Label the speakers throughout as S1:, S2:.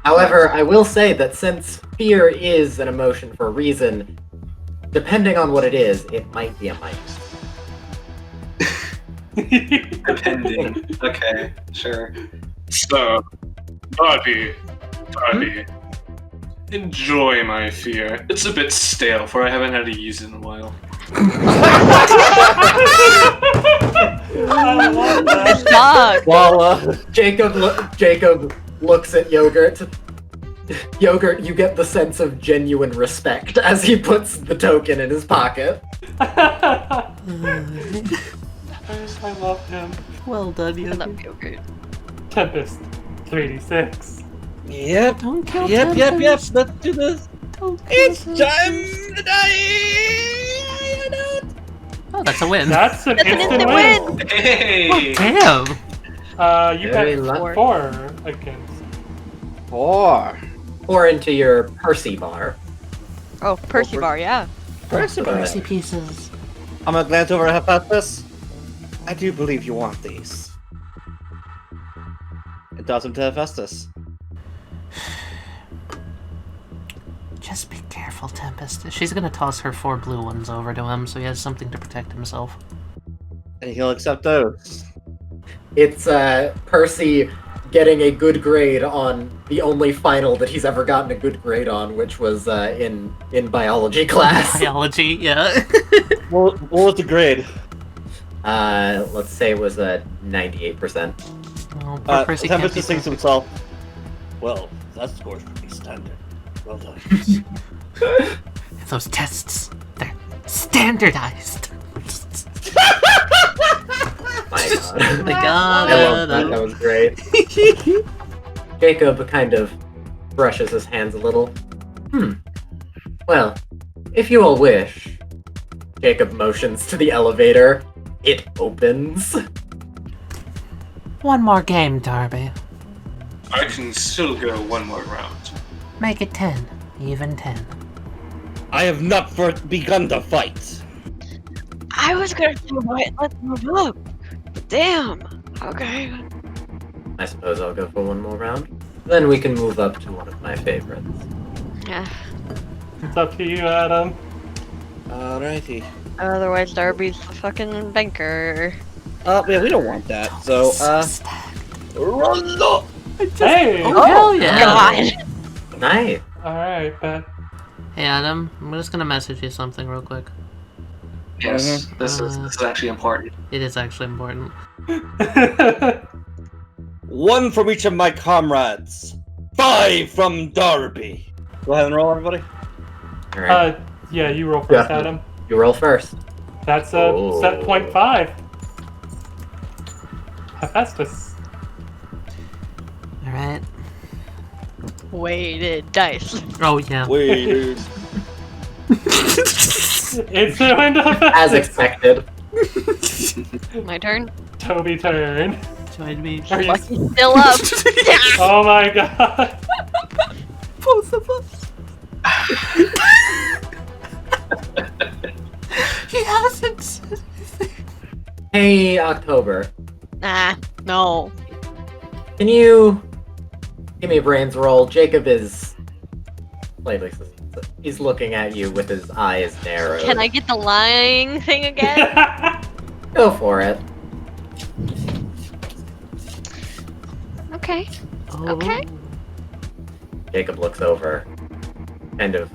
S1: However, I will say that since fear is an emotion for a reason, depending on what it is, it might be a minus.
S2: Depending. Okay, sure.
S3: So, Darby, enjoy my fear. It's a bit stale, for I haven't had to use it in a while.
S4: I love that.
S5: Dog.
S1: While Jacob looks at Yogurt. Yogurt, you get the sense of genuine respect as he puts the token in his pocket.
S4: I love him.
S6: Well done,
S5: I
S6: Yogurt.
S5: love yogurt.
S4: Tempest, 3d6.
S7: Yep.
S6: Don't kill
S7: Yep.
S6: Tempest.
S7: Let's do this.
S6: Don't kill
S7: It's
S6: Tempest.
S7: time to die.
S6: Oh, that's a win.
S4: That's an
S5: That's an
S4: instant
S5: instant
S4: win.
S3: Hey!
S6: Damn.
S4: You
S1: Very
S4: got
S1: lucky.
S4: 4 against.
S7: 4.
S1: Pour into your Percy bar.
S5: Oh, Percy bar, yeah.
S6: Mercy pieces.
S7: I'm gonna glance over at Hephaestus. I do believe you want these. It does him to Hephaestus.
S6: Just be careful, Tempest. She's gonna toss her 4 blue ones over to him so he has something to protect himself.
S7: And he'll accept those.
S1: It's Percy getting a good grade on the only final that he's ever gotten a good grade on, which was in biology class.
S6: Biology, yeah.
S7: What was the grade?
S1: Let's say it was a 98%.
S6: Oh, poor Percy can't be
S7: Tempest thinks to
S6: perfect.
S7: himself, well, that score's pretty standard. Well done.
S6: Those tests, they're standardized.
S1: My God.
S6: Oh my God.
S1: I love that. That was great. Jacob kind of brushes his hands a little. Well, if you all wish. Jacob motions to the elevator. It opens.
S6: One more game, Darby.
S3: I can still go one more round.
S6: Make it 10. Even 10.
S7: I have not begun the fight.
S5: I was gonna say, what? Let's move up. Damn. Okay.
S1: I suppose I'll go for one more round. Then we can move up to one of my favorites.
S5: Yeah.
S4: It's up to you, Adam.
S7: Alrighty.
S5: Otherwise, Darby's the fucking banker.
S7: Yeah, we don't want that. So, run up!
S4: Hey!
S6: Oh, hell yeah!
S5: God.
S1: Nice.
S4: Alright, bet.
S6: Hey Adam, I'm just gonna message you something real quick.
S3: Yes, this is actually important.
S6: It is actually important.
S7: One from each of my comrades. 5 from Darby. Go ahead and roll, everybody.
S1: Alright.
S4: Yeah, you roll first,
S1: Yeah.
S4: Adam.
S1: You roll first.
S4: That's a set point 5. Hephaestus.
S6: Alright.
S5: Weighted dice.
S6: Oh yeah.
S7: Wait.
S4: It's the wind of
S1: As
S4: Hephaestus.
S1: expected.
S5: My turn.
S4: Toby turn.
S6: Join me.
S4: Are you...
S5: Lucky's still up.
S4: Oh my god.
S6: Both of us. He hasn't said anything.
S1: Hey, October.
S5: Nah, no.
S1: Can you give me a brains roll? Jacob is like he's looking at you with his eyes narrowed.
S5: Can I get the lying thing again?
S1: Go for it.
S5: Okay.
S6: Oh.
S5: Okay.
S1: Jacob looks over, kind of,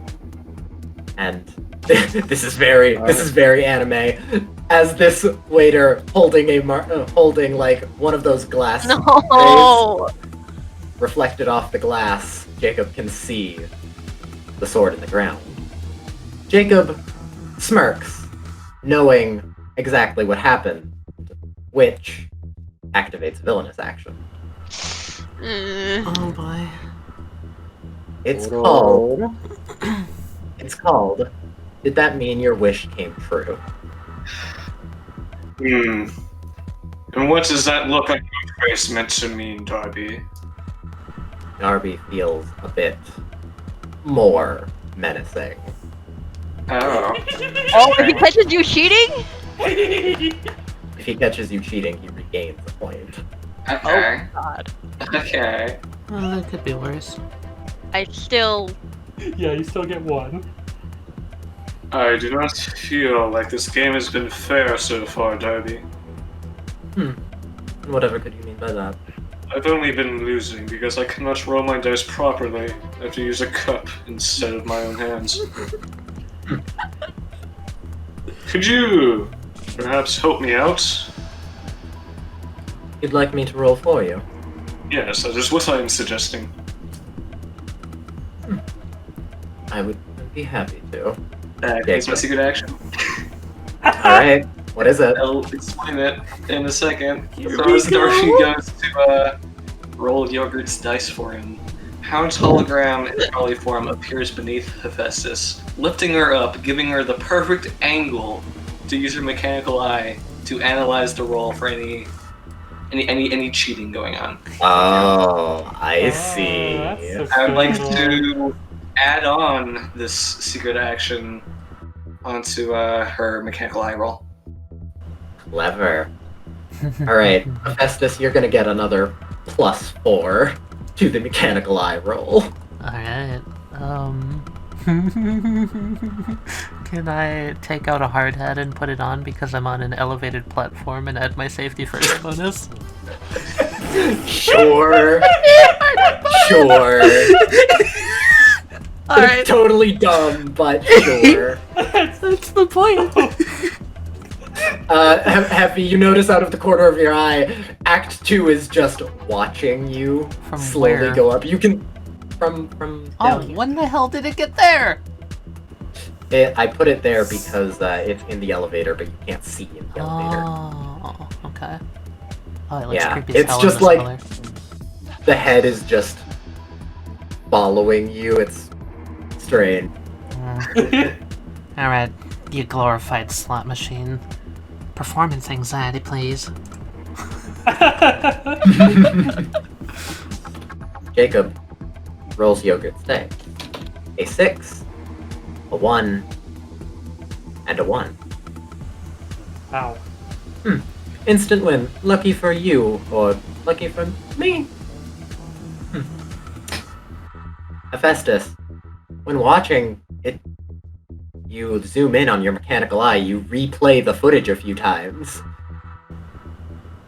S1: and this is very anime. As this waiter holding holding like one of those glass
S5: No.
S1: trays reflected off the glass, Jacob can see the sword in the ground. Jacob smirks, knowing exactly what happened, which activates villainous action.
S6: Oh boy.
S1: It's called. Did that mean your wish came true?
S3: And what does that look on your face meant to mean, Darby?
S1: Darby feels a bit more menacing.
S3: Oh.
S5: Oh, if he catches you cheating?
S1: If he catches you cheating, he regains a point.
S3: Okay.
S5: God.
S3: Okay.
S6: Well, that could be worse.
S5: I still.
S4: Yeah, you still get 1.
S3: I do not feel like this game has been fair so far, Darby.
S1: Whatever could you mean by that?
S3: I've only been losing because I cannot roll my dice properly. I have to use a cup instead of my own hands. Could you perhaps help me out?
S1: You'd like me to roll for you?
S3: Yes, that is what I am suggesting.
S1: I would be happy to.
S2: Here's my secret action.
S1: Alright, what is it?
S2: I'll explain it in a second. So as Darby goes to roll Yogurt's dice for him, Hound's hologram in trolley form appears beneath Hephaestus, lifting her up, giving her the perfect angle to use her mechanical eye to analyze the roll for any cheating going on.
S1: Oh, I see.
S4: That's so
S2: I'd like
S4: cool.
S2: to add on this secret action onto her mechanical eye roll.
S1: Clever. Alright, Hephaestus, you're gonna get another +4 to the mechanical eye roll.
S6: Alright. Can I take out a hard hat and put it on because I'm on an elevated platform and add my safety first bonus?
S1: Sure. Sure.
S6: Alright.
S1: Totally dumb, but sure.
S6: That's the point.
S1: Happy, you notice out of the corner of your eye, Act 2 is just watching you
S6: From
S1: slowly
S6: where?
S1: go up. You can... From
S6: Oh,
S1: down here.
S6: when the hell did it get there?
S1: I put it there because it's in the elevator, but you can't see in the elevator.
S6: Oh, okay. Oh, it looks
S1: Yeah,
S6: creepy as
S1: it's
S6: hell
S1: just
S6: in this
S1: like-
S6: color.
S1: The head is just following you. It's strange.
S6: Alright, you glorified slot machine. Performance anxiety, please.
S1: Jacob rolls Yogurt's day. A 6, a 1, and a 1.
S4: Wow.
S1: Instant win. Lucky for you, or lucky for me. Hephaestus, when watching it, you zoom in on your mechanical eye, you replay the footage a few times.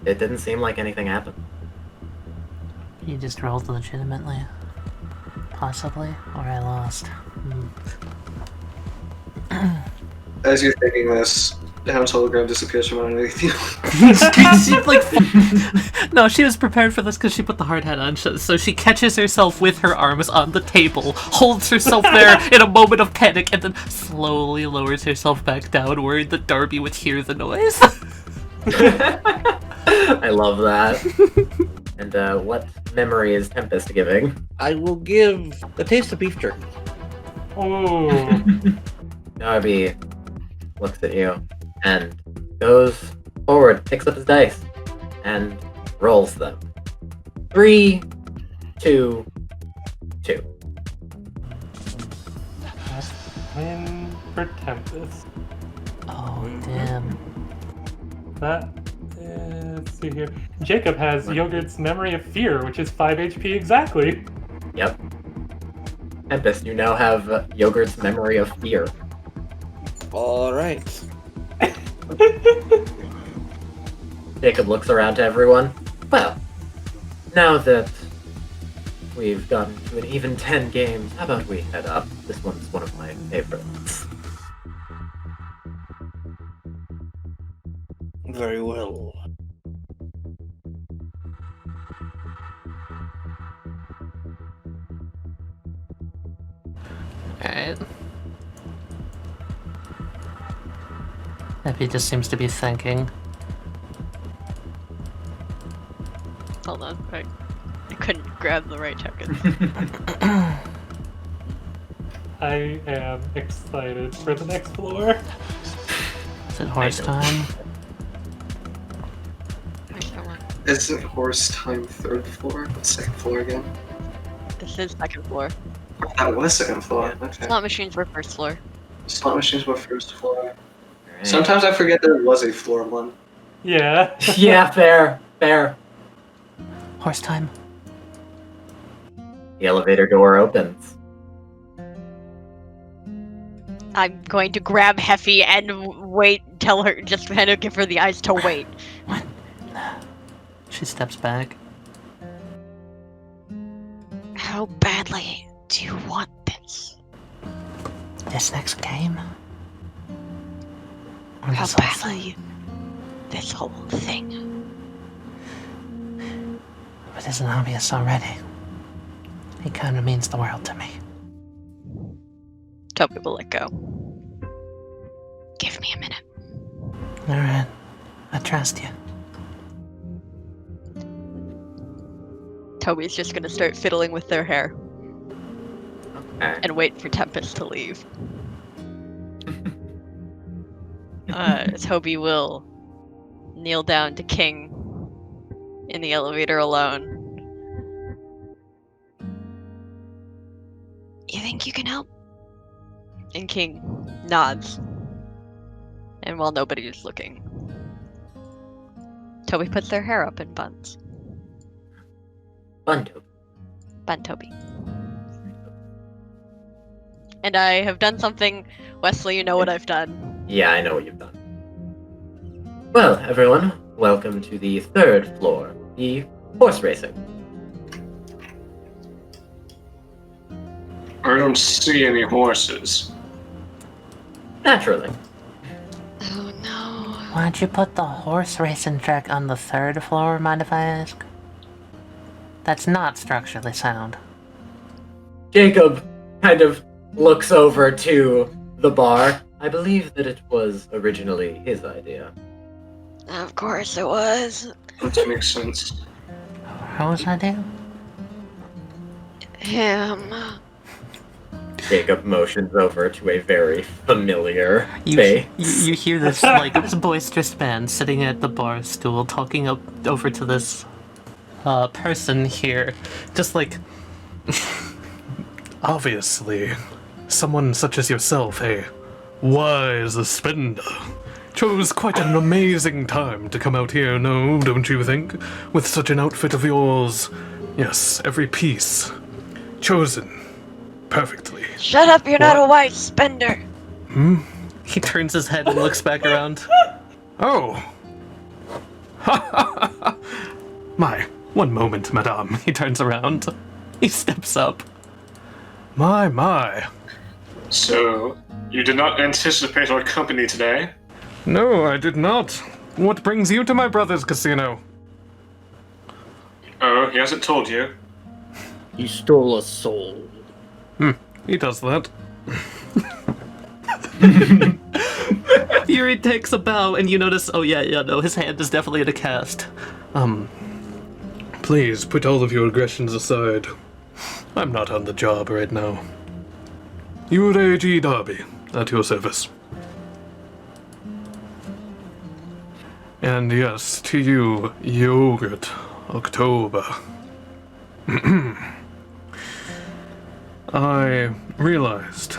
S1: It didn't seem like anything happened.
S6: You just rolled legitimately. Possibly. Or I lost.
S2: As you're thinking this, Hound's hologram disappears from underneath you.
S6: No, she was prepared for this because she put the hard hat on, so she catches herself with her arms on the table, holds herself there in a moment of panic, and then slowly lowers herself back down, worried that Darby would hear the noise.
S1: I love that. And what memory is Tempest giving?
S7: I will give a taste of beef jerky.
S4: Oh.
S1: Darby looks at you and goes forward, picks up his dice, and rolls them. 3, 2, 2.
S4: That's win for Tempest.
S6: Oh, damn.
S4: That is, let's see here. Jacob has Yogurt's Memory of Fear, which is 5 HP exactly.
S1: Yep. Tempest, you now have Yogurt's Memory of Fear.
S7: Alright.
S1: Jacob looks around to everyone. Well, now that we've gotten to an even 10 games, how about we head up? This one's one of my favorites.
S7: Very well.
S6: Alright. Epi just seems to be thinking.
S5: Hold on, I couldn't grab the right token.
S4: I am excited for the next floor.
S6: Is it horse time?
S2: Isn't horse time third floor? What's second floor again?
S5: This is second floor.
S2: That was second floor. Okay.
S5: Slot machines were first floor.
S2: Slot machines were first floor.
S1: Alright.
S2: Sometimes I forget there was a floor one.
S4: Yeah.
S1: Yeah, fair.
S6: Horse time.
S1: The elevator door opens.
S5: I'm going to grab Heffy and wait, tell her, just kind of give her the eyes to wait.
S6: What? She steps back.
S5: How badly do you want this?
S6: This next game? Or
S5: How
S6: this whole thing?
S5: badly? This whole thing.
S6: If it isn't obvious already, it kind of means the world to me.
S5: Toby will let go. Give me a minute.
S6: Alright, I trust you.
S5: Toby's just gonna start fiddling with their hair
S1: Okay.
S5: and wait for Tempest to leave. Toby will kneel down to King in the elevator alone. You think you can help? And King nods. And while nobody is looking, Toby puts their hair up in buns.
S1: Fun, Toby.
S5: Bun Toby. And I have done something. Wesley, you know what I've done.
S1: Yeah, I know what you've done. Well, everyone, welcome to the 3rd floor, the horse racing.
S3: I don't see any horses.
S1: Naturally.
S5: Oh no.
S6: Why'd you put the horse racing track on the 3rd floor, mind if I ask? That's not structurally sound.
S1: Jacob kind of looks over to the bar. I believe that it was originally his idea.
S5: Of course it was.
S3: That makes sense.
S6: Whose idea?
S5: Him.
S1: Jacob motions over to a very familiar
S6: You
S1: face.
S6: hear this like this boisterous man sitting at the bar stool talking up over to this person here, just like
S4: Obviously, someone such as yourself, a wise spender, chose quite an amazing time to come out here, no, don't you think? With such an outfit of yours. Yes, every piece chosen perfectly.
S5: Shut up, you're not
S4: What?
S5: a wise spender.
S6: he turns his head and looks back around.
S4: Oh!
S6: My, one moment, madame. He turns around. He steps up.
S4: My.
S3: So, you did not anticipate our company today?
S4: No, I did not. What brings you to my brother's casino?
S3: Oh, he hasn't told you?
S7: You stole a soul.
S4: He does that.
S6: Yuri takes a bow, and you notice, oh yeah, no, his hand is definitely in a cast.
S4: Please put all of your aggressions aside. I'm not on the job right now. Yuri G. Darby, at your service. And yes, to you, Yogurt October. I realized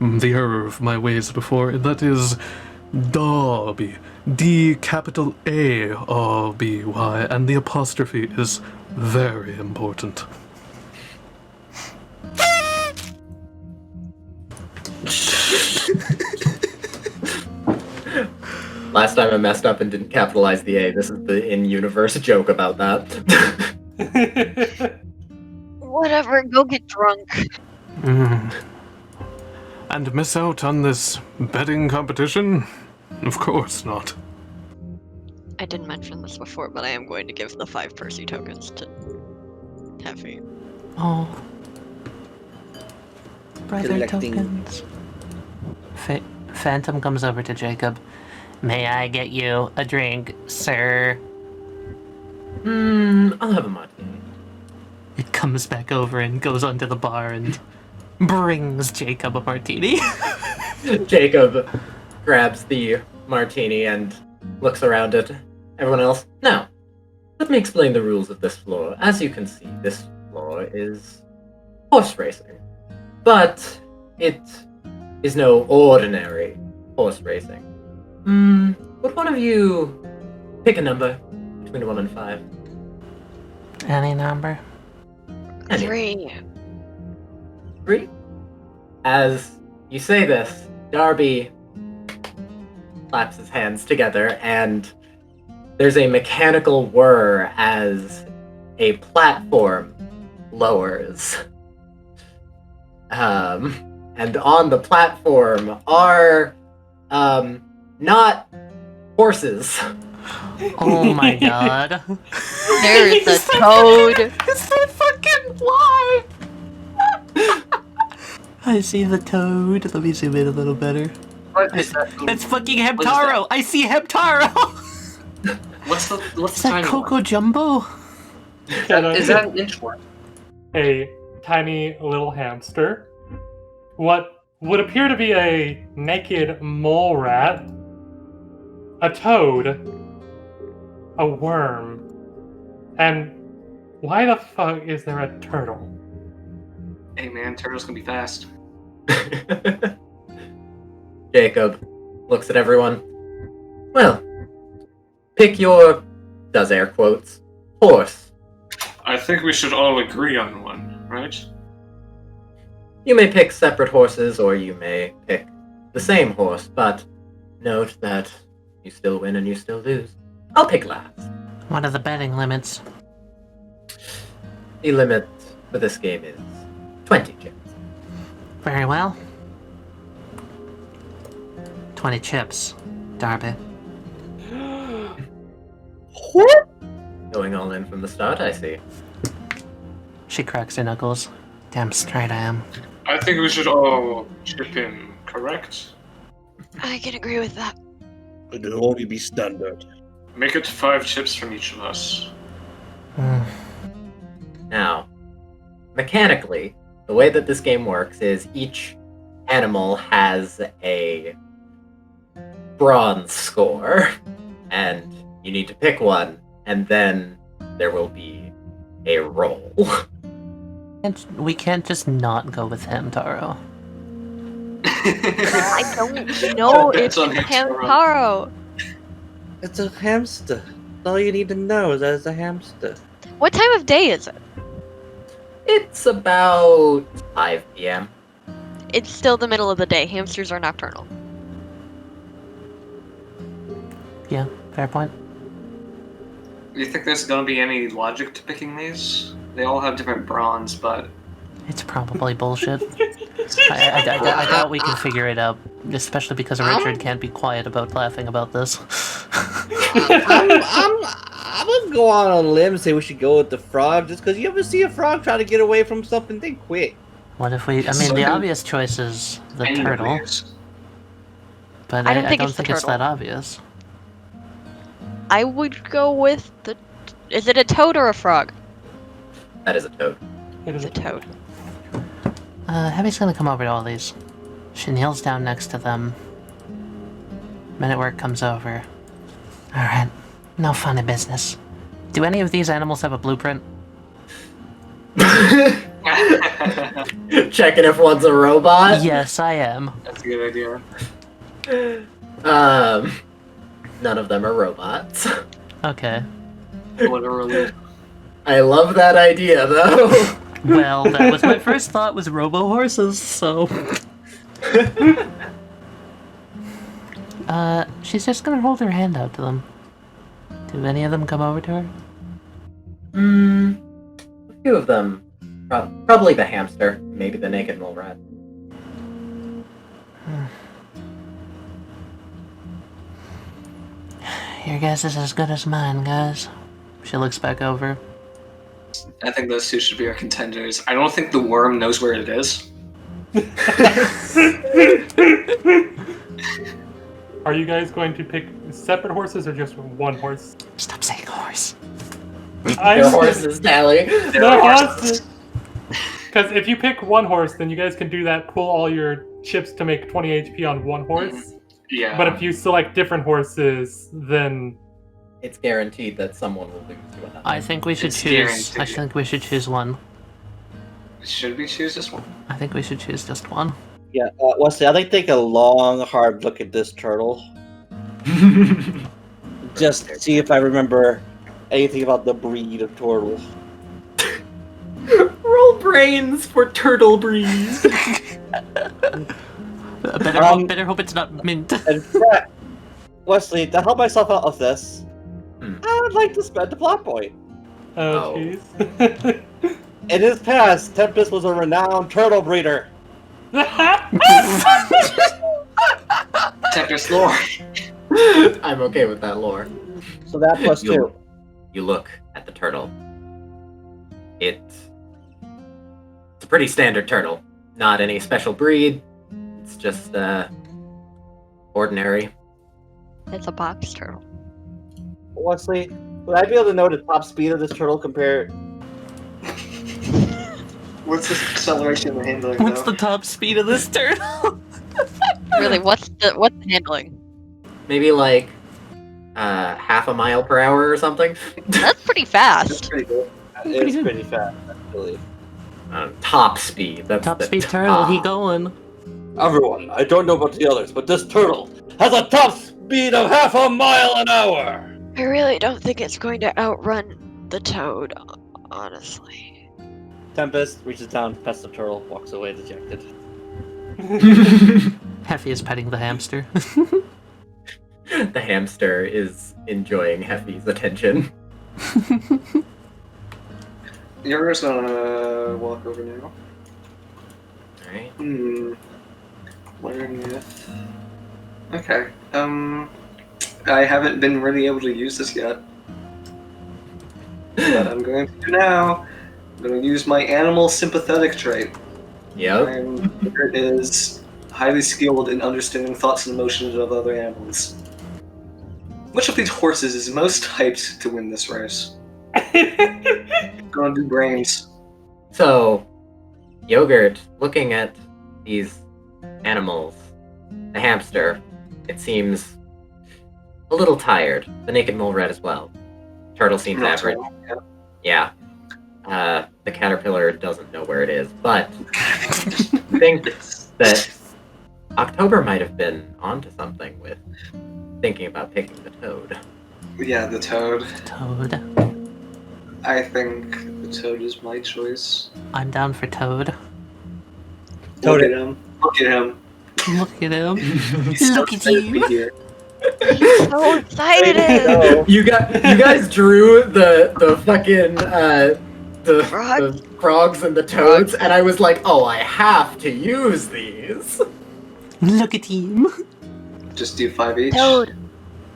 S4: the error of my ways before, and that is Darby. D capital A-R-B-Y, and the apostrophe is very important.
S1: Last time I messed up and didn't capitalize the A. This is the in-universe joke about that.
S5: Whatever, go get drunk.
S4: And miss out on this betting competition? Of course not.
S5: I didn't mention this before, but I am going to give the 5 Percy tokens to Heffy.
S6: Oh. Brother
S7: Collecting.
S6: tokens. Phantom comes over to Jacob. May I get you a drink, sir?
S1: I'll have a martini.
S6: It comes back over and goes onto the bar and brings Jacob a martini.
S1: Jacob grabs the martini and looks around at everyone else. Now, let me explain the rules of this floor. As you can see, this floor is horse racing. But it is no ordinary horse racing. Would one of you pick a number between 1 and 5?
S6: Any number?
S5: 3.
S1: 3. As you say this, Darby claps his hands together, and there's a mechanical whir as a platform lowers. And on the platform are not horses.
S6: Oh my god.
S5: There's a toad.
S6: It's that fucking lie! I see the toad. Let me zoom in a little better.
S2: What is that?
S6: It's fucking
S2: What is
S6: Heptaro! I see Heptaro!
S2: What's
S6: Is
S2: the
S6: that
S2: tiny
S6: Coco
S2: one?
S6: Jumbo?
S2: Is that an inch one?
S8: A tiny little hamster, what would appear to be a naked mole rat, a toad, a worm, and why the fuck is there a turtle?
S2: Hey man, turtles can be fast.
S1: Jacob looks at everyone. Well, pick your, does air quotes, horse.
S3: I think we should all agree on one, right?
S1: You may pick separate horses, or you may pick the same horse, but note that you still win and you still lose. I'll pick last.
S6: What are the betting limits?
S1: The limit for this game is 20 chips.
S6: Very well. 20 chips. Darby.
S7: What?
S1: Going all in from the start, I see.
S6: She cracks her knuckles. Damn straight I am.
S3: I think we should all chip in, correct?
S5: I can agree with that.
S7: It'll only be standard.
S3: Make it 5 chips from each of us.
S1: Now, mechanically, the way that this game works is each animal has a bronze score, and you need to pick one, and then there will be a roll.
S6: We can't just not go with Heptaro.
S5: I don't know if it's
S2: on
S5: Heptaro.
S7: It's a hamster. All you need to know is that it's a hamster.
S5: What time of day is it?
S1: It's about 5 p.m.
S5: It's still the middle of the day. Hamsters are nocturnal.
S6: Yeah, fair point.
S2: Do you think there's gonna be any logic to picking these? They all have different bronze, but
S6: It's probably bullshit. I doubt we can figure it out, especially because Richard can't be quiet about laughing about this.
S7: I'm gonna go on a limb and say we should go with the frog, just because you ever see a frog try to get away from something, they quit.
S6: What if we... I mean, the obvious choice is the turtle,
S2: anyways.
S6: but
S5: I don't
S6: I
S5: think
S6: don't
S5: it's the
S6: think it's
S5: turtle.
S6: that obvious.
S5: I would go with the... Is it a toad or a frog?
S1: That is a toad.
S8: It is
S5: It's a toad.
S6: Heavy's gonna come over to all these. She kneels down next to them. Men at work comes over. Alright, no funny business. Do any of these animals have a blueprint?
S1: Checking if one's a robot.
S6: Yes, I am.
S2: That's a good idea.
S1: None of them are robots.
S6: Okay.
S2: Literally.
S1: I love that idea, though.
S6: Well, that was my first thought, was robo-horses, so... She's just gonna hold her hand out to them. Do any of them come over to her?
S1: A few of them. Probably the hamster, maybe the naked mole rat.
S6: Your guess is as good as mine, guys. She looks back over.
S2: I think those two should be our contenders. I don't think the worm knows where it is.
S8: Are you guys going to pick separate horses or just one horse?
S6: Stop saying horse.
S1: The horses, Tally.
S8: The horses! Because if you pick one horse, then you guys can do that, pull all your chips to make 20 HP on one horse.
S2: Yeah.
S8: But if you select different horses, then...
S1: It's guaranteed that someone will lose to another.
S6: I think we should
S2: It's
S6: choose. I
S2: guaranteed.
S6: think we should choose one.
S2: Should we choose this one?
S6: I think we should choose just one.
S7: Yeah, Wesley, I'd like to take a long, hard look at this turtle. Just to see if I remember anything about the breed of turtle.
S1: Roll brains for turtle breed.
S6: Better hope it's not mint.
S7: In fact, Wesley, to help myself out of this, I would like to spend a plot point.
S8: Oh, jeez.
S7: In his past, Tempest was a renowned turtle breeder.
S2: Tempest lore.
S1: I'm okay with that lore.
S7: So that plus two.
S1: You look at the turtle. It's a pretty standard turtle. Not any special breed. It's just ordinary.
S5: It's a box turtle.
S7: Wesley, would I be able to know the top speed of this turtle compared?
S2: What's the acceleration of the handling?
S6: What's
S2: though?
S6: the top speed of this turtle?
S5: Really, what's the handling?
S1: Maybe like half a mile per hour or something.
S5: That's pretty fast.
S2: Pretty good.
S7: It's pretty fast, actually.
S1: Top speed. That's
S6: Top
S1: the
S6: speed turtle,
S1: top.
S6: he going.
S7: Everyone, I don't know about the others, but this turtle has a top speed of half a mile an hour!
S5: I really don't think it's going to outrun the toad, honestly.
S7: Tempest reaches down, pets the turtle, walks away dejected.
S6: Heffy is petting the hamster.
S1: The hamster is enjoying Heffy's attention.
S2: You're just gonna walk over now.
S1: Alright.
S2: Learn with. Okay. I haven't been really able to use this yet. But I'm going to now. I'm going to use my animal sympathetic trait.
S1: Yep.
S2: It is highly skilled in understanding thoughts and emotions of other animals. Which of these horses is most hyped to win this race? Gonna do brains.
S1: So, Yogurt, looking at these animals, the hamster, it seems a little tired. The naked mole rat as well. Turtle seems average. Yeah. The caterpillar doesn't know where it is, but I think that October might have been onto something with thinking about picking the toad.
S2: Yeah, the toad.
S6: Toad.
S2: I think the toad is my choice.
S6: I'm down for Toad.
S2: Look at him. Look at him.
S6: Look at him.
S2: He's so
S6: Look at
S2: excited to be
S6: you.
S2: here.
S5: So excited!
S1: You guys drew the fucking the frogs and the toads, and I was like, oh, I have to use these.
S6: Look at him.
S2: Just do 5 each.
S5: Toad!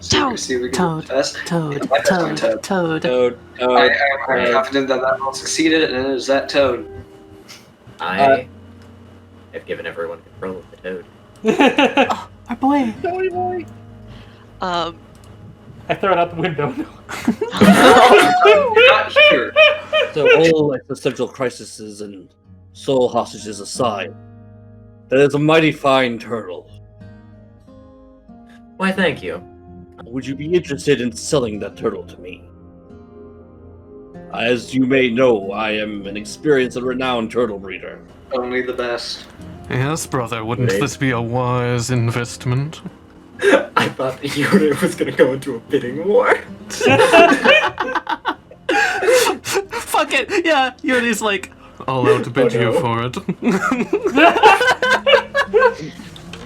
S2: See if we can
S6: Toad.
S2: do the best.
S6: Toad.
S2: My best on
S6: Toad.
S2: toad.
S6: Toad.
S2: I'm confident that one succeeded, and it is that toad.
S1: I have given everyone control of the toad.
S6: Oh, our boy.
S7: Toady boy!
S8: I throw it out the window.
S2: You're not here.
S7: So all existential crises and soul hostages aside, that is a mighty fine turtle.
S1: Why, thank you.
S7: Would you be interested in selling that turtle to me? As you may know, I am an experienced and renowned turtle breeder.
S2: Only the best.
S4: Yes, brother, wouldn't
S1: Right.
S4: this be a wise investment?
S1: I thought the unit was gonna go into a bidding war.
S6: Fuck it. Yeah, Yuri's like,
S4: I'll outbid
S1: Oh, no.
S4: you for it.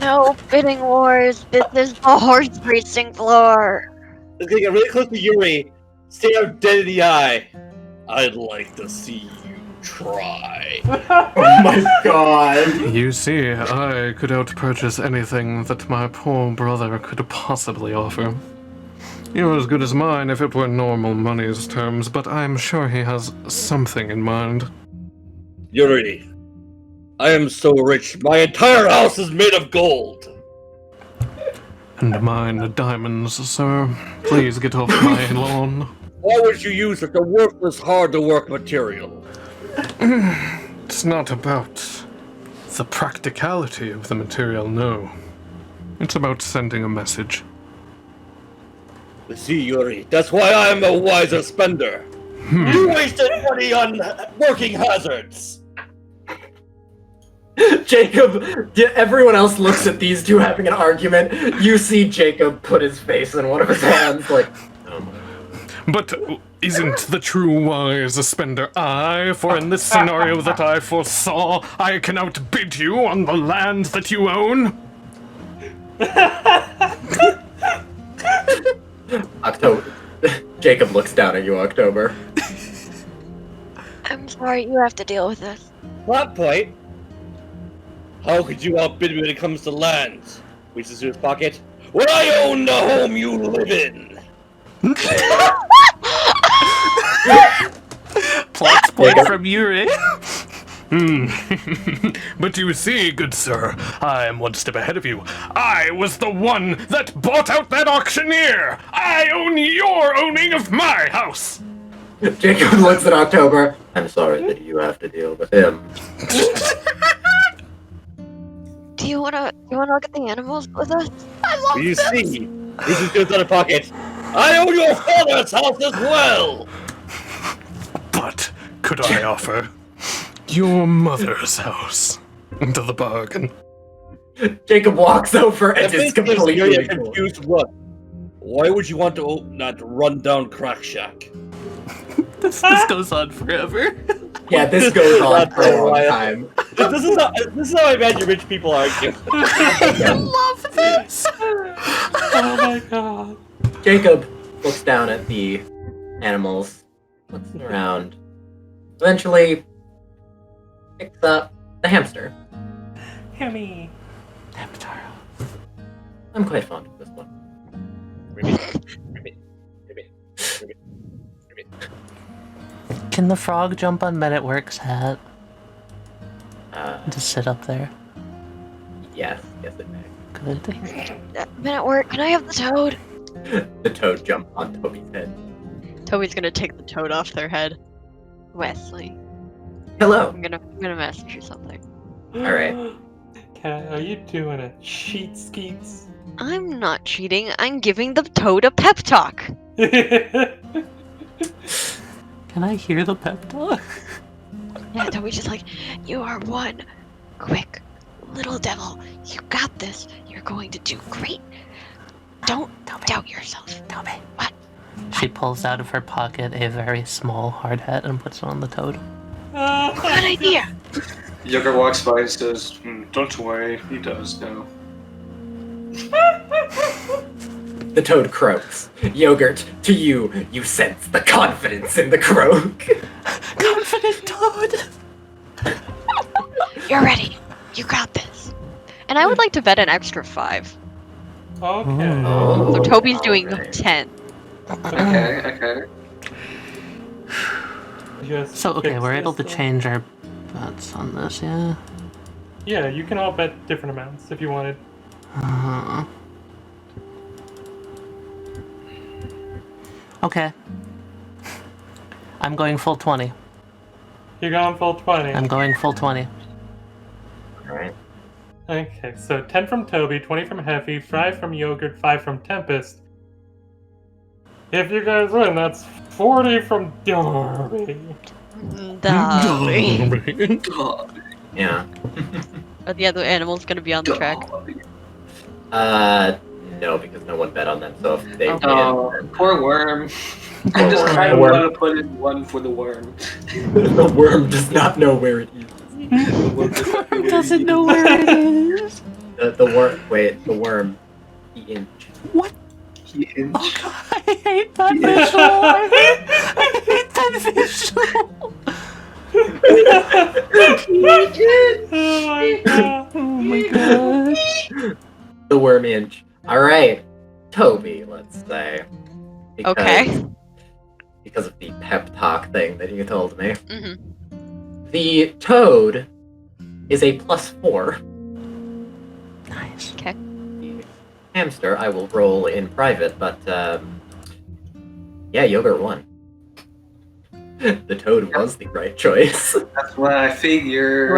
S5: No bidding wars. This is the horse racing floor.
S7: It's gonna get really close to Yuri, stare him dead in the eye. I'd like to see you try.
S1: Oh my god.
S4: You see, I could outpurchase anything that my poor brother could possibly offer. You're as good as mine if it were normal money's terms, but I'm sure he has something in mind.
S7: Yuri, I am so rich, my entire house is made of gold.
S4: And mine diamonds, sir. Please get off my lawn.
S7: Why would you use such a worthless, hard-to-work material?
S4: It's not about the practicality of the material, no. It's about sending a message.
S7: See, Yuri, that's why I am a wiser spender. You wasted money on working hazards.
S1: Jacob, everyone else looks at these two having an argument. You see Jacob put his face in one of his hands, like, oh my.
S4: But Isn't the true wise a spender I? For in this scenario that I foresaw, I can outbid you on the land that you own.
S1: October. Jacob looks down at you, October.
S5: I'm sorry you have to deal with this.
S7: Plot point. How could you outbid me when it comes to land? Reaches into his pocket. When I own the home you live in.
S6: Plot point from Yuri.
S4: But you see, good sir, I am one step ahead of you. I was the one that bought out that auctioneer! I own your owning of my house!
S1: Jacob looks at October. I'm sorry that you have to deal with him.
S5: Do you wanna look at the animals with us?
S7: You see, reaches into his other pocket. I own your father's house as well!
S4: But could I offer your mother's house into the bargain?
S1: Jacob walks over and is completely
S7: a confused look. Why would you want to open that rundown crack shack?
S6: This goes on forever.
S1: Yeah, this goes on for a long time.
S7: This is how I imagine rich people argue.
S6: I love this.
S8: Oh my god.
S1: Jacob looks down at the animals, looks around, eventually picks up the hamster.
S8: Hammy.
S1: I'm quite fond of this one.
S6: Can the frog jump on Men at Work's hat? Just sit up there.
S1: Yes, it may.
S6: Good.
S5: Men at Work, can I have the toad?
S1: The toad jumped on Toby's head.
S5: Toby's gonna take the toad off their head. Wesley,
S1: Hello.
S5: I'm gonna message you something.
S1: Alright.
S8: Cat, are you doing a cheat skeets?
S5: I'm not cheating. I'm giving the toad a pep talk.
S6: Can I hear the pep talk?
S5: Yeah, Toby's just like, you are one quick little devil. You got this. You're going to do great. Don't doubt yourself. Toby. What?
S6: She pulls out of her pocket a very small hard hat and puts it on the toad.
S5: Good idea.
S3: Yogurt walks by and says, don't worry, he does know.
S1: The toad croaks. Yogurt, to you, you sense the confidence in the croak.
S6: Confident toad!
S5: You're ready. You got this. And I would like to bet an extra 5.
S8: Okay.
S1: Oh,
S5: So Toby's doing
S1: alright.
S5: 10.
S2: Okay.
S8: Just
S6: So, okay,
S8: fix
S6: we're
S8: this
S6: able to
S8: though.
S6: change our bets on this, yeah?
S8: Yeah, you can all bet different amounts if you wanted.
S6: Okay. I'm going full 20.
S8: You're going full 20.
S6: I'm going full 20.
S1: Alright.
S8: Okay, so 10 from Toby, 20 from Heffy, 5 from Yogurt, 5 from Tempest. If you guys win, that's 40 from Darby.
S5: Dobby.
S1: Yeah.
S5: Are the other animals gonna be on the track?
S1: No, because no one bet on them, so if they
S2: Oh,
S1: win,
S2: poor worm. I just
S1: worm.
S2: kind of
S1: Worm.
S2: want to put in one for the worm.
S1: then the worm does not know where it is.
S6: Doesn't know where it is.
S1: The worm, wait, the worm, the inch.
S6: What?
S2: He inch.
S6: Oh god, I hate that visual. I hate that visual.
S8: Oh my god.
S6: Oh my gosh.
S1: The worm inch. Alright, Toby, let's say. Because,
S5: Okay.
S1: Because of the pep talk thing that you told me.
S5: Mm-hmm.
S1: The toad is a +4.
S6: Nice.
S5: Okay.
S1: The hamster I will roll in private, but yeah, Yogurt won. The toad was the right choice.
S2: That's what I figure.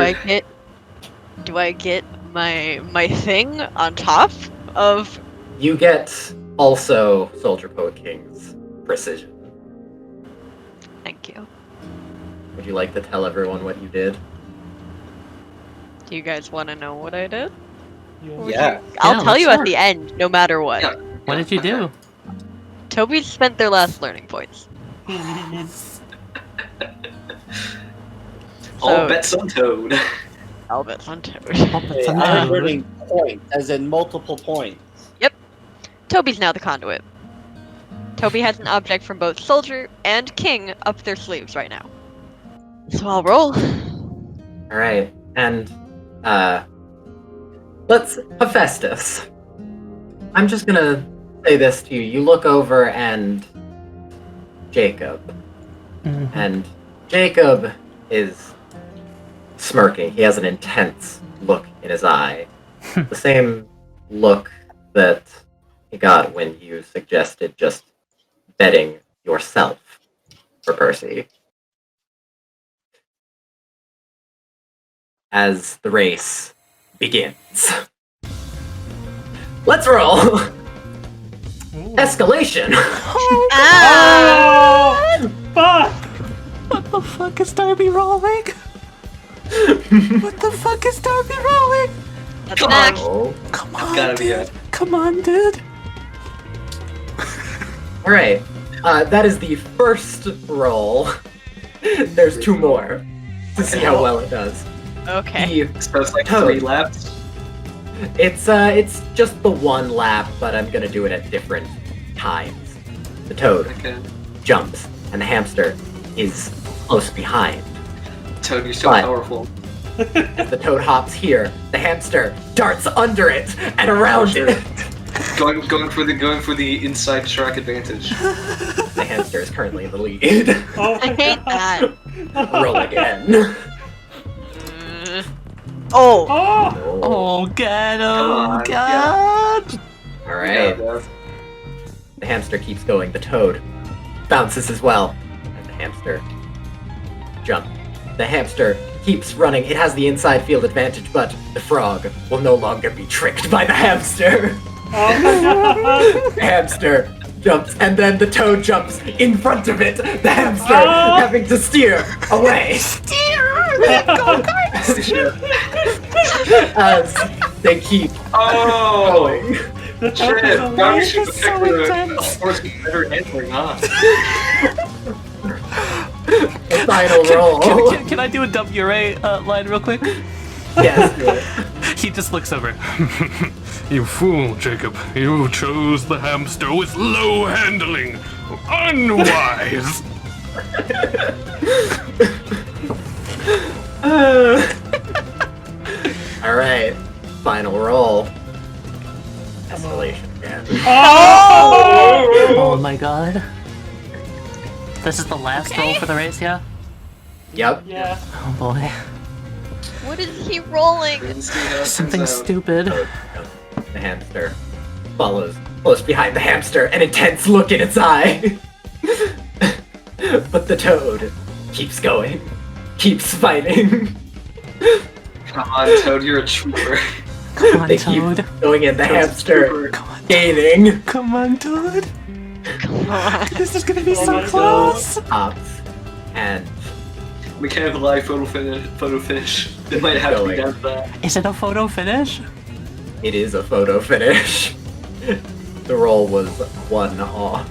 S5: Do I get my thing on top of?
S1: You get also Soldier Poet King's precision.
S5: Thank you.
S1: Would you like to tell everyone what you did?
S5: Do you guys want to know what I did?
S2: Yeah.
S5: I'll tell
S6: let's
S5: you
S6: hear
S5: at the end, no matter what.
S2: Yeah.
S6: What did you do?
S5: Toby spent their last learning points.
S2: All bets on Toad.
S5: All bets on Toad.
S7: Okay, I'm earning points, as in multiple points.
S5: Toby's now the conduit. Toby has an object from both Soldier and King up their sleeves right now. So I'll roll.
S1: Alright, and, let's Hephaestus. I'm just gonna say this to you. You look over and Jacob.
S6: Mhm.
S1: And Jacob is smirking. He has an intense look in his eye. The same look that he got when you suggested just betting yourself for Percy. As the race begins. Let's roll! Escalation!
S5: Ah!
S8: Oh, fuck!
S6: What the fuck is Darby rolling? What the fuck is Darby rolling?
S5: That's
S2: Come
S5: next.
S1: Oh.
S6: Come on,
S2: Gotta be
S6: dude.
S2: it.
S6: Come on, dude.
S1: Alright, that is the first roll. There's two more to see how well it does.
S5: Okay.
S2: So it's like
S1: Toad.
S2: 3 laps.
S1: It's just the one lap, but I'm gonna do it at different times. The toad
S2: Okay.
S1: jumps, and the hamster is close behind.
S2: Toad, you're so
S1: But-
S2: powerful.
S1: As the toad hops here, the hamster darts under it and around
S2: Sure.
S1: it.
S2: Going for the inside track advantage.
S1: The hamster is currently in the lead.
S8: Oh
S5: I
S8: my
S5: hate
S8: God.
S5: that.
S1: Roll again.
S5: Oh.
S8: Oh!
S6: Oh, get
S2: Come on,
S6: him, God.
S1: All right.
S2: Yeah,
S1: The hamster keeps going. The toad bounces as well. And the hamster jumps. The hamster keeps running. It has the inside field advantage, but the frog will no longer be tricked by the hamster.
S8: Oh my God!
S1: The hamster jumps, and then the toad jumps in front of it. The hamster
S8: Oh!
S1: having to steer away as they keep
S2: Oh!
S1: going.
S8: The toad
S2: Shit!
S8: is
S2: Now
S8: alive.
S2: you should
S6: That's
S2: pick
S6: so
S2: the
S6: intense.
S2: horse with better handling, huh?
S1: The final roll.
S6: Can I do a WRA line real quick?
S1: Yes. do it.
S6: He just looks over.
S4: You fool, Jacob. You chose the hamster with low handling. Unwise.
S1: All right. Final roll. Escalation again.
S8: Oh!
S6: Oh my God. This is the last roll for the race, yeah?
S1: Yep.
S8: Yeah.
S6: Oh boy.
S5: What is he rolling?
S2: Let's see how it turns
S6: Something
S2: out.
S6: stupid.
S1: The hamster follows close behind the hamster, an intense look in its eye. But the toad keeps going, keeps fighting.
S2: Come on, Toad, you're a trooper.
S6: Come on,
S1: They
S6: Toad.
S1: keep going in. The hamster
S2: Trooper.
S6: Come on,
S1: gaining.
S6: come on, Toad.
S5: Come on.
S6: This is gonna be
S8: Oh
S6: so
S8: my
S6: close.
S1: Hops and
S2: We can't have a live photo finish. It might have to be down to that.
S6: Is it a photo finish?
S1: it is a photo finish. The roll was 1 off.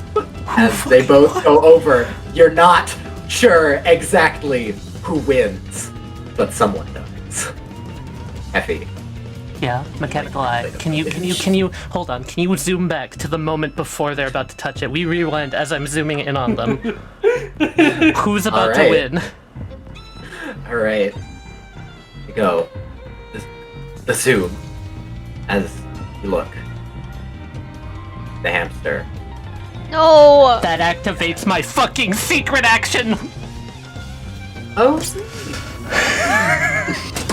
S1: As they both go over, you're not sure exactly who wins, but someone does. Effie.
S6: Yeah, mechanical eye. Can you hold on? Can you zoom back to the moment before they're about to touch it? We rewind as I'm zooming in on them. Who's about to
S1: Alright.
S6: win?
S1: All right, you go. The zoom as you look. The hamster.
S5: No.
S6: That activates my fucking secret action.
S1: Oh,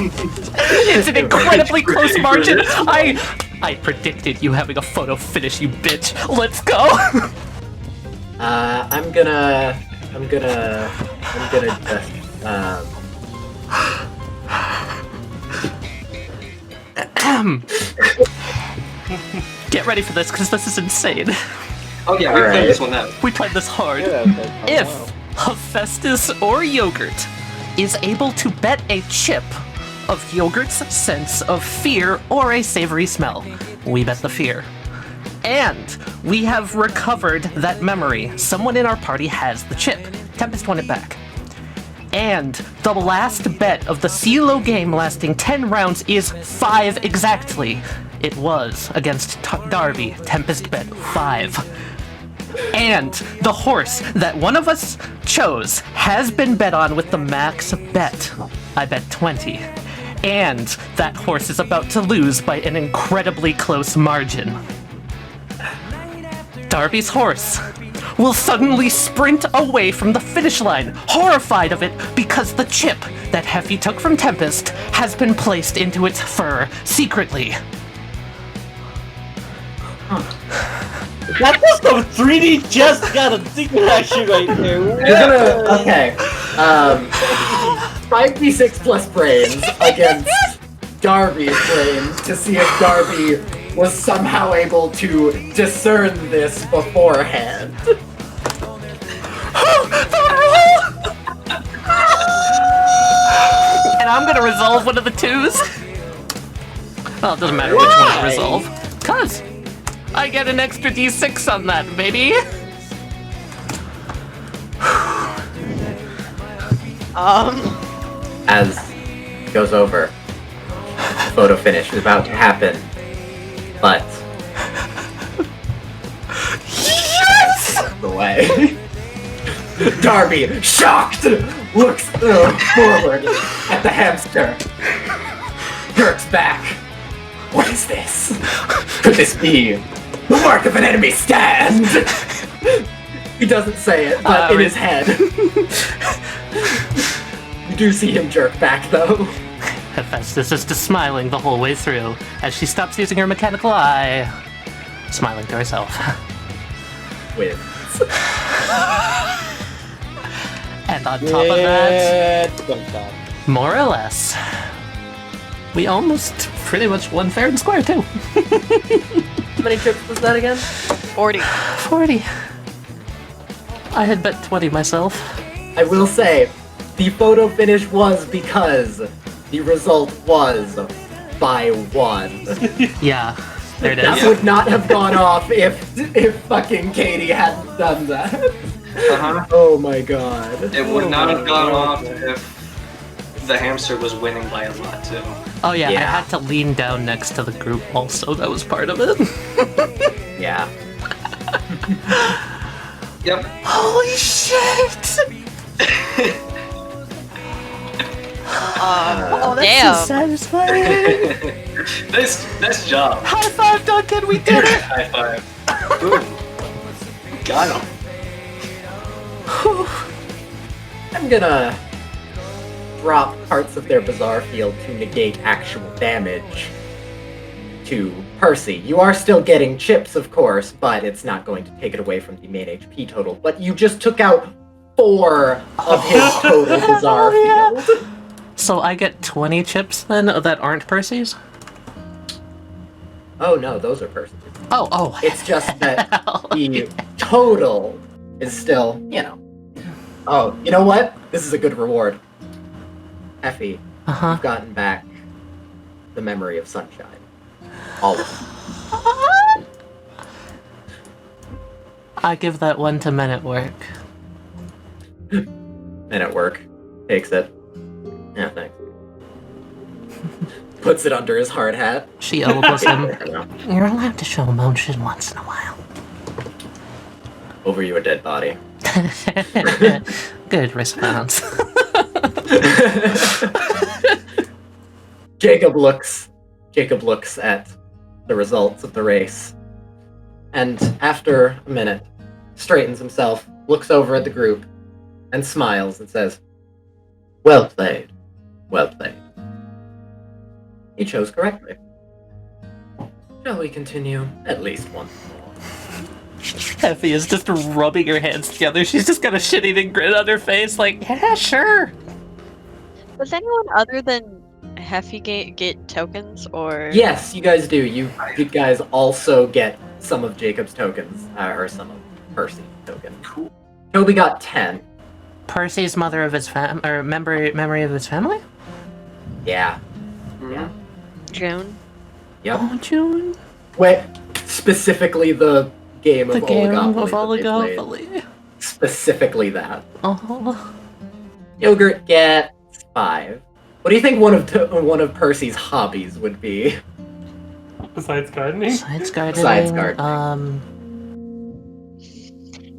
S6: It's an incredibly close margin. I predicted you having a photo finish, you bitch. Let's go.
S1: I'm gonna
S6: Get ready for this, because this is insane.
S2: Oh yeah, we
S1: Alright.
S2: played this one out.
S6: We played this hard.
S7: Yeah, okay.
S6: If Hephaestus or Yogurt is able to bet a chip of Yogurt's sense of fear or a savory smell, we bet the fear. And we have recovered that memory. Someone in our party has the chip. Tempest won it back. And the last bet of the CeeLo game lasting 10 rounds is 5 exactly. It was against Darby. Tempest bet 5. And the horse that one of us chose has been bet on with the max bet. I bet 20. And that horse is about to lose by an incredibly close margin. Darby's horse will suddenly sprint away from the finish line, horrified of it because the chip that Heffy took from Tempest has been placed into its fur secretly.
S7: That was some 3D chess got a secret action right there.
S1: You're gonna, okay. 5d6 plus brains against Darby's brains to see if Darby was somehow able to discern this beforehand.
S6: And I'm gonna resolve one of the 2s. Well, it doesn't matter which one I resolve. 'Cause I get an extra d6 on that, baby.
S1: As it goes over, photo finish is about to happen, but yes! The way. Darby, shocked, looks forward at the hamster. Jerks back. What is this? Could this be the mark of an enemy stand? He doesn't say it, but in his head. You do see him jerk back, though.
S6: Hephaestus is just smiling the whole way through as she stops using her mechanical eye, smiling to herself.
S1: Wins.
S6: And on top of that, more or less, we almost pretty much won fair and square, too.
S9: How many trips was that again?
S5: 40.
S6: 40. I had bet 20 myself.
S1: I will say, the photo finish was because the result was by 1.
S6: Yeah, there it
S1: That
S6: is.
S1: would not have gone off if fucking Katie hadn't done that.
S2: Uh-huh.
S1: Oh my god.
S2: It would not have gone off if the hamster was winning by a lot, too.
S6: Oh yeah, I
S1: Yeah.
S6: had to lean down next to the group also. That was part of it.
S1: Yeah.
S2: Yep.
S6: Holy shit!
S5: Oh,
S6: That's
S5: damn.
S6: so satisfying.
S2: Nice job.
S6: High five, Duncan, we did it!
S2: High five. Boom. Got him.
S1: I'm gonna drop parts of their bizarre field to negate actual damage to Percy. You are still getting chips, of course, but it's not going to take it away from the main HP total. But you just took out 4 of his total bizarre field.
S6: So I get 20 chips then that aren't Percy's?
S1: Oh no, those are Percy's.
S6: Oh.
S1: It's just that
S6: hell
S1: the
S6: yeah.
S1: total is still, Oh, you know what? This is a good reward. Effie,
S6: Uh-huh.
S1: you've gotten back the memory of sunshine. All of it.
S6: I give that one to Men at Work.
S1: And at work, takes it. Yeah, thanks. Puts it under his hard hat.
S6: She elbows him.
S1: No,
S6: You're allowed to show emotion once in a while.
S1: over you a dead body.
S6: Good response.
S1: Jacob looks at the results of the race, and after a minute, straightens himself, looks over at the group, and smiles and says, "Well played. Well played. He chose correctly. Shall we continue at least once more?"
S6: Effie is just rubbing her hands together. She's just got a shit-eating grin on her face, like, yeah, sure.
S5: Does anyone other than Heffy get tokens, or?
S1: Yes, you guys do. You guys also get some of Jacob's tokens, or some of Percy's tokens.
S2: Cool.
S1: Toby got 10.
S6: Percy's mother of his memory of his family?
S1: Yeah. Yeah.
S5: June?
S1: Yep.
S6: Oh, June.
S1: Wait, specifically the game
S6: The
S1: of
S6: game
S1: Oligopoly.
S6: of
S1: that they played.
S6: Oligopoly.
S1: Specifically that.
S6: Oh.
S1: Yogurt gets 5. What do you think one of Percy's hobbies would be?
S8: Besides gardening?
S6: Besides gardening.
S1: Besides gardening.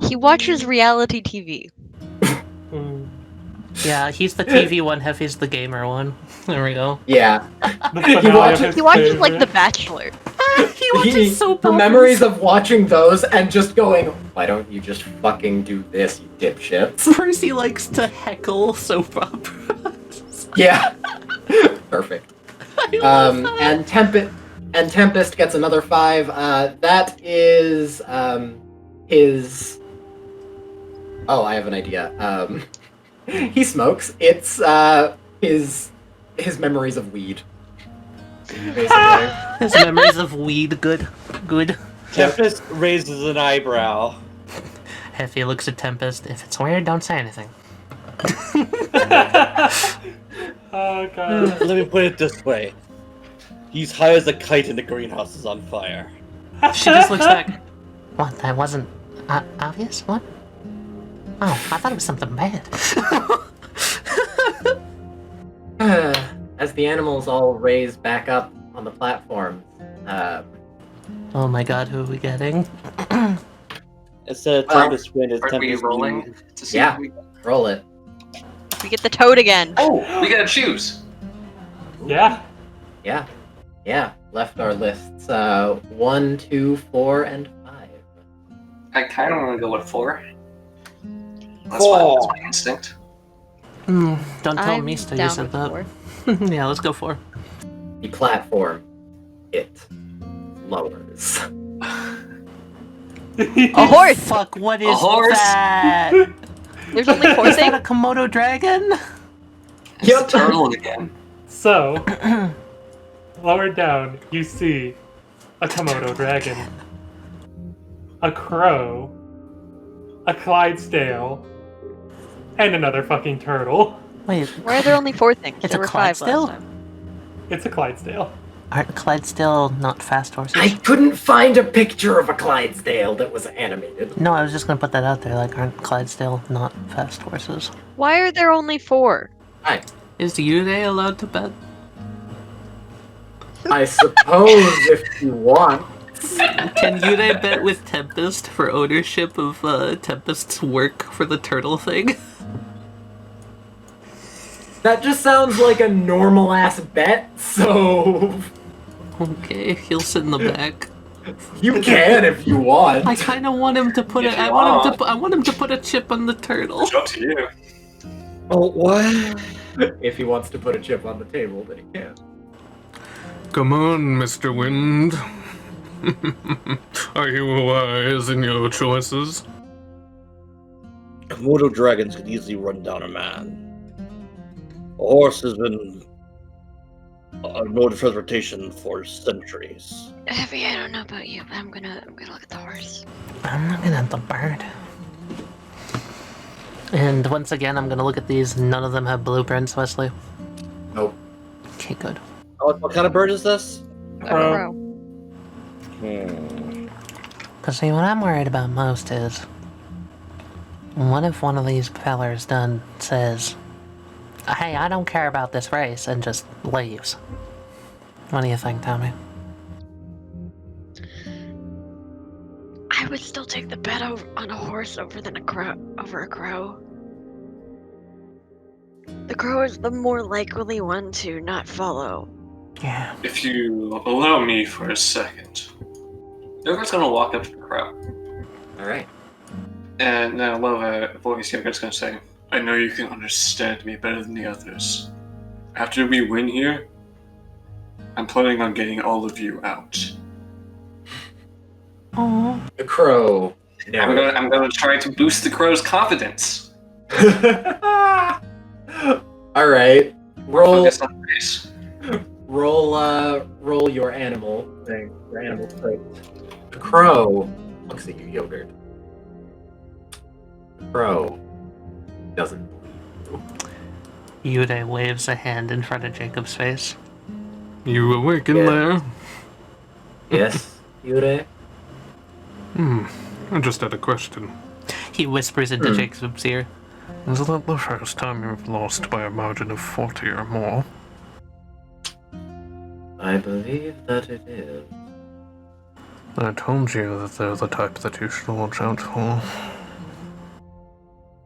S5: He watches reality TV.
S8: Mm.
S6: Yeah, he's the TV one, Heffy's the gamer one. There we go.
S1: Yeah.
S8: The finale of his
S5: He watches like
S8: favorite.
S5: The Bachelor.
S6: He watches soap
S1: the
S6: operas.
S1: memories of watching those and just going, why don't you just fucking do this, you dipshits?
S6: Percy likes to heckle soap operas.
S1: Yeah. Perfect.
S6: I love that.
S1: And Tempest gets another 5. That is his. Oh, I have an idea. He smokes. It's his memories of weed. Basically.
S6: His memories of weed, good.
S7: Tempest raises an eyebrow.
S6: Heffy looks at Tempest. If it's weird, don't say anything.
S8: Oh god.
S7: Let me put it this way. He's high as a kite and the greenhouse is on fire.
S6: She just looks back. What? That wasn't obvious? What? Oh, I thought it was something bad.
S1: As the animals all raise back up on the platforms,
S6: Oh my god, who are we getting?
S7: Instead of Tempest win, it's
S2: Are we
S7: Tempest
S2: rolling
S7: win.
S2: to see
S1: Yeah.
S2: if we...
S1: roll it.
S5: We get the toad again.
S2: Oh, we gotta choose.
S8: Yeah.
S1: Yeah. Left our lists 1, 2, 4, and 5.
S2: I kind of want to go with 4. That's
S7: 4.
S2: That's my instinct.
S6: Don't tell
S5: I'm
S6: Mista you
S5: down
S6: said
S5: with
S6: that.
S5: 4.
S6: Yeah, let's go 4.
S1: The platform, it lowers.
S5: A horse!
S6: Fuck, what is
S2: horse?
S6: that?
S5: There's only 4
S6: Is that a
S5: things.
S6: Komodo dragon?
S1: Yep.
S2: It's turtle again.
S8: So, lower down, you see a Komodo dragon, a crow, a Clydesdale, and another fucking turtle.
S6: Wait,
S5: Why are there only 4 things?
S6: It's
S5: There
S6: a
S5: were 5
S6: Clydesdale?
S5: last time.
S8: It's a Clydesdale.
S6: aren't Clydesdale not fast horses?
S1: I couldn't find a picture of a Clydesdale that was animated.
S6: No, I was just gonna put that out there. Like, aren't Clydesdale not fast horses?
S5: Why are there only 4?
S1: Hi.
S6: Is Yude allowed to bet?
S1: I suppose if you want.
S6: Can Yude bet with Tempest for ownership of Tempest's work for the turtle thing?
S1: That just sounds like a normal ass bet, so
S6: Okay, he'll sit in the back.
S1: you can if you want.
S6: I kind of want him to put it.
S2: If you
S6: I want him
S2: want.
S6: to. I want him to put a chip on the turtle.
S3: It's up to you.
S7: Oh, what?
S1: If he wants to put a chip on the table, then he can.
S4: Come on, Mr. Wind. Are you wise in your choices?
S7: Komodo dragons could easily run down a man. A horse has been a mode of transportation for centuries.
S5: Heavy, I don't know about you, but I'm gonna look at the horse.
S6: I'm looking at the bird. And once again, I'm gonna look at these. None of them have blueprints, Wesley.
S1: Nope.
S6: Okay, good.
S7: Oh, what kind of bird is this?
S5: A
S8: Crow.
S5: crow.
S6: Cause see, what I'm worried about most is, what if one of these fellers says, "Hey, I don't care about this race," and just leaves? What do you think, Tommy?
S5: I would still take the bet on a horse over a crow. The crow is the more likely one to not follow.
S6: Yeah.
S3: If you allow me for a second.
S2: Yogurt's gonna walk up to the crow.
S1: Alright.
S3: And then a low voice Yogurt's gonna say, I know you can understand me better than the others. After we win here, I'm planning on getting all of you out.
S6: Oh.
S1: The crow.
S2: I'm gonna try to boost the crow's confidence.
S1: Alright. Roll
S2: Focus on the race.
S1: roll your animal thing. Your animal trait. The crow looks at you, Yogurt. The crow doesn't.
S6: Yude waves a hand in front of Jacob's face.
S4: You awake in
S1: Yeah.
S4: there?
S1: Yes, Yure?
S4: I just had a question.
S6: He whispers into Jacob's ear.
S4: Is that the first time you've lost by a margin of 40 or more?
S1: I believe that it is.
S4: I told you that they're the type that you should watch out for.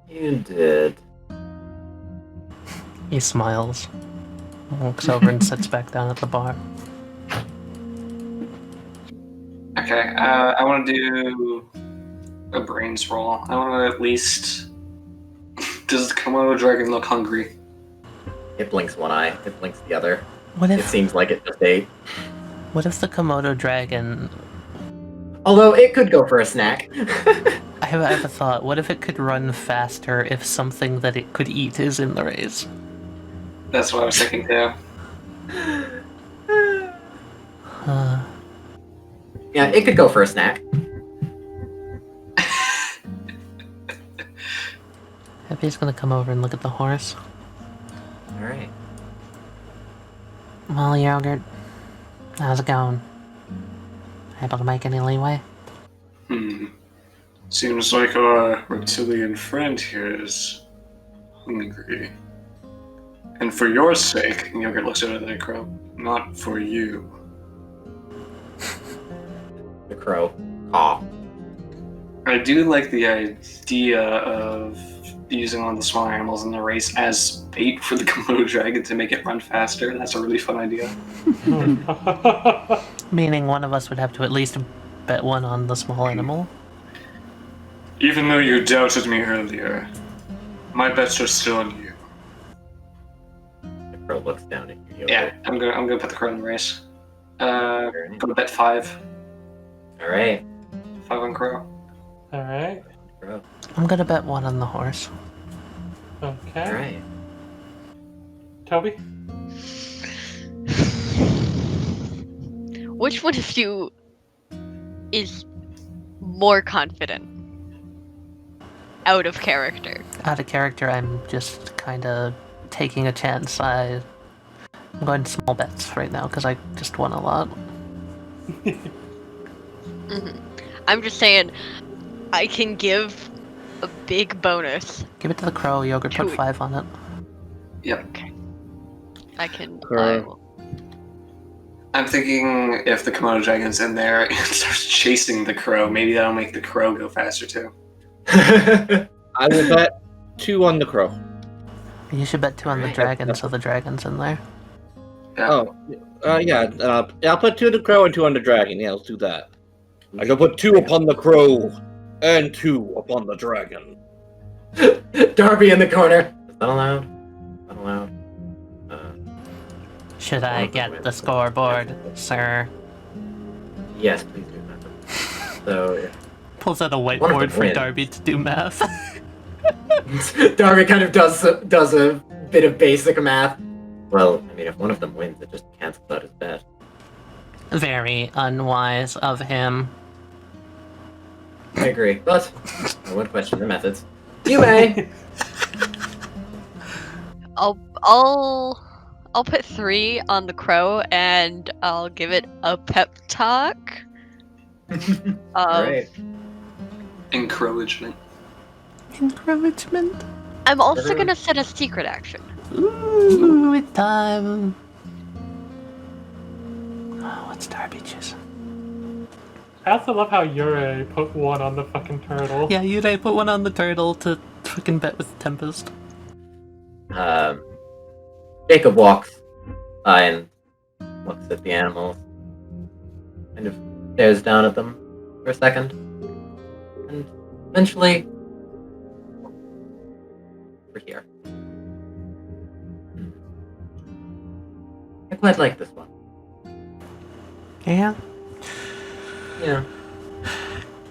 S1: You did.
S6: He smiles, walks over and sits back down at the bar.
S2: Okay, I want to do a brains roll. I want to at least. Does the Komodo dragon look hungry?
S1: It blinks one eye, it blinks the other.
S6: What
S1: It
S6: if
S1: seems like it just ate.
S6: what if the Komodo dragon?
S1: Although it could go for a snack.
S6: I have a thought. What if it could run faster if something that it could eat is in the race?
S2: That's what I was thinking too.
S1: Yeah, it could go for a snack.
S6: Happy's gonna come over and look at the horse.
S1: Alright.
S6: Well, Yogurt, how's it going? Able to make any leeway?
S3: Seems like our reptilian friend here is hungry. And for your sake, Yogurt looks over at the crow, not for you.
S1: The crow. Caw.
S2: I do like the idea of using one of the small animals in the race as bait for the Komodo dragon to make it run faster. That's a really fun idea.
S6: Meaning one of us would have to at least bet one on the small animal.
S3: Even though you doubted me earlier, my bets are still on you.
S1: The crow looks down at you.
S2: Yeah, I'm gonna put the crow in the race. I'm gonna bet 5.
S1: Alright.
S2: 5 on crow.
S8: Alright.
S1: Crow.
S6: I'm gonna bet one on the horse.
S8: Okay.
S1: Alright.
S8: Toby?
S5: Which one of you is more confident? Out of character.
S6: Out of character, I'm just kind of taking a chance. I'm going small bets right now because I just won a lot.
S5: I'm just saying, I can give a big bonus.
S6: Give it to the crow. Yogurt, put
S5: Chewy.
S6: 5 on it.
S2: Yep.
S5: I can.
S7: Crow.
S2: I'm thinking if the Komodo dragon's in there and starts chasing the crow, maybe that'll make the crow go faster too.
S7: I will bet 2 on the crow.
S6: You should bet 2 on the
S1: Right.
S6: dragon, so the dragon's in there.
S2: Yeah.
S7: Yeah. I'll put 2 on the crow and 2 on the dragon. Yeah, let's do that. I shall put 2 upon the crow and 2 upon the dragon.
S1: Darby in the corner. Is that allowed? Not allowed.
S6: Should I get the scoreboard, sir?
S1: Yes, please do that. So,
S6: Pulls out a
S1: One of
S6: whiteboard
S1: them
S6: for
S1: wins.
S6: Darby to do math.
S1: Darby kind of does a bit of basic math. Well, I mean, if one of them wins, it just cancels out his bet.
S6: Very unwise of him.
S1: I agree, but I would question the methods. You may.
S5: I'll put 3 on the crow and I'll give it a pep talk.
S1: Alright.
S2: Encouragement.
S6: Encouragement.
S5: I'm also gonna set a secret action.
S6: Ooh, it's time. Oh, what's Darby choosing?
S8: I also love how Yurei put 1 on the fucking turtle.
S6: Yeah, Yurei put 1 on the turtle to fucking bet with Tempest.
S1: Jacob walks by and looks at the animals, kind of stares down at them for a second, and eventually, over here. I quite like this one.
S6: Yeah?
S1: Yeah.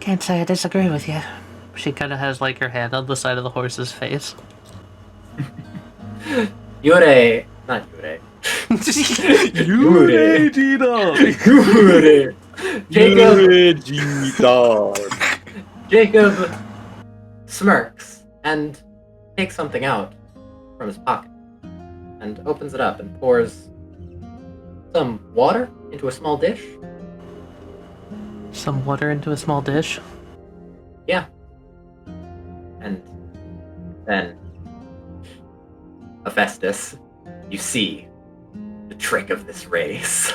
S6: Can't say I disagree with you. She kind of has like her hand on the side of the horse's face.
S1: Yurei, not Yurei.
S6: Yurei
S1: Yurei. Jacob smirks and takes something out from his pocket and opens it up and pours some water into a small dish.
S6: Some water into a small dish.
S1: Yeah. And then, Hephaestus, you see the trick of this race.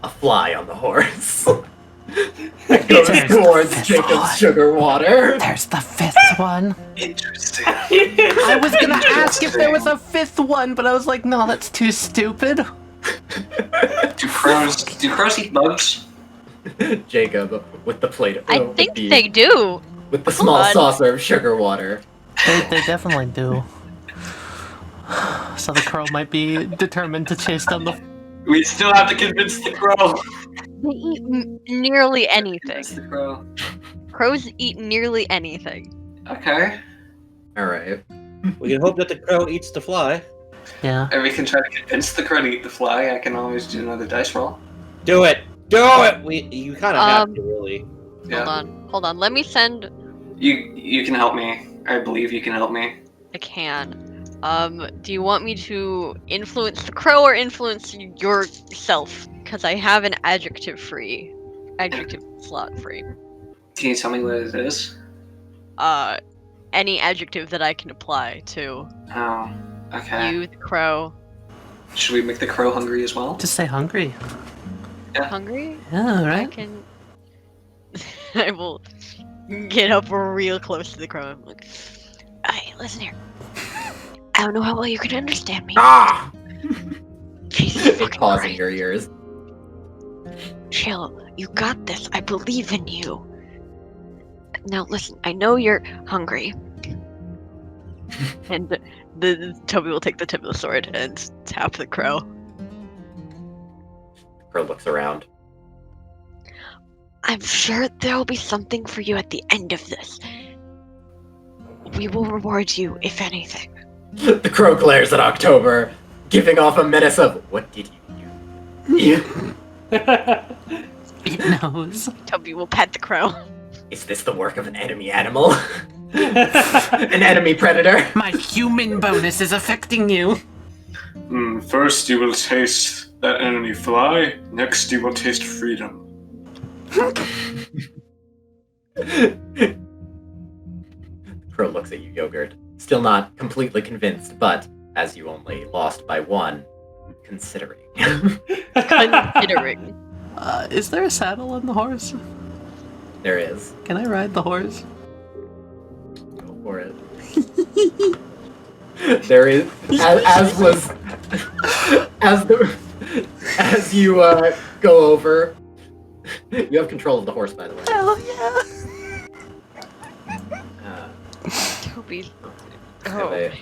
S1: A fly on the horse. It goes
S6: There's
S1: towards
S6: the
S1: Jacob's
S6: fifth
S1: sugar water.
S6: There's the fifth one.
S2: Interesting.
S6: I was gonna ask if there was a fifth one, but I was like, no, that's too stupid.
S2: Do crows eat bugs?
S1: Jacob with the plate.
S5: I think they do.
S1: With the small
S5: on.
S1: saucer of sugar water.
S6: They definitely do. So the crow might be determined to chase down the.
S2: We still have to convince the crow.
S5: They eat nearly anything.
S2: Convince the crow.
S5: Crows eat nearly anything.
S2: Okay.
S1: Alright.
S7: We can hope that the crow eats the fly.
S6: Yeah.
S2: And we can try to convince the crow to eat the fly. I can always do another dice roll.
S7: Do it! Do it! You kind of have to, really.
S2: Yeah.
S5: Hold on. Let me send.
S2: You can help me. I believe you can help me.
S5: I can. Do you want me to influence the crow or influence yourself? Because I have an adjective slot free.
S2: Can you tell me what it is?
S5: Any adjective that I can apply to
S2: Oh, okay.
S5: you, the crow.
S2: Should we make the crow hungry as well?
S6: Just say hungry.
S5: Hungry?
S6: Yeah,
S5: I
S6: right?
S5: can. I will get up real close to the crow. I'm like, hey, listen here. I don't know how well you can understand me.
S1: Ah!
S5: Jesus
S1: It
S5: fucking
S1: paws in
S5: Christ.
S1: your ears.
S5: Chill. You got this. I believe in you. Now listen, I know you're hungry. And the Toby will take the tip of the sword and tap the crow.
S1: The crow looks around.
S5: I'm sure there'll be something for you at the end of this. We will reward you, if anything.
S1: The crow glares at October, giving off a menace of, what did you do?
S6: It knows.
S5: Toby will pet the crow.
S1: Is this the work of an enemy animal? An enemy predator?
S6: My human bonus is affecting you.
S3: First you will taste that enemy fly, next you will taste freedom.
S1: Crow looks at you, Yogurt. Still not completely convinced, but as you only lost by one, considering.
S5: Considering.
S6: Is there a saddle on the horse?
S1: There is.
S6: Can I ride the horse?
S1: Go for it. There is, as you go over. You have control of the horse, by the way.
S6: Hell yeah!
S5: Toby.
S1: Have
S5: Oh.
S1: a-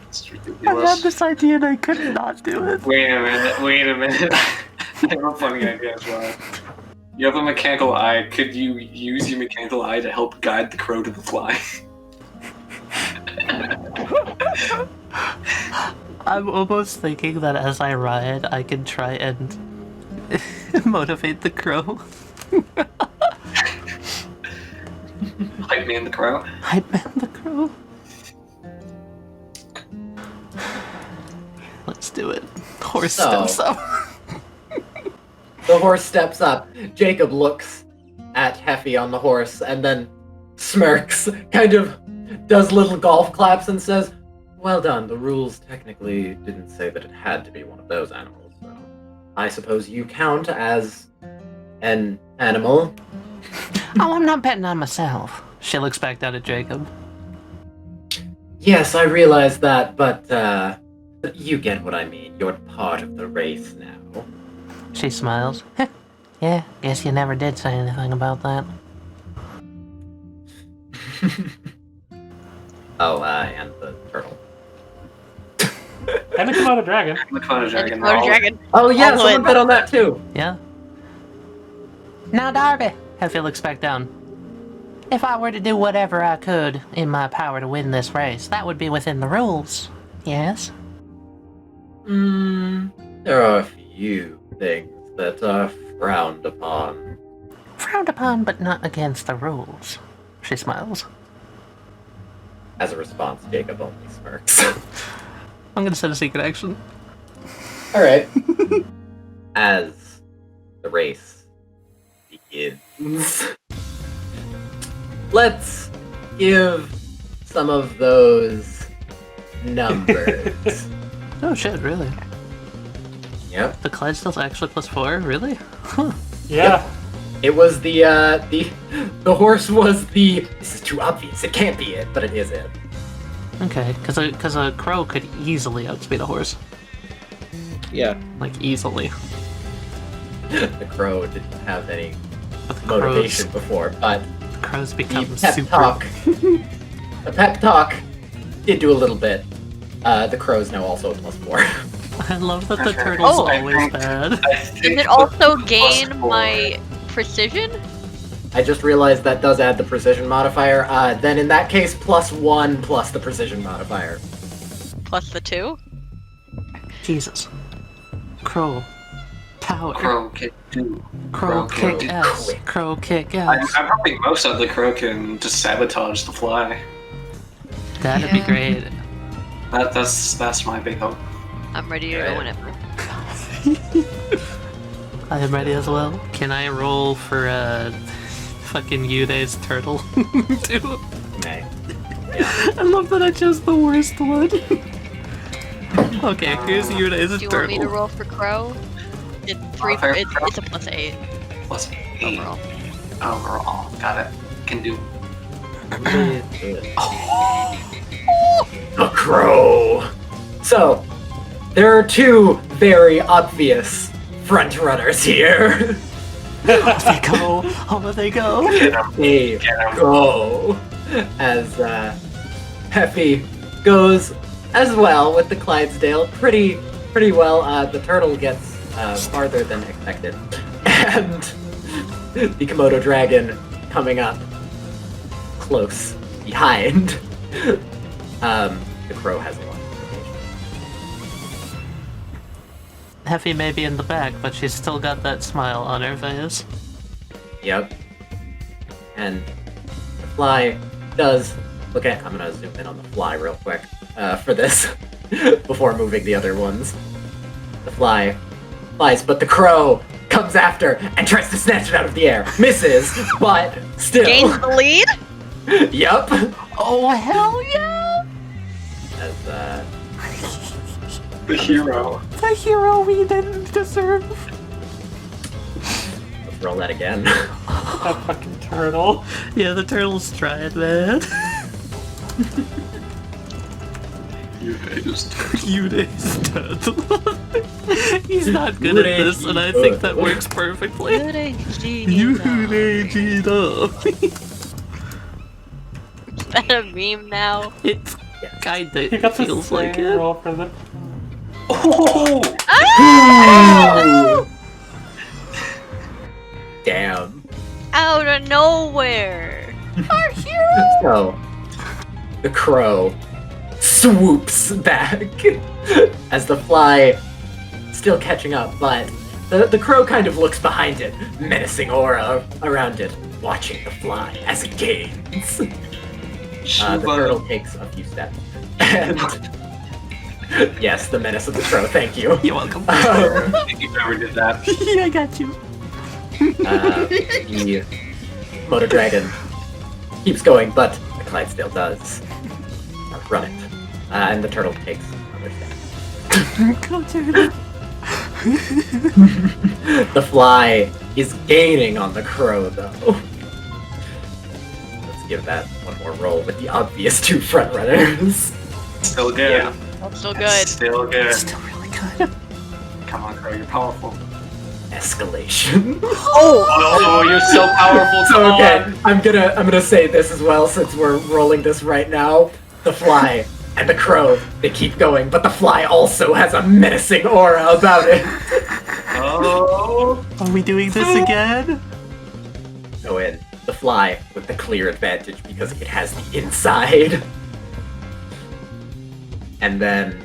S2: It's
S6: I had
S2: ridiculous.
S6: this idea and I could not do it.
S2: Wait a minute. I have a funny idea as well. You have a mechanical eye. Could you use your mechanical eye to help guide the crow to the fly?
S6: I'm almost thinking that as I ride, I can try and motivate the crow.
S2: Hype man the crow.
S6: Hype man the crow. Let's do it. Horse
S1: So-
S6: steps up.
S1: The horse steps up. Jacob looks at Heffy on the horse and then smirks, kind of does little golf claps and says, well done, the rules technically didn't say that it had to be one of those animals, so I suppose you count as an animal.
S6: Oh, I'm not betting on myself. She looks back down at Jacob.
S1: Yes, I realize that, but you get what I mean. You're part of the race now.
S6: She smiles. Yeah, guess you never did say anything about that.
S1: Oh, and the turtle.
S8: And the Komodo dragon.
S2: The Komodo dragon.
S5: And the Komodo dragon.
S1: Oh yeah,
S5: All the
S1: someone
S5: way.
S1: bet on that too.
S6: Yeah. Now, Darby. Heffy looks back down. If I were to do whatever I could in my power to win this race, that would be within the rules. Yes?
S1: There are a few things that are frowned upon.
S6: Frowned upon, but not against the rules. She smiles.
S1: As a response, Jacob only smirks.
S6: I'm gonna set a secret action.
S1: Alright. As the race begins, let's give some of those numbers.
S6: Oh shit, really?
S1: Yep.
S6: The Clydesdale's actually +4? Really? Huh.
S8: Yeah.
S1: It was the horse was the, this is too obvious, it can't be it, but it is it.
S6: Okay, because a crow could easily outspeed a horse.
S7: Yeah.
S6: Like, easily.
S1: The crow didn't have any
S6: But the
S1: motivation before, but
S6: crows
S1: the
S6: become
S1: pep
S6: super...
S1: talk, the pep talk did do a little bit. The crow's now also a +4.
S6: I love that the turtle's
S5: Oh.
S6: always bad.
S5: Does it also gain my precision?
S1: I just realized that does add the precision modifier. Then in that case, +1 plus the precision modifier.
S5: Plus the 2?
S6: Jesus. Crow. Power.
S2: Crow kick 2.
S6: Crow kick
S2: kick
S6: S.
S1: quick.
S6: Crow kick
S2: I'm
S6: S.
S2: hoping most of the crow can just sabotage the fly.
S6: That'd be
S5: Yeah.
S6: great.
S2: That's my big hope.
S5: I'm ready to go whenever.
S6: I am ready as well. Can I roll for fucking Yude's turtle too?
S1: May.
S6: I love that I chose the worst one. Okay, here's Yude's
S5: Do you want me to
S6: turtle.
S5: roll for Crow? It's 3.
S2: Fair.
S5: It's a +8
S2: Plus 8
S5: overall.
S2: overall. Got it. Can do.
S1: A crow. So, there are two very obvious front runners here.
S6: Off they go. Off they go.
S1: They go as Heffy goes as well with the Clydesdale. Pretty well. The turtle gets farther than expected, and the Komodo dragon coming up close behind. The crow has a lot.
S6: Heffy may be in the back, but she's still got that smile on her face.
S1: Yep. And the fly does look at. I'm gonna zoom in on the fly real quick for this before moving the other ones. The fly flies, but the crow comes after and tries to snatch it out of the air. Misses, but still.
S5: Gains the lead?
S1: Yep.
S6: Oh hell yeah!
S1: As
S2: The hero.
S6: The hero we didn't deserve.
S1: let's roll that again.
S8: That fucking turtle.
S6: Yeah, the turtle's trying, man. Yude's turtle. He's not good at this, and I think that works perfectly. Yude
S5: Is that a meme now?
S6: It's kinda
S8: You got the
S6: feels like
S8: same
S6: it.
S8: roll for the.
S2: Oh!
S5: Ah!
S1: Damn.
S5: Out of nowhere! Our hero!
S1: So, the crow swoops back as the fly still catching up, but the crow kind of looks behind it, menacing aura around it, watching the fly as it gains. The turtle takes a few steps. And yes, the menace of the crow, thank you.
S6: You're welcome.
S2: If you ever did that.
S6: Yeah, I got you.
S1: The Motor Dragon keeps going, but the Clydesdale does run it. And the turtle takes another step.
S6: Go turtle.
S1: The fly is gaining on the crow, though. Let's give that one more roll with the obvious two front runners.
S2: Still good.
S1: Yeah.
S5: Still good.
S2: Still good.
S6: Still really good.
S2: Come on, Crow, you're powerful.
S1: Escalation.
S2: Oh, you're so powerful,
S1: So,
S2: come
S1: okay,
S2: on.
S1: I'm gonna say this as well since we're rolling this right now. The fly and the crow, they keep going, but the fly also has a menacing aura about it.
S2: Oh.
S6: Are we doing this again?
S1: Go in. The fly with the clear advantage because it has the inside. And then,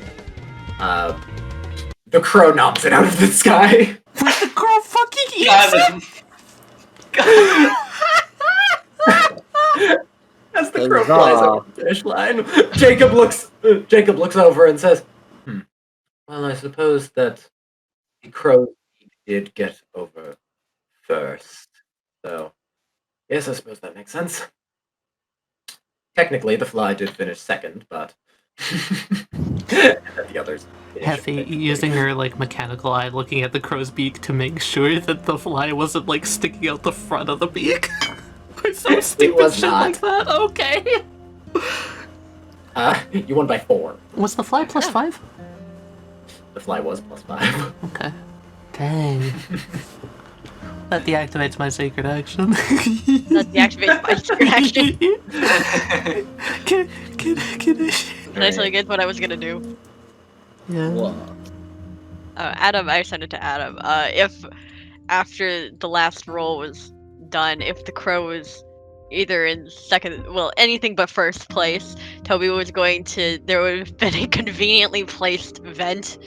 S1: the crow knobs it out of the sky.
S6: With the crow fucking eats
S2: Got
S6: it!
S1: As the crow flies over the finish line, Jacob looks over and says, "Well, I suppose that The crow did get over first, so yes, I suppose that makes sense. Technically, the fly did finish second, but the others.
S6: Heffy using her like mechanical eye looking at the crow's beak to make sure that the fly wasn't like sticking out the front of the beak. Or some stupid
S1: was
S6: shit
S1: not.
S6: like that. Okay.
S1: You won by 4.
S6: Was the fly +5?
S1: The fly was +5.
S6: Okay. Dang. That deactivates my sacred action.
S5: That deactivates my secret action.
S6: Can
S5: Can I tell you guys what I was gonna do?
S6: Yeah.
S5: Adam, I sent it to Adam. If after the last roll was done, if the crow was either in second, well, anything but first place, Toby was going to. There would have been a conveniently placed vent,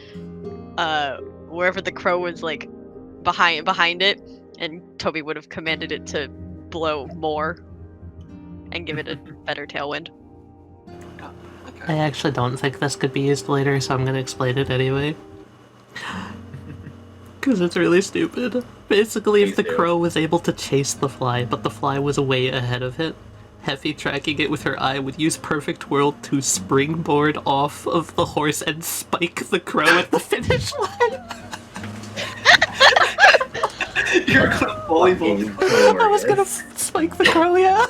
S5: wherever the crow was, like behind it, and Toby would have commanded it to blow more and give it a better tailwind.
S6: I actually don't think this could be used later, so I'm gonna explain it anyway. Because it's really stupid. Basically, if the crow was able to chase the fly, but the fly was way ahead of it, Heffy tracking it with her eye would use Perfect World to springboard off of the horse and spike the crow at the finish line.
S2: You're gonna volleyball.
S6: I was gonna spike the crow, yeah.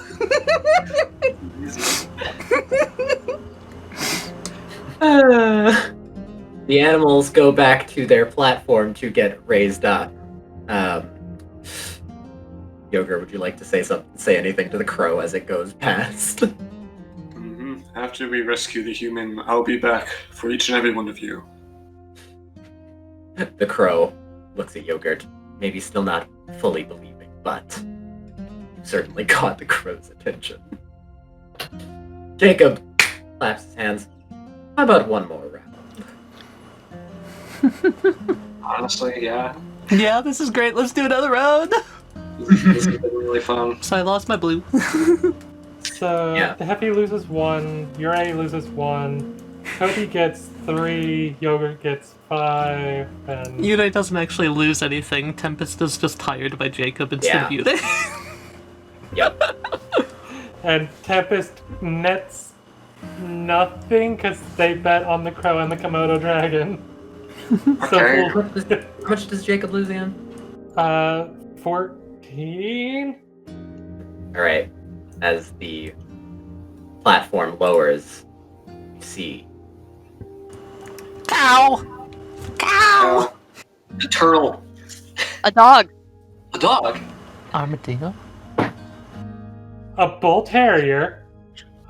S1: The animals go back to their platform to get raised up. Yogurt, would you like to say anything to the crow as it goes past?
S3: Mm-hmm. After we rescue the human, I'll be back for each and every one of you.
S1: The crow looks at Yogurt, maybe still not fully believing, but you certainly caught the crow's attention. Jacob claps his hands. How about one more round?
S2: Honestly, yeah.
S6: Yeah, this is great. Let's do another round.
S2: This has been really fun.
S6: So I lost my blue.
S8: So
S1: Yeah.
S8: the Heffy loses 1, Uri loses 1, Toby gets 3, Yogurt gets 5, and
S6: Yurei doesn't actually lose anything. Tempest is just hired by Jacob instead of Yurei.
S1: Yep.
S8: and Tempest nets nothing because they bet on the crow and the Komodo dragon.
S2: Okay.
S8: So
S1: How much does Jacob lose again?
S8: 14.
S1: Alright. As the platform lowers, you see
S6: Cow! Cow!
S2: A turtle.
S5: A dog.
S2: A dog.
S6: Armadillo?
S8: A bull terrier,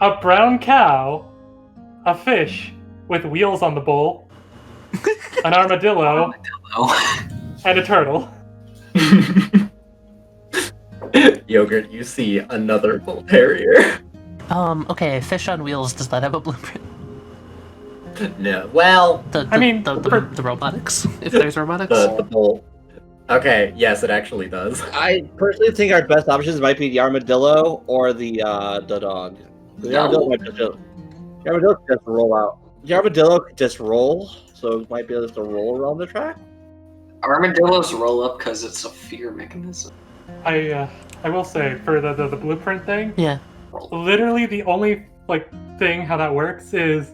S8: a brown cow, a fish with wheels on the bull, an armadillo, and a turtle.
S1: Yogurt, you see another bull terrier.
S6: Okay, fish on wheels, does that have a blueprint?
S1: No. Well,
S6: The robotics, if there's robotics.
S1: the bull. Okay, yes, it actually does.
S7: I personally think our best options might be the armadillo or the dog. The armadillo might just roll out. The armadillo could just roll, so it might be able to roll around the track.
S2: Armadillos roll up because it's a fear mechanism.
S8: I will say for the blueprint thing,
S6: Yeah.
S8: literally the only thing how that works is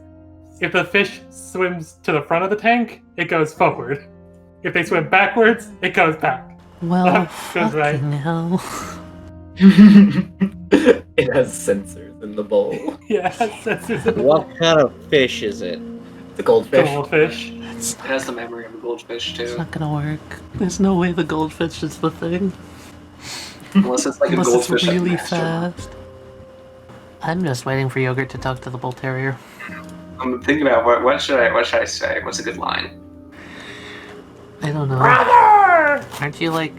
S8: if the fish swims to the front of the tank, it goes forward. If they swim backwards, it goes back.
S6: Well,
S8: Goes right.
S6: fucking hell.
S1: It has sensors in the bowl.
S8: Yeah, that's
S7: What kind of fish is it?
S1: The goldfish.
S8: goldfish.
S6: It's
S2: It has the memory of a goldfish too.
S6: not gonna work. There's no way the goldfish is the thing.
S2: Unless it's like
S6: Unless
S2: a goldfish
S6: it's really
S2: like master.
S6: fast. I'm just waiting for Yogurt to talk to the bull terrier.
S2: I'm thinking about what should I say? What's a good line?
S6: I don't know. Aren't you like...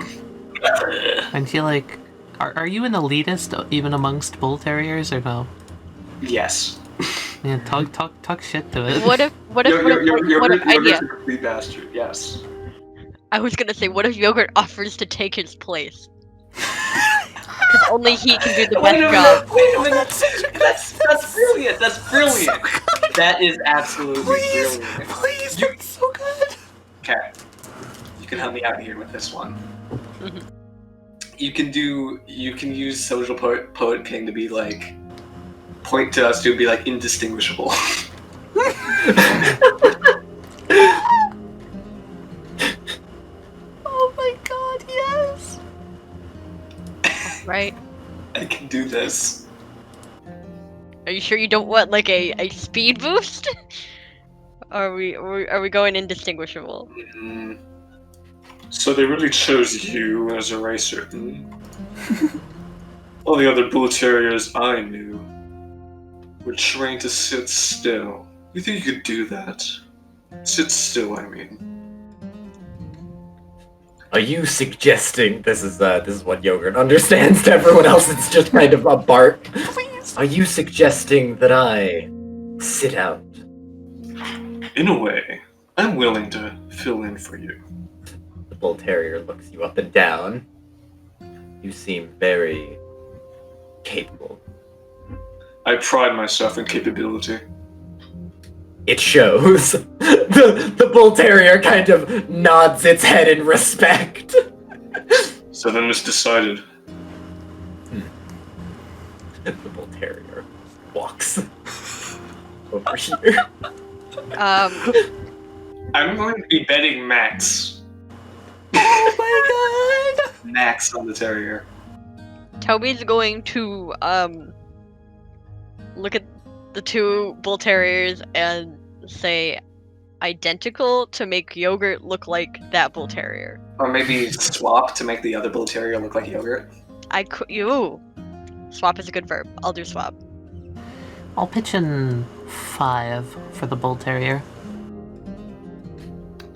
S6: Are you an elitist even amongst bull terriers or no?
S2: Yes.
S6: Yeah, talk shit to it.
S5: What if
S2: Yogurt's
S5: idea?
S2: a complete bastard. Yes.
S5: I was gonna say, what if Yogurt offers to take his place? Because only he can do the best job.
S2: Wait a minute. That's brilliant. That's brilliant. That is absolutely
S6: Please,
S2: brilliant.
S6: please, that's so good.
S2: Okay. can help me out here with this one. You can use social poet king to be like, point to us to be like indistinguishable.
S6: Oh my god, yes!
S5: Right?
S2: I can do this.
S5: Are you sure you don't want like a speed boost? Are we going indistinguishable?
S2: Mm,
S3: So they really chose you as a racer. All the other bull terriers I knew were trained to sit still. You think you could do that? Sit still, I mean.
S1: Are you suggesting this is what Yogurt understands to everyone else? It's just kind of a bark.
S6: Please!
S1: Are you suggesting that I sit out?
S3: In a way, I'm willing to fill in for you.
S1: The bull terrier looks you up and down. You seem very capable.
S3: I pride myself in capability.
S1: It shows. The bull terrier kind of nods its head in respect.
S3: So then it's decided.
S1: The bull terrier walks over here.
S2: I'm going to be betting Max.
S6: Oh my god!
S2: Max on the terrier.
S5: Toby's going to look at the two bull terriers and say identical to make Yogurt look like that bull terrier.
S2: Or maybe swap to make the other bull terrier look like Yogurt.
S5: Swap is a good verb. I'll do swap.
S6: I'll pitch in 5 for the bull terrier.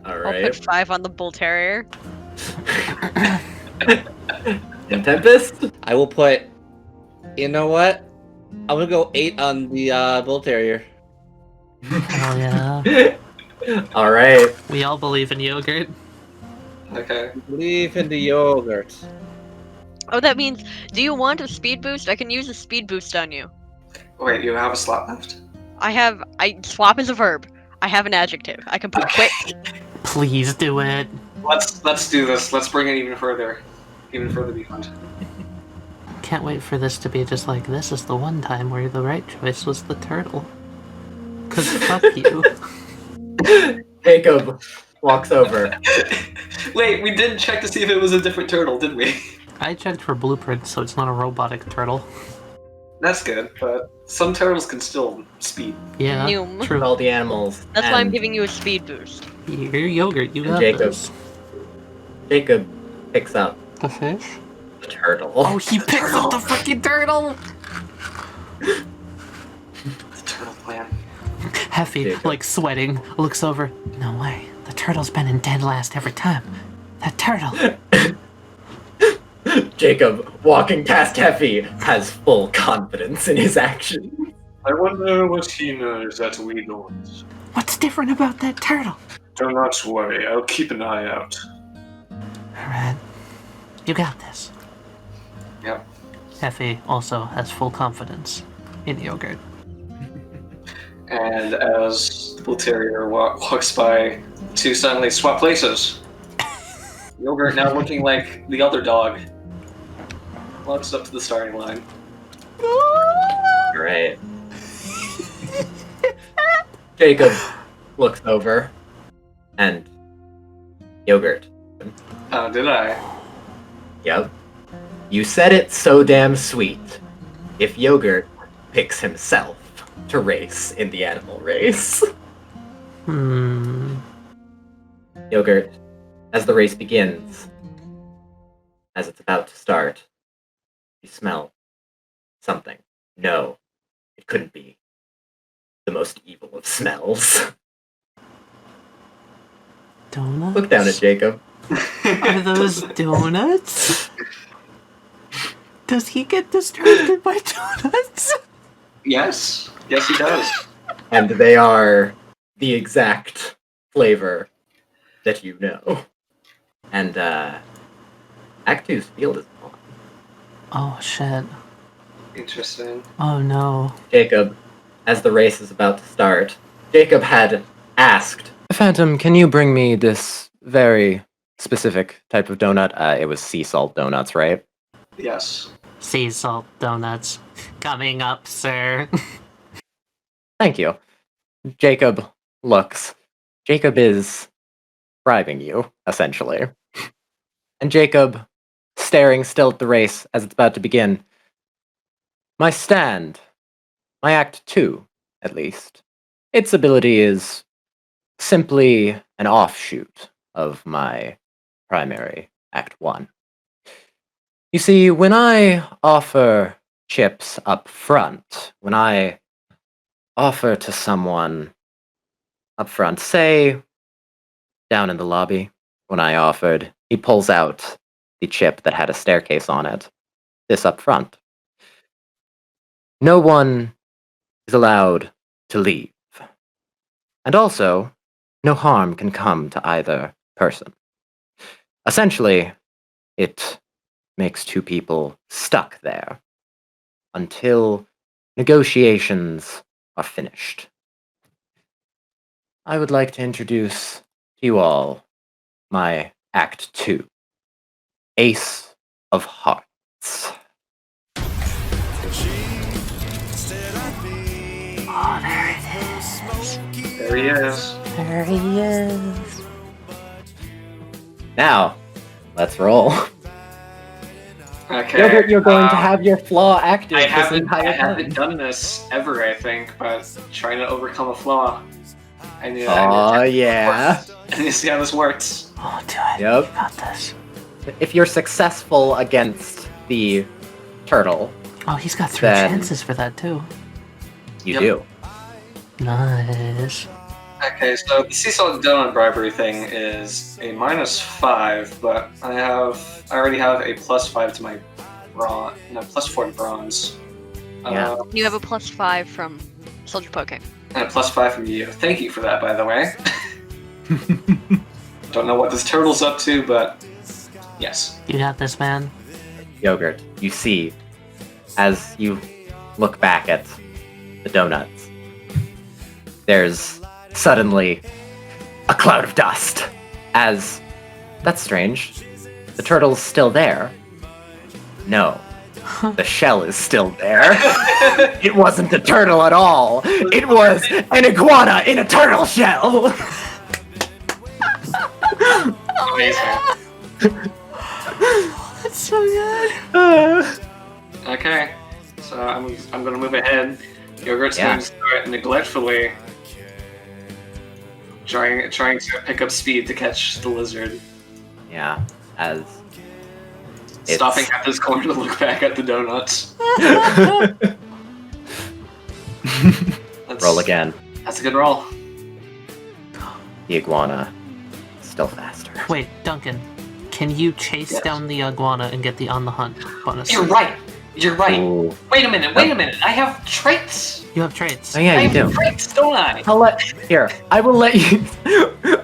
S1: All
S5: I'll
S1: right.
S5: put 5 on the bull terrier.
S1: And Tempest?
S7: I will put. You know what? I'm gonna go 8 on the bull terrier.
S6: Hell yeah.
S1: All right.
S6: We all believe in Yogurt.
S2: Okay.
S7: Believe in the yogurt.
S5: Oh, that means, do you want a speed boost? I can use a speed boost on you.
S2: Wait, you have a slot left?
S5: Swap is a verb. I have an adjective. I can put quick.
S6: Please do it.
S2: Let's do this. Let's bring it even further beyond.
S6: Can't wait for this to be just like, this is the one time where the right choice was the turtle. Cause fuck you.
S1: Jacob walks over.
S2: Wait, we didn't check to see if it was a different turtle, did we?
S6: I checked for blueprints, so it's not a robotic turtle.
S2: That's good, but some turtles can still speed.
S6: Yeah,
S5: Noom.
S6: true.
S1: All the animals.
S5: That's why I'm
S1: and
S5: giving you a speed boost.
S6: You're Yogurt, you got
S1: Jacob.
S6: this.
S1: Jacob picks up
S6: The fish?
S1: the turtle.
S6: Oh, he picks up the freaking turtle!
S2: The turtle plan.
S6: Heffy,
S1: Jacob.
S6: like sweating, looks over. No way. The turtle's been in dead last every time. That turtle.
S1: Jacob, walking past Heffy, has full confidence in his actions.
S3: I wonder what he knows that we don't.
S6: What's different about that turtle?
S3: Do not worry, I'll keep an eye out.
S6: Alright. You got this.
S2: Yep.
S6: Heffy also has full confidence in Yogurt.
S2: And as the bull terrier walks by, the two suddenly swap places. Yogurt now looking like the other dog. Walks up to the starting line.
S1: Right. Jacob looks over, and Yogurt.
S2: Oh, did I?
S1: Yep. You said it so damn sweet. If Yogurt picks himself to race in the animal race. Yogurt, as the race begins, as it's about to start, you smell something. No, it couldn't be. The most evil of smells.
S6: Donuts?
S1: Look down at Jacob.
S6: Are those donuts? Does he get distracted by donuts?
S2: Yes. Yes, he does.
S1: And they are the exact flavor that you know. And Act 2's field is on.
S6: Oh shit.
S2: Interesting.
S6: Oh no.
S1: Jacob, as the race is about to start, Jacob had asked, Phantom, can you bring me this very specific type of donut. It was sea salt donuts, right?
S2: Yes.
S6: Sea salt donuts. Coming up, sir.
S1: Thank you. Jacob looks. Jacob is bribing you, essentially. And Jacob, staring still at the race as it's about to begin. My stand, my Act 2, at least, its ability is simply an offshoot of my primary Act 1. You see, when I offer chips up front, when I offer to someone up front, say, down in the lobby, when I offered, he pulls out the chip that had a staircase on it, this up front. No one is allowed to leave. And also, no harm can come to either person. Essentially, it makes two people stuck there until negotiations are finished. I would like to introduce to you all my Act 2, Ace of Hearts.
S6: Oh, there it is.
S2: There he is.
S6: There he is.
S1: Now, let's roll.
S2: Okay.
S1: You're going to have your flaw active
S2: I
S1: this
S2: haven't
S1: entire
S2: haven't
S1: time.
S2: done this ever, I think, but trying to overcome a flaw. I need
S1: Oh, yeah.
S2: I need to see how this works.
S6: Oh, do it.
S1: Yep.
S6: You got this.
S1: If you're successful against the turtle,
S6: Oh, he's got 3
S1: Then-
S6: chances for that, too.
S1: you
S2: Yep.
S1: do.
S6: Nice.
S2: Okay, so the sea salt donut bribery thing is a -5, but I already have a +5 to my bronze, no, +4 to bronze.
S1: Yeah.
S5: You have a +5 from soldier poking.
S2: And a +5 from you. Thank you for that, by the way. Don't know what this turtle's up to, but yes.
S6: You got this, man.
S1: Yogurt, you see, as you look back at the donuts, there's suddenly a cloud of dust. As, that's strange, the turtle's still there. No, the shell is still there. It wasn't a turtle at all. It was an iguana in a turtle shell.
S2: Amazing.
S6: That's so good.
S2: Okay, so I'm gonna move ahead. Yogurt's
S1: Yeah.
S2: going to start neglectfully trying to pick up speed to catch the lizard.
S1: Yeah, as it's-
S2: Stopping at this corner to look back at the donuts. That's,
S1: roll again.
S2: That's a good roll.
S1: The iguana still faster.
S6: Wait, Duncan, can you chase
S2: Yes.
S6: down the iguana and get the on the hunt bonus?
S2: You're right. You're right.
S1: Ooh.
S2: Wait a minute. I have traits.
S6: You have traits.
S1: Oh yeah,
S2: I
S1: you
S2: have
S1: do.
S2: traits, don't I?
S1: I will let you.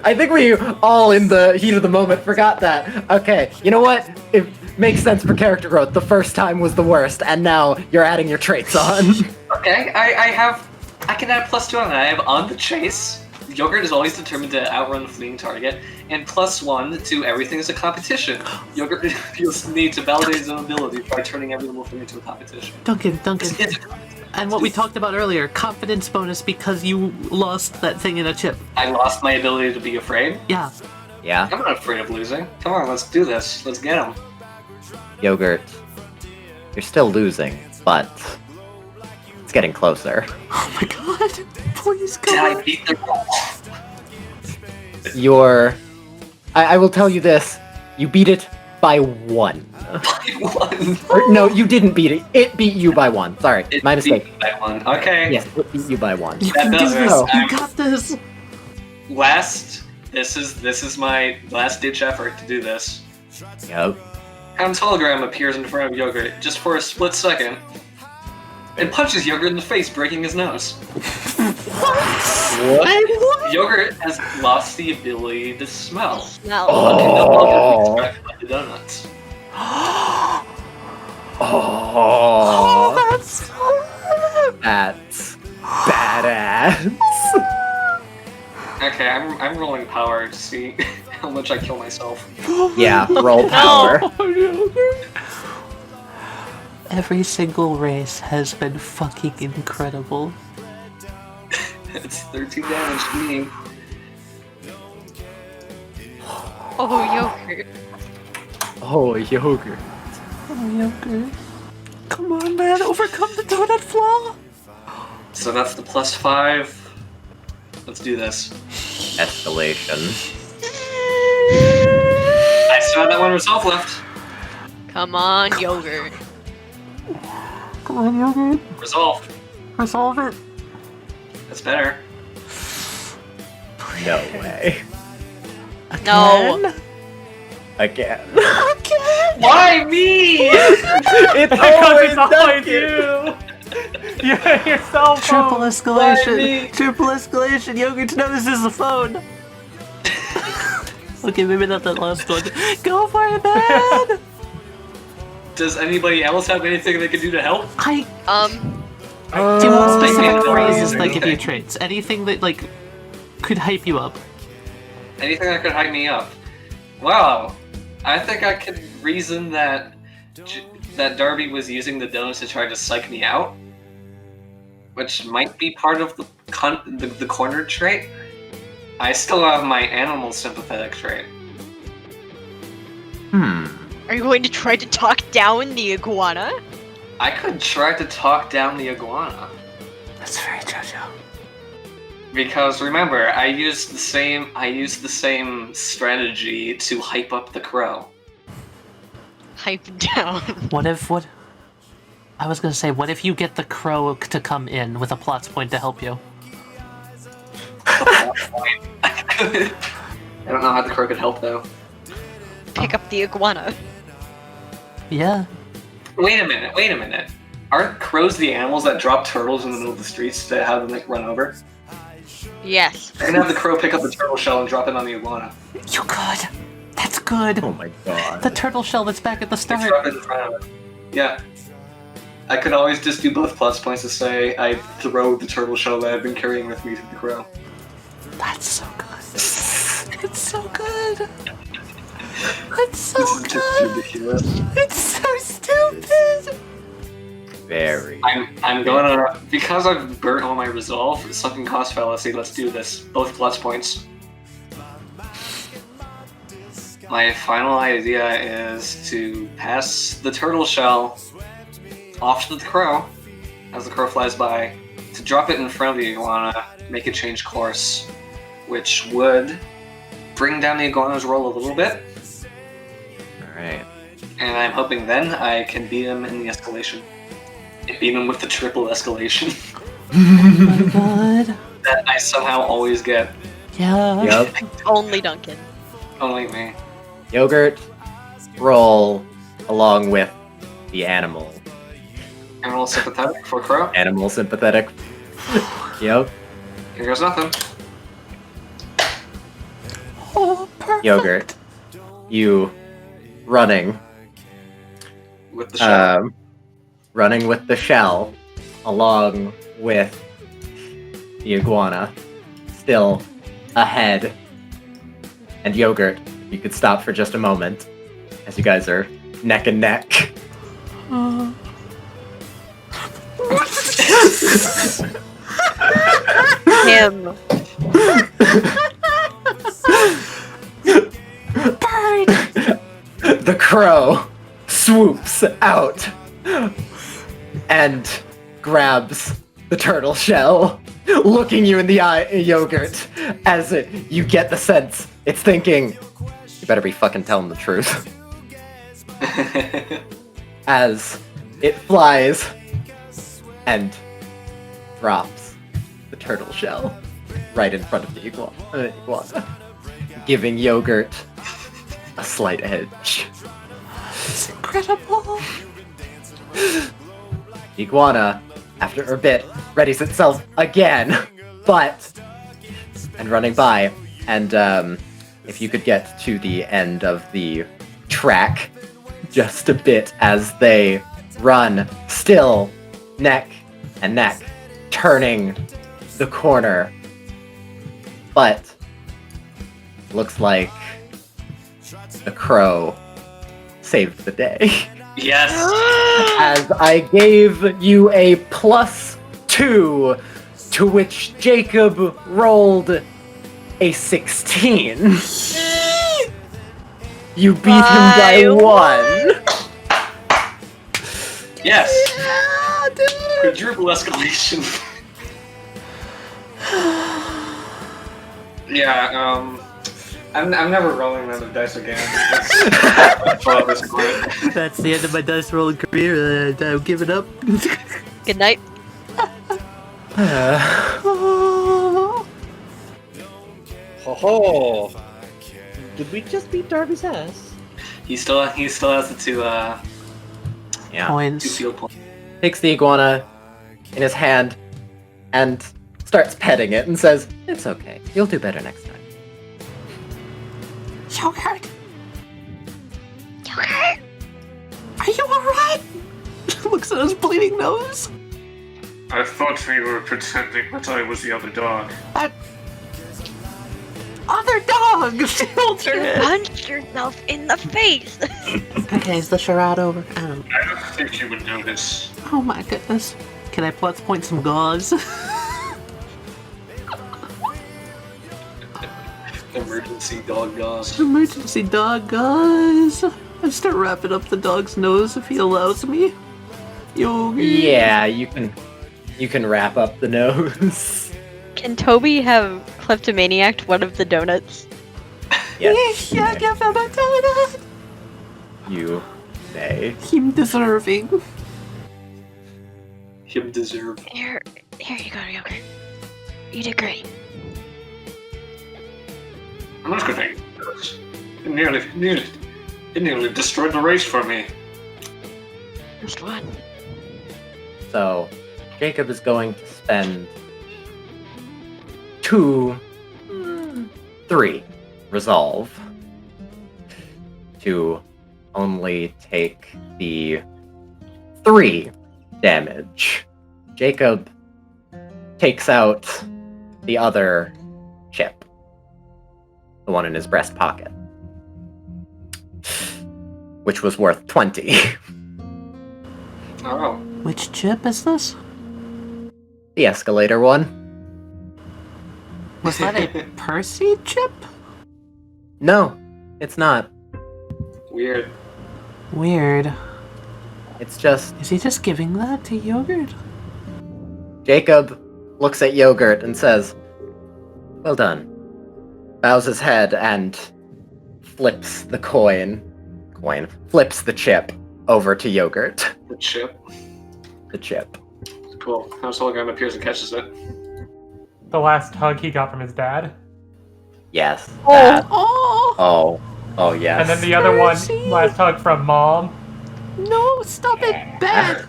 S1: I think we all, in the heat of the moment, forgot that. Okay, you know what? It makes sense for character growth. The first time was the worst, and now you're adding your traits on.
S2: Okay, I can add +2 on that. I have on the chase. Yogurt is always determined to outrun a fleeing target, and +1 to everything is a competition. Yogurt feels the need to validate his own ability by turning every little thing into a competition.
S6: Duncan.
S2: It's a competition.
S6: And what we talked about earlier, confidence bonus because you lost that thing in a chip.
S2: I lost my ability to be afraid.
S6: Yeah.
S1: Yeah,
S2: I'm not afraid of losing. Come on, let's do this. Let's get him.
S1: Yogurt. You're still losing, but it's getting closer.
S6: Oh my god. Please
S2: Did I
S6: God.
S2: beat the roll?
S1: I will tell you this. You beat it by 1.
S2: By 1.
S1: Or, no, you didn't beat it. It beat you by 1. Sorry,
S2: It
S1: my
S2: beat
S1: mistake.
S2: me by 1. Okay.
S1: Yes, it beat you by 1.
S6: You
S2: That
S6: can do
S2: does
S6: this.
S1: it.
S6: You got this.
S2: This is my last ditch effort to do this.
S1: Yep.
S2: Hound's hologram appears in front of Yogurt just for a split second and punches Yogurt in the face, breaking his nose.
S1: What?
S2: Yogurt has lost the ability to smell.
S5: Smell.
S2: And can no longer be distracted by the donuts.
S1: Oh,
S6: That's
S1: that's badass.
S2: Okay, I'm rolling power to see how much I kill myself.
S1: Yeah, roll power.
S6: Every single race has been fucking incredible.
S2: It's 13 damage to me.
S5: Oh, yogurt.
S1: Oh, yogurt.
S6: Oh, yogurt. Come on, man, overcome the donut flaw!
S2: So that's the +5. Let's do this.
S1: Escalation.
S2: I still have that one resolve left.
S5: Come on, yogurt.
S6: Come on, yogurt.
S2: Resolve.
S6: Resolve it.
S2: That's better.
S1: No way.
S5: No.
S1: Again.
S2: Why me?
S1: It's
S8: Because
S1: always
S8: it's always
S1: Duncan.
S8: you! You're yourself.
S6: Triple
S2: Why me?
S6: escalation. Triple escalation. Yogurt notices the phone. Okay, maybe not that last one. Go for it, man!
S2: Does anybody else have anything they can do to help?
S6: Do you want
S2: I
S6: specific
S2: can't do
S6: phrases that
S2: anything.
S6: give you traits? Anything that, like, could hype you up?
S2: Anything that could hype me up? Wow. I think I could reason that that Darby was using the donuts to try to psych me out, which might be part of the cornered trait. I still have my animal sympathetic trait.
S5: Are you going to try to talk down the iguana?
S2: I could try to talk down the iguana.
S6: That's very JoJo.
S2: Because remember, I used the same strategy to hype up the crow.
S5: Hype down.
S6: What if you get the crow to come in with a plot point to help you?
S2: I don't know how the crow could help though.
S5: Pick up the iguana.
S6: Yeah.
S2: Wait a minute. Aren't crows the animals that drop turtles in the middle of the streets to have them like run over?
S5: Yes.
S2: I can have the crow pick up the turtle shell and drop it on the iguana.
S6: You could. That's good.
S1: Oh my god.
S6: The turtle shell that's back at the
S2: Just drop
S6: start.
S2: it in front of it. Yeah. I could always just do both plus points to say I throw the turtle shell that I've been carrying with me to the crow.
S6: That's so good. It's so good. It's so
S2: This is just
S6: good.
S2: ridiculous.
S6: It's so stupid.
S1: Very.
S2: I'm going on because I've burnt all my resolve. Sunken cost fallacy. Let's do this. Both plus points. My final idea is to pass the turtle shell off to the crow as the crow flies by, to drop it in front of the iguana, make it change course, which would bring down the iguana's roll a little bit.
S1: Alright.
S2: And I'm hoping then I can beat him in the escalation. Beat him with the triple escalation
S6: Oh my god.
S2: that I somehow always get.
S6: Yeah.
S1: Yep.
S5: Only Duncan.
S2: Only me.
S1: Yogurt, roll along with the animal.
S2: Animal sympathetic for crow.
S1: Animal sympathetic. Yep.
S2: Here goes nothing.
S6: Oh, perfect.
S1: Yogurt. You running.
S2: With the shell.
S1: Running with the shell along with the iguana. Still ahead. And Yogurt, you could stop for just a moment as you guys are neck and neck.
S5: Him.
S6: Bird.
S1: The crow swoops out and grabs the turtle shell, looking you in the eye, Yogurt, as you get the sense it's thinking, you better be fucking telling the truth. As it flies and drops the turtle shell right in front of the iguana, giving Yogurt a slight edge.
S6: It's incredible.
S1: The iguana, after a bit, readies itself again, and running by, and if you could get to the end of the track just a bit as they run, still neck and neck, turning the corner But looks like the crow saved the day.
S2: Yes.
S1: As I gave you a +2, to which Jacob rolled a 16. You beat him by 1.
S2: Yes. Quadruple escalation. Yeah. I'm never rolling another dice again.
S6: That's the end of my dice rolling career. I'm giving up.
S5: Good night.
S7: Ho ho! Did we just beat Darby's ass?
S2: He still has the two
S6: Points.
S2: field points.
S1: Takes the iguana in his hand and starts petting it and says, "It's okay. You'll do better next time."
S6: Yogurt! Yogurt! Are you alright? Looks at his bleeding nose.
S3: I thought we were pretending that I was the other dog.
S6: Other dog! Children!
S5: Punch yourself in the face.
S6: Okay, is the charade over?
S3: I don't think you would notice.
S6: Oh my goodness. Can I let's point some gauze?
S2: Emergency dog gauze.
S6: Emergency dog gauze. I start wrapping up the dog's nose if he allows me. Yogi.
S1: Yeah, you can wrap up the nose.
S5: Can Toby have kleptomaniacked one of the donuts?
S1: Yes.
S6: Yeah, give him a donut.
S1: You may.
S6: Him deserving.
S2: Him deserve.
S5: Here you go, Yogurt. You did great.
S3: I'm not gonna think this. It nearly destroyed the race for me.
S5: Just one.
S1: So, Jacob is going to spend 2, 3 resolve to only take the 3 damage. Jacob takes out the other chip, the one in his breast pocket, which was worth 20.
S2: Oh.
S6: Which chip is this?
S1: The escalator one.
S6: Was that a Percy chip?
S1: No, it's not.
S2: Weird.
S6: Weird.
S1: It's just
S6: Is he just giving that to Yogurt?
S1: Jacob looks at Yogurt and says, "Well done." Bows his head and flips the flips the chip over to Yogurt.
S2: The chip.
S1: The chip.
S2: Cool. House hologram appears and catches it.
S8: The last hug he got from his dad.
S1: Yes. That.
S6: Oh!
S1: Oh, yes.
S8: And then the other one,
S6: Mercy.
S8: last hug from mom.
S6: No, stop it! Bad!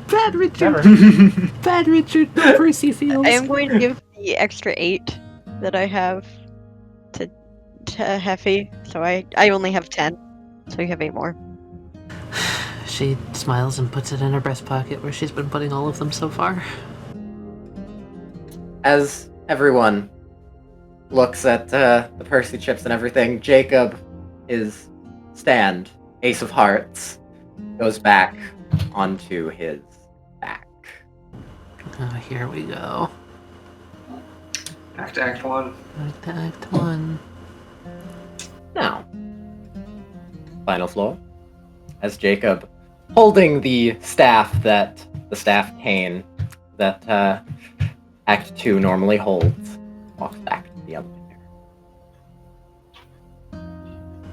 S6: Bad Richard!
S8: Never.
S6: Bad Richard, no Percy feels.
S5: I am going to give the extra 8 that I have to Heffy, so I only have 10, so you have 8 more.
S6: She smiles and puts it in her breast pocket where she's been putting all of them so far.
S1: As everyone looks at the Percy chips and everything, Jacob is stand, Ace of Hearts, goes back onto his back.
S6: Here we go.
S2: Act 1.
S6: Act 1.
S1: Now, final floor, as Jacob, holding the staff cane that Act 2 normally holds, walks back to the elevator.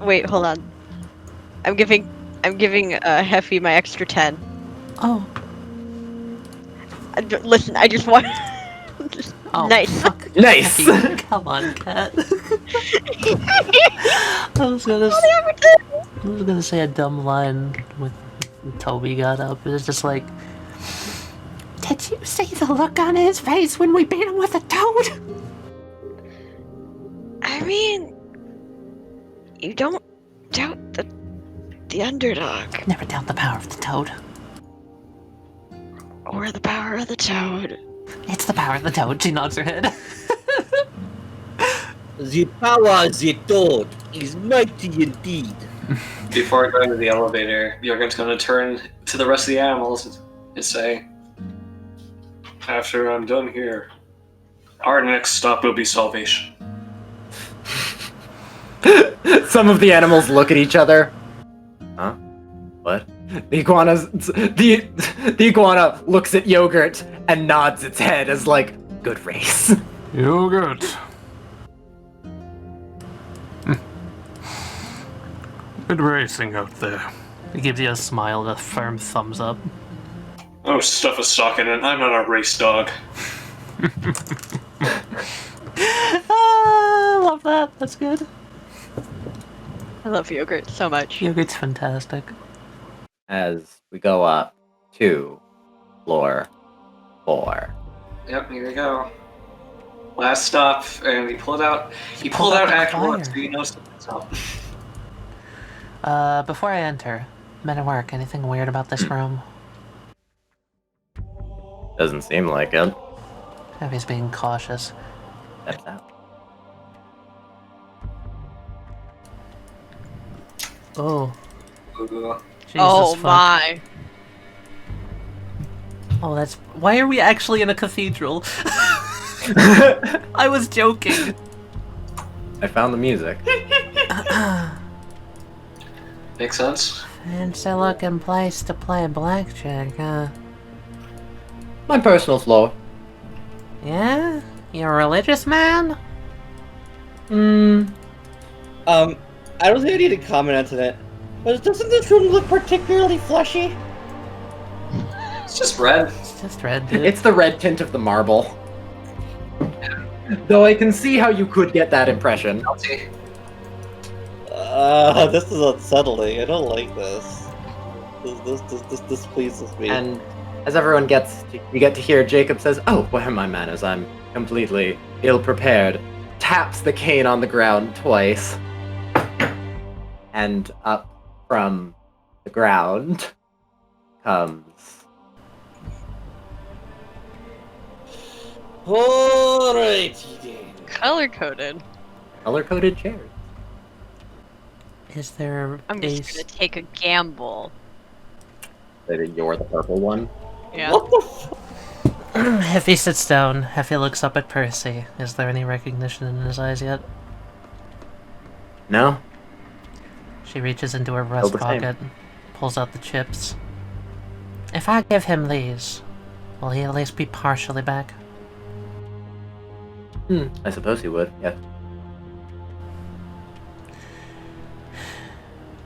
S5: Wait, hold on. I'm giving Heffy my extra 10.
S6: Oh.
S5: Listen, I just want.
S6: Oh,
S5: Nice.
S6: fuck.
S1: Nice!
S6: Come on, cat. I was gonna say a dumb line when Toby got up. It was just like, did you see the look on his face when we beat him with a toad?
S5: I mean, you don't doubt the underdog
S6: Never doubt the power of the toad.
S5: or the power of the toad.
S6: It's the power of the toad. She nods her head.
S7: The power of the toad is mighty indeed.
S2: Before going to the elevator, Bjorgen's going to turn to the rest of the animals and say,
S3: After I'm done here, our next stop will be salvation.
S1: Some of the animals look at each other. Huh? What? The iguana looks at Yogurt and nods its head as like, good race.
S4: Yogurt. Good racing out there.
S6: He gives you a smile, a firm thumbs up.
S3: Oh, stuff a sock in it. I'm not a race dog.
S6: I love that. That's good.
S5: I love yogurt so much.
S6: Yogurt's fantastic.
S1: As we go up to floor 4.
S2: yep, here we go. Last stop, and he pulled out
S6: out
S2: Act
S6: the
S2: 1,
S6: fire.
S2: so he knows something's up.
S6: Before I enter, men at work, anything weird about this room?
S1: Doesn't seem like it.
S6: Heavy's being cautious.
S1: Steps out.
S6: Oh,
S2: Ooh.
S6: Jesus
S5: Oh
S6: fuck.
S5: my.
S6: Oh, that's... Why are we actually in a cathedral? I was joking.
S1: I found the music.
S2: Makes sense.
S6: Fancy looking place to play blackjack, huh?
S1: My personal flaw.
S6: Yeah? You're a religious man?
S7: I don't think I need to comment on it, but doesn't this room look particularly fleshy?
S2: It's just red.
S6: It's just red, dude.
S1: It's the red tint of the marble. Though I can see how you could get that impression.
S2: Guilty.
S7: This is unsettling. I don't like this. This pleases me.
S1: And as everyone you get to hear Jacob says, "Oh, where are my manners? I'm completely ill-prepared." Taps the cane on the ground twice. And up from the ground comes...
S7: Alrighty then.
S5: Color-coded.
S1: color-coded chairs.
S6: Is there
S5: I'm
S6: a...
S5: just gonna take a gamble.
S1: That you're the purple one.
S5: Yeah.
S7: What the fuck?
S6: Heffy sits down. Heffy looks up at Percy. Is there any recognition in his eyes yet?
S1: No?
S6: She reaches into her breast
S1: the same.
S6: pocket, pulls out the chips. If I give him these, will he at least be partially back?
S1: I suppose he would, yeah.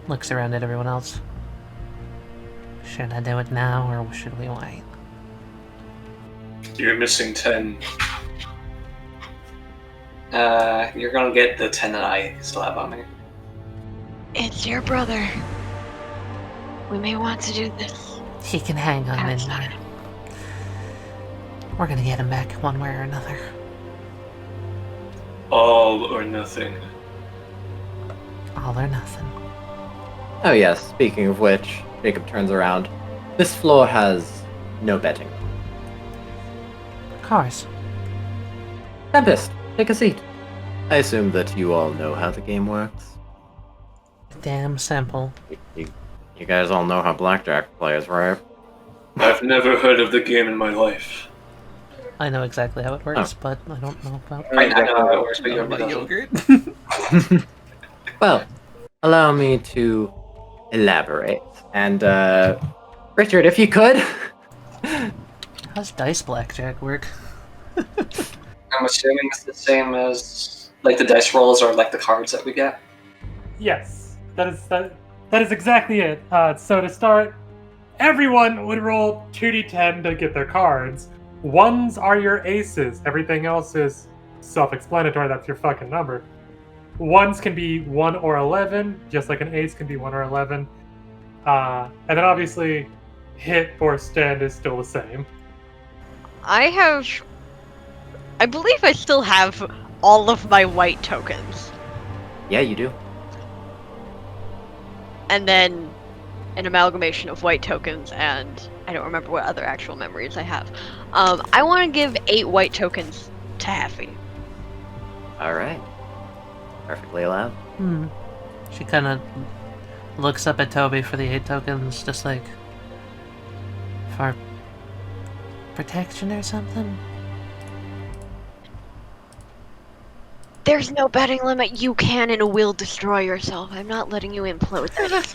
S6: Looks around at everyone else. Should I do it now, or should we wait?
S3: You're missing 10.
S2: You're gonna get the 10 that I still have on me.
S5: It's your brother. We may want to do this.
S6: He can hang on in there. We're gonna get him back one way or another.
S3: All or nothing.
S6: All or nothing.
S1: Oh yes, speaking of which, Jacob turns around. This floor has no betting.
S6: Of course.
S1: Tempest, take a seat. I assume that you all know how the game works.
S6: Damn simple.
S1: You guys all know how blackjack plays, right?
S3: I've never heard of the game in my life.
S6: I know exactly how it works, but I don't know about...
S2: I know how it works, but you don't.
S1: Well, allow me to elaborate. And, Richard, if you could.
S6: How's dice blackjack work?
S2: I'm assuming it's the same as like the dice rolls or like the cards that we get.
S8: Yes, that is exactly it. So to start, everyone would roll 2d10 to get their cards. Ones are your aces. Everything else is self-explanatory. That's your fucking number. Ones can be 1 or 11, just like an ace can be 1 or 11. And then obviously, hit or stand is still the same.
S5: I believe I still have all of my white tokens.
S1: Yeah, you do.
S5: And then an amalgamation of white tokens and I don't remember what other actual memories I have. I want to give 8 white tokens to Haffy.
S1: Alright. Perfectly allowed.
S6: She kind of looks up at Toby for the 8 tokens, just like, for protection or something.
S5: There's no betting limit. You can and will destroy yourself. I'm not letting you implode this.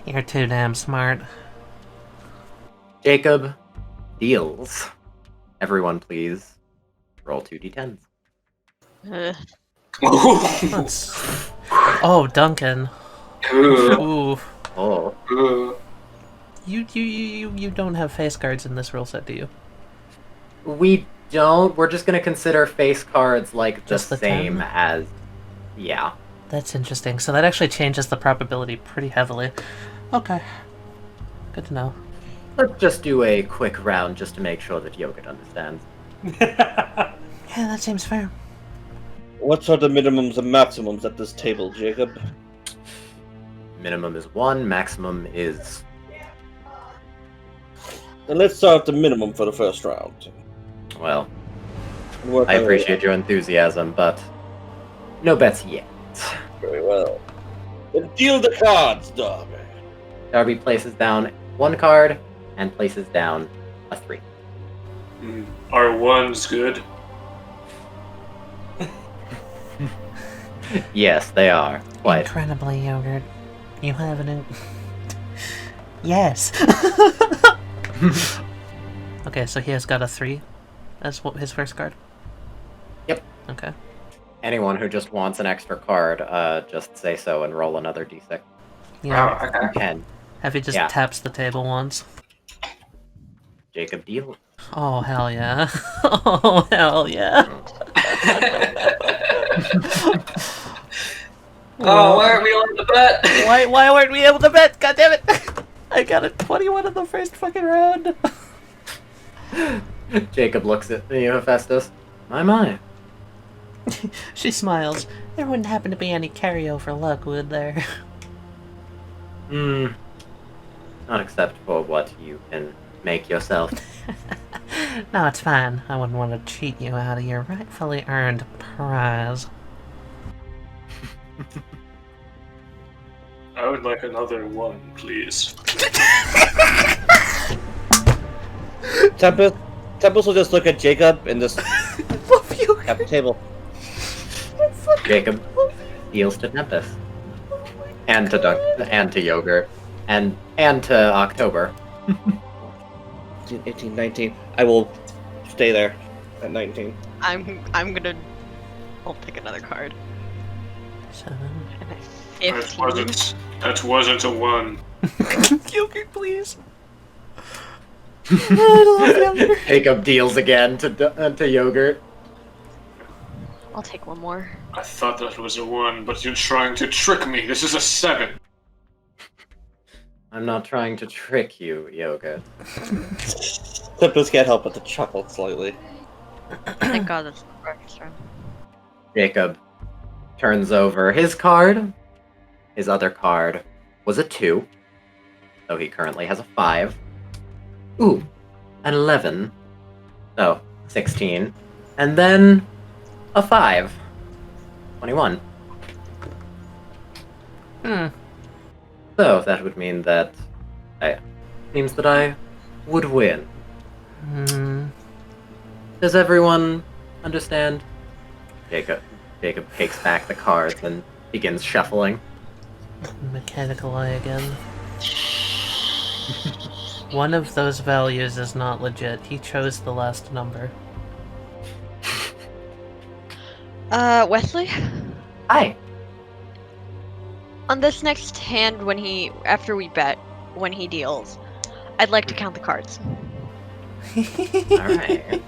S6: You're too damn smart.
S1: Jacob deals. Everyone, please roll 2d10s.
S6: Let's... Oh, Duncan. Ooh.
S1: Oh.
S6: You don't have face cards in this rule set, do you?
S1: We don't. We're just going to consider face cards like
S6: Just
S1: the
S6: the
S1: same
S6: 10?
S1: as... Yeah.
S6: That's interesting. So that actually changes the probability pretty heavily. Okay. Good to know.
S1: Let's just do a quick round just to make sure that Yogurt understands.
S6: Yeah, that seems fair.
S7: What are the minimums and maximums at this table, Jacob?
S1: Minimum is 1, maximum is...
S7: Then let's start with the minimum for the first round.
S1: Well,
S7: Work
S1: I
S7: our way
S1: appreciate
S7: up.
S1: your enthusiasm, but no bets yet.
S7: Very well. Then deal the cards, dog.
S1: Darby places down 1 card and places down a 3.
S3: Are ones good?
S1: Yes, they are. Quite.
S6: Incredibly, Yogurt. You have an... Yes! Okay, so he has got a 3 as his first card?
S1: Yep.
S6: Okay.
S1: Anyone who just wants an extra card, just say so and roll another d6.
S6: Yeah.
S2: Oh, okay.
S1: 10.
S6: Have he just
S1: Yeah.
S6: taps the table once?
S1: Jacob deal.
S6: Oh, hell yeah. Oh, hell yeah.
S2: Oh, why aren't we on the bet?
S6: Why weren't we able to bet? God damn it! I got a 21 in the first fucking round.
S1: Jacob looks at you, Hephaestus. My.
S6: She smiles. There wouldn't happen to be any carryover luck, would there?
S1: Not except for what you can make yourself.
S6: No, it's fine. I wouldn't want to cheat you out of your rightfully earned prize.
S3: I would like another 1, please.
S7: Tempest will just look at Jacob and just
S6: Love you.
S7: tap the table.
S1: Jacob deals to Tempest. And to Duncan. And to Yogurt. And to October.
S7: 18, 19. I will stay there at 19.
S5: I'm gonna... I'll pick another card.
S6: 7.
S5: And a
S3: That
S5: 15.
S3: wasn't a 1.
S6: Yogurt, please. I love Yogurt.
S1: Jacob deals again to Yogurt.
S5: I'll take one more.
S3: I thought that was a 1, but you're trying to trick me. This is a 7.
S1: I'm not trying to trick you, Yogurt.
S7: Tempest can't help but to chuckle slightly.
S5: Thank God that's the orchestra.
S1: Jacob turns over his card. His other card was a 2. So he currently has a 5. Ooh, an 11. So, 16. And then a 5. 21. So that would mean that seems that I would win. Does everyone understand? Jacob takes back the cards and begins shuffling.
S6: Mechanical eye again. One of those values is not legit. He chose the last number.
S5: Wesley?
S1: Hi.
S5: On this next hand, after we bet, when he deals, I'd like to count the cards.
S1: Alright.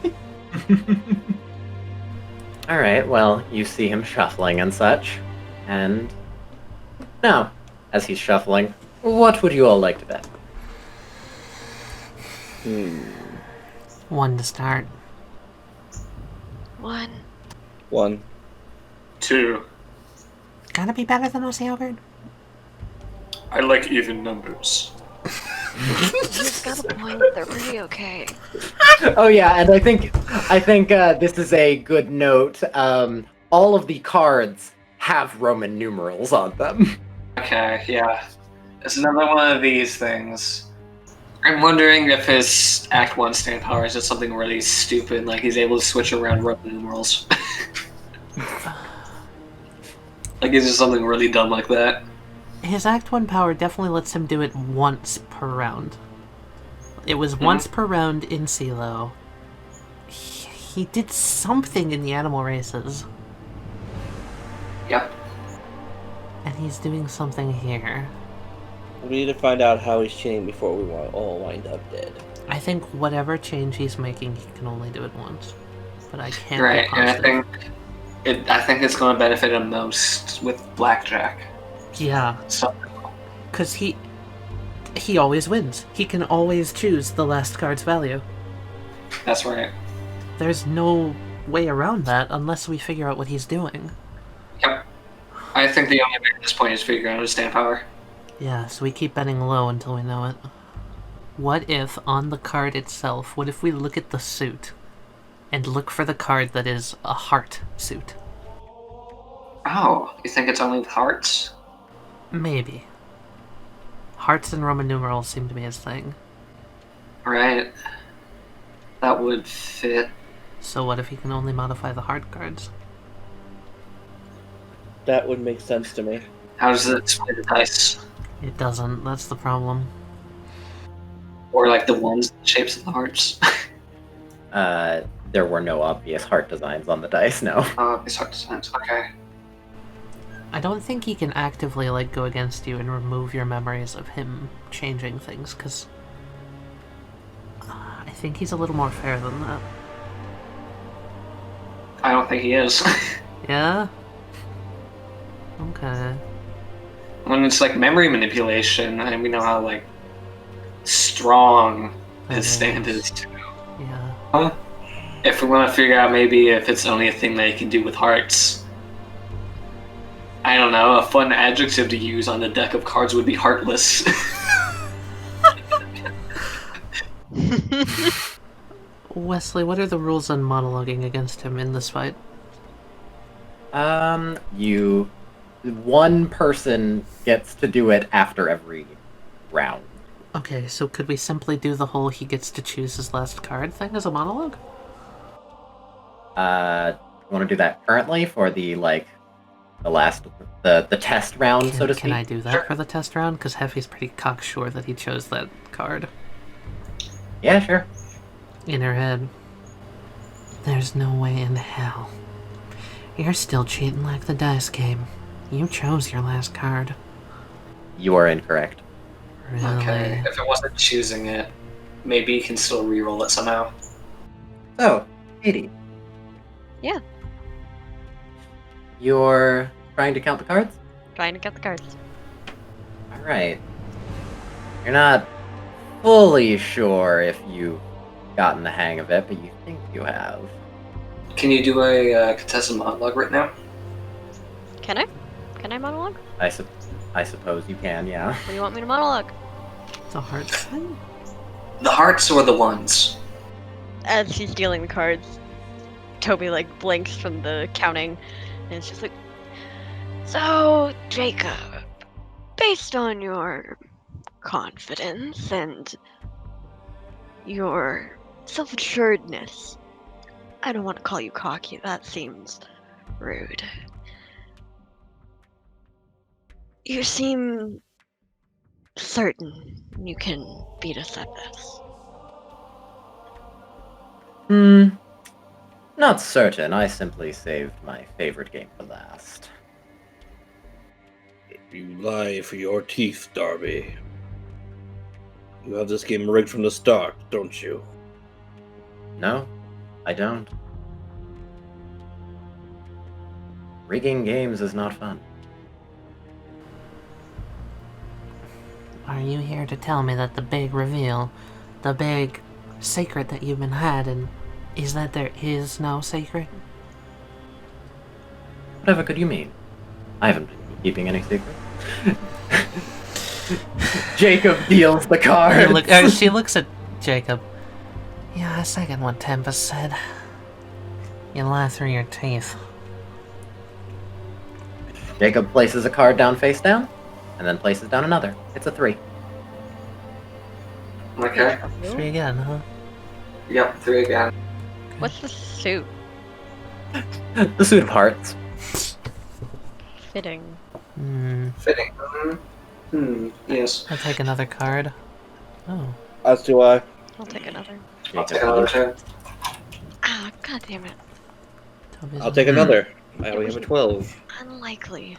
S1: Alright, well, you see him shuffling and such. And now, as he's shuffling, what would you all like to bet?
S6: 1 to start.
S5: 1.
S7: 1.
S3: 2.
S6: Gotta be better than us, Yogurt.
S3: I like even numbers.
S5: He's got a point. They're pretty okay.
S1: Oh yeah, and I think this is a good note. all of the cards have Roman numerals on them.
S2: Okay, yeah. It's another one of these things. I'm wondering if his Act 1 stand power is just something really stupid, like he's able to switch around Roman numerals. Like it's just something really dumb like that.
S6: His Act 1 power definitely lets him do it once per round. It was once per round in CeeLo. He did something in the animal races.
S2: Yep.
S6: And he's doing something here.
S7: We need to find out how he's cheating before we all wind up dead.
S6: I think whatever change he's making, he can only do it once. But I can't
S2: Right,
S6: be
S2: and
S6: positive.
S2: I think it's going to benefit him most with blackjack.
S6: Yeah,
S2: So,
S6: because he always wins. He can always choose the last card's value.
S2: that's right.
S6: There's no way around that unless we figure out what he's doing.
S2: Yep. I think the only way at this point is figuring out his stand power.
S6: Yeah, so we keep betting low until we know it. What if, on the card itself, what if we look at the suit and look for the card that is a heart suit?
S2: Oh, you think it's only with hearts?
S6: Maybe. Hearts and Roman numerals seem to be his thing.
S2: Right. That would fit.
S6: So what if he can only modify the heart cards?
S7: That would make sense to me.
S2: How does it display the dice?
S6: It doesn't, that's the problem.
S2: Or like the ones, the shapes of the hearts?
S1: There were no obvious heart designs on the dice, no.
S2: These heart designs, okay.
S6: I don't think he can actively, like, go against you and remove your memories of him changing things, because I think he's a little more fair than that.
S2: I don't think he is.
S6: Yeah? Okay.
S2: When it's like memory manipulation, and we know how like strong his stand is too.
S6: Yeah.
S2: If we want to figure out maybe if it's only a thing that he can do with hearts, I don't know, a fun adjective to use on the deck of cards would be heartless.
S6: Wesley, what are the rules on monologuing against him in this fight?
S1: One person gets to do it after every round.
S6: Okay, so could we simply do the whole he gets to choose his last card thing as a monologue?
S1: Want to do that currently for the the test round, so to speak?
S6: Can I do that for the test round? Because Heffy's pretty cocksure that he chose that card.
S1: Yeah, sure.
S6: In her head. There's no way in hell. You're still cheating like the dice game. You chose your last card.
S1: You are incorrect.
S6: Really?
S2: Okay, if it wasn't choosing it, maybe you can still re-roll it somehow.
S1: So, 80.
S5: Yeah.
S1: You're trying to count the cards?
S5: Trying to get the cards.
S1: Alright. You're not fully sure if you've gotten the hang of it, but you think you have.
S2: Can you do a contested monologue right now?
S5: Can I? Can I monologue?
S1: I suppose you can, yeah.
S5: What do you want me to monologue?
S6: It's a hard thing.
S2: The hearts or the ones?
S5: As she's dealing the cards, Toby like blinks from the counting, and it's just like, so Jacob, based on your confidence and your self-assuredness, I don't want to call you cocky, that seems rude. You seem certain you can beat us at this.
S1: Not certain. I simply saved my favorite game for last.
S7: You lie for your teeth, Darby. You have this game rigged from the start, don't you?
S1: No, I don't. Rigging games is not fun.
S6: Are you here to tell me that the big reveal, the big secret that you've been hiding, is that there is no secret?
S1: Whatever could you mean? I haven't been keeping any secret. Jacob deals the card.
S6: She looks at Jacob. Yeah, I second what Tempest said. You lie through your teeth.
S1: Jacob places a card down face down, and then places down another. It's a 3.
S2: Okay.
S6: 3 again, huh?
S2: Yep, 3 again.
S5: What's the suit?
S1: The suit of hearts.
S5: Fitting.
S2: Fitting. Yes.
S6: I'll take another card. Oh.
S7: As do I.
S5: I'll take another.
S2: I'll take another turn.
S5: Ah, god damn it.
S6: Toby's
S7: I'll take another. I only have a 12.
S5: Unlikely.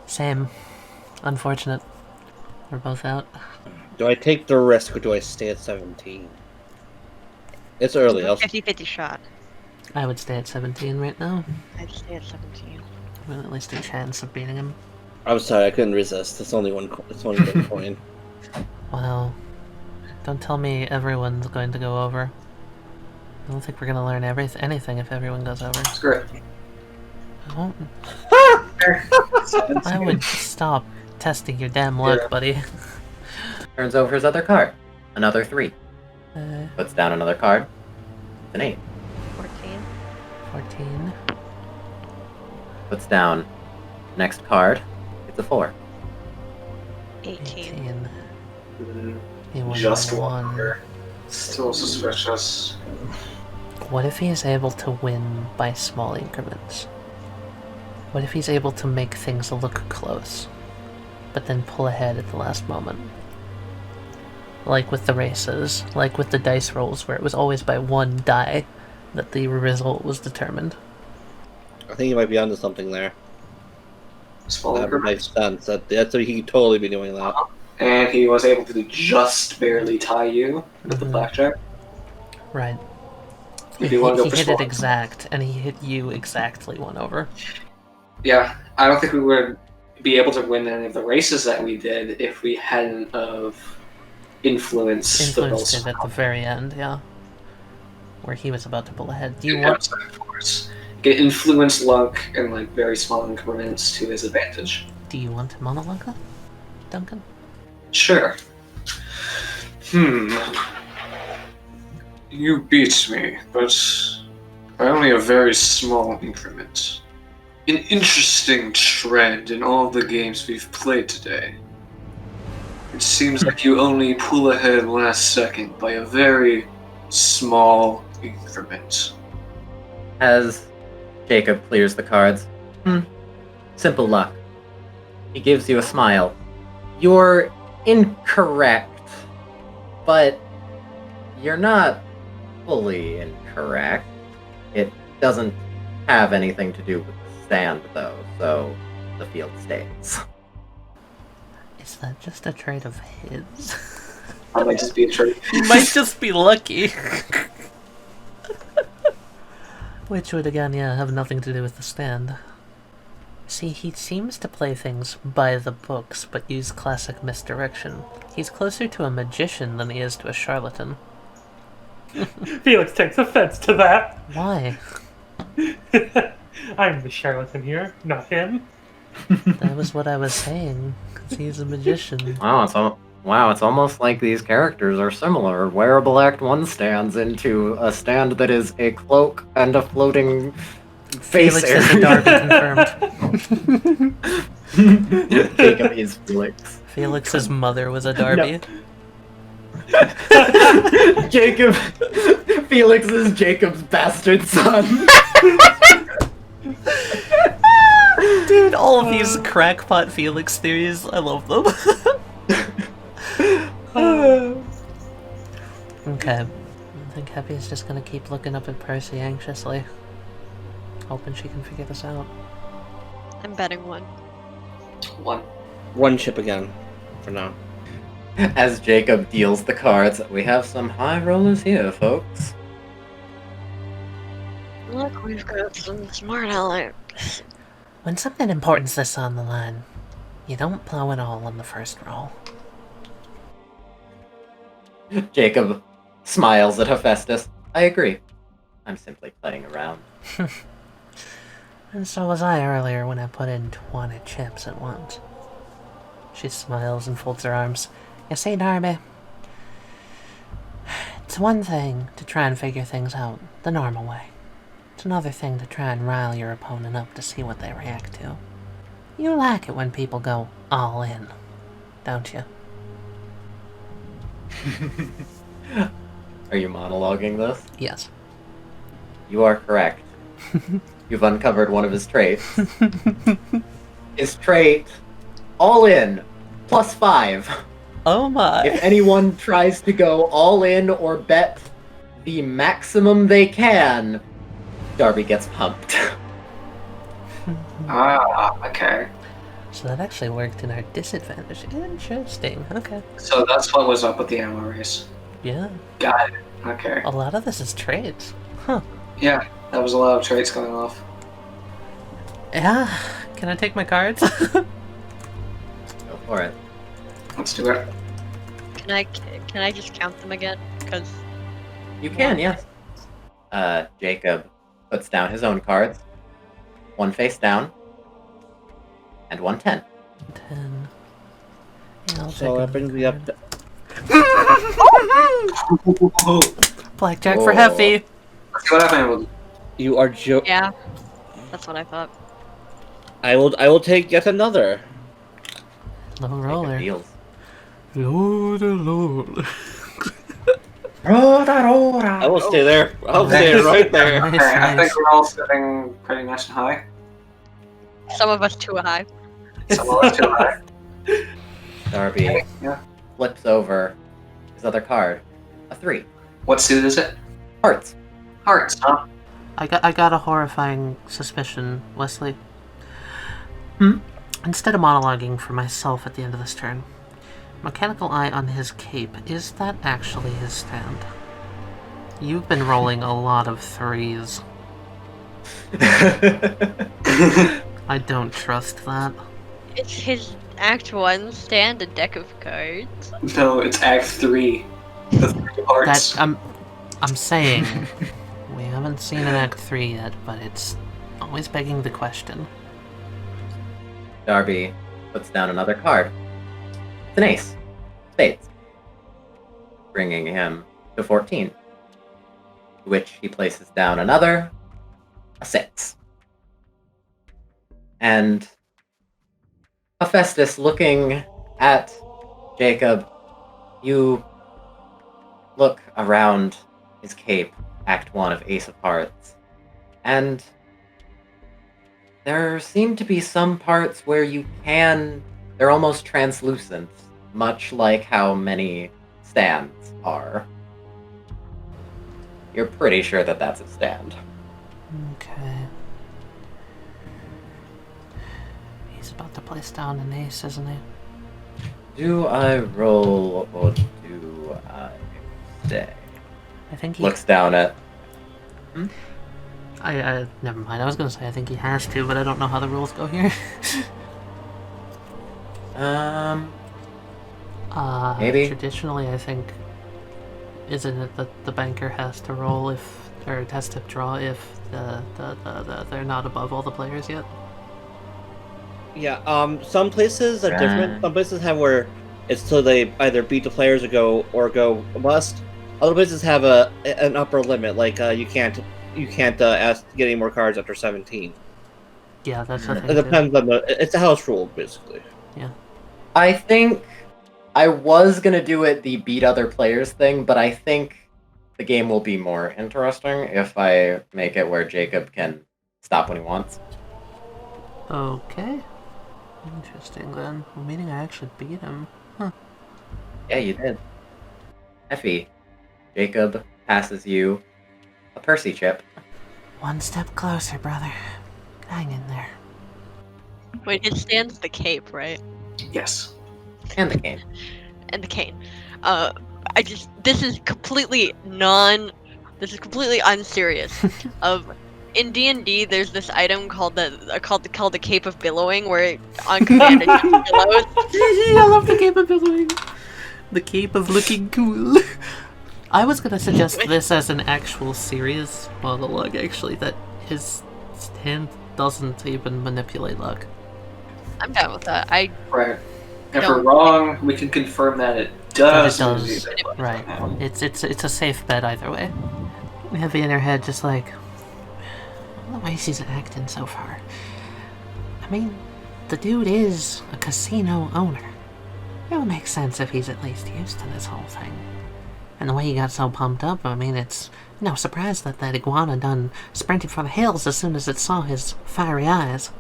S6: Same. Unfortunate. We're both out.
S7: Do I take the risk or do I stay at 17? It's early. I'll
S5: 50-50 shot.
S6: I would stay at 17 right now.
S5: I'd stay at 17.
S6: With at least a chance of beating him.
S7: I'm sorry, I couldn't resist. It's only one. It's only one coin.
S6: Wow. Don't tell me everyone's going to go over. I don't think we're gonna learn anything if everyone goes over.
S2: Screw it.
S6: I won't. I would stop testing your damn luck, buddy.
S1: Turns over his other card. Another 3.
S6: Uh,
S1: Puts down another card. It's an 8.
S5: 14.
S6: 14.
S1: Puts down next card. It's a 4.
S5: 18.
S6: He won
S2: Just
S6: by
S2: one. Still suspicious.
S6: What if he's able to win by small increments? What if he's able to make things look close, but then pull ahead at the last moment? Like with the races, like with the dice rolls, where it was always by 1 die that the result was determined.
S7: I think you might be onto something there.
S2: Small
S7: That
S2: increments.
S7: makes sense. That's he could totally be doing that.
S2: And he was able to just barely tie you with the blackjack.
S6: Right.
S2: If you want to go
S6: He
S2: for
S6: hit
S2: small.
S6: it exact, and he hit you exactly 1 over.
S2: Yeah, I don't think we would be able to win any of the races that we did if we hadn't of influenced the
S6: Influenced
S2: rolls.
S6: it at the very end, yeah. Where he was about to pull ahead. Do you
S2: Yeah,
S6: want...
S2: so of course. Get influence luck in like very small increments to his advantage.
S6: Do you want to monologue that, Duncan?
S2: Sure.
S3: You beat me, but by only a very small increment. An interesting trend in all the games we've played today. It seems like you only pull ahead last second by a very small increment.
S1: As Jacob clears the cards. Simple luck. He gives you a smile. You're incorrect, but you're not fully incorrect. It doesn't have anything to do with the stand, though, so the field stays.
S6: Is that just a trait of his?
S2: I might just be a trick.
S6: He might just be lucky. Which would, again, yeah, have nothing to do with the stand. See, he seems to play things by the books, but use classic misdirection. He's closer to a magician than he is to a charlatan.
S8: Felix takes offense to that.
S6: Why?
S8: I'm the charlatan here, not him.
S6: That was what I was saying. 'Cause he's a magician.
S1: Wow, it's almost like these characters are similar. Wearable Act 1 stands into a stand that is a cloak and a floating face
S6: Felix is a Darby confirmed.
S1: Jacob is Felix.
S6: Felix's mother was a Darby.
S1: Jacob. Felix is Jacob's bastard son.
S6: Dude, all of these crackpot Felix theories, I love them. Okay. I think Happy's just gonna keep looking up at Percy anxiously. Hoping she can figure this out.
S5: I'm betting 1.
S2: 1.
S7: One chip again, for now.
S1: As Jacob deals the cards, we have some high rollers here, folks.
S5: Look, we've got some smart Alex.
S6: When something important's this on the line, you don't blow it all on the first roll.
S1: Jacob smiles at Hephaestus. I agree. I'm simply playing around.
S6: And so was I earlier when I put in 20 chips at once. She smiles and folds her arms. You see, Darby? It's one thing to try and figure things out the normal way. It's another thing to try and rile your opponent up to see what they react to. You like it when people go all in, don't you?
S1: Are you monologuing this?
S6: Yes.
S1: You are correct. You've uncovered one of his traits. His trait, all in, +5.
S6: Oh my.
S1: If anyone tries to go all in or bet the maximum they can, Darby gets pumped.
S2: Okay.
S6: So that actually worked in our disadvantage. Interesting. Okay.
S2: So that's what was up with the ammo race.
S6: Yeah.
S2: Got it. Okay.
S6: A lot of this is traits. Huh.
S2: Yeah, that was a lot of traits going off.
S6: Yeah. Can I take my cards?
S1: Go for it.
S2: Let's do it.
S5: Can I just count them again? Because
S1: You can, yes. Jacob puts down his own cards. One face down. And 1 10.
S6: 10. Yeah, I'll
S7: So that brings me up to...
S6: Blackjack for
S1: Oh.
S6: Heffy.
S2: Let's see what happened.
S7: You are
S5: yeah, that's what I thought.
S7: I will take yet another.
S6: Low
S1: Jacob
S6: roller.
S1: deals.
S6: Lord, Lord.
S7: I will stay there. I'll stay right there.
S6: Nice,
S2: Okay, I
S6: nice.
S2: think we're all sitting pretty nice and high.
S5: Some of us too high.
S2: So we'll too high.
S1: Darby
S2: Yeah.
S1: flips over his other card. A 3.
S2: What suit is it?
S1: Hearts.
S2: Hearts, huh?
S6: I got a horrifying suspicion, Wesley.
S1: Hmm?
S6: Instead of monologuing for myself at the end of this turn, mechanical eye on his cape, is that actually his stand? You've been rolling a lot of 3s. I don't trust that.
S5: It's his Act 1 stand, a deck of cards.
S2: No, it's Act 3. The 3 hearts.
S6: That I'm saying we haven't seen an Act 3 yet, but it's always begging the question.
S1: Darby puts down another card. It's an ace. Spades. Bringing him to 14. To which he places down another. A 6. And Hephaestus, looking at Jacob, you look around his cape, Act 1 of Ace of Hearts, and there seem to be some parts where they're almost translucent, much like how many stands are. You're pretty sure that that's a stand.
S6: Okay. He's about to place down an ace, isn't he?
S1: Do I roll or do I stay?
S6: I think he.
S1: Looks down at.
S6: I never mind. I was gonna say I think he has to, but I don't know how the rules go here.
S1: Maybe.
S6: Traditionally, I think, isn't it that the banker has to roll or has to draw if they're not above all the players yet?
S7: Yeah, some places are different. Some places have where it's till they either beat the players or go bust. Other places have an upper limit, like you can't ask to get any more cards after 17.
S6: Yeah, that's the thing.
S7: It depends on it's a house rule basically.
S6: Yeah.
S1: I think I was gonna do it the beat other players thing, but I think the game will be more interesting if I make it where Jacob can stop when he wants.
S6: Okay. Interesting then. Meaning I actually beat him. Huh.
S1: Yeah, you did. Effie, Jacob passes you a Percy chip.
S6: One step closer, brother. Hang in there.
S5: Wait, his stand's the cape, right?
S2: Yes.
S1: And the cane.
S5: And the cane. This is completely unserious. In D&D, there's this item called the Cape of Billowing, where on command it just billows.
S6: I love the cape of billowing. The cape of looking cool. I was gonna suggest this as an actual serious monologue, actually, that his stand doesn't even manipulate luck.
S5: I'm down with that.
S2: Right. If
S5: No.
S2: we're wrong, we can confirm that it
S6: But
S2: does.
S6: it does. Right. It's a safe bet either way. We have in our head just like, the way she's acting so far. I mean, the dude is a casino owner. It would make sense if he's at least used to this whole thing. And the way he got so pumped up, I mean, it's no surprise that iguana done sprinted for the hills as soon as it saw his fiery eyes.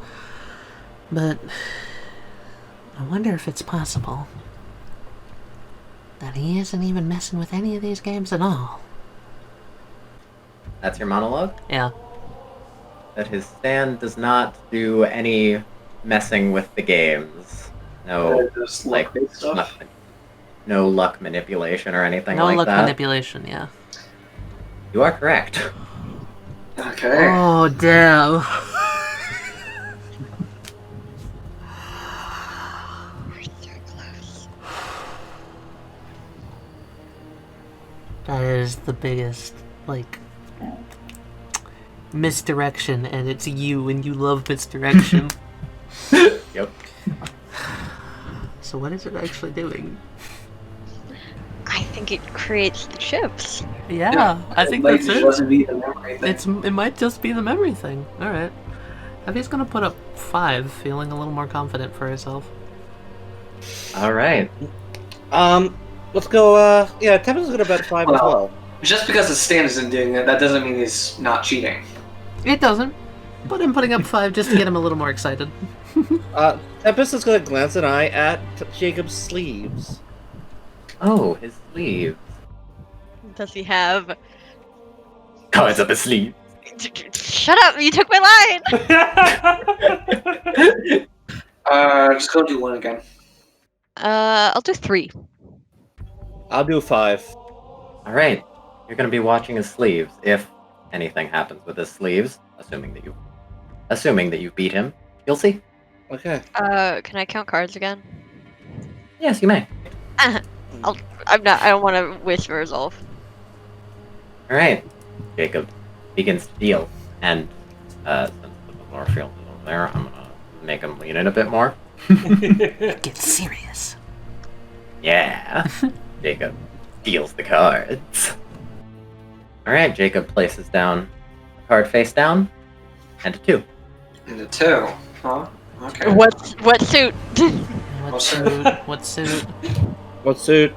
S6: But I wonder if it's possible that he isn't even messing with any of these games at all.
S1: That's your monologue?
S6: Yeah.
S1: That his stand does not do any messing with the games. No,
S2: Just
S1: like,
S2: stuff.
S1: no luck manipulation or anything
S6: No
S1: like
S6: luck
S1: that.
S6: manipulation, yeah.
S1: You are correct.
S2: Okay.
S6: Oh, damn. That is the biggest, like, misdirection, and it's you, and you love misdirection.
S1: Yep.
S6: So what is it actually doing?
S5: I think it creates the chips.
S6: Yeah, I think
S2: Like,
S6: that's
S2: it
S6: it.
S2: wasn't be the memory thing.
S6: It might just be the memory thing. Alright. Heavy's gonna put up 5, feeling a little more confident for herself.
S1: All right.
S7: Let's go, yeah, Tempest's gonna bet 5 as
S2: Well-
S7: well.
S2: Just because the stand isn't doing it, that doesn't mean he's not cheating.
S6: It doesn't. But I'm putting up 5 just to get him a little more excited.
S7: Tempest is gonna glance an eye at Jacob's sleeves.
S1: Oh, his sleeves.
S5: Does he have...
S1: Cards up his sleeve.
S5: Shut up! You took my line!
S2: Just go do one again.
S5: I'll do 3.
S7: I'll do 5.
S1: All right. You're going to be watching his sleeves. If anything happens with his sleeves, assuming that you beat him, you'll see.
S7: Okay.
S5: Can I count cards again?
S1: Yes, you may.
S5: I don't want to waste my resolve.
S1: All right. Jacob begins to deal, and since the more field is over there, I'm gonna make him lean in a bit more.
S6: Get serious.
S1: Yeah. Jacob deals the cards. All right. Jacob places down a card face down, and a 2.
S2: And a 2. Huh? Okay.
S5: What suit?
S6: What suit? What suit?
S7: What suit?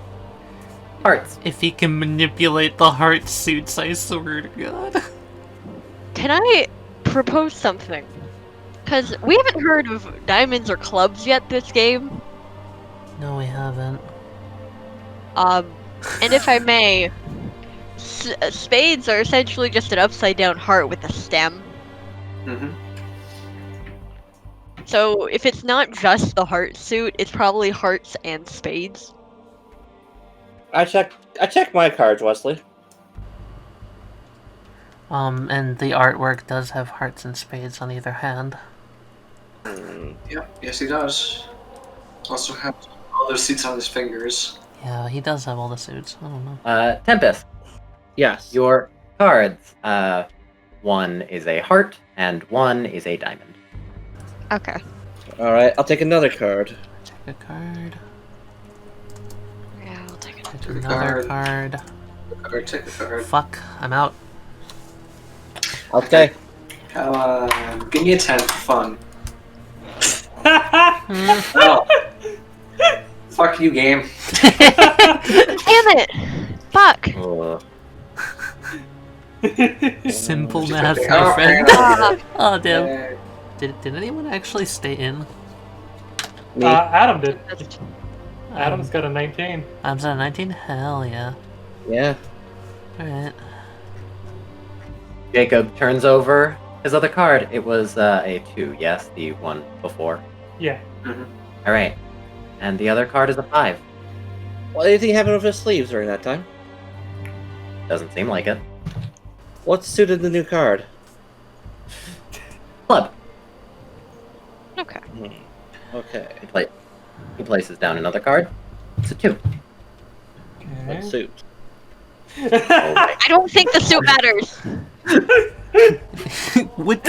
S1: Hearts.
S6: If he can manipulate the heart suits, I swear to God.
S5: Can I propose something? Because we haven't heard of diamonds or clubs yet this game.
S6: No, we haven't.
S5: And if I may, spades are essentially just an upside down heart with a stem.
S2: Mm-hmm.
S5: So if it's not just the heart suit, it's probably hearts and spades.
S7: I checked my cards, Wesley.
S6: And the artwork does have hearts and spades on either hand.
S2: Yep, yes he does. Also has all those seats on his fingers.
S6: Yeah, he does have all the suits. I don't know.
S1: Tempest.
S7: Yes.
S1: Your cards. 1 is a heart, and 1 is a diamond.
S5: Okay.
S7: Alright, I'll take another card.
S6: Take a card.
S5: Yeah, I'll take it.
S6: Take another card.
S2: Card, take the card.
S6: Fuck, I'm out.
S7: Okay.
S2: Give me a 10 for fun. Oh. Fuck you, game.
S5: Damn it! Fuck!
S6: Simple
S2: Just
S6: math,
S2: okay.
S6: my
S2: Oh,
S6: friend.
S5: Ah,
S6: Oh, damn.
S2: Yeah.
S6: Did anyone actually stay in?
S7: Me.
S8: Adam did.
S5: that's-
S8: Adam's got a 19.
S6: I'm at 19? Hell yeah.
S7: Yeah.
S6: Alright.
S1: Jacob turns over his other card. It was a 2, yes, the one before.
S8: Yeah.
S1: All right. And the other card is a 5.
S7: Well, anything happened with his sleeves during that time?
S1: Doesn't seem like it.
S7: What suited the new card?
S1: Club.
S5: Okay.
S7: Okay.
S1: He places down another card. It's a 2.
S7: What
S8: Okay.
S7: suit?
S1: Oh my.
S5: I don't think the suit matters.
S6: What?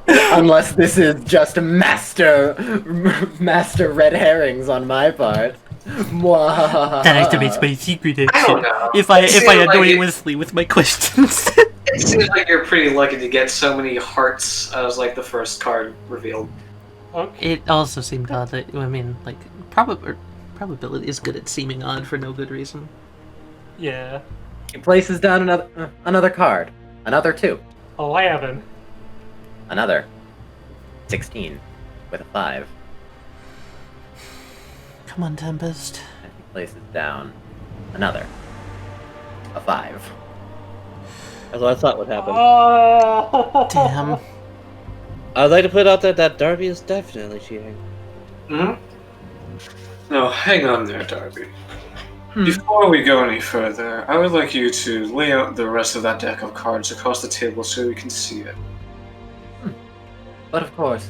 S1: Unless this is just master red herrings on my part.
S6: That activates my secret
S2: I don't
S6: action.
S2: know.
S6: If I
S2: It seemed
S6: annoy
S2: like it-
S6: Wesley with my questions.
S2: It seems like you're pretty lucky to get so many hearts as like the first card revealed.
S8: Okay.
S6: It also seemed odd that, I mean, like, probability is good at seeming odd for no good reason.
S8: Yeah.
S1: He places down another card. Another 2.
S8: 11.
S1: Another 16 with a 5.
S6: Come on, Tempest.
S1: And he places down another a 5.
S7: That's what I thought would happen.
S8: Oh!
S6: Damn.
S7: I'd like to put out that Darby is definitely cheating.
S3: Hmm? No, hang on there, Darby. Before we go any further, I would like you to lay out the rest of that deck of cards across the table so we can see it.
S1: But of course,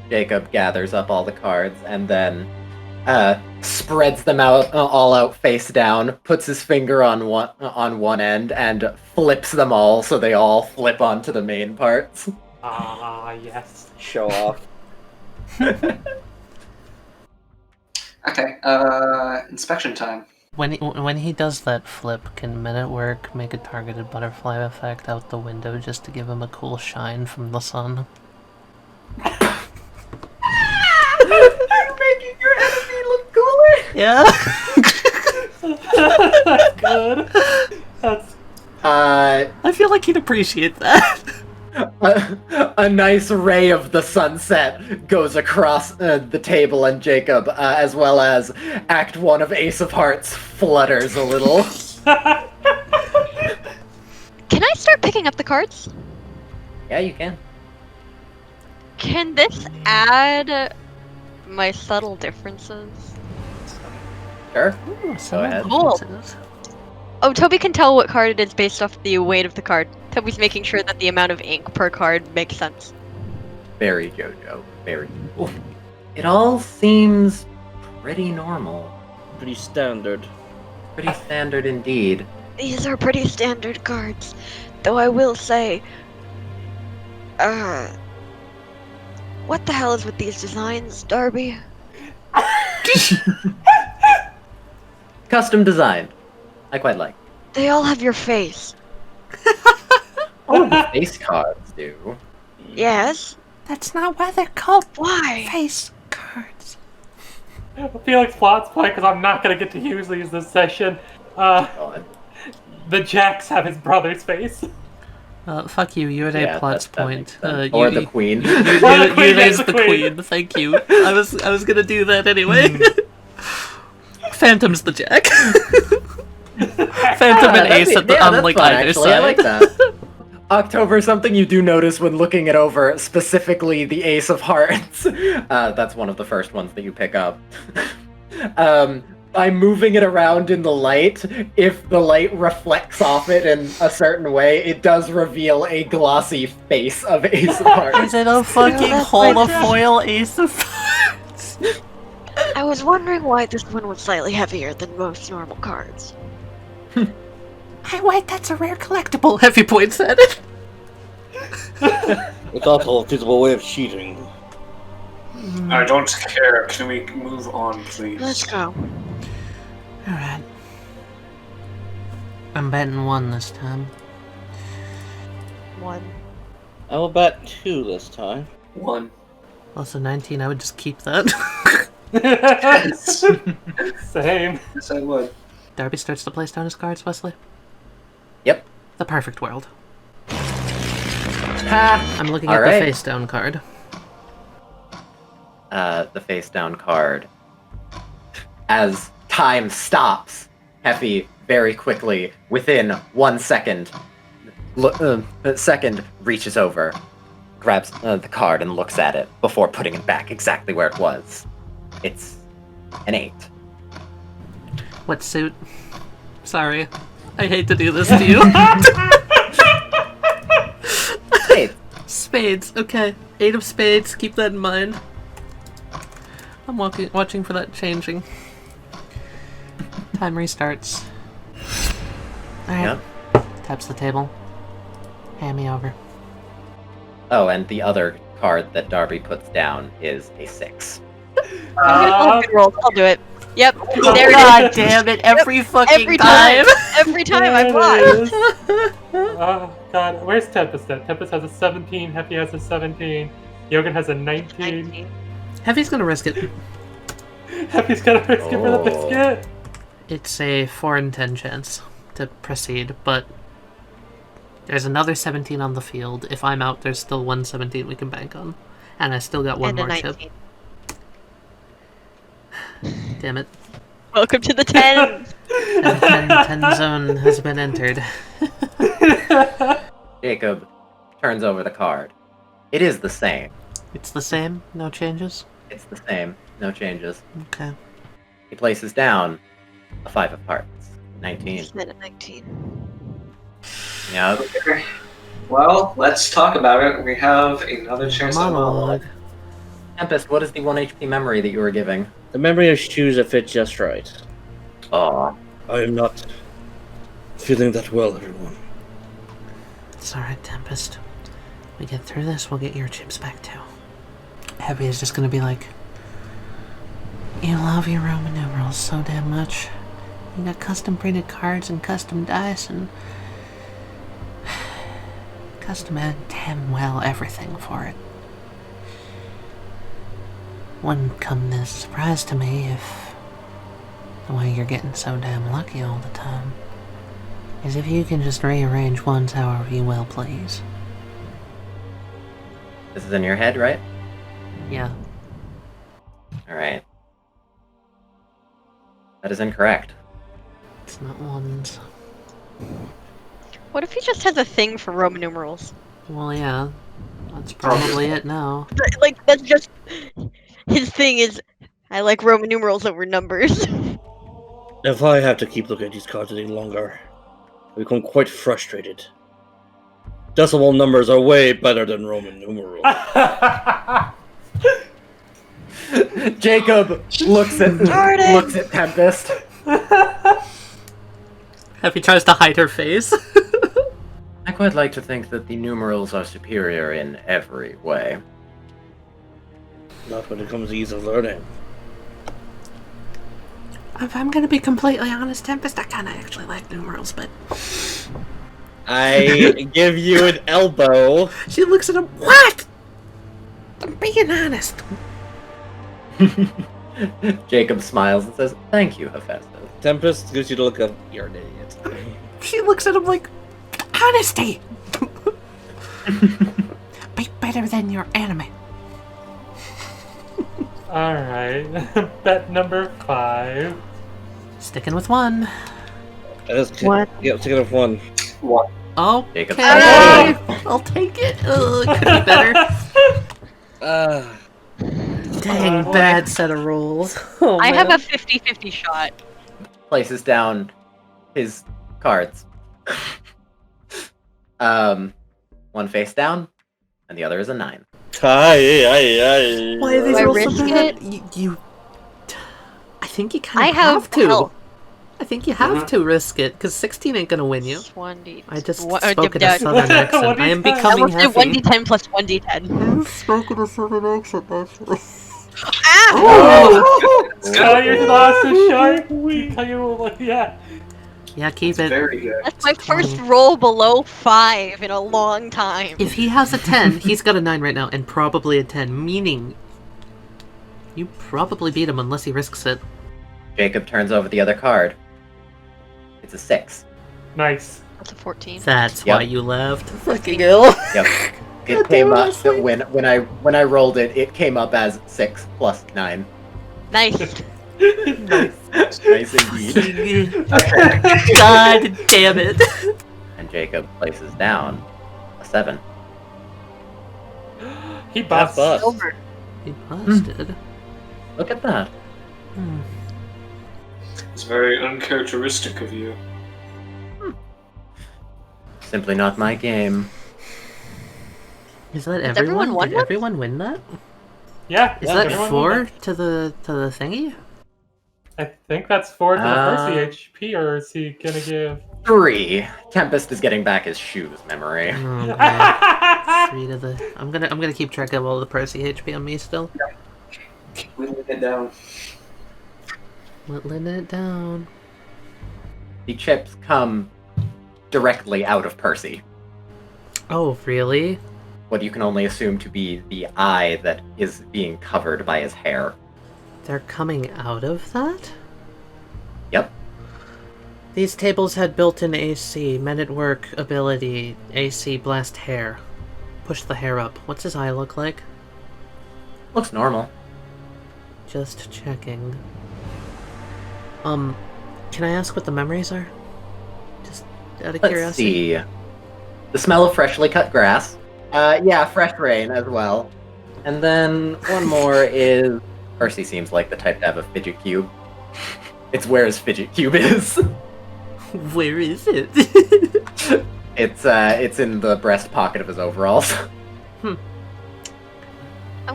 S1: Jacob gathers up all the cards and then spreads them out all out face down, puts his finger on one end, and flips them all so they all flip onto the main parts.
S8: Ah, yes.
S7: Show off.
S2: Okay, inspection time.
S6: When he does that flip, can Men at Work make a targeted butterfly effect out the window just to give him a cool shine from the sun?
S1: Are you making your enemy look cooler?
S6: Yeah.
S8: That's good. That's
S1: I
S6: feel like he'd appreciate that.
S1: A nice ray of the sunset goes across the table and Jacob, as well as Act 1 of Ace of Hearts flutters a little.
S5: Can I start picking up the cards?
S1: Yeah, you can.
S5: Can this add my subtle differences?
S1: Sure.
S6: Ooh,
S1: Go ahead.
S5: Cool. Oh, Toby can tell what card it is based off the weight of the card. Toby's making sure that the amount of ink per card makes sense.
S1: Very JoJo. Very cool. It all seems pretty normal.
S7: Pretty standard.
S1: Pretty standard indeed.
S5: These are pretty standard cards. Though I will say... what the hell is with these designs, Darby?
S1: Custom designed. I quite like.
S5: They all have your face.
S1: Oh, the face cards do.
S5: Yes?
S6: That's not why they're called
S5: Why?
S6: face cards.
S8: Felix Plot's point, because I'm not going to get to use these this session.
S1: God.
S8: The Jacks have his brother's face.
S6: Fuck you. You had a plot's
S1: that
S6: point.
S1: makes sense. Or the queen.
S6: You raised the queen. Thank you. I was gonna do that anyway. Phantom's the Jack. Phantom and Ace on like
S1: fun,
S6: either
S1: actually.
S6: side.
S1: I like that. October, something you do notice when looking it over, specifically the Ace of Hearts. That's one of the first ones that you pick up. By moving it around in the light, if the light reflects off it in a certain way, it does reveal a glossy face of Ace of Hearts.
S6: Is it a fucking holofoil Ace of Hearts?
S5: I was wondering why this one was slightly heavier than most normal cards.
S6: Hey, wait, that's a rare collectible. Heavy points at it.
S7: It's also a feasible way of cheating.
S3: I don't care. Can we move on, please?
S5: Let's go.
S6: Alright. I'm betting 1 this time.
S5: 1.
S7: I will bet 2 this time.
S2: 1.
S6: Also 19, I would just keep that.
S8: Same.
S2: Yes, I would.
S6: Darby starts to place down his cards, Wesley.
S1: Yep.
S6: The perfect world.
S1: Ha!
S6: I'm looking
S1: All
S6: at
S1: right.
S6: the face down card.
S1: The face down card. As time stops, Heffy very quickly, within 1 second, reaches over, grabs the card and looks at it before putting it back exactly where it was. It's an 8.
S6: What suit? Sorry. I hate to do this to you.
S1: Spades.
S6: Spades, okay. 8 of spades, keep that in mind. I'm watching for that changing. Time restarts. Alright.
S1: Yep.
S6: Taps the table. Hand me over.
S1: Oh, and the other card that Darby puts down is a 6.
S5: I'm gonna call it good rolls. I'll do it. Yep.
S6: Oh,
S5: There it
S6: God damn it! Every fucking
S5: Every time.
S6: time.
S5: Every time I
S8: There
S5: lost.
S8: it is. Oh god, where's Tempest at? Tempest has a 17, Heffy has a 17, Yogan has a 19.
S5: 19.
S6: Heavy's gonna risk it.
S8: Heffy's gonna risk it for the
S1: Oh.
S8: biscuit.
S6: It's a 4 in 10 chance to proceed, but there's another 17 on the field. If I'm out, there's still 117 we can bank on. And I still got one
S5: And a
S6: more chip.
S5: 19.
S6: Damn it.
S5: Welcome to the 10.
S6: And the 10 zone has been entered.
S1: Jacob turns over the card. It is the same.
S6: It's the same? No changes?
S1: It's the same. No changes.
S6: Okay.
S1: He places down a 5 of hearts. 19.
S5: And a 19.
S1: Yeah.
S2: Okay. Well, let's talk about it. We have another chance at
S6: Monologue.
S1: Tempest, what is the 1 HP memory that you were giving?
S7: The memory of shoes that fit just right.
S1: Oh,
S7: I am not feeling that well, everyone.
S6: It's alright, Tempest. We get through this, we'll get your chips back too. Heavy is just gonna be like, you love your Roman numerals so damn much. You got custom printed cards and custom dice and custom damn well everything for it. Wouldn't come as a surprise to me if the way you're getting so damn lucky all the time is if you can just rearrange ones however you well please.
S1: this is in your head, right?
S6: Yeah.
S1: Alright. That is incorrect.
S6: It's not ones.
S5: What if he just has a thing for Roman numerals?
S6: Well, yeah. That's probably it now.
S5: Like, that's just... His thing is, I like Roman numerals over numbers.
S7: If I have to keep looking at these cards any longer, I become quite frustrated. Decimal numbers are way better than Roman numerals.
S1: Jacob looks at Tempest.
S6: Heavy tries to hide her face.
S1: I quite like to think that the numerals are superior in every way.
S7: Not when it comes to ease of learning.
S6: If I'm gonna be completely honest, Tempest, I kinda actually like numerals, but...
S7: I give you an elbow.
S6: She looks at him, what? I'm being honest.
S1: Jacob smiles and says, "Thank you, Hephaestus."
S7: Tempest gives you the look of, you're an idiot.
S6: She looks at him like, honesty! Be better than your anime.
S8: Alright. Bet number 5.
S6: Sticking with 1.
S5: What?
S7: Yep, taking off 1.
S2: What?
S6: Oh,
S1: Jacob
S6: okay.
S1: says,
S6: I'll take it. Ugh, it could be better. Dang,
S8: boy.
S6: bad set of rolls. Oh,
S5: I have
S6: man.
S5: a 50-50 shot.
S1: places down his cards. One face down, and the other is a 9.
S6: Why are these
S5: Do I
S6: rolls so
S5: risk
S6: bad?
S5: it?
S6: You I think you kind
S5: I
S6: of
S5: have
S6: to.
S5: help.
S6: I think you have to risk it, because 16 ain't gonna win you.
S5: 1d.
S6: I just
S5: What-
S6: spoke in
S5: yeah,
S6: a southern accent. I am becoming
S5: I will say
S6: heavy.
S5: 1d10 plus 1d10.
S6: Spoke in a southern accent,
S5: Ah!
S8: Oh!
S2: It's
S8: Tell
S2: good.
S8: your glasses sharp. Tell you, yeah.
S6: Yeah, keep it.
S2: Very good.
S5: That's my first roll below 5 in a long time.
S6: If he has a 10, he's got a 9 right now, and probably a 10, meaning you probably beat him unless he risks it.
S1: Jacob turns over the other card. It's a 6.
S8: Nice.
S5: That's a 14.
S6: That's
S1: Yep.
S6: why you left. Fucking ill.
S1: Yep. It came up when I rolled it. It came up as 6 plus 9.
S5: Nice.
S1: Nice indeed.
S6: God damn it.
S1: And Jacob places down a 7.
S8: He busts.
S7: bust.
S5: Over.
S6: He busted.
S1: Look at that.
S2: It's very uncharacteristic of you.
S1: Simply not my game.
S6: Is that
S5: Has
S6: everyone?
S5: everyone won
S6: Did
S5: one?
S6: everyone win that?
S8: Yeah.
S6: Is
S8: yeah,
S6: that
S8: everyone
S6: 4
S8: won
S6: to the thingy?
S8: that. I think that's 4 to the
S1: Uh,
S8: first CHP, or is he gonna give?
S1: 3. Tempest is getting back his shoes memory.
S6: Oh, man. 3 to the. I'm gonna keep track of all the pro CHP on me still.
S2: Keep whittling it down.
S6: Whittling it down.
S1: The chips come directly out of Percy.
S6: Oh, really?
S1: What you can only assume to be the eye that is being covered by his hair.
S6: They're coming out of that?
S1: Yep.
S6: These tables had built-in AC, men at work ability, AC blast hair. Push the hair up. What's his eye look like?
S1: Looks normal.
S6: Just checking. Can I ask what the memories are? Just out of
S1: Let's
S6: curiosity.
S1: see. The smell of freshly cut grass. Yeah, fresh rain as well. And then one more is... Percy seems like the type to have a fidget cube. It's where his fidget cube is.
S6: Where is it?
S1: It's in the breast pocket of his overalls.
S5: I'm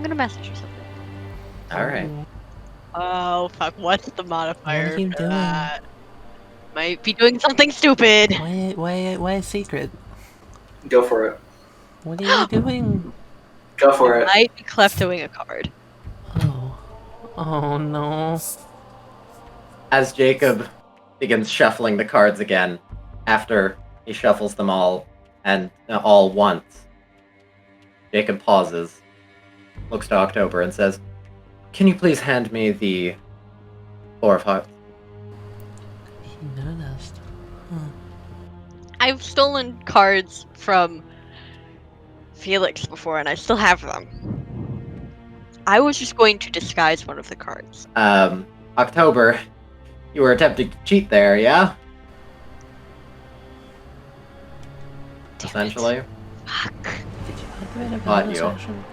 S5: gonna message you something.
S1: Alright.
S5: Oh fuck! What's the modifier?
S6: What are you
S5: for
S6: doing?
S5: that? Might be doing something stupid.
S6: Why a secret?
S2: Go for it.
S6: What are you doing?
S2: Go for it.
S5: Might be kleptoing a card.
S6: Oh. Oh no.
S1: As Jacob begins shuffling the cards again, after he shuffles them all, and all once, Jacob pauses, looks to October, and says, "Can you please hand me the Four of Hearts?"
S6: He noticed.
S5: I've stolen cards from Felix before, and I still have them. I was just going to disguise one of the cards.
S1: October, you were attempting to cheat there, yeah?
S5: Damn
S1: Essentially.
S5: it. Fuck.
S6: Did you put it in a
S1: Thought
S6: bonus
S1: you.
S6: action?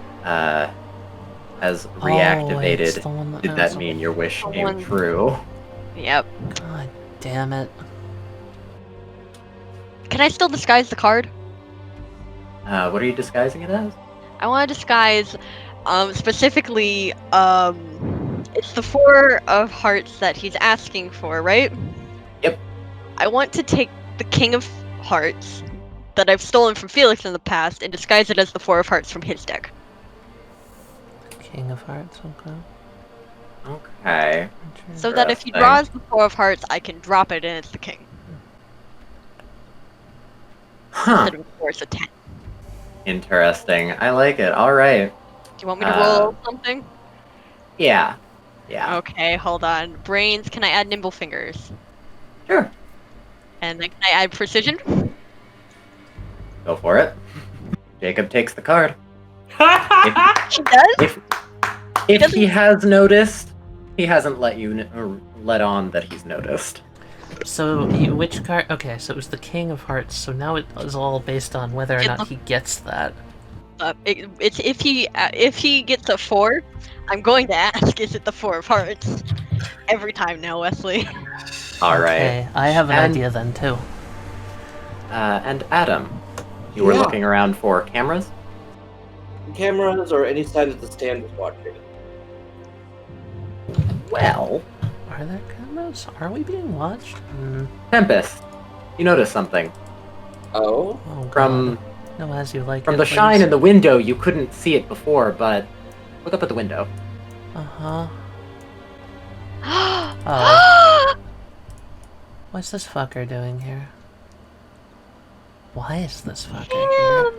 S1: Has
S6: it's
S1: reactivated.
S6: the one that
S1: Did
S6: has-
S1: that mean your wish
S5: The
S1: came
S5: one-
S1: true?
S5: Yep.
S6: God damn it.
S5: Can I still disguise the card?
S1: What are you disguising it as?
S5: I want to disguise, specifically, it's the Four of Hearts that he's asking for, right?
S1: Yep.
S5: I want to take the King of Hearts that I've stolen from Felix in the past and disguise it as the Four of Hearts from his deck.
S6: King of Hearts, okay.
S1: Okay.
S5: So that if he
S1: Interesting.
S5: draws the Four of Hearts, I can drop it and it's the King.
S1: Huh.
S5: Instead of, of course, a 10.
S1: Interesting. I like it. Alright.
S5: Do you want me to roll something?
S1: Yeah. Yeah.
S5: Okay, hold on. Brains, can I add nimble fingers?
S1: Sure.
S5: And then can I add precision?
S1: Go for it. Jacob takes the card.
S5: She does?
S1: If he has noticed, he hasn't let you let on that he's noticed.
S6: So, which card? Okay, so it was the King of Hearts, so now it is all based on whether or not he gets that.
S5: It's if he gets a 4, I'm going to ask, is it the Four of Hearts? Every time now, Wesley.
S1: Alright.
S6: Okay, I have an idea then, too.
S1: And Adam, you were
S7: Yeah.
S1: looking around for cameras?
S7: Cameras or any side that the stand is watching.
S1: Well,
S6: Are there cameras? Are we being watched?
S1: Tempest, you noticed something.
S7: Oh?
S6: Oh, God.
S1: From
S6: No, as you like
S1: from
S6: it,
S1: the shine
S6: please.
S1: in the window, you couldn't see it before, but look up at the window.
S6: Uh-huh.
S5: Oh.
S6: Oh. What's this fucker doing here? Why is this fucker here?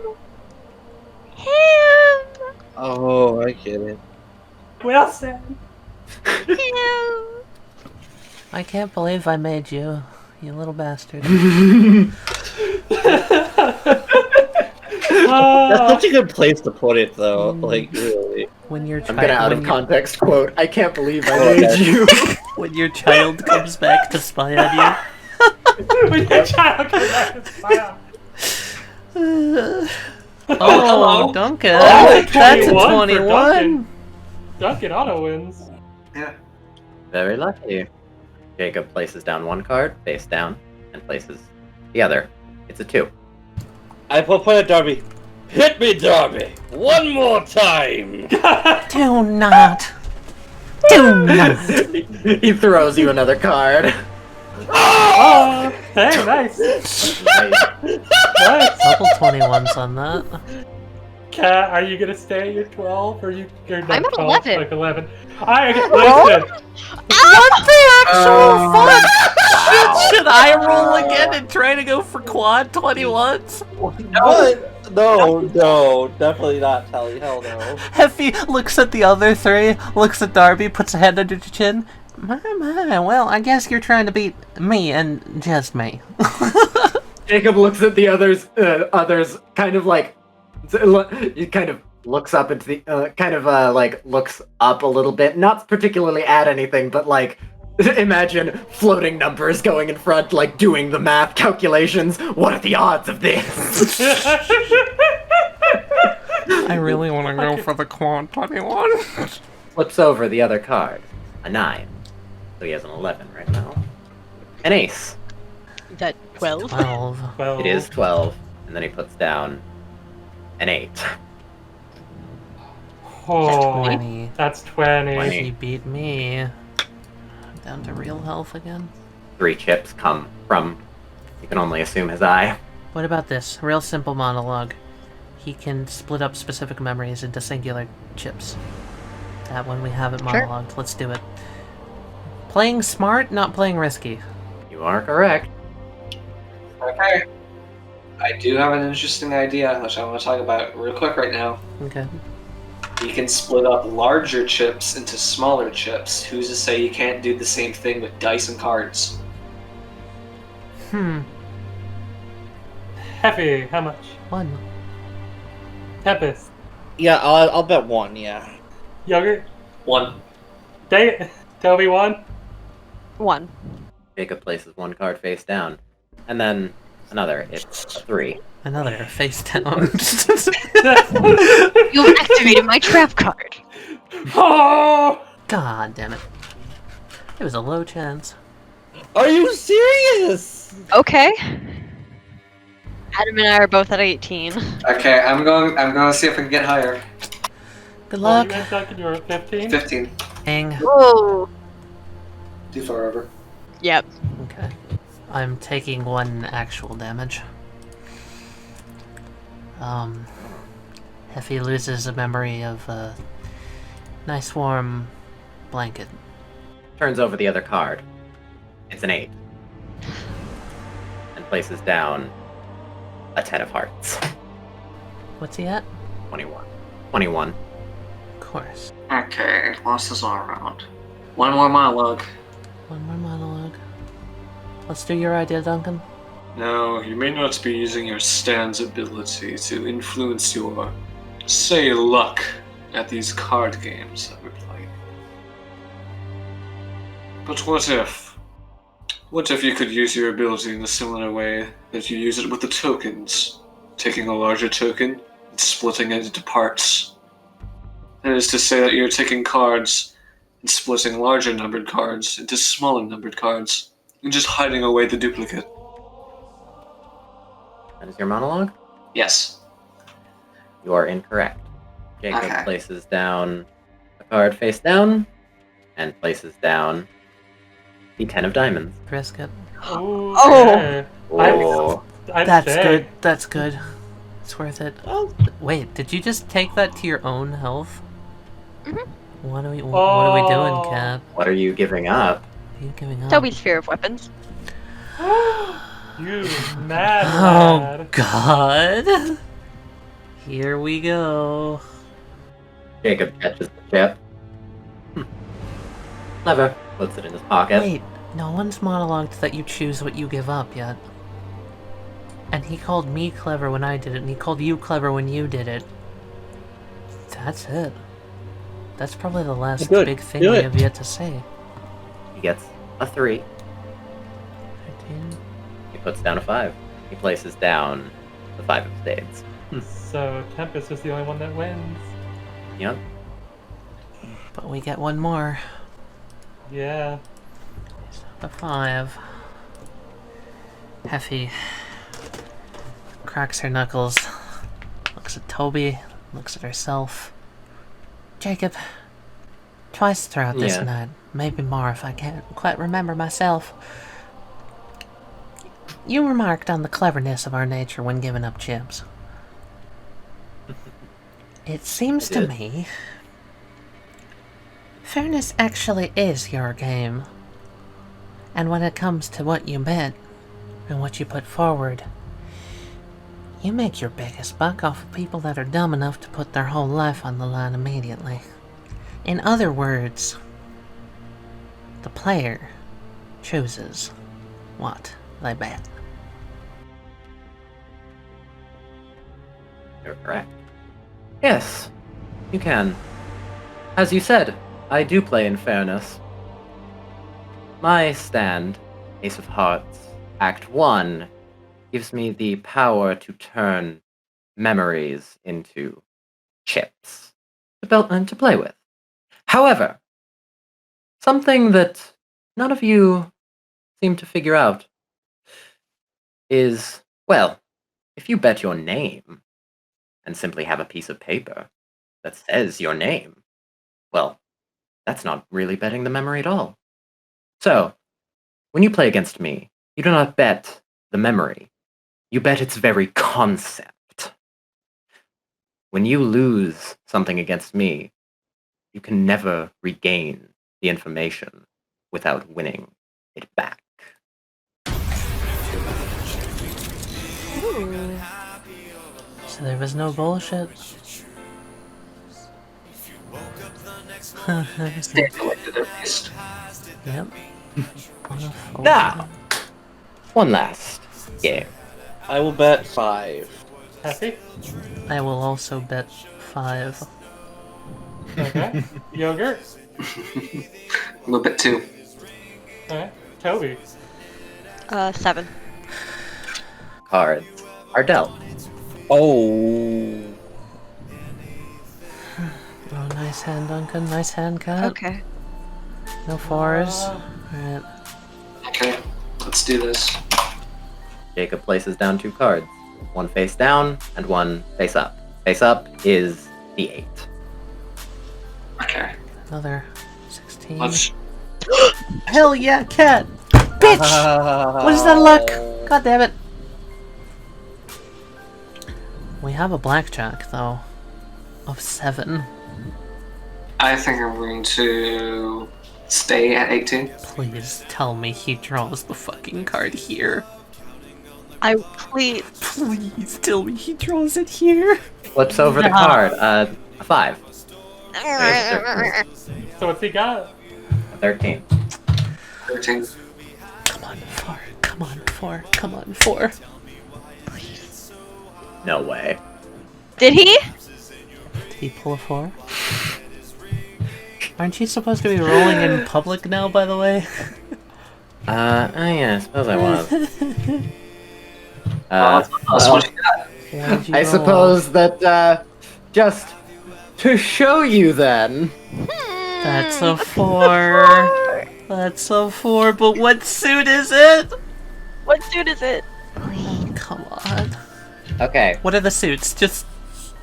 S5: Him!
S7: Oh, I get it.
S8: Wilson.
S5: Him!
S6: I can't believe I made you, you little bastard.
S7: That's such a good place to put it, though. Like, really.
S6: When your
S1: I'm gonna out of
S6: when
S1: context quote. I can't believe I
S7: Oh,
S1: made
S7: okay.
S1: you.
S6: when your child comes back to spy on
S8: When your child comes back to smile.
S6: you.
S2: hello.
S6: Oh, Duncan!
S8: Oh,
S6: That's a
S8: 21 for
S6: 21!
S8: Duncan. Duncan auto wins.
S2: Yeah.
S1: Very lucky. Jacob places down one card, face down, and places the other. It's a 2.
S7: I point at Darby. Hit me, Darby! One more time!
S6: Do not! Do not!
S1: He throws you another card.
S8: Oh, hey, nice.
S1: Nice.
S8: Nice.
S6: Double 21s on that.
S8: Kat, are you gonna stay at your 12 or you're not
S5: I'm at
S8: 12,
S5: 11.
S8: like 11? Listen.
S6: What the actual fuck?
S1: Wow.
S6: Should I roll again and try to go for quad 21s?
S7: What? No, definitely not, Tally. Hell no.
S6: Heffy looks at the other three, looks at Darby, puts a hand under your chin. My, well, I guess you're trying to beat me and just me.
S1: Jacob looks at the others kind of like, he kind of looks up into the, like looks up a little bit, not particularly at anything, but like, imagine floating numbers going in front, like doing the math calculations. What are the odds of this?
S6: I really want to go for the quad 21.
S1: Flips over the other card. A 9. So he has an 11 right now. An ace.
S5: Is that 12?
S6: 12.
S8: Well,
S1: It is 12. And then he puts down an 8.
S8: Oh,
S6: 20.
S8: that's 20.
S1: 20.
S6: He beat me. I'm down to real health again.
S1: 3 chips come from, you can only assume, his eye.
S6: What about this? Real simple monologue. He can split up specific memories into singular chips. That one we have it
S5: Sure.
S6: monologued. Let's do it. Playing smart, not playing risky.
S1: You are correct.
S2: Okay. I do have an interesting idea, which I want to talk about real quick right now.
S6: Okay.
S2: You can split up larger chips into smaller chips. Who's to say you can't do the same thing with dice and cards?
S8: Heavy, how much?
S6: 1.
S8: Tempest.
S7: Yeah, I'll bet 1, yeah.
S8: Yogurt.
S2: 1.
S8: Toby 1.
S5: 1.
S1: Jacob places 1 card face down. And then another. It's a 3.
S6: Another face down.
S5: You've activated my trap card.
S8: Oh!
S6: God damn it. It was a low chance.
S7: Are you serious?
S5: Okay. Adam and I are both at 18.
S2: Okay, I'm going to see if I can get higher.
S6: Good
S8: Oh,
S6: luck.
S8: you and Duncan, you're at 15?
S2: 15.
S6: Dang.
S5: Whoa.
S2: Too far over.
S5: Yep.
S6: Okay. I'm taking 1 actual damage. Heffy loses a memory of a nice warm blanket.
S1: Turns over the other card. It's an 8. And places down a 10 of hearts.
S6: What's he at?
S1: 21. 21.
S6: Of course.
S2: Okay, losses all around. 1 more monologue.
S6: 1 more monologue. Let's do your idea, Duncan.
S3: Now, you may not be using your stand's ability to influence your, say, luck at these card games that we're playing. But what if? What if you could use your ability in a similar way that you use it with the tokens? Taking a larger token and splitting it into parts. That is to say that you're taking cards and splitting larger numbered cards into smaller numbered cards, and just hiding away the duplicate.
S1: That is your monologue?
S2: Yes.
S1: You are incorrect. Jacob
S2: Okay.
S1: places down a card face down, and places down the 10 of diamonds.
S6: Risk it.
S8: Ooh,
S5: Oh.
S8: yeah.
S1: Oh.
S8: I'd
S6: That's
S8: say.
S6: good. That's good. It's worth it. Wait, did you just take that to your own health?
S5: Mhm.
S6: What are we doing,
S8: Oh.
S6: Cap?
S1: What are you giving up?
S6: What are you giving up?
S5: Toby's fear of weapons.
S8: You mad
S6: Oh
S8: lad.
S6: God! Here we go.
S1: Jacob catches the chip. Clever. Puts it in his pocket.
S6: Wait, no one's monologued that you choose what you give up yet. And he called me clever when I did it, and he called you clever when you did it. That's it. That's probably the last
S7: Do it.
S6: big thing
S7: Do
S6: we
S7: it.
S6: have yet to say.
S1: He gets a 3.
S6: 13.
S1: He puts down a 5. He places down the 5 of spades.
S8: So Tempest is the only one that wins.
S1: Yep.
S6: But we get one more.
S8: Yeah.
S6: A 5. Heffy cracks her knuckles, looks at Toby, looks at herself. Jacob, twice throughout this
S1: Yeah.
S6: night, maybe more if I can't quite remember myself, you remarked on the cleverness of our nature when giving up chips. It seems
S1: I
S6: to
S1: did.
S6: me, fairness actually is your game. And when it comes to what you bet and what you put forward, you make your biggest buck off of people that are dumb enough to put their whole life on the line immediately. In other words, the player chooses what they bet.
S1: You're correct. Yes, you can. As you said, I do play in fairness. My stand, Ace of Hearts, Act 1, gives me the power to turn memories into chips to build and to play with. However, something that none of you seem to figure out is, well, if you bet your name and simply have a piece of paper that says your name, well, that's not really betting the memory at all. So, when you play against me, you do not bet the memory, you bet its very concept. When you lose something against me, you can never regain the information without winning it back.
S6: So there was no bullshit.
S2: Stay collected at least.
S6: Yep.
S1: Now, one last game.
S7: I will bet 5.
S8: Happy?
S6: I will also bet 5.
S8: Okay. Yogurt?
S2: A little bit too.
S8: Alright. Toby?
S5: 7.
S1: Cards are dealt.
S7: Oh.
S6: Oh, nice hand, Duncan. Nice hand, cat.
S5: Okay.
S6: No 4s. Alright.
S2: Okay, let's do this.
S1: Jacob places down 2 cards, one face down and one face up. Face up is the 8.
S2: Okay.
S6: Another 16.
S2: Let's.
S6: Hell yeah, cat! Bitch! What is that luck? God damn it. We have a blackjack, though. Of 7.
S2: I think I'm going to stay at 18.
S6: Please tell me he draws the fucking card here.
S5: I please.
S6: Please tell me he draws it here.
S1: Flips over the card, a 5.
S8: So what's he got?
S1: A 13.
S2: 13.
S6: Come on, 4. Come on, 4. Come on, 4.
S1: No way.
S5: Did he?
S6: Did he pull a 4? Aren't you supposed to be rolling in public now, by the way?
S1: Yeah, I suppose I was.
S2: That's
S1: well,
S2: what you got.
S6: What did you
S1: I
S6: roll?
S1: suppose that, just to show you then.
S6: That's a 4. That's a 4, but what suit is it?
S5: What suit is it?
S6: Come on.
S1: Okay,
S6: What are the suits? Just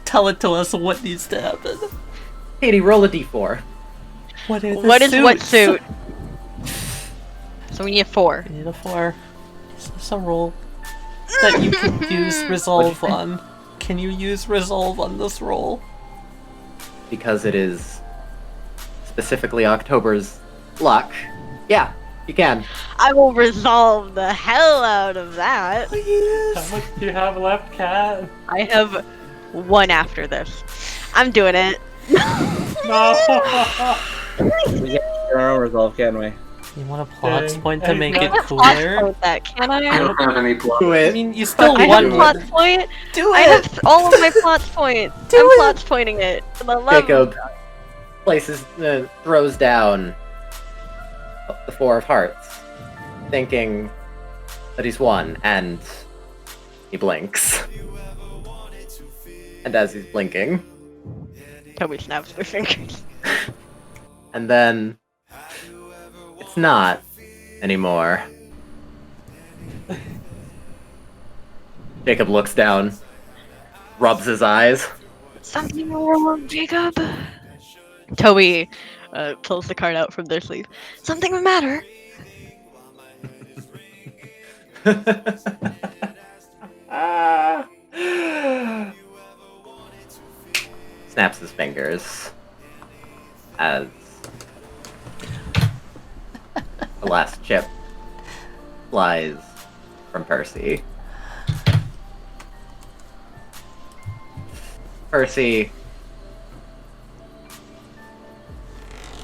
S6: tell it to us what needs to happen.
S1: Katie, roll a d4.
S6: What are the
S5: What is
S6: suits?
S5: what suit? So we need a 4.
S6: We need a 4. Is this a roll that you can use resolve on? Can you use resolve on this roll?
S1: Because it is specifically October's luck. Yeah, you can.
S5: I will resolve the hell out of that.
S8: How much do you have left, Cat?
S5: I have 1 after this. I'm doing it.
S8: No!
S7: We get our own resolve, can we?
S6: You want a plots
S8: Dang.
S6: point to make
S8: I
S6: it
S8: can't
S5: Plot
S6: cooler?
S5: point that, can
S2: I
S5: I?
S2: don't have any plot.
S1: Do
S6: I
S1: it.
S6: mean, you still
S5: I
S6: won.
S5: have plot point.
S6: Do
S5: I
S6: it!
S5: have all of my plots point.
S6: Do
S5: I'm
S6: it.
S5: plots pointing it. And I love
S1: Jacob places, throws down the 4 of hearts, thinking that he's won, and he blinks. And as he's blinking,
S5: Toby snaps their fingers.
S1: and then it's not anymore. Jacob looks down, rubs his eyes.
S5: Something wrong, Jacob. Toby pulls the card out from their sleeve. Something the matter.
S1: snaps his fingers as the last chip flies from Percy. Percy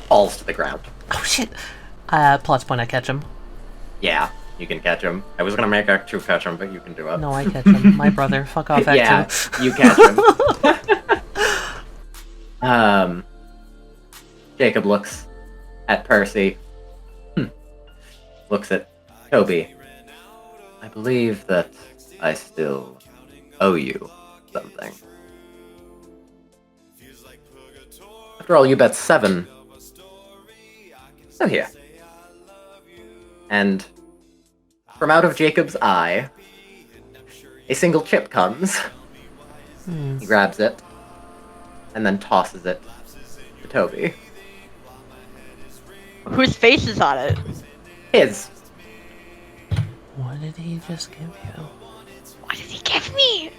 S1: falls to the ground.
S6: Oh shit! Plot's point, I catch him.
S1: Yeah, you can catch him. I was gonna make Act 2 catch him, but you can do it.
S6: No, I catch him. My brother. Fuck off,
S1: Yeah,
S6: Act 2.
S1: you catch him. Jacob looks at Percy. Looks at Toby. I believe that I still owe you something. After all, you bet 7. So here. And from out of Jacob's eye, a single chip comes. He grabs it, and then tosses it to Toby.
S5: Whose face is on it?
S1: His.
S6: What did he just give you?
S5: What did he give me?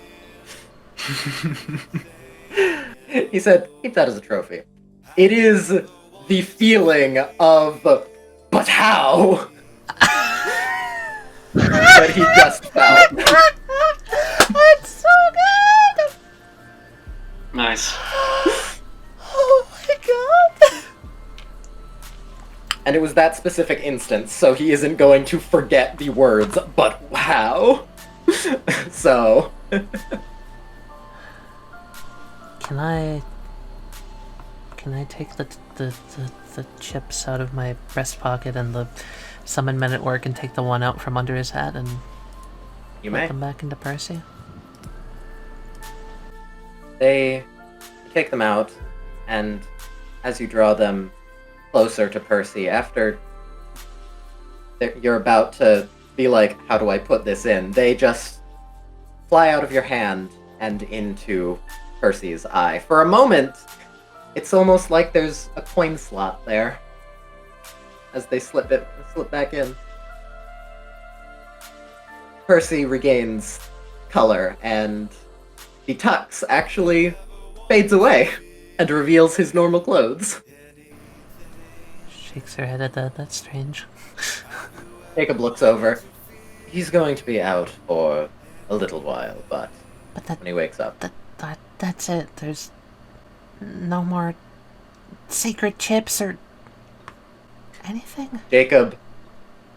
S1: He said, keep that as a trophy. It is the feeling of, but how? That he just felt.
S6: That's so good!
S2: Nice.
S6: Oh my god!
S1: And it was that specific instance, so he isn't going to forget the words, but how? So...
S6: Can I take the chips out of my breast pocket and the summon men at work and take the one out from under his hat and
S1: You
S6: put
S1: may.
S6: them back into Percy?
S1: They take them out, and as you draw them closer to Percy, after you're about to be like, how do I put this in? They just fly out of your hand and into Percy's eye. For a moment, it's almost like there's a coin slot there as they slip back in. Percy regains color, and the tux actually fades away and reveals his normal clothes.
S6: Shakes her head at that. That's strange.
S1: Jacob looks over. He's going to be out for a little while, but when he wakes up.
S6: That's it. There's no more sacred chips or anything.
S1: Jacob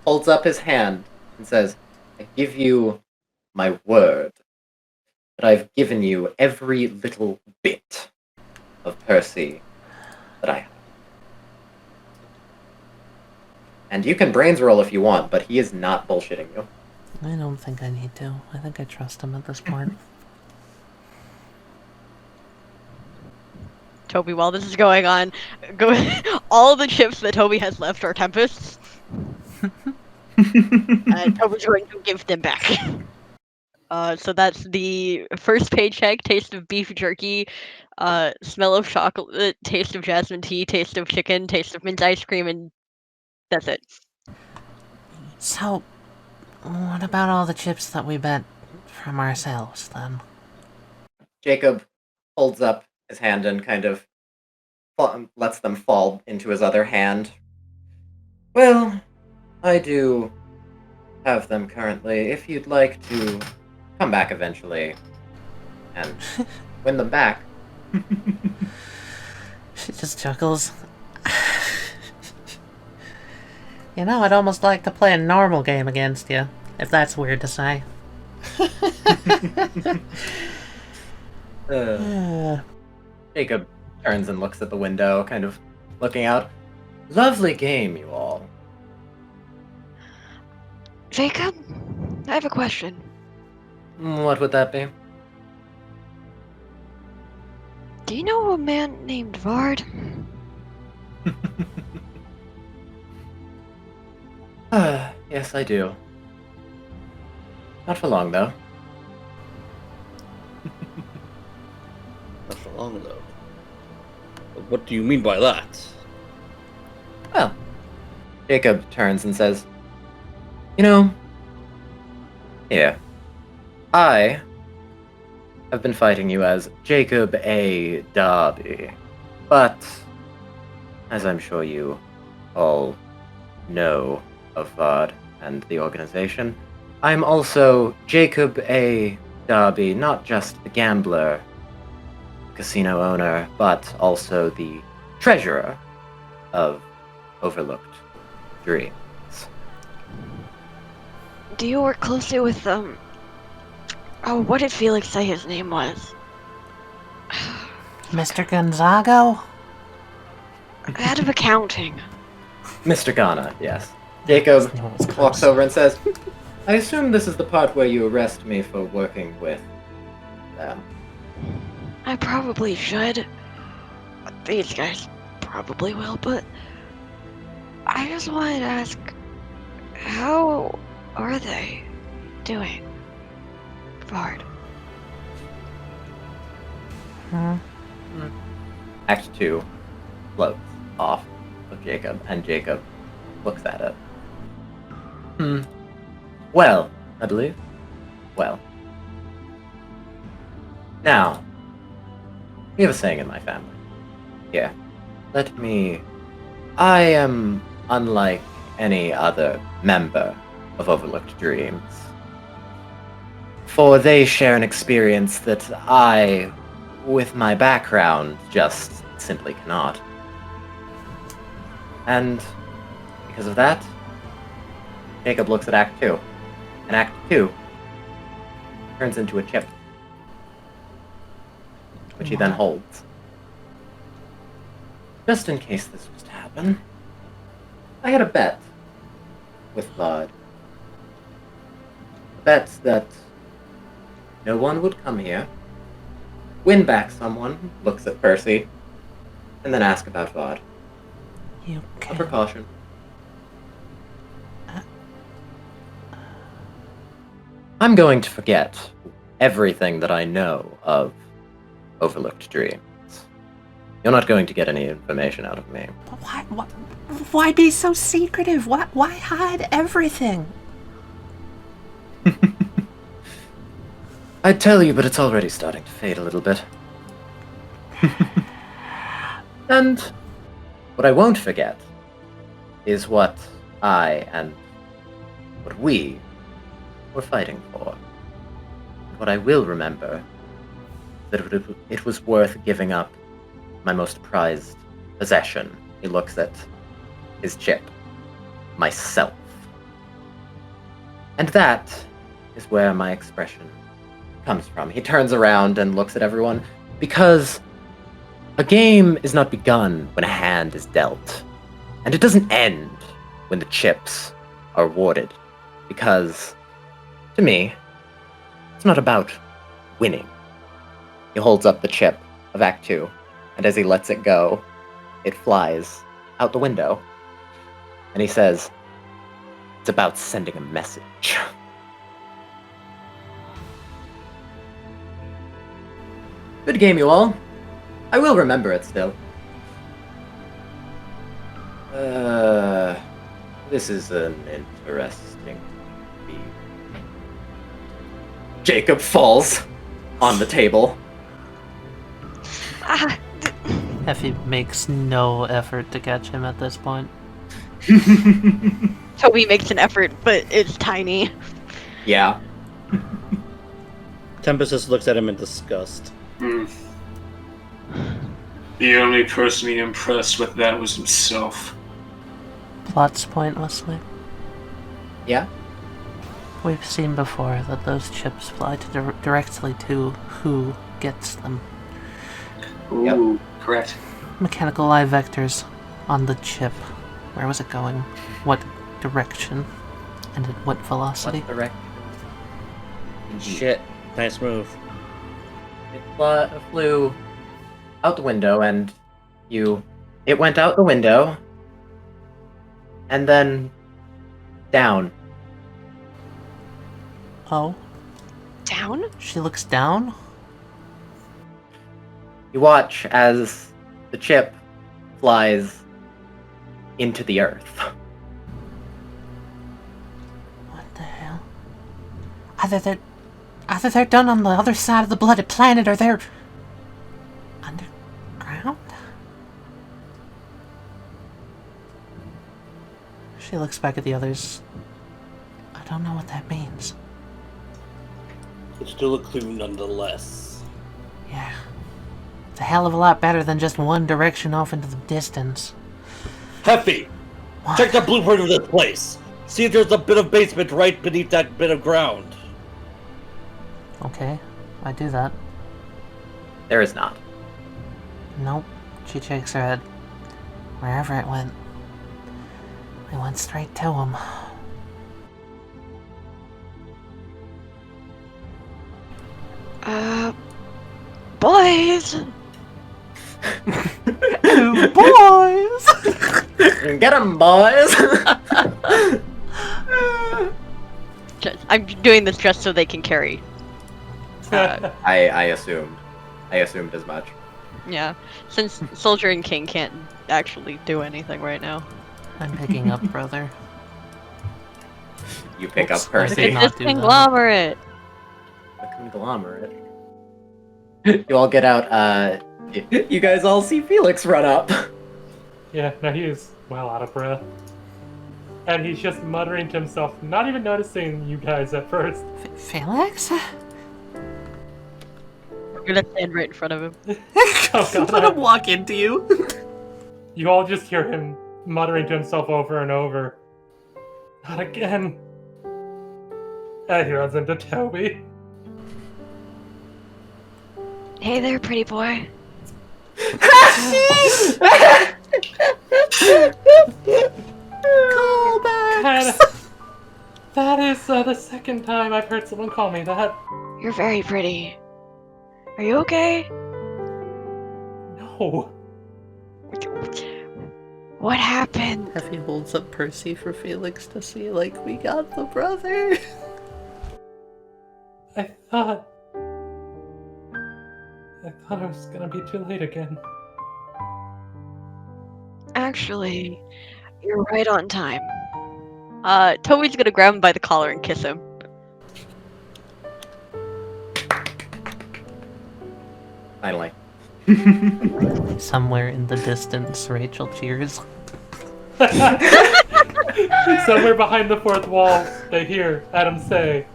S1: holds up his hand and says, I give you my word that I've given you every little bit of Percy that I have. And you can brains roll if you want, but he is not bullshitting you.
S6: I don't think I need to. I think I trust him at this point.
S5: Toby, while this is going on, all the chips that Toby has left are Tempests. And Toby's going to give them back. So that's the first paycheck: taste of beef jerky, smell of chocolate, taste of jasmine tea, taste of chicken, taste of mint ice cream, and that's it.
S6: So, what about all the chips that we bet from ourselves, then?
S1: Jacob holds up his hand and kind of lets them fall into his other hand. Well, I do have them currently. If you'd like to come back eventually and win them back.
S6: She just chuckles. You know, I'd almost like to play a normal game against you, if that's weird to say.
S1: Jacob turns and looks at the window, kind of looking out. Lovely game, you all.
S5: Jacob, I have a question.
S1: What would that be?
S5: Do you know a man named Vard?
S1: Yes, I do. Not for long, though.
S7: Not for long, though. What do you mean by that?
S1: Well, Jacob turns and says, you know, here, I have been fighting you as Jacob A. Darby. But, as I'm sure you all know of VOD and the organization, I'm also Jacob A. Darby, not just the gambler, casino owner, but also the treasurer of Overlooked Dreams.
S5: Do you work closely with Oh, what did Felix say his name was?
S6: Mr. Gonzago?
S5: Head of accounting.
S1: Mr. Ghana, yes. Jacob
S6: No, it's
S1: walks
S6: close.
S1: over and says, I assume this is the part where you arrest me for working with them.
S5: I probably should. These guys probably will, but I just wanted to ask, how are they doing? Bard.
S1: Act 2 floats off of Jacob, and Jacob looks at it. Well, I believe. Well. Now, we have a saying in my family. Here, let me... I am unlike any other member of Overlooked Dreams. For they share an experience that I, with my background, just simply cannot. And because of that, Jacob looks at Act 2. And Act 2 turns into a chip, which he then holds. Just in case this was to happen, I had a bet with Vod. A bet that no one would come here, win back someone, looks at Percy, and then ask about Vod.
S6: You
S1: A
S6: can...
S1: precaution. I'm going to forget everything that I know of Overlooked Dreams. You're not going to get any information out of me.
S6: But why be so secretive? Why hide everything?
S1: I'd tell you, but it's already starting to fade a little bit. And what I won't forget is what I and what we were fighting for. What I will remember is that it was worth giving up my most prized possession. He looks at his chip. Myself. And that is where my expression comes from. He turns around and looks at everyone, because a game is not begun when a hand is dealt. And it doesn't end when the chips are awarded. Because, to me, it's not about winning. He holds up the chip of Act 2, and as he lets it go, it flies out the window. And he says, it's about sending a message. Good game, you all. I will remember it still. This is an interesting feat. Jacob falls on the table.
S6: Effie makes no effort to catch him at this point.
S5: Toby makes an effort, but it's tiny.
S1: Yeah.
S7: Tempest just looks at him in disgust.
S3: The only person he impressed with that was himself.
S6: Plots point, Westley.
S1: Yeah?
S6: We've seen before that those chips fly directly to who gets them.
S2: Ooh, correct.
S6: Mechanical eye vectors on the chip. Where was it going? What direction? And at what velocity?
S1: What direction?
S7: Shit. Nice move.
S1: It flew out the window, and it went out the window, and then down.
S6: Oh,
S5: Down?
S6: she looks down?
S1: You watch as the chip flies into the earth.
S6: What the hell? Either they're done on the other side of the blooded planet or they're underground? She looks back at the others. I don't know what that means.
S7: It's still a clue nonetheless.
S6: Yeah. It's a hell of a lot better than just one direction off into the distance.
S7: Heffy!
S6: What?
S7: Check the blueprint of this place! See if there's a bit of basement right beneath that bit of ground.
S6: Okay, I do that.
S1: There is not.
S6: Nope. She shakes her head. Wherever it went. We went straight to him.
S5: Boys!
S6: Boys!
S1: Get 'em, boys!
S5: I'm doing this just so they can carry.
S1: I assumed. I assumed as much.
S5: Yeah, since Soldier and King can't actually do anything right now.
S6: I'm picking up, brother.
S1: You pick
S6: Oops,
S1: up
S6: I
S1: Percy.
S6: did not
S5: It's
S6: do
S5: this
S6: that.
S5: conglomerate!
S1: The conglomerate. You all get out, you guys all see Felix run up.
S8: Yeah, no, he is well out of breath. And he's just muttering to himself, not even noticing you guys at first.
S6: Felix?
S5: I'm gonna stand right in front of him.
S8: Oh, God.
S6: Let him walk into you.
S8: You all just hear him muttering to himself over and over. Not again. And he runs into Toby.
S5: Hey there, pretty boy.
S6: Callbacks!
S8: That is the second time I've heard someone call me that.
S5: You're very pretty. Are you okay?
S8: No.
S5: What happened?
S6: Effie holds up Percy for Felix to see, like, we got the brother.
S8: I thought it was gonna be too late again.
S5: Actually, you're right on time. Toby's gonna grab him by the collar and kiss him.
S1: Finally.
S6: Somewhere in the distance, Rachel cheers.
S8: Somewhere behind the fourth wall, they hear Adam say,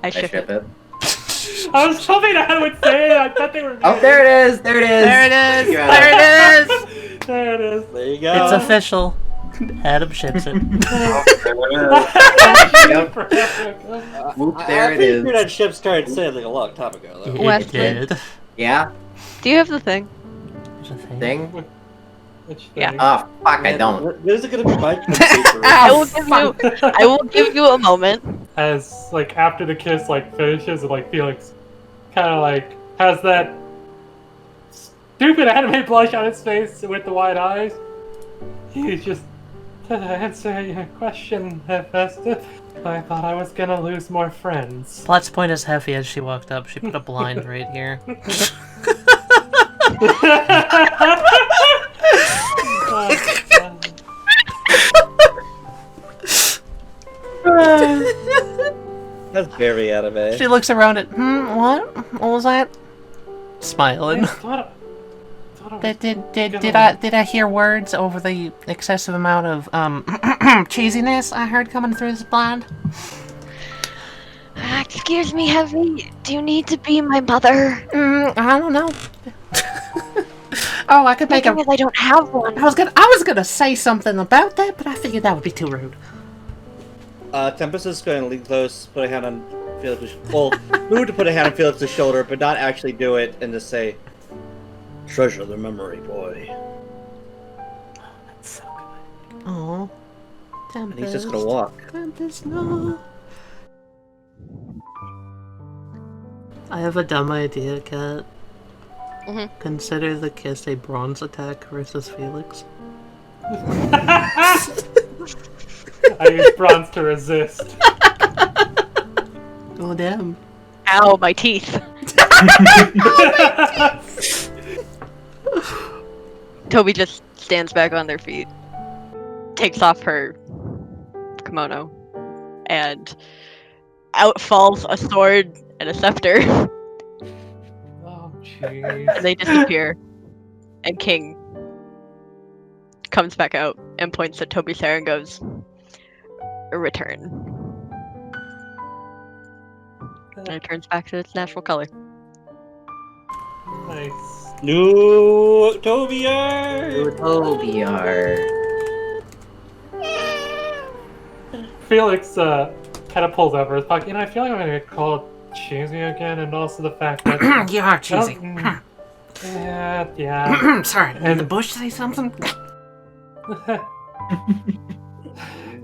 S5: I
S1: I
S5: ship
S1: ship
S5: it.
S1: it.
S8: I was hoping Adam would say it. I thought they were.
S1: Oh, there it is! There it is!
S6: There it is!
S1: Yeah.
S6: There it is!
S8: There it is.
S7: There you go.
S6: It's official. Adam ships it.
S1: Yep. Whoop, there it is.
S7: That ship started sailing a long time ago, though.
S6: It
S5: Westley.
S6: did.
S1: Yeah?
S5: Do you have the thing?
S6: There's a thing.
S1: Thing?
S8: Which
S5: Yeah.
S8: thing?
S1: Oh, fuck, I don't.
S7: This is gonna be my paper.
S5: I will give you a moment.
S8: As like after the kiss like finishes, and like Felix kind of like has that stupid anime blush on his face with the wide eyes. He's just to answer your question, Hephaestus. I thought I was gonna lose more friends.
S6: Plot's point is Heffy as she walked up. She put a blind right here.
S7: That's very anime.
S6: She looks around at, what? What was that? Smiling. Did I hear words over the excessive amount of cheesiness I heard coming through this blind?
S5: Excuse me, Heavy. Do you need to be my mother?
S6: I don't know. Oh, I could make a.
S5: I don't have one.
S6: I was gonna say something about that, but I figured that would be too rude.
S7: Tempest is going to lean close, put a hand on Felix's. Well, move to put a hand on Felix's shoulder, but not actually do it, and just say, "Treasure the memory, boy."
S1: That's so good.
S6: Oh,
S7: And he's just gonna walk.
S6: Tempest, no. I have a dumb idea, Kat. Consider the kiss a bronze attack versus Felix.
S8: I use bronze to resist.
S6: Oh, damn.
S5: Ow, my teeth. Toby just stands back on their feet, takes off her kimono, and out falls a sword and a scepter,
S8: Oh, jeez.
S5: and they disappear. And King comes back out and points at Toby's hair and goes, "Return." And it turns back to its natural color.
S8: Nice.
S7: No, Tobiar!
S1: Tobiar.
S8: Felix kind of pulls over his pocket. You know, I feel like I'm gonna get called cheesy again, and also the fact that
S6: You are cheesy.
S8: yeah.
S6: Sorry, did
S8: And-
S6: the bush say something?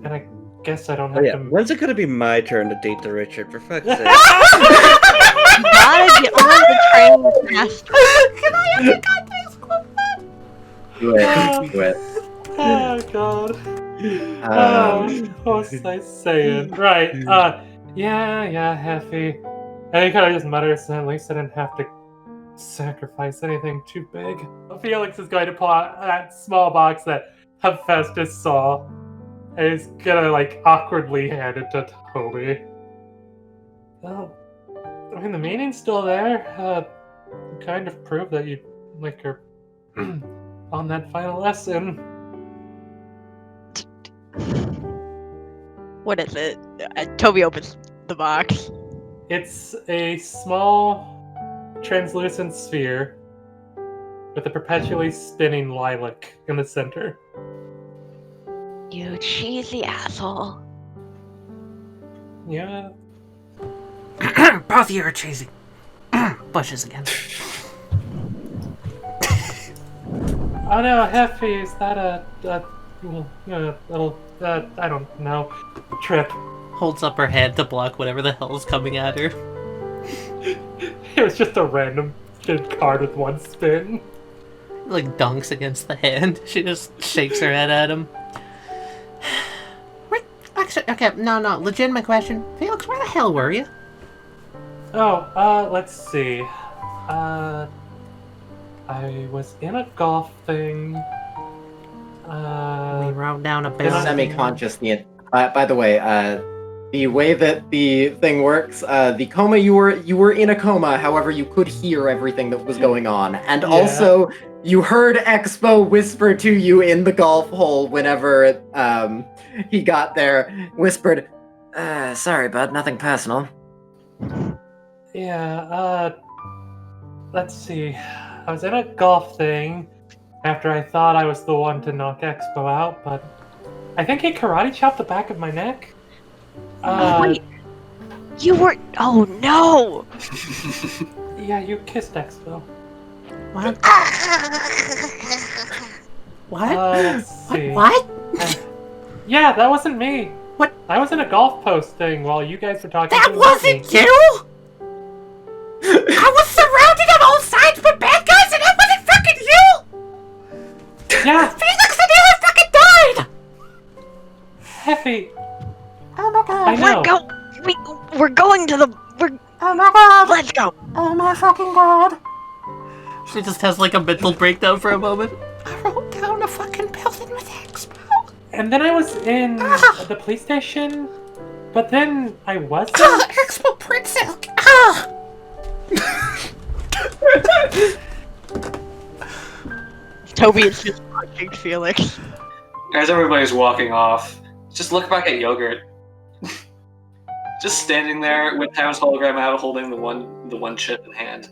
S8: And I guess I don't
S7: Oh
S8: have
S7: yeah,
S8: to.
S7: when's it gonna be my turn to date the Richard? For fuck's sake!
S5: You gotta get on the train faster.
S1: Do it. Do it.
S8: Oh god. What was I saying? Right. Yeah, Heffy. And he kind of just mutters, at least I didn't have to sacrifice anything too big. Felix is going to pull out that small box that Hephaestus saw. And he's gonna, like, awkwardly hand it to Toby. Well, I mean, the meaning's still there. You kind of prove that you, like, are on that final lesson.
S5: What is it? Toby opens the box.
S8: It's a small, translucent sphere with a perpetually spinning lilac in the center.
S5: You cheesy asshole.
S8: Yeah.
S6: Both of you are cheesy. Bushes again.
S8: Oh no, Heffy, is that a little, I don't know, trip?
S6: Holds up her hand to block whatever the hell is coming at her.
S8: It was just a random card with one spin.
S6: Like dunks against the hand. She just shakes her head at him. Wait, actually, okay, no, legitimate question. Felix, where the hell were you?
S8: Oh, let's see. I was in a golf thing.
S6: We rode down a
S8: Did
S6: bill.
S8: I-
S1: Semi-conscious. By the way, the way that the thing works, the coma, you were in a coma. However, you could hear everything that was going on, and
S8: Yeah.
S1: also you heard Expo whisper to you in the golf hole whenever he got there. Whispered, "Sorry, bud, nothing personal."
S8: Yeah, let's see. I was in a golf thing after I thought I was the one to knock Expo out, but I think he karate chopped the back of my neck.
S5: Wait. You were. Oh no!
S8: Yeah, you kissed Expo.
S6: What? What?
S8: Let's see.
S6: What?
S8: Yeah, that wasn't me.
S6: What?
S8: I was in a golf post thing while you guys were talking.
S6: That
S8: things with me.
S6: wasn't you! I was surrounded on all sides with bad guys and that wasn't fucking you!
S8: Yeah,
S6: Felix and Taylor fucking died!
S8: Heffy.
S6: Oh my god.
S8: I know.
S5: We're going to the.
S6: Oh my god.
S5: Let's go.
S6: Oh my fucking god. She just has like a mental breakdown for a moment. I wrote down a fucking building with Expo.
S8: And then I was in the police station, but then I wasn't.
S6: Expo Prince Silk. Ah!
S5: Toby is just punching Felix.
S2: As everybody's walking off, just look back at Yogurt. Just standing there with Town's hologram out, holding the one chip in hand.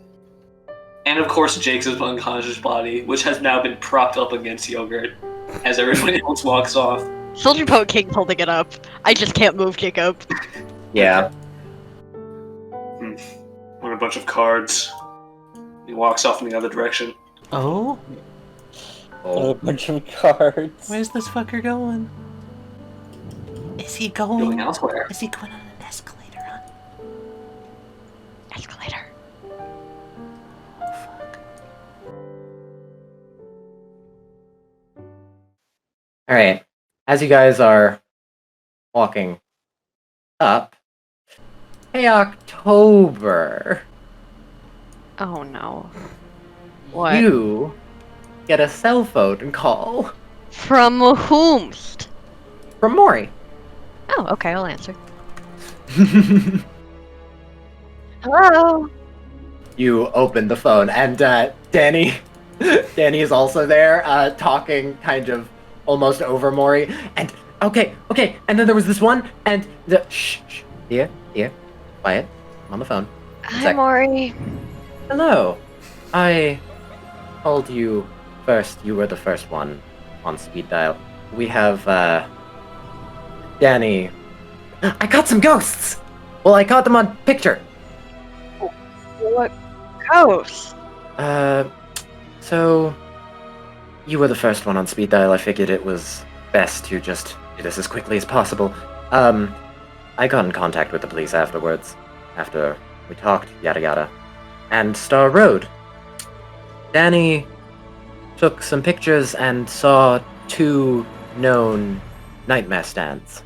S2: And of course Jake's unconscious body, which has now been propped up against Yogurt as everybody else walks off.
S5: Soldier Poet King holding it up. I just can't move, Jacob.
S1: Yeah.
S2: On a bunch of cards. He walks off in the other direction.
S6: Oh?
S7: A bunch of cards.
S6: Where's this fucker going? Is he
S2: Going
S6: going?
S2: elsewhere.
S6: Is he going on an escalator, huh?
S5: Escalator.
S6: Oh, fuck.
S1: Alright. As you guys are walking up, hey October,
S5: Oh no. What?
S1: you get a cell phone call
S5: From whomst?
S1: from Maury.
S5: Oh, okay, I'll answer. Hello.
S1: You open the phone, and Danny is also there, talking kind of almost over Maury. And okay, and then there was this one, and shh, here, quiet. I'm on the phone.
S5: Hi, Maury.
S1: Hello. I called you first. You were the first one on speed dial. We have Danny. I caught some ghosts. Well, I caught them on picture.
S5: What ghost?
S1: So you were the first one on speed dial. I figured it was best to just do this as quickly as possible. I got in contact with the police afterwards, after we talked, yada yada. And Star Road. Danny took some pictures and saw 2 known nightmare stands.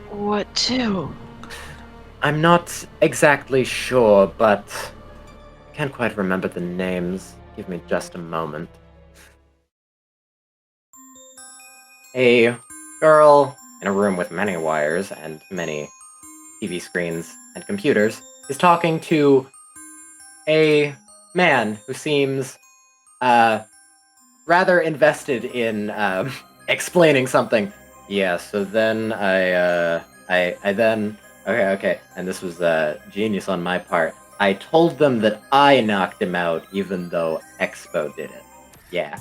S5: What two?
S1: I'm not exactly sure, but I can't quite remember the names. Give me just a moment. A girl in a room with many wires and many TV screens and computers is talking to a man who seems rather invested in explaining something. Yeah, so then I then okay, and this was genius on my part. I told them that I knocked him out, even though Expo did it. Yeah,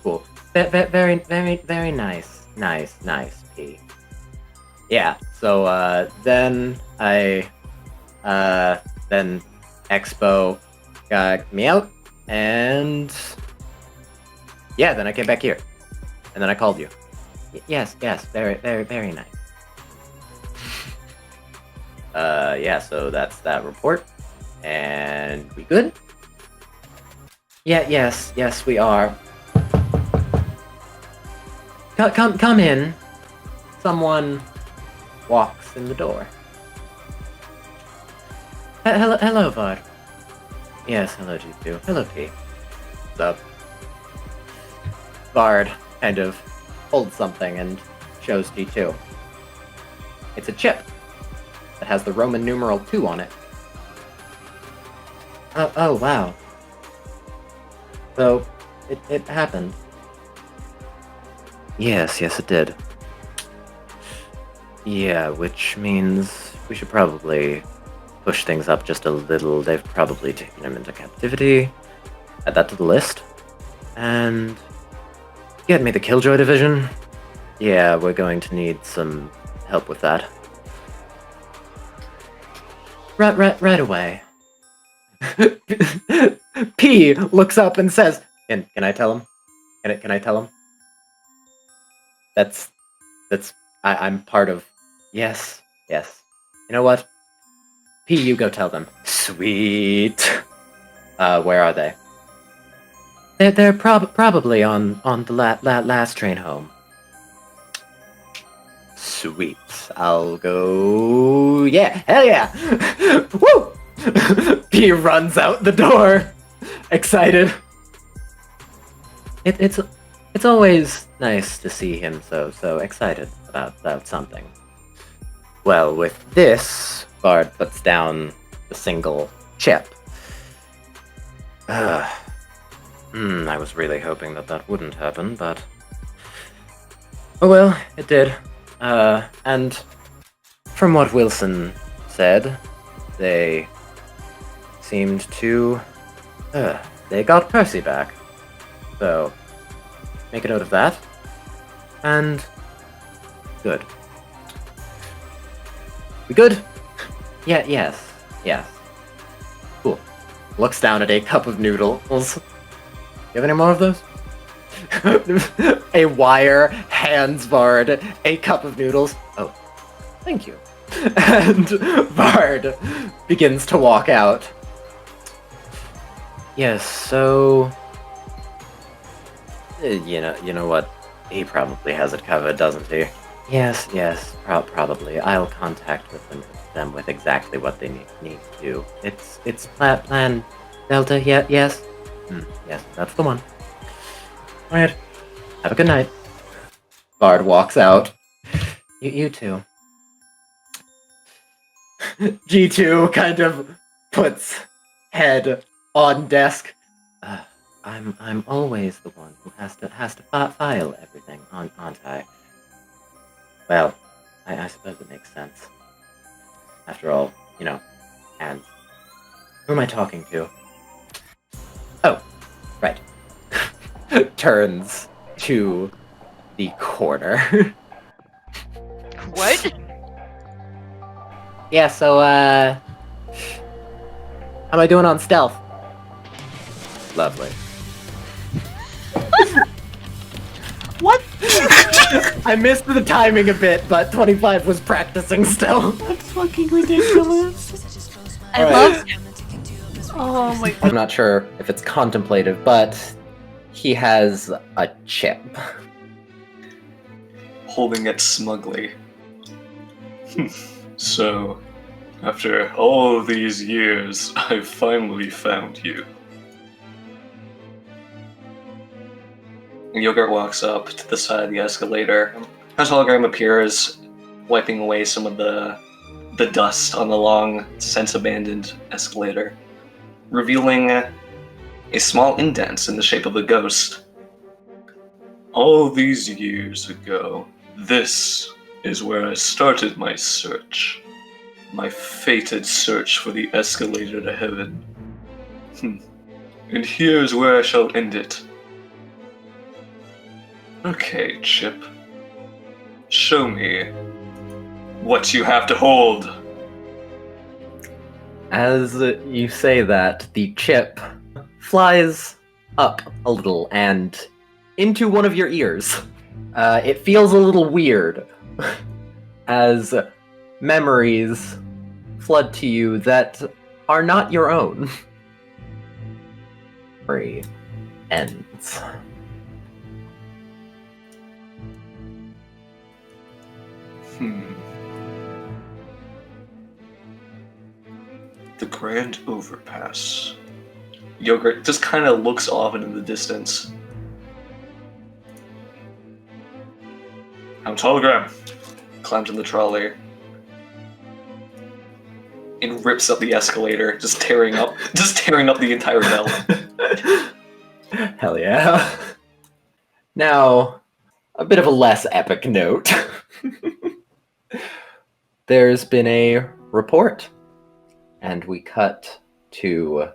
S1: cool. Very nice, P. Yeah. So then then Expo got me out, and yeah, then I came back here, and then I called you. Yes, very nice. Yeah, so that's that report. And we good? Yeah, yes, we are. Come in. Someone walks in the door. Hello, Vard. Yes, hello, G2. Hello, P. What's up? Vard kind of holds something and shows G2. It's a chip that has the Roman numeral 2 on it. Oh, wow. So, it happened. Yes, it did. Yeah, which means we should probably push things up just a little. They've probably taken him into captivity. Add that to the list. And get me the Killjoy division. Yeah, we're going to need some help with that. Right away. P looks up and says, "Can I tell him? Can I tell him? I'm part of." Yes. You know what? P, you go tell them. Sweet. Where are they? They're probably on the last train home. Sweet. I'll go. Yeah, hell yeah! Woo! P runs out the door, excited. It's always nice to see him so excited about something. Well, with this, Bard puts down the single chip. I was really hoping that wouldn't happen, but oh well, it did. And from what Wilson said, they seemed to they got Percy back. So make a note of that. And good. We good? Yeah, yes. Cool. Looks down at a cup of noodles. You have any more of those? A wire hands Vard a cup of noodles. Oh, thank you. And Vard begins to walk out. Yes, so you know what? He probably has it covered, doesn't he? Yes, probably. I'll contact them with exactly what they need to do. It's plan Delta. Yes. Yes, that's the one. All right. Have a good night. Bard walks out. You too. G2 kind of puts head on desk. I'm always the one who has to file everything, aren't I? Well, I suppose it makes sense. After all, hands. Who am I talking to? Oh, right. Turns to the corner.
S5: What?
S1: Yeah, so, how am I doing on stealth? Lovely.
S6: What?
S1: I missed the timing a bit, but 25 was practicing stealth.
S6: That's fucking ridiculous.
S5: I
S1: Alright.
S5: love.
S6: Oh my
S1: I'm not sure if it's contemplative, but he has a chip.
S3: Holding it smugly. So, after all these years, I finally found you.
S2: Yogurt walks up to the side of the escalator. A hologram appears, wiping away some of the dust on the long, since abandoned escalator, revealing a small indent in the shape of a ghost.
S3: All these years ago, this is where I started my search. My fated search for the escalator to heaven. And here's where I shall end it. Okay, Chip. Show me what you have to hold.
S1: As you say that, the chip flies up a little and into one of your ears. It feels a little weird as memories flood to you that are not your own. Memory ends.
S3: The Grand Overpass.
S2: Yogurt just kind of looks off into the distance.
S3: I'm Hologram.
S2: Climbs in the trolley. And rips up the escalator, just tearing up the entire belt.
S1: Hell yeah. Now, a bit of a less epic note. There's been a report, and we cut to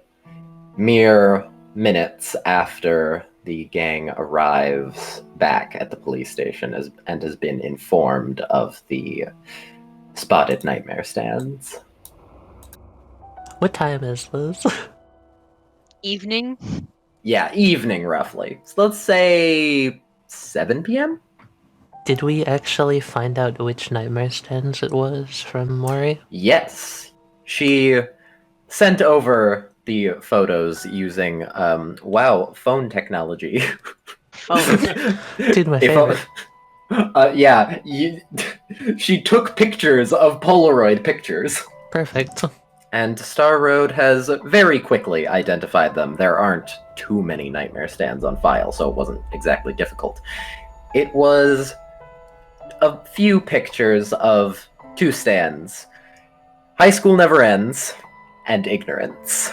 S1: mere minutes after the gang arrives back at the police station and has been informed of the spotted nightmare stands.
S6: What time is this?
S5: Evening.
S1: Yeah, evening roughly. So let's say 7 p.m.?
S6: Did we actually find out which nightmare stands it was from Mori?
S1: Yes. She sent over the photos using, phone technology.
S5: Phone.
S6: Dude, my
S1: A
S6: favorite.
S1: yeah, she took pictures of Polaroid pictures.
S6: Perfect.
S1: And Star Road has very quickly identified them. There aren't too many nightmare stands on file, so it wasn't exactly difficult. It was a few pictures of two stands. High School Never Ends and Ignorance.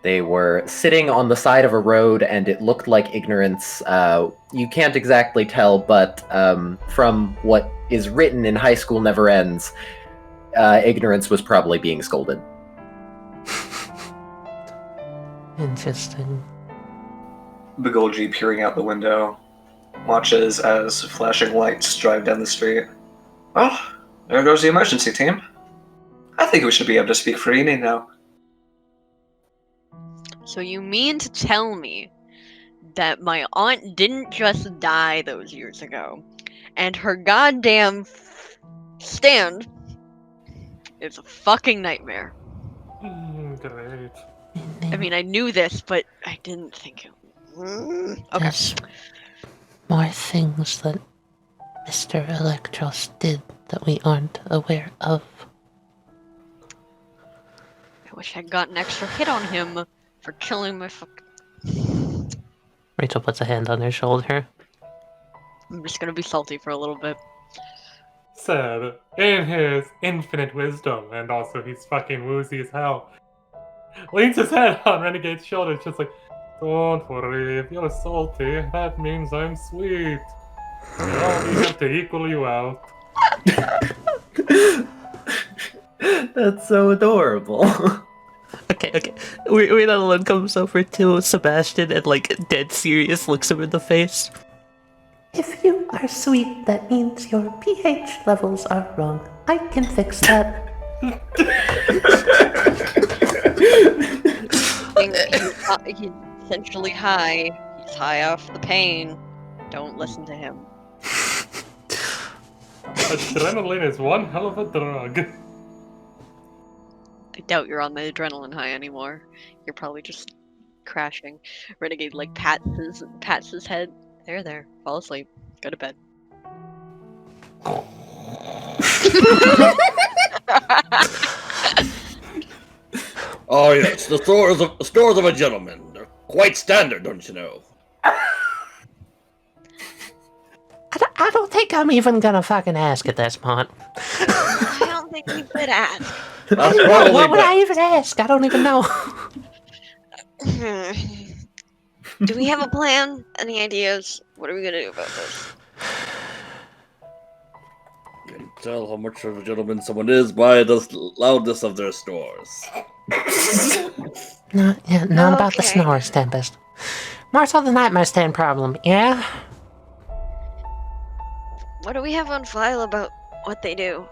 S1: They were sitting on the side of a road, and it looked like Ignorance. You can't exactly tell, but from what is written in High School Never Ends, Ignorance was probably being scolded.
S6: Interesting.
S2: Big old G peering out the window, watches as flashing lights drive down the street. Well, there goes the emergency team. I think we should be able to speak freely now.
S5: So you mean to tell me that my aunt didn't just die those years ago, and her goddamn stand is a fucking nightmare?
S8: Great.
S5: I mean, I knew this, but I didn't think it. Okay.
S6: There's more things that Mr. Electros did that we aren't aware of.
S5: I wish I'd got an extra hit on him for killing my fuck.
S6: Rachel puts a hand on her shoulder.
S5: I'm just gonna be salty for a little bit.
S8: said, in his infinite wisdom, and also he's fucking woozy as hell, leans his head on Renegade's shoulder, just like, don't worry, if you're salty, that means I'm sweet. I'll be here to equal you out.
S1: That's so adorable.
S6: Okay. Weird Alone comes over to Sebastian and, like, dead serious looks him in the face.
S10: If you are sweet, that means your pH levels are wrong. I can fix that.
S5: He's essentially high. He's high off the pain. Don't listen to him.
S8: Adrenaline is one hell of a drug.
S5: I doubt you're on the adrenaline high anymore. You're probably just crashing. Renegade like pats his head. There. Fall asleep. Go to bed.
S7: Oh yes, the stores of a gentleman. They're quite standard, don't you know?
S10: I don't think I'm even gonna fucking ask at this point.
S5: I don't think we could ask.
S10: What would I even ask? I don't even know.
S5: Do we have a plan? Any ideas? What are we gonna do about this?
S7: You can tell how much of a gentleman someone is by the loudness of their snores.
S10: Not about the
S5: Okay.
S10: snores, Tempest. More so the nightmare stand problem, yeah?
S5: What do we have on file about what they do?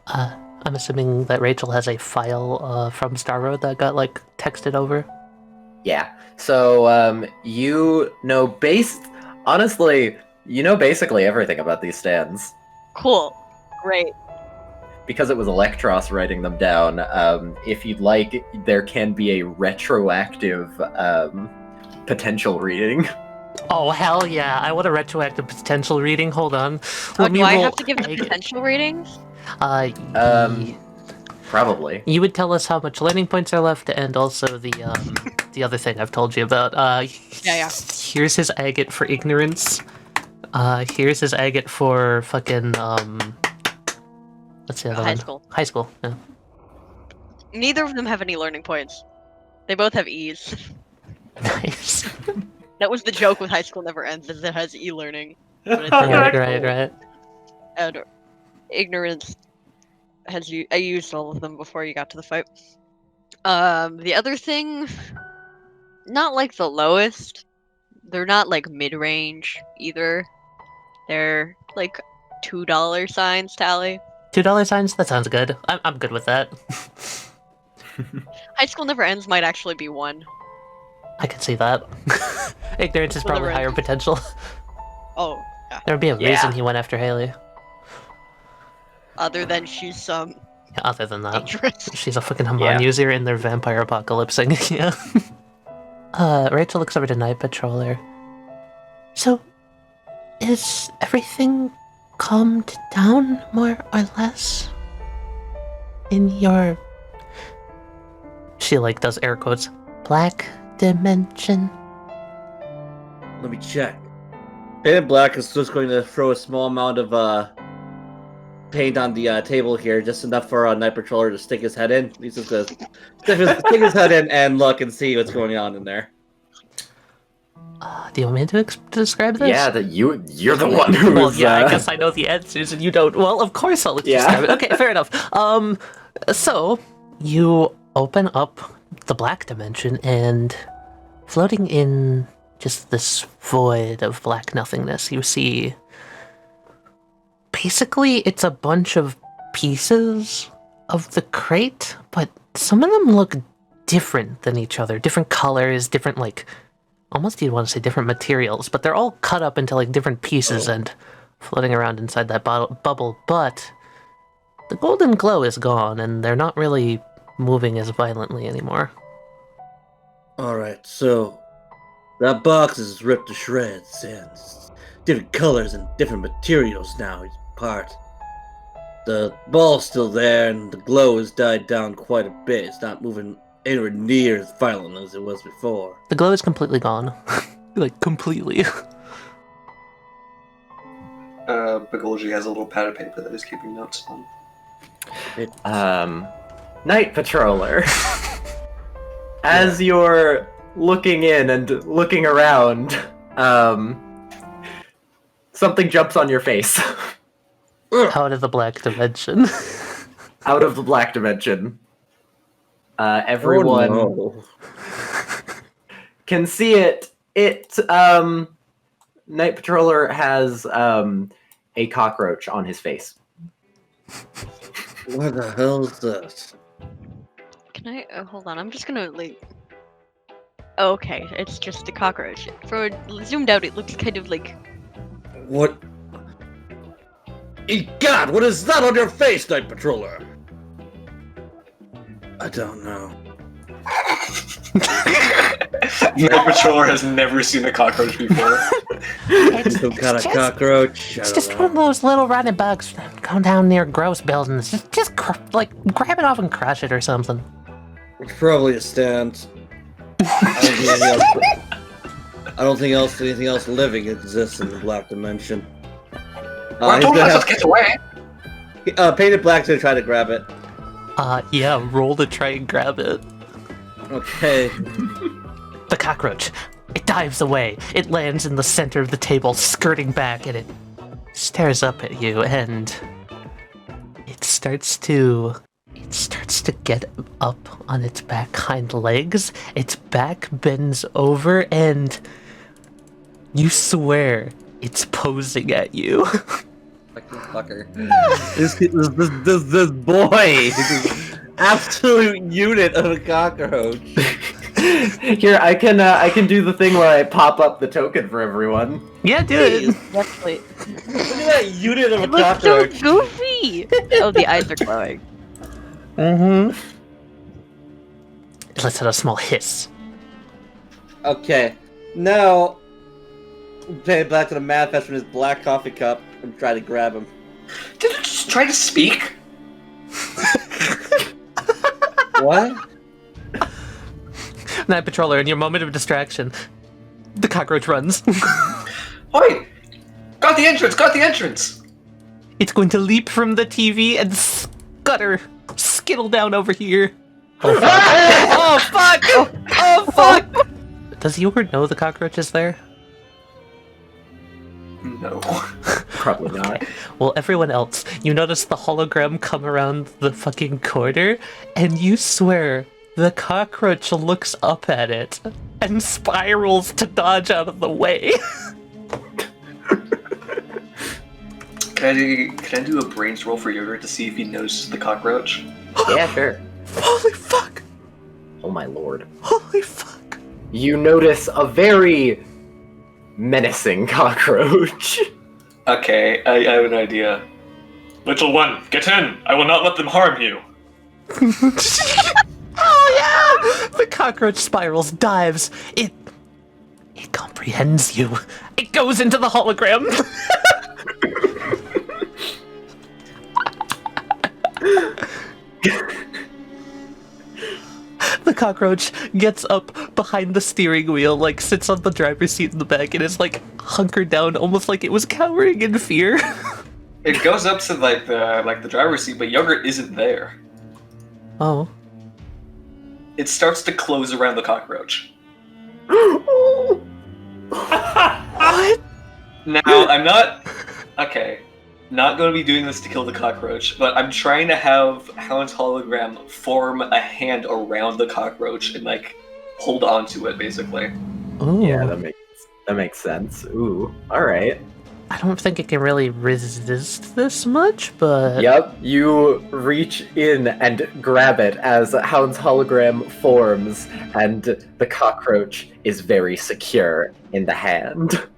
S6: I'm assuming that Rachel has a file from Star Road that got, like, texted over.
S1: Yeah. So, honestly, you know basically everything about these stands.
S5: Cool. Great.
S1: Because it was Electros writing them down, if you'd like, there can be a retroactive potential reading.
S6: Oh, hell yeah. I want a retroactive potential reading. Hold on. Let me
S5: Do I
S6: roll
S5: have to give the
S6: a-
S5: potential ratings?
S1: Probably.
S6: You would tell us how much landing points are left, and also the other thing I've told you about.
S5: Yeah.
S6: Here's his agate for ignorance. Here's his agate for fucking what's the other
S5: High
S6: one?
S5: school.
S6: High school. Yeah.
S5: Neither of them have any learning points. They both have E's.
S6: Nice.
S5: That was the joke with High School Never Ends, is it has e-learning. But it's
S6: Right.
S5: and ignorance I used all of them before you got to the fight. The other thing, not like the lowest. They're not like mid-range either. They're like $2 signs, Tally.
S6: $2 signs? That sounds good. I'm good with that.
S5: High School Never Ends might actually be 1.
S6: I can see that. Ignorance is probably higher potential.
S5: Oh, yeah.
S6: There'd be a reason he went after Haley.
S5: Other than she's
S6: Yeah, other than that.
S5: dangerous.
S6: She's a fucking Haman user in their vampire apocalypsing, yeah. Rachel looks over to Night Patroller.
S10: So, is everything calmed down, more or less? In your...
S6: She, like, does air quotes.
S10: black dimension?
S7: Let me check. Painted Black is just going to throw a small amount of paint on the table here, just enough for a Night Patroller to stick his head in. He's just gonna stick his head in and look and see what's going on in there.
S6: Do you want me to describe this?
S1: Yeah, you're the one who's...
S6: Well, yeah, I guess I know the answers and you don't. Well, of course I'll describe it. Okay, fair enough. So, you open up the black dimension and floating in just this void of black nothingness, you see... Basically, it's a bunch of pieces of the crate, but some of them look different than each other. Different colors, different, like... Almost you'd want to say different materials, but they're all cut up into, like, different pieces and floating around inside that bubble, but the golden glow is gone, and they're not really moving as violently anymore.
S7: Alright, so that box is ripped to shreds and different colors and different materials now each part. The ball's still there and the glow has died down quite a bit. It's not moving anywhere near as violent as it was before.
S6: The glow is completely gone. Like, completely.
S2: Bagolji has a little pad of paper that he's keeping notes on.
S1: Night Patroller. As you're looking in and looking around, something jumps on your face.
S6: Out of the black dimension.
S1: Out of the black dimension. Everyone can see it. Night Patroller has a cockroach on his face.
S7: What the hell is this?
S5: Can I hold on? I'm just gonna like. Okay, it's just a cockroach. For zoomed out, it looks kind of like.
S7: What? God, what is that on your face, Night Patroller? I don't know.
S2: Night Patroller has never seen a cockroach before.
S7: Some kind of cockroach.
S10: It's just one of those little running bugs that come down near gross buildings. Just grab it off and crush it or something.
S7: It's probably a stand. I don't think anything else living exists in the black dimension.
S2: Don't let us get away!
S7: Painted Black's gonna try to grab it.
S6: Yeah, roll to try and grab it.
S7: Okay.
S6: The cockroach. It dives away. It lands in the center of the table, skirting back, and it stares up at you, and it starts to get up on its back hind legs. Its back bends over, and you swear it's posing at you.
S7: Fucker. This boy is an absolute unit of a cockroach.
S1: Here, I can do the thing where I pop up the token for everyone.
S6: Yeah, do it.
S5: Westley.
S7: Look at that unit of a
S5: It looks so
S7: cockroach.
S5: goofy. Oh, the eyes are glowing.
S6: Mm-hmm. It lets out a small hiss.
S7: Okay. Now, Painted Black to the manifest from his black coffee cup and try to grab him.
S2: Did it just try to speak?
S7: What?
S6: Night Patroller, in your moment of distraction, the cockroach runs.
S2: Wait! Got the entrance! Got the entrance!
S6: It's going to leap from the TV and skittle down over here. Oh fuck! Oh fuck! Does Yogurt know the cockroach is there?
S2: No.
S1: Probably not.
S6: Well, everyone else, you notice the hologram come around the fucking corner, and you swear the cockroach looks up at it and spirals to dodge out of the way.
S2: Can I do a brains roll for Yogurt to see if he knows the cockroach?
S1: Yeah, sure.
S6: Holy fuck!
S1: Oh my lord.
S6: Holy fuck!
S1: You notice a very menacing cockroach.
S2: Okay, I have an idea.
S3: Little one, get in! I will not let them harm you!
S6: Oh yeah! The cockroach spirals, dives. It comprehends you. It goes into the hologram. The cockroach gets up behind the steering wheel, like sits on the driver's seat in the back, and is like hunkered down, almost like it was cowering in fear.
S2: It goes up to the driver's seat, but Yogurt isn't there.
S6: Oh.
S2: It starts to close around the cockroach.
S6: What?
S2: Now, I'm not... Okay. Not going to be doing this to kill the cockroach, but I'm trying to have Hound's hologram form a hand around the cockroach and, like, hold on to it, basically.
S6: Ooh.
S1: Yeah, that makes sense. Ooh, alright.
S6: I don't think it can really resist this much, but...
S1: Yep, you reach in and grab it as Hound's hologram forms, and the cockroach is very secure in the hand.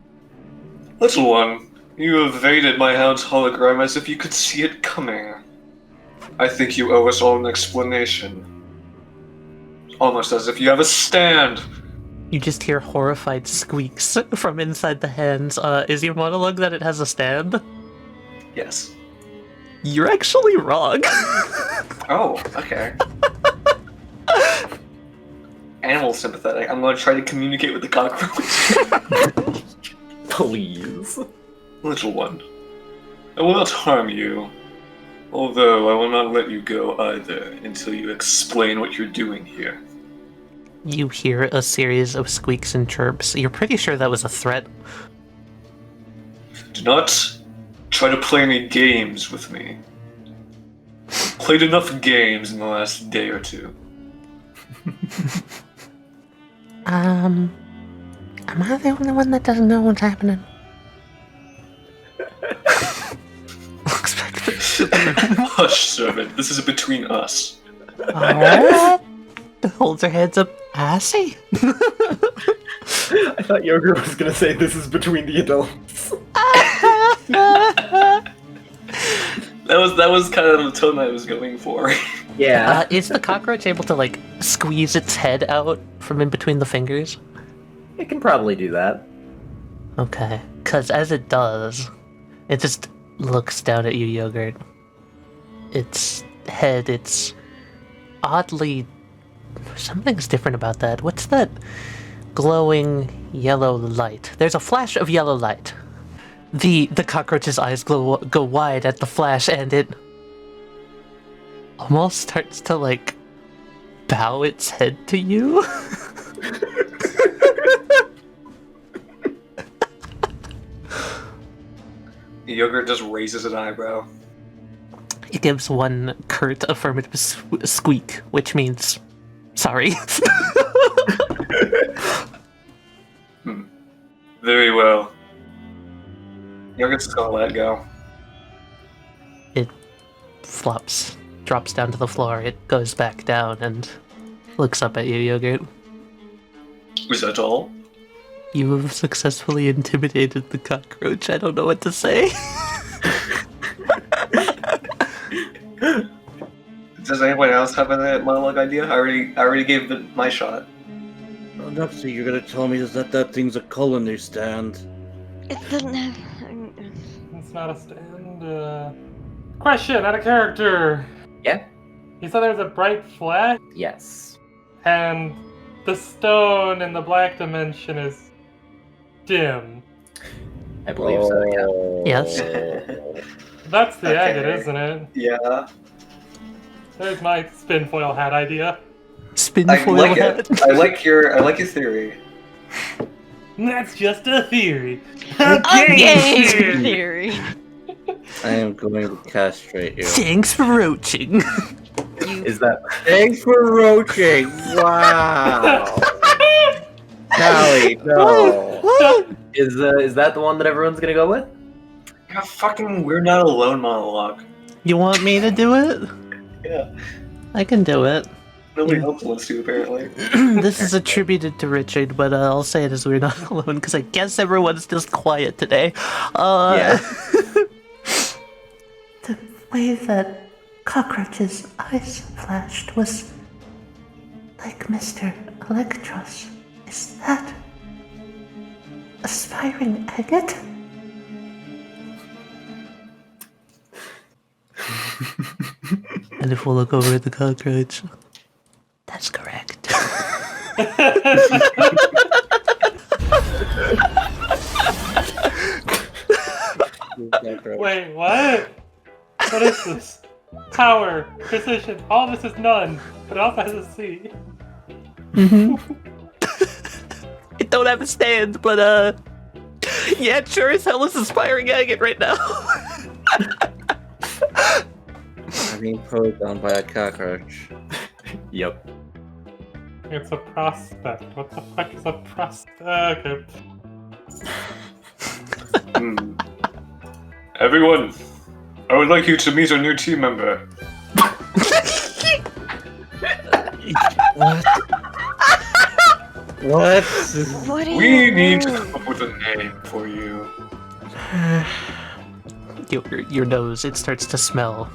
S3: Little one, you evaded my Hound's hologram as if you could see it coming. I think you owe us all an explanation. Almost as if you have a stand.
S6: You just hear horrified squeaks from inside the hands. Is your monologue that it has a stand?
S2: Yes.
S6: You're actually wrong.
S2: Oh, okay. Animal sympathetic. I'm going to try to communicate with the cockroach.
S1: Please.
S3: Little one, I will not harm you. Although I will not let you go either until you explain what you're doing here.
S6: You hear a series of squeaks and chirps. You're pretty sure that was a threat.
S3: Do not try to play any games with me. Played enough games in the last day or two.
S10: Am I the only one that doesn't know what's happening?
S3: Hush, servant. This is between us.
S6: Alright. Holds her heads up. I see.
S1: I thought Yogurt was gonna say this is between the adults.
S3: That was kind of the tone I was going for.
S1: Yeah.
S6: Is the cockroach able to, like, squeeze its head out from in between the fingers?
S1: It can probably do that.
S6: Okay. Because as it does, it just looks down at you, Yogurt. Its head, it's oddly... Something's different about that. What's that glowing yellow light? There's a flash of yellow light. The cockroach's eyes go wide at the flash, and it almost starts to, like, bow its head to you.
S3: Yogurt just raises an eyebrow.
S6: It gives one curt affirmative squeak, which means sorry.
S3: Very well. Yogurt's just gonna let it go.
S6: It drops down to the floor. It goes back down and looks up at you, Yogurt.
S3: Is that all?
S6: You have successfully intimidated the cockroach. I don't know what to say.
S3: Does anyone else have a monologue idea? I already gave my shot.
S7: Next thing you're gonna tell me is that thing's a culinary stand.
S5: It doesn't have.
S8: It's not a stand. Question out of character.
S1: Yeah?
S8: You said there was a bright flash,
S1: Yes.
S8: and the stone in the black dimension is dim.
S1: I believe so, yeah.
S6: Yes.
S8: That's the
S3: Okay.
S8: agate, isn't it?
S3: Yeah.
S8: There's my spin foil hat idea.
S6: Spin
S3: I
S6: foil
S3: like
S6: hat.
S3: it. I like your theory.
S8: That's just a theory.
S5: Game theory.
S7: I am going to castrate you.
S6: Thanks for roaching.
S1: Is that
S7: Thanks for roaching. Wow. Callie, no.
S1: is that the one that everyone's gonna go with?
S3: Yeah, fucking we're not alone monologue.
S6: You want me to do it?
S3: Yeah.
S6: I can do it.
S3: Nobody else wants to apparently.
S6: This is attributed to Richard, but I'll say it as we're not alone because I guess everyone's just quiet today.
S1: Yeah.
S10: The way that Cockroach's eyes flashed was like Mr. Electros. Is that aspiring agate?
S6: And if we'll look over at the cockroach, that's correct.
S8: Wait, what? What is this? Power, precision, all this is none, but it also has a C.
S6: It don't have a stand, but yeah, it sure as hell is aspiring agate right now.
S7: I'm being probed on by a cockroach.
S1: Yep.
S8: It's a prospect. What the fuck is a prospect? Okay.
S3: Everyone, I would like you to meet a new team member.
S7: What? What?
S5: What do
S3: We
S5: you
S3: need to
S5: mean?
S3: come up with a name for you.
S6: Your nose, it starts to smell.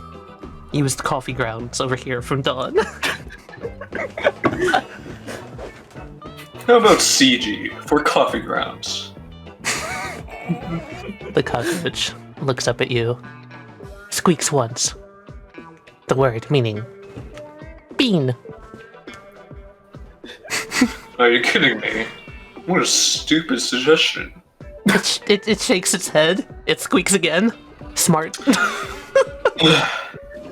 S6: Used coffee grounds over here from Dawn.
S3: How about CG for coffee grounds?
S6: The cockroach looks up at you, squeaks once. The word meaning bean.
S3: Are you kidding me? What a stupid suggestion.
S6: It shakes its head. It squeaks again. Smart.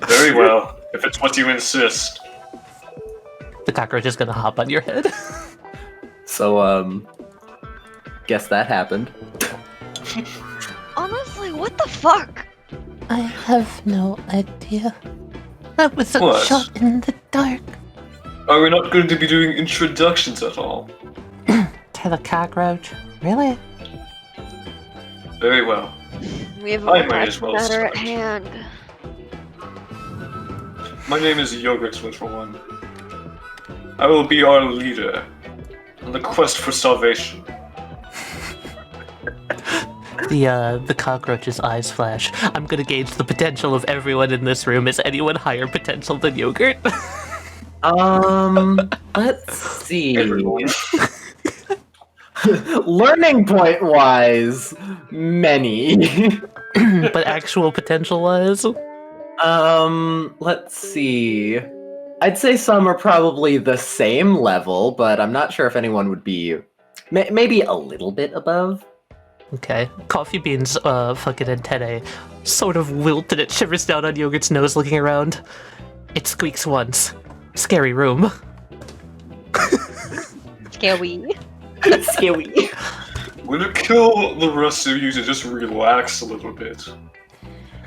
S3: Very well, if it's what you insist.
S6: The cockroach is gonna hop on your head.
S1: So, guess that happened.
S5: Honestly, what the fuck?
S10: I have no idea. That was a
S3: What?
S10: shot in the dark.
S3: Are we not going to be doing introductions at all?
S10: To the cockroach? Really?
S3: Very well.
S5: We have
S3: I
S5: a
S3: might as well
S5: matter at
S3: start.
S5: hand.
S3: My name is Yogurt, little one. I will be our leader on the quest for salvation.
S6: The cockroach's eyes flash. I'm gonna gauge the potential of everyone in this room. Is anyone higher potential than Yogurt?
S1: Let's see.
S3: Everyone.
S1: Learning point wise, many.
S6: But actual potential-wise?
S1: Let's see. I'd say some are probably the same level, but I'm not sure if anyone would be maybe a little bit above.
S6: Okay. Coffee Bean's fucking antennae sort of wilt and it shivers down on Yogurt's nose looking around. It squeaks once. Scary room.
S5: Scary.
S1: Scary.
S3: Would it kill the rest of you to just relax a little bit?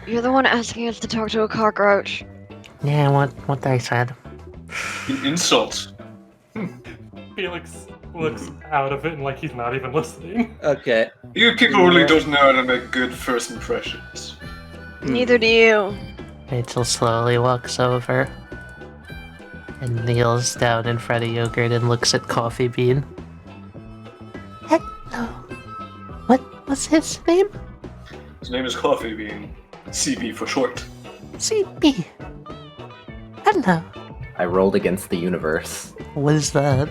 S5: You're the one asking us to talk to a cockroach.
S10: Yeah, what they said.
S3: An insult.
S8: Felix looks out of it and like he's not even listening.
S7: Okay.
S3: You people really don't know how to make good first impressions.
S5: Neither do you.
S6: Rachel slowly walks over and kneels down in front of Yogurt and looks at Coffee Bean.
S10: Hello. What was his name?
S3: His name is Coffee Bean. CB for short.
S10: CB. Hello.
S1: I rolled against the universe.
S6: What is that?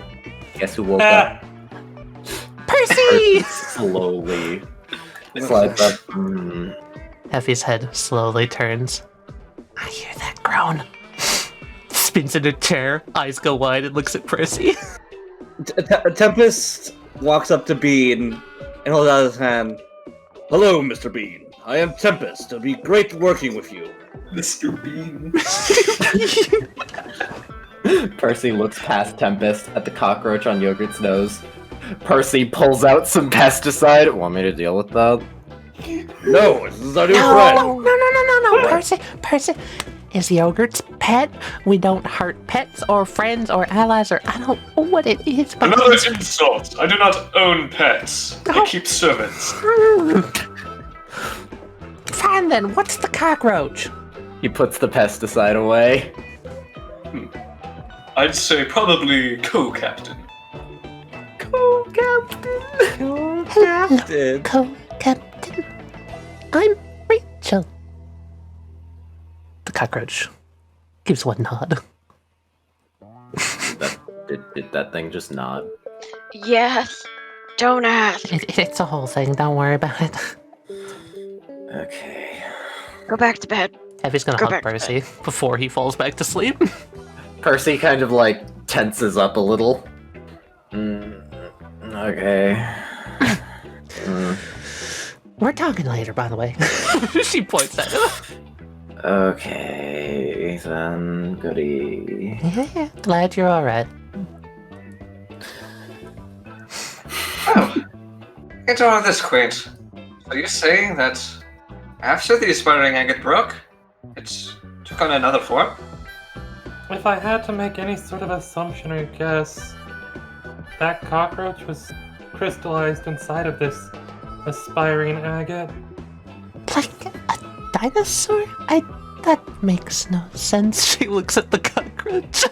S1: Guess who woke up?
S6: Percy!
S1: Slowly slides up.
S6: Effie's head slowly turns. I hear that groan. Spins in a chair, eyes go wide and looks at Percy.
S7: Tempest walks up to Bean and holds out his hand. Hello, Mr. Bean. I am Tempest. It'll be great working with you.
S3: Mr. Bean.
S1: Percy looks past Tempest at the cockroach on Yogurt's nose. Percy pulls out some pesticide. Want me to deal with that?
S7: No, this is our new
S10: No,
S7: friend.
S10: no, Percy is Yogurt's pet. We don't hurt pets or friends or allies or I don't know what it is, but
S3: Another insult. I do not own pets. I keep servants.
S10: fine then. What's the cockroach?
S1: He puts the pesticide away.
S3: I'd say probably co-captain.
S7: Captain.
S10: Co-captain. I'm Rachel.
S6: The cockroach gives one nod.
S1: Did that thing just nod?
S5: Yes. Don't ask.
S10: It's a whole thing. Don't worry about it.
S1: Okay.
S5: Go back to bed.
S6: Effie's gonna
S5: Go
S6: hug
S5: back to
S6: Percy before he falls back to sleep.
S1: Percy kind of like tenses up a little. Okay.
S10: We're talking later, by the way.
S6: She points at him.
S1: Okay, then goody.
S10: Yeah, glad you're alright.
S2: Oh, get all of this, Quint. Are you saying that after the spider agate broke, it took on another form?
S8: If I had to make any sort of assumption or guess, that cockroach was crystallized inside of this aspiring agate.
S10: Like a dinosaur? That makes no sense.
S6: She looks at the cockroach.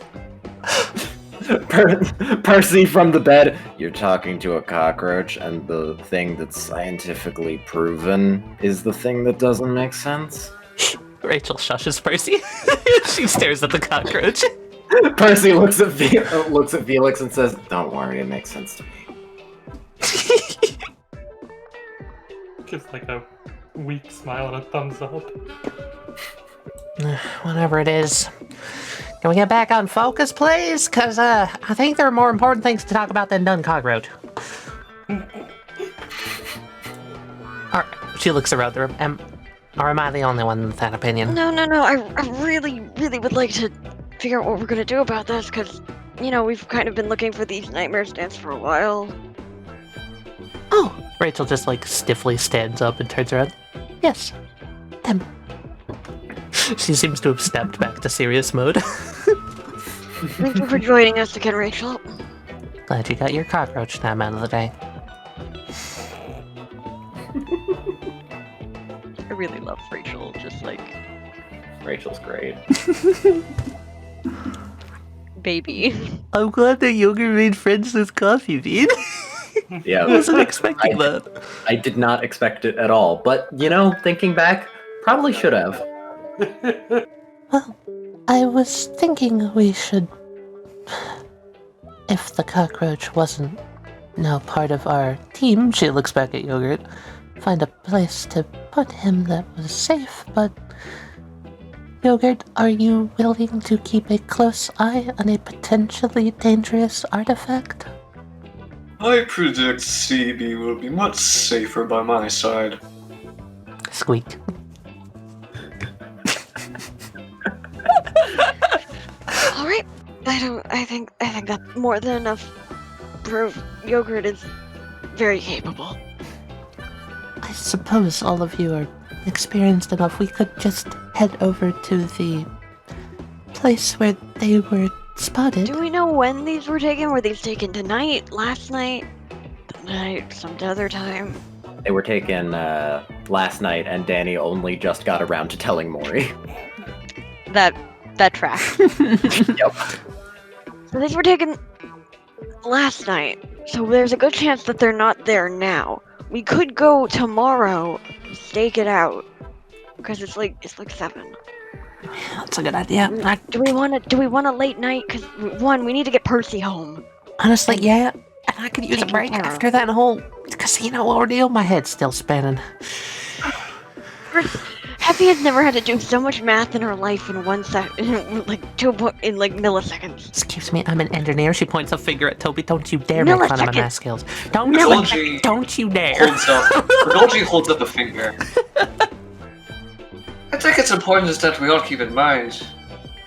S1: Percy from the bed. You're talking to a cockroach, and the thing that's scientifically proven is the thing that doesn't make sense?
S6: Rachel shushes Percy. She stares at the cockroach.
S1: Percy looks at Felix and says, "Don't worry, it makes sense to me."
S8: Just like a weak smile and a thumbs up.
S10: Whatever it is. Can we get back on focus, please? Because I think there are more important things to talk about than done cockroach.
S6: Alright, she looks around the room.
S10: Or am I the only one with that opinion?
S5: No. I really, really would like to figure out what we're gonna do about this, because, we've kind of been looking for these nightmare stands for a while.
S10: Oh! Rachel just, stiffly stands up and turns around. Yes. Them. She seems to have stepped back to serious mode.
S5: Thank you for joining us again, Rachel.
S10: Glad you got your cockroach time out of the day.
S5: I really love Rachel,
S1: Rachel's great.
S5: baby.
S10: I'm glad that Yogurt made friends with Coffee Bean.
S1: Yeah,
S10: I wasn't expecting that.
S1: I did not expect it at all. But, thinking back, probably should have.
S10: Well, I was thinking we should... If the cockroach wasn't now part of our team, she looks back at Yogurt, find a place to put him that was safe, but... Yogurt, are you willing to keep a close eye on a potentially dangerous artifact?
S3: I predict CB will be much safer by my side.
S10: Squeak.
S5: All right. I think that's more than enough proof. Yogurt is very capable.
S10: I suppose all of you are experienced enough. We could just head over to the place where they were spotted.
S5: Do we know when these were taken? Were these taken tonight, last night, tonight, some other time?
S1: They were taken last night, and Danny only just got around to telling Maury.
S5: That tracks.
S1: Yep.
S5: So these were taken last night. So there's a good chance that they're not there now. We could go tomorrow, stake it out, because it's like 7.
S10: That's a good idea.
S5: Do we want a late night? Because one, we need to get Percy home.
S10: Honestly, yeah. And I could use a
S5: Taking
S10: break
S5: care of.
S10: after that whole casino ordeal. My head's still spinning.
S5: Effie has never had to do so much math in her life in 1 second, in milliseconds.
S10: Excuse me, I'm an engineer. She points a finger at Toby. Don't you dare make fun of my math skills. Don't you dare.
S3: Rodolgi holds up a finger. I think it's important that we all keep in mind.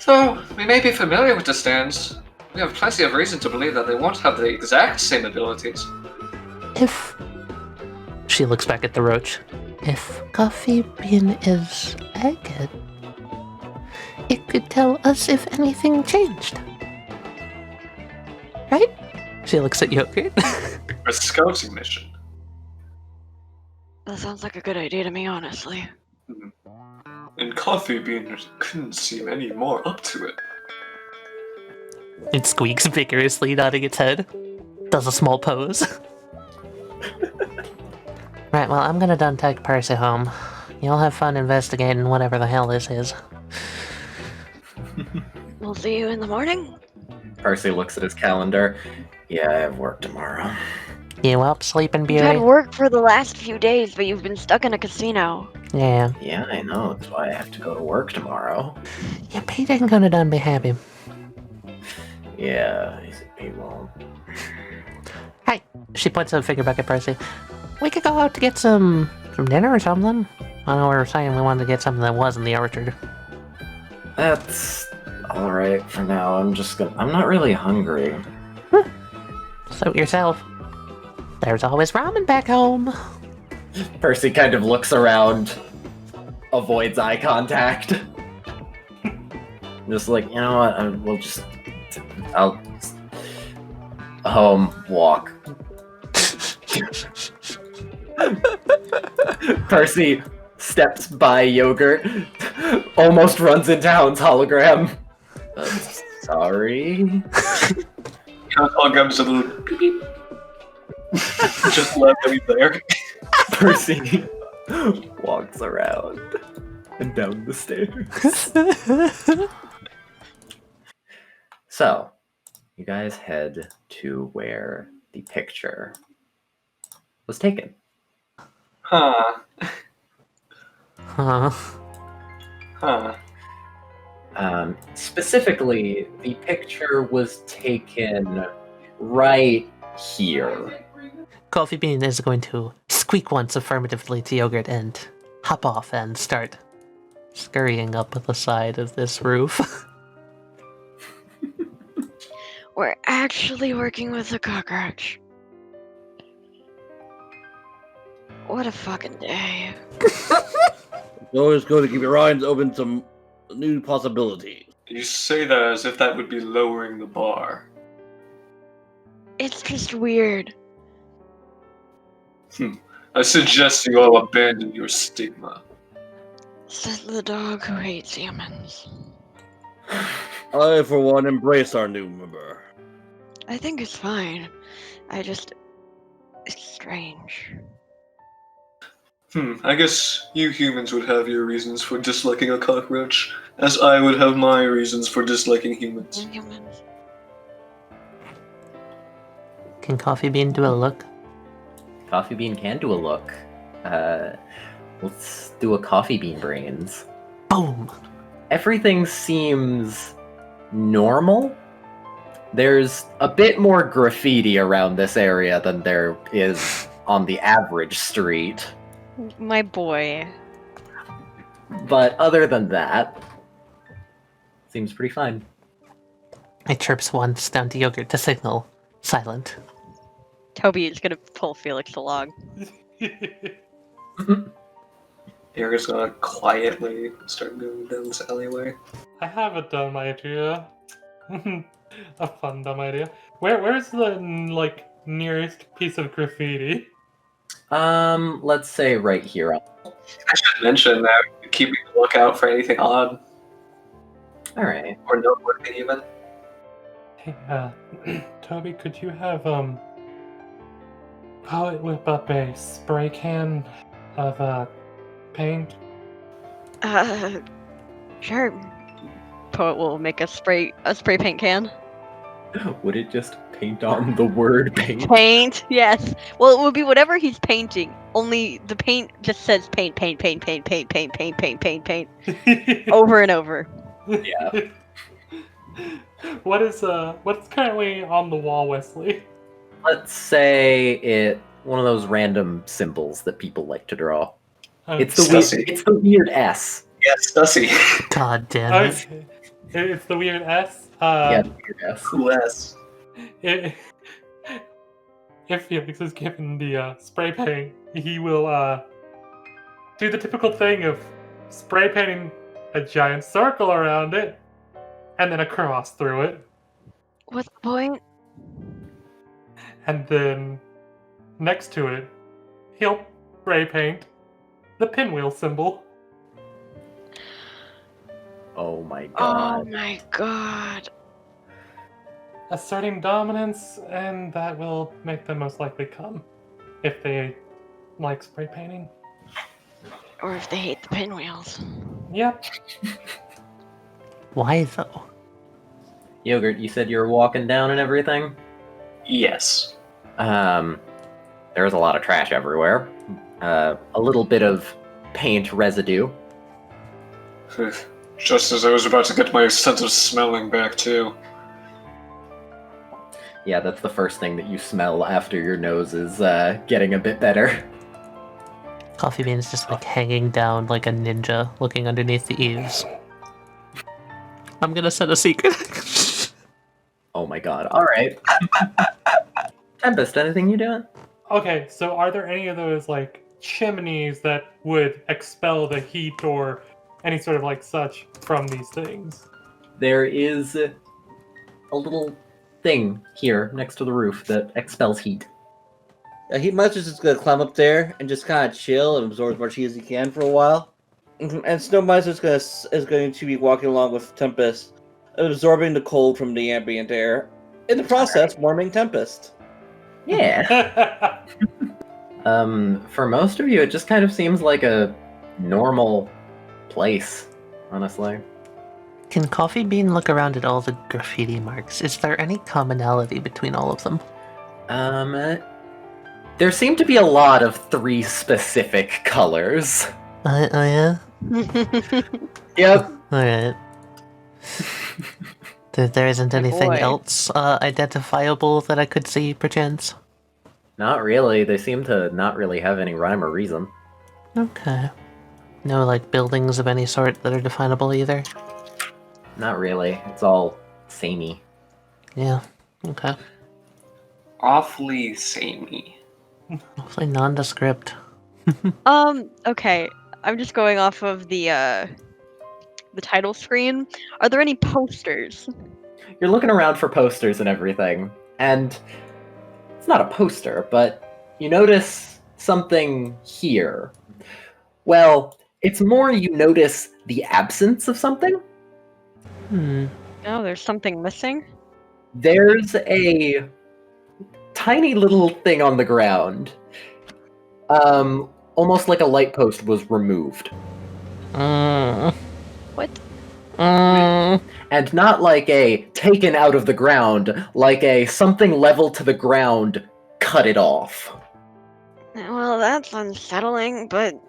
S3: Though we may be familiar with the stands, we have plenty of reason to believe that they won't have the exact same abilities.
S10: If... She looks back at the roach. If Coffee Bean is agate, it could tell us if anything changed. Right? She looks at Yogurt.
S3: A scouting mission.
S5: That sounds like a good idea to me, honestly.
S3: And Coffee Bean couldn't seem any more up to it.
S10: It squeaks vigorously, nodding its head. Does a small pose. Right, well, I'm gonna done take Percy home. You'll have fun investigating whatever the hell this is.
S5: We'll see you in the morning.
S1: Percy looks at his calendar. Yeah, I have work tomorrow.
S10: You up, Sleeping
S5: You've
S10: Beauty?
S5: had work for the last few days, but you've been stuck in a casino.
S10: Yeah.
S1: Yeah, I know. That's why I have to go to work tomorrow.
S10: Yeah, Pete ain't gonna done be happy.
S1: Yeah, he won't.
S10: Hey, she points a finger back at Percy. We could go out to get some dinner or something. I know we were saying we wanted to get something that was in the orchard.
S1: That's alright for now. I'm not really hungry.
S10: Suit yourself. There's always ramen back home.
S1: Percy kind of looks around, avoids eye contact. Just like, you know what, I'll home walk. Percy steps by Yogurt, almost runs into Hound's hologram. Sorry.
S3: Hound's hologram's a little beep beep. Just let them be there.
S1: Percy walks around and down the stairs. So, you guys head to where the picture was taken.
S3: Huh.
S10: Huh.
S1: Specifically, the picture was taken right here.
S10: Coffee Bean is going to squeak once affirmatively to Yogurt and hop off and start scurrying up the side of this roof.
S5: We're actually working with a cockroach. What a fucking day.
S7: Always going to keep your eyes open to new possibilities.
S3: You say that as if that would be lowering the bar.
S5: It's just weird.
S3: I suggest you all abandon your stigma.
S5: Says the dog who hates humans.
S7: I, for one, embrace our new member.
S5: I think it's fine. It's strange.
S3: I guess you humans would have your reasons for disliking a cockroach, as I would have my reasons for disliking humans.
S5: Humans.
S10: Can Coffee Bean do a look?
S1: Coffee Bean can do a look. Let's do a Coffee Bean brains.
S10: Boom!
S1: Everything seems normal. There's a bit more graffiti around this area than there is on the average street.
S5: My boy.
S1: But other than that, seems pretty fine.
S10: I chirps once down to Yogurt to signal silent.
S5: Toby is gonna pull Felix along.
S2: You're just gonna quietly start going down this alleyway.
S8: I have a dumb idea. A fun dumb idea. Where's the nearest piece of graffiti?
S1: Let's say right here.
S2: I should mention that keeping a lookout for anything odd
S1: Alright.
S2: or noteworthy even.
S8: Hey, Toby, could you have Poet whip up a spray can of paint?
S5: Sure. Poet will make a spray paint can.
S1: Would it just paint on the word paint?
S5: Paint, yes. Well, it would be whatever he's painting. Only the paint just says paint, paint, paint, paint, paint, paint, paint, paint, paint, paint, over and over.
S1: Yeah.
S8: What's currently on the wall, Wesley?
S1: Let's say one of those random symbols that people like to draw. It's the weird S.
S2: Yes, Stussy.
S10: God damn it.
S8: Okay. It's the weird S.
S1: Yeah, the weird S.
S2: Cool S.
S8: If Felix is given the spray paint, he will do the typical thing of spray painting a giant circle around it, and then a cross through it.
S5: What's the point?
S8: And then next to it, he'll spray paint the pinwheel symbol.
S1: Oh my
S5: Oh
S1: god.
S5: my god.
S8: Asserting dominance, and that will make them most likely come. If they like spray painting.
S5: Or if they hate the pinwheels.
S8: Yep.
S10: Why though?
S1: Yogurt, you said you were walking down and everything?
S2: Yes.
S1: There's a lot of trash everywhere. A little bit of paint residue.
S3: Just as I was about to get my sense of smelling back, too.
S1: Yeah, that's the first thing that you smell after your nose is getting a bit better.
S10: Coffee Bean's just hanging down like a ninja, looking underneath the eaves. I'm gonna set a secret.
S1: Oh my god. Alright. Tempest, anything you doing?
S8: Okay, so are there any of those chimneys that would expel the heat or any sort of such from these things?
S1: There is a little thing here next to the roof that expels heat.
S7: Heat Monster's just gonna climb up there and just kind of chill and absorb as much heat as he can for a while. And Snow Monster is going to be walking along with Tempest, absorbing the cold from the ambient air. In the process, warming Tempest.
S1: Yeah. For most of you, it just kind of seems like a normal place, honestly.
S10: Can Coffee Bean look around at all the graffiti marks? Is there any commonality between all of them?
S1: There seem to be a lot of 3 specific colors.
S10: Oh yeah?
S1: Yep.
S10: Alright. There isn't anything
S5: boy.
S10: else identifiable that I could see, perchance?
S1: Not really. They seem to not really have any rhyme or reason.
S10: Okay. No, like, buildings of any sort that are definable either?
S1: Not really. It's all samey.
S10: Yeah, okay.
S2: Awfully samey.
S10: Hopefully nondescript.
S5: Okay. I'm just going off of the title screen. Are there any posters?
S1: You're looking around for posters and everything, and it's not a poster, but you notice something here. Well, it's more you notice the absence of something.
S5: Oh, there's something missing?
S1: There's a tiny little thing on the ground. Almost like a light post was removed.
S5: What?
S1: And not like a taken out of the ground, like a something level to the ground cut it off.
S5: Well, that's unsettling, but...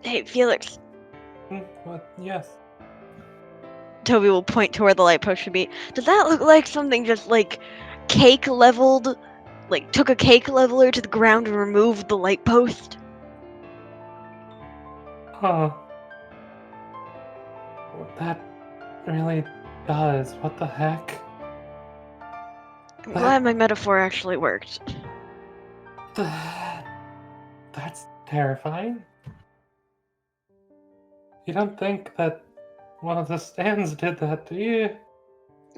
S5: Hey, Felix.
S8: What? Yes.
S5: Toby will point to where the light post should be. Does that look like something just, like, cake leveled? Like, took a cake leveler to the ground and removed the light post?
S8: Huh. That really does. What the heck?
S5: I'm glad my metaphor actually worked.
S8: That's terrifying. You don't think that one of the stands did that, do you?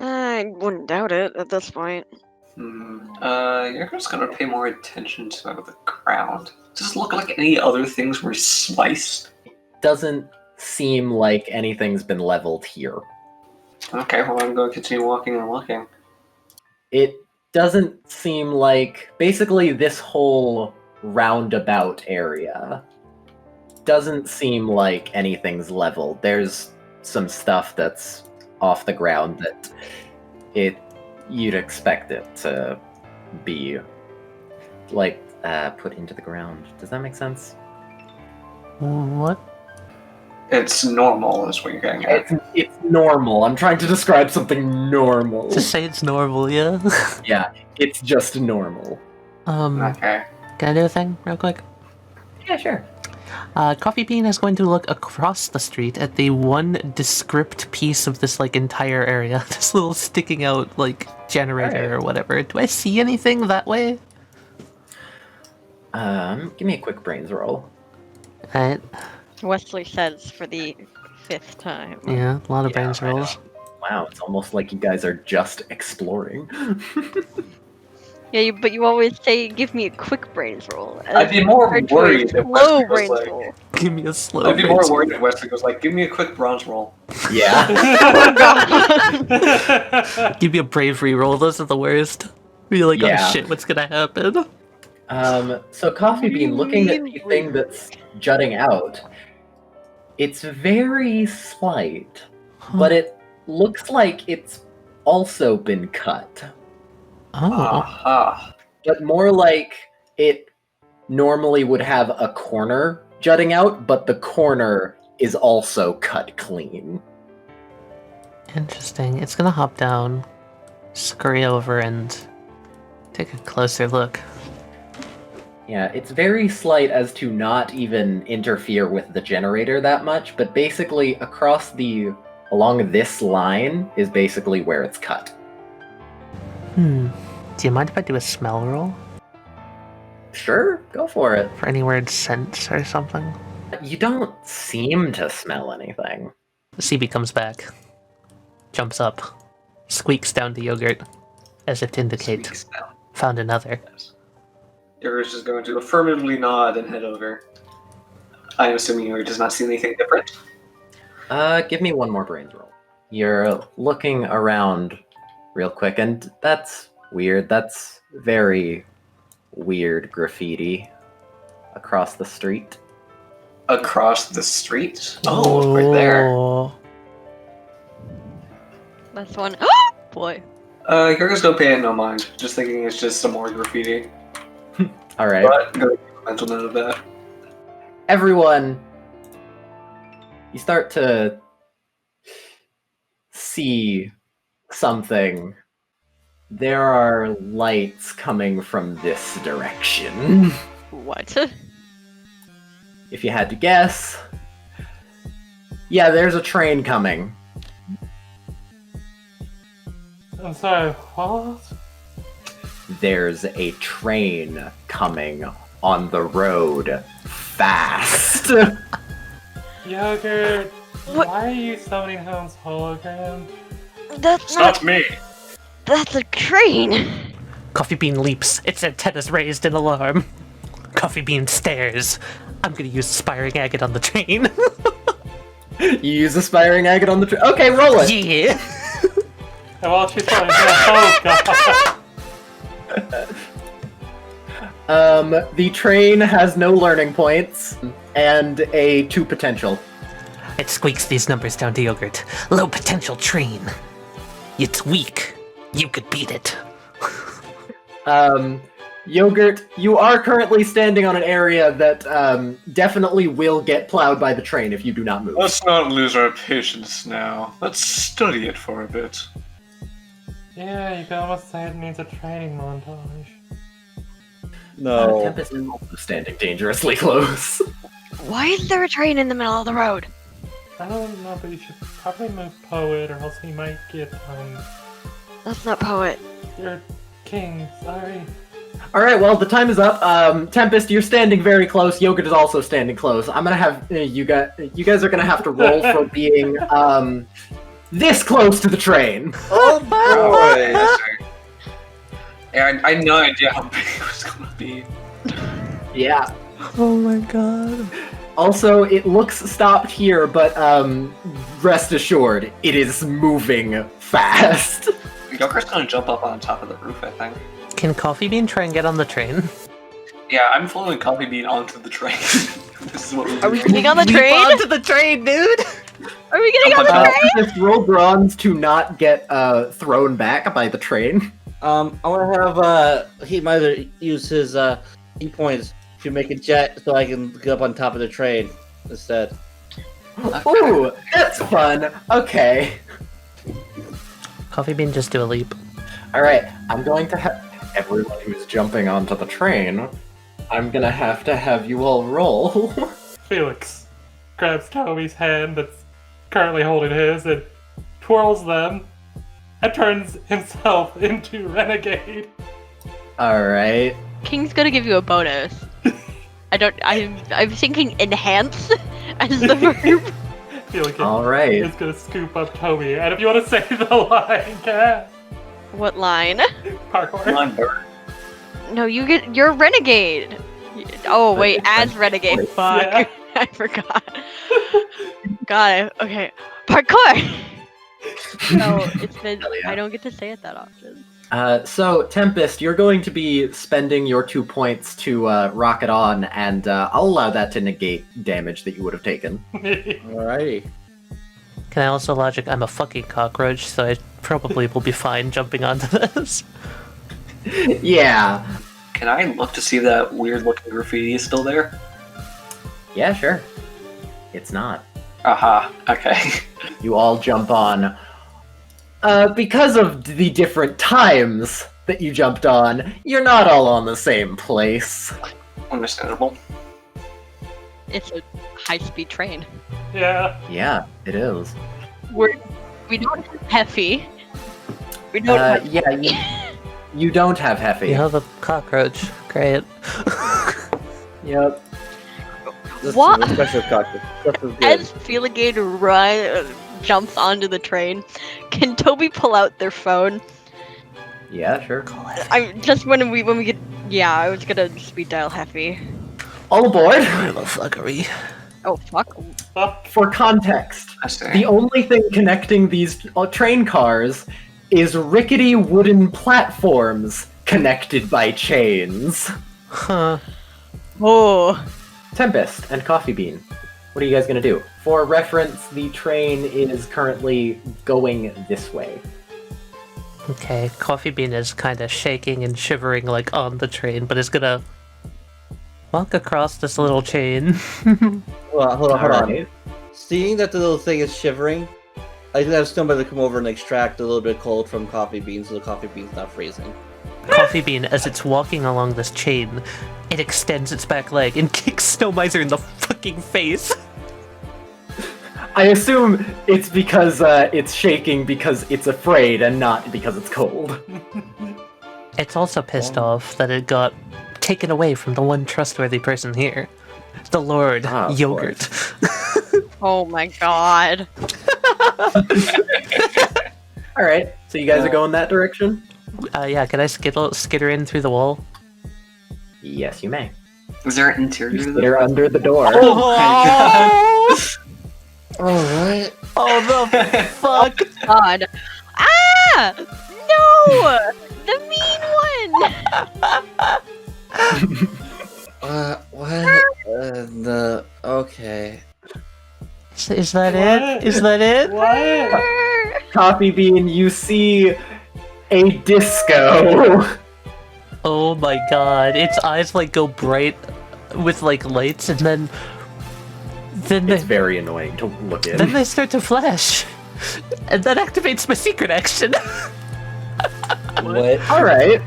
S5: I wouldn't doubt it at this point.
S2: You're just gonna pay more attention to the ground. Does it look like any other things were sliced?
S1: Doesn't seem like anything's been leveled here.
S2: Okay, well I'm going to continue walking and looking.
S1: It doesn't seem like... Basically, this whole roundabout area doesn't seem like anything's leveled. There's some stuff that's off the ground that you'd expect it to be, like, put into the ground. Does that make sense?
S10: What?
S2: It's normal, is what you're getting at.
S1: It's normal. I'm trying to describe something normal.
S10: Just say it's normal, yeah?
S1: Yeah, it's just normal.
S2: Okay.
S10: Can I do a thing real quick?
S1: Yeah, sure.
S10: Coffee Bean is going to look across the street at the one descript piece of this, like, entire area. This little sticking out, like, generator or whatever. Do I see anything that way?
S1: Give me a quick brains roll.
S10: Alright.
S5: Wesley says for the 5th time.
S10: Yeah, a lot of
S1: Yeah,
S10: brains
S1: I know.
S10: rolls.
S1: Wow, it's almost like you guys are just exploring.
S5: Yeah, but you always say, give me a quick brains roll.
S2: I'd be more
S5: Or
S2: worried if
S5: slow
S2: Wesley was
S5: brains
S2: like...
S5: roll.
S10: Give me a slow
S2: I'd be more
S10: brains
S2: worried if Wesley was like, give me a quick bronze roll.
S1: Yeah.
S10: Give me a bravery roll, those are the worst. You're like,
S1: Yeah.
S10: oh shit, what's gonna happen?
S1: So Coffee Bean, looking at the thing that's jutting out, it's very slight, but it looks like it's also been cut.
S10: Oh.
S2: Aha.
S1: But more like it normally would have a corner jutting out, but the corner is also cut clean.
S10: Interesting. It's gonna hop down, scurry over, and take a closer look.
S1: Yeah, it's very slight as to not even interfere with the generator that much, but basically along this line is basically where it's cut.
S10: Do you mind if I do a smell roll?
S1: Sure, go for it.
S10: For any weird scents or something?
S1: You don't seem to smell anything.
S10: The CB comes back, jumps up, squeaks down the yogurt, as if to indicate,
S2: Squeaks down.
S10: found another.
S2: Yours is going to affirmatively nod and head over. I'm assuming Yours does not see anything different.
S1: Give me one more brains roll. You're looking around real quick, and that's weird. That's very weird graffiti across the street.
S2: Across the street? Oh, right there.
S5: That's one. Boy.
S2: Yours don't pay it no mind. Just thinking it's just some more graffiti.
S1: Alright.
S2: But go keep a mental note of that.
S1: Everyone, you start to see something. There are lights coming from this direction.
S5: What?
S1: If you had to guess, Yeah, there's a train coming.
S8: I'm sorry, what?
S1: There's a train coming on the road fast.
S8: Yogurt,
S5: What?
S8: why are you summoning Home's hologram?
S5: That's
S3: It's not me.
S5: That's a train.
S6: Coffee Bean leaps, its antennas raised in alarm. Coffee Bean stares. I'm gonna use Aspiring Agate on the train.
S1: You use Aspiring Agate on the train. Okay, roll it.
S6: Yeah.
S8: And while she's summoning oh god.
S1: The train has no learning points and a 2 potential.
S6: It squeaks these numbers down to Yogurt. Low potential train. It's weak. You could beat it.
S1: Yogurt, you are currently standing on an area that definitely will get plowed by the train if you do not move.
S3: Let's not lose our patience now. Let's study it for a bit.
S8: Yeah, you can almost say it needs a training montage.
S7: No.
S1: Tempest is also standing dangerously close.
S5: Why is there a train in the middle of the road?
S8: I don't know, but you should probably move Poet or else he might get,
S5: That's not Poet.
S8: your king, sorry.
S1: Alright, well, the time is up. Tempest, you're standing very close. Yogurt is also standing close. I'm gonna have you guys are gonna have to roll for being this close to the train.
S7: Oh boy!
S3: Yeah, I had no idea how big it was gonna be.
S1: Yeah.
S6: Oh my god.
S1: Also, it looks stopped here, but rest assured, it is moving fast.
S2: Yogurt's gonna jump up on top of the roof, I think.
S6: Can Coffee Bean try and get on the train?
S2: Yeah, I'm following Coffee Bean onto the train. This is what we're
S5: Are we
S2: doing.
S5: getting on the
S6: Leap
S5: train?
S6: onto the train, dude!
S5: Are we getting on the train?
S1: Just roll bronze to not get thrown back by the train.
S7: I want to have he might either use his key points to make a jet so I can get up on top of the train instead.
S1: Ooh, that's fun. Okay.
S6: Coffee Bean, just do a leap.
S1: Alright, I'm going to have everyone who's jumping onto the train, I'm gonna have to have you all roll.
S8: Felix grabs Toby's hand that's currently holding his and twirls them and turns himself into Renegade.
S1: Alright.
S5: King's gonna give you a bonus. I'm thinking enhance as the verb.
S8: Felix
S1: Alright.
S8: is gonna scoop up Toby, and if you want to say the line, Cat.
S5: What line?
S8: Parkour.
S2: Come on, Bert.
S5: No, you're renegade. Oh wait, as renegade. Fuck,
S8: Yeah.
S5: I forgot. Got it. Okay, parkour. No, it's been.
S1: Hell yeah.
S5: I don't get to say it that often.
S1: So, Tempest, you're going to be spending your 2 points to rocket on, and I'll allow that to negate damage that you would have taken.
S7: Alrighty.
S6: Can I also logic I'm a fucking cockroach, so I probably will be fine jumping onto this.
S1: Yeah.
S2: Can I look to see if that weird looking graffiti is still there?
S1: Yeah, sure. It's not.
S2: Aha, okay.
S1: You all jump on. Because of the different times that you jumped on, you're not all on the same place.
S2: Understandable.
S5: It's a high-speed train.
S8: Yeah.
S1: Yeah, it is.
S5: We don't have Heffy. We don't have
S1: Yeah, you don't have Heffy.
S6: You have a cockroach. Great.
S1: Yep.
S7: This
S5: What?
S7: is a special cocktail. This is good.
S5: As Feeligator jumps onto the train, can Toby pull out their phone?
S1: Yeah, sure.
S5: I just when we get. Yeah, I was gonna speed dial Heffy.
S1: All aboard!
S6: Little fuckery.
S5: Oh fuck.
S1: For context,
S2: I see.
S1: the only thing connecting these train cars is rickety wooden platforms connected by chains.
S6: Huh.
S5: Oh.
S1: Tempest and Coffee Bean, what are you guys gonna do? For reference, the train is currently going this way.
S6: Okay, Coffee Bean is kind of shaking and shivering like on the train, but is gonna walk across this little chain.
S7: Hold on.
S1: Alright.
S7: Seeing that the little thing is shivering, I think that's somebody to come over and extract a little bit of cold from Coffee Bean so the Coffee Bean's not freezing.
S6: Coffee Bean, as it's walking along this chain, it extends its back leg and kicks Snow Miser in the fucking face.
S1: I assume it's because it's shaking because it's afraid and not because it's cold.
S10: It's also pissed off that it got taken away from the one trustworthy person here. The Lord Yogurt.
S5: Oh my god.
S1: Alright, so you guys are going that direction?
S10: Yeah, can I skitter in through the wall?
S1: Yes, you may.
S2: Is there an interior?
S1: Skitter under the door.
S7: Alright.
S10: Oh, the fuck!
S5: God. Ah! No! The mean one!
S7: What? Okay.
S10: Is that it? Is that it?
S8: What?
S1: Coffee Bean, you see a disco.
S10: Oh my god, its eyes like go bright with like lights and then
S1: It's very annoying to look at.
S10: then they start to flash. And that activates my secret action.
S7: What?
S1: Alright.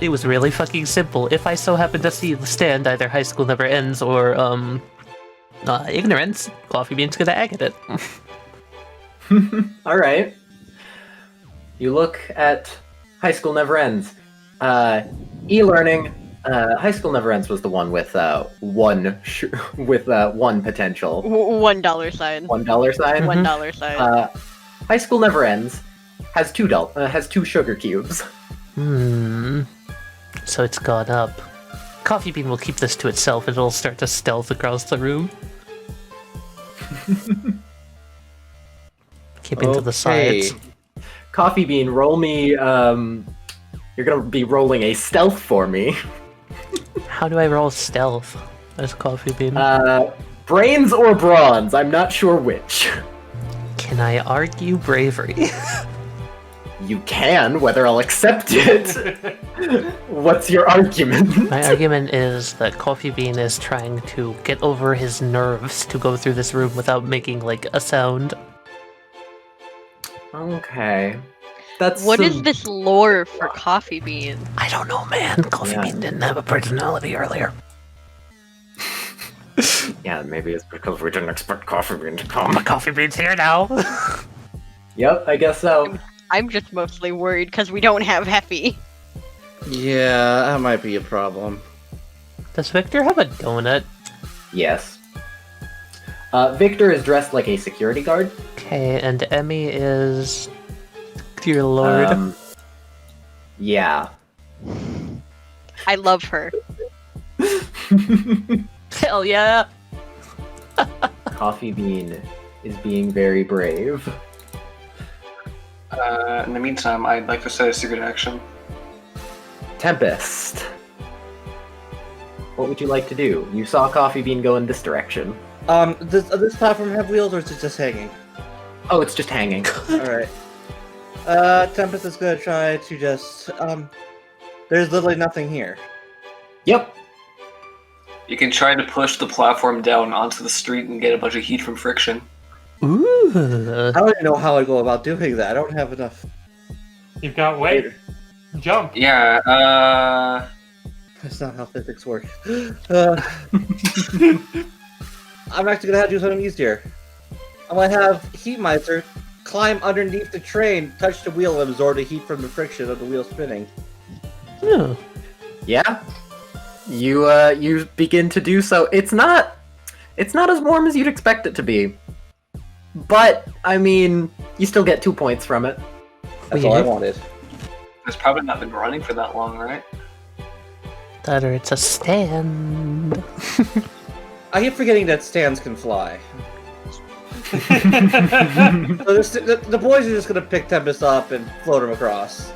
S10: It was really fucking simple. If I so happen to see the stand either High School Never Ends or Ignorance, Coffee Bean's gonna ag at it.
S1: Alright. You look at High School Never Ends. E-learning. High School Never Ends was the one with one potential.
S5: $1 sign.
S1: $1 sign.
S5: $1 sign.
S1: High School Never Ends has two sugar cubes.
S10: So it's gone up. Coffee Bean will keep this to itself and it'll start to stealth across the room. Keeping to the sides.
S1: Coffee Bean, roll me. You're gonna be rolling a stealth for me.
S10: How do I roll stealth as Coffee Bean?
S1: Brains or bronze? I'm not sure which.
S10: Can I argue bravery?
S1: You can, whether I'll accept it. What's your argument?
S10: My argument is that Coffee Bean is trying to get over his nerves to go through this room without making, like, a sound.
S1: Okay. That's
S5: What is this lore for Coffee Bean?
S10: I don't know, man. Coffee Bean didn't have a personality earlier.
S1: Yeah, maybe it's because we didn't expect Coffee Bean to come.
S10: But Coffee Bean's here now.
S1: Yep, I guess so.
S5: I'm just mostly worried because we don't have Heffy.
S7: Yeah, that might be a problem.
S10: Does Victor have a donut?
S1: Yes. Victor is dressed like a security guard.
S10: Okay, and Emmy is... Dear Lord.
S1: Yeah.
S5: I love her.
S10: Hell yeah!
S1: Coffee Bean is being very brave.
S2: In the meantime, I'd like to set a secret action.
S1: Tempest. What would you like to do? You saw Coffee Bean go in this direction.
S7: Does this platform have wheels or is it just hanging?
S1: Oh, it's just hanging.
S7: Alright. Tempest is gonna try to just, there's literally nothing here.
S1: Yep.
S2: You can try to push the platform down onto the street and get a bunch of heat from friction.
S10: Ooh.
S7: I don't even know how I go about doing that. I don't have enough.
S8: You've got weight. Jump.
S2: Yeah,
S7: That's not how physics work. I'm actually gonna have to do something easier. I'm gonna have Heat Miser climb underneath the train, touch the wheel, and absorb the heat from the friction of the wheel spinning.
S10: Oh.
S1: Yeah. You begin to do so. It's not as warm as you'd expect it to be. But, I mean, you still get 2 points from it.
S7: That's all I wanted.
S2: it's probably not been running for that long, right?
S10: That or it's a stand.
S7: I keep forgetting that stands can fly. So the boys are just gonna pick Tempest up and float him across.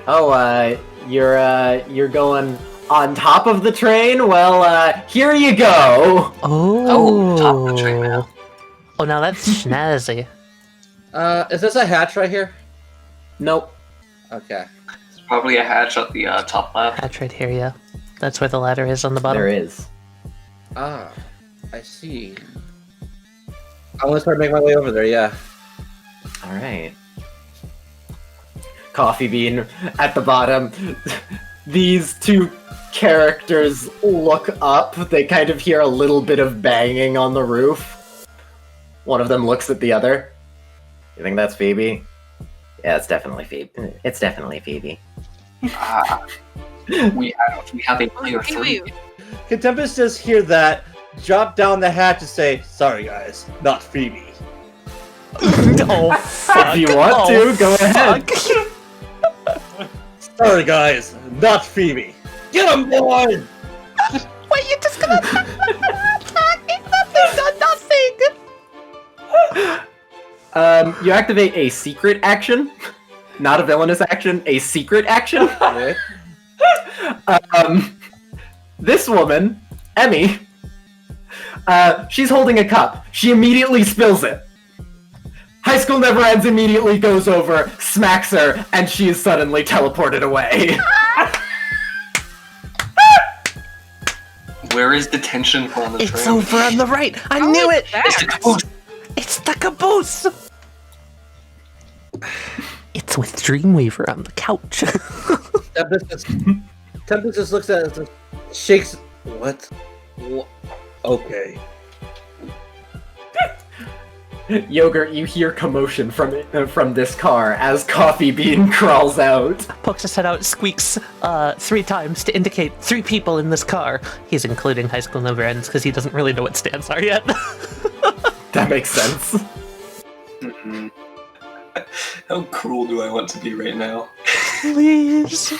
S1: Oh, you're going on top of the train? Well, here you go!
S10: Oh.
S2: Top of the train now.
S10: Oh, now that's snazzy.
S7: Is this a hatch right here?
S1: Nope.
S7: Okay.
S2: It's probably a hatch at the top left.
S10: Hatch right here, yeah. That's where the ladder is on the bottom.
S1: There is.
S7: Ah, I see. I'm gonna start making my way over there, yeah.
S1: Alright. Coffee Bean at the bottom. These two characters look up. They kind of hear a little bit of banging on the roof. One of them looks at the other. You think that's Phoebe? Yeah, it's definitely Phoebe. It's definitely Phoebe.
S2: We have a player 3.
S7: Can Tempest just hear that, drop down the hatch and say, "Sorry guys, not Phoebe."
S6: Oh, fuck.
S1: If you want to, go ahead.
S7: Sorry guys, not Phoebe. Get him, boy!
S6: Wait, you're just gonna attacking nothing on nothing!
S1: You activate a secret action. Not a villainous action, a secret action. This woman, Emmy, she's holding a cup. She immediately spills it. High School Never Ends immediately goes over, smacks her, and she is suddenly teleported away.
S2: Where is detention on the train?
S6: It's over on the right! I knew it!
S2: It's the caboose.
S6: It's the caboose! It's with Dreamweaver on the couch.
S7: Tempest just looks at it and shakes. What? Okay.
S1: Yogurt, you hear commotion from this car as Coffee Bean crawls out.
S10: Pokes his head out, squeaks 3 times to indicate 3 people in this car. He's including High School Never Ends because he doesn't really know what stands are yet.
S1: That makes sense.
S2: Mm-hmm. How cruel do I want to be right now?
S10: Please.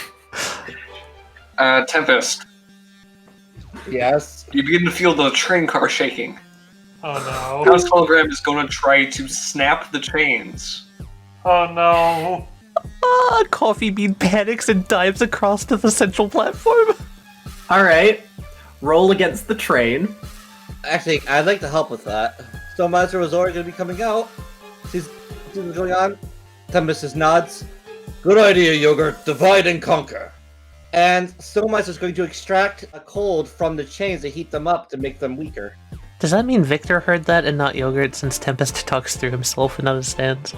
S2: Tempest.
S7: Yes.
S2: You begin to feel the train car shaking.
S8: Oh no.
S2: House Hologram is going to try to snap the chains.
S8: Oh no.
S6: Coffee Bean panics and dives across to the central platform.
S1: Alright. Roll against the train.
S7: Actually, I'd like to help with that. Stone Monster Resort going to be coming out. See what's going on? Tempest just nods. Good idea, Yogurt. Divide and conquer. And Stone Monster is going to extract a cold from the chains to heat them up to make them weaker.
S10: Does that mean Victor heard that and not Yogurt, since Tempest talks through himself and understands?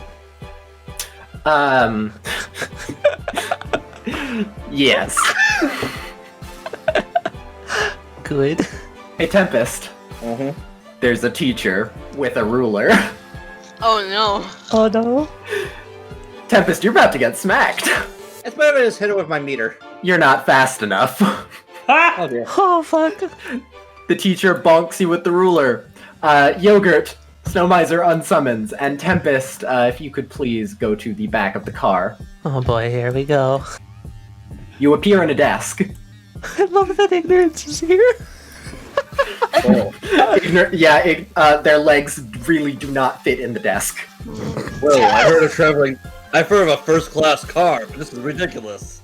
S1: Yes.
S10: Good.
S1: Hey, Tempest.
S7: Mm-hmm.
S1: There's a teacher with a ruler.
S5: Oh no.
S10: Oh no.
S1: Tempest, you're about to get smacked.
S7: It's better to just hit her with my meter.
S1: You're not fast enough.
S7: Oh dear.
S10: Oh fuck.
S1: The teacher bonks you with the ruler. Yogurt, Snow Miser unsummons, and Tempest, if you could please go to the back of the car.
S10: Oh boy, here we go.
S1: You appear in a desk.
S10: I love that ignorance is here.
S7: Oh.
S1: Their legs really do not fit in the desk.
S7: Whoa, I've heard of a first-class car, but this is ridiculous.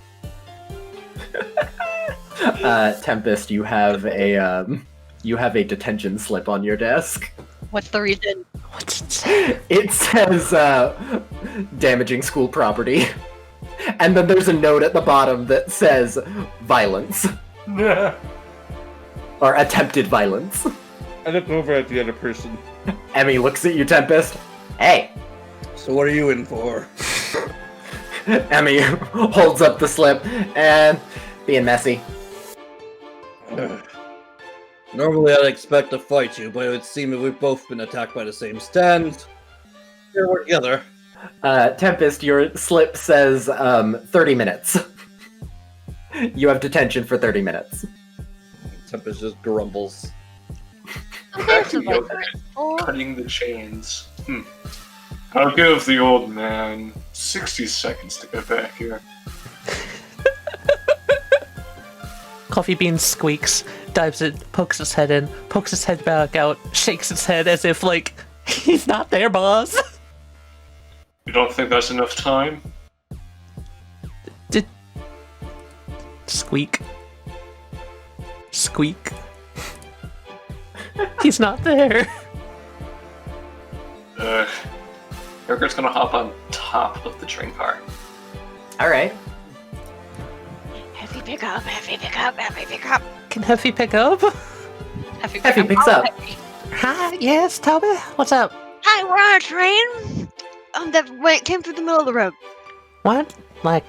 S1: Tempest, you have a detention slip on your desk.
S5: What's the reason?
S10: What's it say?
S1: It says, damaging school property. And then there's a note at the bottom that says, violence. Or attempted violence.
S7: I look over at the other person.
S1: Emmy looks at you, Tempest. Hey!
S7: So what are you in for?
S1: Emmy holds up the slip and being messy.
S7: Normally I'd expect to fight you, but it would seem that we've both been attacked by the same stand. Here we're together.
S1: Tempest, your slip says 30 minutes. You have detention for 30 minutes.
S7: Tempest just grumbles.
S2: Back to Yogurt, cutting the chains.
S3: I'll give the old man 60 seconds to get back here.
S10: Coffee Bean squeaks, dives in, pokes his head in, pokes his head back out, shakes his head as if, like, he's not there, boss.
S3: You don't think that's enough time?
S10: Squeak. Squeak. He's not there.
S2: Yogurt's gonna hop on top of the train car.
S1: Alright.
S5: Heavy pickup, heavy pickup, heavy pickup.
S10: Can Heffy pick up?
S5: Heavy
S1: Heffy picks up.
S10: Hi, yes, Toby? What's up?
S5: Hi, we're on a train. That came through the middle of the road.
S10: What? Like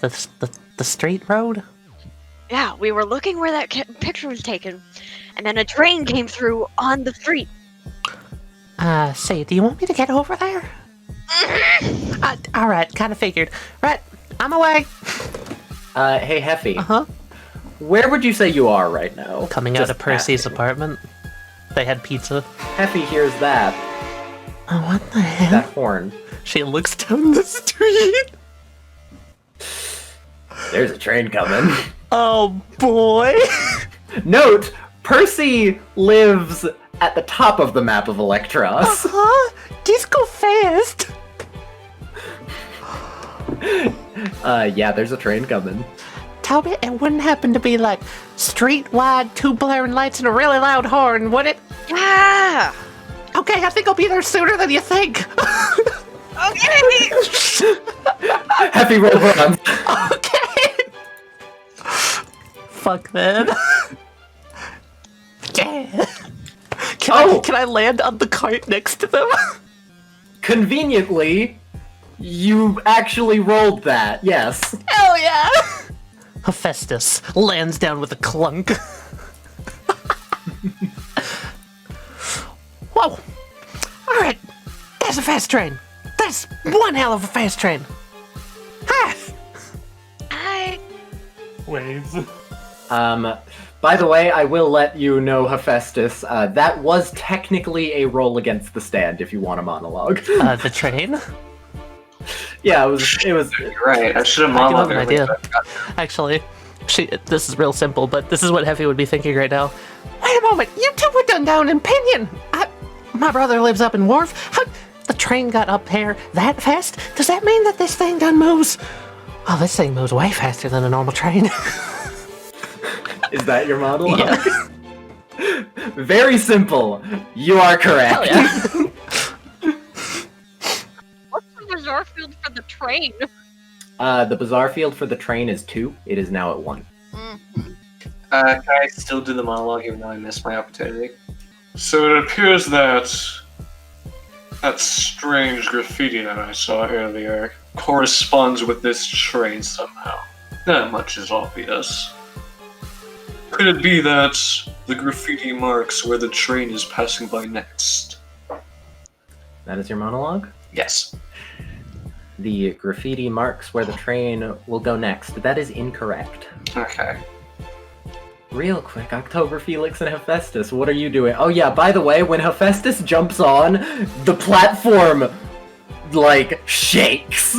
S10: the straight road?
S5: Yeah, we were looking where that picture was taken, and then a train came through on the street.
S10: Say, do you want me to get over there? Alright, kind of figured. Right, I'm away.
S1: Hey, Heffy.
S10: Uh-huh.
S1: Where would you say you are right now?
S10: Coming out
S1: Just
S10: of Percy's
S1: asking.
S10: apartment. They had pizza.
S1: Heffy hears that.
S10: Oh, what the hell?
S1: That horn.
S10: She looks down the street.
S1: There's a train coming.
S10: Oh, boy.
S1: Note, Percy lives at the top of the map of Electros.
S10: Uh-huh. Disco fast.
S1: Yeah, there's a train coming.
S10: Tell me it wouldn't happen to be like street-wide, 2 blaring lights and a really loud horn, would it?
S5: Yeah.
S10: Okay, I think I'll be there sooner than you think.
S5: Okay.
S1: Happy roll runs.
S10: Okay. Fuck man. Yeah. Can I land on the cart next to them?
S1: Conveniently, you actually rolled that, yes.
S10: Hell yeah! Hephaestus lands down with a clunk. Whoa! Alright, there's a fast train. That's one hell of a fast train. Hi!
S5: Hi.
S8: Waves.
S1: By the way, I will let you know, Hephaestus, that was technically a roll against the stand if you want a monologue.
S10: The train?
S1: Yeah, it was.
S2: You're right. I should have
S10: I do have
S2: monologued
S10: an
S2: earlier.
S10: idea. Actually, this is real simple, but this is what Heffy would be thinking right now. Wait a moment, you two were done down in Pinion. My brother lives up in Wharf. How the train got up here that fast? Does that mean that this thing done moves? Oh, this thing moves way faster than a normal train.
S1: Is that your monologue?
S10: Yeah.
S1: Very simple. You are correct.
S10: Hell yeah.
S5: What's the bizarre field for the train?
S1: The bizarre field for the train is 2. It is now at 1.
S2: Can I still do the monologue even though I missed my opportunity?
S3: So it appears that that strange graffiti that I saw earlier corresponds with this train somehow. Not much is obvious. Could it be that the graffiti marks where the train is passing by next?
S1: That is your monologue?
S2: Yes.
S1: The graffiti marks where the train will go next. That is incorrect.
S2: Okay.
S1: Real quick, October, Felix, and Hephaestus, what are you doing? Oh yeah, by the way, when Hephaestus jumps on, the platform, like, shakes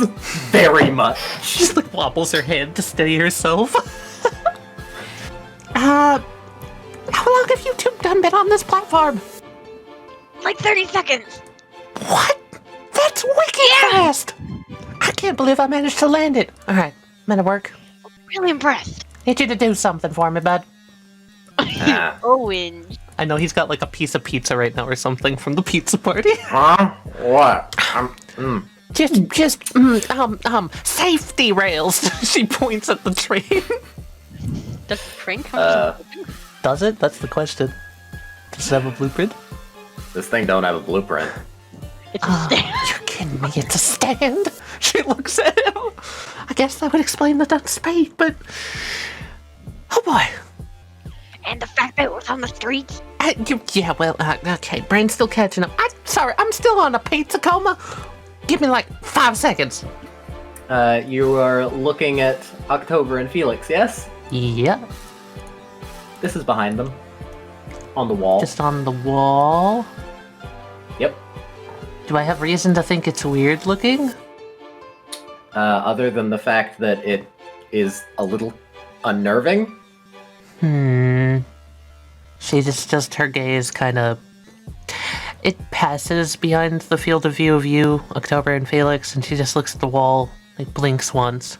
S1: very much.
S10: She just like wobbles her head to steady herself. How long have you two done been on this platform?
S5: Like 30 seconds.
S10: What? That's wicked fast! I can't believe I managed to land it. Alright, men of work.
S5: Really impressed.
S10: Need you to do something for me, bud.
S5: Owen.
S10: I know he's got like a piece of pizza right now or something from the pizza party.
S1: Huh? What?
S10: Just safety rails. She points at the train.
S5: Does the train come
S10: Does it? That's the question. Does it have a blueprint?
S1: This thing don't have a blueprint.
S5: It's a stand.
S10: You're kidding me, it's a stand? She looks at him. I guess that would explain the duck speed, but... Oh boy.
S5: And the fact that it was on the streets.
S10: Okay, brain's still catching up. I'm sorry, I'm still on a pizza coma. Give me like 5 seconds.
S1: You are looking at October and Felix, yes?
S10: Yeah,
S1: This is behind them. On the wall.
S10: just on the wall.
S1: Yep.
S10: Do I have reason to think it's weird looking?
S1: Other than the fact that it is a little unnerving.
S10: She just her gaze kind of... It passes behind the field of view of you, October and Felix, and she just looks at the wall, like blinks once.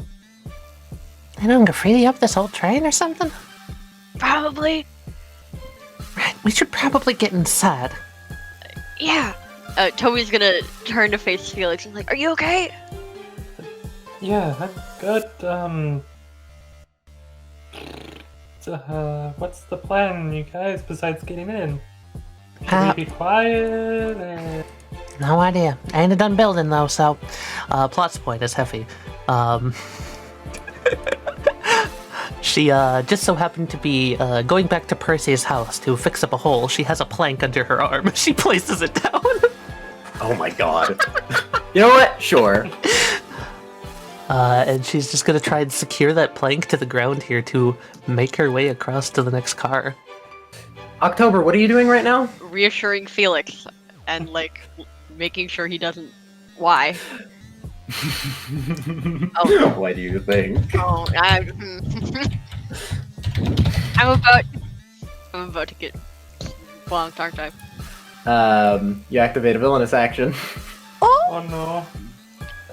S10: They don't graffiti up this whole train or something?
S5: Probably.
S10: Right, we should probably get inside.
S5: Yeah. Toby's gonna turn to face Felix and like, are you okay?
S8: Yeah, I'm good. What's the plan, you guys, besides getting in? Should we be quiet? Or...
S10: No idea. Ain't a done building though, so... plot's point is Heffy. She just so happened to be going back to Percy's house to fix up a hole. She has a plank under her arm. She places it down.
S1: Oh my god. You know what? Sure.
S6: And she's just gonna try and secure that plank to the ground here to make her way across to the next car.
S1: October, what are you doing right now?
S5: Reassuring Felix and like making sure he doesn't. Why? Oh.
S1: Why do you think?
S5: Oh, I'm about to get bonked, aren't I?
S1: You activate a villainous action,
S8: Oh no.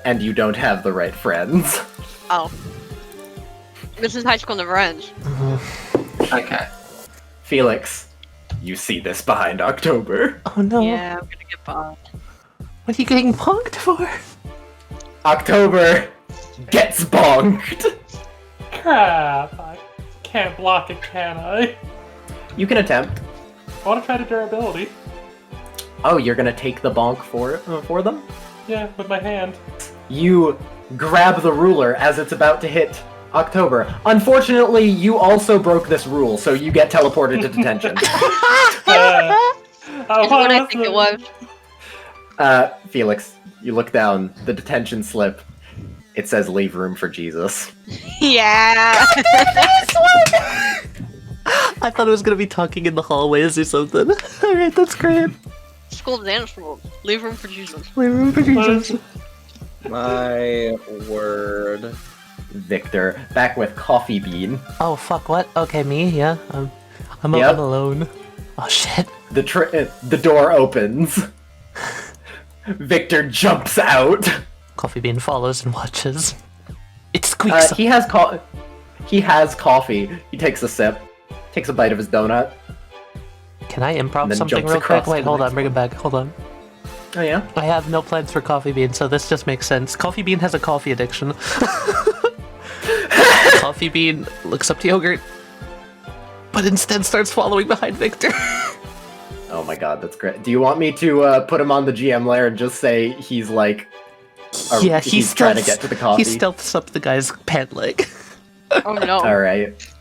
S1: and you don't have the right friends.
S5: Oh. This is High School Never Ends.
S1: Okay. Felix, you see this behind October.
S6: Oh no.
S5: Yeah, I'm gonna get bonked.
S6: What are you getting punked for?
S1: October gets bonked.
S8: Crap. I can't block it, can I?
S1: You can attempt.
S8: I want to try the durability.
S1: Oh, you're gonna take the bonk for them?
S8: Yeah, with my hand.
S1: You grab the ruler as it's about to hit October. Unfortunately, you also broke this rule, so you get teleported to detention.
S5: It's what I think it was.
S1: Felix, you look down, the detention slip. It says leave room for Jesus.
S5: Yeah.
S6: I thought it was gonna be talking in the hallways or something. Alright, that's great.
S5: School dance rules. Leave room for Jesus.
S6: Leave room for Jesus.
S7: My word.
S1: Victor, back with Coffee Bean.
S6: Oh fuck, what? Okay, me, yeah. I'm
S1: Yep.
S6: alone. Oh shit.
S1: The door opens. Victor jumps out.
S6: Coffee Bean follows and watches. It squeaks.
S1: He has coffee. He takes a sip, takes a bite of his donut.
S6: Can I
S1: and
S6: improv
S1: then
S6: something
S1: jumps
S6: real
S1: across
S6: quick? Wait,
S1: to the
S6: hold on,
S1: next
S6: bring it back. Hold on.
S1: Oh yeah?
S6: I have no plans for Coffee Bean, so this just makes sense. Coffee Bean has a coffee addiction. Coffee Bean looks up to Yogurt, but instead starts following behind Victor.
S1: Oh my god, that's great. Do you want me to put him on the GM layer and just say he's like...
S6: Yeah,
S1: he's trying to get to the coffee?
S6: He stealths up the guy's pant leg.
S5: Oh no.
S1: Alright.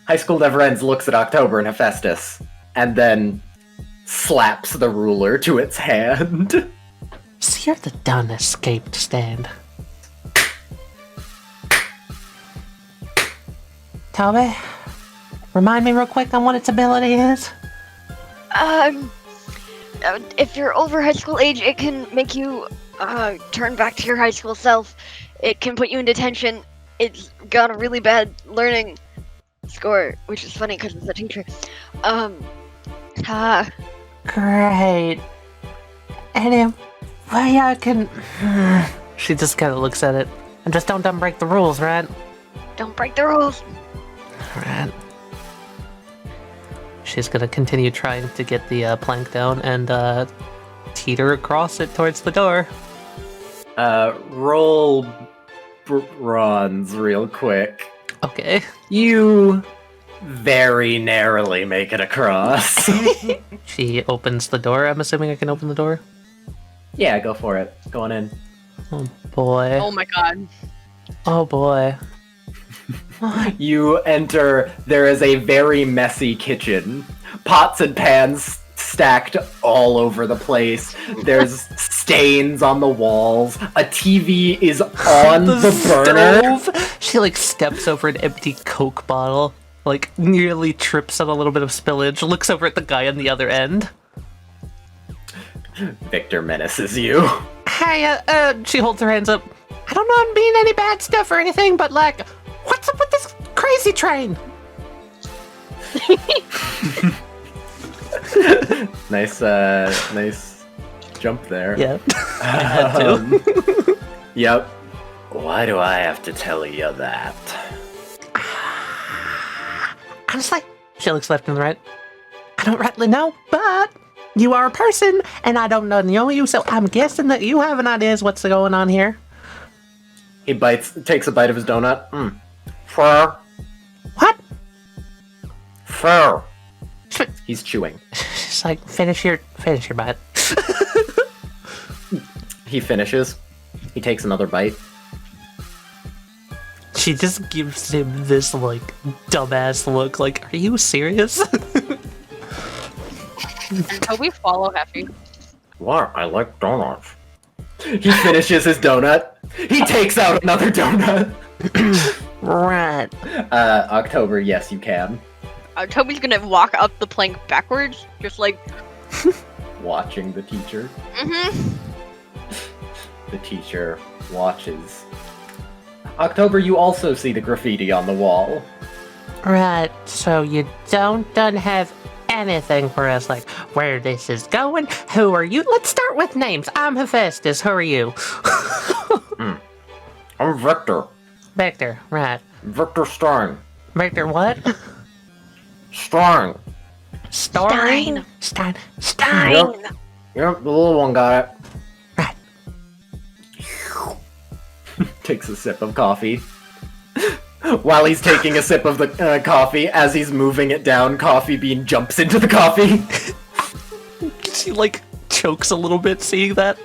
S1: High School Never Ends looks at October and Hephaestus, and then slaps the ruler to its hand.
S6: So you're the done escaped stand. Toby, remind me real quick on what its ability is?
S11: If you're over high school age, it can make you turn back to your high school self. It can put you in detention. It's got a really bad learning score, which is funny because it's a teacher.
S6: Great. Anyway, I can... She just kind of looks at it. And just don't break the rules, right?
S11: Don't break the rules.
S6: Right. She's gonna continue trying to get the plank down and teeter across it towards the door.
S1: Roll bronze real quick.
S6: Okay.
S1: You very narrowly make it across.
S6: She opens the door. I'm assuming I can open the door.
S1: Yeah, go for it. Go on in.
S6: Oh boy.
S5: Oh my god.
S6: Oh boy.
S1: You enter, there is a very messy kitchen. Pots and pans stacked all over the place. There's stains on the walls. A TV is on the burner.
S6: Stove. She like steps over an empty Coke bottle, like nearly trips on a little bit of spillage, looks over at the guy on the other end.
S1: Victor menaces you.
S6: Hey, she holds her hands up. I don't know I'm being any bad stuff or anything, but like, what's up with this crazy train?
S1: Nice jump there.
S6: Yeah. I had to.
S1: Yep. Why do I have to tell you that?
S6: Honestly, she looks left and right. I don't rightly know, but you are a person, and I don't know you, so I'm guessing that you have an idea as what's going on here.
S1: He takes a bite of his donut. Fur.
S6: What?
S1: Fur. He's chewing.
S6: She's like, finish your bite.
S1: He finishes. He takes another bite.
S6: She just gives him this, like, dumbass look, like, are you serious?
S5: Can we follow Heffy?
S1: What? I like donuts. He finishes his donut. He takes out another donut.
S10: Right.
S1: October, yes, you can.
S5: Toby's gonna walk up the plank backwards, just like.
S1: Watching the teacher.
S5: Mm-hmm.
S1: The teacher watches. October, you also see the graffiti on the wall.
S10: Right, so you don't have anything for us, like where this is going, who are you? Let's start with names. I'm Hephaestus, who are you?
S1: I'm Victor.
S10: Victor, right.
S1: Victor Stein.
S10: Victor what?
S1: Stein.
S10: Stein.
S1: Yep, the little one got it.
S10: Right.
S1: Takes a sip of coffee. While he's taking a sip of the coffee, as he's moving it down, Coffee Bean jumps into the coffee.
S6: She like chokes a little bit seeing that.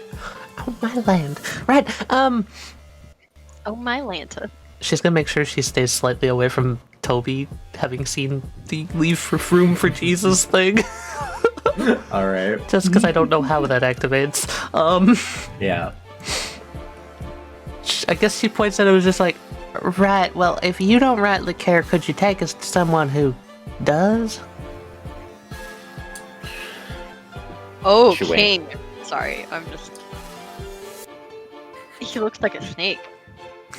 S10: Oh my land. Right,
S5: Oh my Lanta.
S6: She's gonna make sure she stays slightly away from Toby, having seen the leave for room for Jesus thing.
S1: Alright.
S6: Just because I don't know how that activates.
S1: Yeah.
S6: I guess she points out it was just like,
S10: right, well, if you don't rightly care, could you take us to someone who does?
S5: Oh,
S1: She
S5: King. Sorry, I'm just. He looks like a snake.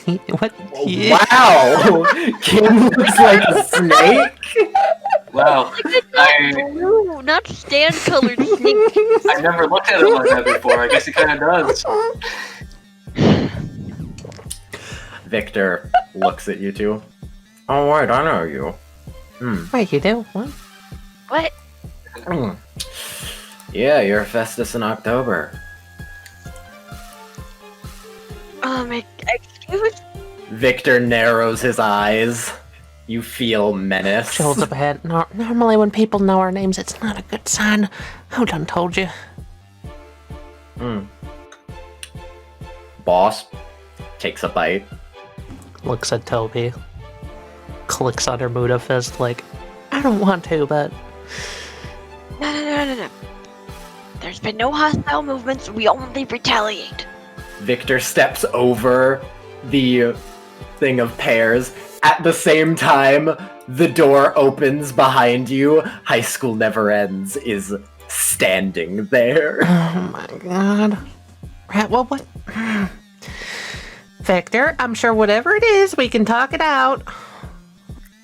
S10: What?
S1: Wow! Kim looks like a snake?
S3: Wow. I
S5: Blue, not stand-colored snake.
S3: I never looked at it like that before. I guess it kind of does.
S1: Victor looks at you two. Oh, wait, I know you.
S10: Wait, you do? What?
S5: What?
S1: Yeah, you're Festus in October.
S5: Excuse?
S1: Victor narrows his eyes. You feel menace.
S10: She holds up a hand. No, normally when people know our names, it's not a good sign. Who done told you?
S1: Boss takes a bite.
S6: looks at Toby, clicks on her Muda fist like,
S10: I don't want to, but...
S11: No. There's been no hostile movements, we only retaliate.
S1: Victor steps over the thing of pears. At the same time, the door opens behind you. High School Never Ends is standing there.
S10: Oh my god. Right, well, what? Victor, I'm sure whatever it is, we can talk it out.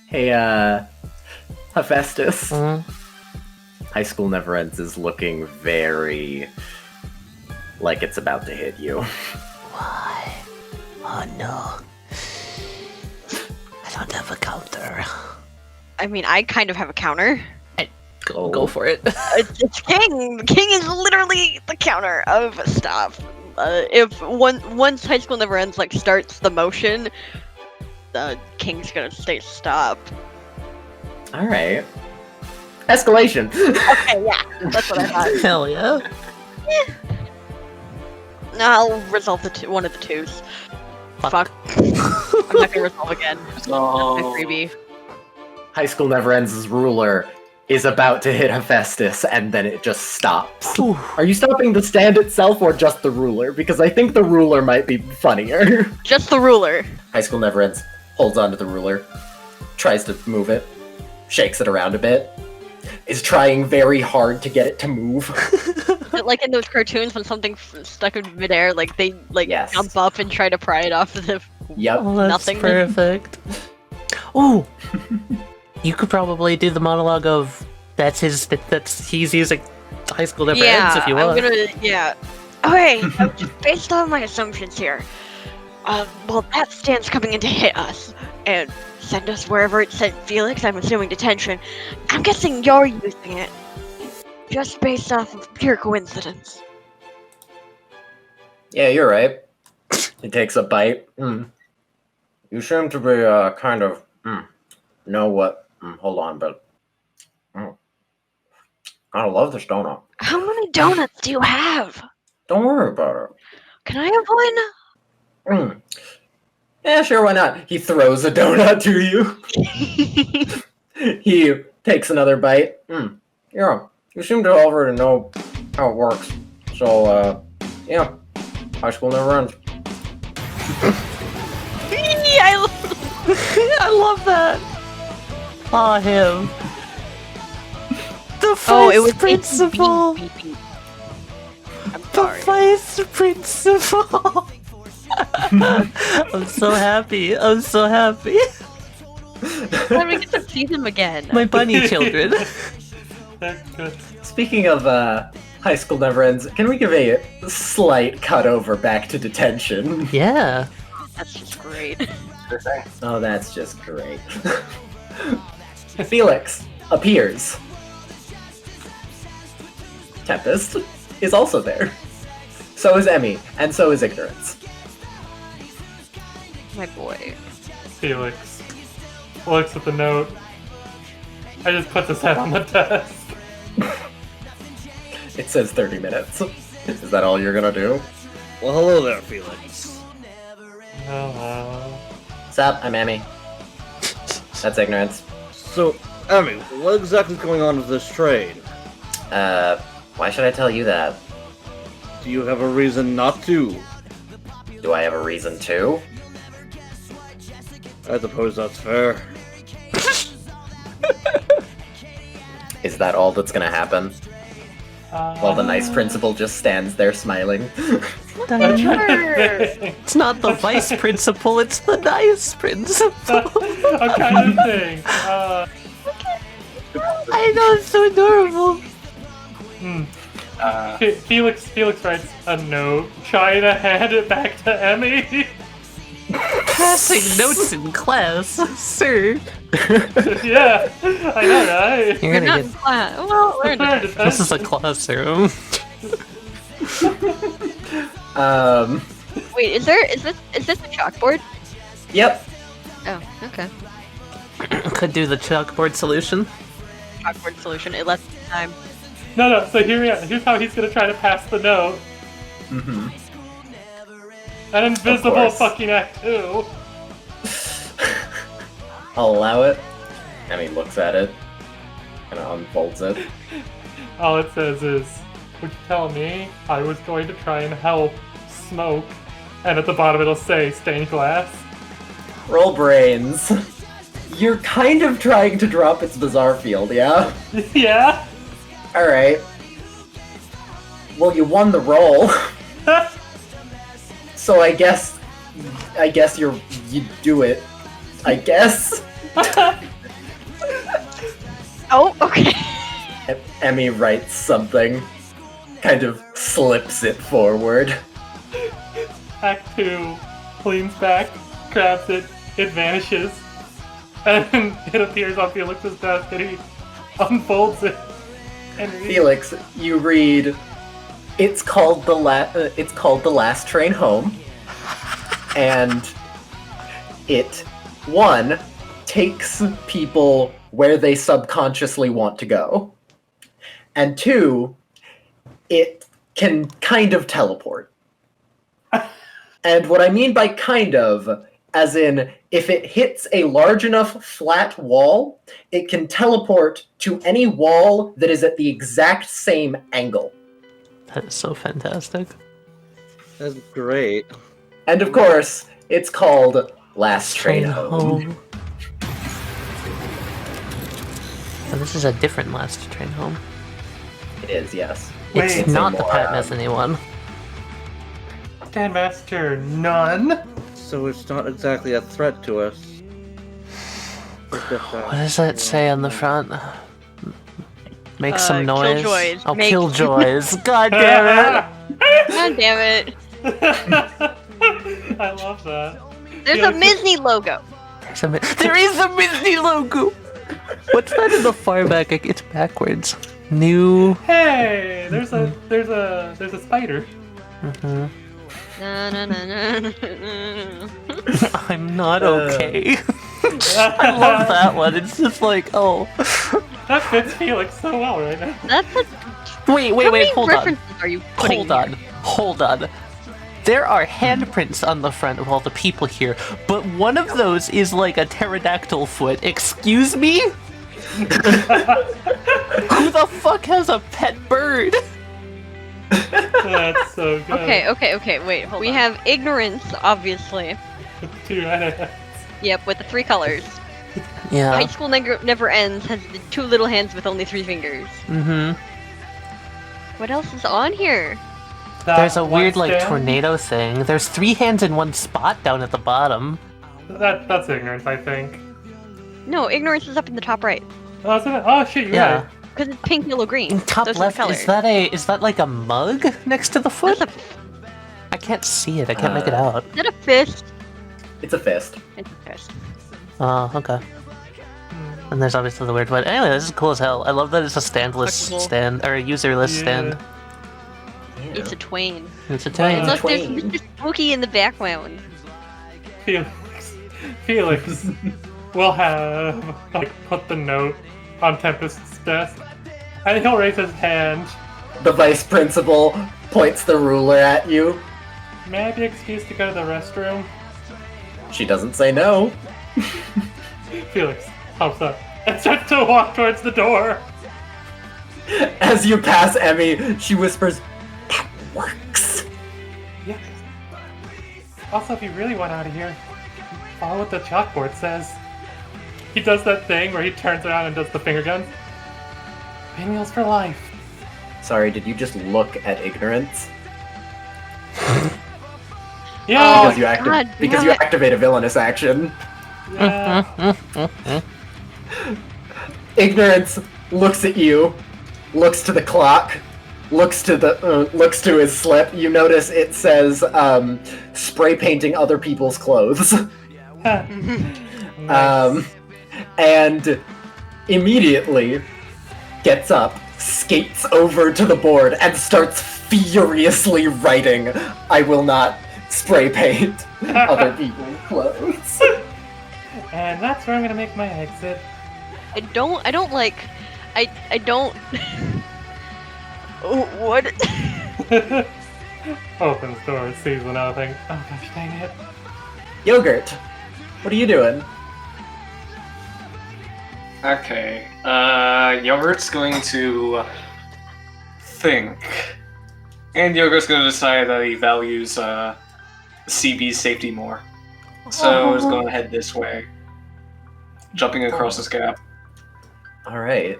S1: Hey, Hephaestus.
S10: Mm-hmm.
S1: High School Never Ends is looking very like it's about to hit you.
S10: Why? Oh no. I don't have a counter.
S5: I mean, I kind of have a counter.
S6: go for it.
S5: It's King. King is literally the counter of stuff. If once High School Never Ends like starts the motion, King's gonna stay stop.
S1: All right. Escalation.
S5: Okay, yeah, that's what I thought.
S6: Hell yeah.
S5: No, I'll resolve one of the twos. Fuck. I'm not gonna resolve again.
S3: Oh.
S5: My freebie.
S1: High School Never Ends' ruler is about to hit Hephaestus, and then it just stops.
S10: Ooh.
S1: Are you stopping the stand itself or just the ruler? Because I think the ruler might be funnier.
S5: Just the ruler.
S1: High School Never Ends holds onto the ruler, tries to move it, shakes it around a bit, is trying very hard to get it to move.
S5: Like in those cartoons when something's stuck in midair, like they
S1: Yes.
S5: jump up and try to pry it off the
S1: Yep.
S10: Oh, that's
S5: Nothing.
S10: perfect. Ooh! You could probably do the monologue of he's using High School Never Ends if you want.
S11: Okay, so just based on my assumptions here, well, that stand's coming in to hit us, and send us wherever it sent Felix, I'm assuming detention. I'm guessing you're using it, just based off of pure coincidence.
S1: Yeah, you're right. He takes a bite. You seem to be, kind of, know what, hold on, but, I love this donut.
S11: How many donuts do you have?
S1: Don't worry about it.
S11: Can I have one?
S1: Yeah, sure, why not? He throws a donut to you. He takes another bite. Yeah, you seem to already know how it works. So, yeah, high school never ends.
S10: I love that. Aw, him. The vice
S5: Oh, it was
S10: principal.
S5: It's beep, beep, beep. I'm
S10: The
S5: sorry.
S10: vice principal. I'm so happy. I'm so happy.
S5: When we get to see them again.
S10: My bunny children.
S8: They're good.
S1: Speaking of high school never ends, can we give a slight cut over back to detention?
S10: Yeah.
S5: That's just great.
S1: Oh, that's just great. Felix appears. Tempest is also there. So is Emmy, and so is Ignorance.
S5: My boy.
S8: Felix looks at the note. I just put his head on the desk.
S1: It says 30 minutes. Is that all you're gonna do?
S7: Well, hello there, Felix.
S8: Hello.
S1: Sup, I'm Emmy. That's Ignorance.
S7: So, Emmy, what exactly is going on with this train?
S1: Why should I tell you that?
S7: Do you have a reason not to?
S1: Do I have a reason to?
S7: I suppose that's fair.
S1: Is that all that's gonna happen? While the nice principal just stands there smiling.
S10: It's not the vice principal, it's the nice principal.
S8: I'm kind of thing.
S10: I know, it's so adorable.
S8: Felix writes a note, trying to hand it back to Emmy.
S10: Passing notes in class, sir.
S8: Yeah, I know, right?
S10: You're gonna
S5: Not
S10: get.
S5: in class. Well, we're in defense.
S10: This is a classroom.
S5: Wait, is this a chalkboard?
S1: Yep.
S5: Oh, okay.
S10: Could do the chalkboard solution.
S5: Chalkboard solution. It left time.
S8: No, so here's how he's gonna try to pass the note.
S1: Mm-hmm.
S8: An invisible
S1: course.
S8: fucking act 2.
S1: I'll allow it. Emmy looks at it. Kind of unfolds it.
S8: All it says is, would you tell me I was going to try and help smoke? And at the bottom it'll say stained glass.
S1: Roll brains. You're kind of trying to drop its bizarre field, yeah?
S8: Yeah?
S1: Alright. Well, you won the roll. So I guess you do it. I guess.
S5: Oh, okay.
S1: Emmy writes something. Kind of slips it forward.
S8: Act 2 leans back, grabs it, it vanishes, and it appears on Felix's desk and he unfolds it and reads.
S1: Felix, you read, it's called the last train home, and it, 1, takes people where they subconsciously want to go, and 2, it can kind of teleport. And what I mean by kind of, as in, if it hits a large enough flat wall, it can teleport to any wall that is at the exact same angle.
S10: That is so fantastic.
S7: That's great.
S1: And of course, it's called Last Train Home.
S10: So this is a different last train home.
S1: It is, yes.
S8: Wait,
S10: It's not the Pat Metheny one.
S8: Grandmaster none.
S7: So it's not exactly a threat to us.
S10: What does that say on the front? Make some noise.
S5: Killjoys.
S10: Oh,
S5: Make-
S10: Killjoys. God damn it!
S5: God damn it.
S8: I love that.
S5: There's a Disney logo.
S10: There is a Disney logo! What's that in the far back? It's backwards. New.
S8: Hey, there's a spider.
S10: Mhm.
S5: Na, na, na, na, na, na.
S10: I'm not okay. I love that one. It's just like, oh.
S8: That fits Felix so well right now.
S5: That's a.
S10: Wait,
S5: How many
S10: hold on.
S5: references are you putting
S10: Hold on. There are handprints on the front of all the people here, but one of those is like a pterodactyl foot. Excuse me? Who the fuck has a pet bird?
S8: That's so good.
S5: Okay, wait, hold on. We have ignorance, obviously.
S8: 2 red hands.
S5: Yep, with the 3 colors.
S10: Yeah.
S5: High School Never Ends has the 2 little hands with only 3 fingers.
S10: Mm-hmm.
S5: What else is on here?
S10: There's a weird,
S8: one
S10: like,
S8: stand?
S10: tornado thing. There's 3 hands in one spot down at the bottom.
S8: That's ignorance, I think.
S5: No, ignorance is up in the top right.
S8: Oh, isn't it? Oh shit, you're
S10: Yeah.
S8: right.
S5: Because it's pink, yellow, green.
S10: In top
S5: Those
S10: left,
S5: are the
S10: is
S5: colors.
S10: that like a mug next to the foot?
S5: That's
S10: I can't see it. I can't make it out.
S5: Is that a fist?
S1: It's a fist.
S5: It's a fist.
S10: Oh, okay. And there's obviously the weird one. Anyway, this is cool as hell. I love that it's a standless
S5: Cool.
S10: stand, or a userless
S8: Yeah.
S10: stand.
S5: It's a twain.
S10: It's a tiny.
S8: It's
S5: Look, there's
S1: twain.
S5: Mr. Spooky in the background.
S8: Felix will have like put the note on Tempest's desk, and he'll raise his hand.
S1: The vice principal points the ruler at you.
S8: May I be excused to go to the restroom?
S1: She doesn't say no.
S8: Felix hops up and starts to walk towards the door.
S1: As you pass Emmy, she whispers, "That works."
S8: Yeah. Also, if you really want out of here, follow what the chalkboard says. He does that thing where he turns around and does the finger gun. Pinwheels for life.
S1: Sorry, did you just look at ignorance?
S8: Yeah.
S1: Because you
S5: God
S1: because
S5: damn
S1: you
S5: it.
S1: activate a villainous action.
S8: Yeah.
S1: Ignorance looks at you, looks to the clock, looks to his slip. You notice it says spray painting other people's clothes. And immediately gets up, skates over to the board, and starts furiously writing, "I will not spray paint other people's clothes."
S8: And that's where I'm gonna make my exit.
S5: I don't Oh, what?
S8: Opens doors, sees nothing. Oh gosh dang it.
S1: Yogurt, what are you doing?
S2: Okay. Yogurt's going to think. And Yogurt's going to decide that he values CB's safety more. So he's going to head this way. Jumping across this gap.
S1: Alright.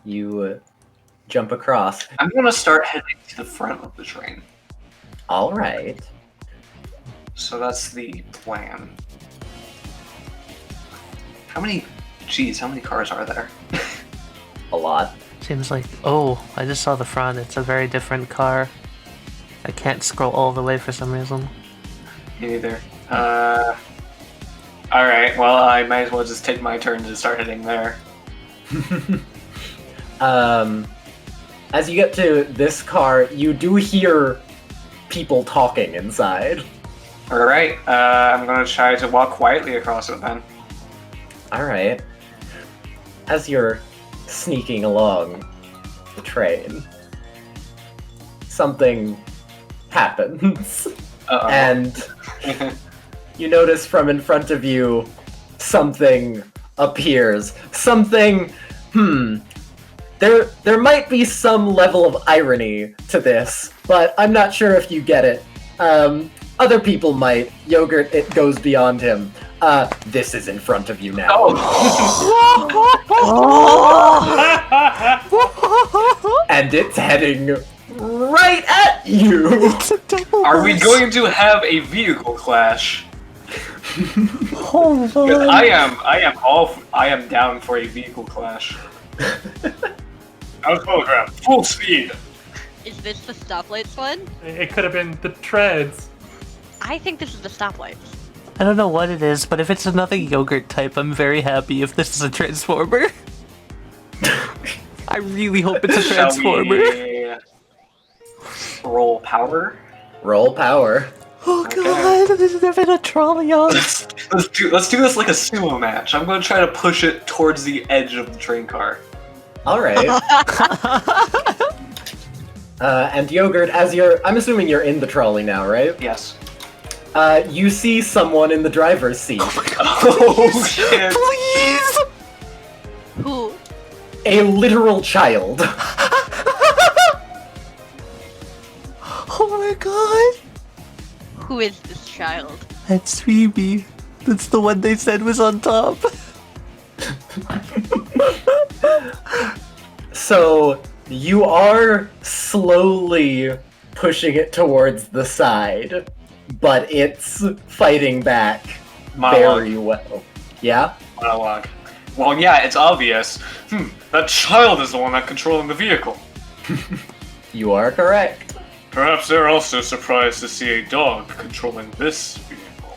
S1: You jump across.
S2: I'm going to start heading to the front of the train.
S1: Alright.
S2: So that's the plan. How many cars are there?
S1: A lot.
S10: Seems like, oh, I just saw the front. It's a very different car. I can't scroll all the way for some reason.
S2: Me neither. Alright, well, I might as well just take my turn to start heading there.
S1: As you get to this car, you do hear people talking inside.
S2: Alright, I'm gonna try to walk quietly across it then.
S1: Alright. As you're sneaking along the train, something happens.
S2: Uh-oh.
S1: And you notice from in front of you, something appears. Something, There might be some level of irony to this, but I'm not sure if you get it. Other people might. Yogurt, it goes beyond him. This is in front of you now. And it's heading right at you.
S2: Are we going to have a vehicle clash?
S10: Hold
S2: Because
S10: on.
S2: I am down for a vehicle clash. Out hologram, full speed.
S5: Is this the stoplights one?
S8: It could have been the treads.
S5: I think this is the stoplights.
S10: I don't know what it is, but if it's another yogurt type, I'm very happy if this is a transformer. I really hope it's a transformer.
S2: Shall we roll power?
S1: Roll power.
S10: Oh
S2: Okay.
S10: god, this has never been a Trolleon.
S2: Let's do this like a sumo match. I'm going to try to push it towards the edge of the train car.
S1: Alright. And Yogurt, I'm assuming you're in the trolley now, right?
S2: Yes.
S1: You see someone in the driver's seat.
S2: Oh shit!
S10: Please!
S5: Who?
S1: A literal child.
S5: Who is this child?
S10: That's Phoebe. That's the one they said was on top.
S1: So you are slowly pushing it towards the side, but it's fighting back very well. Yeah?
S3: Monologue. Well, yeah, it's obvious. That child is the one that's controlling the vehicle.
S1: You are correct.
S3: Perhaps they're also surprised to see a dog controlling this vehicle.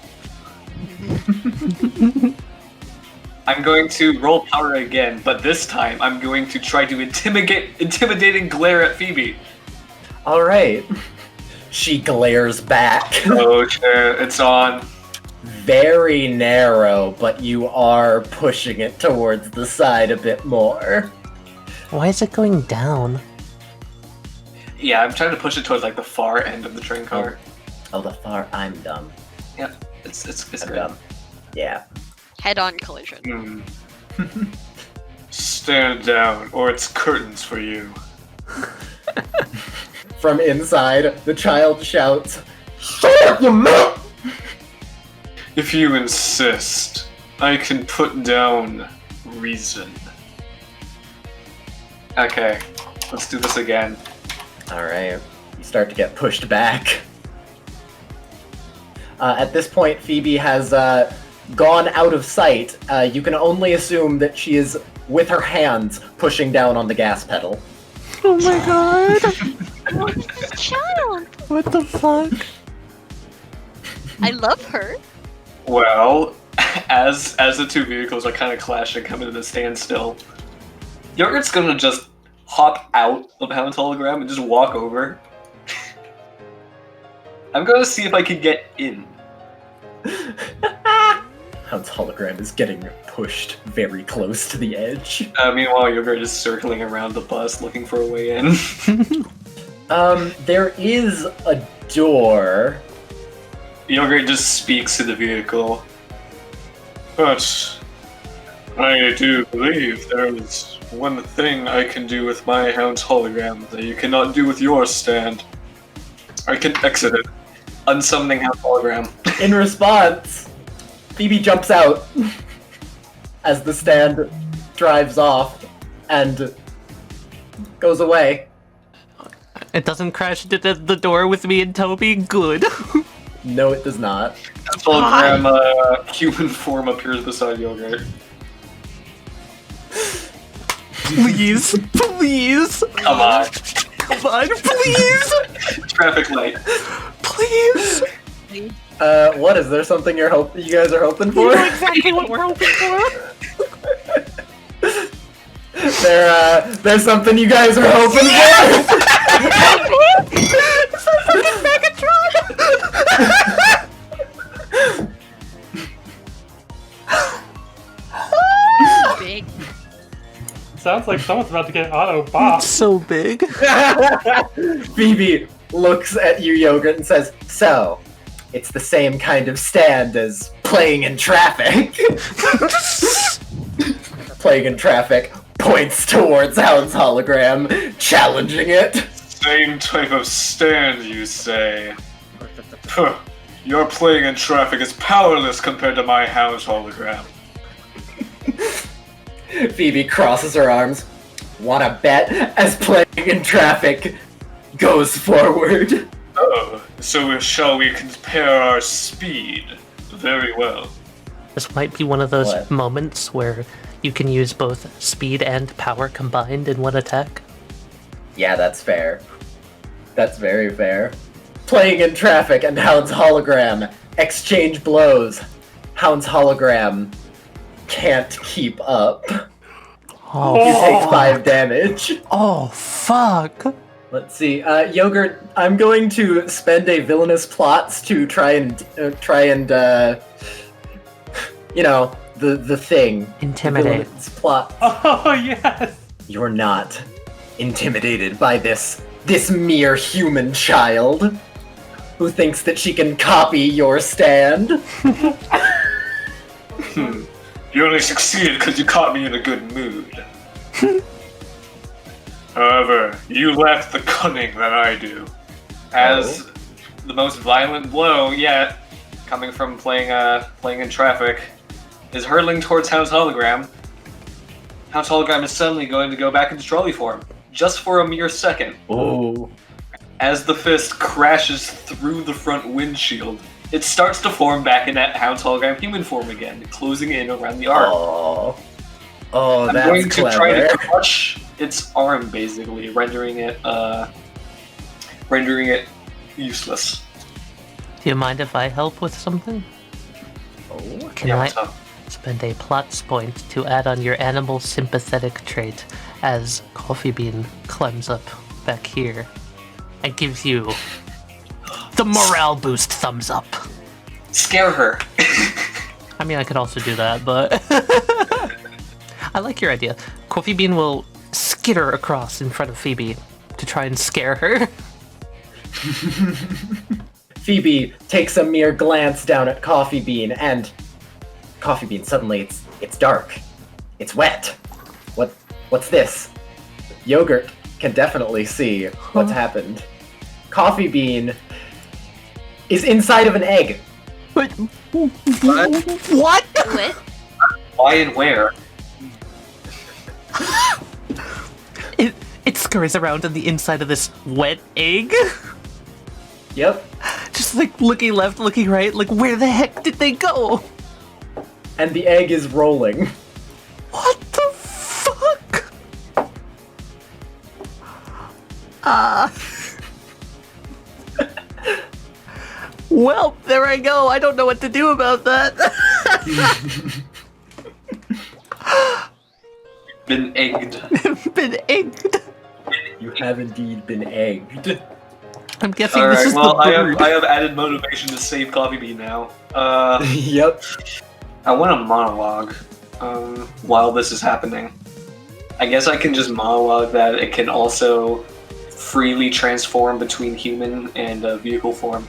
S2: I'm going to roll power again, but this time I'm going to try to intimidating glare at Phoebe.
S1: Alright. She glares back.
S3: Oh shit, it's on.
S1: Very narrow, but you are pushing it towards the side a bit more.
S10: Why is it going down?
S2: Yeah, I'm trying to push it towards like the far end of the train car.
S1: Oh, the far. I'm dumb.
S2: Yeah, it's
S1: I'm
S2: great.
S1: dumb. Yeah.
S5: Head-on collision.
S3: Stand down, or it's curtains for you.
S1: From inside, the child shouts, "Shut up, you mouth!"
S3: If you insist, I can put down reason.
S2: Okay, let's do this again.
S1: Alright. You start to get pushed back. At this point, Phoebe has gone out of sight. You can only assume that she is, with her hands, pushing down on the gas pedal.
S10: Oh my god!
S5: What is this child?
S10: What the fuck?
S5: I love her.
S2: Well, as the two vehicles are kind of clashing, coming to the standstill, Yogurt's gonna just hop out of Hound's hologram and just walk over. I'm gonna see if I can get in.
S1: Hound's hologram is getting pushed very close to the edge.
S2: Meanwhile, Yogurt is circling around the bus looking for a way in.
S1: There is a door.
S3: Yogurt just speaks to the vehicle. But I do believe there is one thing I can do with my Hound's hologram that you cannot do with your stand. I can exit it.
S2: Unsummoning Hound's hologram.
S1: In response, Phoebe jumps out as the stand drives off and goes away.
S6: It doesn't crash into the door with me and Toby? Good.
S1: No, it does not.
S2: Hound's hologram, human form appears beside Yogurt.
S6: Please, please.
S2: Come on.
S6: Come on, please.
S2: Traffic light.
S6: Please.
S1: What is there? Something you guys are hoping for?
S6: You know exactly what we're hoping for.
S1: There's something you guys are hoping for.
S6: It's a fucking Megatron.
S5: Big.
S8: Sounds like someone's about to get auto bopped.
S10: So big.
S1: Phoebe looks at you, Yogurt, and says, "So, it's the same kind of stand as playing in traffic." Playing in traffic points towards Hound's hologram, challenging it.
S3: Same type of stand, you say? Puh. Your playing in traffic is powerless compared to my Hound's hologram.
S1: Phoebe crosses her arms. Wanna bet? As playing in traffic goes forward.
S3: Oh, so shall we compare our speed? Very well.
S10: This might be one of those
S1: What?
S10: moments where you can use both speed and power combined in one attack.
S1: Yeah, that's fair. That's very fair. Playing in traffic and Hound's hologram exchange blows. Hound's hologram can't keep up.
S10: Oh,
S1: You take 5 damage.
S10: oh fuck.
S1: Let's see. Yogurt, I'm going to spend a villainous plots to try and you know, the thing.
S10: Intimidate.
S1: Villainous plot.
S8: Oh, yes!
S1: You're not intimidated by this mere human child who thinks that she can copy your stand.
S3: You only succeeded because you caught me in a good mood. However, you lack the cunning that I do.
S2: As the most violent blow yet, coming from playing in traffic, is hurtling towards Hound's hologram. Hound's hologram is suddenly going to go back into trolley form, just for a mere second.
S1: Oh.
S2: As the fist crashes through the front windshield, it starts to form back in that Hound's hologram human form again, closing in around the arm.
S1: Oh,
S2: I'm
S1: that's
S2: going to
S1: clever.
S2: try to crush its arm, basically, rendering it useless.
S10: Do you mind if I help with something?
S1: Oh.
S10: Can
S2: Yeah,
S10: I
S2: what's up?
S10: spend a plots point to add on your animal sympathetic trait as Coffee Bean climbs up back here and gives you the morale boost thumbs up?
S2: Scare her.
S10: I mean, I could also do that, but I like your idea. Coffee Bean will skitter across in front of Phoebe to try and scare her.
S1: Phoebe takes a mere glance down at Coffee Bean, and Coffee Bean, suddenly it's dark. It's wet. What's this? Yogurt can definitely see what's happened. Coffee Bean is inside of an egg.
S10: What?
S11: What?
S2: Why and where?
S10: It scurries around on the inside of this wet egg.
S1: Yep.
S10: Just like looking left, looking right, like where the heck did they go?
S1: And the egg is rolling.
S10: What the fuck? Well, there I go. I don't know what to do about that.
S2: Been egged.
S10: Been egged.
S1: You have indeed been egged.
S10: I'm guessing
S2: Alright,
S10: this is
S2: well,
S10: the bird.
S2: I have added motivation to save Coffee Bean now.
S1: Yep.
S2: I want a monologue while this is happening. I guess I can just monologue that it can also freely transform between human and vehicle form.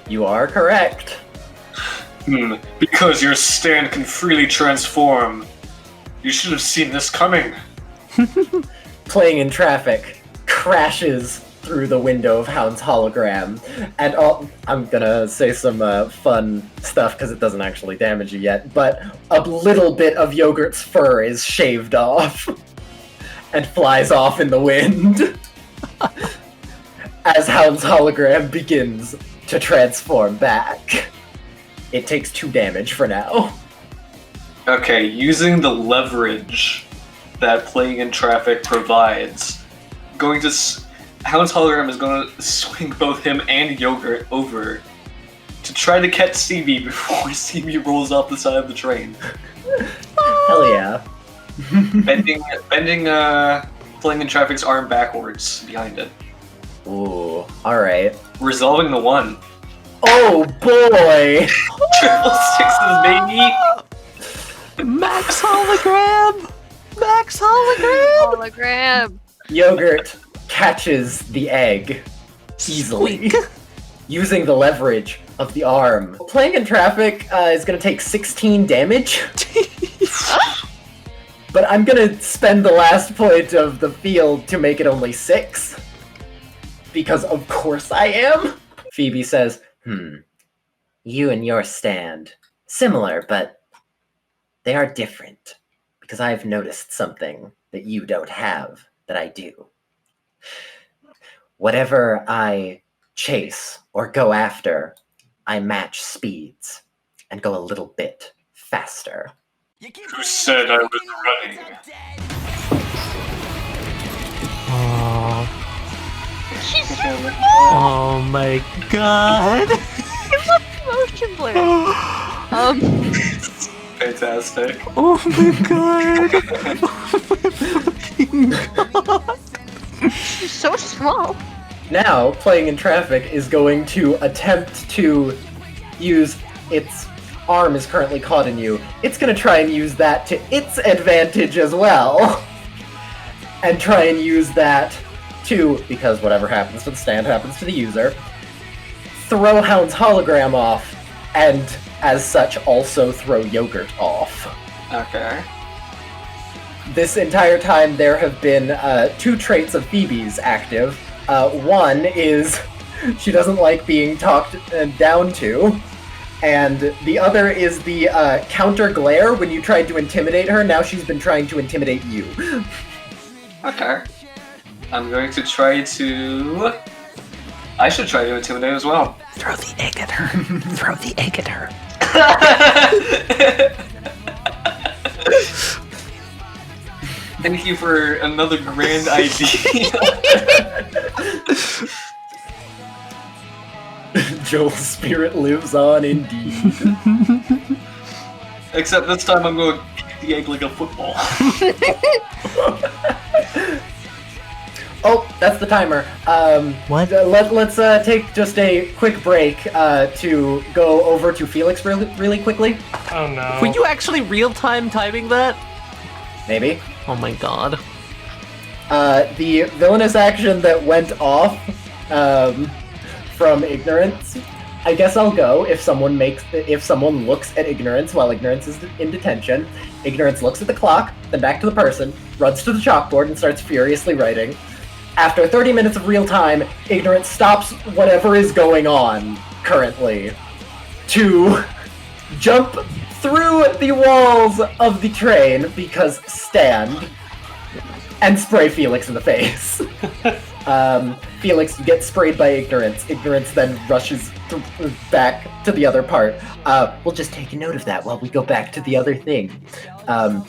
S1: You are correct.
S2: Because your stand can freely transform. You should have seen this coming.
S1: Playing in traffic crashes through the window of Hound's hologram, and I'm gonna say some fun stuff because it doesn't actually damage you yet, but a little bit of Yogurt's fur is shaved off and flies off in the wind as Hound's hologram begins to transform back. It takes 2 damage for now.
S2: Okay, using the leverage that playing in traffic provides, Hound's hologram is going to swing both him and Yogurt over to try to catch CB before CB rolls off the side of the train.
S1: Hell yeah.
S2: bending playing in traffic's arm backwards behind it.
S1: Ooh, alright.
S2: Resolving the 1.
S1: Oh boy!
S2: Triple sixes, baby!
S10: Max hologram! Max hologram!
S11: Hologram.
S1: Yogurt catches the egg easily,
S10: Squeak.
S1: using the leverage of the arm. Playing in traffic is going to take 16 damage, but I'm going to spend the last point of the field to make it only 6, because of course I am. Phoebe says, you and your stand, similar, but they are different, because I've noticed something that you don't have that I do. Whatever I chase or go after, I match speeds and go a little bit faster.
S3: Who said I was running?
S10: Oh my god.
S11: Motion blur.
S2: Fantastic.
S10: Oh my god. Oh my fucking god.
S11: You're so small.
S1: Now, playing in traffic is going to attempt to use its arm is currently caught in you. It's going to try and use that to its advantage as well. And try and use that to, because whatever happens to the stand happens to the user, throw Hound's hologram off, and as such also throw Yogurt off.
S2: Okay.
S1: This entire time there have been 2 traits of Phoebe's active. One is she doesn't like being talked down to, and the other is the counter glare when you tried to intimidate her. Now she's been trying to intimidate you.
S2: Okay. I'm going to try to... I should try to intimidate as well.
S10: Throw the egg at her. Throw the egg at her.
S2: Thank you for another grand idea.
S1: Joel's spirit lives on indeed.
S2: Except this time I'm going to kick the egg like a football.
S1: Oh, that's the timer.
S10: What?
S1: Let's take just a quick break to go over to Felix really quickly.
S8: Oh no.
S6: Were you actually real-time timing that?
S1: Maybe.
S6: Oh my god.
S1: The villainous action that went off from ignorance. I guess I'll go if someone looks at ignorance while ignorance is in detention. Ignorance looks at the clock, then back to the person, runs to the chalkboard and starts furiously writing. After 30 minutes of real time, ignorance stops whatever is going on currently to jump through the walls of the train because stand and spray Felix in the face. Felix gets sprayed by ignorance. Ignorance then rushes back to the other part. We'll just take a note of that while we go back to the other thing.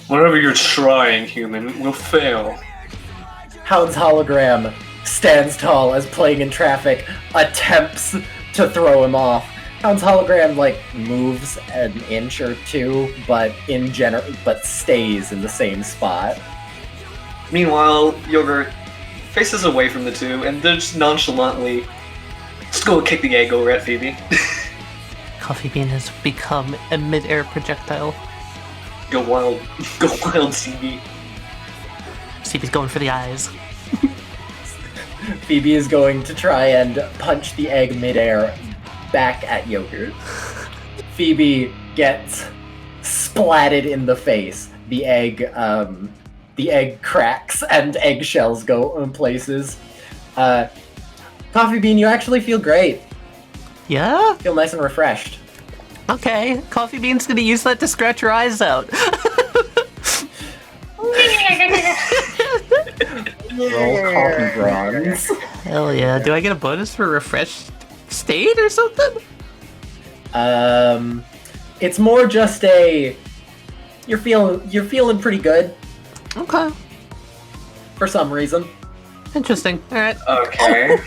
S3: Whatever you're trying, human, will fail.
S1: Hound's hologram stands tall as playing in traffic attempts to throw him off. Hound's hologram moves an inch or two, but stays in the same spot.
S2: Meanwhile, Yogurt faces away from the two and just nonchalantly just go kick the egg over at Phoebe.
S6: Coffee Bean has become a mid-air projectile.
S2: Go wild, CB.
S6: CB's going for the eyes.
S1: Phoebe is going to try and punch the egg midair back at Yogurt. Phoebe gets splatted in the face. The egg cracks and eggshells go in places. Coffee Bean, you actually feel great.
S6: Yeah?
S1: Feel nice and refreshed.
S6: Okay, Coffee Bean's gonna use that to scratch her eyes out.
S1: Roll coffee bronze.
S6: Hell yeah. Do I get a bonus for refreshed state or something?
S1: It's more just you're feeling pretty good
S6: Okay.
S1: for some reason.
S6: Interesting. Alright.
S2: Okay.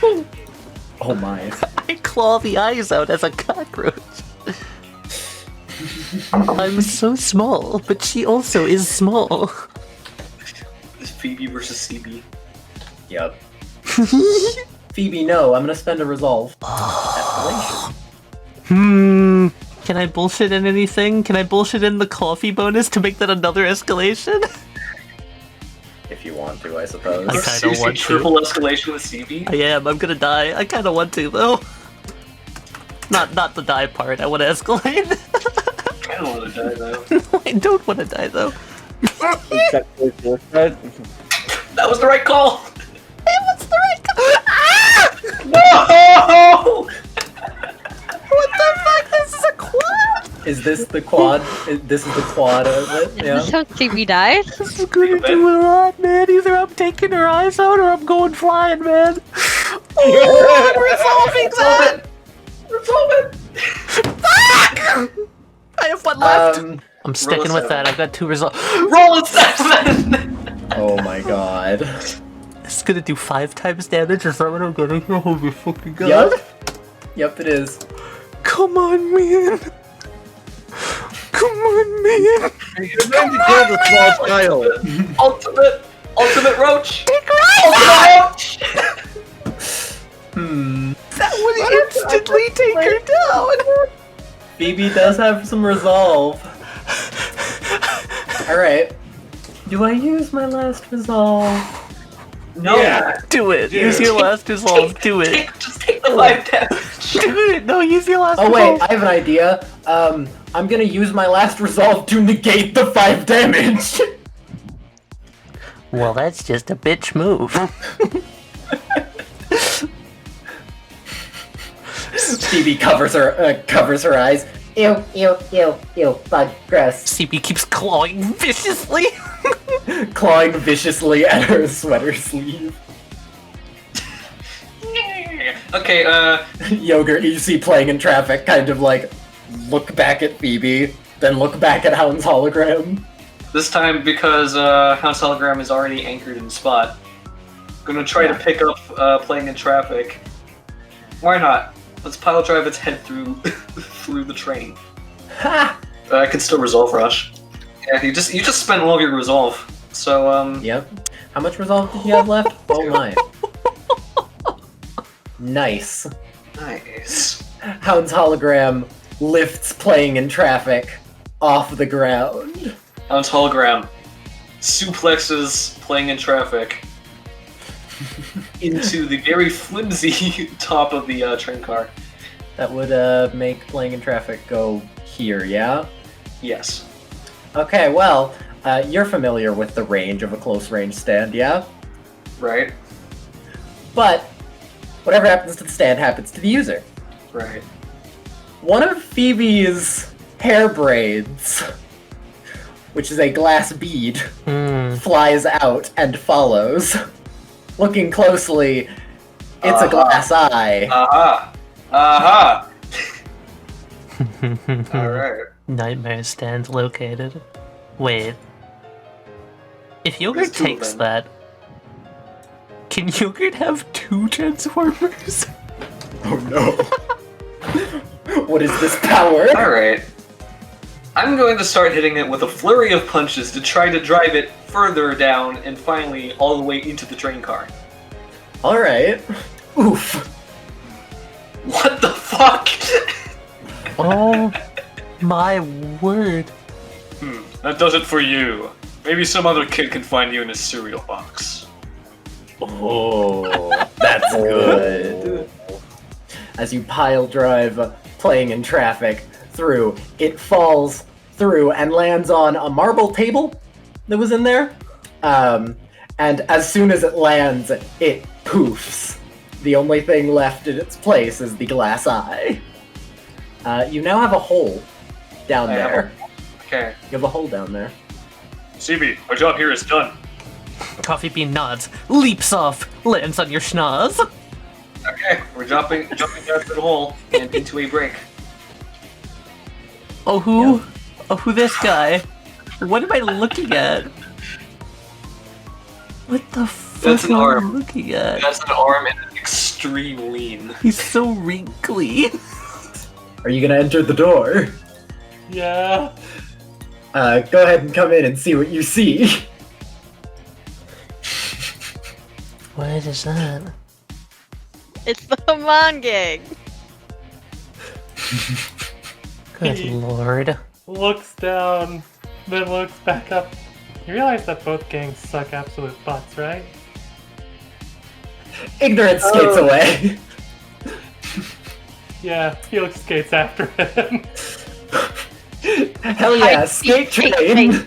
S1: Oh my.
S6: I claw the eyes out as a cockroach. I'm so small, but she also is small.
S2: Phoebe versus CB.
S1: Yep. Phoebe, no, I'm gonna spend a resolve. Escalation.
S6: Can I bullshit in anything? Can I bullshit in the coffee bonus to make that another escalation?
S1: If you want to, I suppose.
S6: I kinda
S2: Seriously,
S6: want to.
S2: triple escalation with CB?
S6: I am. I'm gonna die. I kinda want to, though. Not the die part. I want to escalate.
S2: I don't want to die though.
S6: No, I don't want to die, though.
S2: That was the right call!
S6: What's the right call? Ah!
S2: No!
S6: What the fuck? This is a quad?
S1: Is this the quad? This is the quad of it?
S5: Is
S1: Yeah.
S5: this how CB dies?
S6: This is gonna do a lot, man. Either I'm taking her eyes out or I'm going flying, man. Oh, I'm resolving that!
S2: Resolve it!
S6: Fuck! I have one left. I'm sticking
S2: Roll a
S6: with that. I've got 2 results.
S2: Roll a 7!
S1: Oh my god.
S6: It's gonna do 5 times damage. Is that what I'm getting here? Holy fucking god.
S1: Yep. Yep, it is.
S6: Come on, man. Come on, man.
S7: You're going to kill the small child.
S2: Ultimate roach!
S6: Take her
S2: Ultimate roach!
S6: That would instantly take her down.
S1: Phoebe does have some resolve. Alright. Do I use my last resolve?
S2: No!
S7: Yeah.
S6: Do it. Use your last resolve. Do it.
S2: Just take the 5 damage!
S6: Do it. No, use your last
S1: Oh
S6: resolve.
S1: wait, I have an idea. I'm gonna use my last resolve to negate the 5 damage.
S6: Well, that's just a bitch move.
S1: Phoebe covers her eyes. Ew, ew, ew, ew, bug, gross.
S6: CB keeps clawing viciously.
S1: Clawing viciously at her sweater sleeve.
S2: Okay,
S1: Yogurt, you see playing in traffic, kind of like look back at Phoebe, then look back at Hound's hologram.
S2: this time because Hound's hologram is already anchored in the spot. Gonna try to pick up playing in traffic. Why not? Let's pile drive its head through through the train.
S1: Ha!
S2: I can still resolve rush. Yeah, you just spent all of your resolve. So
S1: Yep. How much resolve did you have left? Oh my. Nice.
S2: Nice.
S1: Hound's hologram lifts playing in traffic off the ground.
S2: Hound's hologram suplexes playing in traffic into the very flimsy top of the train car.
S1: That would make playing in traffic go here, yeah?
S2: Yes.
S1: Okay, well, you're familiar with the range of a close range stand, yeah?
S2: Right.
S1: But whatever happens to the stand happens to the user.
S2: Right.
S1: One of Phoebe's hair braids, which is a glass bead, flies out and follows. Looking closely, it's a glass eye.
S2: Aha! Aha! Alright.
S6: Nightmare stand located. Wait. If Yogurt
S2: There's two of
S6: takes
S2: them.
S6: that, can Yogurt have 2 Transformers?
S1: Oh no. What is this power?
S2: Alright. I'm going to start hitting it with a flurry of punches to try to drive it further down and finally all the way into the train car.
S1: Alright. Oof.
S2: What the fuck?
S6: Oh my word.
S3: That does it for you. Maybe some other kid can find you in a cereal box.
S1: Oh, that's good. As you pile drive playing in traffic through, it falls through and lands on a marble table that was in there. And as soon as it lands, it poofs. The only thing left in its place is the glass eye. You now have a hole down there.
S2: Okay.
S1: You have a hole down there.
S3: CB, our job here is done.
S6: Coffee Bean nods, leaps off, lands on your schnoz.
S2: Okay, we're jumping down through the hole and into a break.
S6: Oh who? Oh who this guy? What am I looking at? What the fuck
S2: That's an
S6: am I
S2: arm.
S6: looking at?
S2: That's an arm and an extreme lean.
S6: He's so wrinkly.
S1: Are you gonna enter the door?
S8: Yeah.
S1: Go ahead and come in and see what you see.
S10: What is that?
S5: It's the Haman gang.
S10: Good lord.
S8: Looks down, then looks back up. You realize that both gangs suck absolute butts, right?
S1: Ignorance skates away.
S8: Yeah, Felix skates after him.
S1: Hell yeah, skate train.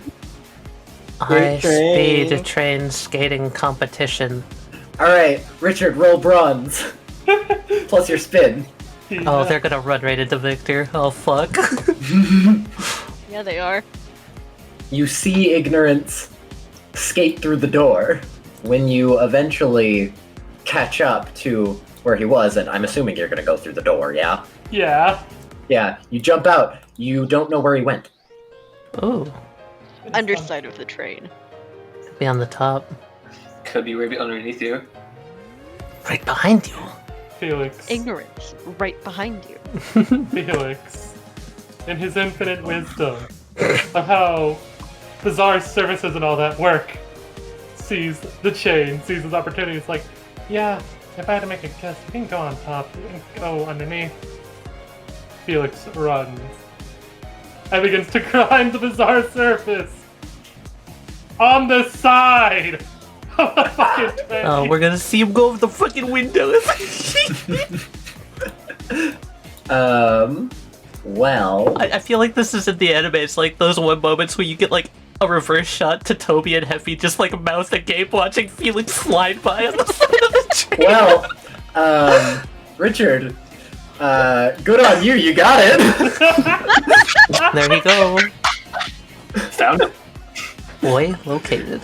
S10: High
S1: train.
S10: speed train skating competition.
S1: Alright, Richard, roll bronze. Plus your spin.
S10: Oh, they're gonna run right into Victor. Oh fuck.
S5: Yeah, they are.
S1: You see Ignorance skate through the door. When you eventually catch up to where he was, and I'm assuming you're gonna go through the door, yeah?
S8: Yeah.
S1: Yeah, you jump out. You don't know where he went.
S10: Ooh,
S5: Underside of the train.
S10: be on the top.
S2: Could be right underneath you.
S10: Right behind you.
S8: Felix.
S5: Ignorance, right behind you.
S8: Felix. In his infinite wisdom of how bizarre services and all that work, sees the chain, sees his opportunity. It's like, yeah, if I had to make a guess, you can go on top, you can go underneath. Felix runs and begins to grind the bizarre surface on the side of the fucking train.
S6: Oh, we're gonna see him go over the fucking windows.
S1: Well...
S6: I feel like this is in the anime. It's like those one moments where you get like a reverse shot to Toby and Heffy just like mouth agape watching Felix slide by on the side of the train.
S1: Well, Richard, Good on you, you got it!
S6: There you go.
S2: Found it.
S6: Boy located.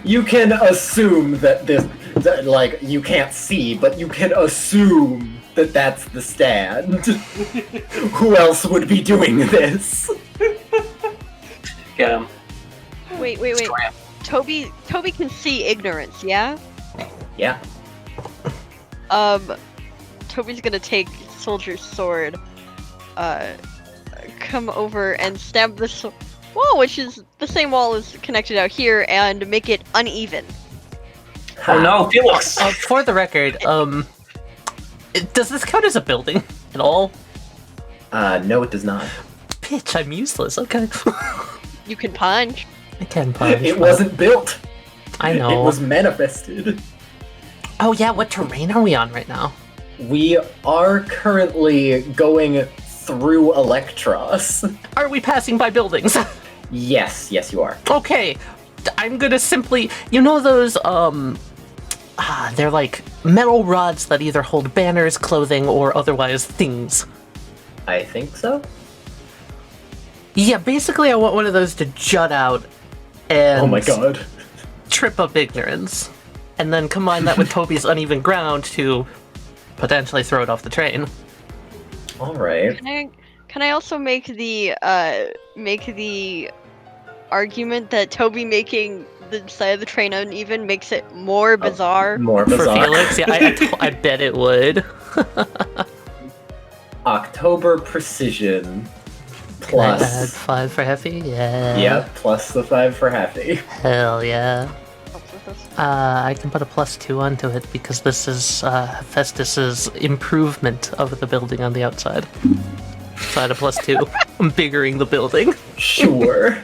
S1: You can assume that like, you can't see, but you can assume that that's the stand. Who else would be doing this?
S2: Get him.
S5: Wait. Toby can see ignorance, yeah?
S1: Yeah.
S5: Toby's gonna take Soldier's sword, come over and stab the wall, which is the same wall as connected out here, and make it uneven.
S2: Oh no, Felix!
S6: For the record, does this count as a building at all?
S1: No, it does not.
S6: Bitch, I'm useless. Okay.
S5: You can punch.
S6: I can punch.
S1: It wasn't built.
S6: I know.
S1: It was manifested.
S6: Oh yeah, what terrain are we on right now?
S1: We are currently going through Electros.
S6: Are we passing by buildings?
S1: Yes, you are.
S6: Okay, I'm gonna simply, you know those, they're like metal rods that either hold banners, clothing, or otherwise things.
S1: I think so.
S6: Yeah, basically I want one of those to jut out and
S1: Oh my god.
S6: trip up ignorance. And then combine that with Toby's uneven ground to potentially throw it off the train.
S1: Alright.
S5: Can I also make the argument that Toby making the side of the train uneven makes it more bizarre?
S1: More
S6: For
S1: bizarre.
S6: Felix, yeah, I bet it would.
S1: October Precision.
S6: Can I add
S1: Plus.
S6: 5 for Heffy? Yeah.
S1: Yep, plus the 5 for Happy.
S6: Hell yeah. I can put a +2 onto it because this is Hephaestus's improvement of the building on the outside. So I had a +2. I'm biggering the building.
S1: Sure.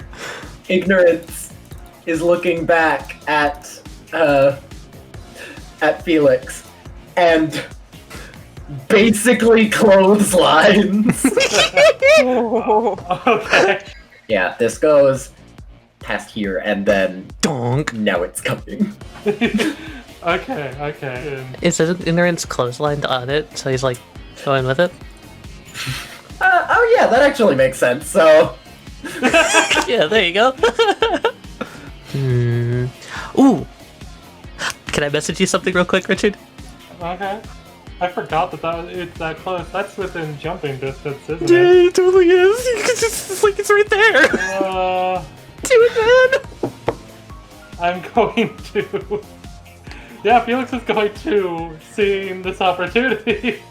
S1: Ignorance is looking back at Felix and basically clotheslines.
S8: Okay.
S1: Yeah, this goes past here and then
S6: Donk.
S1: now it's coming.
S8: Okay.
S6: Is his ignorance clotheslined on it? So he's like going with it?
S1: Oh yeah, that actually makes sense, so...
S6: Yeah, there you go. Ooh. Can I message you something real quick, Richard?
S8: Okay. I forgot it's that close. That's within jumping distance, isn't
S6: Yeah,
S8: it?
S6: it totally is. It's like it's right there. Do it, man.
S8: I'm going to... Yeah, Felix is going to, seeing this opportunity,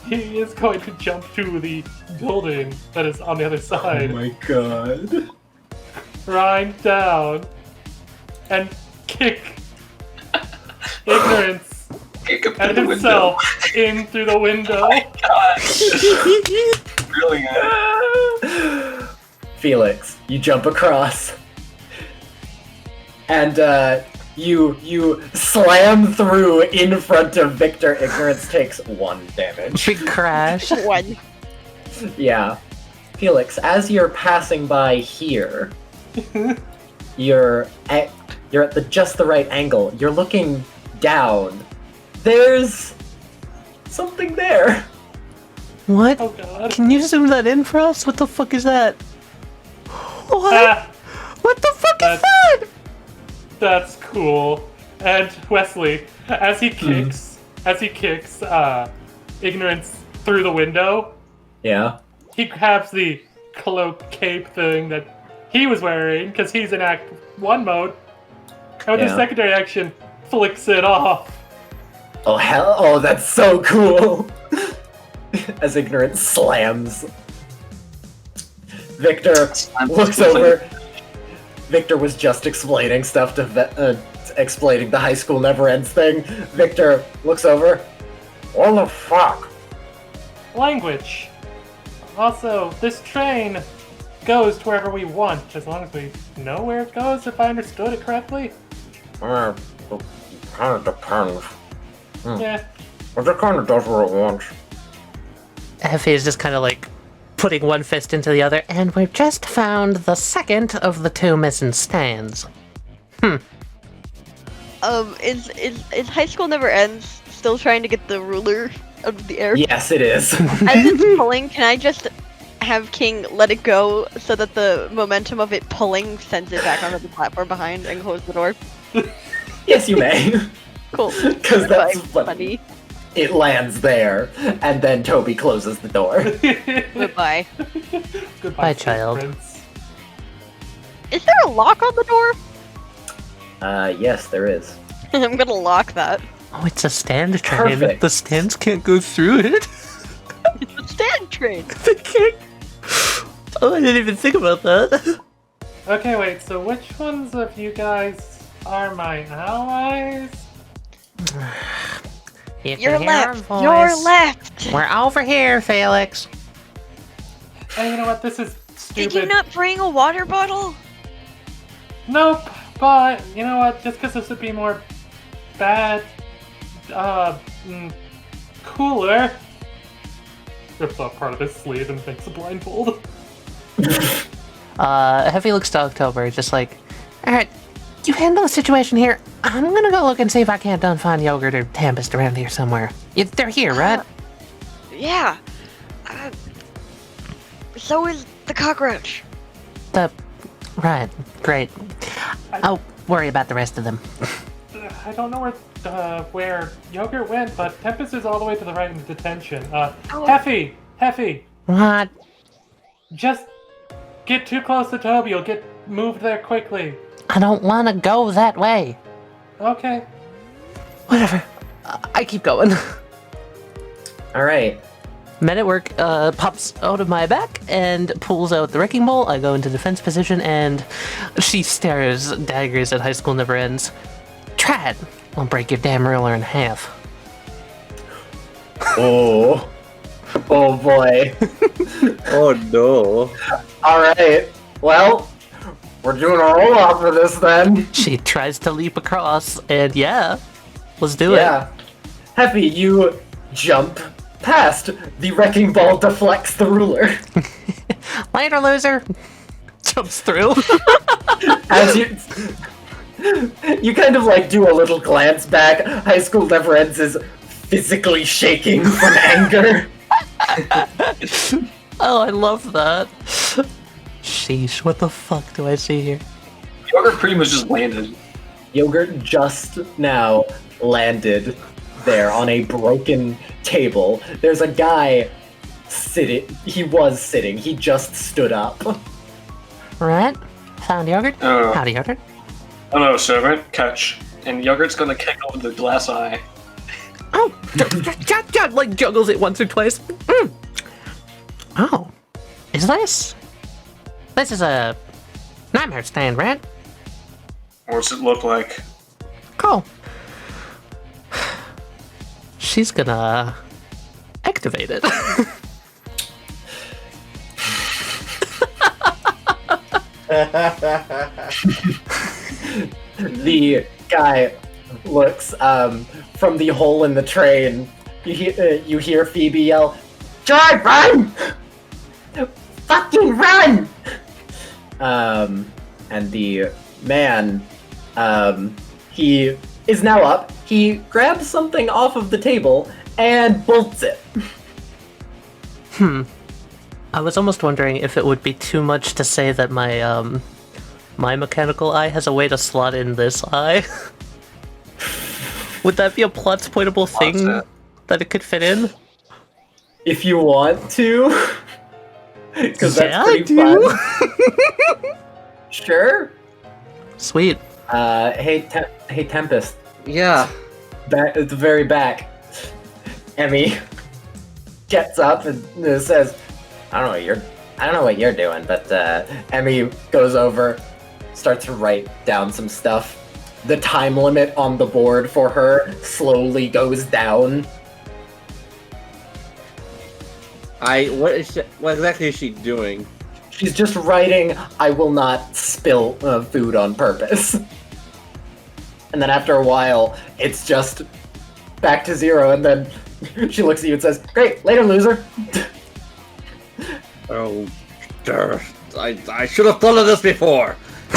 S8: he is going to jump to the building that is on the other side.
S1: Oh my god.
S8: Grind down and kick ignorance and himself in through the window.
S2: Brilliant.
S1: Felix, you jump across. And you slam through in front of Victor. Ignorance takes 1 damage.
S6: Big crash.
S5: One.
S1: Yeah. Felix, as you're passing by here, you're at just the right angle. You're looking down. There's something there.
S6: What?
S8: Oh god.
S6: Can you zoom that in for us? What the fuck is that? What? What the fuck is that?
S8: That's cool. And Westley, as he kicks ignorance through the window,
S1: Yeah.
S8: he grabs the cloak cape thing that he was wearing because he's in Act 1 mode, and with his
S1: Yeah.
S8: secondary action, flicks it off.
S1: Oh hell! Oh, that's so cool. As Ignorance slams. Victor looks over. Victor was just explaining stuff to explaining the high school never ends thing. Victor looks over. What the fuck?
S8: Language. Also, this train goes to wherever we want, as long as we know where it goes, if I understood it correctly.
S1: Kind of depends.
S8: Yeah.
S1: But it kind of does what it wants.
S6: Heffy is just kind of like putting one fist into the other, and we've just found the second of the 2 missing stands.
S5: Is High School Never Ends still trying to get the ruler out of the air?
S1: Yes, it is.
S5: As it's pulling, can I just have King let it go so that the momentum of it pulling sends it back onto the platform behind and close the door?
S1: Yes, you may.
S5: Cool.
S1: Because that's
S5: funny.
S1: It lands there, and then Toby closes the door.
S5: Goodbye.
S6: Bye, child.
S8: Prince.
S5: Is there a lock on the door?
S1: Yes, there is.
S5: I'm gonna lock that.
S6: Oh, it's a stand train.
S1: Perfect.
S6: The stands can't go through it.
S5: It's a stand train.
S6: They can't. Oh, I didn't even think about that.
S8: Okay, wait, so which ones of you guys are my allies?
S10: You
S5: You're
S10: can hear our
S5: left.
S10: voice.
S5: You're left.
S10: We're over here, Felix.
S8: Hey, you know what? This is stupid.
S5: Did you not bring a water bottle?
S8: Nope, but you know what? Just because this would be more bad, cooler. Rips off part of his sleeve and makes a blindfold.
S6: Heavy looks to October, just like,
S10: Alright, you handle the situation here. I'm gonna go look and see if I can't find Yogurt or Tempest around here somewhere. They're here, right?
S11: Yeah. So is the cockroach.
S10: Right, great. I'll worry about the rest of them.
S8: I don't know where Yogurt went, but Tempest is all the way to the right in detention. Heffy,
S10: What?
S8: just get too close to Toby. You'll get moved there quickly.
S10: I don't want to go that way.
S8: Okay.
S6: whatever. I keep going.
S1: Alright.
S6: Men at Work pops out of my back and pulls out the wrecking ball. I go into defense position and she stares daggers at High School Never Ends. Try it. I'll break your damn ruler in half.
S1: Oh. Oh boy.
S7: Oh no.
S1: Alright. Well, we're doing a roll off for this then.
S6: She tries to leap across, and yeah, let's do
S1: Yeah. Heffy, you jump past. The wrecking ball deflects the ruler.
S6: Later, loser. Jumps through.
S1: As you kind of like do a little glance back. High School Never Ends is physically shaking from anger.
S6: Oh, I love that. Sheesh, what the fuck do I see here?
S2: Yogurt pretty much just landed.
S1: Yogurt just now landed there on a broken table. There's a guy sitting. He was sitting. He just stood up.
S10: Right? Found Yogurt?
S2: Oh.
S10: Howdy, Yogurt.
S2: Oh no, servant, catch. And Yogurt's gonna kick over the glass eye.
S6: Oh, like juggles it once or twice. Mm.
S10: Oh. Is this? This is a nightmare stand, right?
S2: What's it look like?
S10: Cool.
S6: She's gonna activate it.
S1: The guy looks from the hole in the train. You hear Phoebe yell, "George, run! Fucking run!" And the man, he is now up. He grabs something off of the table and bolts it.
S6: I was almost wondering if it would be too much to say that my my mechanical eye has a way to slot in this eye. Would that be a plot-pointable thing that it could fit in?
S1: If you want to. Because
S6: Yeah,
S1: that's
S6: I
S1: pretty
S6: do.
S1: fun. Sure.
S6: Sweet.
S1: Hey Tempest.
S7: Yeah.
S1: Back at the very back, Emmy gets up and says, I don't know what you're doing, but Emmy goes over, starts to write down some stuff. The time limit on the board for her slowly goes down.
S7: What exactly is she doing?
S1: She's just writing, I will not spill food on purpose. And then after a while, it's just back to zero, and then she looks at you and says, "Great, later, loser."
S7: Oh, I should have thought of this before.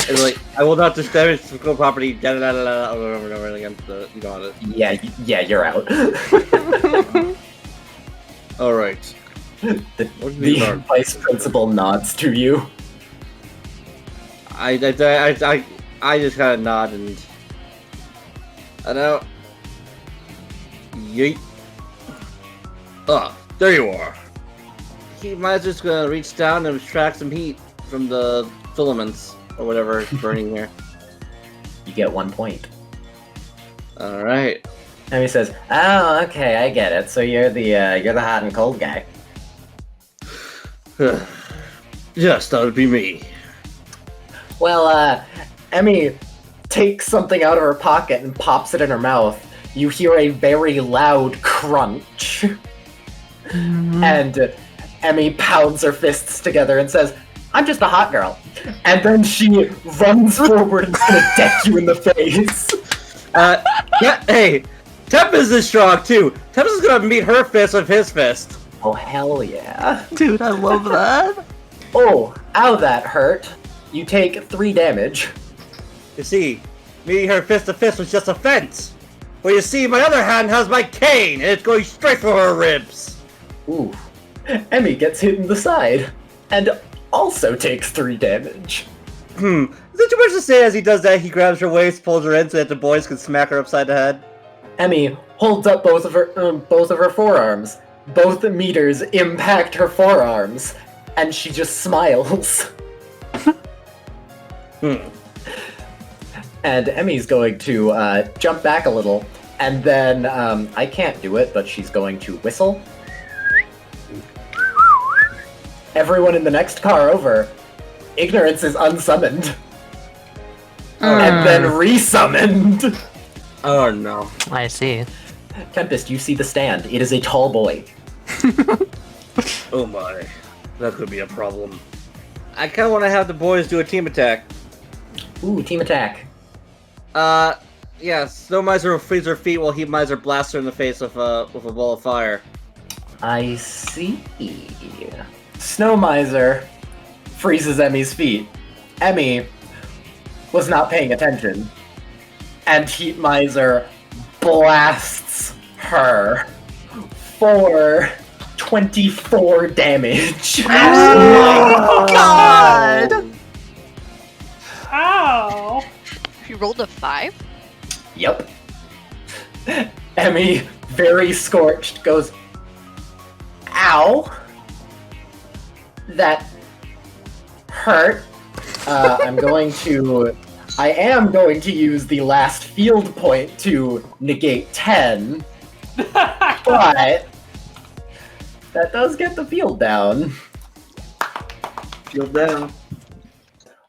S7: And like, I will not damage physical property. Da da da da. Over and over again. You know it.
S1: Yeah, you're out.
S7: All right.
S1: The
S7: What do you learn?
S1: vice principal nods to you.
S7: I just kind of nod and I know. Yeet. There you are. He might just gonna reach down and extract some heat from the filaments or whatever is burning here.
S1: You get 1 point.
S7: All right.
S1: And he says, "Oh, okay, I get it. So you're the hot and cold guy."
S7: Yes, that would be me.
S1: Well, Emmy takes something out of her pocket and pops it in her mouth. You hear a very loud crunch. And Emmy pounds her fists together and says, "I'm just a hot girl." And then she runs forward and is gonna deck you in the face.
S7: Yeah, hey, Tempest is strong too. Tempest is gonna meet her fist with his fist.
S1: Oh, hell yeah.
S6: Dude, I love that.
S1: Oh, ow, that hurt. You take 3 damage.
S7: You see, meeting her fist to fist was just a fence. Well, you see, my other hand has my cane, and it's going straight for her ribs.
S1: Ooh. Emmy gets hit in the side. And also takes 3 damage.
S7: Is it too much to say as he does that, he grabs her waist, pulls her in so that the boys can smack her upside the head?
S1: Emmy holds up both of her forearms. Both meters impact her forearms, and she just smiles. And Emmy's going to jump back a little, and then I can't do it, but she's going to whistle. Everyone in the next car over, Ignorance is unsummoned. And then resummoned.
S7: Oh no.
S6: I see.
S1: Tempest, you see the stand. It is a tall boy.
S7: Oh my. That could be a problem. I kinda wanna have the boys do a team attack.
S1: Ooh, team attack.
S7: Yeah, Snow Miser will freeze her feet while Heat Miser blasts her in the face with a ball of fire.
S1: I see. Snow Miser freezes Emmy's feet. Emmy was not paying attention. And Heat Miser blasts her for 24 damage.
S6: Oh my god!
S8: Ow!
S5: You rolled a 5?
S1: Yep. Emmy, very scorched, goes, "Ow. That hurt." I am going to use the last field point to negate 10. But that does get the field down.
S7: Field down.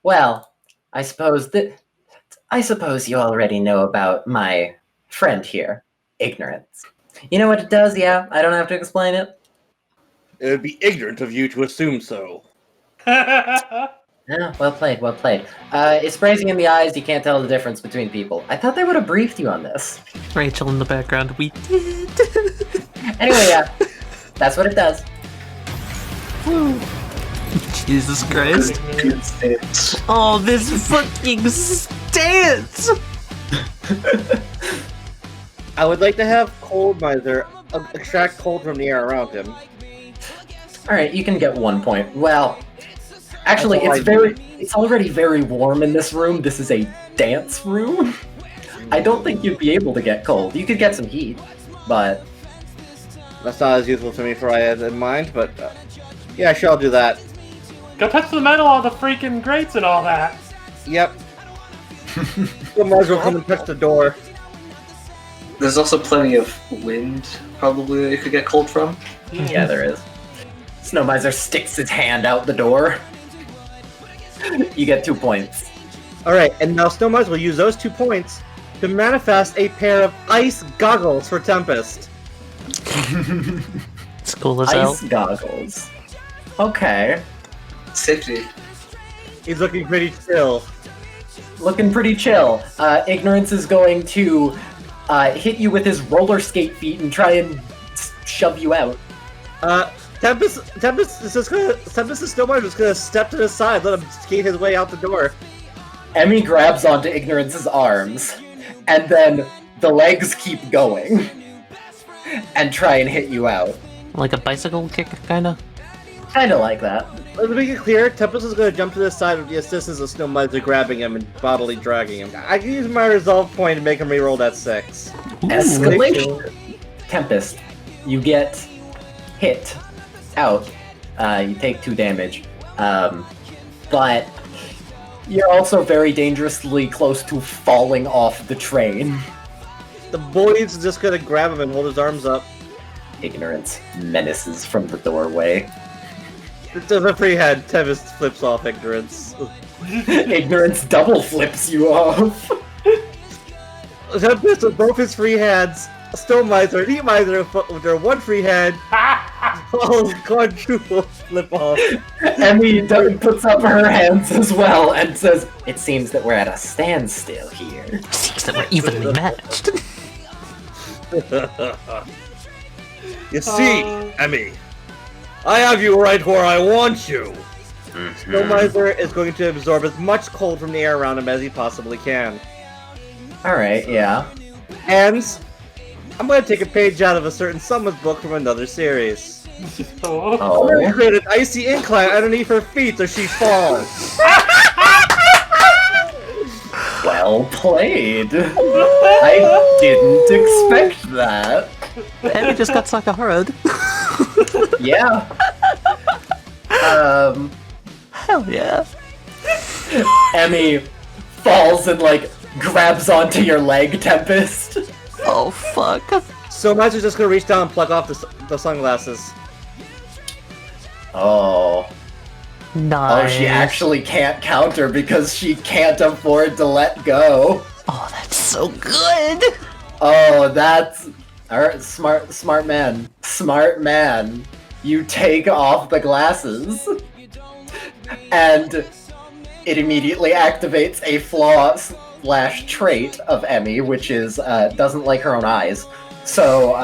S1: Well, I suppose you already know about my friend here, Ignorance. You know what it does, yeah? I don't have to explain it.
S7: It would be ignorant of you to assume so.
S1: Yeah, well played, well played. It sprays you in the eyes, you can't tell the difference between people. I thought they would have briefed you on this.
S6: Rachel in the background, we did.
S1: Anyway, yeah, that's what it does.
S6: Jesus Christ. Oh, this fucking stance!
S7: I would like to have Cold Miser extract cold from the air around him.
S1: Alright, you can get 1 point. Well, actually,
S7: That's all
S1: it's already very warm in this room. This is a dance room. I don't think you'd be able to get cold. You could get some heat, but...
S7: That's not as useful to me for I had in mind, but yeah, sure, I'll do that.
S8: Go touch the metal on the freaking grates and all that.
S7: Yep. So might as well come and touch the door.
S2: There's also plenty of wind, probably, that you could get cold from.
S1: Yeah, there is. Snow Miser sticks his hand out the door. You get 2 points.
S7: Alright, and now Snow Miser will use those 2 points to manifest a pair of ice goggles for Tempest.
S6: School is
S1: Ice
S6: out.
S1: goggles. Okay.
S2: Safety.
S7: He's looking pretty chill.
S1: Looking pretty chill. Ignorance is going to hit you with his roller skate feet and try and shove you out.
S7: Tempest and Snow Miser is gonna step to the side, let him skate his way out the door.
S1: Emmy grabs onto Ignorance's arms, and then the legs keep going and try and hit you out.
S10: Like a bicycle kick, kinda?
S1: Kinda like that.
S7: Let's make it clear, Tempest is going to jump to the side with the assistance of Snow Miser grabbing him and bodily dragging him. I can use my resolve point to make him reroll that 6.
S1: Escalation. Tempest, you get hit out. You take 2 damage. But you're also very dangerously close to falling off the train.
S7: The boy's just going to grab him and hold his arms up.
S1: Ignorance menaces from the doorway.
S7: There's a free head. Tempest flips off Ignorance.
S1: Ignorance double flips you off.
S7: Tempest with both his free hands, Stone Miser and Heat Miser with their one free hand, all quadruple flip off.
S1: Emmy puts up her hands as well and says, "It seems that we're at a standstill here."
S10: Seems that we're evenly matched.
S7: You see, Emmy, I have you right where I want you. Snow Miser is going to absorb as much cold from the air around him as he possibly can.
S1: Alright, yeah.
S7: And I'm going to take a page out of a certain someone's book from another series. I'm going to create an icy incline underneath her feet so she falls.
S1: Well played. I didn't expect that.
S10: Emmy just got Sakahara.
S1: Yeah.
S10: Hell yeah.
S1: Emmy falls and, like, grabs onto your leg, Tempest.
S10: Oh, fuck.
S7: So Miser's just going to reach down and pluck off the sunglasses.
S1: Oh.
S10: Nice.
S1: Oh, she actually can't counter because she can't afford to let go.
S10: Oh, that's so good.
S1: Oh, that's... Alright, smart man. Smart man. You take off the glasses, and it immediately activates a flaw/trait of Emmy, which is, doesn't like her own eyes. So,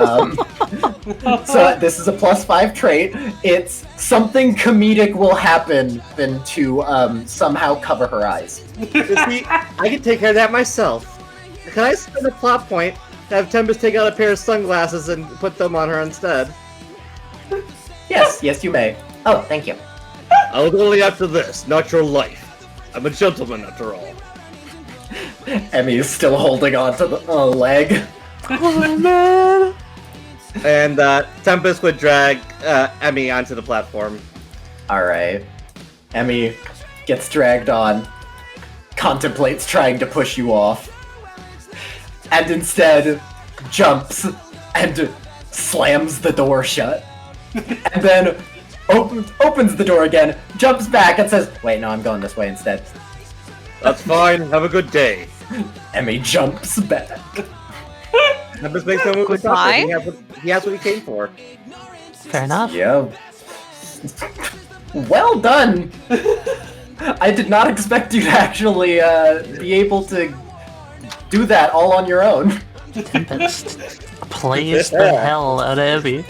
S1: so this is a +5 trait. It's something comedic will happen than to, somehow cover her eyes.
S7: You see, I can take care of that myself. Can I spend a plot point to have Tempest take out a pair of sunglasses and put them on her instead?
S1: Yes, you may. Oh, thank you.
S7: I was only after this, not your life. I'm a gentleman after all.
S1: Emmy is still holding on to the leg.
S10: Oh, man.
S7: And Tempest would drag Emmy onto the platform.
S1: Alright. Emmy gets dragged on, contemplates trying to push you off, and instead jumps and slams the door shut. And then opens the door again, jumps back, and says, "Wait, no, I'm going this way instead."
S7: That's fine, have a good day.
S1: Emmy jumps back.
S7: Tempest makes no move to stop him. He has what he came for.
S10: Fair enough.
S1: Yeah. Well done! I did not expect you to actually be able to do that all on your own.
S10: Tempest plays the hell out of Emmy.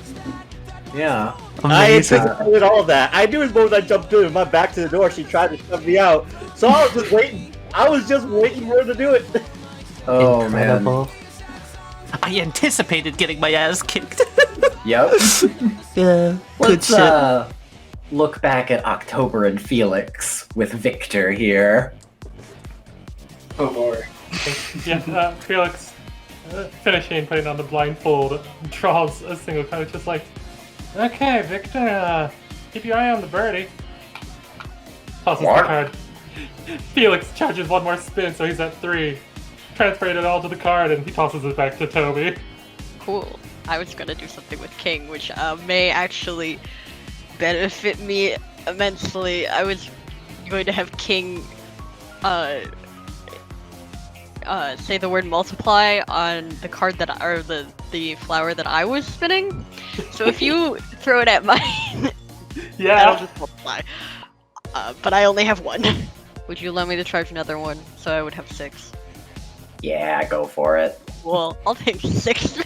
S1: Yeah.
S10: Amazing.
S7: I did all of that. I knew as soon as I jumped in with my back to the door, she tried to shove me out. So I was just waiting. I was just waiting for her to do it.
S1: Oh,
S10: Incredible. I anticipated getting my ass kicked.
S1: Yep.
S10: Yeah.
S1: Let's look back at October and Felix with Victor here.
S2: Oh boy.
S8: Yeah, Felix, finishing putting on the blindfold, draws a single card. It's just like, okay, Victor, keep your eye on the birdie. Tosses the card. Felix charges one more spin, so he's at 3. Transferred it all to the card, and he tosses it back to Toby.
S5: Cool. I was gonna do something with King, which may actually benefit me immensely. I was going to have King say the word multiply on the card that or the flower that I was spinning. So if you throw it at mine, that'll just multiply. But I only have 1. Would you allow me to charge another one so I would have 6?
S1: Yeah, go for it.
S5: Well, I'll take 6 then.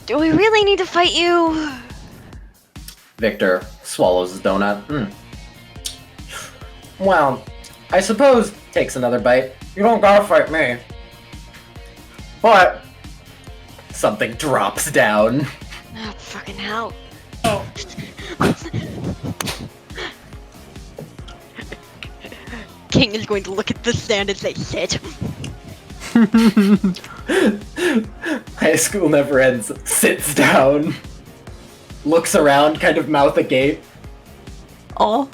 S11: Do we really need to fight you?
S1: Victor swallows his donut. Well, I suppose takes another bite. You don't gotta fight me. But something drops down.
S11: Ah, fucking hell.
S8: Oh,
S5: King is going to look at the stand as they sit.
S1: High school never ends. Sits down. Looks around, kind of mouth agape.
S6: Oh,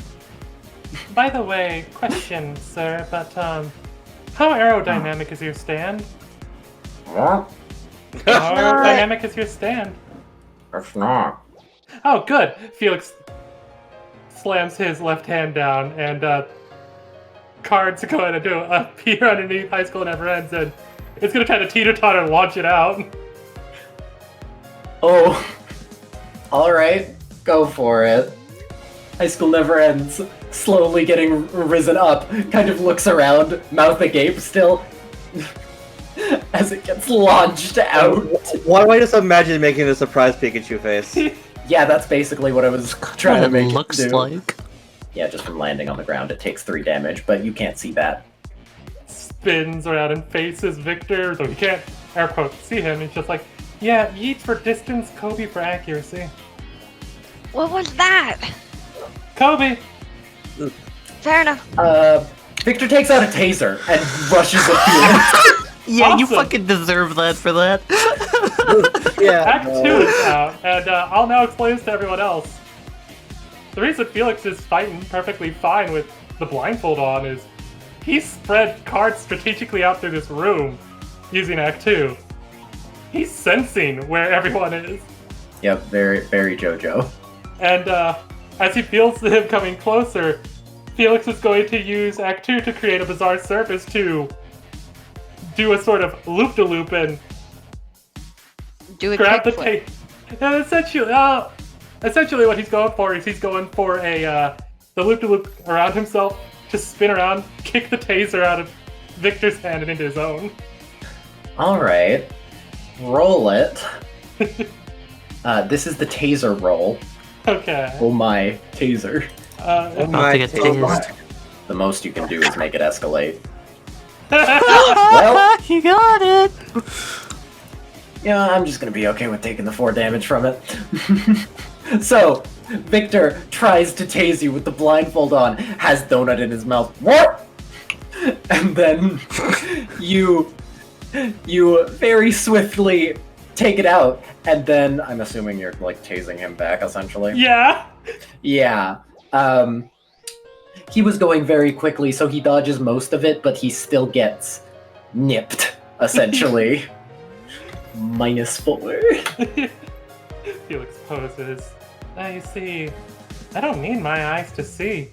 S8: by the way, question, sir, but, how aerodynamic is your stand?
S1: What?
S8: How aerodynamic is your stand?
S1: It's not.
S8: Oh, good! Felix slams his left hand down, and, cards going to appear underneath High School Never Ends, and it's gonna kind of teeter-totter and launch it out.
S1: Oh. Alright, go for it. High school never ends. Slowly getting risen up, kind of looks around, mouth agape still, as it gets launched out.
S7: Why do I just imagine making a surprise Pikachu face?
S1: Yeah, that's basically what I was trying to
S6: what
S1: make
S6: it
S1: it
S6: looks
S1: do.
S6: like.
S1: Yeah, just from landing on the ground, it takes 3 damage, but you can't see that.
S8: Spins around and faces Victor, so he can't, air quotes, see him. He's just like, yeah, Yeet for distance, Kobe for accuracy.
S11: What was that?
S8: Kobe!
S11: Fair enough.
S1: Victor takes out a taser and rushes at Felix.
S6: Yeah, you
S8: Awesome.
S6: fucking deserve that for that.
S7: Yeah.
S8: Act 2 is out, and I'll now explain this to everyone else. The reason Felix is fighting perfectly fine with the blindfold on is he spread cards strategically out through this room using Act 2. He's sensing where everyone is.
S1: Yep, very, very JoJo.
S8: And as he feels him coming closer, Felix is going to use Act 2 to create a bizarre surface to do a sort of loop-de-loop and
S5: Do a
S8: grab the
S5: kickflip.
S8: tape. And essentially what he's going for is he's going for a the loop-de-loop around himself, just spin around, kick the taser out of Victor's hand and into his own.
S1: Alright. Roll it. This is the taser roll.
S8: Okay.
S1: Oh my, taser.
S7: Oh
S6: Not to get tased.
S1: The most you can do is make it escalate.
S6: Well, you got it.
S1: Yeah, I'm just gonna be okay with taking the 4 damage from it. So, Victor tries to tase you with the blindfold on, has donut in his mouth. What? And then you very swiftly take it out, and then I'm assuming you're like tasing him back, essentially.
S8: Yeah.
S1: Yeah. He was going very quickly, so he dodges most of it, but he still gets nipped, essentially. -4.
S8: Felix poses. Now you see, I don't need my eyes to see.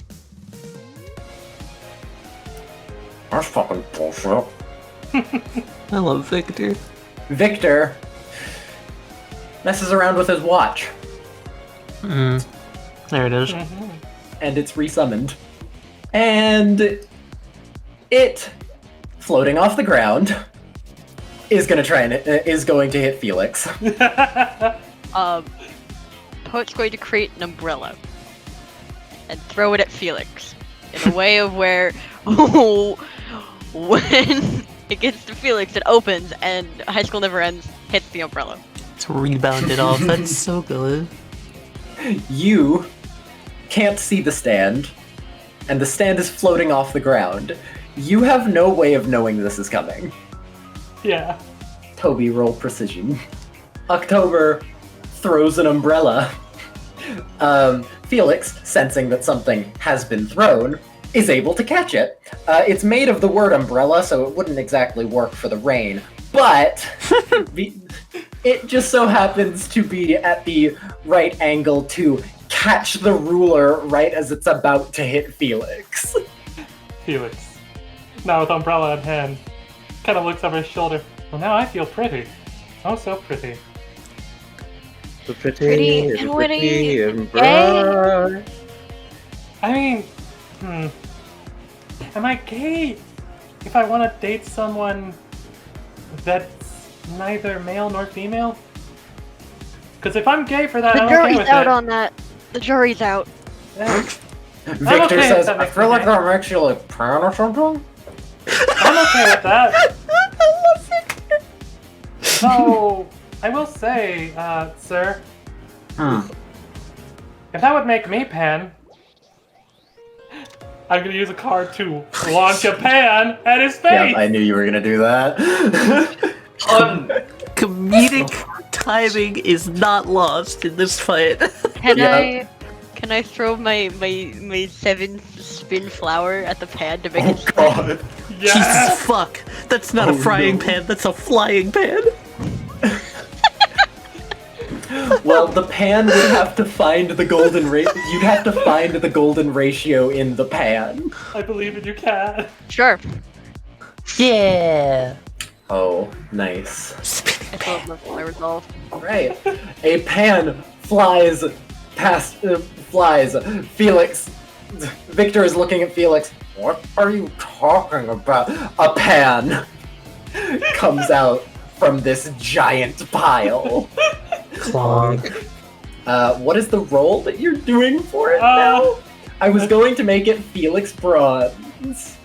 S1: That's fucking bullshit.
S6: I love Victor.
S1: Victor messes around with his watch,
S6: There it is.
S8: Mhm.
S1: and it's resummoned. And it, floating off the ground, is going to hit Felix.
S5: Poet's going to create an umbrella and throw it at Felix in a way of where when it gets to Felix, it opens and High School Never Ends hits the umbrella.
S6: It's rebounded off. That's so good.
S1: You can't see the stand, and the stand is floating off the ground. You have no way of knowing this is coming.
S8: Yeah.
S1: Toby, roll precision. October throws an umbrella. Felix, sensing that something has been thrown, is able to catch it. It's made of the word umbrella, so it wouldn't exactly work for the rain, but it just so happens to be at the right angle to catch the ruler right as it's about to hit Felix.
S8: Felix, now with umbrella in hand, kind of looks over his shoulder. Well, now I feel pretty. Oh, so pretty.
S7: So
S11: Pretty and witty and gay.
S8: I mean, am I gay if I want to date someone that's neither male nor female? Because if I'm gay for that,
S11: The
S8: I'm okay
S11: jury's
S8: with
S11: out
S8: it.
S11: on that. The jury's out.
S8: Yeah,
S1: Victor
S8: okay,
S1: says,
S8: that
S1: I
S8: makes
S1: feel
S8: me
S1: like
S8: gay.
S1: that makes you like pan or something.
S8: I'm okay with that. So, I will say, sir, If that would make me pan, I'm gonna use a card to launch a pan at his face!
S1: Yep, I knew you were gonna do that.
S6: Comedic timing is not lost in this fight.
S5: Can I throw my 7 spin flower at the pan to make it spin?
S1: God.
S8: Yes!
S6: Jesus fuck! That's not a frying pan, that's a flying pan!
S1: Well, the pan would have to find the golden you'd have to find the golden ratio in the pan.
S8: I believe in you, Cat.
S5: Sure.
S10: Yeah.
S1: Oh, nice.
S5: I thought that's my resolve.
S1: Right. A pan flies past Felix. Victor is looking at Felix. What are you talking about? A pan comes out from this giant pile.
S10: Clonk.
S1: What is the roll that you're doing for it now? I was going to make it Felix Bronze.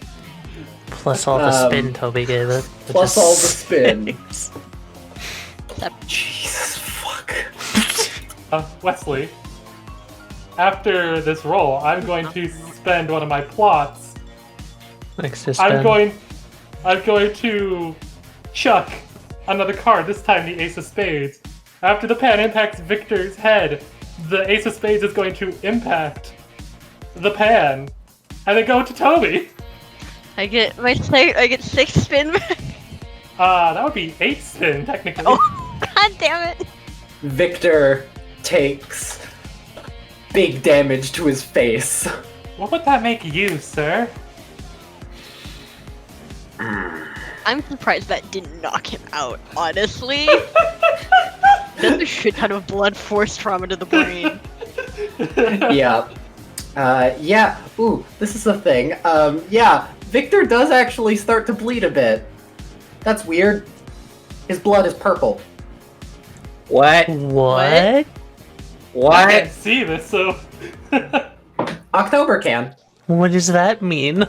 S10: Plus all the spin Toby gave it.
S1: Plus all the spin. Jesus fuck.
S8: Wesley, after this roll, I'm going to spend one of my plots. I'm going to chuck another card, this time the Ace of Spades. After the pan impacts Victor's head, the Ace of Spades is going to impact the pan, and then go to Toby.
S5: I get 6 spin back.
S8: That would be 8 spin, technically.
S5: Oh, god damn it.
S1: Victor takes big damage to his face.
S8: What would that make you, sir?
S5: I'm surprised that didn't knock him out, honestly. That's a shit ton of blood force trauma to the brain.
S1: Yeah. Yeah. Ooh, this is a thing. Yeah. Victor does actually start to bleed a bit. That's weird. His blood is purple.
S7: What?
S10: What?
S8: I can't see this, so...
S1: October can.
S10: What does that mean?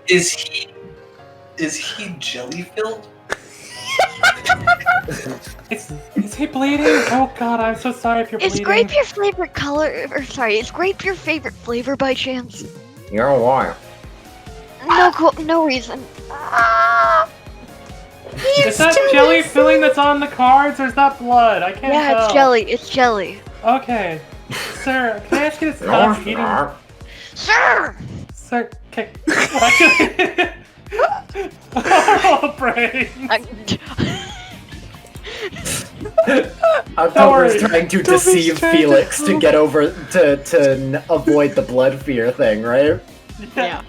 S2: Is he jelly filled?
S8: Is he bleeding? Oh god, I'm so sorry if you're bleeding.
S11: Is grape your favorite color? Or sorry, is grape your favorite flavor by chance?
S1: You're why?
S11: No reason.
S8: Is that jelly filling that's on the cards, or is that blood? I can't tell.
S11: Yeah, it's jelly. It's jelly.
S8: Okay. Sir, can I ask you to stop eating...
S11: Sir!
S8: Sir, okay. Actually... oh, brain!
S1: October's trying to deceive Felix to get over to avoid the blood fear thing, right?
S8: Yeah.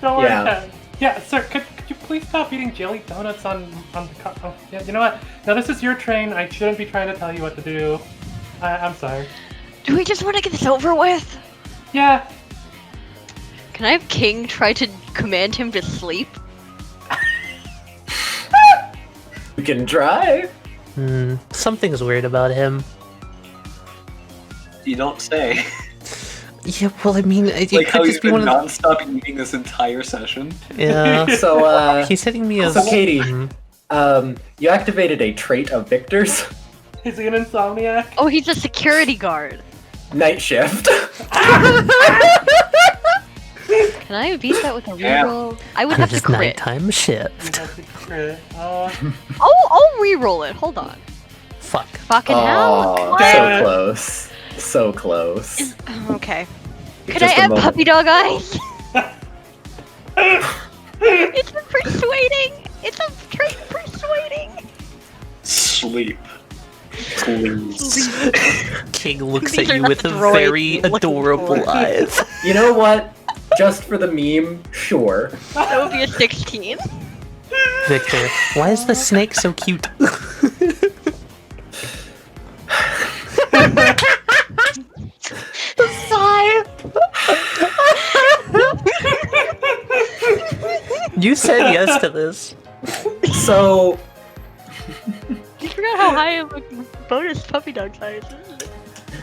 S8: Don't worry, Ken. Yeah, sir, could you please stop eating jelly donuts on the cup? Oh, yeah, you know what? Now this is your train. I shouldn't be trying to tell you what to do. I'm sorry.
S11: Do we just want to get this over with?
S8: Yeah.
S5: Can I have King try to command him to sleep?
S1: You can try.
S10: Something's weird about him.
S2: You don't say.
S10: Yeah, well, I mean, it
S2: Like
S10: could
S2: how
S10: just
S2: you've
S10: be
S2: been
S10: one of
S2: non-stop eating this entire session.
S10: Yeah.
S1: So,
S10: He's hitting me as...
S1: So, Katie, you activated a trait of Victor's.
S8: Is he an insomniac?
S5: Oh, he's a security guard.
S1: Night shift.
S5: Can I beat that with a reroll? I would have to
S10: His
S5: crit.
S10: nighttime shift.
S5: I'll reroll it. Hold on.
S10: Fuck.
S5: Fucking hell.
S1: Oh,
S5: What?
S1: so close. So close.
S5: Okay. Could
S1: Just
S5: I
S1: a
S5: add
S1: moment.
S5: puppy dog eyes? It's a persuading. It's a trait persuading.
S2: Sleep. Please.
S10: King looks
S5: These
S10: at
S5: are
S10: you
S5: not
S10: with
S5: the
S10: a
S5: droids
S10: very
S5: you're looking
S10: adorable
S5: for.
S10: eyes.
S1: You know what? Just for the meme, sure.
S5: That would be a 16.
S10: Victor, why is the snake so cute?
S5: Sigh.
S10: You said yes to this.
S1: So,
S5: You forgot how high of a bonus puppy dog size is.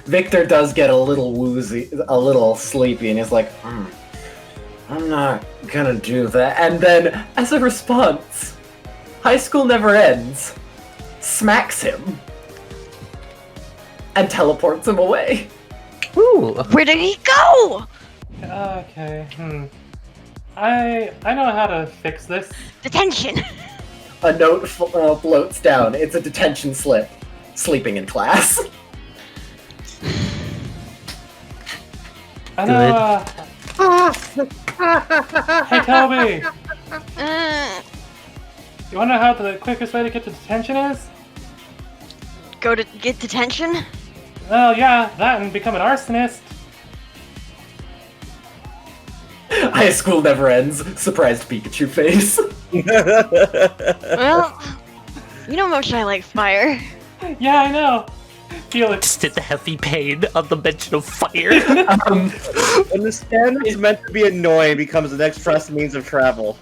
S1: Victor does get a little woozy, a little sleepy, and he's like, I'm not gonna do that. And then, as a response, High School Never Ends smacks him. and teleports him away.
S10: Ooh.
S11: Where did he go?
S8: Okay, I know how to fix this.
S11: Detention.
S1: A note floats down. It's a detention slip. Sleeping in class.
S8: I know, Hey, Toby! You wanna know how the quickest way to get to detention is?
S11: Go to get detention?
S8: Well, yeah, that and become an arsonist.
S1: High school never ends. Surprised Pikachu face.
S11: Well, you know how much I like fire.
S8: Yeah, I know. Felix.
S6: Just did the heavy pain on the mention of fire.
S7: When the stand is meant to be annoying, it becomes the next trust means of travel.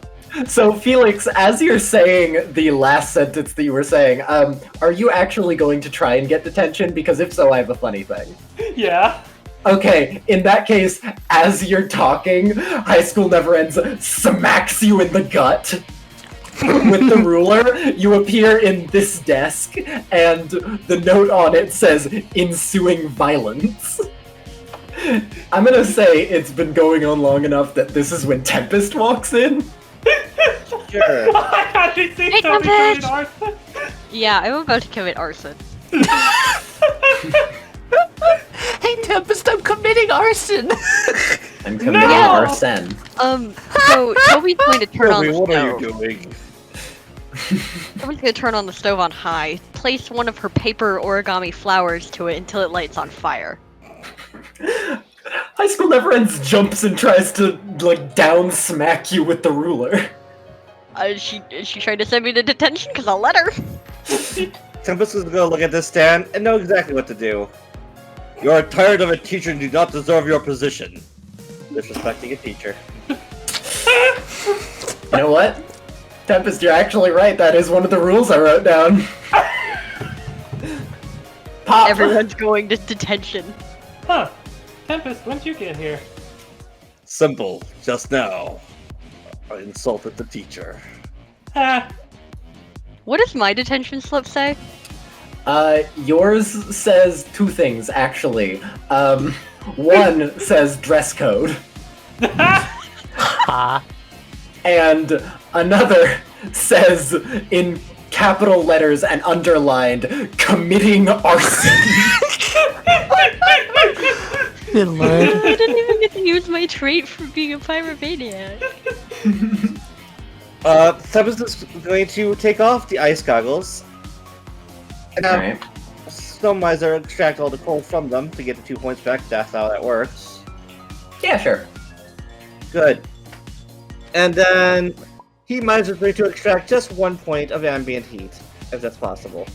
S1: So, Felix, as you're saying the last sentence that you were saying, are you actually going to try and get detention? Because if so, I have a funny thing.
S8: Yeah.
S1: Okay, in that case, as you're talking, High School Never Ends smacks you in the gut with the ruler. You appear in this desk, and the note on it says, ensuing violence. I'm gonna say it's been going on long enough that this is when Tempest walks in.
S7: Sure.
S8: I got you see
S11: Hey,
S8: Toby
S11: Tempest!
S8: committing arson.
S5: Yeah, I'm about to commit arson.
S6: Hey, Tempest, I'm committing arson!
S1: I'm committing
S8: No!
S1: arson.
S5: So Toby's going to turn on
S7: Toby,
S5: the
S7: what are you
S5: stove.
S7: doing?
S5: Someone's gonna turn on the stove on high, place one of her paper origami flowers to it until it lights on fire.
S1: High School Never Ends jumps and tries to, like, down smack you with the ruler.
S5: Is she trying to send me to detention? Because I'll let her.
S7: Tempest is gonna look at this stand and know exactly what to do. You are tired of a teacher and do not deserve your position. Disrespecting a teacher.
S1: You know what? Tempest, you're actually right. That is one of the rules I wrote down. Pop!
S5: Everyone's going to detention.
S8: Huh. Tempest, when'd you get here?
S7: Simple. Just now. I insulted the teacher.
S8: Ah,
S5: What does my detention slip say?
S1: Yours says two things, actually. One says dress code. And another says, in capital letters and underlined, committing arson.
S10: Good lord.
S5: I didn't even get to use my trait for being a pyromaniac.
S7: Tempest is going to take off the ice goggles. And
S1: Alright.
S7: Snow Miser extract all the coal from them to get the 2 points back. That's how that works.
S1: Yeah, sure.
S7: Good. And then Heat Miser is going to extract just 1 point of ambient heat, if that's possible.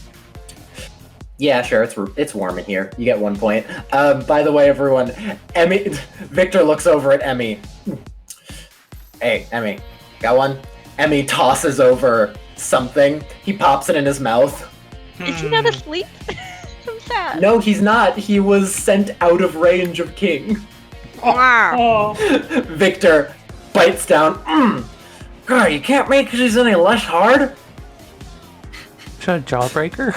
S1: Yeah, sure, it's warm in here. You get 1 point. By the way, everyone, Victor looks over at Emmy. Hey, Emmy, got one? Emmy tosses over something. He pops it in his mouth.
S5: Is he not asleep? I'm sad.
S1: No, he's not. He was sent out of range of King.
S5: Wow.
S8: oh.
S1: Victor bites down. God, you can't make these any less hard.
S10: Is that a jawbreaker?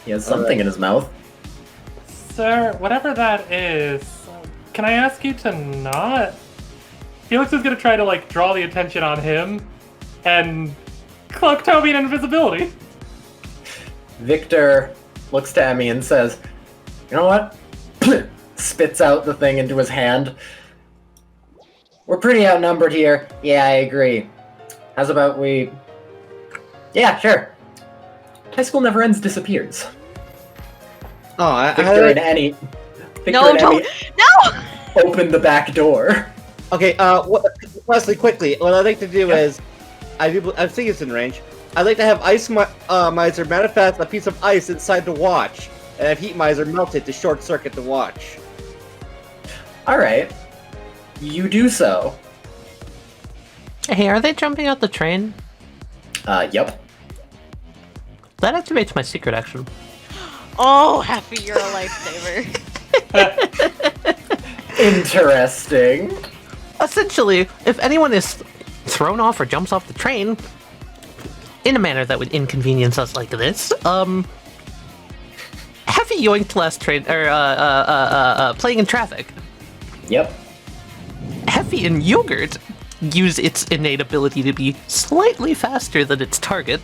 S1: He has something in his mouth.
S8: Sir, whatever that is, can I ask you to not? Felix is gonna try to, like, draw the attention on him and cloak Toby in invisibility.
S1: Victor looks to Emmy and says, you know what? Spits out the thing into his hand. We're pretty outnumbered here. Yeah, I agree. How's about we... Yeah, sure. High School Never Ends disappears.
S7: Oh,
S1: Victor and Emmy...
S5: No, don't! No!
S1: Open the back door.
S7: Okay, Wesley, quickly, what I'd like to do is... I think it's in range. I'd like to have Ice Miser manifest a piece of ice inside the watch, and have Heat Miser melt it to short circuit the watch.
S1: Alright. You do so.
S10: Hey, are they jumping out the train?
S1: Yep.
S10: That activates my secret action.
S5: Oh, Happy, you're a lifesaver.
S1: Interesting.
S10: Essentially, if anyone is thrown off or jumps off the train, in a manner that would inconvenience us like this, Heffy
S6: Coffee yoinked last train, playing in traffic.
S1: Yep.
S6: Heffy and Yogurt use its innate ability to be slightly faster than its target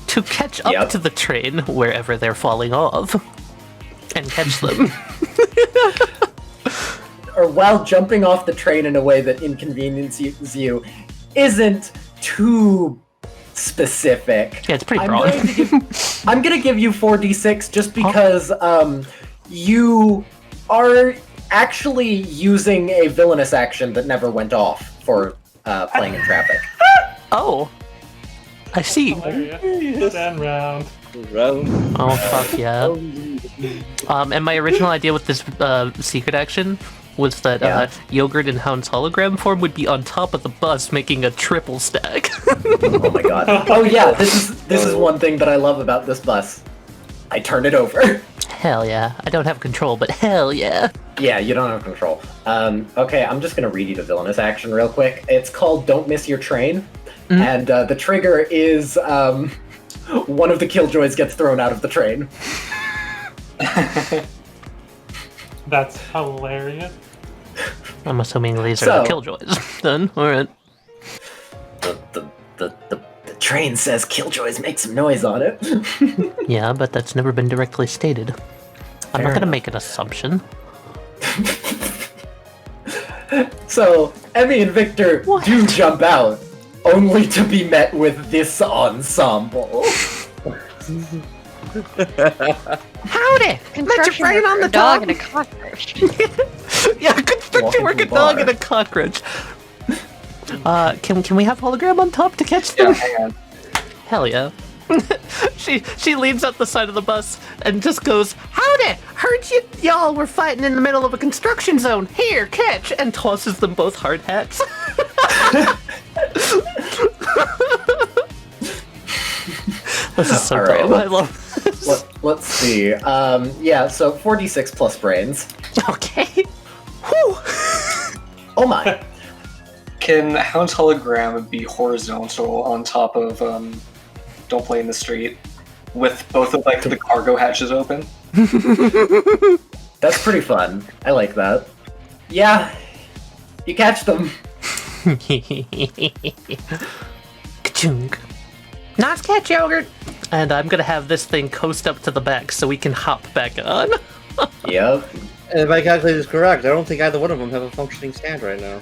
S6: to catch up to the train wherever they're falling off and catch them.
S1: Or while jumping off the train in a way that inconveniences you isn't too specific.
S6: Yeah, it's pretty broad.
S1: I'm gonna give you 4d6 just because you are actually using a villainous action that never went off for playing in traffic.
S6: Oh, I see.
S8: Stand round.
S6: Oh fuck yeah. And my original idea with this secret action was that Yogurt in Hound's hologram form would be on top of the bus, making a triple stack.
S1: Oh my god. Oh yeah, this is one thing that I love about this bus. I turn it over.
S6: Hell yeah. I don't have control, but hell yeah.
S1: Yeah, you don't have control. Okay, I'm just gonna read you the villainous action real quick. It's called Don't Miss Your Train, and the trigger is one of the Killjoys gets thrown out of the train.
S8: That's hilarious.
S6: I'm assuming these are the Killjoys, then. Alright.
S1: The train says Killjoys make some noise on it.
S6: Yeah, but that's never been directly stated. I'm not gonna make an assumption.
S1: So, Emmy and Victor do jump out, only to be met with this ensemble.
S6: Howdy!
S11: Construction
S6: right on the
S11: dog
S6: top.
S11: and a cockroach.
S6: Yeah, construction work a dog and a cockroach. Can we have hologram on top to catch them?
S2: Yeah, hang on.
S6: Hell yeah. she leans up the side of the bus and just goes, "Howdy! Heard y'all were fighting in the middle of a construction zone. Here, catch!" and tosses them both hard hats. This is so dumb. I love this.
S1: Let's see. Yeah, so 4d6 plus brains.
S6: Okay. Whew.
S1: Oh my.
S2: Can Hound's hologram be horizontal on top of Don't Play in the Street with both of like the cargo hatches open?
S1: That's pretty fun. I like that. Yeah, you catch them.
S6: Ka-chunk. Nice catch, Yogurt! And I'm gonna have this thing coast up to the back so we can hop back on.
S1: Yep.
S7: And if I calculate this correct, I don't think either one of them have a functioning stand right now.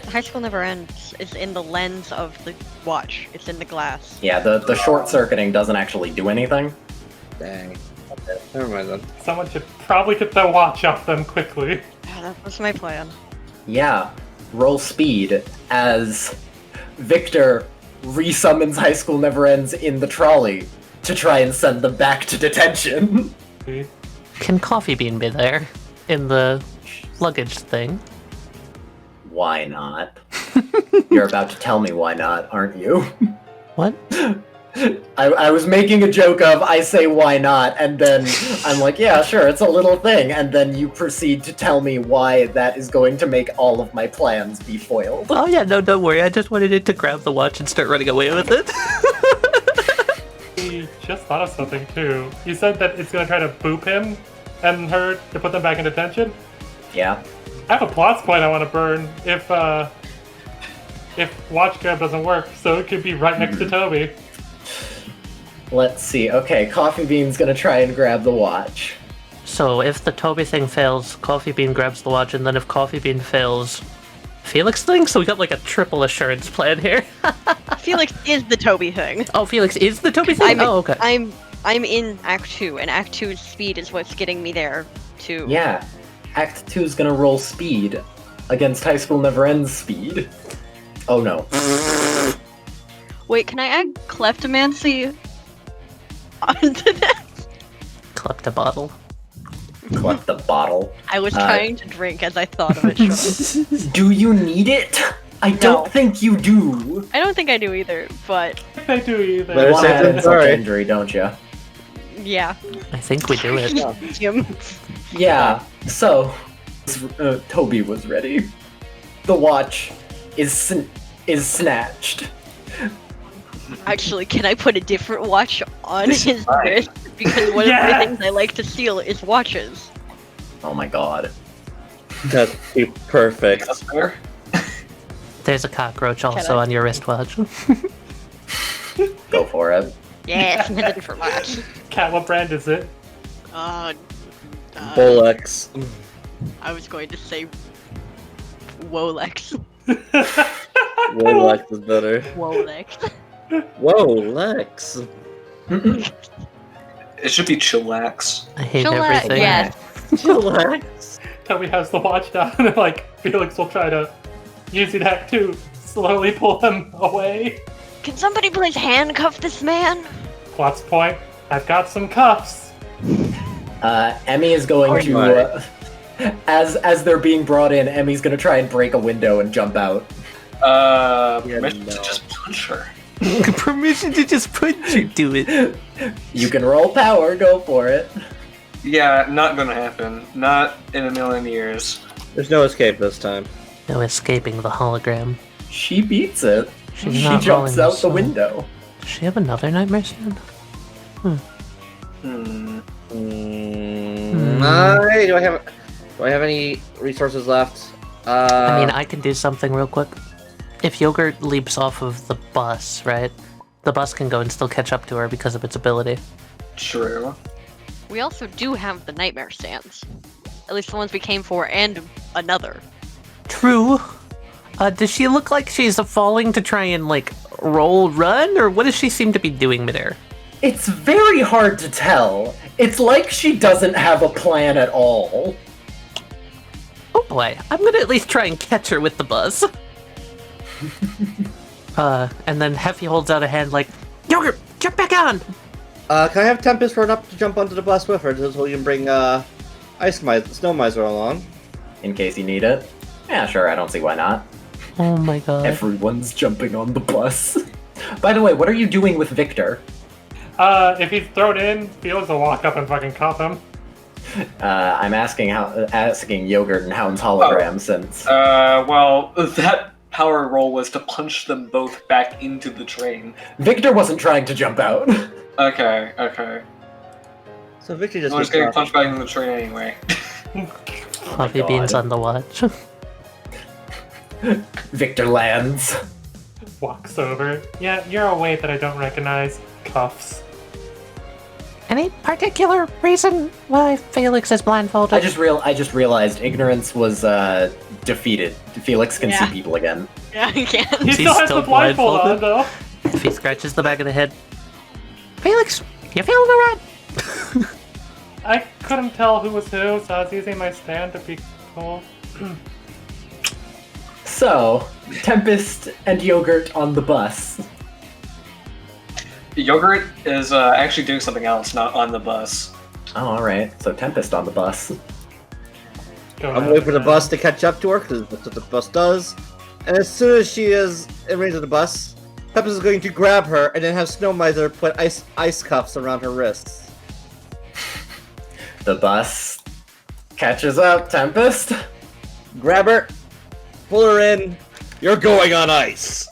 S5: High School Never Ends is in the lens of the watch. It's in the glass.
S1: Yeah, the short circuiting doesn't actually do anything.
S7: Dang. Okay, never mind then.
S8: Someone should probably get their watch off them quickly.
S5: Yeah, that was my plan.
S1: Yeah, roll speed as Victor resummons High School Never Ends in the trolley to try and send them back to detention.
S6: Can Coffee Bean be there in the luggage thing?
S1: Why not? You're about to tell me why not, aren't you?
S6: What?
S1: I was making a joke of, I say why not, and then I'm like, yeah, sure, it's a little thing, and then you proceed to tell me why that is going to make all of my plans be foiled.
S6: Oh yeah, no, don't worry. I just wanted it to grab the watch and start running away with it.
S8: We just thought of something too. You said that it's gonna try to boop him and her to put them back in detention?
S1: Yeah.
S8: I have a plot point I want to burn if watch grab doesn't work, so it could be right next to Toby.
S1: Let's see. Okay, Coffee Bean's gonna try and grab the watch.
S6: So if the Toby thing fails, Coffee Bean grabs the watch, and then if Coffee Bean fails, Felix thing? So we got like a triple assurance plan here.
S5: Felix is the Toby thing.
S6: Oh, Felix is the Toby thing? Okay.
S5: I'm in Act 2, and Act 2's speed is what's getting me there, too.
S1: Yeah. Act 2 is gonna roll speed against High School Never Ends speed. Oh no.
S5: Wait, can I add kleptomancy onto that?
S6: Kleptobottle.
S1: Collect the bottle.
S5: I was trying to drink as I thought of it, Sean.
S1: Do you need it? I don't think you do.
S5: I don't think I do either, but...
S8: I do either.
S7: Better
S1: Want to
S7: safe
S1: add
S7: than
S1: insult to
S7: sorry.
S1: injury, don't you?
S5: yeah.
S6: I think we do it.
S5: Jim.
S1: Yeah, so... Toby was ready. The watch is snatched.
S5: Actually, can I put a different watch on his wrist? Because one of
S8: Yes!
S5: the things I like to steal is watches.
S1: Oh my god.
S7: That's perfect.
S2: That's fair.
S6: There's a cockroach also
S5: I-
S6: on your wristwatch.
S1: Go for it.
S5: Yes, nothing for much.
S8: Cat, what brand is it?
S7: Bolex.
S5: I was going to say Wolex.
S7: Bolex is better.
S5: Wolex.
S7: Whoa, Lex.
S2: It should be chillax.
S6: I hate
S5: Chillax,
S6: everything.
S5: yes.
S7: Lex.
S8: Toby has the watch down, and like Felix will try to use the act to slowly pull him away.
S11: Can somebody please handcuff this man?
S8: Plot's point. I've got some cuffs.
S1: Emmy is going to, as they're being brought in, Emmy's gonna try and break a window and jump out.
S2: Permission to just punch her.
S6: Permission to just punch you, do it.
S1: You can roll power, go for it.
S2: Yeah, not gonna happen. Not in a million years.
S7: There's no escape this time.
S6: No escaping the hologram.
S1: She beats it.
S6: She's
S1: She
S6: not
S1: jumps
S6: rolling
S1: out
S6: so-
S1: the window.
S6: Does she have another nightmare stand?
S7: Do I have any resources left?
S6: I mean, I can do something real quick. If Yogurt leaps off of the bus, right? The bus can go and still catch up to her because of its ability.
S2: True.
S5: We also do have the nightmare stands. At least the ones we came for, and another.
S6: True. Does she look like she's falling to try and, like, run? Or what does she seem to be doing midair?
S1: It's very hard to tell. It's like she doesn't have a plan at all.
S6: Oh boy, I'm gonna at least try and catch her with the buzz. And then Heffy holds out a hand like, Yogurt, jump back on!
S7: Can I have Tempest run up to jump onto the bus with her so we can bring Snow Miser along?
S1: In case you need it. Yeah, sure, I don't see why not.
S6: Oh my god.
S1: Everyone's jumping on the bus. By the way, what are you doing with Victor?
S8: If he's thrown in, Felix will walk up and fucking cuff him.
S1: I'm asking Yogurt and Hound's hologram since...
S2: Well, that power roll was to punch them both back into the train.
S1: Victor wasn't trying to jump out.
S2: Okay.
S7: So Victor
S2: I
S7: just
S2: was
S7: gets
S2: getting
S7: dropped.
S2: punched back into the train anyway.
S6: Coffee beans on the watch.
S1: Victor lands.
S8: Walks over. Yeah, you're a way that I don't recognize. Cuffs.
S10: Any particular reason why Felix is blindfolded?
S1: I just realized ignorance was defeated. Felix can see people again.
S5: Yeah, you can.
S8: He still has the blindfold on, though.
S6: If he scratches the back of the head,
S10: Felix, you feeling alright?
S8: I couldn't tell who was who, so I was using my stand to be cool.
S1: So, Tempest and Yogurt on the bus.
S2: Yogurt is actually doing something else, not on the bus.
S1: Oh, alright. So Tempest on the bus.
S7: I'm waiting for the bus to catch up to her, because that's what the bus does. And as soon as she is in range of the bus, Peppers is going to grab her and then have Snow Miser put ice cuffs around her wrists.
S1: The bus catches up, Tempest.
S7: Grab her, pull her in, you're going on ice!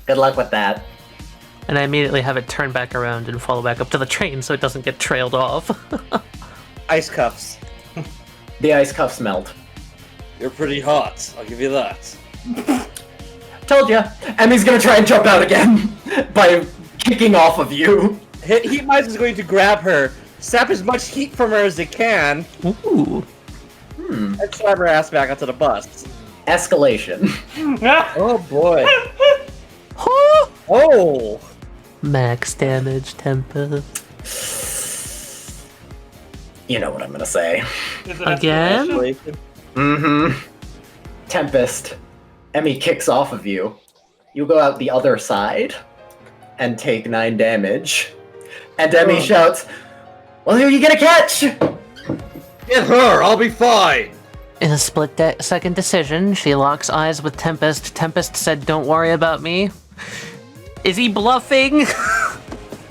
S1: Good luck with that.
S6: and I immediately have it turn back around and follow back up to the train so it doesn't get trailed off.
S7: Ice cuffs.
S1: The ice cuffs melt.
S7: You're pretty hot, I'll give you that.
S1: Told ya. Emmy's gonna try and jump out again by kicking off of you.
S7: Heat Mice is going to grab her, sap as much heat from her as it can,
S6: Ooh.
S7: and slam her ass back onto the bus.
S1: Escalation.
S7: Oh boy. Oh!
S6: Max damage, Tempest.
S1: You know what I'm gonna say.
S8: Is it
S6: Again?
S8: escalation?
S1: Mm-hmm. Tempest. Emmy kicks off of you. You go out the other side and take 9 damage. And Emmy shouts, "Well, who are you gonna catch?"
S7: Get her, I'll be fine!
S6: In a split-second decision, she locks eyes with Tempest. Tempest said, "Don't worry about me." Is he bluffing?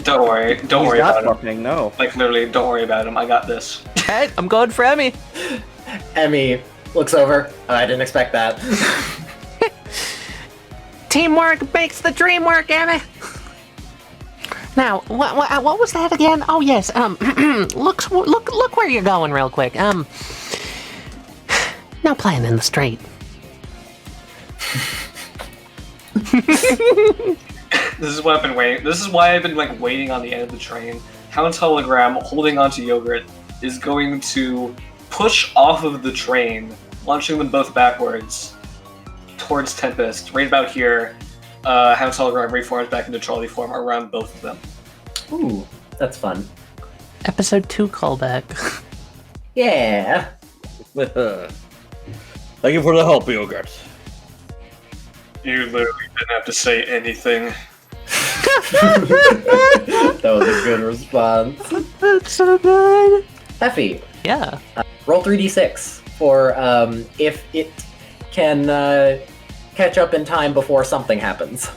S2: Don't worry. Don't
S7: He's
S2: worry
S7: not
S2: about him.
S7: fucking, no.
S2: Like, literally, don't worry about him. I got this.
S6: Hey, I'm going for Emmy.
S1: Emmy looks over. Oh, I didn't expect that.
S10: Teamwork makes the dream work, Emmy. Now, what was that again? Oh yes. Look where you're going, real quick. No playing in the street.
S2: This is what I've been waiting. This is why I've been like waiting on the end of the train. Hound's hologram, holding onto Yogurt, is going to push off of the train, launching them both backwards towards Tempest. Right about here, Hound's hologram reforms back into trolley form around both of them.
S1: Ooh, that's fun.
S10: Episode 2 callback.
S1: Yeah.
S7: Thank you for the help, Yogurt.
S3: You literally didn't have to say anything.
S1: That was a good response.
S10: That's so good.
S1: Heffy,
S10: Yeah.
S1: roll 3d6 for if it can catch up in time before something happens.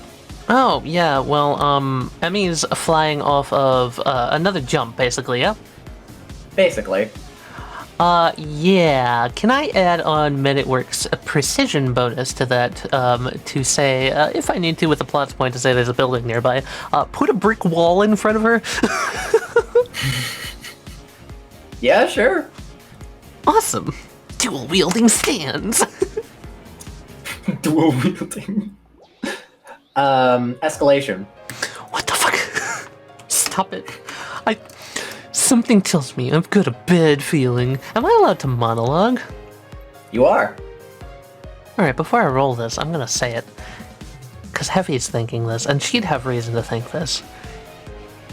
S10: Oh, yeah, well, Emmy's flying off of another jump, basically, yeah?
S1: Basically.
S10: Yeah. Can I add on MeditWorks a precision bonus to that, to say, if I need to with a plots point to say there's a building nearby, put a brick wall in front of her?
S1: Yeah, sure.
S10: Awesome. Dual-wielding stands.
S1: Dual wielding. Escalation.
S10: What the fuck? Stop it. Something tells me I've got a bad feeling. Am I allowed to monologue?
S1: You are.
S10: Alright, before I roll this, I'm gonna say it. Because Heffy's thinking this, and she'd have reason to think this.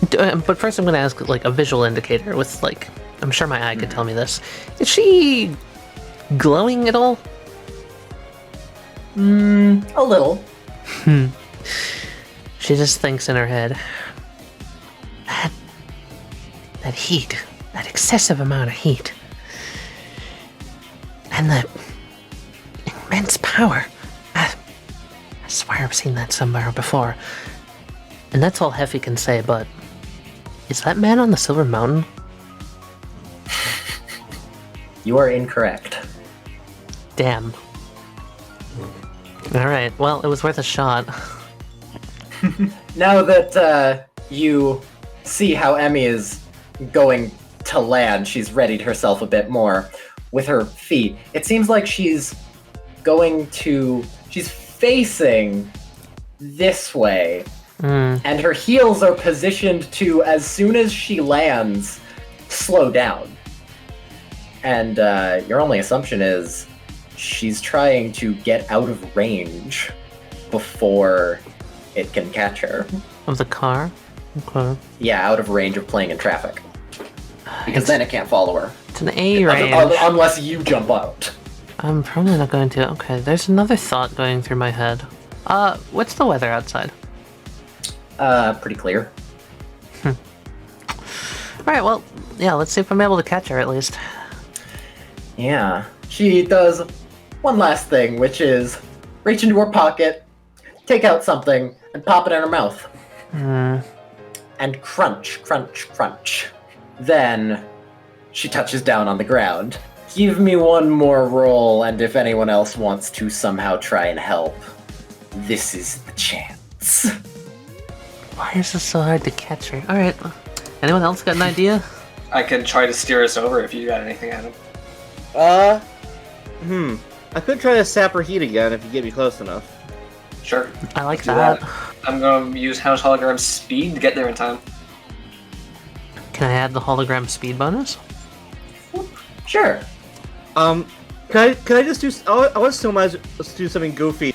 S10: But first I'm gonna ask, like, a visual indicator with, like, I'm sure my eye could tell me this. Is she glowing at all?
S1: A little.
S10: She just thinks in her head. That heat. That excessive amount of heat. And the immense power. I swear I've seen that somewhere before. And that's all Heffy can say, but... Is that man on the Silver Mountain?
S1: You are incorrect.
S10: Damn. Alright, well, it was worth a shot.
S1: Now that you see how Emmy is going to land, she's readied herself a bit more with her feet. It seems like she's facing this way, and her heels are positioned to, as soon as she lands, slow down. And your only assumption is she's trying to get out of range before it can catch her.
S10: Of the car? Okay.
S1: Yeah, out of range of playing in traffic. Because then it can't follow her.
S10: It's an A range.
S1: Unless you jump out.
S10: I'm probably not going to. Okay, there's another thought going through my head. What's the weather outside?
S1: Pretty clear.
S10: Alright, well, yeah, let's see if I'm able to catch her at least.
S1: Yeah. She does one last thing, which is reach into her pocket, take out something, and pop it in her mouth. And crunch, crunch, crunch. Then she touches down on the ground. Give me one more roll, and if anyone else wants to somehow try and help, this is the chance.
S10: Why is this so hard to catch her? Alright, anyone else got an idea?
S2: I can try to steer us over if you got anything, Adam.
S7: I could try to sap her heat again if you get me close enough.
S2: Sure.
S10: I like
S2: Do
S10: that.
S2: I'm going to use Hound's hologram speed to get there in time.
S10: Can I add the hologram speed bonus?
S1: Sure.
S7: Can I just do? I want to let's do something goofy.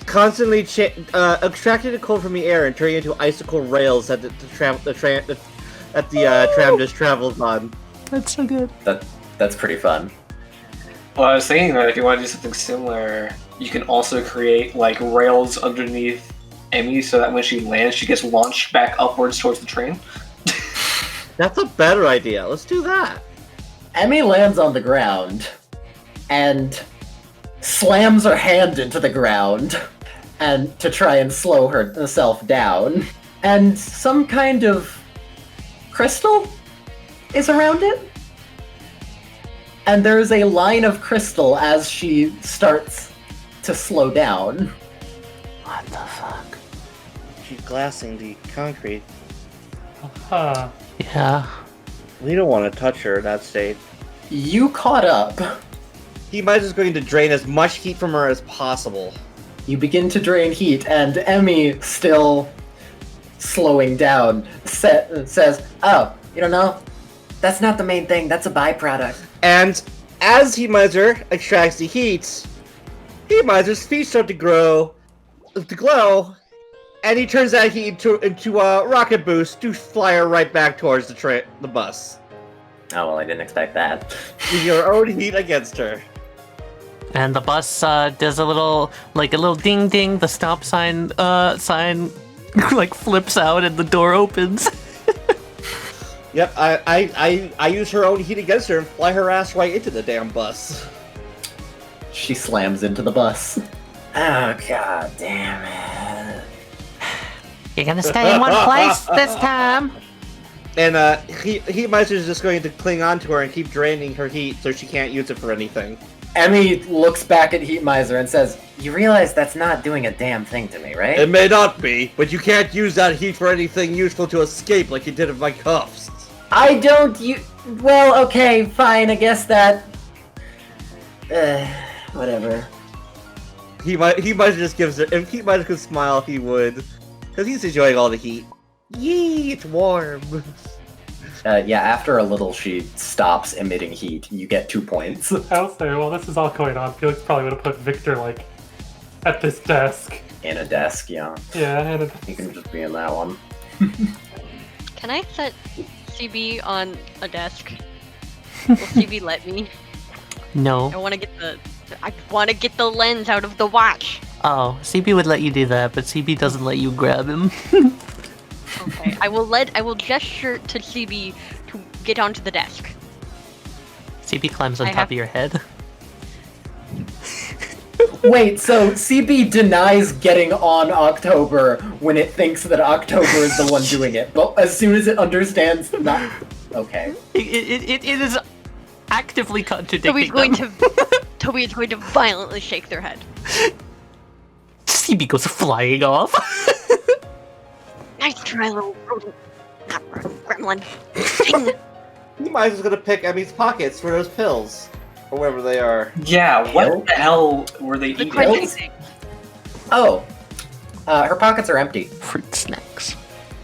S7: Constantly extracting a cold from the air and turning into icicle rails that the tram just travels on.
S10: That's so good.
S1: That's pretty fun.
S2: Well, I was thinking that if you want to do something similar, you can also create like rails underneath Emmy so that when she lands, she gets launched back upwards towards the train.
S7: That's a better idea. Let's do that.
S1: Emmy lands on the ground and slams her hand into the ground and to try and slow herself down. And some kind of crystal is around it. And there's a line of crystal as she starts to slow down.
S10: What the fuck?
S7: she's glassing the concrete.
S8: Huh.
S10: Yeah.
S7: We don't want to touch her in that state.
S1: You caught up.
S7: He might is going to drain as much heat from her as possible.
S1: You begin to drain heat, and Emmy, still slowing down, says, "Oh, you don't know? That's not the main thing. That's a byproduct."
S7: And as Heat Miser extracts the heat, Heat Miser's feet start to glow, and he turns that heat into a rocket boost to fly her right back towards the bus.
S1: Oh, well, I didn't expect that.
S7: With your own heat against her.
S6: And the bus does a little ding ding. The stop sign like flips out and the door opens.
S7: Yep, I use her own heat against her and fly her ass right into the damn bus.
S1: She slams into the bus. Oh, god damn it.
S10: You're gonna stay in one place this time.
S7: And Heat Miser's just going to cling on to her and keep draining her heat so she can't use it for anything.
S1: Emmy looks back at Heat Miser and says, "You realize that's not doing a damn thing to me, right?"
S7: It may not be, but you can't use that heat for anything useful to escape like you did with my cuffs.
S1: I don't well, okay, fine, I guess that... whatever.
S7: He might just gives it. If Heat Miser could smile, he would. Because he's enjoying all the heat. Yee, it's warm.
S1: Yeah, after a little she stops emitting heat. You get 2 points.
S8: I'll say, while this is all going on, Felix probably would have put Victor, like, at this desk.
S1: In a desk, yeah.
S8: Yeah, and
S1: You can just be in that one.
S5: Can I set CB on a desk? Will CB let me?
S6: No.
S5: I want to get the lens out of the watch.
S6: Oh, CB would let you do that, but CB doesn't let you grab him.
S5: Okay, I will gesture to CB to get onto the desk.
S6: CB climbs on top of your head.
S1: Wait, so CB denies getting on October when it thinks that October is the one doing it, but as soon as it understands that... Okay.
S6: It is actively contradicting
S5: Toby is going to violently shake their head.
S6: CB goes flying off.
S5: Nice try, little rodent. Not gremlin.
S7: He might as well gonna pick Emmy's pockets for those pills. Or wherever they are.
S2: Yeah, what the hell were they eating?
S1: Oh. Her pockets are empty.
S6: Fruit snacks.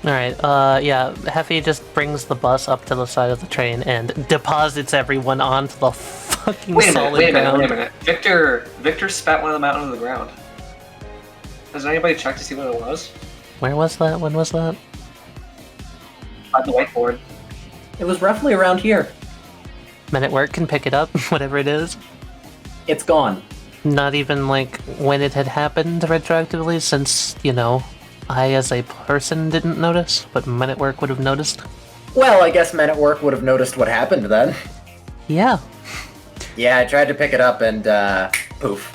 S6: Alright, yeah, Heffy just brings the bus up to the side of the train and deposits everyone onto the fucking solid ground.
S2: Wait a minute. Victor spat one of them out onto the ground. Has anybody checked to see what it was?
S6: Where was that? When was that?
S2: On the whiteboard.
S1: It was roughly around here.
S6: Men at work can pick it up, whatever it is.
S1: It's gone.
S6: Not even, like, when it had happened retroactively, since, you know, I as a person didn't notice, but Men at Work would have noticed.
S1: Well, I guess Men at Work would have noticed what happened then.
S6: Yeah.
S1: Yeah, I tried to pick it up and, poof.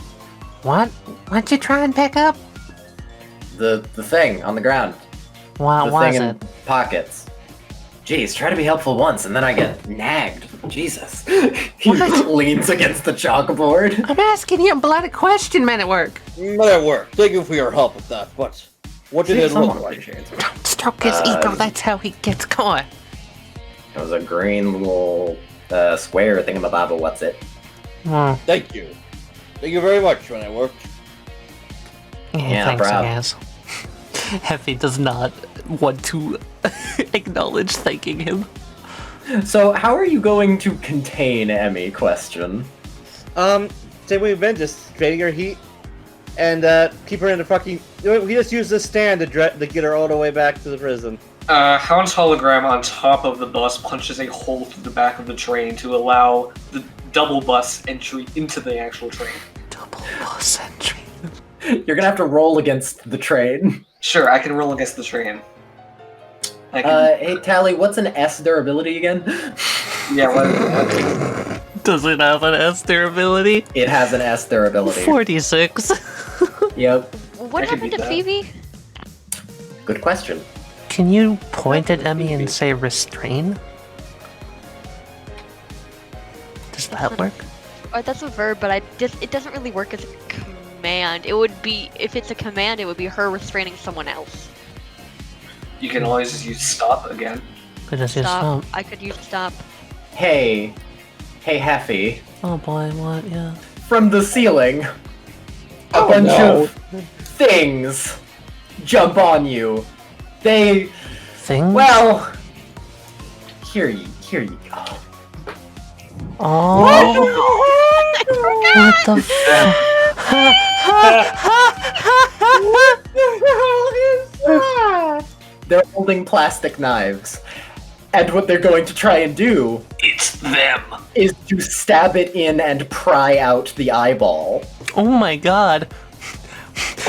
S10: What? What'd you try and pick up?
S1: The thing on the ground.
S10: What
S1: the
S10: was
S1: thing
S10: it?
S1: in pockets. Jeez, try to be helpful once and then I get nagged. Jesus. He leans against the chalkboard.
S10: I'm asking you a bloody question, Man at Work.
S7: Men at Work, thank you for your help with that, but what did it look like?
S10: Don't stroke his ego, that's how he gets caught.
S1: It was a green little square thingamabobba, what's it?
S7: Thank you. Thank you very much, Men at Work.
S1: Yeah,
S10: thanks,
S1: proud.
S10: I guess.
S6: Heffy does not want to acknowledge thanking him.
S1: So, how are you going to contain Emmy? Question.
S7: Same way we've been, just draining her heat, and keep her in the fucking... We just use this stand to get her all the way back to the prison.
S2: Hound's hologram on top of the bus punches a hole through the back of the train to allow the double bus entry into the actual train.
S6: Double bus entry.
S1: You're gonna have to roll against the train.
S2: Sure, I can roll against the train.
S1: Hey Tally, what's an S durability again?
S2: Yeah, what?
S6: Does it have an S durability?
S1: It has an S durability.
S6: 46.
S1: Yep.
S5: What happened to Phoebe?
S1: Good question.
S6: Can you point at Emmy and say restrain? Does that work?
S5: Oh, that's a verb, but it doesn't really work as a command. It would be, if it's a command, it would be her restraining someone else.
S2: You can always use stop again.
S10: Could just use
S5: Stop.
S10: stop.
S5: I could use stop.
S1: Hey, Heffy,
S10: Oh boy, what? Yeah.
S1: from the ceiling, a
S7: Oh,
S1: bunch
S7: no.
S1: of things jump on you. They,
S10: Things?
S1: well, here you go.
S10: Oh. What the
S1: They're holding plastic knives. And what they're going to try and do
S2: It's them.
S1: is to stab it in and pry out the eyeball.
S10: Oh my god.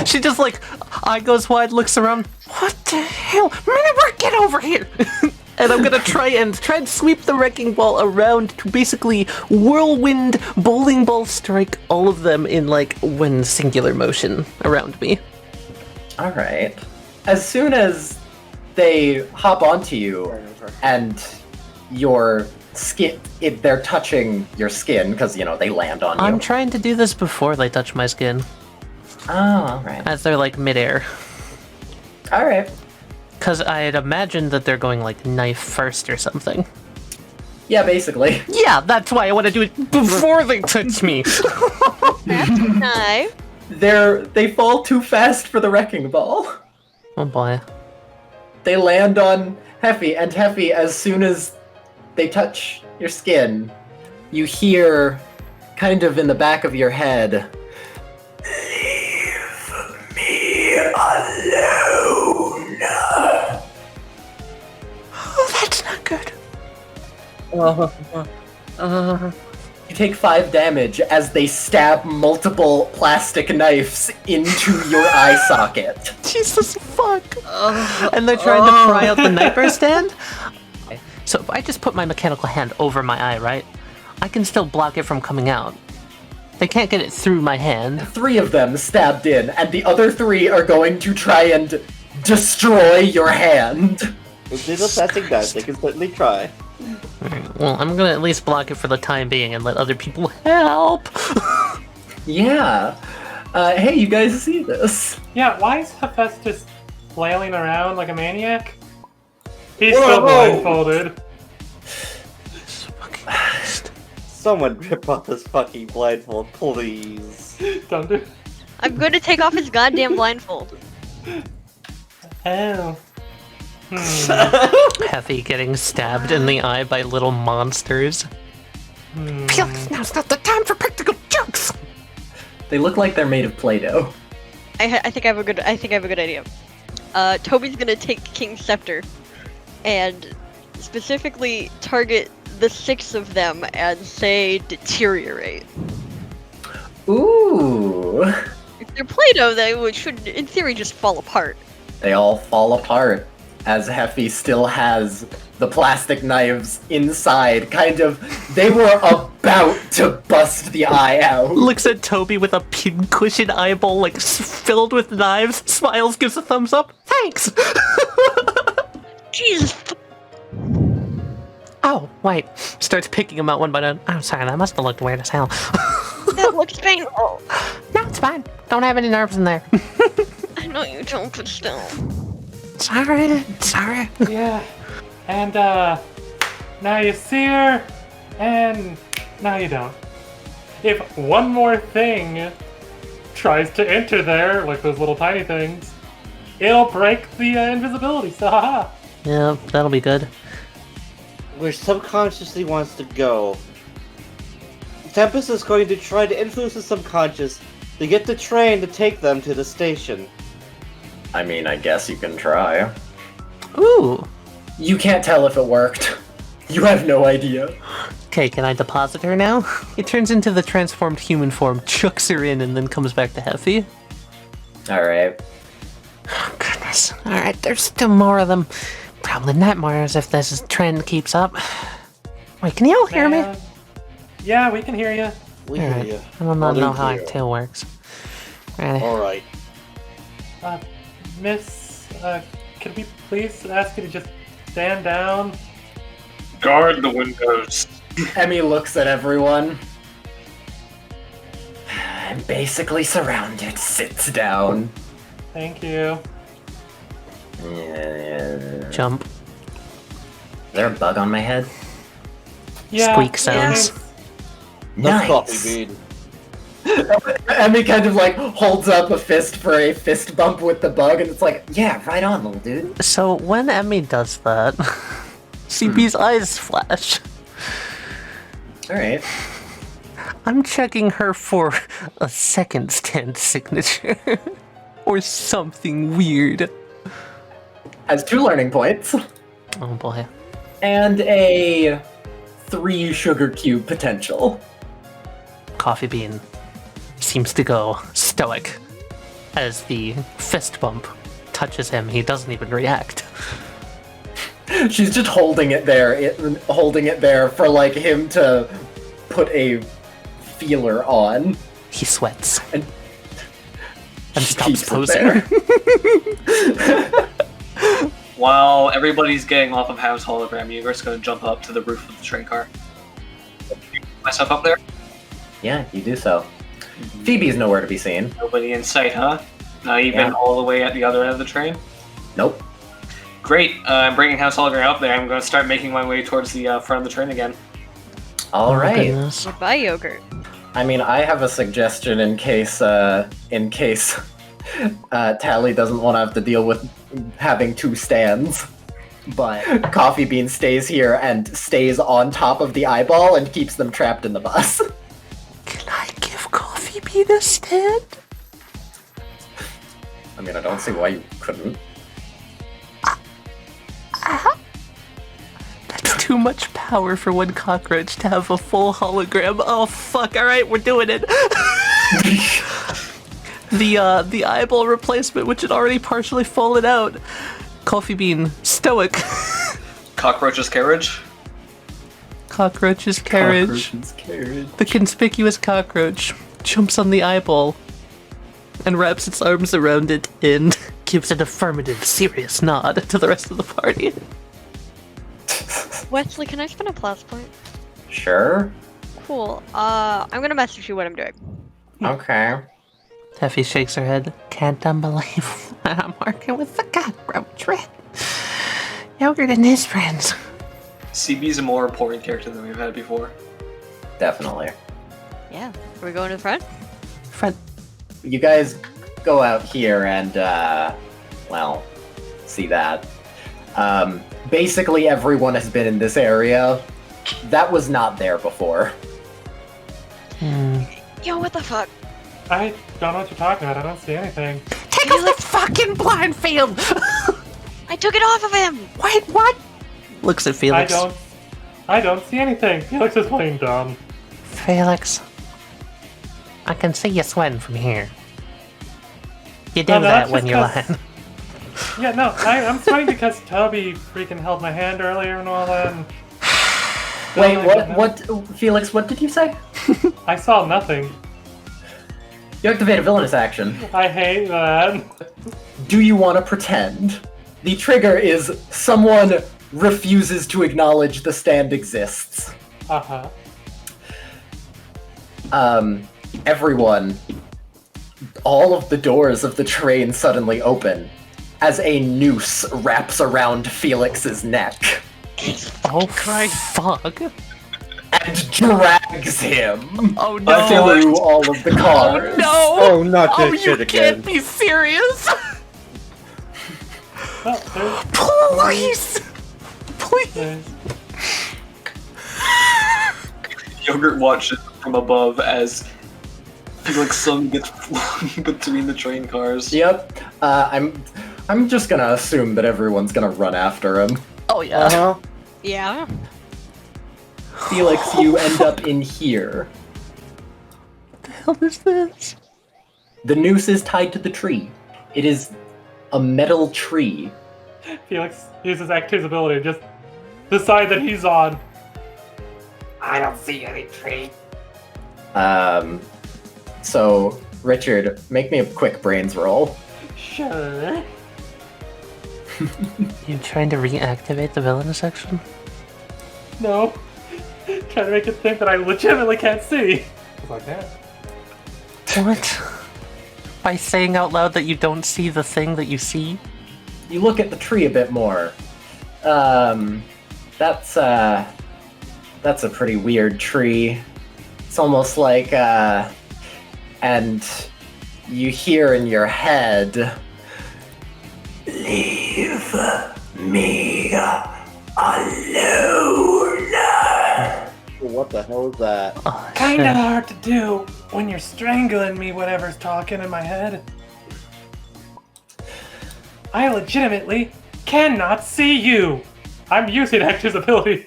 S10: She just like, eye goes wide, looks around. What the hell? Remember, get over here! And I'm gonna try and sweep the wrecking ball around to basically whirlwind bowling ball strike all of them in like one singular motion around me.
S1: Alright. As soon as they hop onto you and your skin, they're touching your skin because, they land on you.
S10: I'm trying to do this before they touch my skin,
S1: Oh, alright.
S10: as they're like midair.
S1: Alright.
S10: Because I had imagined that they're going like knife first or something.
S1: Yeah, basically.
S10: Yeah, that's why I want to do it before they touch me.
S5: Knife.
S1: They fall too fast for the wrecking ball.
S10: Oh boy.
S1: They land on Heffy, and Heffy, as soon as they touch your skin, you hear, kind of in the back of your head, "Leave me alone."
S10: Oh, that's not good.
S1: You take 5 damage as they stab multiple plastic knives into your eye socket.
S10: Jesus fuck. And they're trying to pry out the sniper stand? So if I just put my mechanical hand over my eye, right? I can still block it from coming out. They can't get it through my hand.
S1: 3 of them stabbed in, and the other 3 are going to try and destroy your hand.
S7: If there's a plastic knife, they can certainly try.
S10: Alright, well, I'm gonna at least block it for the time being and let other people help.
S1: Yeah. Hey, you guys see this?
S8: Yeah, why is Hephaestus flailing around like a maniac? He's
S7: Whoa,
S8: still
S7: whoa.
S8: blindfolded.
S7: Someone rip off this fucking blindfold, please.
S8: Don't do.
S5: I'm going to take off his goddamn blindfold.
S8: Oh.
S10: Heffy getting stabbed in the eye by little monsters. Felix, now's not the time for practical jokes!
S1: They look like they're made of Play-Doh.
S5: I think I have a good idea. Toby's gonna take King's Scepter and specifically target the 6 of them and say deteriorate.
S1: Ooh.
S5: If they're Play-Doh, they should, in theory, just fall apart.
S1: They all fall apart as Heffy still has the plastic knives inside. They were about to bust the eye out.
S10: Looks at Toby with a pincushion eyeball, like filled with knives, smiles, gives a thumbs up. Thanks!
S5: Jesus.
S10: Oh, wait. Starts picking them out one by one. Oh, sorry, that must have looked weird as hell.
S5: That looks painful.
S10: No, it's fine. Don't have any nerves in there.
S5: I know you don't, but still.
S10: Sorry.
S8: Yeah. And, now you see her, and now you don't. If one more thing tries to enter there, like those little tiny things, it'll break the invisibility, so haha.
S10: Yeah, that'll be good.
S7: Where subconsciously wants to go. Tempest is going to try to influence the subconscious to get the train to take them to the station.
S1: I mean, I guess you can try.
S10: Ooh.
S1: You can't tell if it worked. You have no idea.
S10: Okay, can I deposit her now? It turns into the transformed human form, chucks her in, and then comes back to Heffy.
S1: Alright.
S10: Oh, goodness. Alright, there's still more of them. Probably nightmares if this trend keeps up. Wait, can you all hear me?
S8: Yeah, we can hear you.
S7: We hear
S10: Alright,
S7: you.
S10: I don't know how
S7: Here.
S10: Act 2 works. Ready?
S7: Alright.
S8: Miss, could we please ask you to just stand down?
S3: Guard the windows.
S1: Emmy looks at everyone. I'm basically surrounded. Sits down.
S8: Thank you.
S10: Jump.
S1: Is there a bug on my head?
S8: Yeah.
S10: Squeak sounds.
S7: That's
S1: Nice.
S7: Coffee Bean.
S1: Emmy kind of like holds up a fist for a fist bump with the bug, and it's like, yeah, right on, little dude.
S10: So when Emmy does that, CB's eyes flash.
S1: Alright.
S10: I'm checking her for a second stand signature. Or something weird.
S1: Has 2 learning points.
S10: Oh boy.
S1: And a 3 sugar cube potential.
S10: Coffee Bean seems to go stoic as the fist bump touches him. He doesn't even react.
S1: She's just holding it there, for like him to put a feeler on.
S10: He sweats
S1: And
S10: stops
S1: keeps it
S10: posing.
S1: there.
S2: While everybody's getting off of House Hologram, Yogurt's gonna jump up to the roof of the train car. Myself up there?
S1: Yeah, you do so. Phoebe's nowhere to be seen.
S2: Nobody in sight, huh? Not even
S1: Yeah.
S2: all the way at the other end of the train?
S1: Nope.
S2: Great, I'm bringing House Hologram up there. I'm gonna start making my way towards the front of the train again.
S1: Alright.
S10: Goodness.
S5: Goodbye, Yogurt.
S1: I mean, I have a suggestion in case Tally doesn't want to have to deal with having 2 stands. But Coffee Bean stays here and stays on top of the eyeball and keeps them trapped in the bus.
S10: Can I give Coffee Bean a stand?
S1: I mean, I don't see why you couldn't.
S10: That's too much power for one cockroach to have a full hologram. Oh fuck, alright, we're doing it. The eyeball replacement, which had already partially fallen out. Coffee Bean, stoic.
S2: Cockroach's carriage?
S10: Cockroach's carriage. The conspicuous cockroach jumps on the eyeball and wraps its arms around it and gives an affirmative, serious nod to the rest of the party.
S5: Westley, can I spend a plus point?
S1: Sure.
S5: Cool. I'm gonna message you what I'm doing.
S1: Okay.
S10: Teffy shakes her head. Can't unbelieve that I'm working with the cockroach rat. Yogurt and his friends.
S2: CB's a more important character than we've had before.
S1: Definitely.
S5: Yeah. Are we going to the front?
S10: Front.
S1: You guys go out here and, see that. Basically everyone has been in this area. That was not there before.
S11: Yo, what the fuck?
S8: I don't know what you're talking about. I don't see anything.
S10: Take off the fucking blindfold!
S11: I took it off of him!
S10: Wait, what? Looks at Felix.
S8: I don't see anything. Felix is playing dumb.
S10: Felix, I can see you sweating from here. You do
S8: No,
S10: that
S8: that's
S10: when
S8: just
S10: you're
S8: 'cause-
S10: lying.
S8: Yeah, no, I'm sweating because Toby freaking held my hand earlier and all that. And
S1: Wait, what, Felix, what did you say?
S8: I saw nothing.
S1: You activate a villainous action.
S8: I hate that.
S1: Do you want to pretend? The trigger is someone refuses to acknowledge the stand exists.
S8: Uh-huh.
S1: Everyone, all of the doors of the train suddenly open as a noose wraps around Felix's neck
S10: Oh, fuck.
S1: and drags him
S10: Oh, no.
S1: through all of the cars.
S10: No!
S7: Oh, not
S10: Oh,
S7: this
S10: you
S7: shit again.
S10: can't be serious!
S8: Well,
S10: Please! Please!
S8: there's-
S2: Yogurt watches from above as Felix suddenly gets flung between the train cars.
S1: Yep. I'm just gonna assume that everyone's gonna run after him.
S10: Oh, yeah.
S7: Uh-huh.
S5: Yeah.
S1: Felix, you end up in here.
S10: What the hell is this?
S1: The noose is tied to the tree. It is a metal tree.
S8: Felix uses Act2's ability to just decide that he's on. I don't see any tree.
S1: So, Richard, make me a quick brains roll.
S8: Sure.
S10: You trying to reactivate the villainous section?
S8: No. Trying to make it think that I legitimately can't see. I was like that.
S10: What? By saying out loud that you don't see the thing that you see?
S1: you look at the tree a bit more. That's a pretty weird tree. It's almost like, and you hear in your head, "Leave me alone."
S7: What the hell is that?
S10: Oh,
S8: Kinda
S10: shit.
S8: hard to do when you're strangling me, whatever's talking in my head. I legitimately cannot see you. I'm using Hector's ability.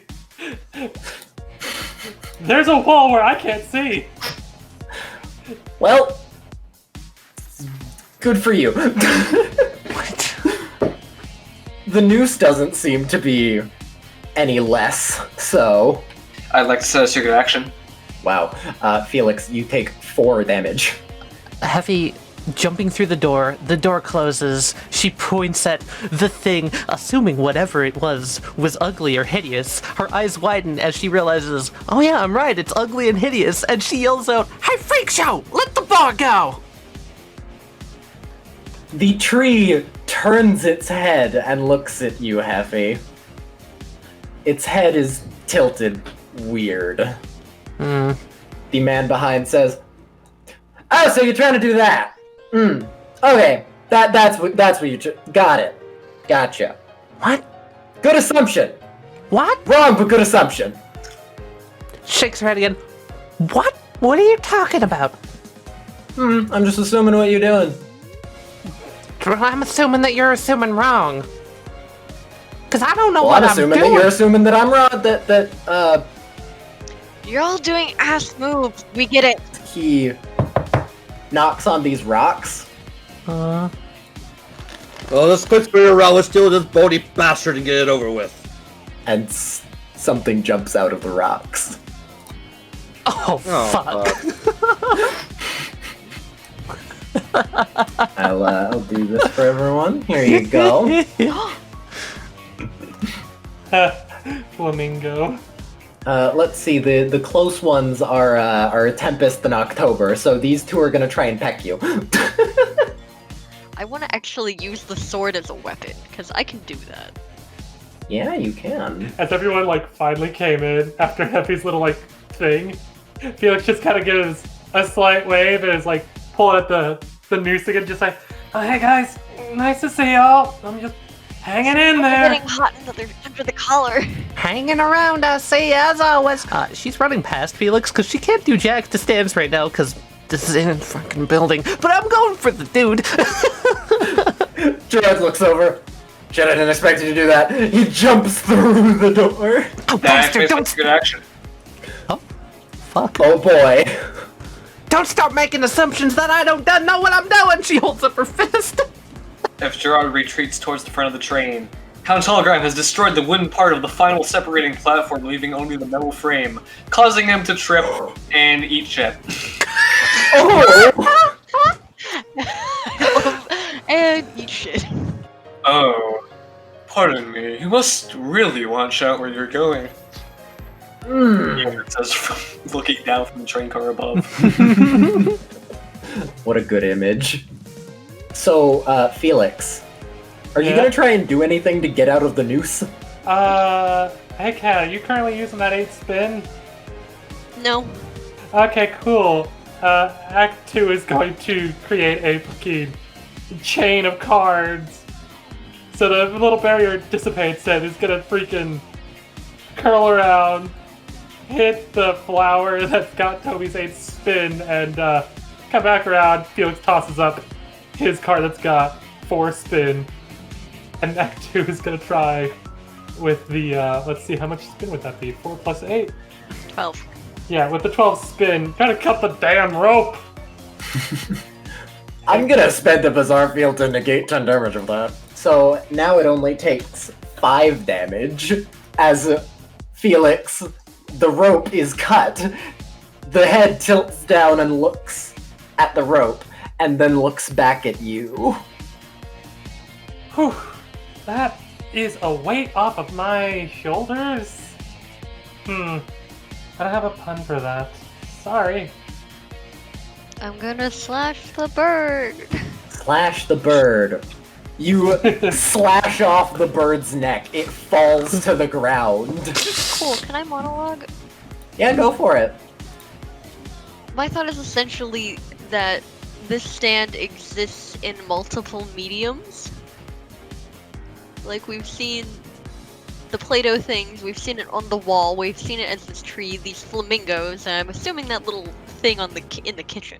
S8: There's a wall where I can't see.
S1: Well, good for you. The noose doesn't seem to be any less so.
S2: I'd like to set a secret action.
S1: Wow. Felix, you take 4 damage.
S10: Heavy jumping through the door closes, she points at the thing, assuming whatever it was ugly or hideous. Her eyes widen as she realizes, oh yeah, I'm right, it's ugly and hideous, and she yells out, "Hey freak show, let the bar go!"
S1: The tree turns its head and looks at you, Heffy. Its head is tilted weird. The man behind says, "Oh, so you're trying to do that? Okay, that's what you got it. Gotcha.
S10: What?
S1: Good assumption.
S10: What?
S1: Wrong, but good assumption."
S10: Shakes her head again. What? What are you talking about?
S1: I'm just assuming what you're doing.
S10: I'm assuming that you're assuming wrong. Cause I don't know
S1: Well,
S10: what
S1: I'm
S10: I'm
S1: assuming
S10: doing.
S1: that you're assuming that I'm wrong.
S11: You're all doing ass moves. We get it.
S1: He knocks on these rocks.
S7: Well, let's quick spin around. Let's deal with this bony bastard and get it over with.
S1: And something jumps out of the rocks.
S10: Oh, fuck.
S1: I'll do this for everyone. Here you go.
S8: Flamingo.
S1: Let's see. The close ones are Tempest and October. So these two are gonna try and peck you.
S5: I want to actually use the sword as a weapon, because I can do that.
S1: Yeah, you can.
S8: As everyone finally came in after Heffy's little thing, Felix just kind of gives a slight wave and is pulling at the noose again, just like, "Oh, hey guys, nice to see y'all. I'm just hanging in
S11: We're
S8: there."
S11: getting hot under the collar.
S10: Hanging around, I see, as always. She's running past Felix because she can't do jack to stance right now because this is in a fucking building. But I'm going for the dude.
S1: Gerard looks over. Shit, I didn't expect you to do that. He jumps through the door.
S10: Oh,
S2: That
S10: bastard,
S2: activates my
S10: don't...
S2: secret action.
S10: Fuck.
S1: Oh boy.
S10: Don't start making assumptions that I don't know what I'm doing. She holds up her fist.
S2: If Gerard retreats towards the front of the train, Count Hologram has destroyed the wooden part of the final separating platform, leaving only the metal frame, causing him to trip and eat shit.
S1: Oh!
S5: And eat shit.
S2: Oh, pardon me. You must really watch out where you're going. It says from looking down from the train car above.
S1: What a good image. So, Felix, are you gonna try and do anything to get out of the noose?
S8: Hey Kat, are you currently using that 8 spin?
S5: No.
S8: Okay, cool. Act 2 is going to create a fucking chain of cards. So the little barrier dissipates and it's gonna freaking curl around, hit the flower that's got Toby's 8 spin, and come back around. Felix tosses up his card that's got 4 spin. And Act 2 is gonna try with the, let's see, how much spin would that be? 4 plus 8?
S5: 12.
S8: Yeah, with the 12 spin, gotta cut the damn rope!
S1: I'm gonna spend a Bizarre Field to negate 10 damage of that. So now it only takes 5 damage as Felix, the rope is cut. The head tilts down and looks at the rope, and then looks back at you.
S8: Whew, that is a weight off of my shoulders. I don't have a pun for that. Sorry.
S5: I'm gonna slash the bird.
S1: Slash the bird. You slash off the bird's neck. It falls to the ground.
S5: Cool, can I monologue?
S1: Yeah, go for it.
S5: My thought is essentially that this stand exists in multiple mediums. Like, we've seen the Play-Doh things, we've seen it on the wall, we've seen it as this tree, these flamingos, and I'm assuming that little thing on in the kitchen.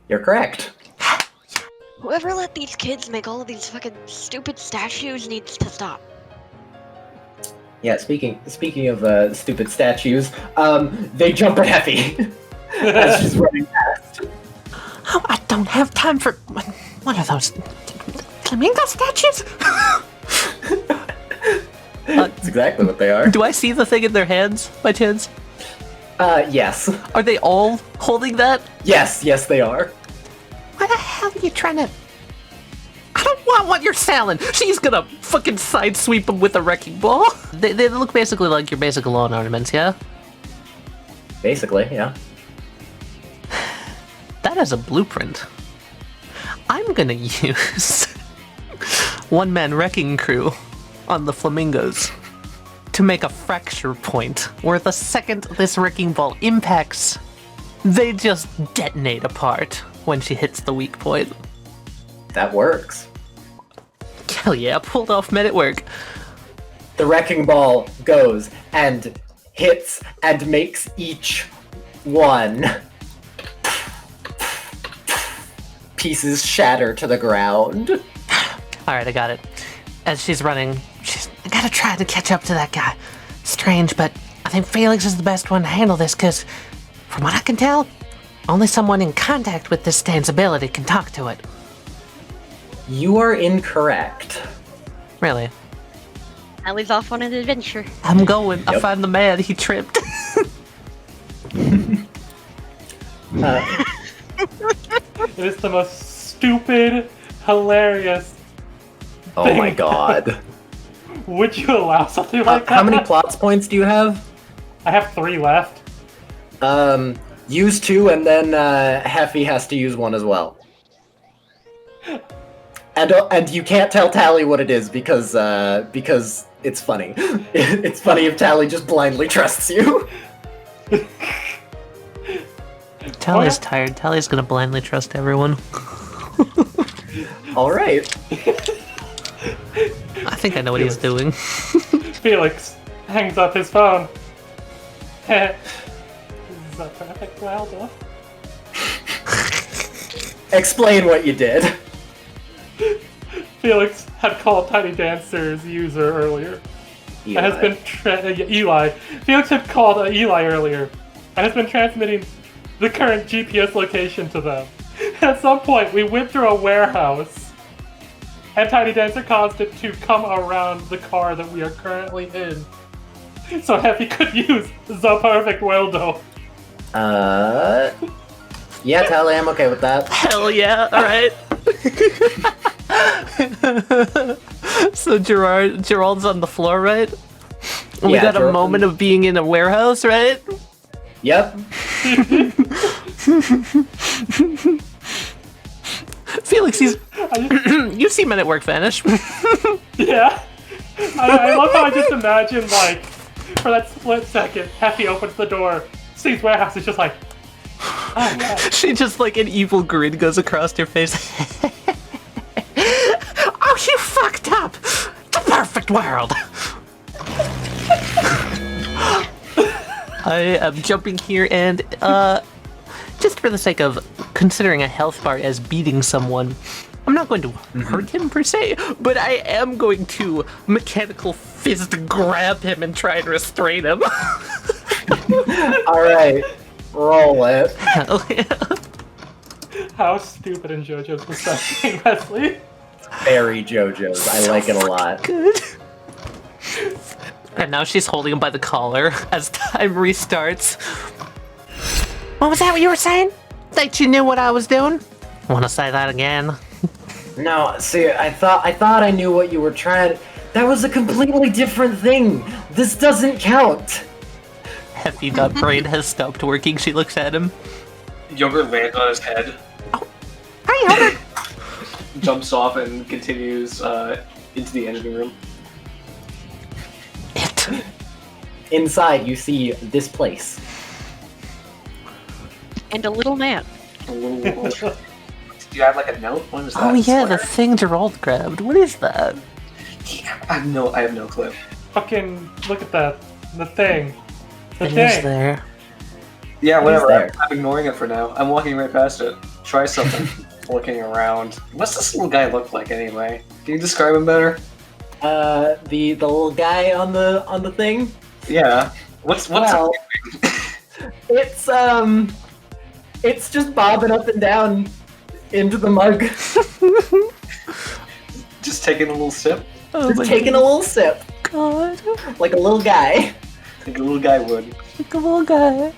S1: You're correct.
S11: Whoever let these kids make all of these fucking stupid statues needs to stop.
S1: Yeah, speaking of stupid statues, they jump at Heffy as she's running past.
S10: Oh, I don't have time for... What are those? Flamingo statues?
S1: That's exactly what they are.
S6: Do I see the thing in their hands, by chance?
S1: Yes.
S6: Are they all holding that?
S1: Yes, they are.
S10: Why the hell are you trying to...
S6: I don't want what you're selling! She's gonna fucking sidesweep them with a wrecking ball!
S10: They look basically like your basic lawn ornaments, yeah?
S1: Basically, yeah.
S6: That is a blueprint. I'm gonna use one-man wrecking crew on the flamingos to make a fracture point where the second this wrecking ball impacts, they just detonate apart when she hits the weak point.
S1: That works.
S6: Hell yeah, pulled off, made it work.
S1: The wrecking ball goes and hits and makes each one. Pieces shatter to the ground.
S10: Alright, I got it. As she's running, I gotta try to catch up to that guy. Strange, but I think Felix is the best one to handle this, because from what I can tell, only someone in contact with this stand's ability can talk to it.
S1: You are incorrect.
S10: Really?
S5: Allie's off on an adventure.
S6: I'm going.
S1: Yep.
S6: I find the man, he tripped.
S8: It is the most stupid, hilarious.
S1: Oh my god.
S8: Would you allow something like that?
S1: How many plots points do you have?
S8: I have 3 left.
S1: Use 2 and then Heffy has to use 1 as well. And you can't tell Tally what it is because it's funny. It's funny if Tally just blindly trusts you.
S10: Tally's tired. Tally's gonna blindly trust everyone.
S1: Alright.
S10: I think I know what he's doing.
S8: Felix hangs up his phone. Is that perfect, Wilder?
S1: Explain what you did.
S8: Felix had called Tiny Dancer's user earlier. And has been Eli. Felix had called Eli earlier and has been transmitting the current GPS location to them. At some point, we went through a warehouse, and Tiny Dancer caused it to come around the car that we are currently in, so Heffy could use the perfect Weldo.
S1: Yeah, Tally, I'm okay with that.
S6: Hell yeah, alright. So Gerald's on the floor, right? We
S1: Yeah,
S6: got a
S1: Gerald-
S6: moment of being in a warehouse, right?
S1: Yep.
S6: Felix, you see Men at Work vanish.
S8: Yeah. I love how I just imagine, like, for that split second, Heffy opens the door, sees warehouse, is just like, oh, yeah.
S6: She just, like, an evil grin goes across her face.
S10: Oh, you fucked up! The perfect world!
S6: I am jumping here and, just for the sake of considering a health bar as beating someone, I'm not going to hurt him per se, but I am going to mechanical fist grab him and try and restrain him.
S1: Alright. Roll it.
S6: Hell yeah.
S8: How stupid in JoJo's was that game, Wesley?
S1: Very JoJo's. I like it a lot.
S6: Good. And now she's holding him by the collar as time restarts.
S10: What was that what you were saying? That you knew what I was doing? Wanna say that again?
S1: No, see, I thought I knew what you were trying. That was a completely different thing. This doesn't count.
S6: Heffy.brain has stopped working. She looks at him.
S2: Yogurt lands on his head.
S10: Hey, Yogurt!
S2: jumps off and continues into the engine room.
S1: Inside, you see this place.
S5: And a little man.
S2: A little. Do you have like a note? What is that?
S10: Oh yeah,
S2: Slayer?
S10: the thing Gerald grabbed. What is that?
S2: I have no clue.
S8: Fucking look at that. The thing. The
S10: It is
S8: thing.
S10: there.
S2: Yeah,
S1: What is
S2: whatever.
S1: there?
S2: I'm ignoring it for now. I'm walking right past it. Try something. Looking around. What's this little guy look like anyway? Can you describe him better?
S1: The little guy on the thing.
S2: Yeah. What's
S1: Well, it's just bobbing up and down into the mug,
S2: just taking a little sip?
S10: Oh
S1: just taking a little sip,
S10: god.
S1: like a little guy.
S2: Like a little guy would.
S10: Like a little guy.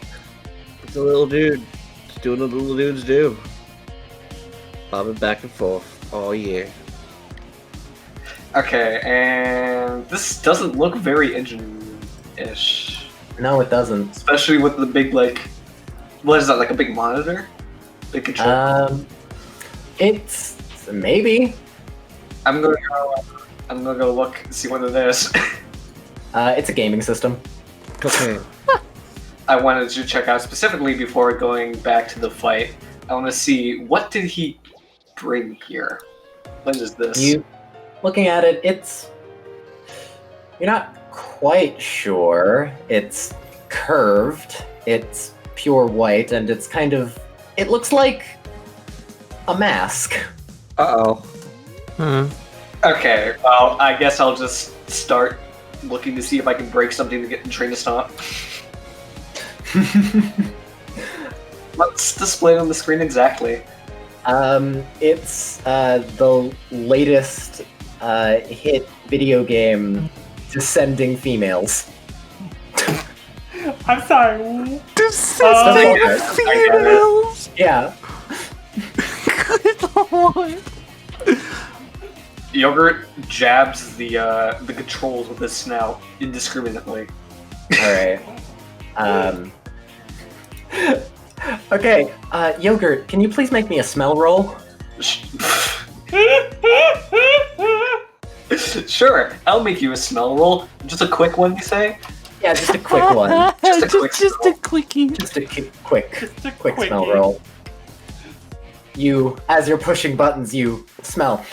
S7: It's a little dude. Just doing what little dudes do. Bobbing back and forth all year.
S2: Okay, and this doesn't look very engine-ish.
S1: No, it doesn't.
S2: Especially with the big, like... What is that, like a big monitor? Big control?
S1: It's maybe.
S2: I'm gonna go look and see what it is.
S1: It's a gaming system.
S7: Okay.
S2: I wanted to check out specifically before going back to the fight. I want to see, what did he bring here? What is this?
S1: You looking at it, you're not quite sure. It's curved. It's pure white, and it's kind of. It looks like a mask.
S7: Uh-oh.
S10: Hmm.
S2: Okay, well, I guess I'll just start looking to see if I can break something to get the train to stop. What's displayed on the screen exactly?
S1: It's the latest hit video game, Descending Females.
S8: I'm sorry.
S10: Descending
S1: okay.
S10: females.
S1: Yeah.
S10: Good lord.
S2: Yogurt jabs the controls with his snout indiscriminately.
S1: All right. Okay. Yogurt, can you please make me a smell roll?
S2: Sure, I'll make you a smell roll. Just a quick one, you say?
S1: Yeah, just a quick one.
S2: Just a quick
S10: just a
S2: roll.
S10: quickie.
S1: Just a quick
S8: Just a
S1: smell
S8: quickie.
S1: roll. You, as you're pushing buttons, you smell.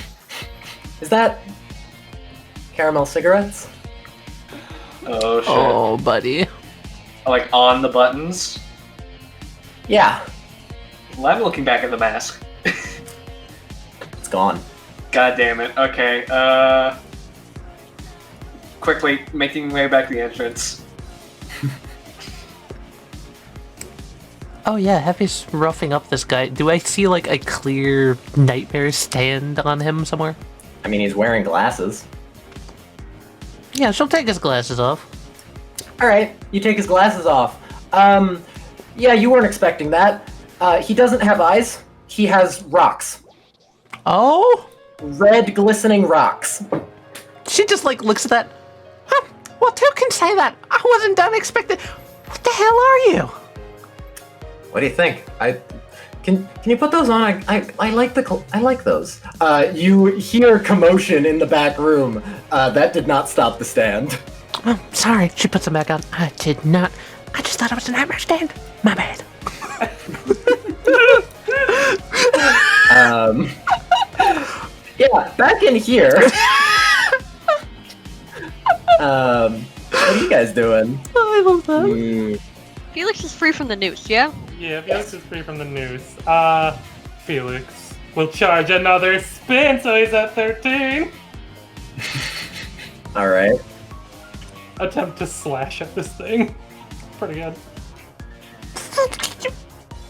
S1: Is that caramel cigarettes?
S2: Oh shit.
S10: Oh, buddy.
S2: Like on the buttons?
S1: Yeah,
S2: Well, I'm looking back at the mask.
S1: it's gone.
S2: God damn it. Okay, quickly, making my way back to the entrance.
S10: Oh yeah, Happy's roughing up this guy. Do I see like a clear nightmare stand on him somewhere?
S1: I mean, he's wearing glasses.
S10: Yeah, she'll take his glasses off.
S1: All right, you take his glasses off. Yeah, you weren't expecting that. He doesn't have eyes. He has rocks.
S10: Oh?
S1: Red, glistening rocks.
S10: She just like looks at that. Huh, well, who can say that? I wasn't done expecting. What the hell are you?
S1: What do you think? Can you put those on? I like those. You hear commotion in the back room. That did not stop the stand.
S10: Oh, sorry. She puts them back on. I did not. I just thought it was a nightmare stand. My bad.
S1: Yeah, back in here. What are you guys doing?
S10: I love that.
S5: Felix is free from the noose, yeah?
S8: Yeah, Felix is free from the noose. Felix will charge another spin, so he's at 13.
S1: All right.
S8: Attempt to slash at this thing. Pretty good.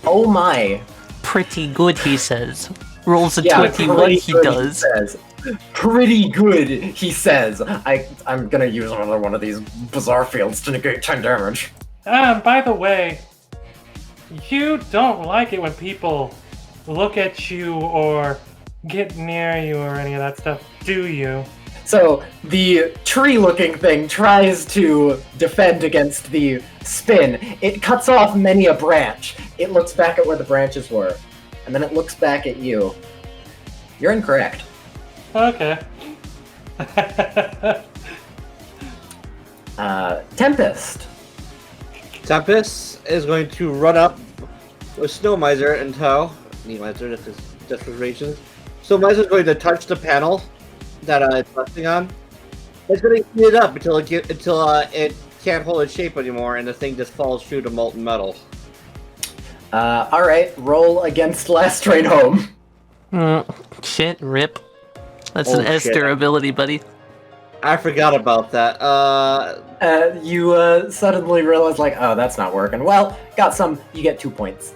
S1: Oh my.
S10: Pretty good, he says. Rolls a
S1: Yeah,
S10: 21,
S1: pretty
S10: he
S1: good,
S10: does.
S1: says. Pretty good, he says. I'm gonna use another one of these bizarre fields to negate 10 damage.
S8: By the way, you don't like it when people look at you or get near you or any of that stuff, do you?
S1: So the tree-looking thing tries to defend against the spin. It cuts off many a branch. It looks back at where the branches were, and then it looks back at you. You're incorrect.
S8: Okay.
S1: Tempest.
S7: Tempest is going to run up with Snow Miser in tow. Knee Miser, that's his desperation. So Miser is going to touch the panel that it's resting on. It's going to heat it up until it can't hold its shape anymore, and the thing just falls through the molten metal.
S1: Alright, roll against last train home.
S10: Shit, rip. That's
S7: Oh,
S10: an S
S7: shit.
S10: durability, buddy.
S7: I forgot about that.
S1: You suddenly realize, like, oh, that's not working. Well, got some. You get 2 points.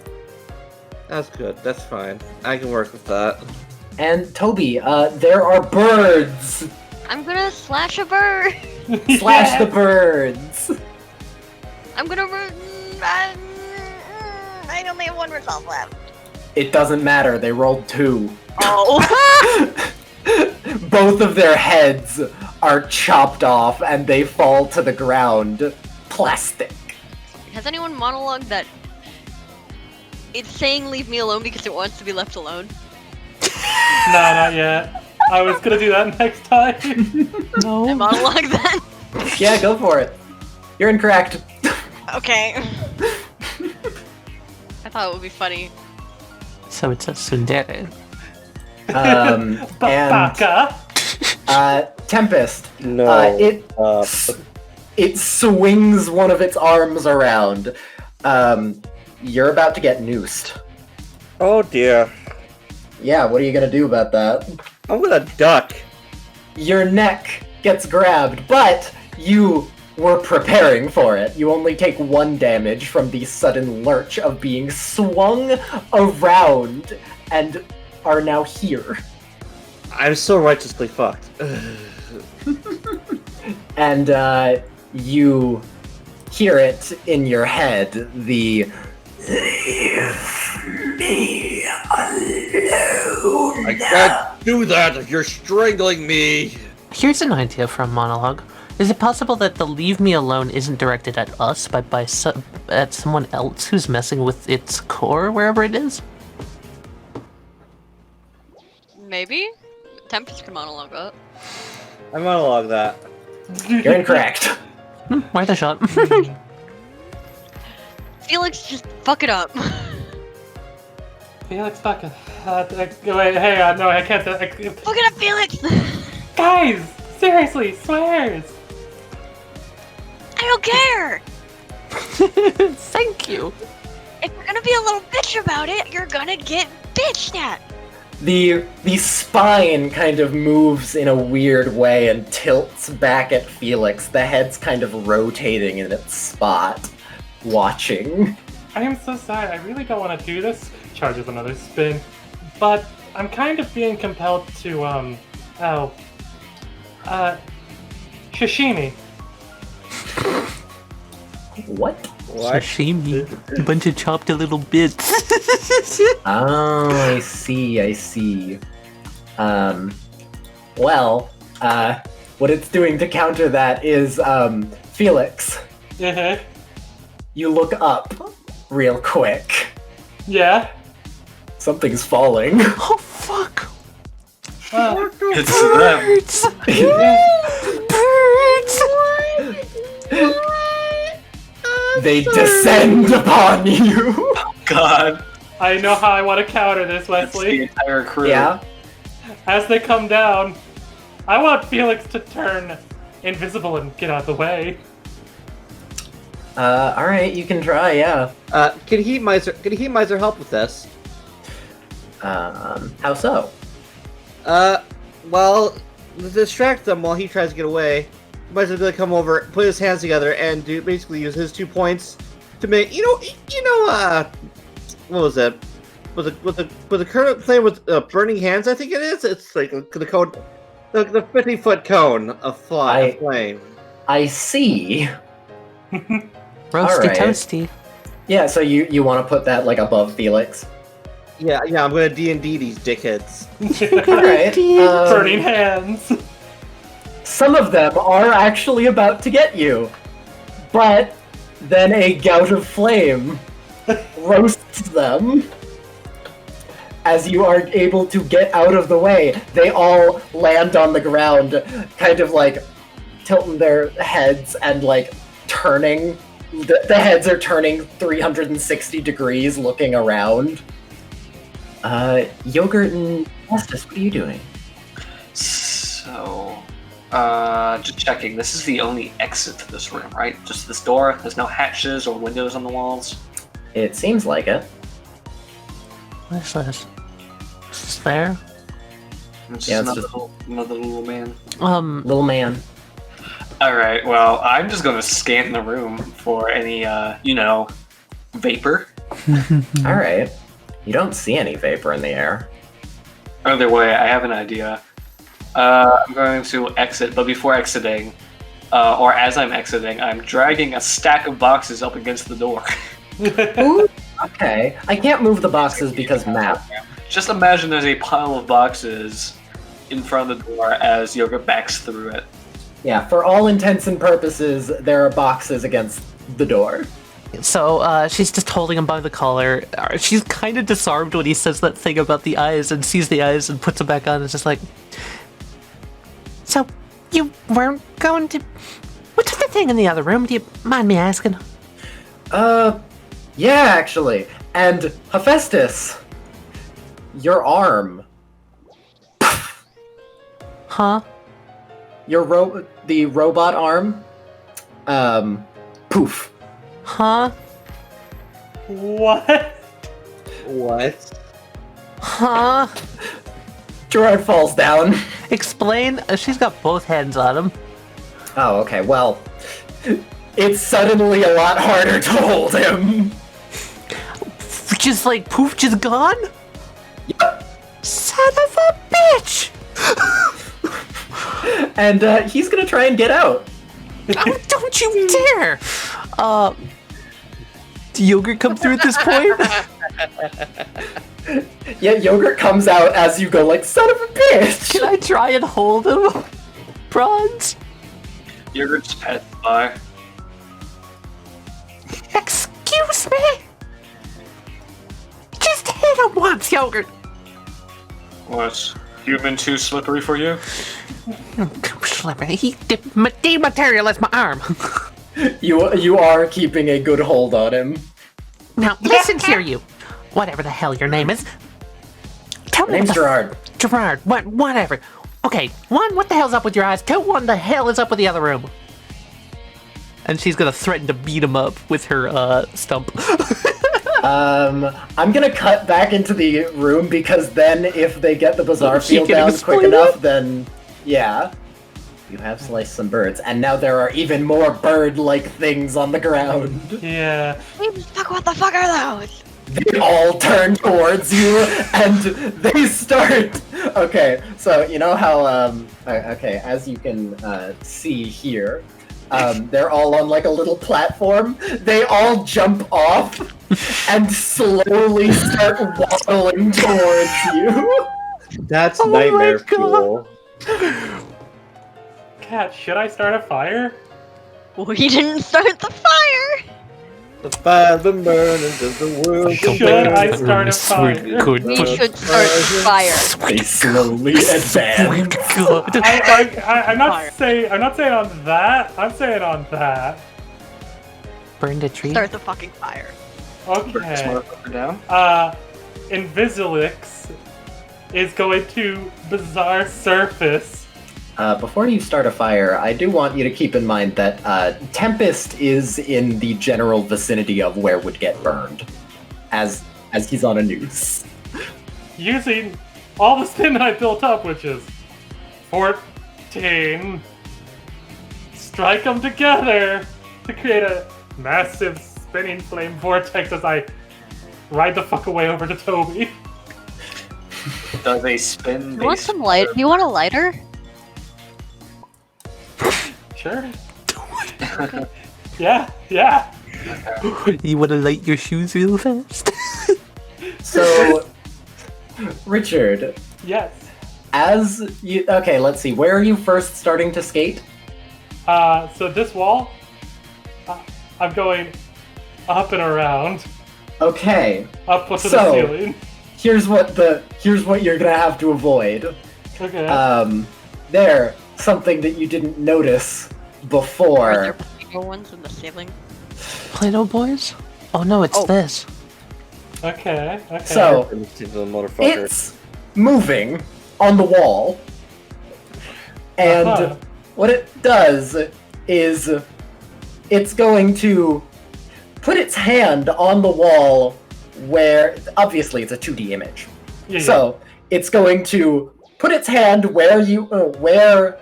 S7: That's good. That's fine. I can work with that.
S1: And Toby, there are birds.
S11: I'm gonna slash a bird.
S1: Slash the birds.
S11: I'm gonna. I only have 1 resolve left.
S1: It doesn't matter. They rolled 2.
S11: Oh.
S1: Both of their heads are chopped off and they fall to the ground. Plastic.
S5: Has anyone monologued that it's saying leave me alone because it wants to be left alone?
S8: No, not yet. I was gonna do that next time.
S5: I monologue then?
S1: Yeah, go for it. You're incorrect.
S5: Okay. I thought it would be funny.
S10: So it's a tsundere.
S1: And
S8: Baka.
S1: Tempest.
S7: No.
S1: It swings one of its arms around. You're about to get noosed.
S7: Oh dear.
S1: Yeah, what are you gonna do about that?
S7: I'm gonna duck.
S1: Your neck gets grabbed, but you were preparing for it. You only take 1 damage from the sudden lurch of being swung around and are now here.
S7: I'm so righteously fucked.
S1: And you hear it in your head, the "Leave me alone."
S7: I can't do that if you're strangling me.
S10: Here's an idea for a monologue. Is it possible that the leave me alone isn't directed at us, but at someone else who's messing with its core, wherever it is?
S5: Maybe? Tempest can monologue that.
S7: I monologue that.
S1: You're incorrect.
S10: Worth a shot.
S5: Felix, just fuck it up.
S8: Felix, fuck it. Wait, hey, no, I can't.
S5: Fuck it up, Felix!
S8: Guys, seriously, swears.
S5: I don't care!
S10: Thank you.
S5: If you're gonna be a little bitch about it, you're gonna get bitched at!
S1: The spine kind of moves in a weird way and tilts back at Felix. The head's kind of rotating in its spot, watching.
S8: I am so sorry. I really don't want to do this. Charges another spin, but I'm kind of being compelled to sashimi.
S1: What?
S10: Sashimi. A bunch of chopped little bits.
S1: Oh, I see. Well, what it's doing to counter that is, Felix, you look up real quick.
S8: Yeah.
S1: Something's falling.
S10: Oh, fuck.
S3: It's them.
S10: Birds!
S1: They descend upon you.
S3: God.
S8: I know how I want to counter this,
S2: It's the
S8: Wesley.
S2: entire crew.
S1: Yeah.
S8: As they come down, I want Felix to turn invisible and get out of the way.
S1: Alright, you can try, yeah.
S7: Can Heat Miser help with this?
S1: How so?
S7: Well, to distract them while he tries to get away, Miser's gonna come over, put his hands together, and basically use his 2 points to make what was it? Was the current playing with burning hands? I think it is. It's like the cone, the 50-foot cone of flame.
S1: I see.
S10: Roasty
S1: Alright.
S10: toasty.
S1: Yeah, so you want to put that, like, above Felix?
S7: Yeah, I'm gonna D&D these dickheads.
S1: Alright.
S8: Burning hands.
S1: Some of them are actually about to get you. But then a gout of flame roasts them. as you are able to get out of the way, they all land on the ground, kind of like tilting their heads and like turning. The heads are turning 360 degrees, looking around. Yogurt and Estes, what are you doing?
S2: So, just checking. This is the only exit to this room, right? Just this door? There's no hatches or windows on the walls?
S1: It seems like it.
S10: What is this? Is this fair?
S2: It's
S1: Yeah,
S2: just
S1: it's
S2: another little man.
S1: Little man.
S2: Alright, well, I'm just gonna scan the room for any, vapor.
S1: Alright. You don't see any vapor in the air.
S2: Either way, I have an idea. I'm going to exit, but before exiting, or as I'm exiting, I'm dragging a stack of boxes up against the door.
S1: Ooh, okay. I can't move the boxes because map.
S2: Just imagine there's a pile of boxes in front of the door as Yogurt backs through it.
S1: Yeah, for all intents and purposes, there are boxes against the door.
S6: So she's just holding him by the collar. She's kind of disarmed when he says that thing about the eyes and sees the eyes and puts them back on and is just like, so you weren't going to... What's the thing in the other room? Do you mind me asking?
S1: Yeah, actually. And Hephaestus, your arm.
S6: Huh?
S1: The robot arm. Poof.
S6: Huh?
S8: What?
S7: What?
S6: Huh?
S1: Gerard falls down.
S6: Explain. She's got both hands on him.
S1: Oh, okay. Well, it's suddenly a lot harder to hold him.
S6: Just like poof, just gone?
S1: Yep.
S6: Son of a bitch!
S1: And he's gonna try and get out.
S6: Oh, don't you dare! Do Yogurt come through at this point?
S1: Yeah, Yogurt comes out as you go like, son of a bitch!
S6: Can I try and hold him? Bronze?
S2: Yogurt's passed by.
S6: Excuse me? Just hit him once, Yogurt!
S3: What? Human too slippery for you?
S6: He dematerialized my arm.
S1: You are keeping a good hold on him.
S6: Now, listen here, you. Whatever the hell your name is. Tell me
S1: Name's
S6: what the
S1: Gerard.
S6: Gerard, whatever. Okay, one, what the hell's up with your eyes? Two, what the hell is up with the other room? And she's gonna threaten to beat him up with her, stump.
S1: I'm gonna cut back into the room because then if they get the bizarre
S6: She
S1: field
S6: can
S1: down
S6: explain
S1: quick enough,
S6: it?
S1: then yeah. You have sliced some birds, and now there are even more bird-like things on the ground.
S8: Yeah.
S11: Fuck, what the fuck are those?
S1: They all turn towards you, and they start... Okay, so you know how, okay, as you can see here, they're all on like a little platform. They all jump off and slowly start waddling towards you.
S7: That's
S6: Oh my
S7: nightmare
S6: God.
S7: fuel.
S8: Cat, should I start a fire?
S5: We didn't start the fire!
S7: The fire's been burning since the world can
S8: Should
S7: burn.
S8: I start a fire?
S6: Good.
S5: We should start the fire.
S1: They slowly advance.
S6: God.
S8: I'm not
S5: Fire.
S8: saying. I'm not saying on that. I'm saying on that.
S6: Burned a tree.
S5: Start the fucking fire.
S2: Burn this
S8: Okay.
S2: motherfucker down.
S8: Invisilix is going to bizarre surface.
S1: Before you start a fire, I do want you to keep in mind that Tempest is in the general vicinity of where would get burned, as he's on a noose.
S8: Using all the spin that I built up, which is 14. Strike them together to create a massive spinning flame vortex as I ride the fuck away over to Toby.
S2: Does a spin
S5: You want some light? You want a lighter?
S8: Sure. Yeah.
S6: You wanna light your shoes real fast?
S1: So, Richard,
S8: Yes.
S1: as you... Okay, let's see. Where are you first starting to skate?
S8: So this wall, I'm going up and around,
S1: Okay,
S8: up to
S1: So-
S8: the ceiling.
S1: here's what you're gonna have to avoid.
S8: Okay.
S1: Something that you didn't notice
S5: Are
S1: before.
S5: there Play-Doh ones in the ceiling?
S10: Play-Doh boys? Oh no, it's this.
S8: Okay.
S1: So
S7: The motherfucker.
S1: it's moving on the wall, and
S8: Uh-huh.
S1: what it does is it's going to put its hand on the wall where obviously it's a 2D image.
S8: Yeah.
S1: So it's going to put its hand where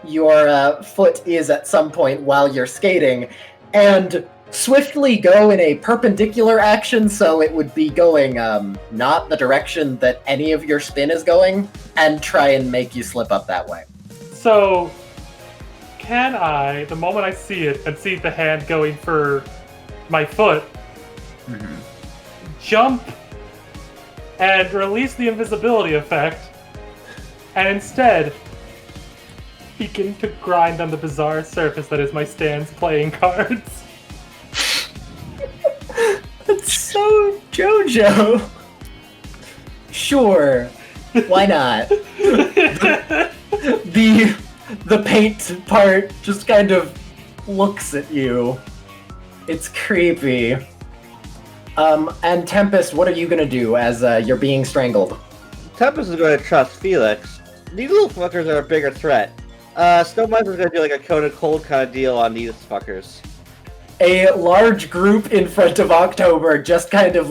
S1: your foot is at some point while you're skating, and swiftly go in a perpendicular action, so it would be going not the direction that any of your spin is going, and try and make you slip up that way.
S8: So, can I, the moment I see it and see the hand going for my foot, jump and release the invisibility effect, and instead begin to grind on the bizarre surface that is my stand's playing cards?
S1: That's so JoJo. Sure, why not? The paint part just kind of looks at you. It's creepy. And Tempest, what are you gonna do as you're being strangled?
S7: Tempest is going to trust Felix. These little fuckers are a bigger threat. Snow Miser's going to do like a cone of cold kind of deal on these fuckers.
S1: A large group in front of October just kind of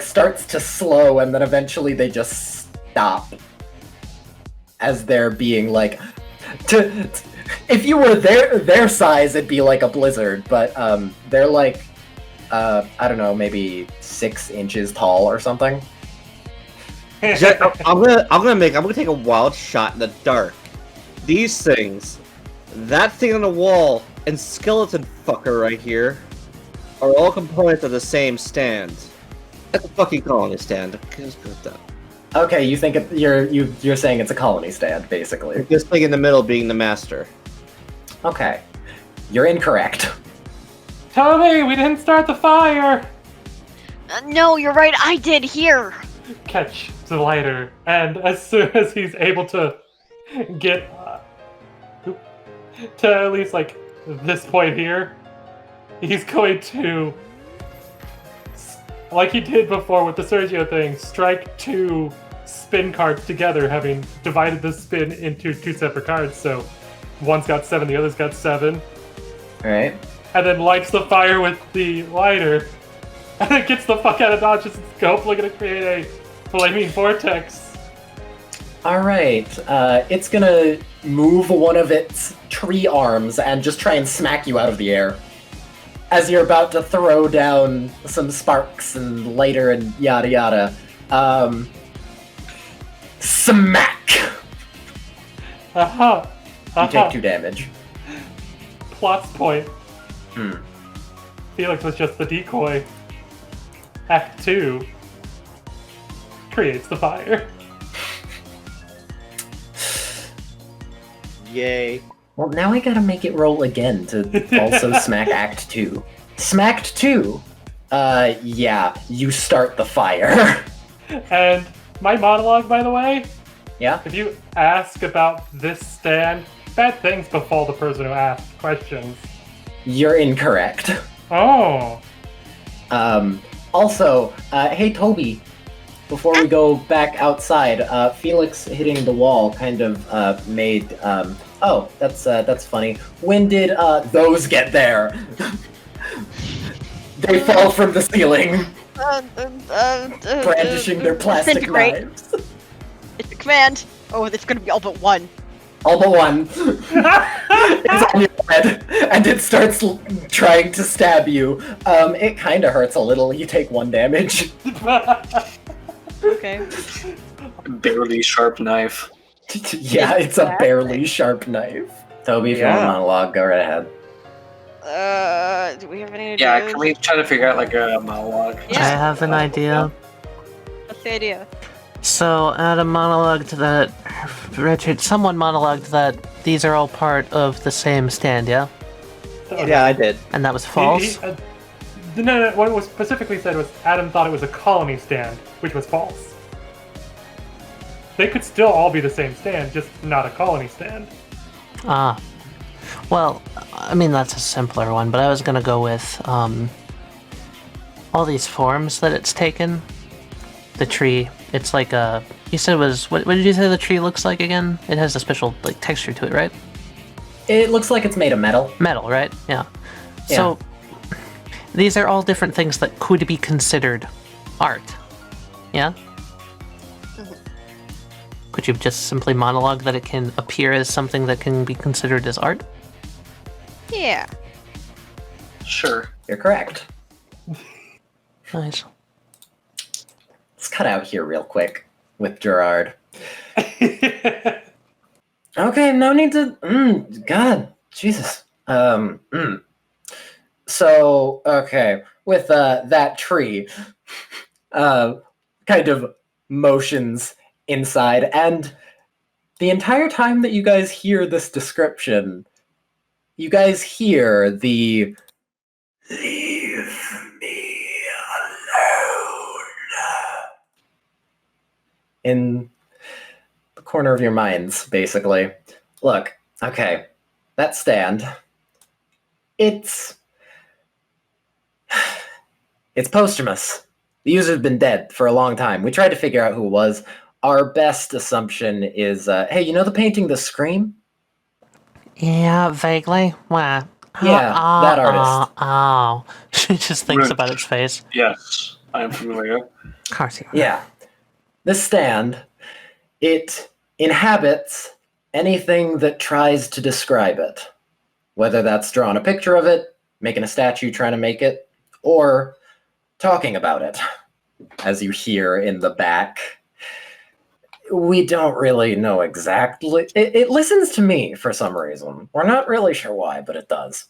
S1: starts to slow, and then eventually they just stop as they're being if you were their size, it'd be like a blizzard, but they're like I don't know, maybe 6 inches tall or something.
S7: I'm gonna take a wild shot in the dark. These things, that thing on the wall, and skeleton fucker right here, are all components of the same stand. That's a fucking colony stand.
S1: Okay, you think you're saying it's a colony stand, basically.
S7: This thing in the middle being the master.
S1: Okay, you're incorrect.
S8: Toby, we didn't start the fire!
S11: No, you're right, I did here!
S8: Catch the lighter, and as soon as he's able to get to at least this point here, he's going to, like he did before with the Sergio thing, strike 2 spin cards together, having divided the spin into 2 separate cards. So one's got 7, the other's got 7.
S1: Alright.
S8: And then lights the fire with the lighter, and it gets the fuck out of Dodge's scope, looking to create a flaming vortex.
S1: Alright, it's gonna move one of its tree arms and just try and smack you out of the air. As you're about to throw down some sparks and lighter and yada yada. Smack! You take 2 damage.
S8: Plot's point. Felix was just the decoy. Act 2 creates the fire.
S7: Yay.
S1: Well, now I gotta make it roll again to also smack Act 2. Smacked 2! Yeah, you start the fire.
S8: And my monologue, by the way,
S1: Yeah?
S8: if you ask about this stand, bad things befall the person who asked questions.
S1: You're incorrect.
S8: Oh.
S1: Also, hey Toby, before we go back outside, Felix hitting the wall kind of made, oh, that's funny. When did those get there? They fall from the ceiling, brandishing their plastic
S5: Disintegrate.
S1: knives.
S5: It's a command. Oh, it's gonna be all but 1.
S1: All but 1. It's on your head, and it starts trying to stab you. It kinda hurts a little. You take 1 damage.
S5: Okay.
S2: Barely sharp knife.
S1: Yeah, it's a barely sharp knife. Toby, if you want a monologue, go right ahead.
S11: Do we have any ideas?
S2: Yeah, can we try to figure out a monologue?
S10: I have an idea.
S5: What's the idea?
S10: So, add a monologue to that. Richard, someone monologued that these are all part of the same stand, yeah?
S7: Yeah, I did.
S10: And that was false?
S8: No, what was specifically said was Adam thought it was a colony stand, which was false. They could still all be the same stand, just not a colony stand.
S10: Ah. Well, I mean, that's a simpler one, but I was gonna go with, all these forms that it's taken. The tree, it's like a... You said it was... What did you say the tree looks like again? It has a special, like, texture to it, right?
S1: It looks like it's made of metal.
S10: Metal, right? Yeah. So, these are all different things that could be considered art. Yeah? Could you just simply monologue that it can appear as something that can be considered as art?
S5: Yeah.
S2: Sure.
S1: You're correct.
S10: Nice.
S1: Let's cut out here real quick with Gerard. Okay, no need to... God, Jesus. So, okay, with that tree, kind of motions inside, and the entire time that you guys hear this description, you guys hear the "Leave me alone" in the corner of your minds, basically. Look, okay, that stand, it's posthumous. The user's been dead for a long time. We tried to figure out who it was. Our best assumption is, hey, you know the painting The Scream?
S10: Yeah, vaguely. Why?
S1: Yeah, that artist.
S10: Oh. She just thinks
S3: Right.
S10: about its face.
S3: Yes, I am familiar.
S10: Of course you are.
S1: Yeah. This stand, it inhabits anything that tries to describe it. Whether that's drawing a picture of it, making a statue trying to make it, or talking about it, as you hear in the back. We don't really know exactly. It listens to me for some reason. We're not really sure why, but it does.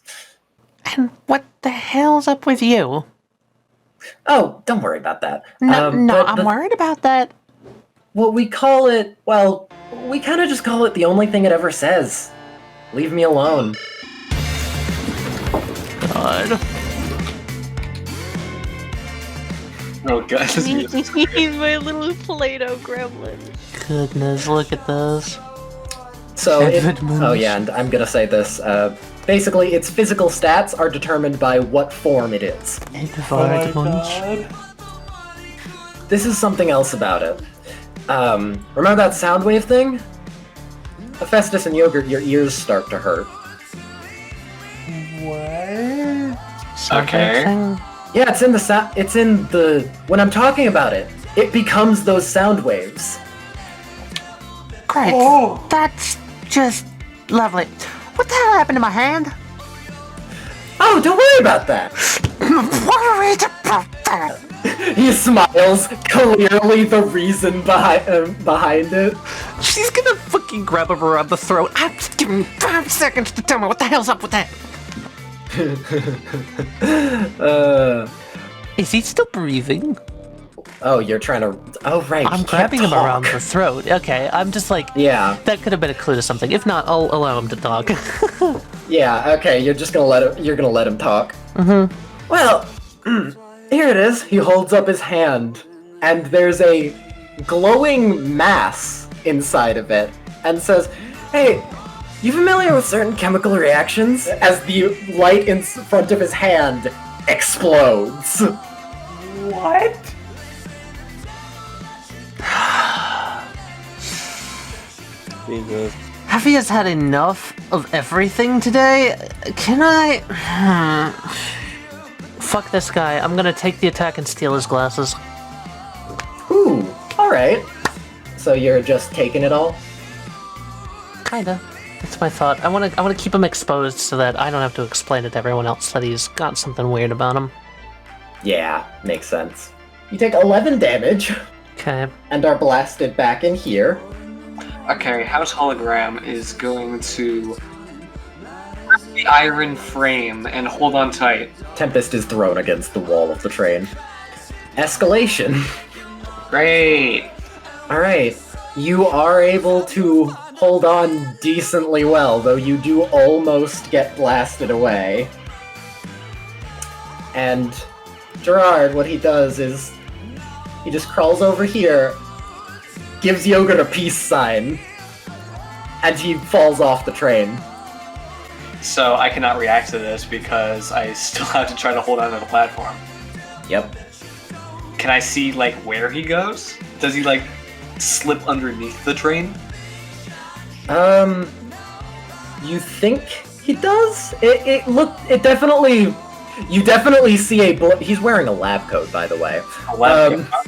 S10: And what the hell's up with you?
S1: Oh, don't worry about that.
S10: No,
S1: but
S10: I'm worried about that.
S1: Well, we kind of just call it the only thing it ever says. Leave me alone.
S10: God.
S3: Oh, guys.
S5: He's my little Play-Doh gremlin.
S10: Goodness, look at this.
S1: So,
S10: Edmund.
S1: oh yeah, and I'm gonna say this. Basically, its physical stats are determined by what form it is.
S8: Oh my god.
S1: This is something else about it. Remember that sound wave thing? Hephaestus and Yogurt, your ears start to hurt.
S8: What?
S3: Okay.
S1: Yeah, it's in the when I'm talking about it, it becomes those sound waves.
S10: Great.
S8: Oh.
S10: That's just lovely. What the hell happened to my hand?
S1: Oh, don't worry about that.
S10: Worried about that.
S1: He smiles, clearly the reason behind it.
S10: She's gonna fucking grab him around the throat. I'm just giving you 5 seconds to tell me what the hell's up with that. Is he still breathing?
S1: Oh, you're trying to... Oh, right.
S10: I'm
S1: he can't
S10: grabbing him
S1: talk.
S10: around the throat. Okay, I'm just like...
S1: Yeah.
S10: That could have been a clue to something. If not, I'll allow him to talk.
S1: Yeah, okay, you're just gonna let him talk.
S10: Mm-hmm.
S1: Well, here it is. He holds up his hand, and there's a glowing mass inside of it, and says, "Hey, you familiar with certain chemical reactions?" As the light in front of his hand explodes.
S8: What?
S7: Jesus.
S10: Have you had enough of everything today? Can I... Fuck this guy. I'm gonna take the attack and steal his glasses.
S1: Ooh, alright. So you're just taking it all?
S10: Kinda. That's my thought. I wanna keep him exposed so that I don't have to explain it to everyone else that he's got something weird about him.
S1: Yeah, makes sense. You take 11 damage,
S10: Okay.
S1: and are blasted back in here.
S2: Okay, House Hologram is going to grab the iron frame and hold on tight.
S1: Tempest is thrown against the wall of the train. Escalation.
S2: Great.
S1: Alright, you are able to hold on decently well, though you do almost get blasted away. And Gerard, what he does is he just crawls over here, gives Yogurt a peace sign, and he falls off the train.
S2: So I cannot react to this because I still have to try to hold on to the platform.
S1: Yep.
S2: Can I see, like, where he goes? Does he, like, slip underneath the train?
S1: You think he does? You definitely see he's wearing a lab coat, by the way.
S2: A lab coat.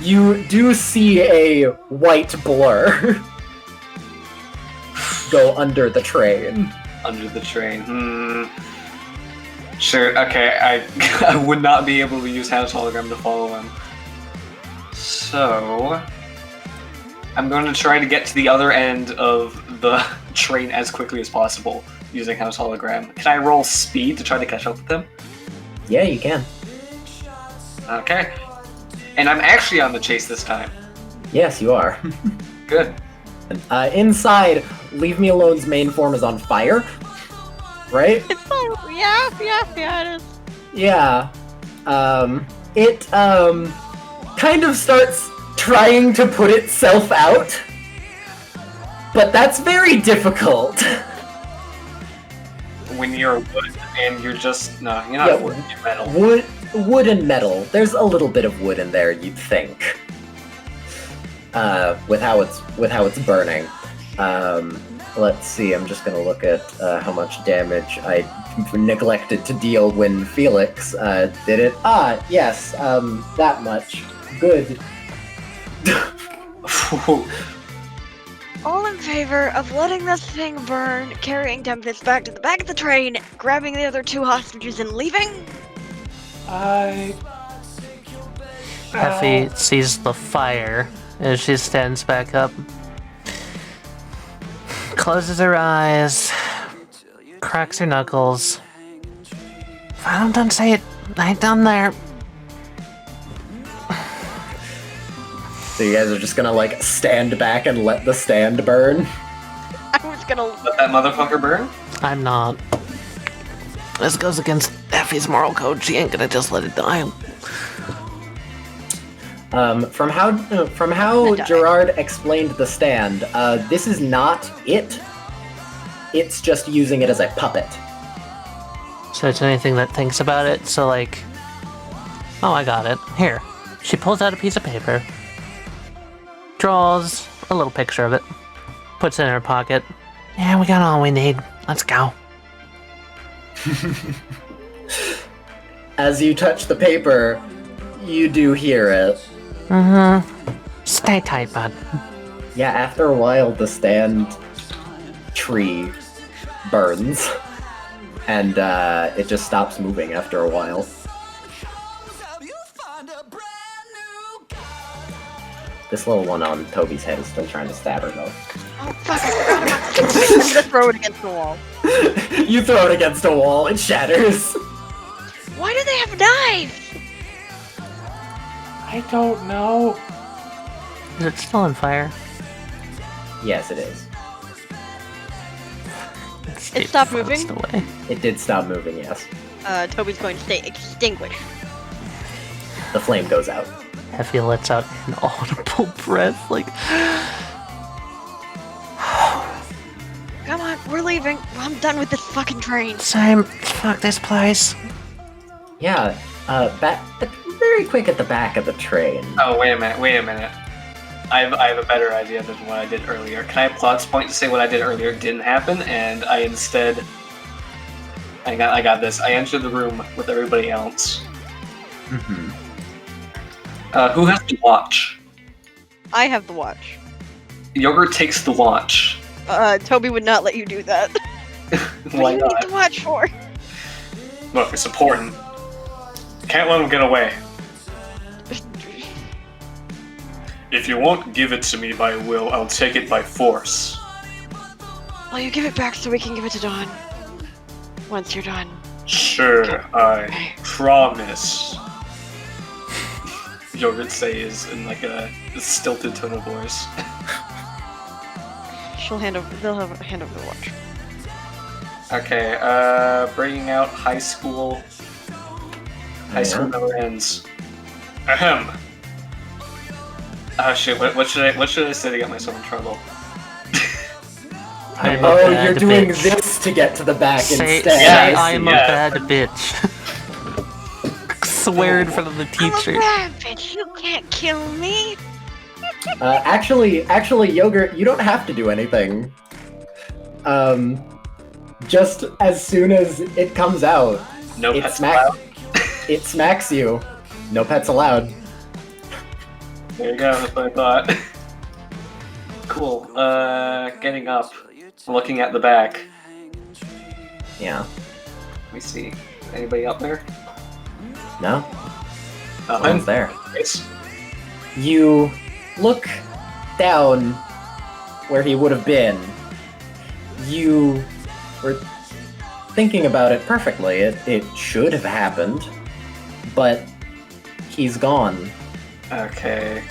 S1: You do see a white blur go under the train.
S2: Under the train. Sure, okay, I would not be able to use House Hologram to follow him. So... I'm going to try to get to the other end of the train as quickly as possible using House Hologram. Can I roll speed to try to catch up with him?
S1: Yeah, you can.
S2: Okay. And I'm actually on the chase this time.
S1: Yes, you are.
S2: Good.
S1: Inside, Leave Me Alone's main form is on fire, right?
S5: It's fine. Yeah, it is.
S1: Yeah. It kind of starts trying to put itself out, but that's very difficult.
S2: When you're wood and you're just... No, you're not wood, you're metal.
S1: Wood and metal. There's a little bit of wood in there, you'd think. With how it's burning. Let's see, I'm just gonna look at how much damage I neglected to deal when Felix did it. Ah, yes, that much. Good.
S11: All in favor of letting this thing burn, carrying Tempest back to the back of the train, grabbing the other 2 hostages and leaving?
S10: Effie sees the fire as she stands back up. Closes her eyes. Cracks her knuckles. If I don't say it, I ain't done there.
S1: So you guys are just gonna, like, stand back and let the stand burn?
S11: I was gonna...
S2: Let that motherfucker burn?
S10: I'm not. This goes against Effie's moral code. She ain't gonna just let it die.
S1: From how Gerard explained the stand, this is not it. It's just using it as a puppet.
S10: So it's anything that thinks about it. So, like, oh, I got it. Here. She pulls out a piece of paper, draws a little picture of it, puts it in her pocket. Yeah, we got all we need. Let's go.
S1: As you touch the paper, you do hear it.
S10: Stay tight, bud.
S1: Yeah, after a while, the stand tree burns, and it just stops moving after a while. This little one on Toby's head is still trying to stab her, though.
S11: Oh, fuck, I forgot about this. I'm gonna throw it against the wall.
S1: You throw it against a wall, it shatters.
S11: Why do they have knives?
S8: I don't know.
S10: Is it still on fire?
S1: Yes, it is.
S5: It stopped moving?
S10: Away.
S1: It did stop moving, yes.
S5: Toby's going to stay extinguished.
S1: The flame goes out.
S10: Effie lets out an audible breath, like...
S11: Come on, we're leaving. I'm done with this fucking train.
S10: Same. Fuck this place.
S1: Yeah, very quick at the back of the train.
S2: Oh, wait a minute. I have a better idea than what I did earlier. Can I have plots point to say what I did earlier didn't happen, and I instead... I got this. I entered the room with everybody else.
S1: Mm-hmm.
S2: Who has the watch?
S5: I have the watch.
S2: Yogurt takes the watch.
S5: Toby would not let you do that.
S2: Why
S11: What do you
S2: not?
S11: need the watch for?
S2: Look, it's important. Can't let him get away. If you won't give it to me by will, I'll take it by force.
S11: Well, you give it back so we can give it to Dawn. Once you're done.
S2: Sure, I promise. Yogurt says in like a stilted tone of voice.
S5: They'll hand over the watch.
S2: Okay, bringing out high school. High school never ends. Ahem. Oh shit! What should I say to get myself in trouble?
S6: I'm a
S1: Oh,
S6: bad
S1: you're doing
S6: bitch.
S1: this to get to the back
S6: Say,
S1: instead.
S6: say
S1: I
S6: I'm
S1: see.
S6: a bad bitch. Swear in front of the
S11: I'm a
S6: teacher.
S11: bad bitch. You can't kill me.
S1: Actually, Yogurt, you don't have to do anything. Just as soon as it comes out,
S2: No
S1: it
S2: pets
S1: smacks.
S2: allowed.
S1: It smacks you. No pets allowed.
S2: There you go. That's what I thought. Cool. Getting up, looking at the back.
S1: Yeah.
S2: Let me see. Anybody up there?
S1: No. No
S2: Nothing.
S1: one's there.
S2: Yes.
S1: You look down where he would have been. You were thinking about it perfectly. It should have happened, but he's gone.
S2: Okay.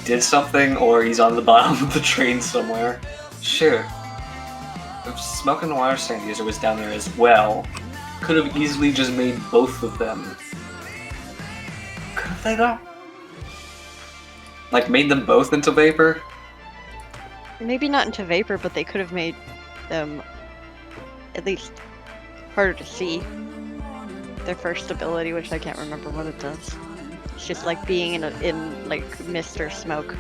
S2: Did something, or he's on the bottom of the train somewhere. Sure. If Smoke and the Water Stand user was down there as well, could have easily just made both of them. Could have they though? Like made them both into vapor?
S5: Maybe not into vapor, but they could have made them at least harder to see. Their first ability, which I can't remember what it does. It's just like being in like mist or smoke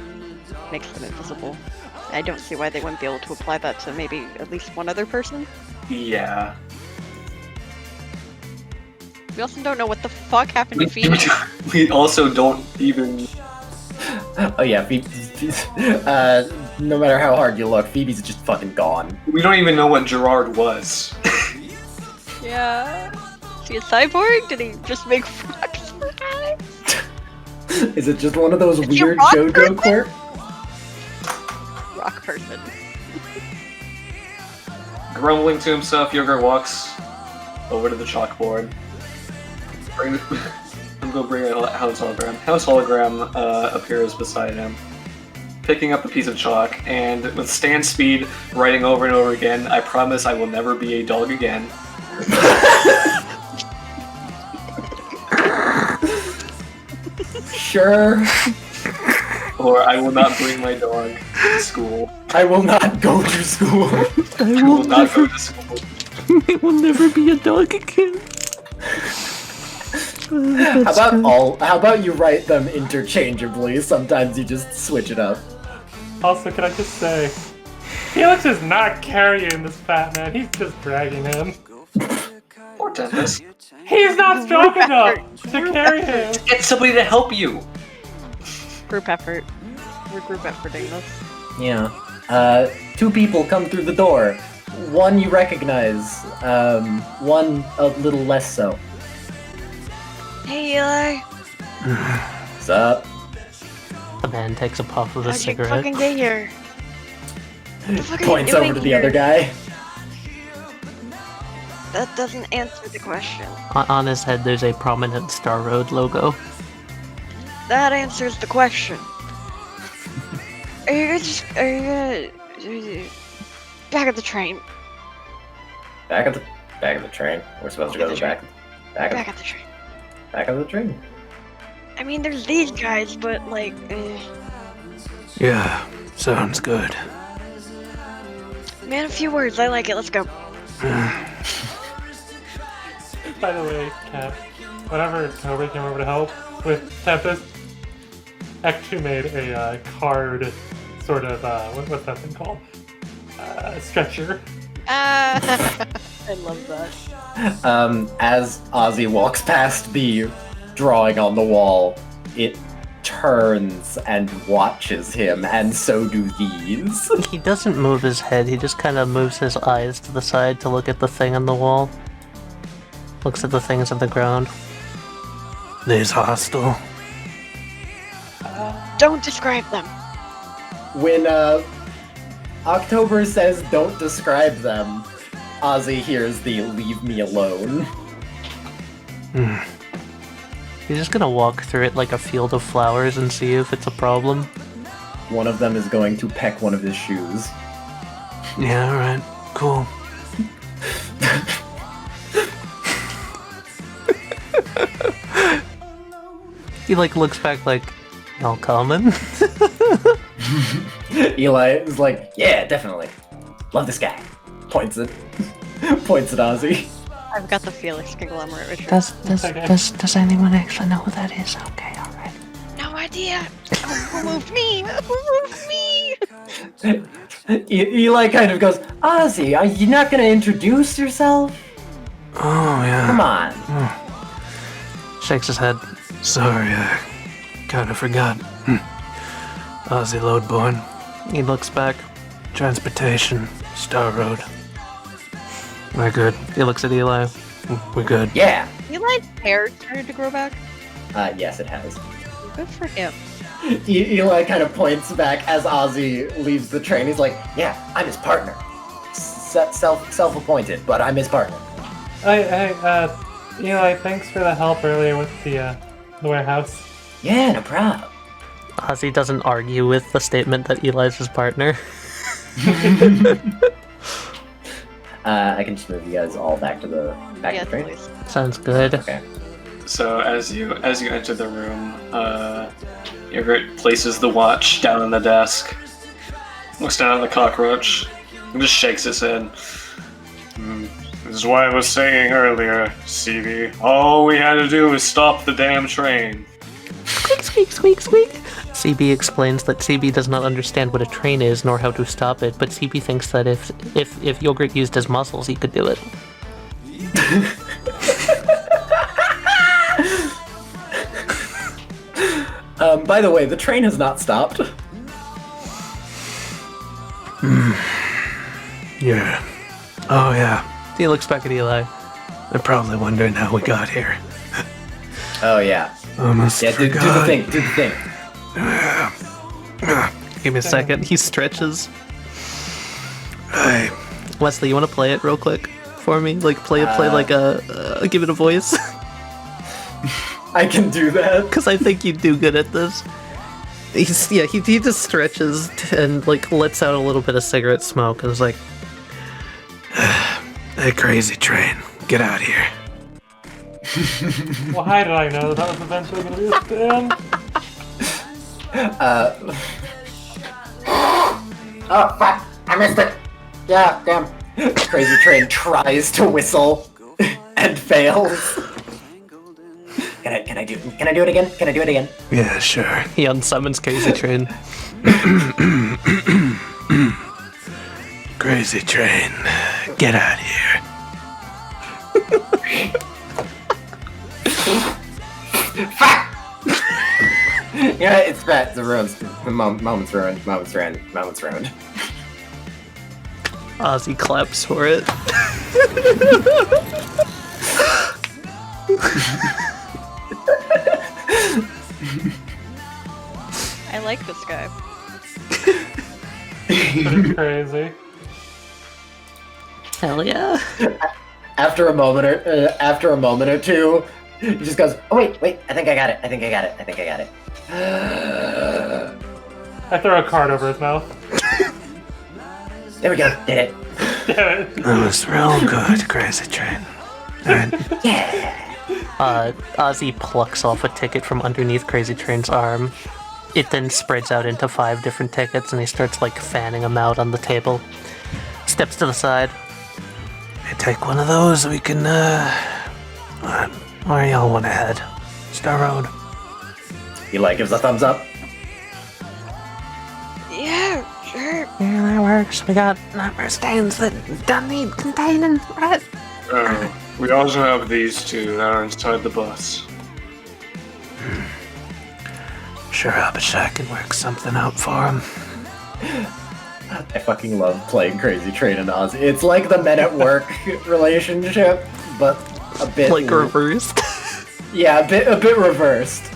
S5: makes them invisible. I don't see why they wouldn't be able to apply that to maybe at least one other person.
S2: Yeah.
S5: We also don't know what the fuck happened to Phoebe.
S2: We also don't even.
S1: Oh yeah, no matter how hard you look, Phoebe's just fucking gone.
S2: We don't even know what Gerard was.
S5: Yeah. Is he a cyborg? Did he just make frocks for guys?
S1: Is it just one of those
S5: Is he a
S1: weird
S5: rock
S1: JoJo
S5: person?
S1: quirks?
S5: Rock person.
S2: Grumbling to himself, Yogurt walks over to the chalkboard. I'm gonna bring a house hologram. House hologram appears beside him, picking up a piece of chalk, and with stand speed, writing over and over again, "I promise I will never be a dog again."
S1: Sure.
S2: Or "I will not bring my dog to school."
S1: I will not go to school.
S2: I will not go to school.
S6: I will never be a dog again.
S1: How about you write them interchangeably? Sometimes you just switch it up.
S8: Also, can I just say, Felix is not carrying this fat man. He's just dragging him.
S2: Or Tempest.
S8: He's not strong enough to carry him.
S2: Get somebody to help you.
S5: Group effort. We're group efforting this.
S1: Yeah. Two people come through the door. One you recognize. One a little less so.
S11: Hey, Eli.
S1: What's up?
S6: The man takes a puff of the
S11: How'd you
S6: cigarette.
S11: fucking get here? What the fuck are you
S1: Points
S11: doing
S1: over to the
S11: here?
S1: other guy.
S11: That doesn't answer the question.
S6: On his head, there's a prominent Star Road logo.
S11: That answers the question. Are you gonna back of the train?
S1: Back of the train. We're supposed to go to the back. Back
S11: of the train.
S1: Back of the train.
S11: I mean, there's these guys, but like,
S4: Yeah, sounds good.
S11: man, a few words. I like it. Let's go.
S8: By the way, Kat, whenever Cobra came over to help with Tempest, actually made a card sort of, what's that thing called? Stretcher.
S5: I love that.
S1: As Ozzy walks past the drawing on the wall, it turns and watches him, and so do these.
S6: He doesn't move his head, he just kind of moves his eyes to the side to look at the thing on the wall. Looks at the things on the ground.
S4: This hostile.
S11: Don't describe them.
S1: When October says don't describe them, Ozzy hears the leave me alone.
S6: He's just gonna walk through it like a field of flowers and see if it's a problem.
S1: One of them is going to peck one of his shoes.
S4: Yeah, alright. Cool.
S6: He looks back like, y'all coming?
S1: Eli is like, yeah, definitely. Love this guy. Points at Ozzy.
S5: I've got the Felix conglomerate ritual.
S10: Does anyone actually know who that is? Okay, alright.
S5: No idea. Who moved me? Who moved me?
S1: Eli kind of goes, Ozzy, are you not gonna introduce yourself?
S4: Oh, yeah.
S1: Come on.
S6: Shakes his head.
S4: Sorry, I kind of forgot. Ozzy Loadborn.
S6: He looks back.
S4: Transportation. Star Road.
S6: We're good. He looks at Eli.
S4: We're good.
S1: Yeah.
S5: Eli's hair started to grow back.
S1: Yes, it has.
S5: Good for him.
S1: Eli kind of points back as Ozzy leaves the train. He's like, yeah, I'm his partner. Self-appointed, but I'm his partner.
S8: Eli, thanks for the help earlier with the warehouse.
S1: Yeah, no problem.
S6: Ozzy doesn't argue with the statement that Eli's his partner.
S1: I can just move you guys all back to the train.
S5: Please.
S6: Sounds good.
S1: Okay.
S2: So as you enter the room, Yogurt places the watch down on the desk, looks down at the cockroach, and just shakes his head.
S3: This is why I was saying earlier, CB. All we had to do was stop the damn train.
S6: Squeak, squeak, squeak, squeak. CB explains that CB does not understand what a train is nor how to stop it, but CB thinks that if Yogurt used his muscles, he could do it.
S1: By the way, the train has not stopped.
S4: Yeah. Oh, yeah.
S6: He looks back at Eli.
S4: They're probably wondering how we got here.
S1: Oh yeah.
S4: Almost
S1: Yeah, do the
S4: forgot.
S1: thing. Do the thing.
S6: Give me a second. He stretches.
S4: Hey,
S6: Wesley, you want to play it real quick for me? Like play like a give it a voice.
S1: I can do that.
S6: Because I think you do good at this. He just stretches and like lets out a little bit of cigarette smoke and is like,
S4: hey, crazy train, get out here.
S8: Well, how did I know that was eventually going to be a stand?
S1: Oh, fuck! I missed it! Yeah, damn. Crazy Train tries to whistle and fails. Can I do it again? Can I do it again?
S4: Yeah, sure.
S6: he unsummons Crazy Train.
S4: Crazy train, get out here.
S1: Fuck! Yeah, it's bad. The ruins. The moment's ruined. Moment's ruined.
S6: Ozzy claps for it.
S5: I like this guy.
S8: Pretty crazy.
S6: Hell yeah.
S1: After a moment or two, he just goes, "Oh wait! I think I got it.
S8: I throw a card over his mouth.
S1: There we go. Did it.
S8: Damn it.
S4: That was real good, crazy train. Alright.
S1: Yeah."
S6: Ozzy plucks off a ticket from underneath Crazy Train's arm. It then spreads out into 5 different tickets, and he starts like fanning them out on the table. Steps to the side.
S4: Hey, take one of those. We can. Where y'all want to head? Star Road.
S1: Eli gives a thumbs up.
S5: Yeah, sure.
S10: Yeah, that works. We got number stains that don't need containing, right?
S3: We also have these two that are inside the bus.
S4: Sure, Abishai can work something out for him.
S1: I fucking love playing Crazy Train and Ozzy. It's like the Men at Work relationship, but a bit
S6: Like reversed.
S1: Yeah, a bit reversed.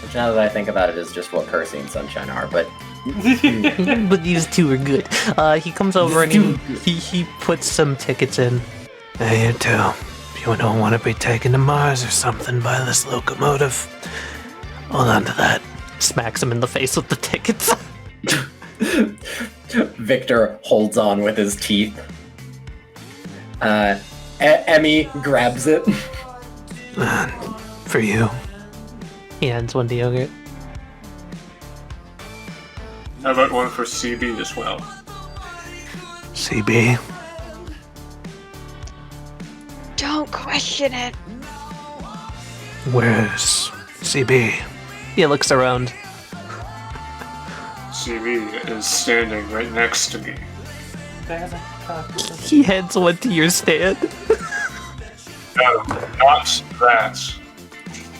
S1: Which now that I think about it is just what Percy and Sunshine are, but
S6: But these two are good. He comes over and he puts some tickets in.
S4: Hey, you two. If you don't want to be taken to Mars or something by this locomotive, hold on to that.
S6: Smacks him in the face with the tickets.
S1: Victor holds on with his teeth. Emmy grabs it.
S4: And for you,
S10: He hands one to Yogurt.
S3: How about one for CB as well?
S4: CB.
S11: Don't question it.
S4: Where's CB?
S10: He looks around.
S3: CB is standing right next to me.
S8: There's a cup.
S10: He hands one to your stand.
S3: No, not that.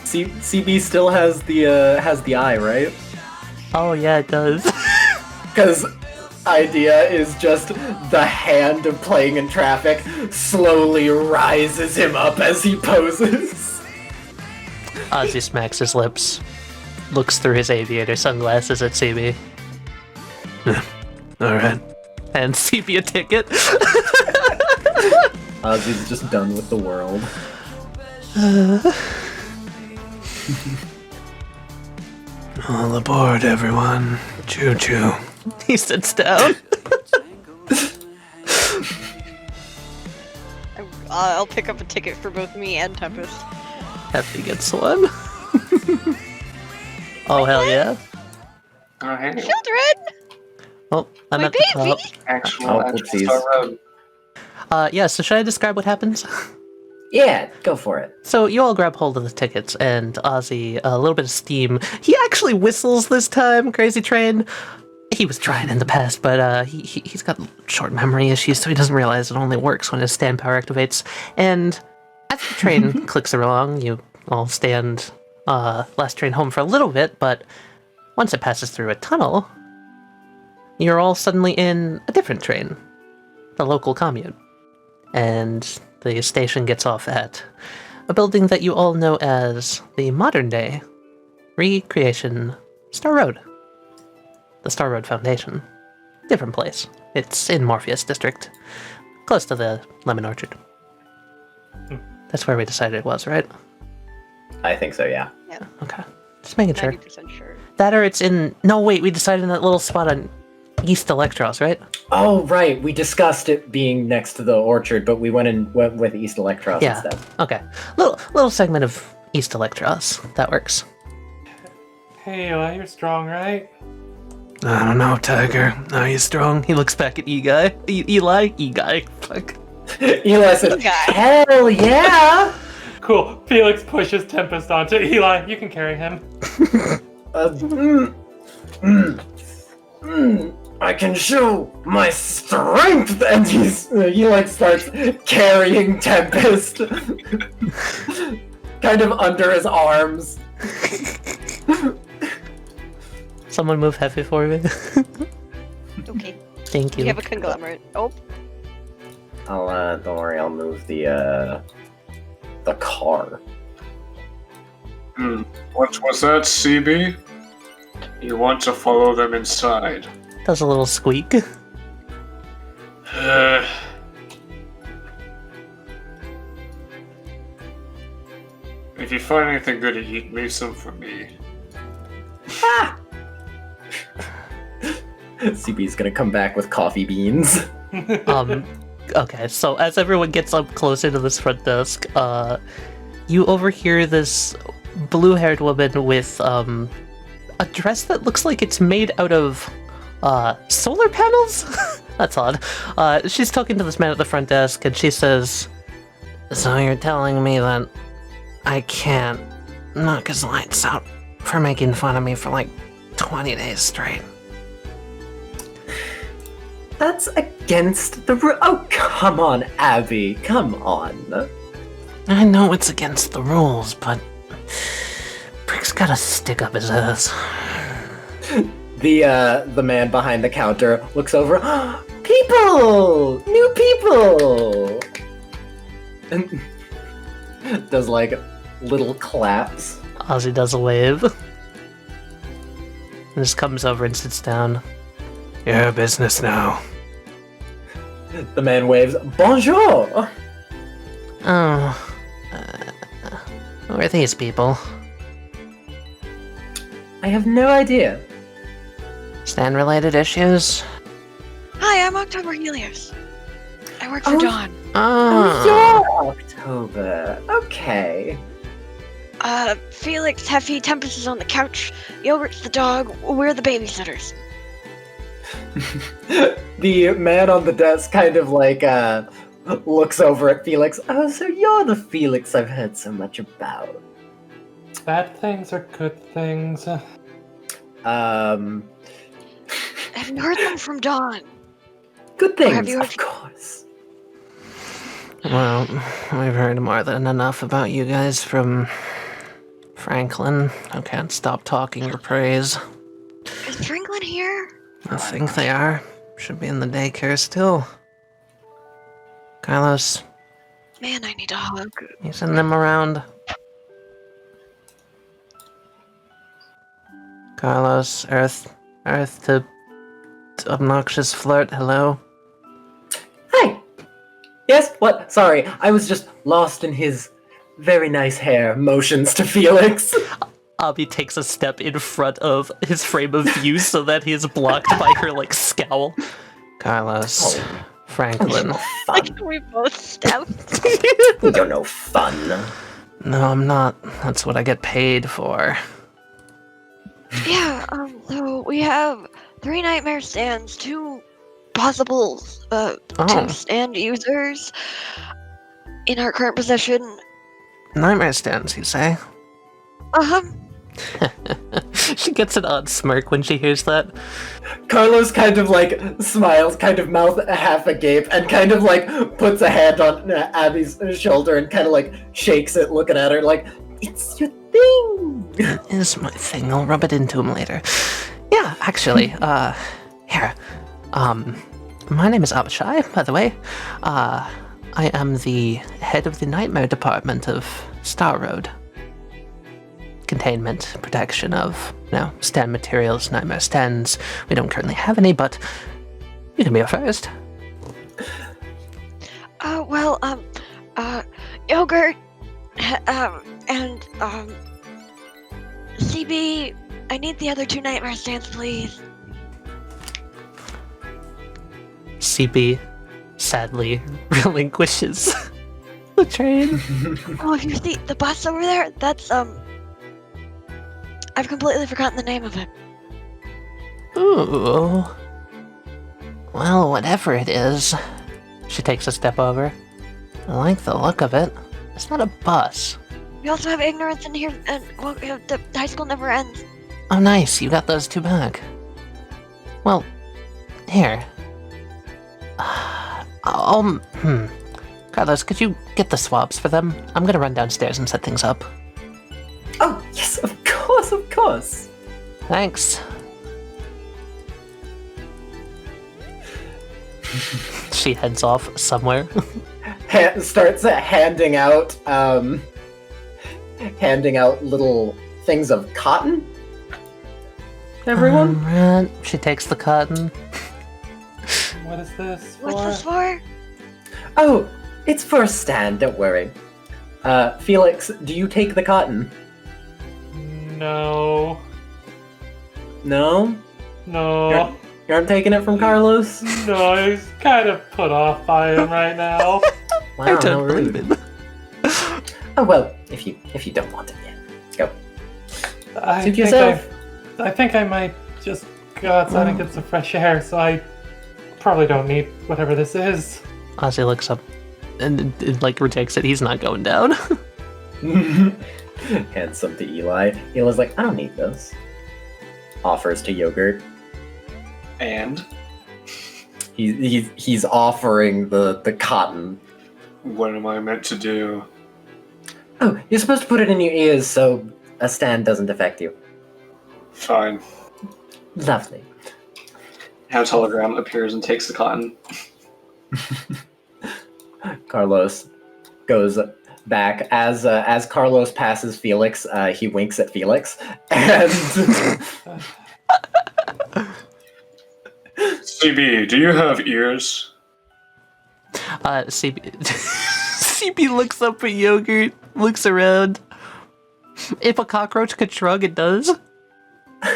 S1: CB still has the eye, right?
S10: Oh yeah, it does.
S1: Because idea is just the hand of playing in traffic slowly rises him up as he poses.
S10: Ozzy smacks his lips, looks through his aviator sunglasses at CB,
S4: Alright.
S10: and CB a ticket.
S1: Ozzy's just done with the world.
S4: All aboard, everyone. Choo choo.
S10: He sits down.
S5: I'll pick up a ticket for both me and Tempest.
S10: Happy gets one. Oh hell yeah.
S3: Oh, hey.
S5: Children!
S10: Well, I'm
S5: My
S10: at the top.
S5: baby!
S3: Actual
S1: whoopsies.
S3: Star Road.
S10: Yeah, so should I describe what happens?
S1: Yeah, go for it.
S10: So you all grab hold of the tickets, and Ozzy, a little bit of steam. He actually whistles this time, Crazy Train. He was trying in the past, but he's got short memory issues, so he doesn't realize it only works when his stand power activates. And as the train clicks along, you all stand last train home for a little bit, but once it passes through a tunnel, you're all suddenly in a different train, the local commune. And the station gets off at a building that you all know as the modern-day Recreation Star Road. The Star Road Foundation. Different place. It's in Morpheus District, close to the Lemon Orchard. That's where we decided it was, right?
S1: I think so, yeah.
S10: Okay. Just making sure.
S5: 90% sure.
S10: That or it's in... No, wait, we decided in that little spot on East Electros, right?
S1: Oh, right. We discussed it being next to the orchard, but we went with East Electros
S10: Yeah.
S1: instead.
S10: Okay. Little segment of East Electros. That works.
S8: Hey, Eli, you're strong, right?
S4: I don't know, Tiger. Are you strong?
S10: He looks back at Eli. Eli? E-guy. Fuck.
S1: Eli said,
S5: Guy.
S1: hell yeah!
S8: Cool. Felix pushes Tempest onto Eli. You can carry him.
S1: I can show my strength, and he like starts carrying Tempest, kind of under his arms.
S10: Someone move heavy for me.
S5: Okay.
S10: Thank
S5: We
S10: you.
S5: have a conglomerate. Oh,
S1: Don't worry, I'll move the car.
S3: What was that, CB? You want to follow them inside.
S10: Does a little squeak.
S3: If you find anything good to eat, leave some for me.
S1: CB's gonna come back with coffee beans.
S10: Okay, so as everyone gets up closer to this front desk, you overhear this blue-haired woman with a dress that looks like it's made out of solar panels? That's odd. She's talking to this man at the front desk, and she says, "So you're telling me that I can't knock his lights out for making fun of me for like 20 days straight?"
S1: That's against the Oh, come on, Abby. Come on.
S10: I know it's against the rules, but Brick's gotta stick up his ass.
S1: The man behind the counter looks over. People! New people! And does like little claps.
S10: Ozzy does a wave. And just comes over and sits down.
S4: Your business now.
S1: The man waves. Bonjour!
S10: Oh. Who are these people?
S1: I have no idea.
S10: Stand-related issues?
S11: Hi, I'm October Helios. I work for
S1: Oh.
S11: Dawn.
S10: Oh.
S1: Oh, you're October. Okay.
S11: Felix, Heffy, Tempest is on the couch. Yogurt's the dog. We're the babysitters.
S1: The man on the desk kind of like looks over at Felix. Oh, so you're the Felix I've heard so much about.
S8: Bad things or good things?
S11: Have you heard them from Dawn?
S1: Good
S11: Or have
S1: things,
S11: you heard
S1: of course.
S10: Well, we've heard more than enough about you guys from Franklin, who can't stop talking your praise.
S11: Is Franklin here?
S10: I think they are. Should be in the daycare still. Carlos,
S11: Man, I need a hug.
S10: you send them around. Carlos, Earth to obnoxious flirt, hello?
S1: Hi. Yes, what? Sorry, I was just lost in his very nice hair. Motions to Felix.
S6: Abby takes a step in front of his frame of view so that he is blocked by her, like, scowl.
S10: Carlos, Franklin.
S11: Like we both stepped.
S1: You're no fun.
S10: No, I'm not. That's what I get paid for.
S11: Yeah, so we have 3 nightmare stands, 2 possible, 2 stand users in our current possession.
S10: Nightmare stands, you say?
S11: Uh-huh.
S6: She gets an odd smirk when she hears that.
S1: Carlos kind of like smiles, kind of mouth half agape, and kind of like puts a hand on Abby's shoulder and kind of like shakes it, looking at her like, it's your thing.
S10: It is my thing. I'll rub it into him later. Yeah, actually, here. My name is Abishai, by the way. I am the head of the Nightmare Department of Star Road. Containment, protection of, stand materials, nightmare stands. We don't currently have any, but you can be our first.
S11: Yogurt, and, CB, I need the other 2 nightmare stands, please.
S6: CB sadly relinquishes the train.
S11: Oh, you see the bus over there? That's, I've completely forgotten the name of it.
S10: Ooh. Well, whatever it is.
S6: She takes a step over.
S10: I like the look of it. It's not a bus.
S11: We also have ignorance in here, and well, the high school never ends.
S10: Oh, nice. You got those 2 back. Well, here. Carlos, could you get the swabs for them? I'm gonna run downstairs and set things up.
S1: Oh, yes, of course, of course.
S10: Thanks.
S6: She heads off somewhere.
S1: Starts handing out little things of cotton. Everyone?
S10: She takes the cotton.
S8: What is this for?
S11: What's this for?
S1: Oh, it's for a stand, don't worry. Felix, do you take the cotton?
S8: No.
S1: No?
S8: No.
S1: You aren't taking it from Carlos?
S8: No, he's kind of put off by him right now.
S1: Wow,
S6: I don't believe
S1: rude. Oh well, if you don't want it yet, go. Suit yourself.
S8: I think I might just go outside and get some fresh air, so I probably don't need whatever this is.
S6: Ozzy looks up and like rejects it. He's not going down.
S1: Hands some to Eli. Eli's like, I don't need those. Offers to Yogurt.
S2: And
S1: He's offering the cotton.
S3: What am I meant to do?
S1: Oh, you're supposed to put it in your ears so a stand doesn't affect you.
S3: Fine.
S1: Lovely.
S2: How Telegram appears and takes the cotton.
S1: Carlos goes back as Carlos passes Felix. He winks at Felix and
S3: CB, do you have ears?
S6: CB CB looks up at Yogurt, looks around. If a cockroach could shrug, it does.
S3: I'll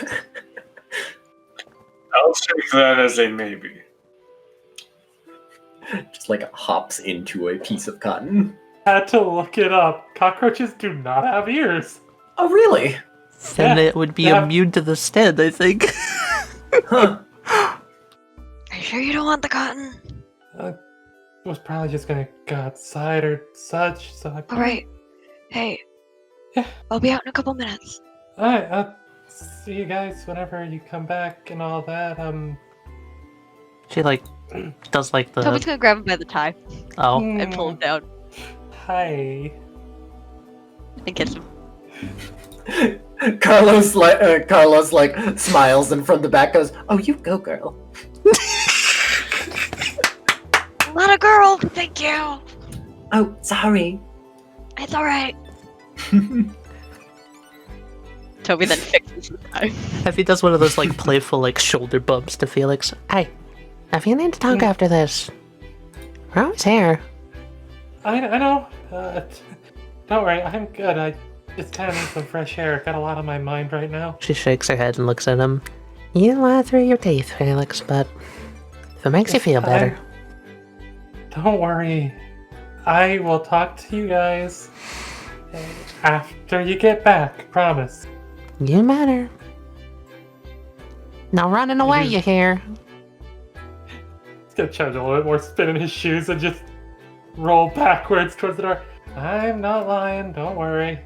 S3: take that as a maybe.
S1: just like hops into a piece of cotton.
S8: had to look it up. Cockroaches do not have ears.
S1: Oh, really?
S6: And
S8: Yeah,
S6: it would be
S8: they have-
S6: immune to the stand, I think.
S1: Huh.
S11: Are you sure you don't want the cotton?
S8: Was probably just gonna go outside or such, so I...
S11: Alright. Hey.
S8: Yeah.
S11: I'll be out in a couple minutes.
S8: Alright, I'll see you guys whenever you come back and all that.
S6: She like does like the
S5: Toby's gonna grab him by the tie and pull him down
S8: Hi.
S5: and kiss him.
S1: Carlos like smiles and from the back goes, "Oh, you go, girl."
S11: I'm not a girl, thank you.
S1: Oh, sorry.
S11: It's alright.
S5: Toby then fixes the tie.
S6: Effie does one of those like playful like shoulder bumps to Felix. Hey, if you need to talk after this, we're always here.
S8: I know. Don't worry, I'm good. I just kind of need some fresh air. Got a lot on my mind right now.
S6: She shakes her head and looks at him. You lie through your teeth, Felix, but if it makes you feel better.
S8: Don't worry. I will talk to you guys after you get back, promise.
S6: You matter. No running away, you hear?
S8: He's gonna charge a little bit more spin in his shoes and just roll backwards towards the door. I'm not lying, don't worry.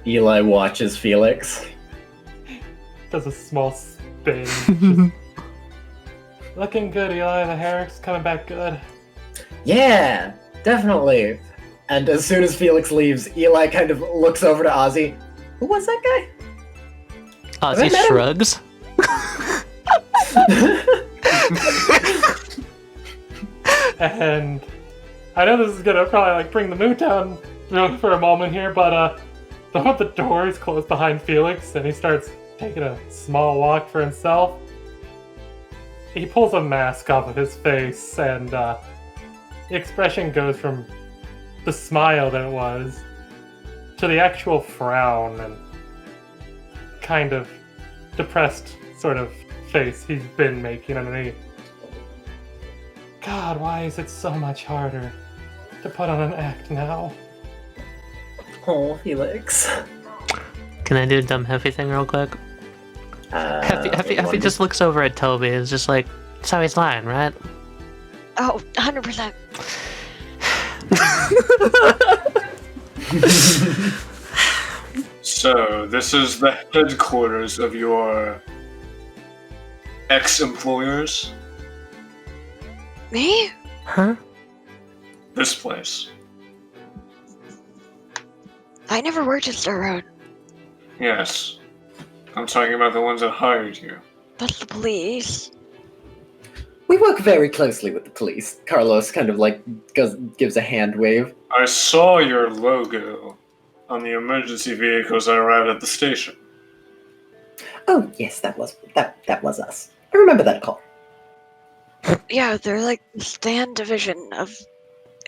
S1: Eli watches Felix.
S8: Does a small spin. Just looking good, Eli. The hair's coming back good.
S1: Yeah, definitely. And as soon as Felix leaves, Eli kind of looks over to Ozzy. Who was that guy?
S6: Ozzy
S1: met him?
S6: shrugs.
S8: And I know this is gonna probably like bring the mood down for a moment here, but the door is closed behind Felix, and he starts taking a small walk for himself. He pulls a mask off of his face, and the expression goes from the smile that it was to the actual frown and kind of depressed sort of face he's been making underneath. God, why is it so much harder to put on an act now?
S1: Oh, Felix.
S6: Can I do a dumb Heffy thing real quick? Heffy just looks over at Toby and is just like, so he's lying, right?
S11: Oh, 100%.
S3: So, this is the headquarters of your ex-employers?
S11: Me?
S6: Huh?
S3: This place.
S11: I never worked at Star Road.
S3: Yes. I'm talking about the ones that hired you.
S11: That's the police.
S1: We work very closely with the police. Carlos kind of like gives a hand wave.
S3: I saw your logo on the emergency vehicles that arrived at the station.
S1: Oh, yes, that was us. I remember that call.
S11: Yeah, they're like the stand division of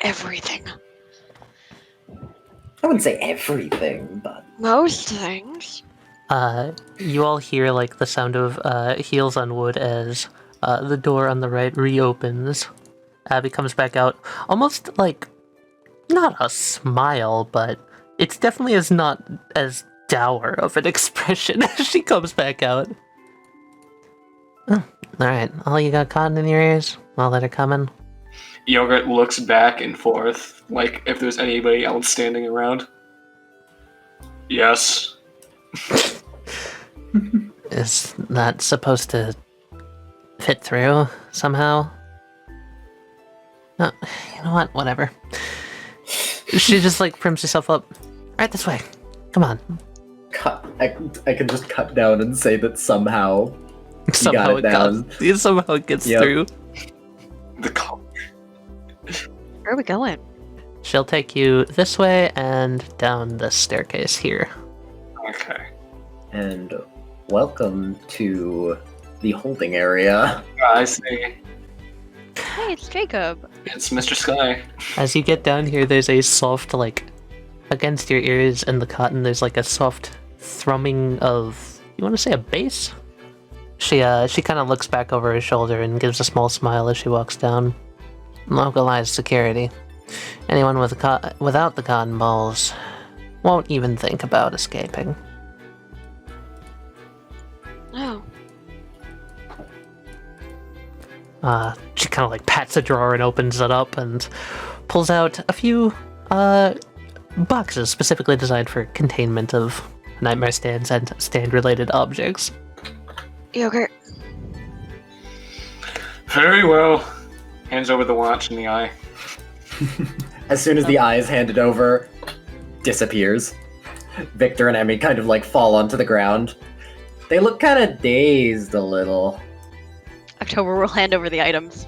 S11: everything.
S1: I wouldn't say everything, but
S11: Most things.
S6: You all hear like the sound of heels on wood as the door on the right reopens. Abby comes back out, almost like not a smile, but it's definitely not as dour of an expression as she comes back out. Oh, all right, all you got cotton in your ears? All that are coming.
S2: Yogurt looks back and forth, like if there's anybody else standing around.
S3: Yes.
S6: Is that supposed to fit through somehow? No, you know what? Whatever. She just like prims herself up. Right this way. Come on.
S1: I can just cut down and say that somehow
S6: Somehow
S1: it down.
S6: somehow it gets
S1: Yep.
S6: through.
S3: The color.
S5: Where are we going?
S6: She'll take you this way and down the staircase here.
S3: Okay.
S1: And welcome to the holding area.
S2: I see.
S5: Hey, it's Jacob.
S2: It's Mr. Sky.
S6: As you get down here, there's a soft, like, against your ears and the cotton, there's like a soft thrumming of, you want to say a bass?
S10: She kind of looks back over her shoulder and gives a small smile as she walks down. Localized security. Anyone without the cotton balls won't even think about escaping.
S11: Oh.
S10: She kind of like pats a drawer and opens it up and pulls out a few boxes specifically designed for containment of nightmare stands and stand-related objects.
S11: Yogurt.
S3: Very well. Hands over the watch and the eye.
S1: As soon as the eye is handed over, disappears. Victor and Emmy kind of like fall onto the ground. They look kind of dazed a little.
S5: October will hand over the items.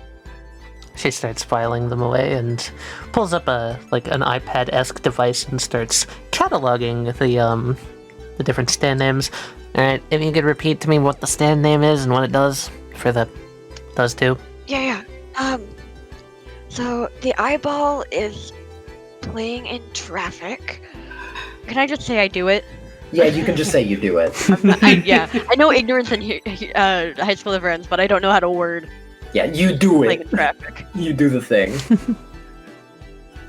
S10: She starts filing them away and pulls up an iPad-esque device and starts cataloging the different stand names. All right, if you could repeat to me what the stand name is and what it does for those two.
S11: Yeah. So the eyeball is playing in traffic.
S5: Can I just say I do it?
S1: Yeah, you can just say you do it.
S5: I know ignorance and high school events, but I don't know how to word
S1: Yeah, you do
S5: playing
S1: it.
S5: in traffic.
S1: You do the thing.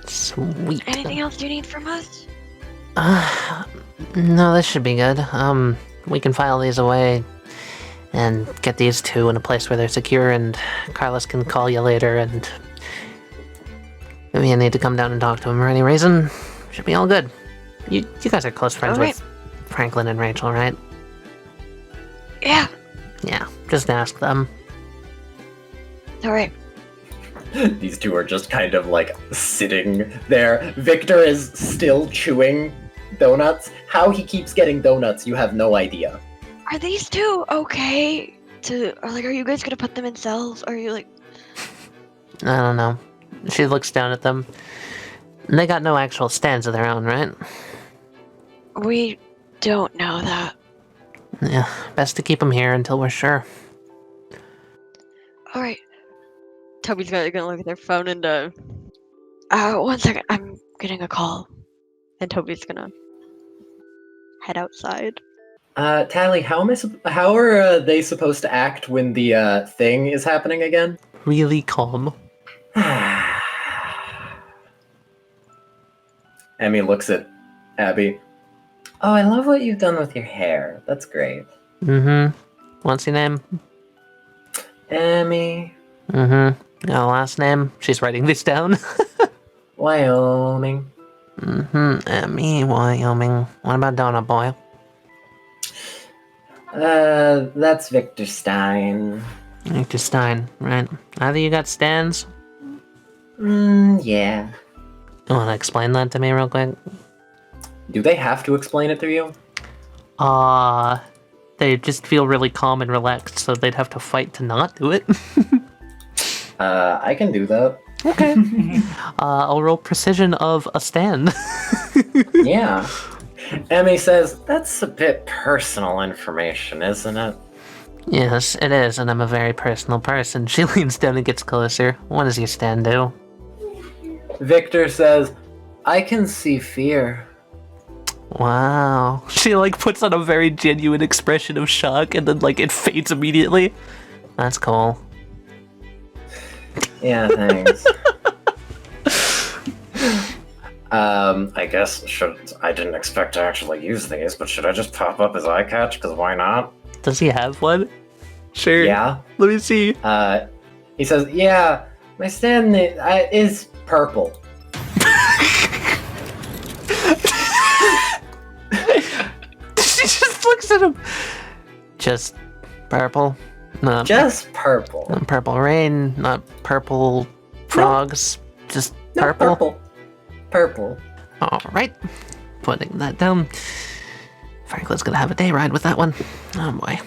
S10: Sweet.
S11: Anything else you need from us?
S10: No, this should be good. We can file these away and get these two in a place where they're secure, and Carlos can call you later, and if you need to come down and talk to him for any reason, should be all good. You guys are close friends with Franklin and Rachel, right?
S11: Yeah.
S10: Yeah, just ask them.
S11: Alright.
S1: These two are just kind of like sitting there. Victor is still chewing donuts. How he keeps getting donuts, you have no idea.
S11: Are these two okay are you guys gonna put them in cells? Or are you like...
S10: I don't know. She looks down at them. They got no actual stands of their own, right?
S11: We don't know that.
S10: Yeah, best to keep them here until we're sure.
S11: Alright.
S5: Toby's gonna look at their phone and
S11: 1 second. I'm getting a call.
S5: and Toby's gonna head outside.
S1: Tally, how are they supposed to act when the thing is happening again?
S10: Really calm.
S1: Emmy looks at Abby. Oh, I love what you've done with your hair. That's great.
S10: Mm-hmm. What's your name?
S1: Emmy.
S10: Mm-hmm. Last name? She's writing this down.
S1: Wyoming.
S10: Mm-hmm. Emmy, Wyoming. What about Donut Boy?
S1: That's Victor Stein.
S10: Victor Stein, right. Either you got stands?
S1: Yeah.
S10: You wanna explain that to me real quick?
S1: Do they have to explain it to you?
S10: They just feel really calm and relaxed, so they'd have to fight to not do it.
S1: I can do that.
S10: Okay. I'll roll precision of a stand.
S1: Yeah. Emmy says, that's a bit personal information, isn't it?
S10: Yes, it is, and I'm a very personal person. She leans down and gets closer. What does your stand do?
S1: Victor says, I can see fear.
S10: Wow. She, puts on a very genuine expression of shock, and then, it fades immediately. That's cool.
S1: Yeah, thanks. I guess, I didn't expect to actually use these, but should I just pop up his eye catch? Because why not?
S10: Does he have one? Sure.
S1: Yeah.
S10: Let me see.
S1: He says, yeah, my stand is purple.
S10: She just looks at him. Just purple? No.
S1: Just purple.
S10: Not purple rain, not purple frogs, just purple?
S1: Purple.
S10: Alright. Putting that down. Franklin's gonna have a day ride with that one. Oh boy.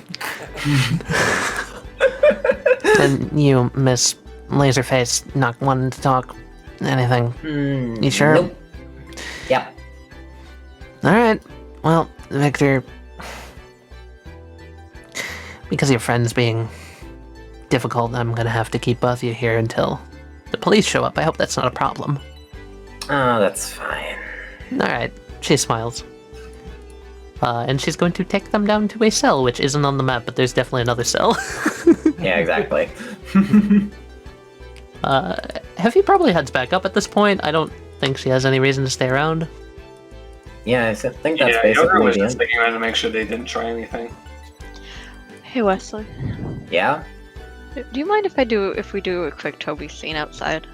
S10: And you, Miss Laserface, not wanting to talk anything. You sure?
S1: Nope. Yep.
S10: Alright. Well, Victor, because your friend's being difficult, I'm gonna have to keep both of you here until the police show up. I hope that's not a problem.
S1: Oh, that's fine.
S10: Alright. She smiles. And she's going to take them down to a cell, which isn't on the map, but there's definitely another cell.
S1: Yeah, exactly.
S10: Heavy probably heads back up at this point. I don't think she has any reason to stay around.
S1: Yeah, I think that's
S3: Yeah,
S1: basically
S3: Yogurt was
S1: the
S3: just
S1: end.
S3: sticking around to make sure they didn't try anything.
S5: Hey Wesley,
S1: Yeah?
S5: do you mind if we do a quick Toby scene outside?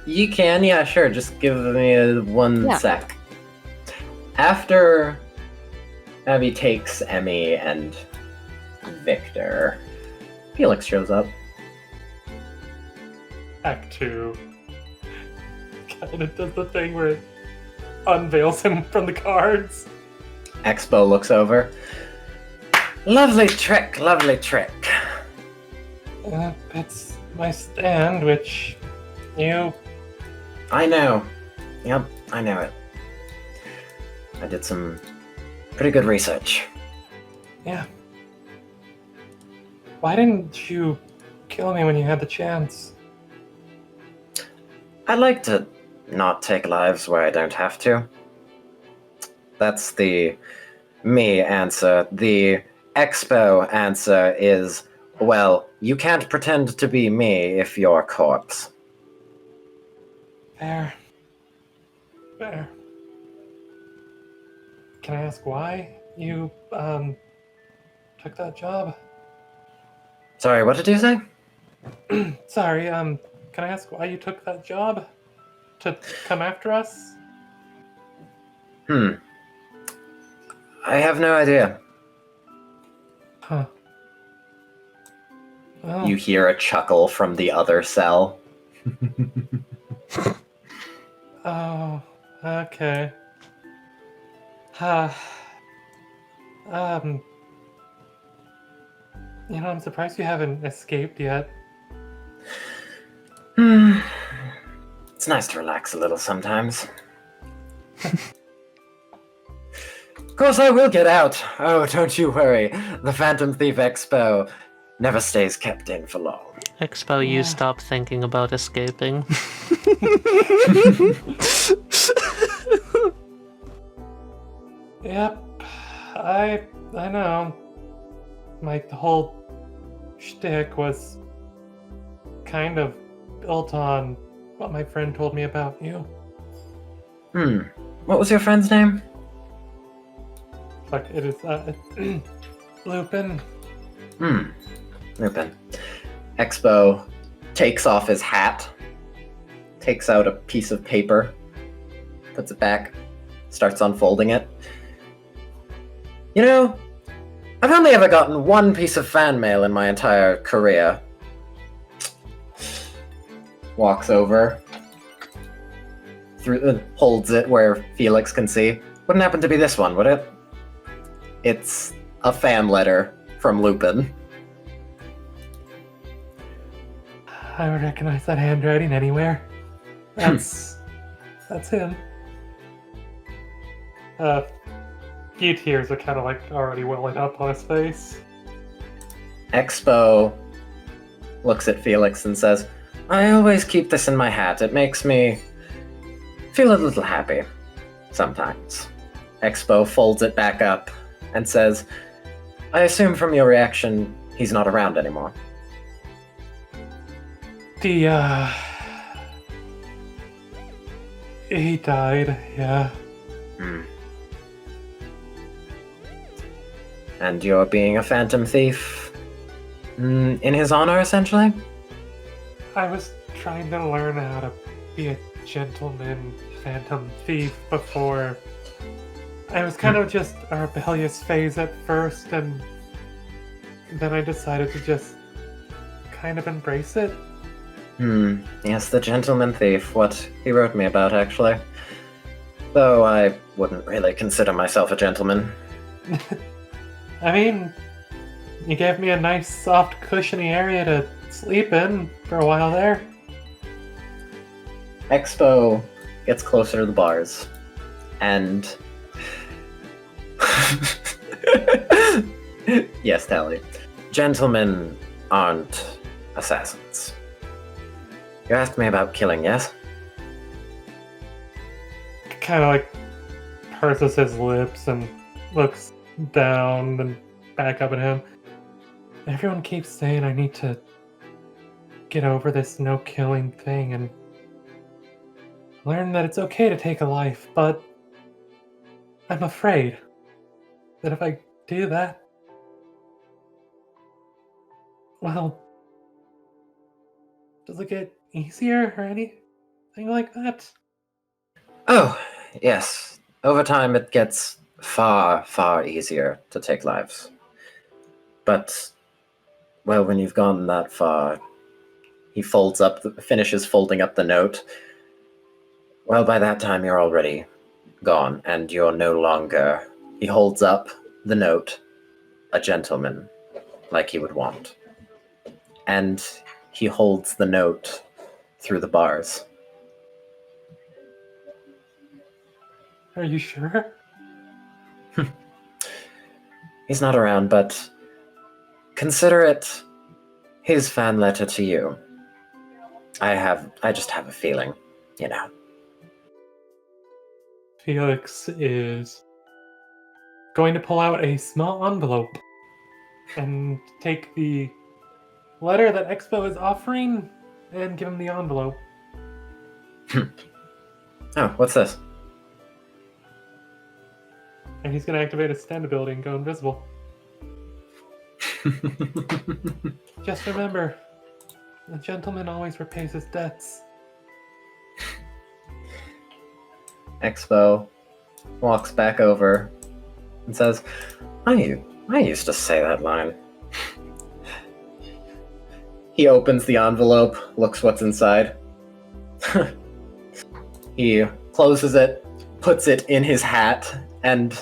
S1: You can, yeah, sure. Just give me one
S5: Yeah.
S1: sec. After Abby takes Emmy and Victor, Felix shows up.
S8: Act 2 kind of does the thing where it unveils him from the cards.
S1: Expo looks over. Lovely trick, lovely trick.
S8: It's my stand, which you...
S1: I know. Yep, I know it. I did some pretty good research.
S8: Yeah. Why didn't you kill me when you had the chance?
S1: I'd like to not take lives where I don't have to. That's the me answer. The Expo answer is, well, you can't pretend to be me if you're a corpse.
S8: Fair. Can I ask why you, took that job?
S1: Sorry, what did you say?
S8: Sorry, can I ask why you took that job? To come after us?
S1: I have no idea.
S8: Huh. Well,
S1: You hear a chuckle from the other cell.
S8: oh, okay. I'm surprised you haven't escaped yet.
S1: It's nice to relax a little sometimes. Of course I will get out. Oh, don't you worry. The Phantom Thief Expo never stays kept in for long.
S10: Expo, you stop thinking about escaping.
S8: Yep, I know. My whole shtick was kind of built on what my friend told me about you.
S1: What was your friend's name?
S8: Like, it is, Lupin.
S1: Lupin. Expo takes off his hat, takes out a piece of paper, puts it back, starts unfolding it. You know, I've only ever gotten one piece of fan mail in my entire career. Walks over, holds it where Felix can see. Wouldn't happen to be this one, would it? It's a fan letter from Lupin.
S8: I would recognize that handwriting anywhere. That's him. Few tears are kind of like already welling up on his face.
S1: Expo looks at Felix and says, I always keep this in my hat. It makes me feel a little happy sometimes. Expo folds it back up and says, I assume from your reaction he's not around anymore.
S8: He died, yeah.
S1: And you're being a phantom thief in his honor, essentially?
S8: I was trying to learn how to be a gentleman phantom thief before. I was kind of just a rebellious phase at first, and then I decided to just kind of embrace it.
S1: Yes, the gentleman thief, what he wrote me about, actually. Though I wouldn't really consider myself a gentleman.
S8: I mean, you gave me a nice, soft, cushiony area to sleep in for a while there.
S1: Expo gets closer to the bars, and... Yes, Taliyah. Gentlemen aren't assassins. You asked me about killing, yes?
S8: Kind of like purses his lips and looks down, then back up at him. Everyone keeps saying I need to get over this no-killing thing and learn that it's okay to take a life, but I'm afraid that if I do that, well, does it get easier or anything like that?
S1: Oh, yes. Over time, it gets far, far easier to take lives. But, well, when you've gone that far, he finishes folding up the note. Well, by that time, you're already gone, and you're no longer... He holds up the note, a gentleman, like he would want. And he holds the note through the bars.
S8: Are you sure?
S1: He's not around, but consider it his fan letter to you. I just have a feeling, you know.
S8: Felix is going to pull out a small envelope and take the letter that Expo is offering and give him the envelope.
S1: Oh, what's this?
S8: And he's going to activate his stand ability and go invisible. Just remember, the gentleman always repays his debts.
S1: Expo walks back over and says, I used to say that line. He opens the envelope, looks what's inside. He closes it, puts it in his hat, and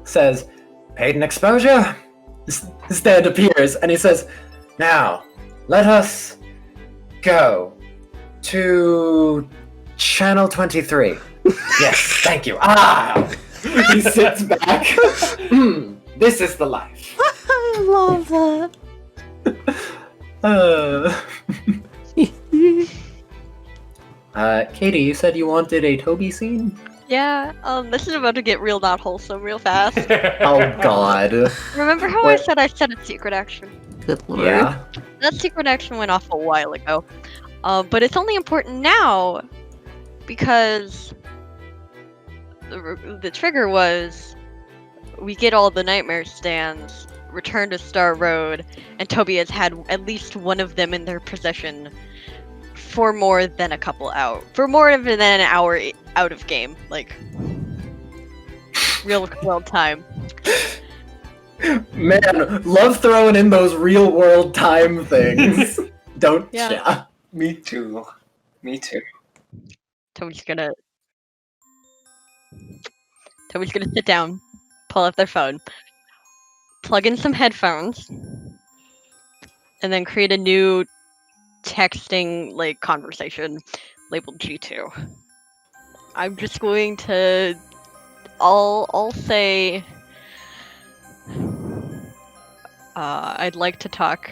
S1: says, paid an exposure? His stand appears, and he says, now, let us go to Channel 23. Yes, thank you. He sits back. This is the life.
S10: I love that.
S1: Katie, you said you wanted a Toby scene?
S5: Yeah, this is about to get real not wholesome real fast.
S1: Oh god.
S5: Remember how I said a secret action?
S10: Good lord.
S1: Yeah.
S5: That secret action went off a while ago. But it's only important now because the trigger was we get all the nightmare stands, return to Star Road, and Toby has had at least one of them in their possession for more than a couple out. For more than an hour out of game. Like, real world time.
S1: Man, love throwing in those real world time things. Don't
S5: Yeah.
S2: Me too. Me too.
S5: Toby's gonna sit down, pull up their phone, plug in some headphones, and then create a new texting like conversation labeled G2. I'm just going to I'll say I'd like to talk.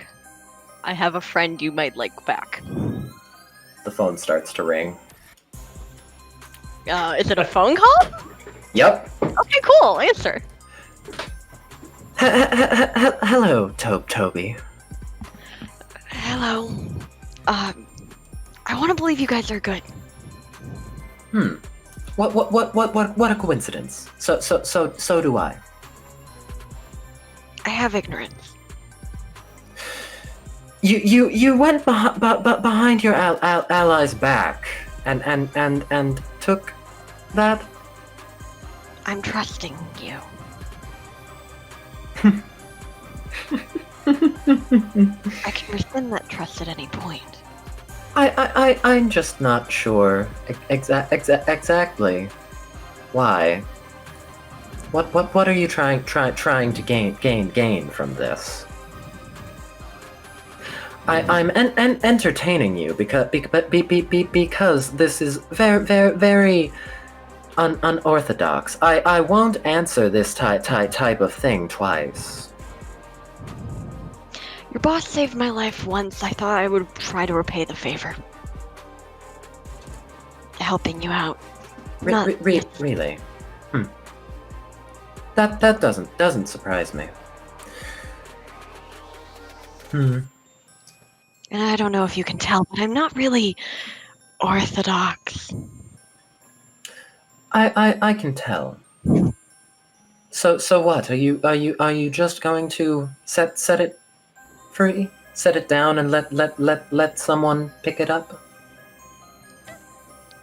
S5: I have a friend you might like back.
S1: The phone starts to ring.
S5: Is it a phone call?
S1: Yep.
S5: Okay, cool. Answer.
S1: Hello, Toby.
S11: Hello. I want to believe you guys are good.
S1: What a coincidence. So do I.
S11: I have ignorance.
S1: You went behind your allies' back and took that.
S11: I'm trusting you. I can rescind that trust at any point.
S1: I'm just not sure exactly why. What are you trying to gain from this? I'm entertaining you because this is very unorthodox. I won't answer this type of thing twice.
S11: Your boss saved my life once. I thought I would try to repay the favor. Helping you out.
S1: Really? That doesn't surprise me.
S11: And I don't know if you can tell, but I'm not really orthodox.
S1: I can tell. So what? Are you just going to set it free? Set it down and let someone pick it up?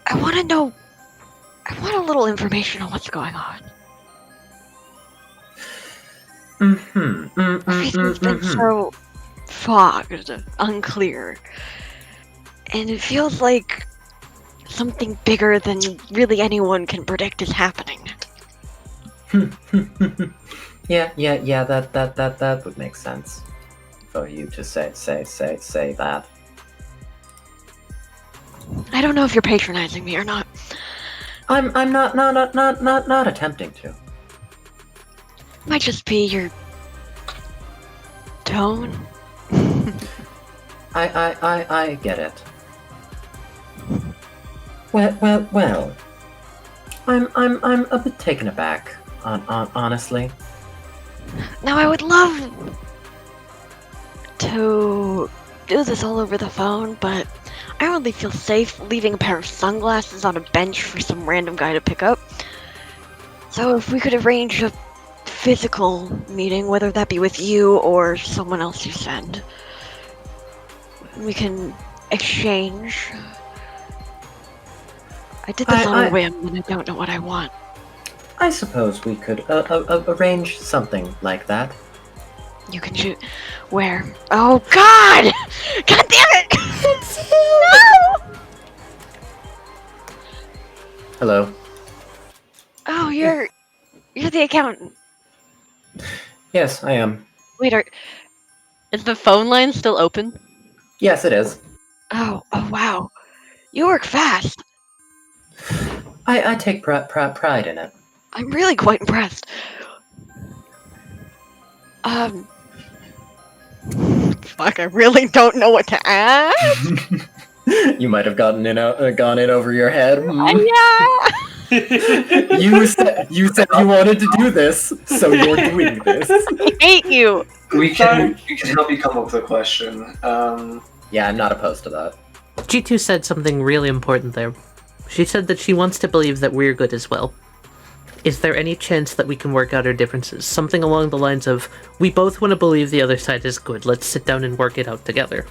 S11: I want to know. I want a little information on what's going on. Everything's been so fogged, unclear, and it feels like something bigger than really anyone can predict is happening.
S1: Yeah. That would make sense for you to say that.
S11: I don't know if you're patronizing me or not.
S1: I'm not attempting to.
S11: Might just be your tone.
S1: I get it. Well. I'm a bit taken aback, honestly.
S11: Now I would love to do this all over the phone, but I don't really feel safe leaving a pair of sunglasses on a bench for some random guy to pick up. So if we could arrange a physical meeting, whether that be with you or someone else you send, we can exchange. I did this on a whim, and I don't know what I want.
S1: I suppose we could arrange something like that.
S11: You can shoot. Where? Oh God! God damn it! No!
S1: Hello.
S11: Oh, you're the accountant.
S1: Yes, I am.
S5: Wait, is the phone line still open?
S1: Yes, it is.
S11: Oh wow. You work fast.
S1: I take pride in it.
S11: I'm really quite impressed. Fuck, I really don't know what to ask.
S1: You might have gone in over your head.
S11: Yeah.
S1: You said you wanted to do this, so you're doing this.
S11: I hate you.
S2: We can help you come up with a question.
S1: Yeah, I'm not opposed to that.
S6: G2 said something really important there. She said that she wants to believe that we're good as well. Is there any chance that we can work out our differences? Something along the lines of, we both want to believe the other side is good, let's sit down and work it out together.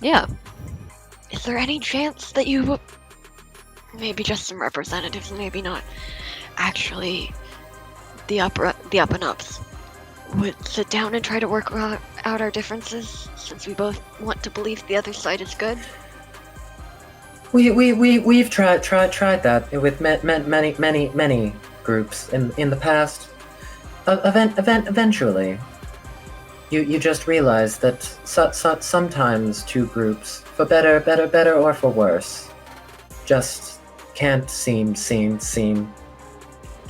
S11: Yeah. Is there any chance that you, maybe just some representatives, maybe not actually the up and ups, would sit down and try to work out our differences, since we both want to believe the other side is good?
S1: We've tried that with many groups in the past. Eventually, you just realize that sometimes two groups, for better or for worse, just can't seem to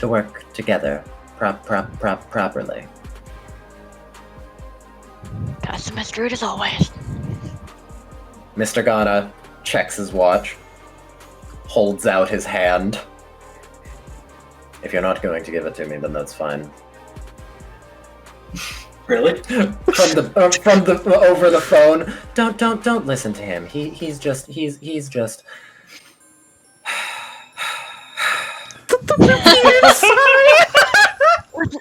S1: work together properly.
S11: Pessimist rude as always.
S1: Mr. Ghana checks his watch, holds out his hand. If you're not going to give it to me, then that's fine.
S2: Really?
S1: From the over the phone. Don't listen to him. He's just.
S11: Listen,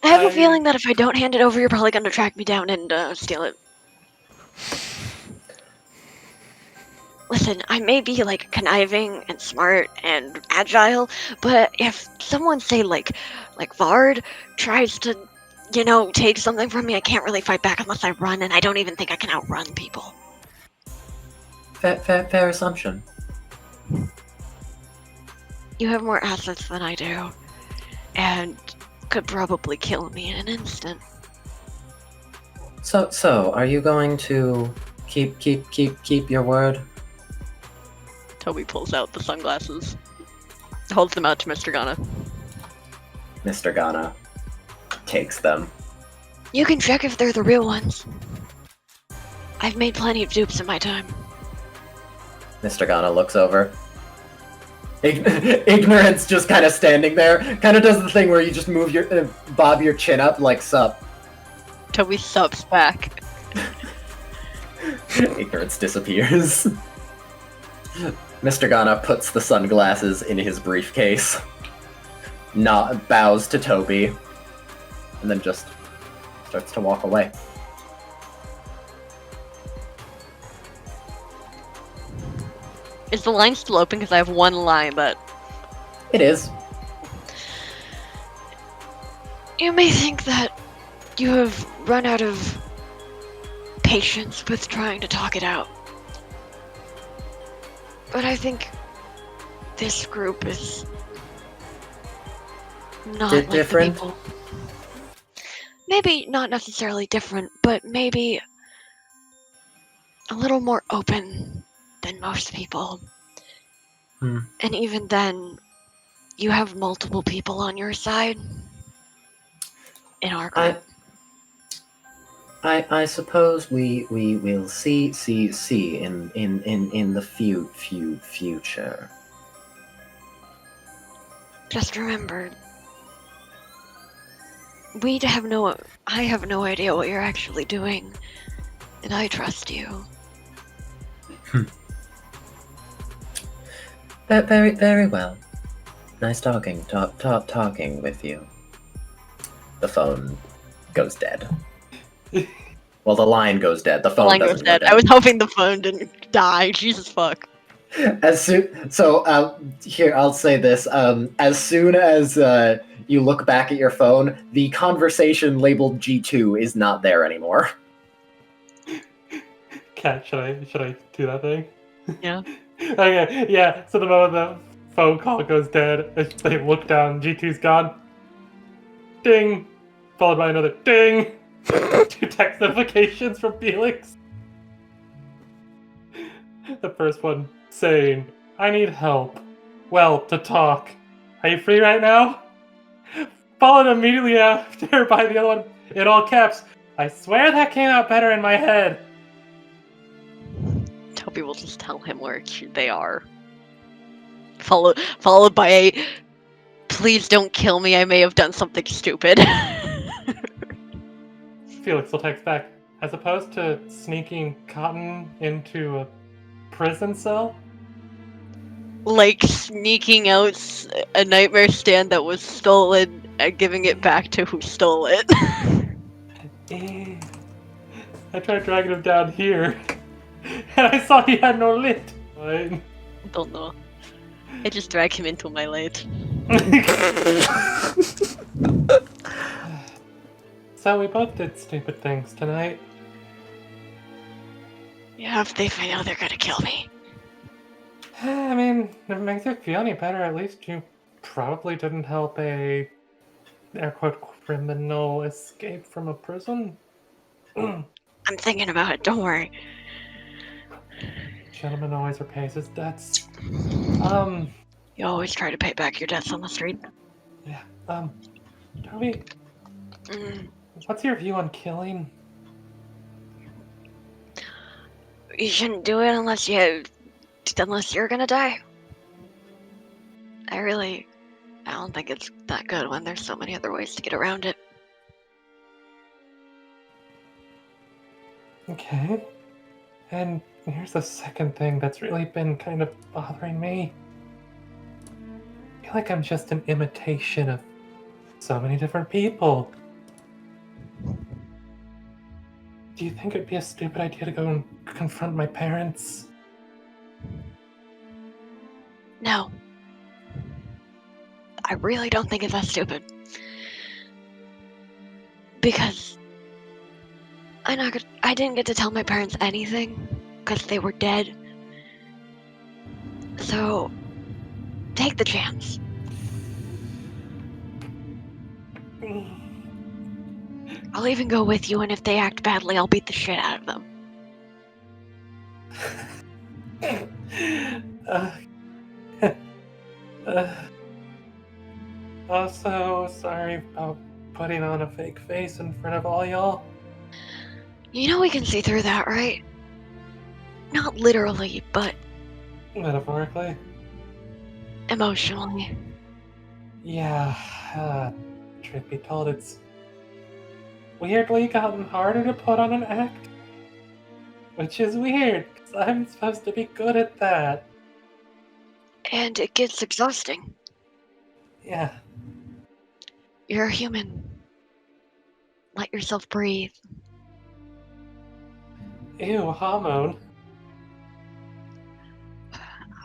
S11: I have a feeling that if I don't hand it over, you're probably going to track me down and steal it. Listen, I may be like conniving and smart and agile, but if someone, say like Vard, tries to, take something from me, I can't really fight back unless I run, and I don't even think I can outrun people.
S1: Fair assumption.
S11: You have more assets than I do, and could probably kill me in an instant.
S1: So are you going to keep your word?
S5: Toby pulls out the sunglasses, holds them out to Mr. Ghana.
S1: Mr. Ghana takes them.
S11: You can check if they're the real ones. I've made plenty of dupes in my time.
S1: Mr. Ghana looks over. Ignorance just kind of standing there, kind of does the thing where you just move your bob your chin up like sup.
S5: Toby sups back.
S1: Ignorance disappears. Mr. Ghana puts the sunglasses in his briefcase, bows to Toby, and then just starts to walk away.
S5: Is the line still open? Because I have one line, but...
S1: It is.
S11: You may think that you have run out of patience with trying to talk it out. But I think this group is not like
S1: different?
S11: the people. Maybe not necessarily different, but maybe a little more open than most people. And even then, you have multiple people on your side in our group.
S1: I suppose we will see in the future.
S11: Just remember, I have no idea what you're actually doing, and I trust you.
S1: Very, very well. Nice talking with you. The phone goes dead. Well, the line goes dead. The phone
S5: line
S1: doesn't
S5: goes
S1: go
S5: dead. I was hoping the phone didn't die. Jesus fuck.
S1: Here, I'll say this. As soon as you look back at your phone, the conversation labeled G2 is not there anymore.
S8: Cat, should I do that thing?
S5: Yeah.
S8: Okay, yeah, so the moment the phone call goes dead, they look down, G2's gone. Ding! Followed by another ding! 2 text notifications from Felix. The first one saying, I need help. Well, to talk. Are you free right now? Followed immediately after by the other one in all caps. I swear that came out better in my head.
S5: Toby will just tell him where they are. Followed by a, please don't kill me, I may have done something stupid.
S8: Felix will text back, as opposed to sneaking cotton into a prison cell?
S5: Like sneaking out a nightmare stand that was stolen and giving it back to who stole it.
S8: I tried dragging him down here, and I saw he had no lid. Fine.
S5: Don't know. I just dragged him into my lid.
S8: So we both did stupid things tonight.
S11: Yeah, if they find out, they're gonna kill me.
S8: I mean, if it makes you feel any better, at least you probably didn't help a air quote criminal escape from a prison.
S11: I'm thinking about it, don't worry.
S8: Gentleman always repays his debts.
S11: You always try to pay back your debts on the street.
S8: Yeah, Toby, what's your view on killing?
S11: You shouldn't do it unless you're gonna die. I don't think it's that good when there's so many other ways to get around it.
S8: Okay. And here's the second thing that's really been kind of bothering me. I feel like I'm just an imitation of so many different people. Do you think it'd be a stupid idea to go and confront my parents?
S11: No. I really don't think it's that stupid. Because I didn't get to tell my parents anything because they were dead. So take the chance. I'll even go with you, and if they act badly, I'll beat the shit out of them.
S8: Also, sorry about putting on a fake face in front of all y'all.
S11: You know we can see through that, right? Not literally, but
S8: Metaphorically.
S11: emotionally.
S8: Yeah, truth be told, it's weirdly gotten harder to put on an act. Which is weird, because I'm supposed to be good at that.
S11: And it gets exhausting.
S8: Yeah.
S11: You're a human. Let yourself breathe.
S8: Ew, hormone.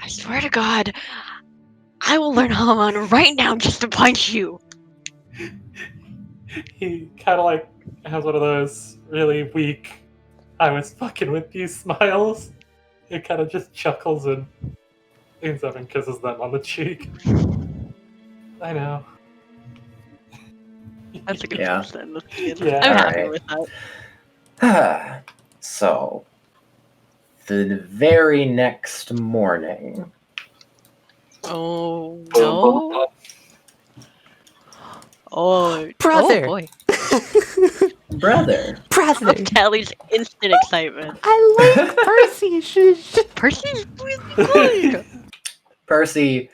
S11: I swear to God, I will learn hormone right now just to punch you.
S8: He kind of like has one of those really weak, I was fucking with you smiles. He kind of just chuckles and leans up and kisses them on the cheek. I know.
S5: That's a good
S1: Yeah.
S5: place to end this scene.
S8: Yeah.
S5: I'm happy
S1: Alright.
S5: with that.
S1: So, the very next morning,
S5: Oh no. Oh,
S10: Brother.
S5: Oh boy.
S1: brother,
S10: Brother,
S5: Tally's instant excitement.
S10: I like Percy.
S5: Percy's really good.
S1: Percy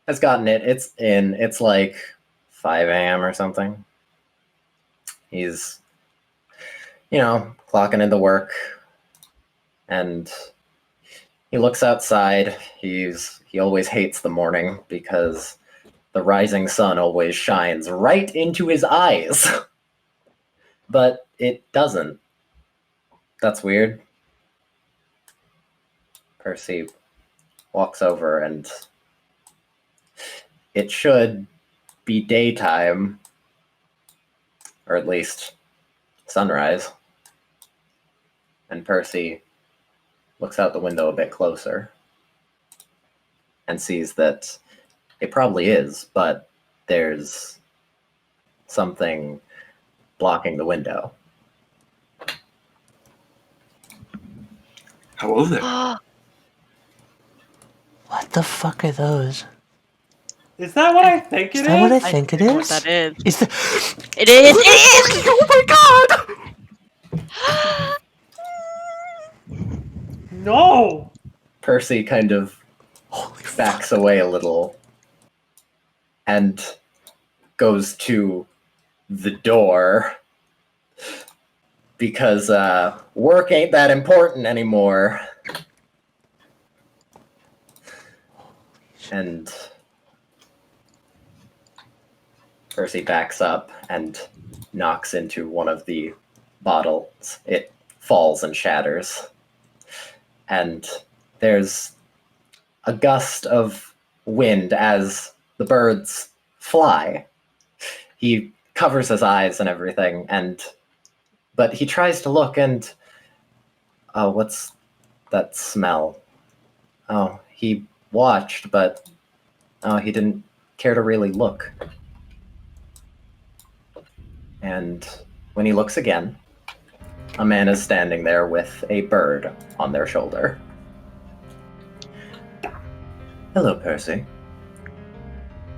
S1: has gotten it. It's like 5 a.m. or something. He's, clocking into work, and he looks outside. He always hates the morning because the rising sun always shines right into his eyes. But it doesn't. That's weird. Percy walks over, and it should be daytime, or at least sunrise. And Percy looks out the window a bit closer and sees that it probably is, but there's something blocking the window.
S3: Hello there.
S10: What the fuck are those?
S8: Is that what I think it
S10: Is that what I
S8: is?
S10: think it
S5: know what
S10: is?
S5: that is.
S10: Is the
S5: It is! It is!
S10: Oh my god!
S8: No!
S1: Percy kind of
S10: Holy fuck!
S1: backs away a little and goes to the door because work ain't that important anymore. And Percy backs up and knocks into one of the bottles. It falls and shatters. And there's a gust of wind as the birds fly. He covers his eyes and everything, but he tries to look and what's that smell? Oh, he watched, but he didn't care to really look. And when he looks again, a man is standing there with a bird on their shoulder. Hello, Percy.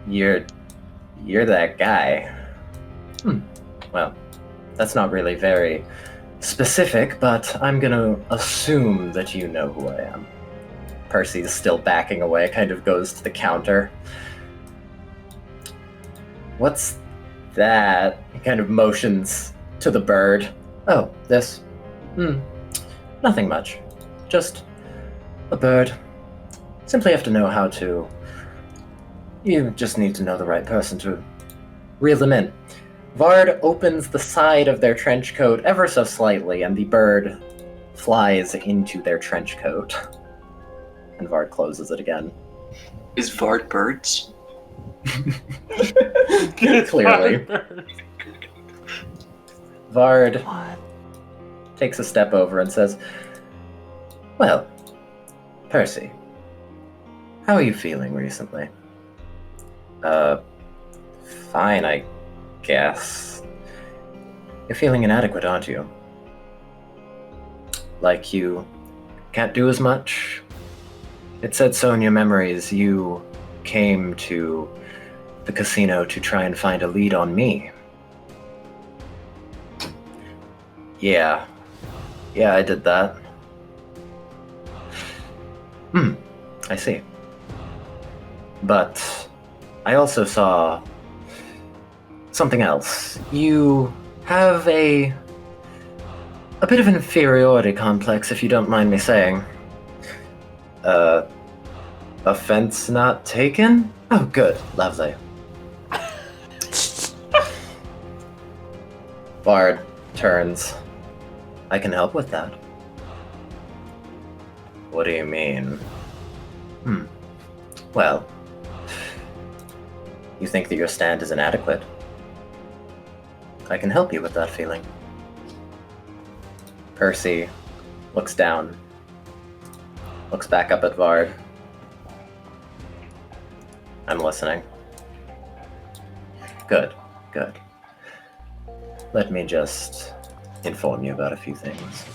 S1: You're that guy. Well, that's not really very specific, but I'm gonna assume that you know who I am. Percy's still backing away, kind of goes to the counter. What's that? He kind of motions to the bird. Oh, this? Nothing much. Just a bird. Simply have to know how to... You just need to know the right person to reel them in. Vard opens the side of their trench coat ever so slightly, and the bird flies into their trench coat. And Vard closes it again.
S2: Is Vard birds?
S1: Clearly. Vard
S10: What?
S1: takes a step over and says, Well, Percy, how are you feeling recently? Fine, I guess. You're feeling inadequate, aren't you? Like you can't do as much? It said so in your memories you came to the casino to try and find a lead on me. Yeah, I did that. I see. But I also saw something else. You have a bit of an inferiority complex, if you don't mind me saying. Offense not taken? Oh, good. Lovely. Bard turns. I can help with that. What do you mean? Well, you think that your stand is inadequate. I can help you with that feeling. Percy looks down, looks back up at Vard. I'm listening. Good, good. Let me just inform you about a few things.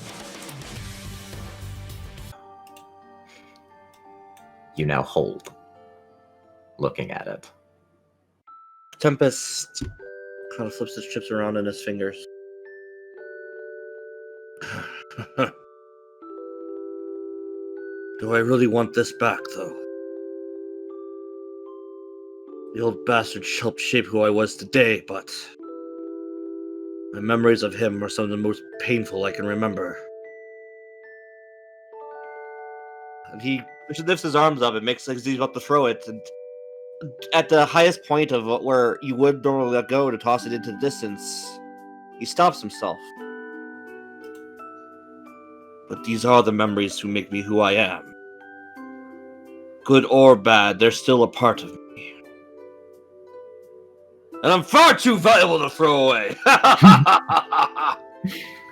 S1: You now hold, looking at it.
S7: Tempest kind of flips his chips around in his fingers. Do I really want this back, though? The old bastard helped shape who I was today, but my memories of him are some of the most painful I can remember. And he lifts his arms up and makes like he's about to throw it, and at the highest point of where you would normally let go to toss it into the distance, he stops himself. But these are the memories who make me who I am. Good or bad, they're still a part of me. And I'm far too valuable to throw away!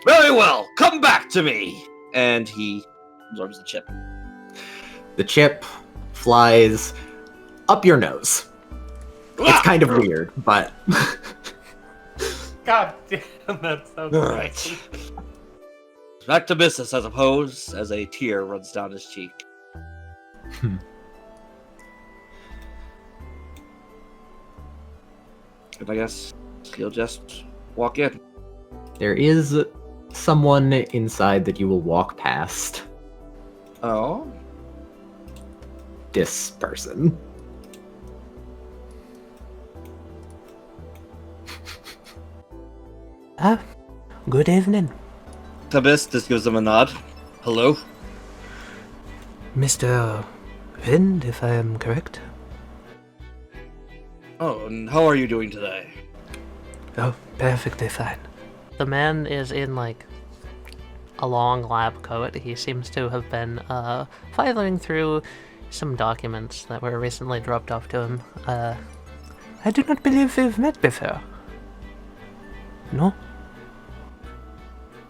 S7: Very well, come back to me! And he absorbs the chip.
S1: The chip flies up your nose. It's kind of weird, but...
S8: God damn, that sounds
S7: right. Back to business, I suppose, as a tear runs down his cheek. And I guess he'll just walk in.
S1: There is someone inside that you will walk past.
S7: Oh?
S1: This person.
S10: Good evening.
S7: Tabis just gives him a nod. Hello?
S10: Mr. Vind, if I am correct.
S7: Oh, and how are you doing today?
S10: Oh, perfectly fine.
S6: The man is in, like, a long lab coat. He seems to have been, filing through some documents that were recently dropped off to him.
S10: I do not believe we've met before. No?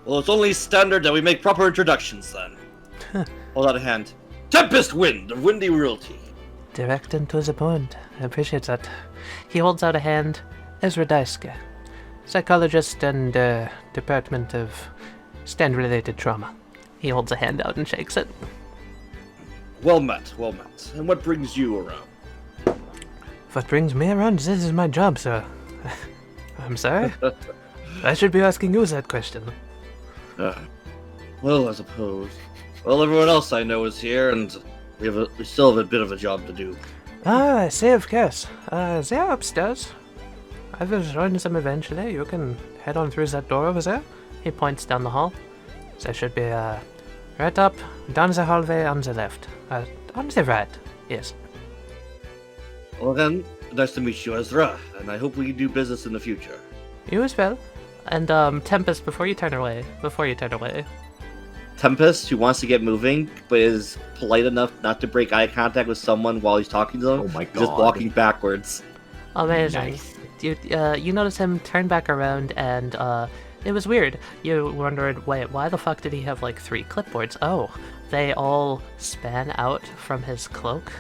S7: Well, it's only standard that we make proper introductions, then. Hold out a hand. Tempest Wind of Windy Realty.
S10: Direct and to the point. I appreciate that.
S6: He holds out a hand.
S10: Ezra Daiske, psychologist and Department of Stand-Related Trauma.
S6: He holds a hand out and shakes it.
S7: Well met, well met. And what brings you around?
S10: What brings me around? This is my job, sir. I'm sorry? I should be asking you that question.
S7: Well, I suppose. Well, everyone else I know is here, and we still have a bit of a job to do.
S10: Ah, I see, of course. They're upstairs. I will join them eventually. You can head on through that door over there.
S6: He points down the hall.
S10: They should be, right up, down the hallway on the left. On the right, yes.
S7: Well then, nice to meet you, Ezra, and I hope we can do business in the future.
S10: You as well.
S6: And, Tempest, before you turn away,
S7: Tempest, who wants to get moving, but is polite enough not to break eye contact with someone while he's talking to them.
S1: Oh my god.
S7: Just walking backwards.
S6: amazing.
S1: Nice.
S6: You notice him turn back around, and it was weird. You wondered, wait, why the fuck did he have like 3 clipboards? Oh, they all span out from his cloak,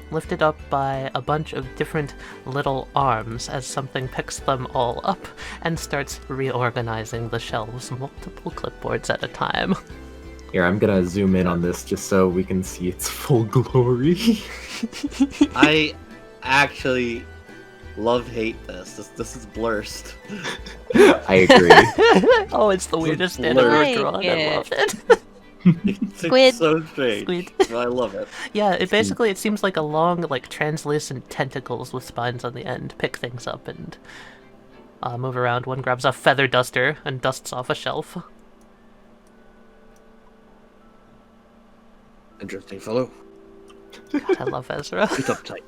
S6: lifted up by a bunch of different little arms as something picks them all up and starts reorganizing the shelves, multiple clipboards at a time.
S1: Here, I'm gonna zoom in on this just so we can see its full glory.
S7: I actually hate this. This is blurst.
S1: I agree.
S6: Oh, it's the weirdest
S7: blur.
S6: anime
S5: I
S6: drawn.
S5: like
S6: I
S5: it.
S6: love it.
S5: Squid.
S7: It's so strange.
S6: Squid.
S7: I love it.
S6: Yeah, it seems like a long, like, translucent tentacles with spines on the end pick things up and move around. One grabs a feather duster and dusts off a shelf.
S7: Interesting fellow.
S6: God, I love Ezra.
S7: He's uptight.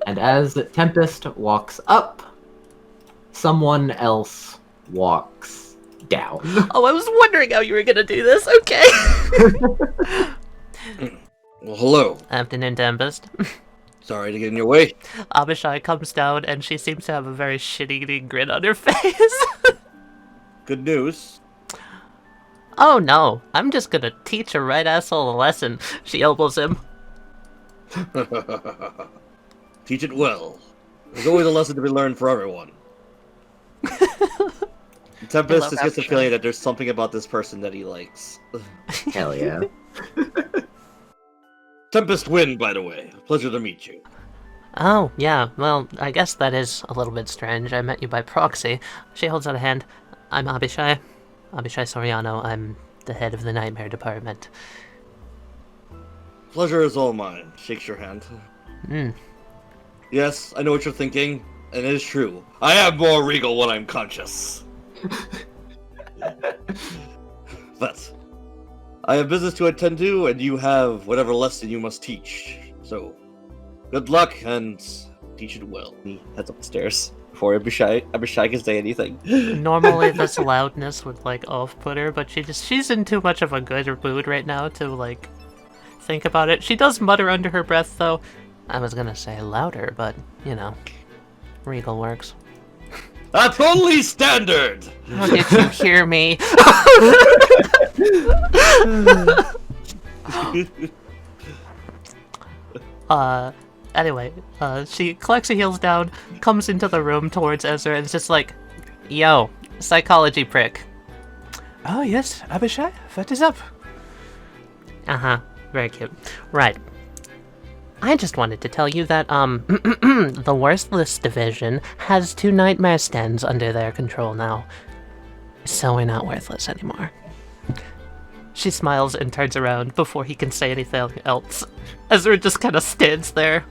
S1: And as Tempest walks up, someone else walks down.
S6: Oh, I was wondering how you were gonna do this. Okay.
S7: Well, hello.
S6: Afternoon, Tempest.
S7: Sorry to get in your way.
S6: Abishai comes down and she seems to have a very shit-eating grin on her face.
S7: Good news.
S6: Oh no, I'm just gonna teach a right asshole a lesson. She elbows him.
S7: Teach it well. There's always a lesson to be learned for everyone. Tempest just gets the feeling that there's something about this person that he likes.
S1: Hell yeah.
S7: Tempest Wind, by the way. Pleasure to meet you.
S6: Oh, yeah, well, I guess that is a little bit strange. I met you by proxy. She holds out a hand. I'm Abishai. Abishai Soriano. I'm the head of the Nightmare Department.
S7: Pleasure is all mine. Shakes your hand. Yes, I know what you're thinking, and it is true. I am more regal when I'm conscious. But I have business to attend to, and you have whatever lesson you must teach. So, good luck, and teach it well. He heads upstairs before Abishai can say anything.
S6: Normally this loudness would, like, off-put her, but she's in too much of a good mood right now to, like, think about it. She does mutter under her breath, though. I was gonna say louder, but, you know, regal works.
S7: That's only standard!
S6: How did you hear me? Anyway, she collects her heels down, comes into the room towards Ezra, and is just like, yo, psychology prick.
S4: Oh, yes, Abishai, what is up?
S6: Uh-huh, very cute. Right. I just wanted to tell you that, the Worthless Division has 2 nightmare stands under their control now. So we're not worthless anymore. She smiles and turns around before he can say anything else. Ezra just kind of stands there.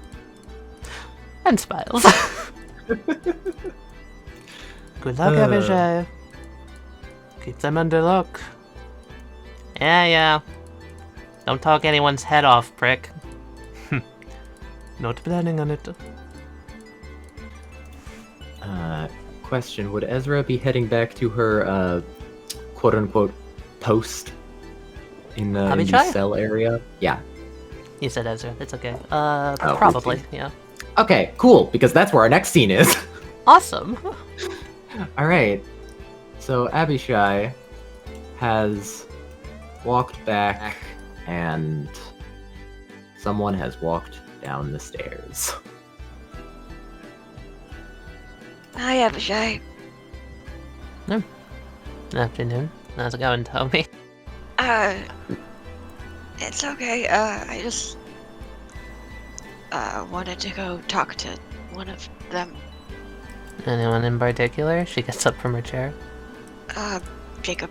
S6: And smiles. Good luck, Abishai. Keep them under lock. Yeah. Don't talk anyone's head off, prick.
S4: Not planning on it.
S1: Question, would Ezra be heading back to her, quote-unquote, post in the cell area? Yeah.
S6: You said Ezra, it's okay. Probably, yeah.
S1: Okay, cool, because that's where our next scene is.
S6: Awesome!
S1: Alright, so Abishai has walked back, and someone has walked down the stairs.
S11: Hi, Abishai.
S6: Afternoon. How's it going, Tommy?
S11: It's okay. I just wanted to go talk to one of them.
S6: Anyone in particular? She gets up from her chair.
S11: Jacob.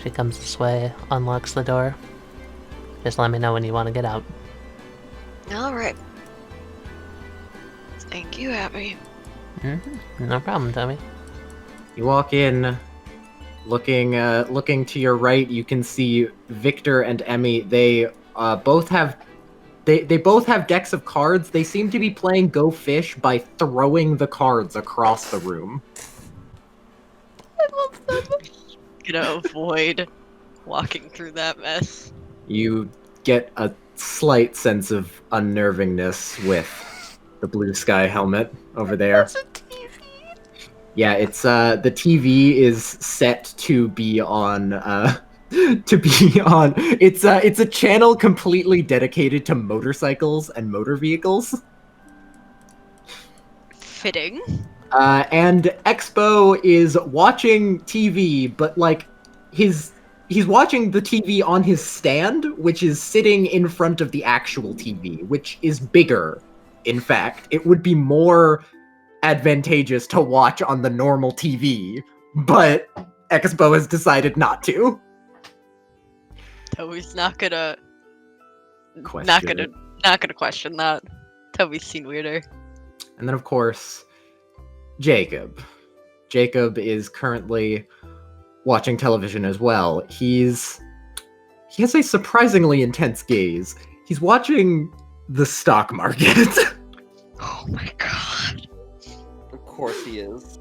S6: She comes this way, unlocks the door. Just let me know when you want to get out.
S11: Alright. Thank you, Abby.
S6: No problem, Tommy.
S1: You walk in, looking to your right, you can see Victor and Emmy. They both have decks of cards. They seem to be playing Go Fish by throwing the cards across the room.
S5: I love that. Gonna avoid walking through that mess.
S1: You get a slight sense of unnervingness with the blue sky helmet over there.
S6: There's a TV.
S1: Yeah, it's the TV is set to be on it's a channel completely dedicated to motorcycles and motor vehicles.
S5: Fitting.
S1: And Expo is watching TV, but like he's watching the TV on his stand, which is sitting in front of the actual TV, which is bigger. In fact, it would be more advantageous to watch on the normal TV, but Expo has decided not to.
S5: Toby's not gonna
S1: Question it.
S5: not gonna question that. Toby's seen weirder.
S1: And then, of course, Jacob. Jacob is currently watching television as well. He has a surprisingly intense gaze. He's watching the stock market.
S5: Oh my god.
S7: Of course he is.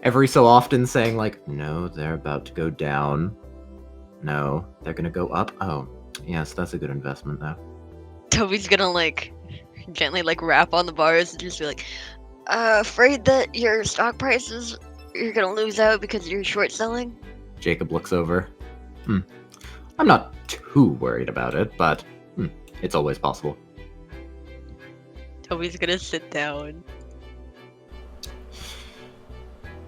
S1: Every so often saying like, no, they're about to go down. No, they're gonna go up. Oh, yes, that's a good investment though.
S5: Toby's gonna like gently like rap on the bars and just be like,
S11: Afraid that your stock prices, you're gonna lose out because you're short selling?
S1: Jacob looks over. I'm not too worried about it, but it's always possible.
S5: Toby's gonna sit down.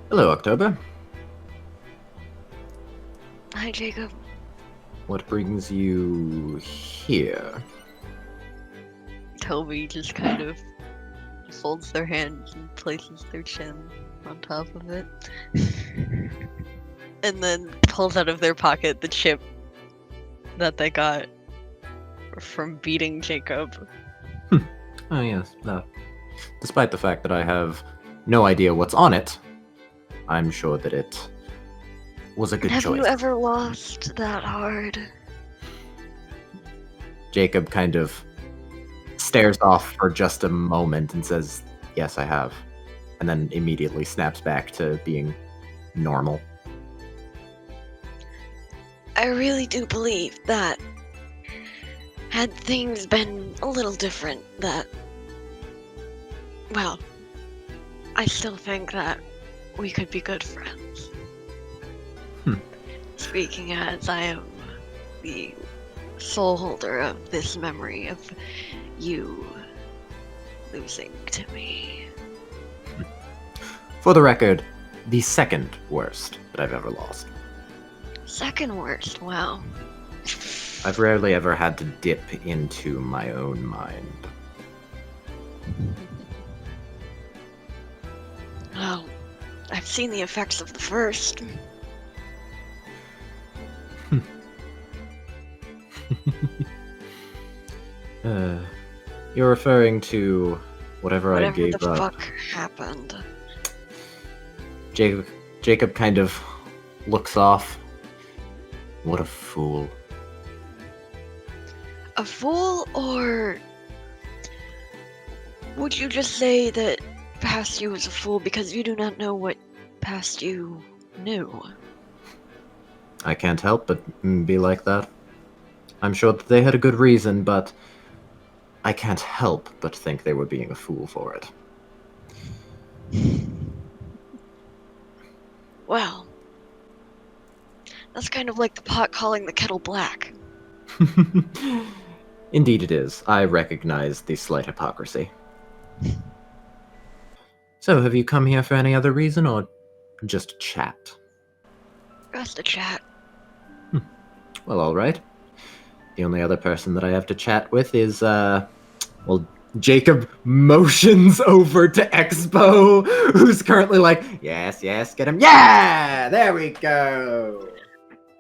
S1: Hello, October.
S11: Hi, Jacob.
S1: What brings you here?
S5: Toby just kind of folds their hands and places their chin on top of it. And then pulls out of their pocket the chip that they got from beating Jacob.
S1: Oh yes, despite the fact that I have no idea what's on it, I'm sure that it was a good
S11: Have
S1: choice.
S11: you ever lost that hard?
S1: Jacob kind of stares off for just a moment and says, yes, I have. And then immediately snaps back to being normal.
S11: I really do believe that had things been a little different, that, well, I still think that we could be good friends. Speaking as I am the sole holder of this memory of you losing to me.
S1: For the record, the second worst that I've ever lost.
S11: Second worst, wow.
S1: I've rarely ever had to dip into my own mind.
S11: Well, I've seen the effects of the first.
S1: You're referring to whatever I
S11: Whatever
S1: gave
S11: the
S1: up.
S11: fuck happened.
S1: Jacob kind of looks off. What a fool.
S11: A fool, or would you just say that past you was a fool because you do not know what past you knew?
S1: I can't help but be like that. I'm sure that they had a good reason, but I can't help but think they were being a fool for it.
S11: Well, that's kind of like the pot calling the kettle black.
S1: Indeed it is. I recognize the slight hypocrisy. So, have you come here for any other reason, or just chat?
S11: Just a chat.
S1: Well, alright. The only other person that I have to chat with is, Jacob motions over to Expo, who's currently like, yes, get him. Yeah! There we go!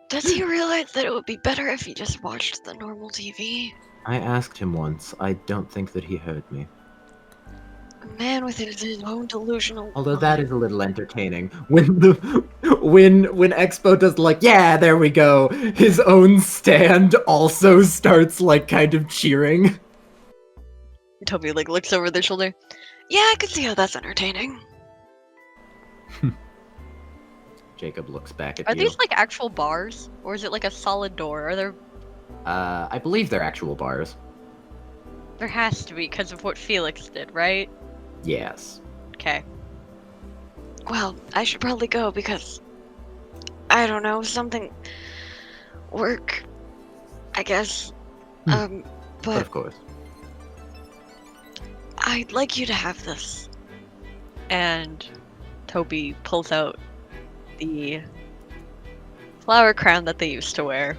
S11: Does he realize that it would be better if he just watched the normal TV?
S1: I asked him once. I don't think that he heard me.
S11: A man with his own delusional.
S1: Although that is a little entertaining. When Expo does like, yeah, there we go, his own stand also starts like kind of cheering.
S5: Toby like looks over their shoulder.
S11: Yeah, I could see how that's entertaining.
S1: Jacob looks back at
S5: Are
S1: you.
S5: these like actual bars? Or is it like a solid door? Are there
S1: I believe they're actual bars.
S5: There has to be because of what Felix did, right?
S1: Yes.
S5: Okay.
S11: Well, I should probably go because I don't know, something work, I guess.
S1: But
S11: But
S1: of course.
S11: I'd like you to have this.
S5: And Toby pulls out the flower crown that they used to wear.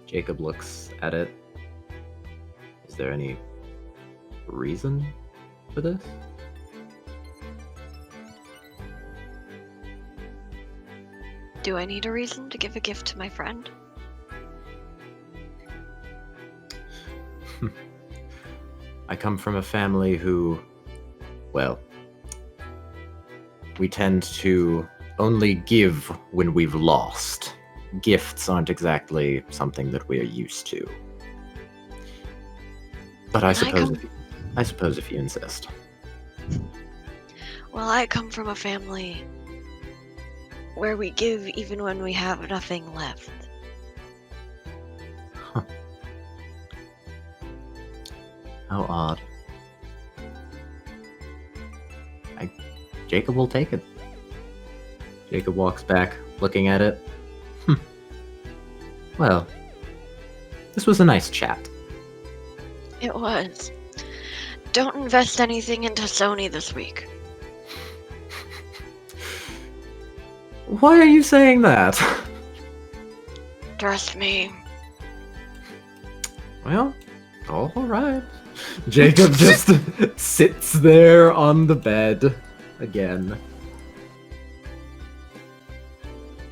S1: Jacob looks at it. Is there any reason for this?
S11: Do I need a reason to give a gift to my friend?
S1: I come from a family who, well, we tend to only give when we've lost. Gifts aren't exactly something that we're used to. But I suppose if you insist.
S11: Well, I come from a family where we give even when we have nothing left.
S1: Huh. How odd. Jacob will take it. Jacob walks back, looking at it. Well, this was a nice chat.
S11: It was. Don't invest anything into Sony this week.
S1: Why are you saying that?
S11: Trust me.
S1: Well, all right. Jacob just sits there on the bed again.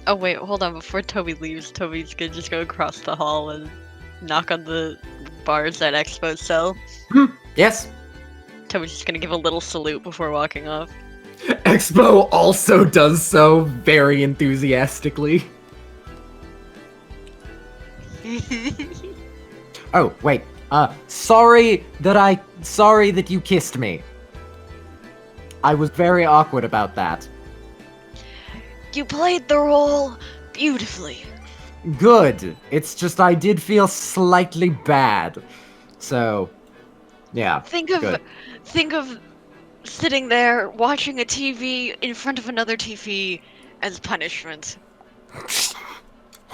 S5: Oh wait, hold on. Before Toby leaves, Toby's gonna just go across the hall and knock on the bars at Expo's cell.
S1: Yes.
S5: Toby's just gonna give a little salute before walking off.
S1: Expo also does so very enthusiastically. Oh, wait. Sorry that you kissed me. I was very awkward about that.
S11: You played the role beautifully.
S1: Good. It's just I did feel slightly bad. So, yeah.
S11: Think of sitting there watching a TV in front of another TV as punishment.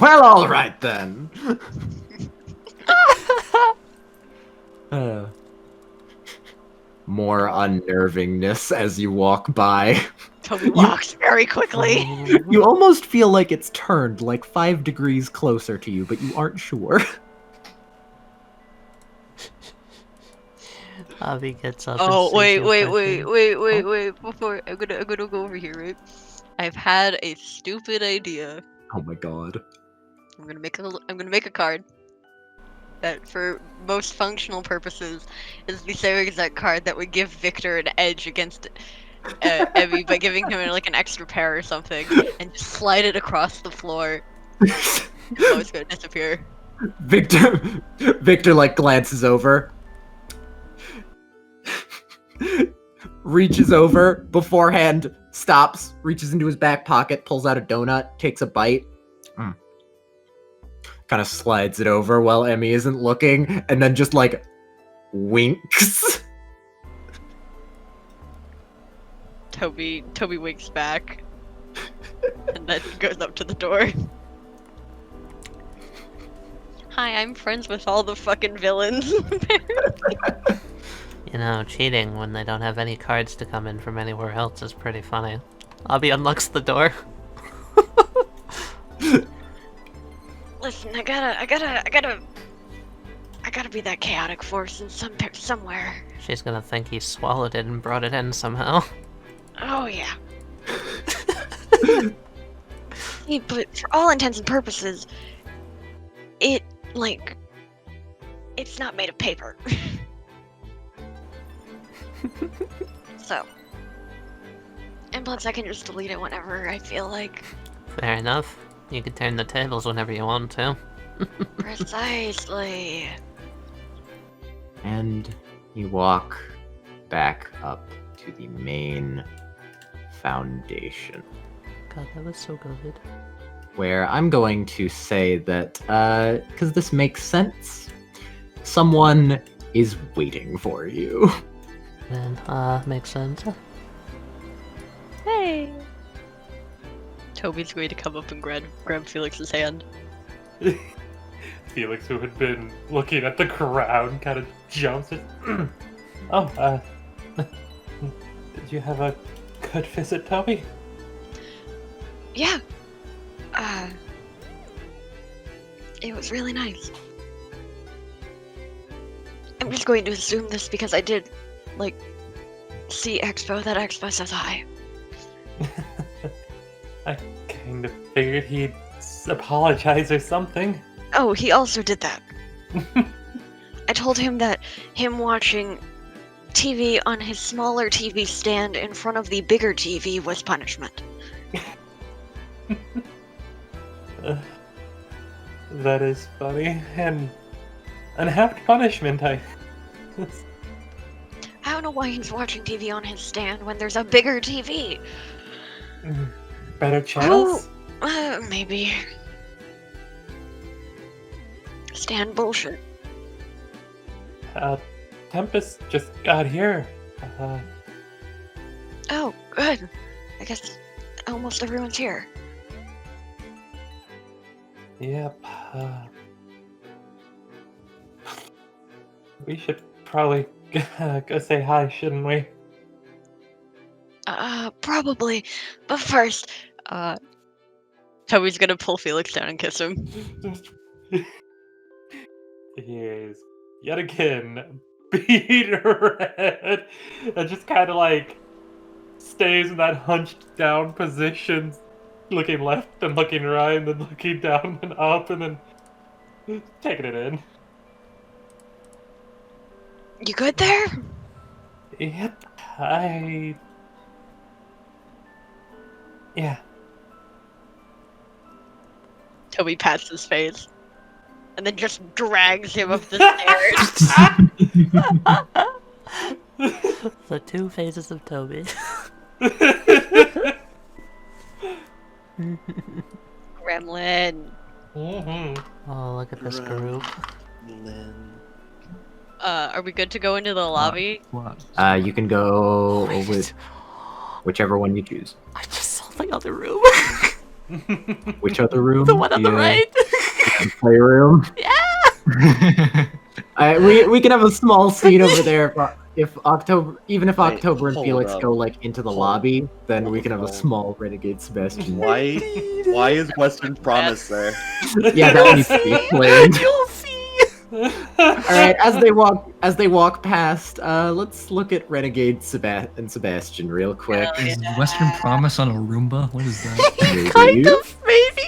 S1: Well, all right then. More unnervingness as you walk by.
S11: Toby walks very quickly.
S1: You almost feel like it's turned like 5 degrees closer to you, but you aren't sure.
S10: Avi gets up.
S5: Oh,
S10: and
S5: wait.
S10: sees
S5: Before I'm gonna go over here, right? I've had a stupid idea.
S1: Oh my god.
S5: I'm gonna make a card that, for most functional purposes, is the same exact card that would give Victor an edge against Evie by giving him like an extra pair or something, and just slide it across the floor. Oh, it's gonna disappear.
S1: Victor like glances over. Reaches over beforehand, stops, reaches into his back pocket, pulls out a donut, takes a bite. Kind of slides it over while Emmy isn't looking, and then just like winks.
S5: Toby winks back, and then goes up to the door. Hi, I'm friends with all the fucking villains.
S10: You know, cheating when they don't have any cards to come in from anywhere else is pretty funny. Avi unlocks the door.
S11: Listen, I gotta be that chaotic force in somewhere.
S10: She's gonna think he swallowed it and brought it in somehow.
S11: Oh yeah. See, but for all intents and purposes, it's not made of paper. So, and plus I can just delete it whenever I feel like.
S10: Fair enough. You can turn the tables whenever you want to.
S11: Precisely.
S1: And you walk back up to the main foundation.
S10: God, that was so good.
S1: Where I'm going to say that, because this makes sense, someone is waiting for you.
S10: Then, makes sense.
S5: Hey. Toby's going to come up and grab Felix's hand.
S8: Felix, who had been looking at the crowd, kind of jumps. Did you have a good visit, Toby?
S11: Yeah. It was really nice. I'm just going to assume this because I did, see Expo, that Expo says hi.
S8: kind of figured he'd apologize or something.
S11: Oh, he also did that. I told him that him watching TV on his smaller TV stand in front of the bigger TV was punishment.
S8: That is funny and unhappy punishment. I
S11: don't know why he's watching TV on his stand when there's a bigger TV.
S8: Better channels?
S11: Maybe. Stand bullshit.
S8: Tempest just got here.
S11: Oh, good. I guess almost everyone's here.
S8: Yep. We should probably go say hi, shouldn't we?
S11: Probably. But first,
S5: Toby's gonna pull Felix down and kiss him.
S8: He is yet again beat red and just kind of like stays in that hunched down position, looking left and looking right and then looking down and up and then taking it in.
S11: You good there?
S8: Yep, yeah.
S5: Toby pats his face. And then just drags him up the stairs.
S6: The two phases of Toby.
S5: Gremlin.
S6: Oh, look at this group.
S5: Are we good to go into the lobby?
S1: You can go with whichever one you choose.
S6: I just saw the other room.
S1: Which other room?
S6: The one on the right.
S1: The playroom.
S6: Yeah.
S1: We can have a small scene over there. If October and Felix go like into the lobby, then we can have a small Renegade Sebastian.
S7: Why is Western Promise there?
S1: Yeah, that needs to be explained.
S6: You'll see.
S1: Alright, as they walk past, let's look at Renegade and Sebastian real quick.
S12: Is Western Promise on a Roomba? What is that?
S6: Kind of, maybe.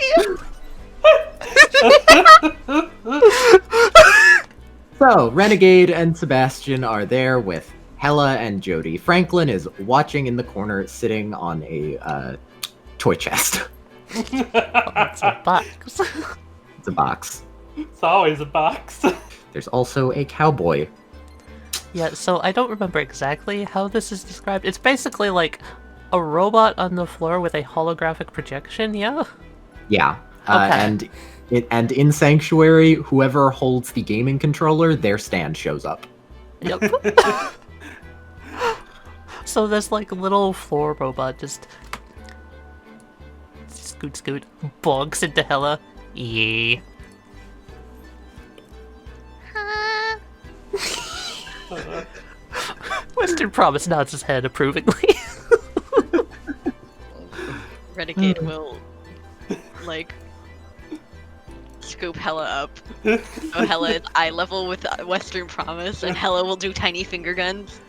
S1: So, Renegade and Sebastian are there with Hella and Jody. Franklin is watching in the corner, sitting on a toy chest.
S6: It's a box.
S1: It's a box.
S8: It's always a box.
S1: There's also a cowboy.
S6: Yeah, so I don't remember exactly how this is described. It's basically like a robot on the floor with a holographic projection, yeah?
S1: Yeah.
S6: Okay.
S1: And in Sanctuary, whoever holds the gaming controller, their stand shows up.
S6: Yep. So this like little floor robot just scoot, bonks into Hella. Yeah. Western Promise nods his head approvingly.
S5: Renegade will, like, scoop Hella up. So Hella is eye level with Western Promise, and Hella will do tiny finger guns.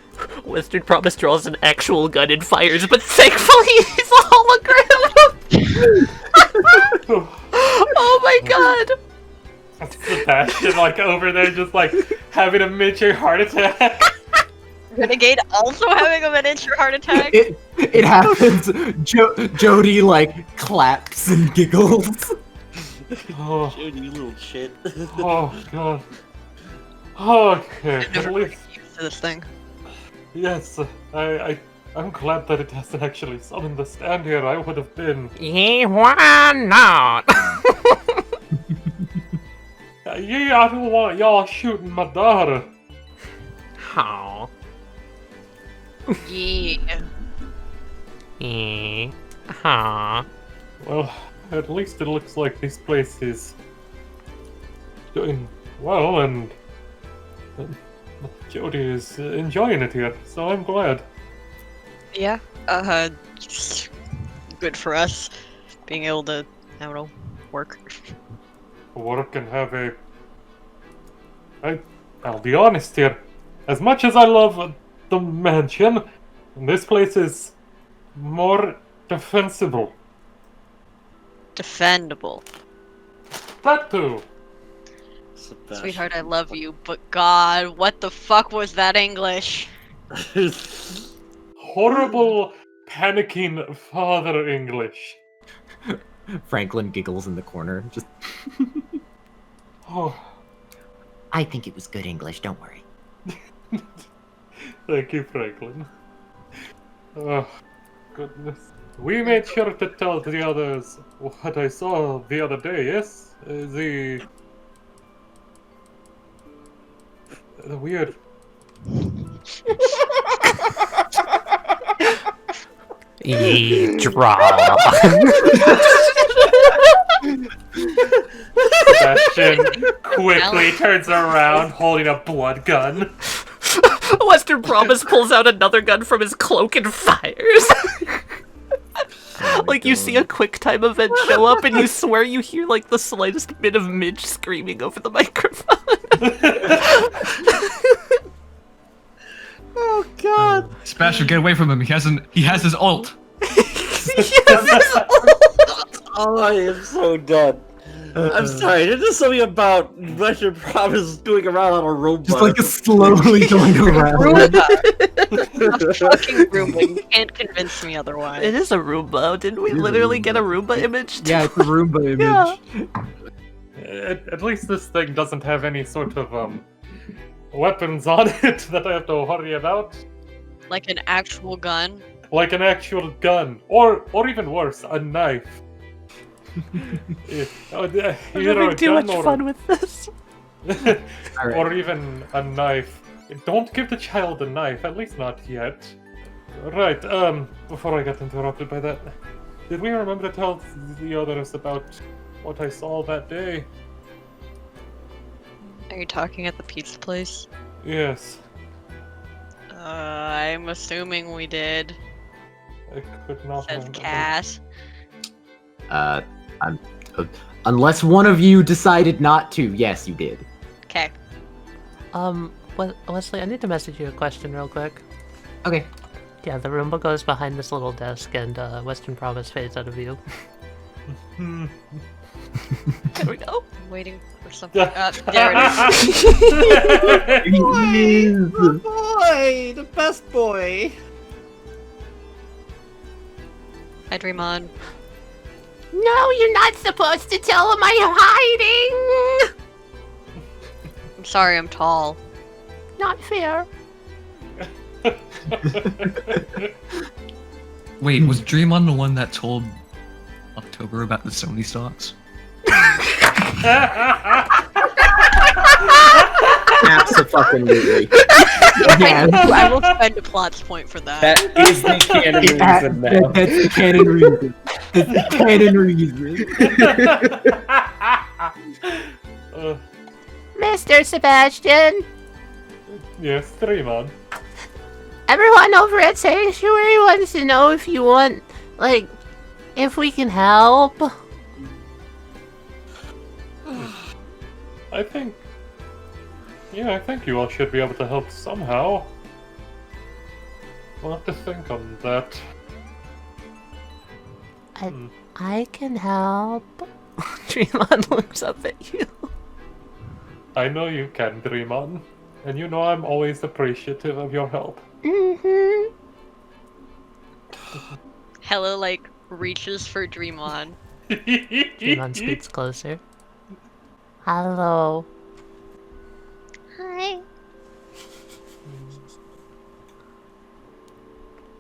S6: Western Promise draws an actual gun and fires, but thankfully he's a hologram! Oh my god!
S8: Sebastian, like, over there just, like, having a miniature heart attack.
S5: Renegade also having a miniature heart attack?
S1: It happens. Jody, like, claps and giggles.
S8: Oh.
S7: Jody, you little shit.
S8: Oh, God. Okay,
S5: I've never
S8: at
S5: been
S8: least...
S5: used to this thing.
S8: Yes, I'm glad that it hasn't actually summoned the stand here. I would have been...
S6: Yeah, why not?
S8: Yeah, I don't want y'all shooting my daughter.
S6: Oh.
S5: Yeah.
S6: Yeah. Aw.
S8: Well, at least it looks like this place is doing well, and Jody is enjoying it here, so I'm glad.
S5: Yeah, good for us. Being able to, I don't know, work.
S8: Work and have a... I'll be honest here. As much as I love the mansion, this place is more defensible.
S5: Defendable.
S8: That too.
S5: Sweetheart, I love you, but God, what the fuck was that English?
S8: Horrible, panicking father English.
S13: Franklin giggles in the corner. Just.
S8: Oh,
S13: I think it was good English. Don't worry.
S8: thank you, Franklin. Oh, goodness. We made sure to tell the others what I saw the other day, yes? The weird...
S6: Ye draw.
S8: Sebastian quickly turns around holding a blood gun.
S6: Western Promise pulls out another gun from his cloak and fires. Like you see a QuickTime event show up and you swear you hear like the slightest bit of Midge screaming over the microphone.
S7: Oh god!
S12: Sebastian, get away from him. He has his ult.
S7: Oh, I am so done. I'm sorry, there's just something about Western Province doing around on a Roomba.
S13: Just like it's slowly going around.
S5: A fucking Roomba. You can't convince me otherwise.
S6: It is a Roomba. Didn't we literally get a Roomba image?
S13: Yeah, it's a Roomba image.
S6: Yeah.
S8: At least this thing doesn't have any sort of weapons on it that I have to worry about.
S5: Like an actual gun?
S8: Like an actual gun. Or even worse, a knife.
S6: I'm having too much fun with this.
S8: Right. Or even a knife. Don't give the child a knife, at least not yet. Right, before I got interrupted by that, did we remember to tell the others about what I saw that day?
S5: Are you talking at the pizza place?
S8: Yes.
S5: I'm assuming we did.
S8: I could not
S5: Says
S8: remember.
S5: Cat.
S13: Unless one of you decided not to, yes, you did.
S5: Okay.
S10: Wesley, I need to message you a question real quick.
S13: Okay.
S10: Yeah, the Roomba goes behind this little desk, and Western Promise fades out of view.
S6: There we go.
S5: I'm waiting for something. There it is.
S7: Boy, boy, the best boy.
S5: Hi, Dream On.
S10: No, you're not supposed to tell him I'm hiding!
S5: I'm sorry, I'm tall.
S10: Not fair.
S12: Wait, was Dream on the one that told October about the Sony stocks?
S13: Absolutely.
S5: I will spend a plots point for that.
S7: That is the canon reason now.
S13: That's the canon reason. That's the canon reason.
S10: Mr. Sebastian,
S8: Yes, Dream On.
S10: everyone over at Sanctuary wants to know if you want, like, if we can help.
S8: I think you all should be able to help somehow. We'll have to think on that.
S10: I can help. Dreamon looks up at you.
S8: I know you can, Dream On. And you know I'm always appreciative of your help.
S10: Mm-hmm.
S5: Hello, like, reaches for Dream On.
S10: Dreamon scoots closer. Hello.
S11: Hi.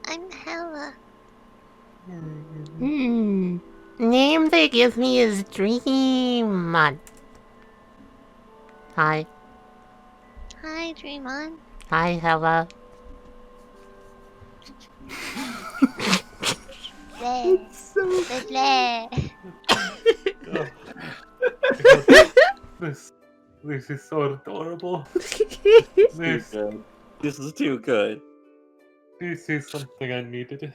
S11: I'm Hella.
S10: Name they give me is Dreamon. Hi.
S11: Hi, Dream On.
S10: Hi, Hella.
S8: This is so adorable.
S7: This is too good.
S8: This is something I needed.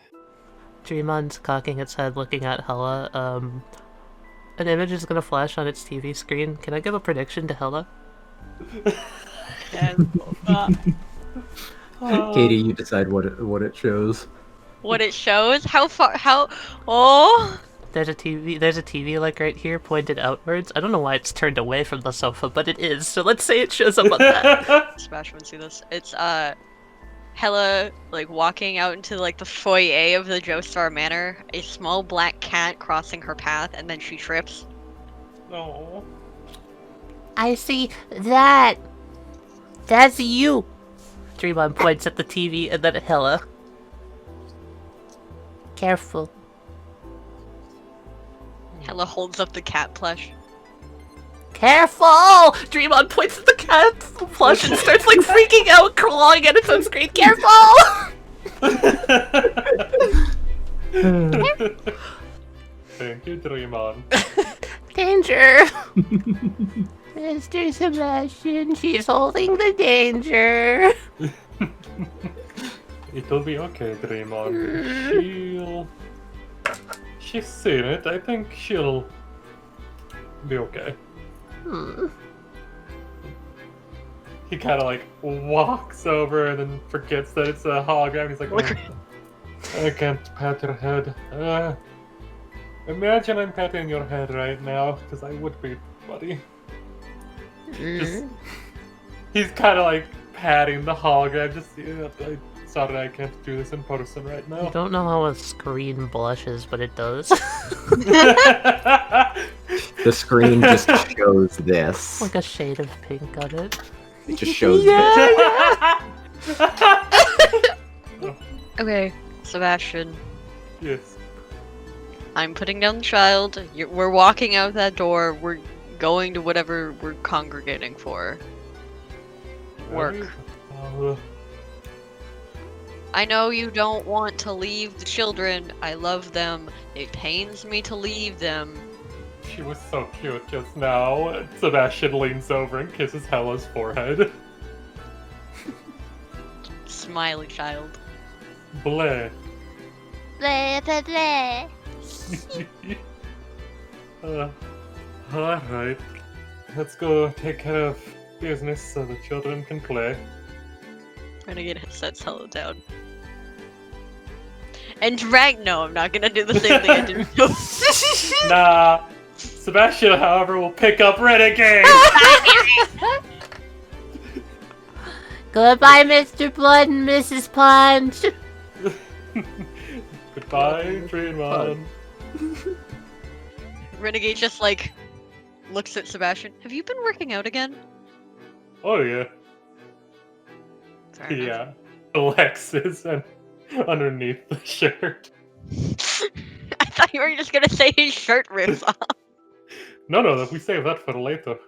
S10: Dreamon's cocking its head, looking at Hella. An image is gonna flash on its TV screen. Can I give a prediction to Hella?
S13: Katie, you decide what it shows.
S5: What it shows? How far? How? Oh!
S6: There's a TV like right here pointed outwards. I don't know why it's turned away from the sofa, but it is. So let's say it shows up on that.
S5: Sebastian would see this. It's Hella like walking out into like the foyer of the Joestar Manor. A small black cat crossing her path, and then she trips.
S8: Oh.
S10: I see that. That's you.
S6: Dreamon points at the TV and then at Hella.
S10: Careful.
S5: Hella holds up the cat plush.
S6: Careful! Dreamon points at the cat plush and starts like freaking out, clawing at its own screen. Careful!
S8: Thank you, Dreamon.
S10: Danger! Mr. Sebastian, she's holding the danger.
S8: It'll be okay, Dreamon. She's seen it. I think she'll be okay. He kind of like walks over and then forgets that it's a hologram. He's like, I can't pat your head. Imagine I'm patting your head right now, because I would be, buddy. Just, he's kind of like patting the hologram. Just, sorry, I can't do this in person right now.
S6: I don't know how a screen blushes, but it does.
S13: The screen just shows this.
S6: Like a shade of pink on it.
S13: It just shows this.
S5: Okay, Sebastian.
S8: Yes.
S5: I'm putting down the child. We're walking out that door. We're going to whatever we're congregating for. Work. I know you don't want to leave the children. I love them. It pains me to leave them.
S8: She was so cute just now. Sebastian leans over and kisses Hella's forehead.
S5: Smiley child.
S8: Bleh.
S10: Bleh, bleh, bleh.
S8: Alright. Let's go take care of business so the children can play.
S5: Renegade sets Hella down. And no, I'm not gonna do the same thing I did.
S8: Nah. Sebastian, however, will pick up Renegade!
S10: Goodbye, Mr. Blood and Mrs. Punch.
S8: Goodbye, Dreamon.
S5: Renegade just like looks at Sebastian. Have you been working out again?
S8: Oh yeah.
S5: Fair enough.
S8: Yeah. Alexis and underneath the shirt.
S5: I thought you were just gonna say his shirt rips off.
S8: No, we save that for later.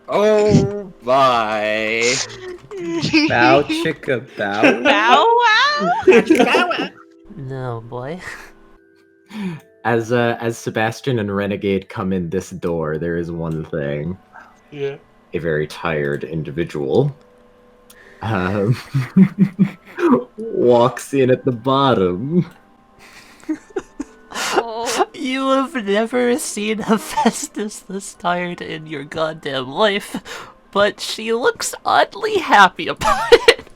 S7: Oh, bye.
S14: Bow chicka bow.
S5: Bow wow.
S6: No, boy.
S13: As Sebastian and Renegade come in this door, there is one thing.
S8: Yeah.
S13: A very tired individual walks in at the bottom.
S6: You have never seen Hephaestus this tired in your goddamn life, but she looks oddly happy about it.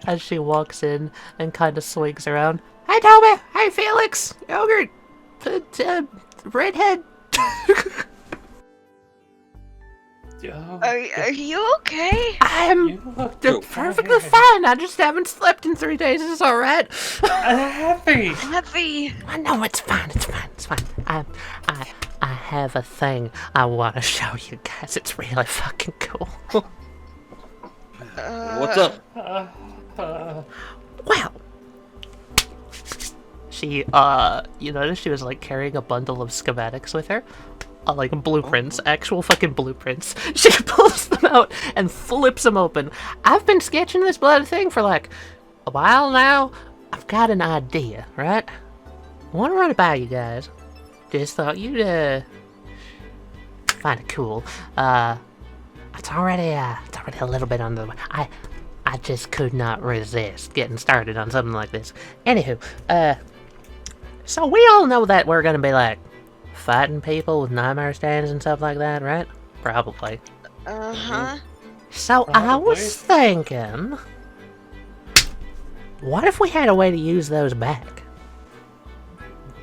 S6: As she walks in and kind of swings around. Hi, Toby! Hi, Felix! Yogurt! Redhead!
S11: Are you okay?
S6: I'm perfectly fine. I just haven't slept in 3 days. It's alright.
S8: Happy.
S6: I know it's fine. It's fine. I have a thing I want to show you guys. It's really fucking cool.
S7: What's up?
S6: Well, she you notice she was like carrying a bundle of schematics with her. Like blueprints, actual fucking blueprints. She pulls them out and flips them open. I've been sketching this bloody thing for like a while now. I've got an idea, right? I want to run it by you guys. Just thought you'd find it cool. It's already a little bit on the way. I just could not resist getting started on something like this. Anywho, so we all know that we're gonna be like fighting people with nightmare stands and stuff like that, right? Probably.
S11: Uh-huh.
S6: So I was thinking, what if we had a way to use those back?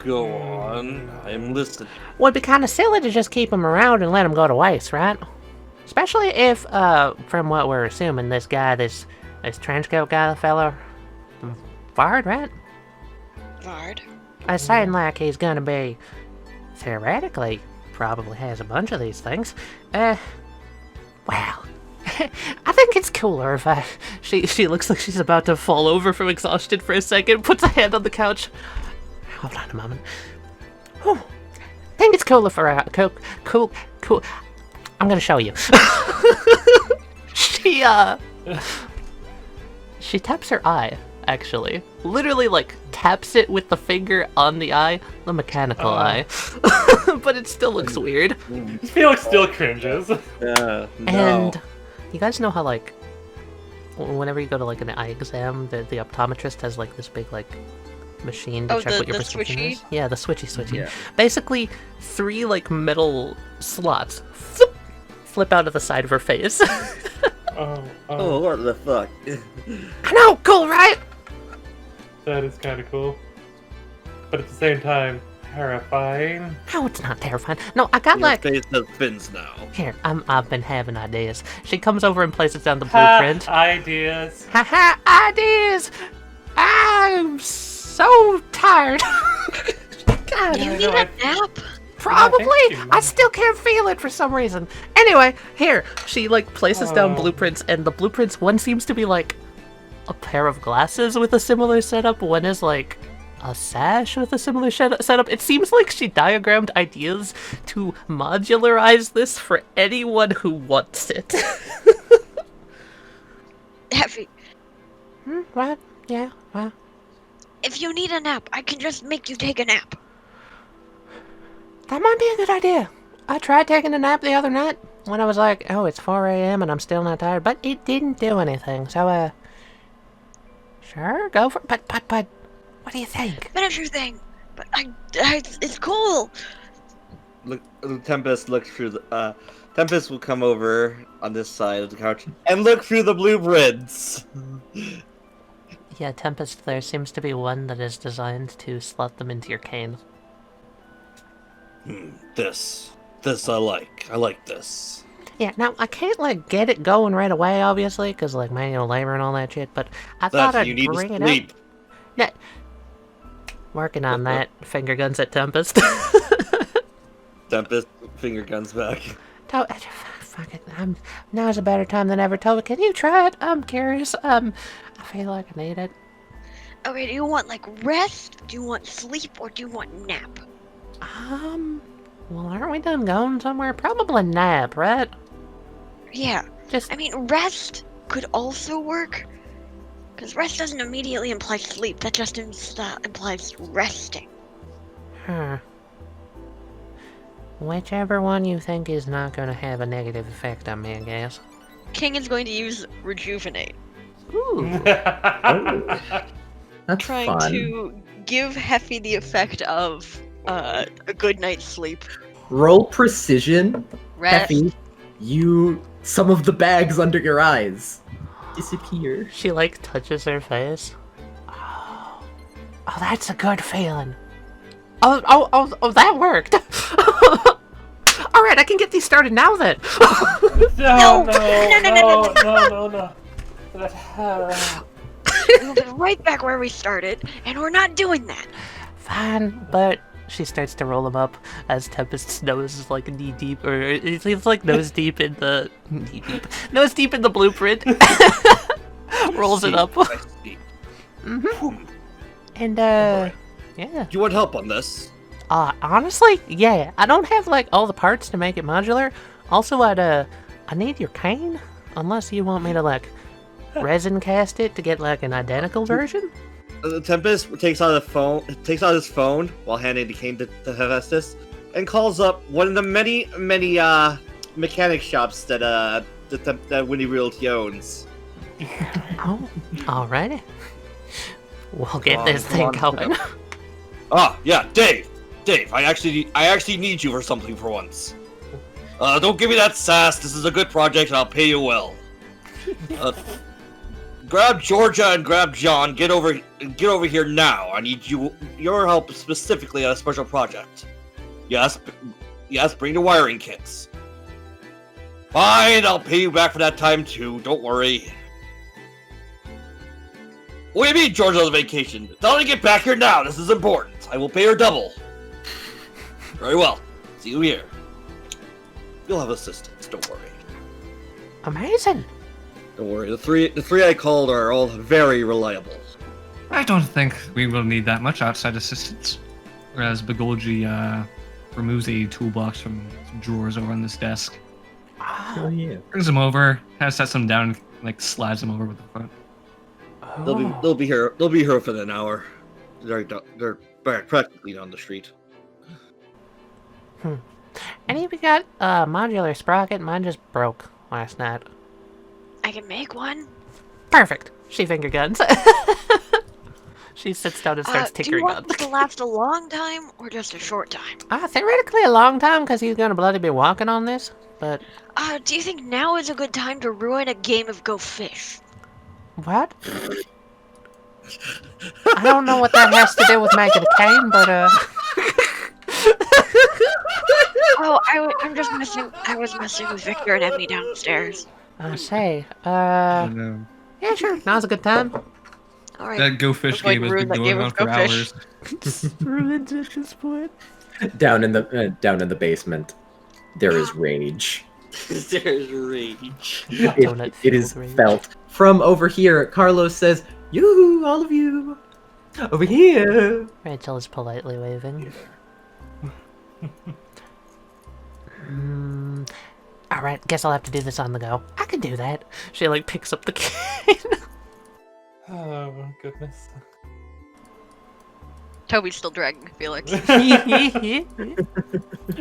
S7: Go on. I'm listening.
S10: Would be kind of silly to just keep him around and let him go to waste, right? Especially if, from what we're assuming, this guy, this trench coat guy, fellow, Vard, right?
S11: Vard.
S10: I saying like he's gonna be, theoretically, probably has a bunch of these things. Well, I think it's cooler if I... She looks like she's about to fall over from exhaustion for a second, puts a hand on the couch. Hold on a moment. Whew. I think it's cooler for cool. I'm gonna show you. She taps her eye, actually. Literally, like, taps it with the finger on the eye, the mechanical eye. But it still looks weird.
S8: Felix still cringes.
S7: Yeah,
S10: And you guys know how, like, whenever you go to, like, an eye exam, the optometrist has, like, this big, like, machine to check what your prescription
S5: switchy?
S10: is? Yeah, the switchy.
S7: Yeah.
S10: Basically, 3, like, metal slots flip out of the side of her face.
S7: Oh, what the fuck?
S10: I know, cool, right?
S8: That is kind of cool. But at the same time, terrifying.
S10: No, it's not terrifying. No, I got,
S7: Your
S10: like...
S7: face has fins now.
S10: Here, I've been having ideas. She comes over and places down the blueprint.
S8: Ideas.
S10: Haha, ideas! I'm so tired. God,
S11: You need a nap?
S10: probably. I still can't feel it for some reason. Anyway, here, she like places down blueprints, and the blueprints, one seems to be like a pair of glasses with a similar setup. One is like a sash with a similar setup. It seems like she diagrammed ideas to modularize this for anyone who wants it.
S11: Heavy.
S10: What? Yeah, what?
S11: If you need a nap, I can just make you take a nap.
S10: That might be a good idea. I tried taking a nap the other night when I was like, oh, it's 4 a.m. and I'm still not tired, but it didn't do anything, so, sure, go for it. But, what do you think?
S11: Finish your thing. But it's cool.
S7: Look, Tempest looks through the, Tempest will come over on this side of the couch and look through the blueprints.
S10: Yeah, Tempest, there seems to be one that is designed to slot them into your cane.
S7: This I like. I like this.
S10: Yeah, now, I can't, like, get it going right away, obviously, because, like, manual labor and all that shit, but I thought I'd
S7: you need
S10: bring
S7: to
S10: it up.
S7: sleep.
S10: Yeah. Working on that. Finger guns at Tempest.
S7: Tempest, finger guns back.
S10: Fuck it. Now's a better time than ever. Tova, can you try it? I'm curious. I feel like I need it.
S11: Okay, do you want, like, rest? Do you want sleep? Or do you want nap?
S10: Well, aren't we done going somewhere? Probably nap, right?
S11: Yeah. I mean, rest could also work. Because rest doesn't immediately imply sleep. That just implies resting.
S10: Huh. Whichever one you think is not going to have a negative effect on me, I guess.
S5: King is going to use Rejuvenate.
S10: Ooh.
S13: That's
S5: trying
S13: fun.
S5: to give Heffy the effect of a good night's sleep.
S13: Roll precision.
S5: Rest.
S13: Heffy, some of the bags under your eyes disappear.
S10: She, like, touches her face. Oh, that's a good feeling. Oh, that worked. All right, I can get these started now then.
S8: No.
S11: We'll be right back where we started, and we're not doing that.
S10: Fine, but she starts to roll them up as Tempest's nose is like knee deep, or it's like nose deep in the nose deep in the blueprint. Rolls it up. Mm-hmm. And yeah.
S7: Do you want help on this?
S10: Honestly, yeah. I don't have like all the parts to make it modular. Also, I need your cane, unless you want me to like resin cast it to get like an identical version.
S7: Tempest takes out his phone while handing the cane to Hephaestus, and calls up one of the many mechanic shops that Winnie Realty owns.
S10: Oh, alrighty. We'll get this thing going.
S7: Yeah, Dave, I actually need you for something for once. Don't give me that sass. This is a good project, and I'll pay you well. grab Georgia and grab John. Get over here now. I need your help specifically on a special project. Yes, bring the wiring kits. Fine, I'll pay you back for that time too. Don't worry. What do you mean Georgia's on vacation? Tell her to get back here now. This is important. I will pay her double. Very well. See you here. You'll have assistance. Don't worry.
S10: Amazing.
S7: Don't worry. The three I called are all very reliable.
S12: I don't think we will need that much outside assistance. Whereas Begolji removes a toolbox from some drawers over on this desk.
S13: Oh yeah.
S12: Brings them over, kind of sets them down, like slides them over with the foot.
S7: They'll be here. They'll be here within an hour. They're practically down the street.
S10: Any of you got a modular sprocket? Mine just broke last night.
S11: I can make one.
S10: Perfect. She finger guns. She sits down and starts
S11: Do you
S10: tinkering
S11: want
S10: on.
S11: this to last a long time or just a short time?
S10: Theoretically a long time, because he's gonna bloody be walking on this, but...
S11: Do you think now is a good time to ruin a game of Go Fish?
S10: What? I don't know what that has to do with making a cane, but,
S11: Oh, I'm just messing. I was messing with Victor and Emmy downstairs.
S10: I say, yeah, sure. Now's a good time.
S11: All right.
S12: That Go Fish game has been going on for hours.
S10: Ruined at this point.
S13: Down in the basement, there is rage.
S7: There's rage.
S13: It is felt. From over here, Carlos says, "Yoo-hoo, all of you! Over here!"
S10: Rachel is politely waving. Alright, guess I'll have to do this on the go. I can do that. She, like, picks up the cane.
S8: Oh, goodness.
S5: Toby's still dragging Felix.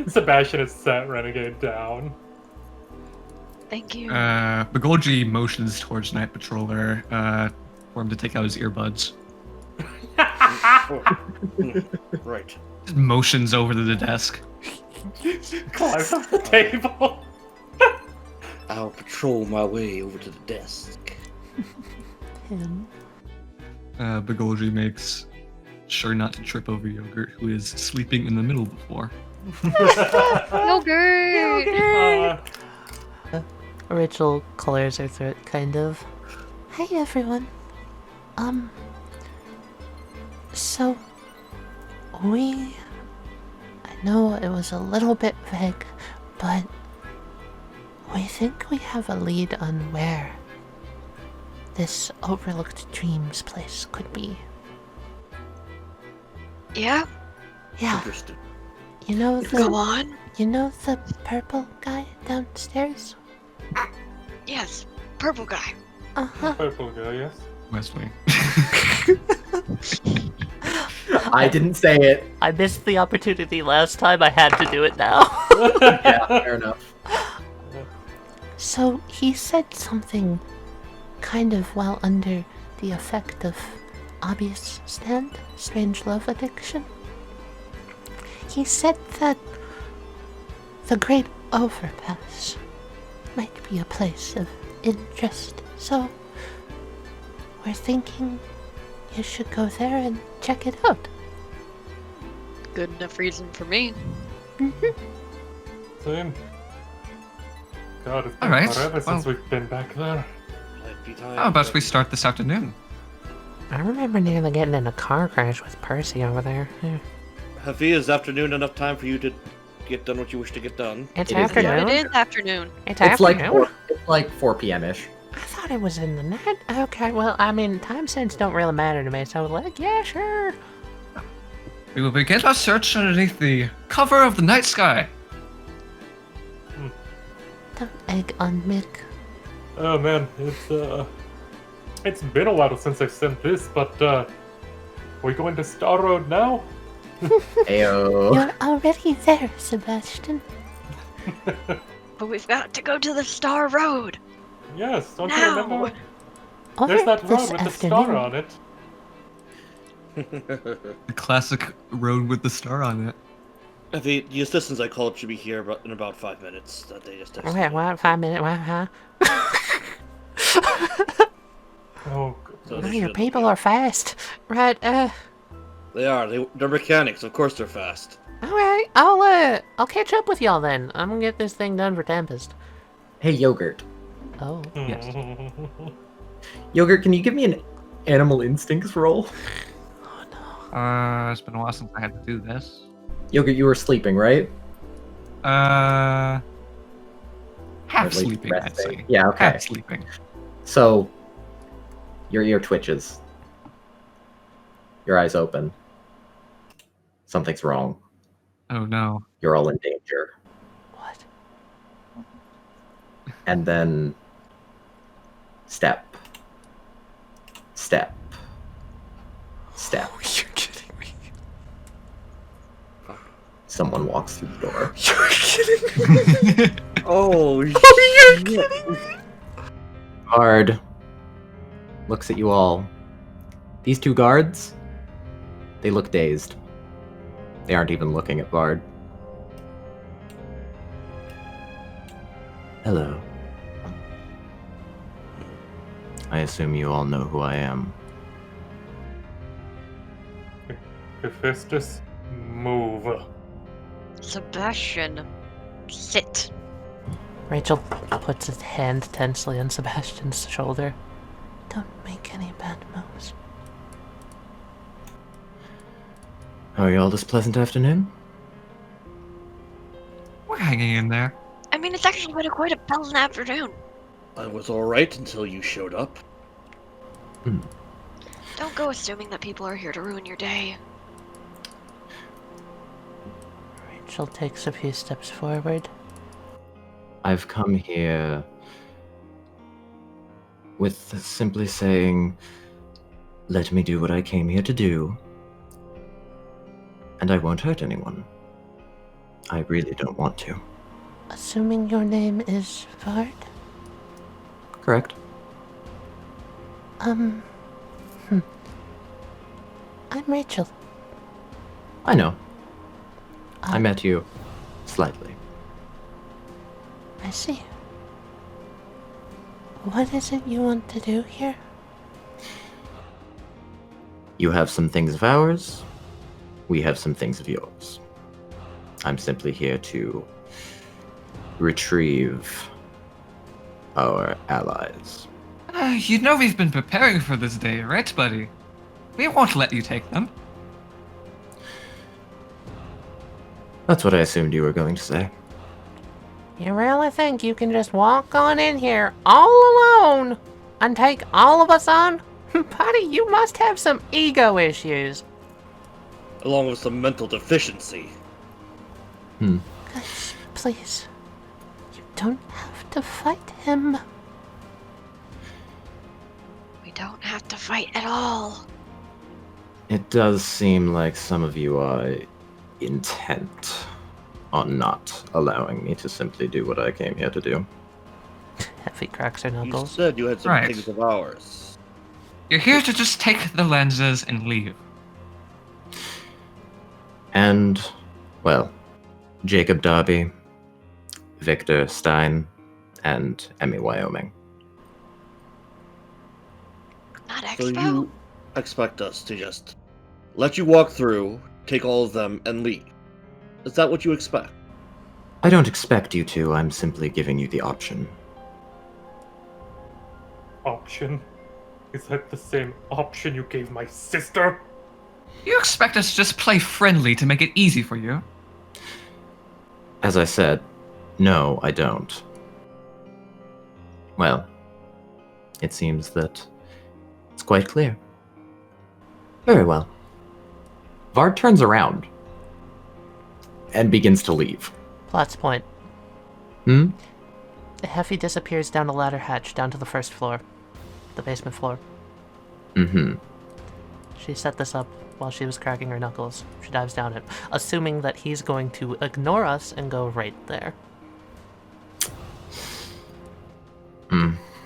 S8: Sebastian has set Renegade down.
S11: Thank you.
S12: Begolji motions towards Night Patroller for him to take out his earbuds.
S7: Right.
S12: Just motions over to the desk.
S8: Climbs up the table.
S7: I'll patrol my way over to the desk.
S10: Him.
S12: Begolji makes sure not to trip over Yogurt, who is sleeping in the middle of the floor.
S5: Yogurt!
S10: Rachel clears her throat, kind of. Hey, everyone. So, I know it was a little bit vague, but we think we have a lead on where this overlooked dreams place could be.
S11: Yeah?
S10: Yeah.
S7: Interesting.
S10: You know the...
S11: Go on.
S10: You know the purple guy downstairs?
S11: Yes. Purple guy.
S10: Uh-huh.
S8: Purple guy, yes.
S12: Westley.
S13: I didn't say it.
S10: I missed the opportunity last time. I had to do it now.
S13: Yeah, fair enough.
S10: So he said something kind of while under the effect of obvious stand, strange love addiction. He said that the Great Overpass might be a place of interest, so we're thinking you should go there and check it out.
S5: Good enough reason for me.
S8: Same. God, it's been
S12: Alright,
S8: forever since
S12: well.
S8: we've been back there.
S12: How about we start this afternoon?
S10: I remember nearly getting in a car crash with Percy over there. Yeah.
S7: Havi, is afternoon enough time for you to get done what you wish to get done?
S10: It's
S13: It is,
S10: afternoon.
S5: It is afternoon.
S10: It's
S13: It's like
S10: afternoon.
S13: 4 p.m.-ish.
S10: I thought it was in the night. Okay, well, I mean, time sense don't really matter to me, so I was like, yeah, sure.
S12: We will begin our search underneath the cover of the night sky.
S10: Don't egg on Mick.
S8: Oh man, it's been a while since I sent this, but we going to Star Road now?
S13: Ayo.
S10: You're already there, Sebastian.
S11: But we've got to go to the Star Road.
S8: Yes, don't you
S11: Now.
S8: remember?
S10: Or
S8: There's that
S10: this
S8: road with the
S10: afternoon.
S8: star on it.
S12: The classic road with the star on it.
S7: Havi, the assistants I called should be here in about 5 minutes. That they just texted
S10: Okay,
S7: me.
S10: what? 5 minutes? What? Huh?
S8: Oh
S7: So
S10: Oh,
S7: they
S10: your
S7: should
S10: people
S7: be.
S10: are fast. Right,
S7: They are. They're mechanics. Of course they're fast.
S10: alright, I'll catch up with y'all then. I'm gonna get this thing done for Tempest.
S13: Hey, Yogurt.
S10: Oh.
S12: Yes.
S13: Yogurt, can you give me an animal instincts roll?
S12: It's been a while since I had to do this.
S13: Yogurt, you were sleeping, right?
S12: Half
S13: Or at least
S12: sleeping, I'd
S13: resting.
S12: say.
S13: Yeah, okay.
S12: Half sleeping.
S13: So, your ear twitches. Your eyes open. Something's wrong.
S12: Oh no.
S13: You're all in danger.
S10: What?
S13: And then step. Step. Step.
S4: You're kidding me.
S13: Someone walks through the door.
S4: You're kidding me.
S7: Oh,
S4: You're kidding me.
S13: Guard looks at you all. These two guards, they look dazed. They aren't even looking at Bard. Hello. I assume you all know who I am.
S8: Hephaestus, move.
S5: Sebastian, sit.
S10: Rachel puts his hand tensely on Sebastian's shoulder. Don't make any bad moves.
S13: How are you all this pleasant afternoon?
S12: We're hanging in there.
S11: I mean, it's actually been quite a pleasant afternoon.
S7: I was alright until you showed up.
S11: Don't go assuming that people are here to ruin your day.
S10: Rachel takes a few steps forward.
S13: I've come here with simply saying, let me do what I came here to do, and I won't hurt anyone. I really don't want to.
S10: Assuming your name is Vard?
S13: Correct.
S10: I'm Rachel.
S13: I know. I met you slightly.
S10: I see. What is it you want to do here?
S13: You have some things of ours. We have some things of yours. I'm simply here to retrieve our allies.
S12: You know we've been preparing for this day, right, buddy? We won't let you take them.
S13: That's what I assumed you were going to say.
S10: You really think you can just walk on in here all alone and take all of us on? Buddy, you must have some ego issues.
S7: Along with some mental deficiency.
S10: Guys, please. You don't have to fight him.
S11: We don't have to fight at all.
S13: It does seem like some of you are intent on not allowing me to simply do what I came here to do.
S10: Effie cracks her
S7: You
S10: knuckles.
S7: said you had some
S12: Right.
S7: things of ours.
S12: You're here to just take the lenses and leave.
S13: And, well, Jacob Darby, Victor Stein, and Emmy Wyoming.
S11: Not
S7: So
S11: Expo.
S7: you expect us to just let you walk through, take all of them, and leave. Is that what you expect?
S13: I don't expect you to, I'm simply giving you the option.
S8: Option? Is that the same option you gave my sister?
S12: You expect us to just play friendly to make it easy for you?
S13: As I said, no, I don't. Well, it seems that it's quite clear. Very well. Vard turns around and begins to leave.
S10: Plots point.
S13: Hmm?
S10: Heffy disappears down a ladder hatch down to the first floor. The basement floor.
S13: Mm-hmm.
S10: She set this up while she was cracking her knuckles. She dives down it, assuming that he's going to ignore us and go right there.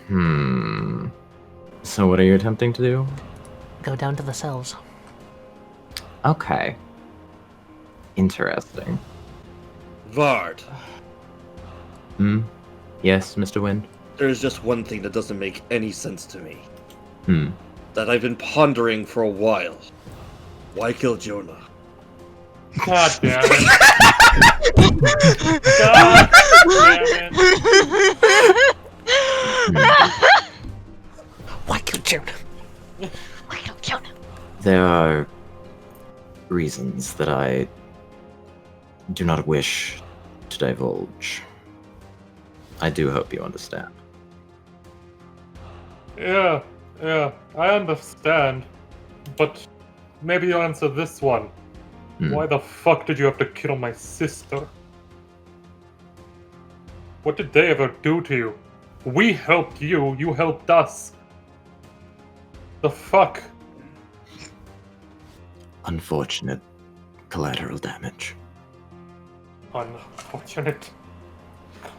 S13: Hmm. So what are you attempting to do?
S10: Go down to the cells.
S13: Okay. Interesting.
S7: Vard,
S13: Hmm? Yes, Mr. Wind?
S7: there's just one thing that doesn't make any sense to me.
S13: Hmm.
S7: that I've been pondering for a while. Why kill Jonah?
S8: God damn it. God damn it.
S10: Why kill Jonah?
S11: Why kill Jonah?
S13: There are reasons that I do not wish to divulge. I do hope you understand.
S8: Yeah, I understand. But maybe you'll answer this one. Why the fuck did you have to kill my sister? What did they ever do to you? We helped you, you helped us. The fuck?
S13: Unfortunate collateral damage.
S8: Unfortunate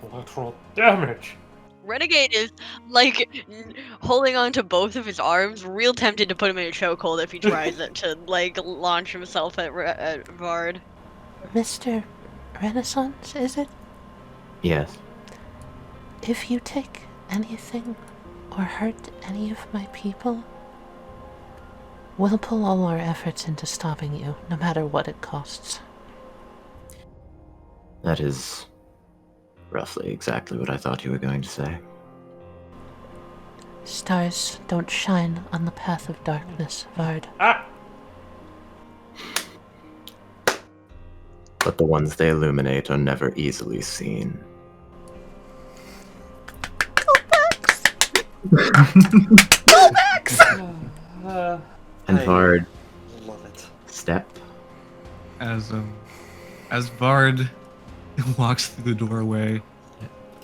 S8: collateral damage.
S5: Renegade is like holding on to both of his arms, real tempted to put him in a chokehold if he tries it to like launch himself at Vard.
S10: Mr. Renaissance, is it?
S13: Yes.
S10: If you take anything or hurt any of my people, we'll pull all our efforts into stopping you, no matter what it costs.
S13: That is roughly exactly what I thought you were going to say.
S10: Stars don't shine on the path of darkness, Vard.
S13: But the ones they illuminate are never easily seen. And Vard,
S7: love it.
S13: step.
S12: As Vard walks through the doorway,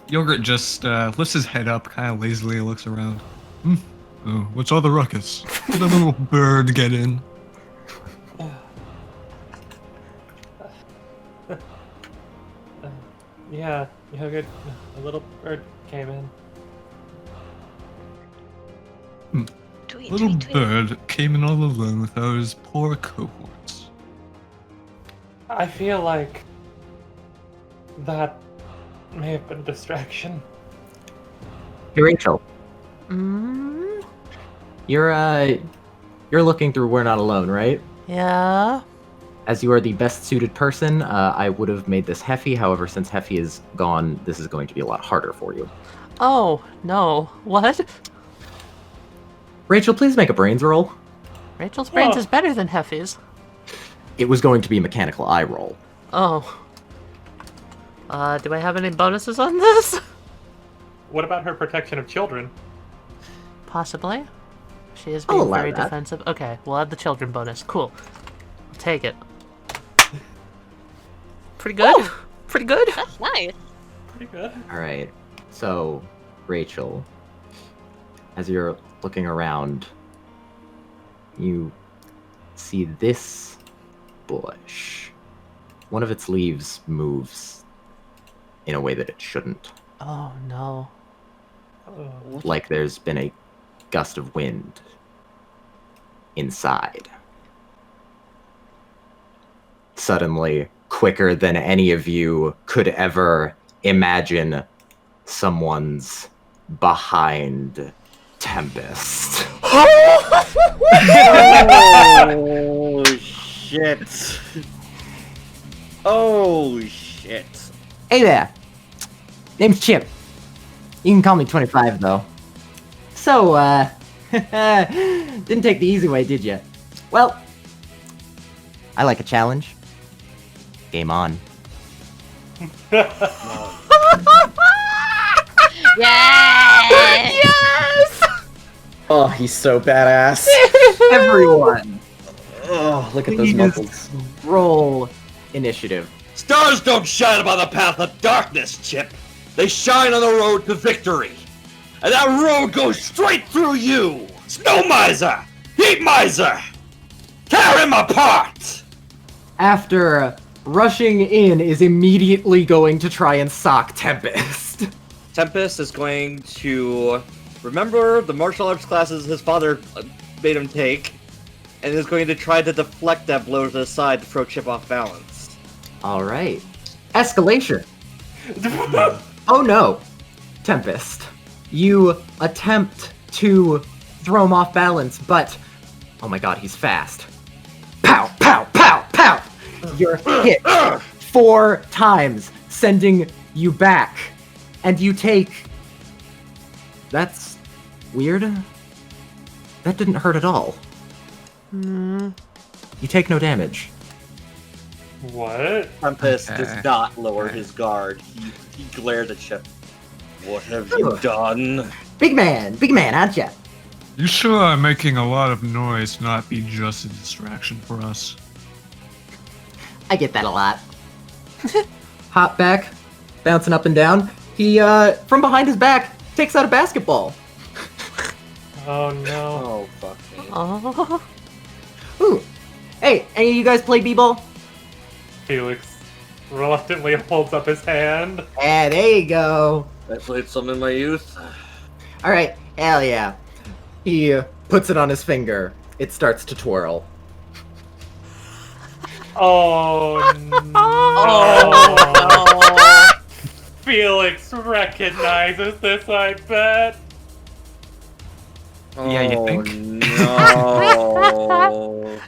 S12: Yogurt just lifts his head up, kind of lazily looks around. Oh, what's all the ruckus? Did a little bird get in?
S8: Yeah, good. A little bird came in.
S12: Little bird came in all alone with those poor cohorts.
S8: I feel like that may have been a distraction.
S13: Hey, Rachel.
S10: Mm?
S13: You're looking through We're Not Alone, right?
S10: Yeah?
S13: As you are the best suited person, I would have made this Heffy. However, since Heffy is gone, this is going to be a lot harder for you.
S10: Oh, no. What?
S13: Rachel, please make a brains roll.
S10: Rachel's brains is better than Heffy's.
S13: It was going to be a mechanical eye roll.
S10: Oh. Do I have any bonuses on this?
S8: What about her protection of children?
S10: Possibly. She is
S13: I'll
S10: being
S13: allow
S10: very
S13: that.
S10: defensive. Okay, we'll add the children bonus. Cool. I'll take it. Pretty good.
S5: Ooh.
S10: Pretty good.
S5: That's nice.
S8: Pretty good.
S13: All right. So, Rachel, as you're looking around, you see this bush. One of its leaves moves in a way that it shouldn't.
S10: Oh, no.
S13: Like there's been a gust of wind inside. Suddenly, quicker than any of you could ever imagine, someone's behind Tempest.
S7: Oh shit! Oh shit!
S13: Hey there! Name's Chip. You can call me 25, though. So, didn't take the easy way, did you? Well, I like a challenge. Game on.
S5: Yes!
S14: Oh, he's so badass.
S13: Everyone,
S14: Oh, look at those
S13: please
S14: muscles.
S13: roll initiative.
S7: Stars don't shine upon the path of darkness, Chip. They shine on the road to victory. And that road goes straight through you. Snow Miser! Heat Miser! Tear him apart!
S13: After rushing in is immediately going to try and sock Tempest.
S7: Tempest is going to remember the martial arts classes his father made him take, and is going to try to deflect that blow to the side to throw Chip off balance.
S13: All right. Escalation. Oh no, Tempest. You attempt to
S1: throw him off balance, but oh my god, he's fast. Pow, pow, pow, pow! You're hit 4 times, sending you back. And you take... That's weird. That didn't hurt at all. You take no damage.
S8: What?
S7: Tempest does not lower his guard. He glares at Chip. What have you done?
S1: Big man, aren't ya?
S12: You sure are making a lot of noise to not be just a distraction for us.
S1: I get that a lot. Hop back, bouncing up and down. He, from behind his back, takes out a basketball.
S8: Oh no.
S7: Oh, fuck me.
S10: Oh.
S1: Ooh. Hey, any of you guys play b-ball?
S8: Felix reluctantly holds up his hand.
S1: Yeah, there you go.
S7: I played some in my youth.
S1: Alright, hell yeah. He puts it on his finger. It starts to twirl.
S8: Oh no. Felix recognizes this, I bet.
S12: Yeah, you think?
S7: No.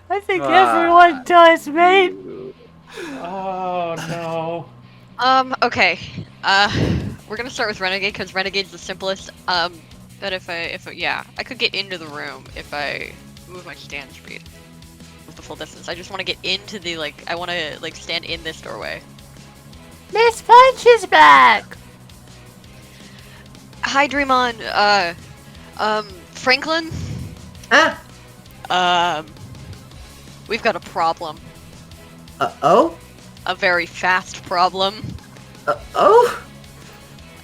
S10: I think everyone does, mate.
S8: Oh no.
S5: Okay. We're gonna start with Renegade because Renegade's the simplest. But if I could get into the room if I move my stand speed with the full distance. I just want to get into the I want to stand in this doorway.
S10: Miss Punch is back.
S5: Hi, Dreamon. Franklin. We've got a problem.
S1: Oh?
S5: A very fast problem.
S1: Oh?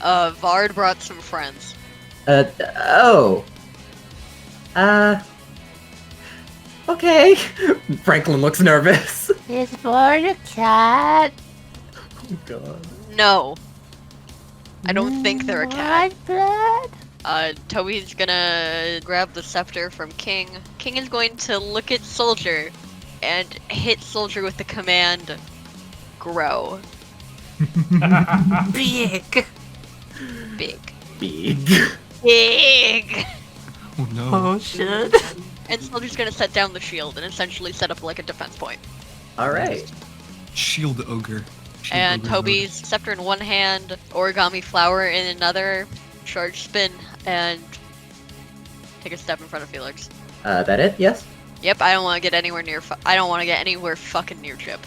S5: Vard brought some friends.
S1: Oh. Okay. Franklin looks nervous.
S10: Is Bart a cat?
S1: Oh god.
S5: No. I don't think they're a cat.
S10: Blood?
S5: Toby's gonna grab the scepter from King. King is going to look at Soldier and hit Soldier with the command, grow.
S10: Big.
S5: Big.
S1: Big.
S5: Big!
S12: Oh no.
S10: Oh shit.
S5: And Soldier's gonna set down the shield and essentially set up a defense point.
S1: Alright.
S12: Shield ogre.
S5: And Toby's scepter in one hand, origami flower in another, charge spin, and take a step in front of Felix.
S1: That it? Yes?
S5: Yep, I don't want to get anywhere near. I don't want to get anywhere fucking near Chip.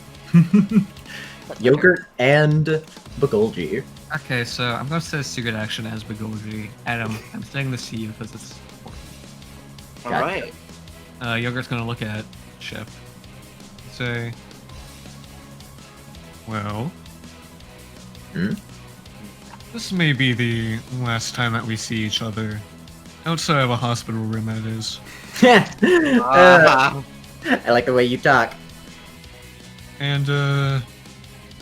S1: Yogurt and Bagulji.
S12: Okay, so I'm gonna say secret action as Bagulji. Adam, I'm saying this to you because it's
S7: Alright.
S12: Yogurt's gonna look at Chip. Say, well, this may be the last time that we see each other. Outside of a hospital room, that is.
S1: I like the way you talk.
S12: And,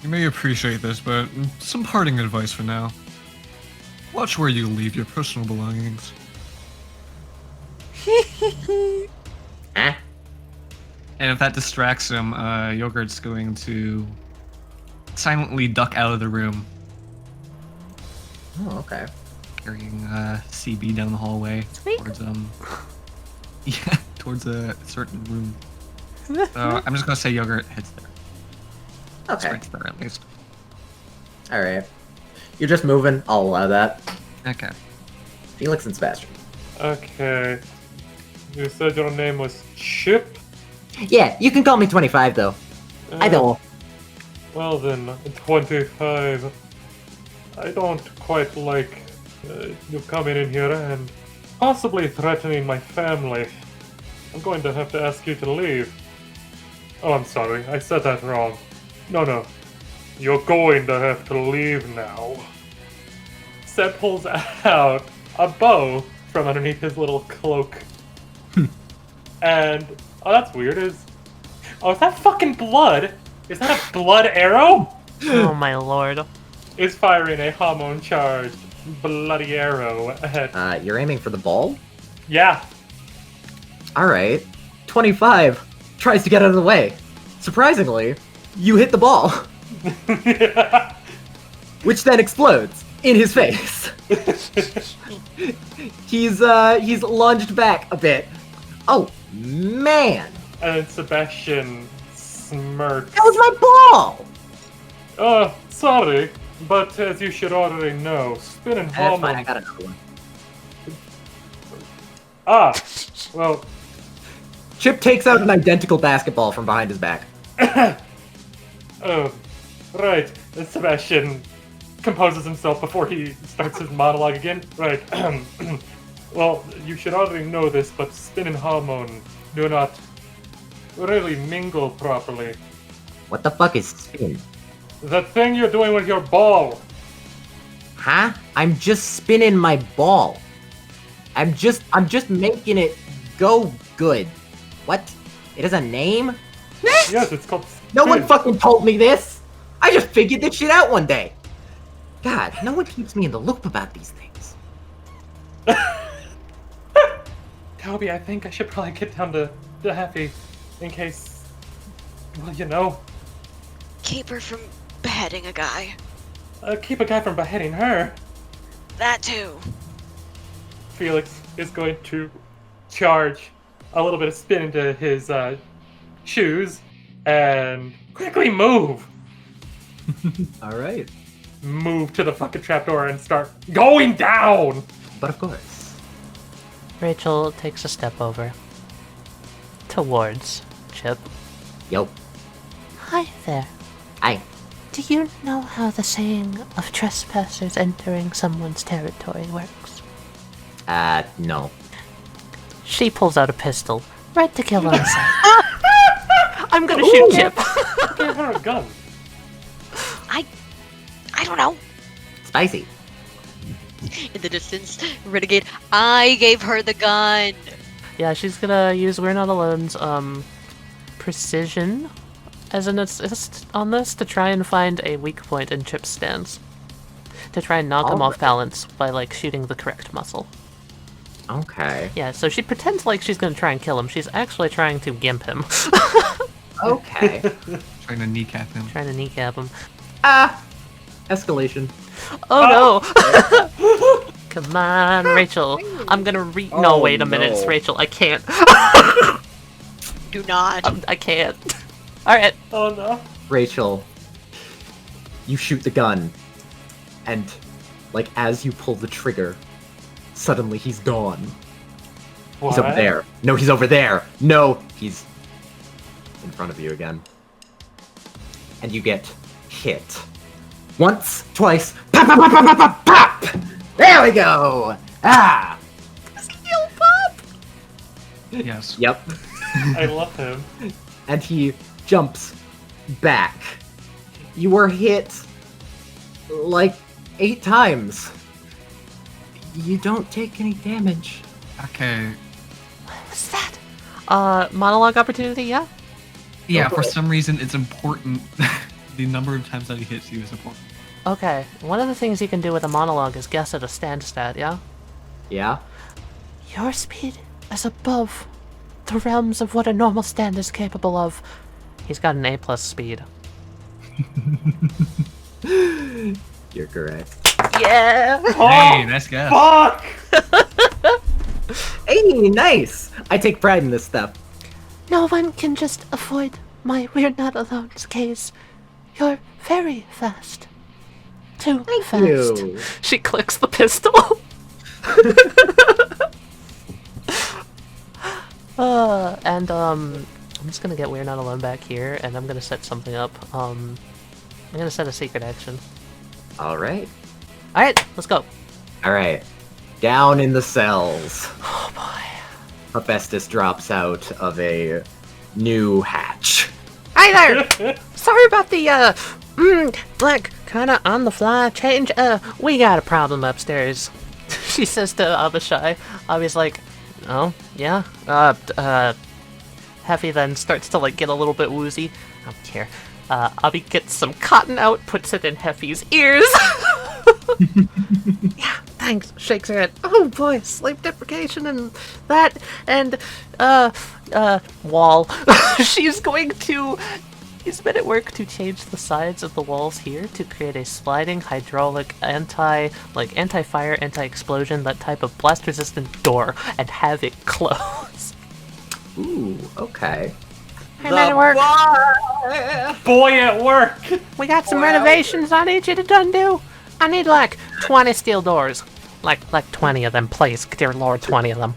S12: you may appreciate this, but some parting advice for now. Watch where you leave your personal belongings.
S1: Ah.
S12: And if that distracts him, Yogurt's going to silently duck out of the room.
S1: Oh, okay.
S12: Carrying CB down the hallway towards yeah, towards a certain room. So I'm just gonna say Yogurt heads there.
S1: Okay.
S12: Right there at least.
S1: Alright. You're just moving. I'll allow that.
S12: Okay.
S1: Felix and Sebastian.
S8: Okay. You said your name was Chip?
S1: Yeah, you can call me 25 though. I don't.
S8: Well then, 25. I don't quite like you coming in here and possibly threatening my family. I'm going to have to ask you to leave. Oh, I'm sorry, I said that wrong. No. You're going to have to leave now. Seb pulls out a bow from underneath his little cloak. And, oh, that's weird. Is that fucking blood? Is that a blood arrow?
S10: Oh my lord.
S8: Is firing a hormone-charged bloody arrow at...
S1: You're aiming for the ball?
S8: Yeah.
S1: Alright. 25 tries to get out of the way. Surprisingly, you hit the ball. Which then explodes in his face. He's lunged back a bit. Oh, man!
S8: And then Sebastian smirks.
S1: That was my ball!
S8: Sorry, but as you should already know, spinning
S1: That's fine,
S8: hormone...
S1: I got another one.
S8: Well...
S1: Chip takes out an identical basketball from behind his back.
S8: Oh, right. And Sebastian composes himself before he starts his monologue again. Right. Well, you should already know this, but spin and hormone do not really mingle properly.
S1: What the fuck is spin?
S8: The thing you're doing with your ball.
S1: Huh? I'm just spinning my ball. I'm just making it go good. What? It has a name?
S8: Yes, it's called spin.
S1: No one fucking told me this! I just figured this shit out one day! God, no one keeps me in the loop about these things.
S8: Toby, I think I should probably get down to Happy in case, well, you know.
S11: Keep her from beheading a guy.
S8: Keep a guy from beheading her.
S11: That too.
S8: Felix is going to charge a little bit of spin into his shoes and quickly move.
S1: Alright.
S8: Move to the fucking trapdoor and start going down!
S1: But of course.
S10: Rachel takes a step over. Towards Chip.
S1: Yo.
S10: Hi there.
S1: Hi.
S10: Do you know how the saying of trespassers entering someone's territory works?
S1: No.
S10: She pulls out a pistol, right to kill on sight. I'm gonna shoot Chip.
S8: Give her a gun.
S11: I don't know.
S1: Spicy.
S5: In the distance, Renegade, I gave her the gun.
S10: Yeah, she's gonna use We're Not Alone's precision as an assist on this to try and find a weak point in Chip's stance. To try and knock him off balance by, like, shooting the correct muscle.
S1: Okay.
S10: Yeah, so she pretends like she's gonna try and kill him. She's actually trying to gimp him.
S1: Okay.
S12: Trying to kneecap him.
S10: Trying to kneecap him.
S1: Escalation.
S10: Oh no! Come on, Rachel. I'm gonna No, wait a minute, it's Rachel. I can't.
S5: Do not.
S10: I can't. Alright.
S8: Oh no.
S1: Rachel, you shoot the gun, and, like, as you pull the trigger, suddenly he's gone.
S8: What?
S1: He's over there. No, he's over there. No, he's in front of you again. And you get hit. Once, twice, pop, pop, pop, pop, pop, pop, pop! There we go! Ah! Skill pop!
S12: Yes.
S1: Yep.
S8: I love him.
S1: And he jumps back. You were hit like 8 times. You don't take any damage.
S12: Okay.
S10: What's that? Monologue opportunity, yeah?
S12: Yeah, for some reason it's important. The number of times that he hits you is important.
S10: Okay, one of the things you can do with a monologue is guess at a stand stat, yeah?
S1: Yeah?
S10: Your speed is above the realms of what a normal stand is capable of. He's got an A+ speed.
S1: You're correct.
S10: Yeah!
S12: Hey, nice guess.
S8: Fuck!
S1: Hey, nice! I take pride in this stuff.
S10: No one can just avoid my We're Not Alone's gaze. You're very fast. Too fast.
S1: You.
S10: She clicks the pistol. I'm just gonna get We're Not Alone back here, and I'm gonna set something up. I'm gonna set a secret action.
S1: Alright.
S10: Alright, let's go.
S1: Alright. Down in the cells.
S10: Oh boy.
S1: Hephaestus drops out of a new hatch.
S10: Hi there! Sorry about the, like, kinda on the fly change. We got a problem upstairs. She says to Abishai. Abby's like, oh, yeah? Heffy then starts to, like, get a little bit woozy. I don't care. Abby gets some cotton out, puts it in Heffy's ears. Yeah, thanks. Shakes her head. Oh boy, sleep deprivation and that, and, wall. She's going to
S6: He's been at work to change the sides of the walls here to create a sliding hydraulic anti-fire, anti-explosion, that type of blast-resistant door, and have it close.
S13: Ooh, okay.
S10: Hey, man at work.
S8: Boy at work.
S10: We got some renovations I need you to do. I need like 20 steel doors. Like 20 of them, please. Dear Lord, 20 of them.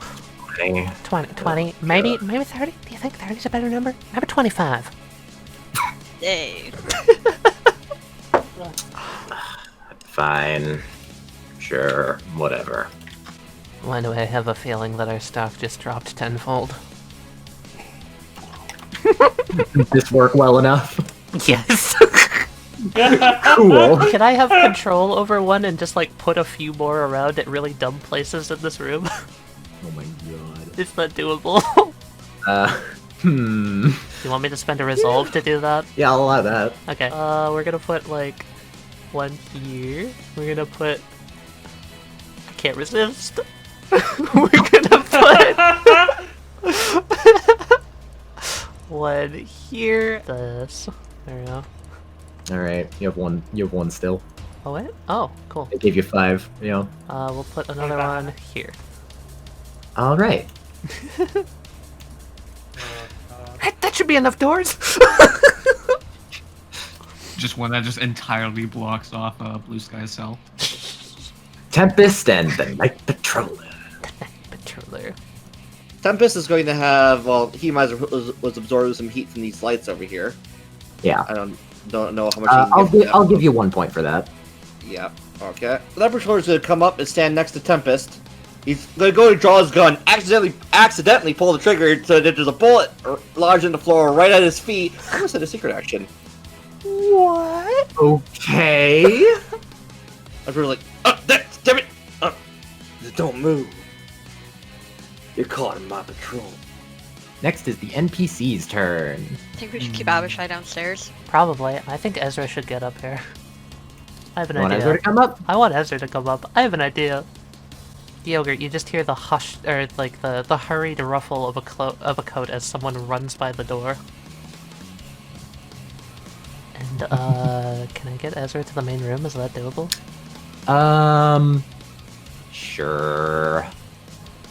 S10: 20, maybe 30? Do you think 30 is a better number? How about 25?
S5: Hey.
S13: Fine. Sure, whatever.
S10: Why do I have a feeling that our stock just dropped tenfold?
S13: Did this work well enough?
S10: Yes.
S13: Cool.
S6: Can I have control over one and just like put a few more around at really dumb places in this room?
S13: Oh my god.
S6: It's not doable. You want me to spend a resolve to do that?
S13: Yeah, I'll allow that.
S6: Okay. We're gonna put like one here. We're gonna put. I can't resist. We're gonna put one here. This. There we go.
S13: All right, you have one. You have one still.
S6: Oh wait. Oh, cool.
S13: I gave you 5. You know.
S6: We'll put another one here.
S13: All right.
S10: That should be enough doors.
S12: Just one that just entirely blocks off Blue Sky's cell.
S13: Tempest and the Night Patroller.
S6: Patroller.
S7: Tempest is going to have, well, he might have was absorbing some heat from these lights over here.
S13: Yeah.
S7: I don't know how much.
S13: I'll give you 1 point for that.
S7: Yeah. Okay. The Night Patroller's going to come up and stand next to Tempest. He's going to go to draw his gun, accidentally pull the trigger so that there's a bullet lodged in the floor right at his feet. I almost had a secret action.
S10: What?
S13: Okay.
S7: I'm really like, damn it! Don't move. You're caught in my patrol.
S13: Next is the NPC's turn.
S5: Think we should keep Abishai downstairs?
S6: Probably. I think Ezra should get up here. I have an
S13: You want
S6: idea.
S13: Ezra to come up?
S6: I want Ezra to come up. I have an idea. Yogurt, you just hear the hush, or like the hurried ruffle of a coat as someone runs by the door. And can I get Ezra to the main room? Is that doable?
S13: Sure.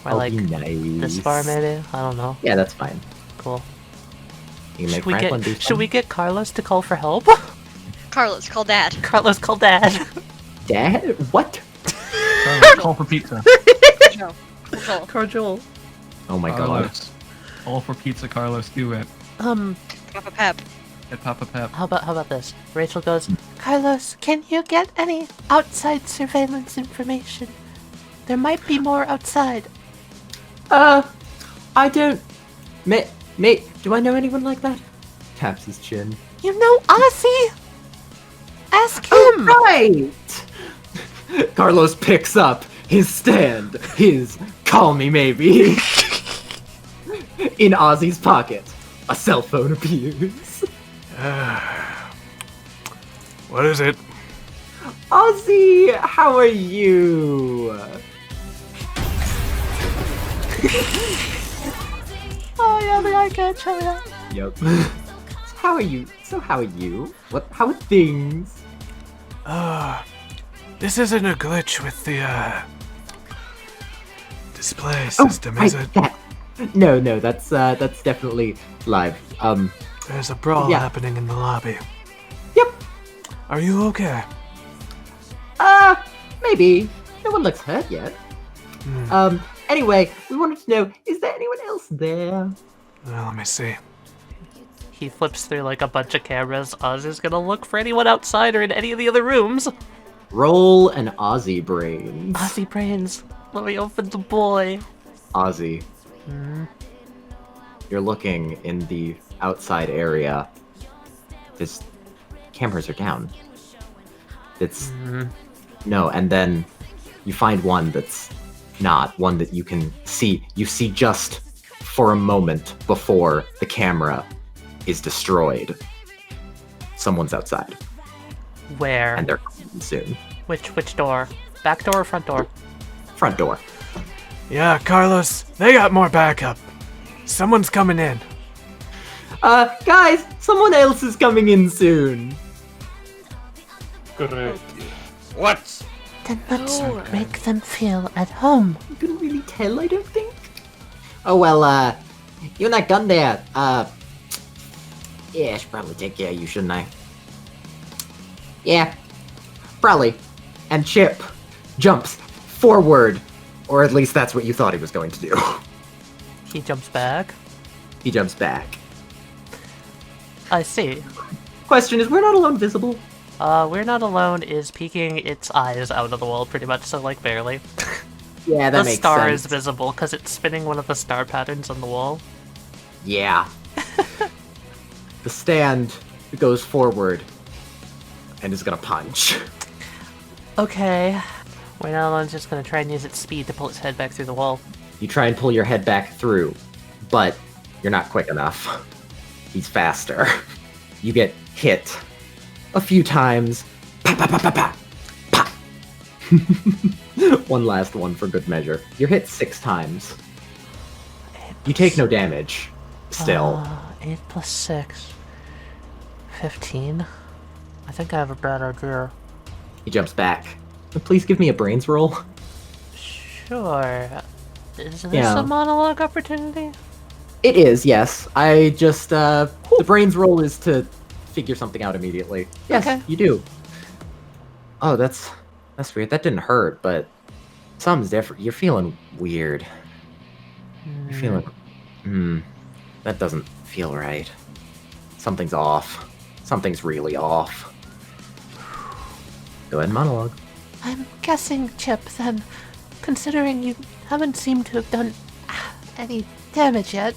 S6: Or
S13: I'll
S6: like
S13: be nice.
S6: this far maybe? I don't know.
S13: Yeah, that's fine.
S6: Cool.
S13: You can make Franklin do
S6: Should we get Carlos to call for help?
S5: Carlos, call Dad.
S6: Carlos, call Dad.
S13: Dad? What?
S12: Call for pizza.
S5: No.
S6: Cordial.
S13: Oh my god.
S12: Carlos. Call for pizza, Carlos. Do it.
S5: Papa Pep.
S12: Get Papa Pep.
S6: How about this? Rachel goes,
S10: Carlos, can you get any outside surveillance information? There might be more outside.
S13: I don't... Mate, do I know anyone like that? Taps his chin.
S10: You know Ozzy? Ask him!
S13: Oh, right! Carlos picks up his stand, his call me maybe. In Ozzy's pocket, a cell phone appears.
S4: What is it?
S13: Ozzy, how are you?
S10: Oh yeah, the icon, show me that.
S13: Yep. How are you? How are you? How are things?
S4: This isn't a glitch with the display system, is it?
S13: No, that's definitely live.
S4: There's a brawl happening in the lobby.
S13: Yep.
S4: Are you okay?
S13: Maybe. No one looks hurt yet. Anyway, we wanted to know, is there anyone else there?
S4: Well, let me see.
S6: he flips through like a bunch of cameras. Ozzy's gonna look for anyone outside or in any of the other rooms.
S13: Roll an Ozzy brains.
S6: Ozzy brains. Let me open the boy.
S13: Ozzy. You're looking in the outside area. This cameras are down. It's no, and then you find one that's not one that you can see. You see just for a moment before the camera is destroyed. Someone's outside.
S6: Where?
S13: And they're coming soon.
S6: Which door? Back door or front door?
S13: Front door.
S4: Yeah, Carlos, they got more backup. Someone's coming in.
S13: Guys, someone else is coming in soon.
S8: Great.
S3: What?
S10: Then let's make them feel at home.
S13: You couldn't really tell, I don't think. Oh, well, you're not done there. Yeah, I should probably take care of you, shouldn't I? Yeah, probably. And Chip jumps forward. Or at least that's what you thought he was going to do.
S6: He jumps back.
S13: He jumps back.
S6: I see.
S13: Question is, we're not alone visible?
S6: We're Not Alone is peeking its eyes out of the wall pretty much, so like barely.
S13: Yeah, that
S6: the
S13: makes
S6: star
S13: sense.
S6: is visible because it's spinning one of the star patterns on the wall.
S13: Yeah. The stand goes forward and is gonna punch.
S6: Okay. We're Not Alone's just gonna try and use its speed to pull its head back through the wall.
S13: You try and pull your head back through, but you're not quick enough. He's faster. You get hit a few times. Pa, pa, pa, pa, pa. Pa. One last one for good measure. You're hit 6 times. You take no damage. Still.
S10: 8 plus 6. 15. I think I have a bad idea.
S13: He jumps back. Please give me a brains roll.
S10: Sure. Is this
S13: Yeah.
S10: a monologue opportunity?
S13: It is, yes. I just, the brains roll is to figure something out immediately. Yes,
S10: Okay.
S13: you do. Oh, that's weird. That didn't hurt, but something's different. You're feeling weird. You're feeling, that doesn't feel right. Something's off. Something's really off. Go ahead and monologue.
S10: I'm guessing, Chip, then, considering you haven't seemed to have done any damage yet,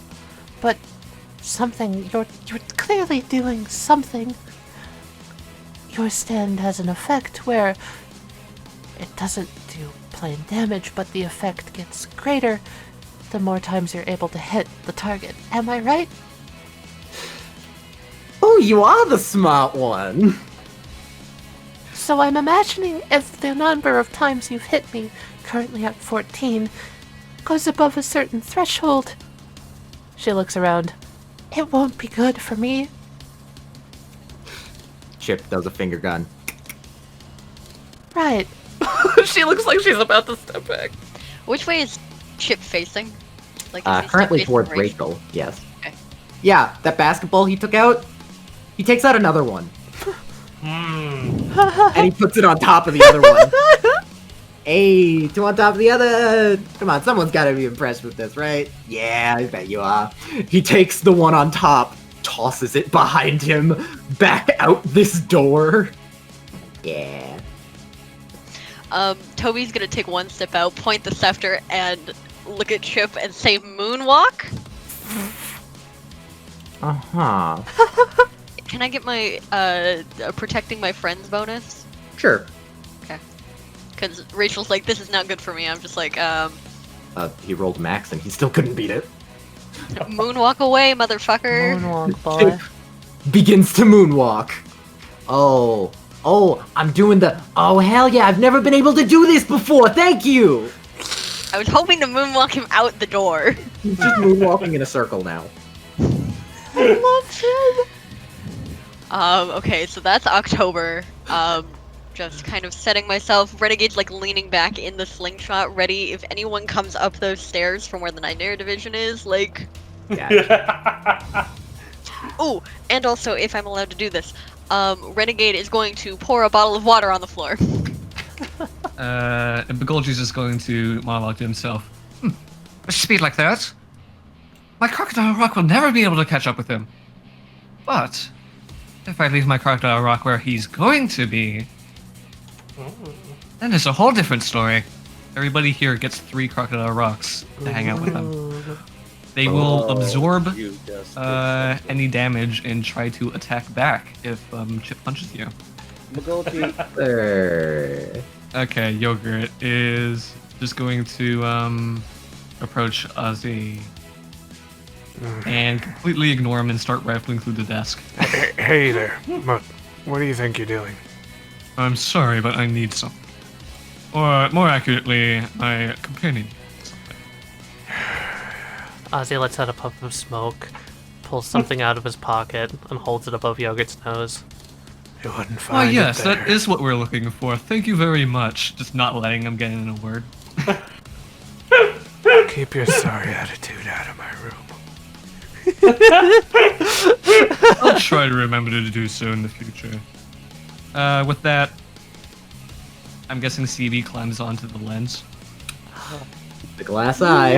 S10: but something, you're clearly doing something. Your stand has an effect where it doesn't do plain damage, but the effect gets greater the more times you're able to hit the target. Am I right?
S13: Oh, you are the smart one!
S10: So I'm imagining if the number of times you've hit me, currently at 14, goes above a certain threshold. She looks around. It won't be good for me.
S13: Chip does a finger gun.
S10: Right.
S6: She looks like she's about to step back.
S5: Which way is Chip facing? Like, is he
S13: Currently
S5: facing
S13: towards Rachel, yes.
S5: Okay.
S13: Yeah, that basketball he took out, he takes out another one. And he puts it on top of the other one. Hey, 2 on top of the other. Come on, someone's gotta be impressed with this, right? Yeah, I bet you are. He takes the one on top, tosses it behind him, back out this door. Yeah.
S5: Toby's gonna take one step out, point the scepter, and look at Chip and say moonwalk?
S13: Uh-huh.
S5: Can I get my, protecting my friends bonus?
S13: Sure.
S5: Okay. Because Rachel's like, this is not good for me. I'm just like,
S13: He rolled max and he still couldn't beat it.
S5: moonwalk away, motherfucker!
S10: Moonwalk, boy.
S13: Begins to moonwalk. Oh, I'm doing the, oh hell yeah, I've never been able to do this before, thank you!
S5: I was hoping to moonwalk him out the door.
S13: He's just moonwalking in a circle now.
S5: Okay, so that's October. Just kind of setting myself, Renegade's like leaning back in the slingshot, ready if anyone comes up those stairs from where the Nightmare Division is, like... Oh, and also, if I'm allowed to do this, Renegade is going to pour a bottle of water on the floor.
S12: And Begolji's is going to monologue to himself. A speed like that? My Crocodile Rock will never be able to catch up with him. But, if I leave my Crocodile Rock where he's going to be, then it's a whole different story. Everybody here gets 3 Crocodile Rocks to hang out with them. They will absorb any damage and try to attack back if Chip punches you. Okay, Yogurt is just going to approach Ozzy and completely ignore him and start rifling through the desk.
S4: Hey there, what do you think you're doing?
S12: I'm sorry, but I need something. Or, more accurately, my companion.
S6: Ozzy lets out a puff of smoke, pulls something out of his pocket and holds it above Yogurt's nose.
S4: You wouldn't
S12: Oh
S4: find
S12: yes,
S4: it there.
S12: that is what we're looking for. Thank you very much. Just not letting him get in a word.
S4: Keep your sorry attitude out of my room.
S12: I'll try to remember to do so in the future. With that, I'm guessing CB climbs onto the lens.
S13: The glass eye.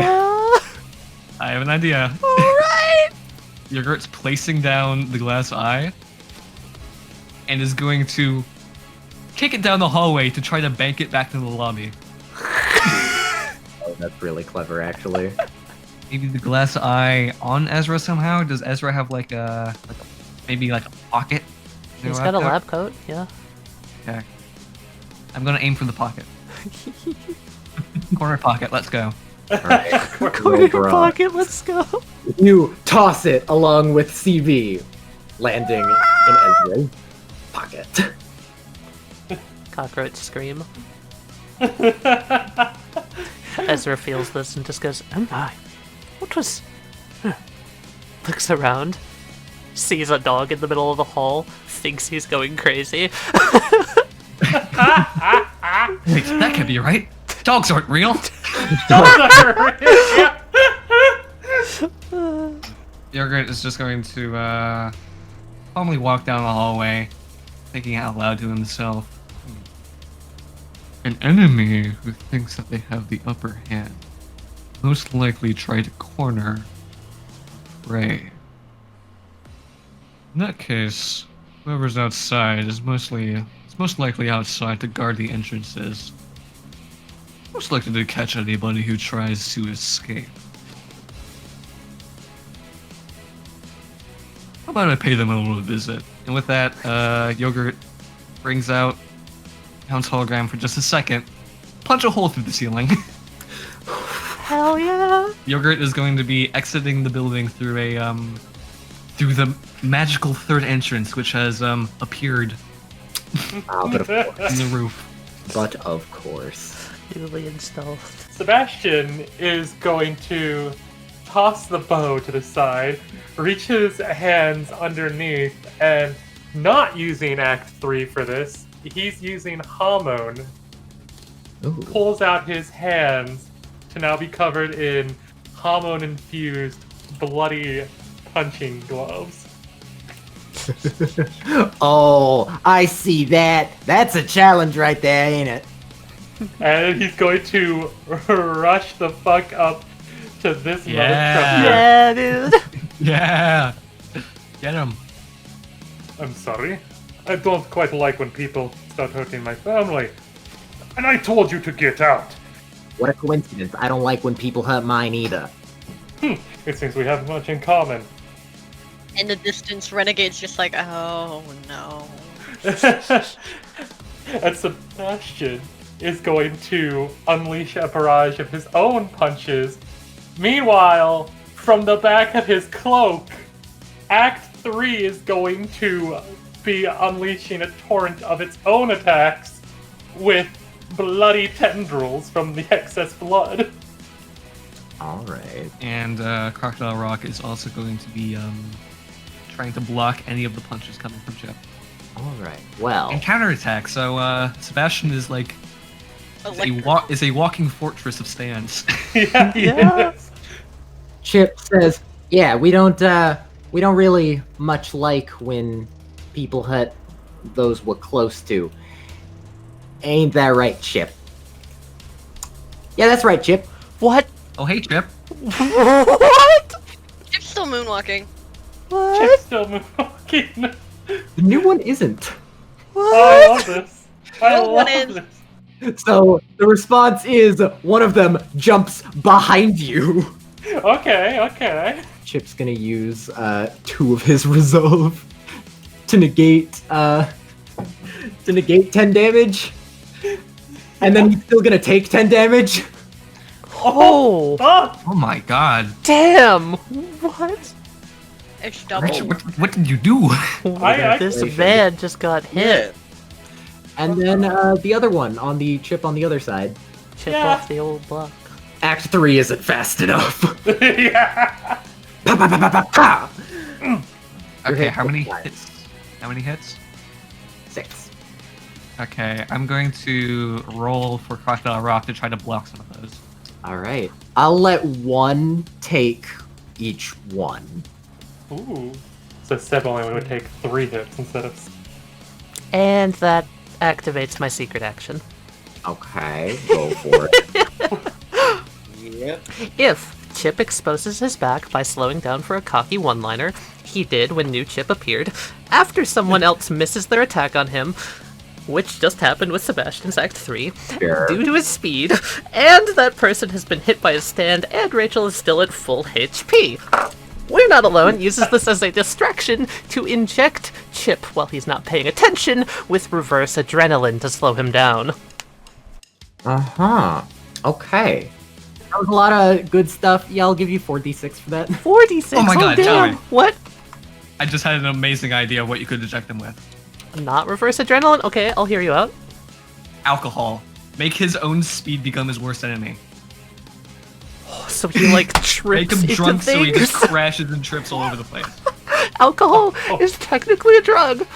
S12: I have an idea.
S5: Alright!
S12: Yogurt's placing down the glass eye and is going to kick it down the hallway to try to bank it back to the lobby.
S13: Oh, that's really clever, actually.
S12: Maybe the glass eye on Ezra somehow? Does Ezra have like a maybe like a pocket? in
S6: He's
S12: a
S6: got a
S12: coat?
S6: lab coat, yeah.
S12: Okay. I'm gonna aim for the pocket. Corner pocket, let's go.
S13: Alright.
S6: Corner pocket, let's go.
S13: You toss it along with CV, landing in Ezra's pocket.
S6: Cockroach scream. Ezra feels this and just goes, oh my, what was... Looks around, sees a dog in the middle of the hall, thinks he's going crazy.
S12: Wait, that can't be right. Dogs aren't real. Yogurt is just going to calmly walk down the hallway, thinking out loud to himself. An enemy who thinks that they have the upper hand most likely try to corner prey. In that case, whoever's outside is most likely outside to guard the entrances. Most likely to catch anybody who tries to escape. How about I pay them a little visit? And with that, Yogurt brings out Hound's hologram for just a second, punch a hole through the ceiling.
S6: Hell yeah!
S12: Yogurt is going to be exiting the building through a through the magical third entrance, which has appeared
S13: But of course.
S12: in the roof.
S13: But of course.
S6: Newly installed.
S8: Sebastian is going to toss the bow to the side, reach his hands underneath, and not using Act 3 for this, he's using Hormone.
S13: Ooh.
S8: Pulls out his hands to now be covered in hormone-infused, bloody punching gloves.
S1: Oh, I see that. That's a challenge right there, ain't it?
S8: And he's going to rush the fuck up to this motherfucker.
S6: Yeah, dude!
S12: Yeah! Get him.
S8: I'm sorry. I don't quite like when people start hurting my family. And I told you to get out.
S1: What a coincidence. I don't like when people hurt mine either.
S8: It seems we have much in common.
S5: In the distance, Renegade's just like, oh no.
S8: And Sebastian is going to unleash a barrage of his own punches. Meanwhile, from the back of his cloak, Act 3 is going to be unleashing a torrent of its own attacks with bloody tendrils from the excess blood.
S13: Alright.
S12: And Crocodile Rock is also going to be trying to block any of the punches coming from Chip.
S13: Alright. Well.
S12: And counterattack, so Sebastian is like is a walking fortress of stands.
S8: Yeah, yes.
S1: Chip says, yeah, we don't really much like when people hurt those we're close to. Ain't that right, Chip? Yeah, that's right, Chip.
S6: What?
S12: Oh, hey, Chip.
S6: What?
S5: Chip's still moonwalking.
S6: What?
S8: Chip's still moonwalking.
S1: The new one isn't.
S8: I love this. I
S5: New one
S8: love
S5: is.
S8: this.
S1: So the response is one of them jumps behind you.
S8: Okay.
S1: Chip's gonna use 2 of his resolve to negate 10 damage. And then he's still gonna take 10 damage.
S6: Oh!
S12: Oh my god.
S6: Damn! What?
S5: It's double.
S12: Richard, what did you do?
S6: This man just got hit.
S1: And then the other one on the Chip on the other side.
S6: Chip off the old block.
S1: Act 3 isn't fast enough.
S8: Yeah.
S1: Pa, pa, pa, pa, pa, pa.
S12: Okay, how many hits? How many hits?
S13: 6.
S12: Okay, I'm going to roll for Crocodile Rock to try to block some of those.
S13: Alright. I'll let one take each one.
S8: Ooh. So Seb only would take 3 hits instead of...
S6: And that activates my secret action.
S13: Okay, go for it.
S7: Yep.
S6: If Chip exposes his back by slowing down for a cocky one-liner, he did when new Chip appeared, after someone else misses their attack on him, which just happened with Sebastian's Act 3,
S13: Sure.
S6: due to his speed, and that person has been hit by a stand and Rachel is still at full HP. We're Not Alone uses this as a distraction to inject Chip while he's not paying attention with reverse adrenaline to slow him down.
S13: Uh-huh. Okay. That was a lot of good stuff. Yeah, I'll give you 4d6 for that.
S6: 4d6?
S12: Oh my god,
S6: damn.
S12: tell me.
S6: What?
S12: I just had an amazing idea of what you could eject him with.
S6: Not reverse adrenaline? Okay, I'll hear you out.
S12: Alcohol. Make his own speed become his worst enemy.
S6: So he like trips
S12: Make him
S6: into
S12: drunk so he just
S6: things.
S12: crashes and trips all over the place.
S6: Alcohol is technically a drug.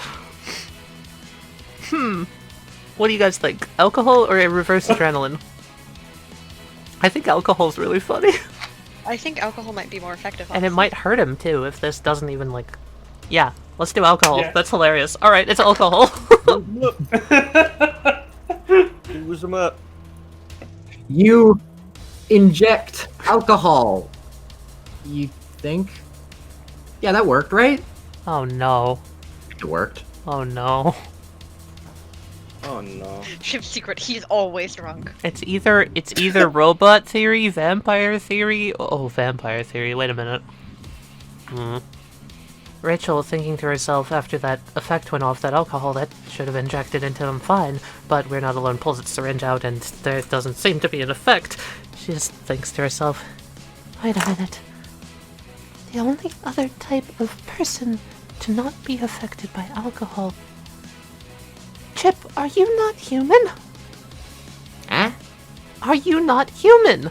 S6: What do you guys think? Alcohol or a reverse adrenaline? I think alcohol's really funny.
S5: I think alcohol might be more effective.
S6: And it might hurt him too if this doesn't even like... Yeah, let's do alcohol.
S8: Yeah.
S6: That's hilarious. Alright, it's alcohol.
S7: Lose them up.
S13: You inject alcohol. You think? Yeah, that worked, right?
S6: Oh no.
S13: It worked.
S6: Oh no.
S7: Oh no.
S5: Chip's secret, he's always drunk.
S6: It's either robot theory, vampire theory. Oh, vampire theory. Wait a minute. Rachel thinking to herself after that effect went off that alcohol that should have injected into him fine, but We're Not Alone pulls its syringe out and there doesn't seem to be an effect. She just thinks to herself, wait a minute. The only other type of person to not be affected by alcohol. Chip, are you not human?
S13: Huh?
S6: Are you not human?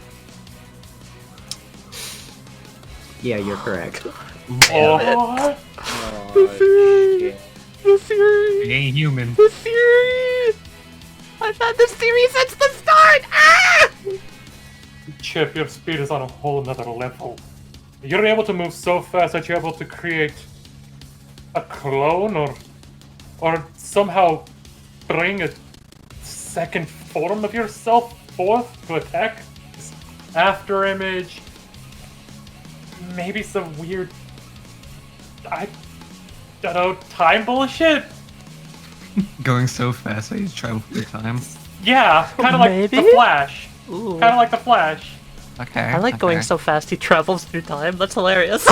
S13: Yeah, you're correct.
S8: Oh,
S7: Oh,
S6: The theory!
S12: He ain't human.
S6: The theory! I've had this theory since the start! Ah!
S8: Chip, your speed is on a whole nother level. You're able to move so fast that you're able to create a clone or somehow bring a second form of yourself forth to attack. After image, maybe some weird, I don't know, time bullshit?
S12: Going so fast that he's traveled through time.
S8: Yeah, kind of like
S6: Maybe?
S8: the Flash.
S6: Ooh.
S8: Kind of like the Flash.
S12: Okay.
S6: I like going so fast he travels through time. That's hilarious.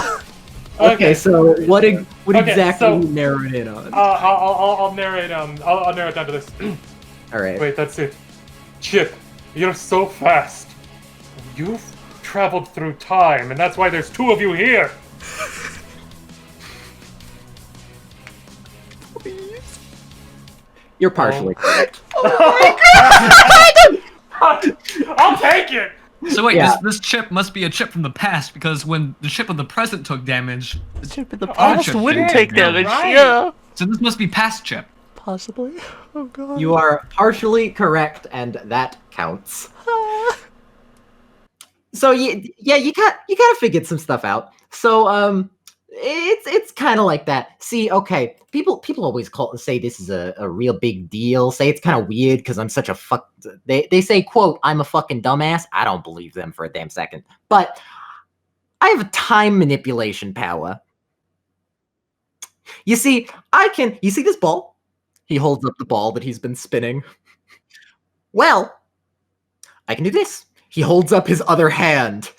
S13: Okay, so what
S8: Okay,
S13: exactly
S8: so-
S13: you narrowed in on?
S8: I'll narrate I'll narrow it down to this.
S13: Alright.
S8: Wait, that's it. Chip, you're so fast. You've traveled through time, and that's why there's 2 of you here.
S13: You're partially correct.
S8: I'll take it.
S12: So wait,
S13: Yeah.
S12: this chip must be a chip from the past, because when the chip of the present took damage,
S6: Chip in the
S12: Oh,
S6: past
S12: chip
S6: wouldn't
S12: didn't
S6: take
S12: take damage.
S6: damage.
S8: Right.
S6: Yeah.
S12: so this must be past chip.
S6: Possibly. Oh god.
S13: You are partially correct, and that counts. So yeah, you gotta figure some stuff out. So it's kind of like that. See, okay, people always say this is a real big deal. Say it's kind of weird because I'm such a fuck. They say, "quote I'm a fucking dumbass." I don't believe them for a damn second. But I have a time manipulation power. You see, You see this ball? He holds up the ball that he's been spinning. Well, I can do this. He holds up his other hand,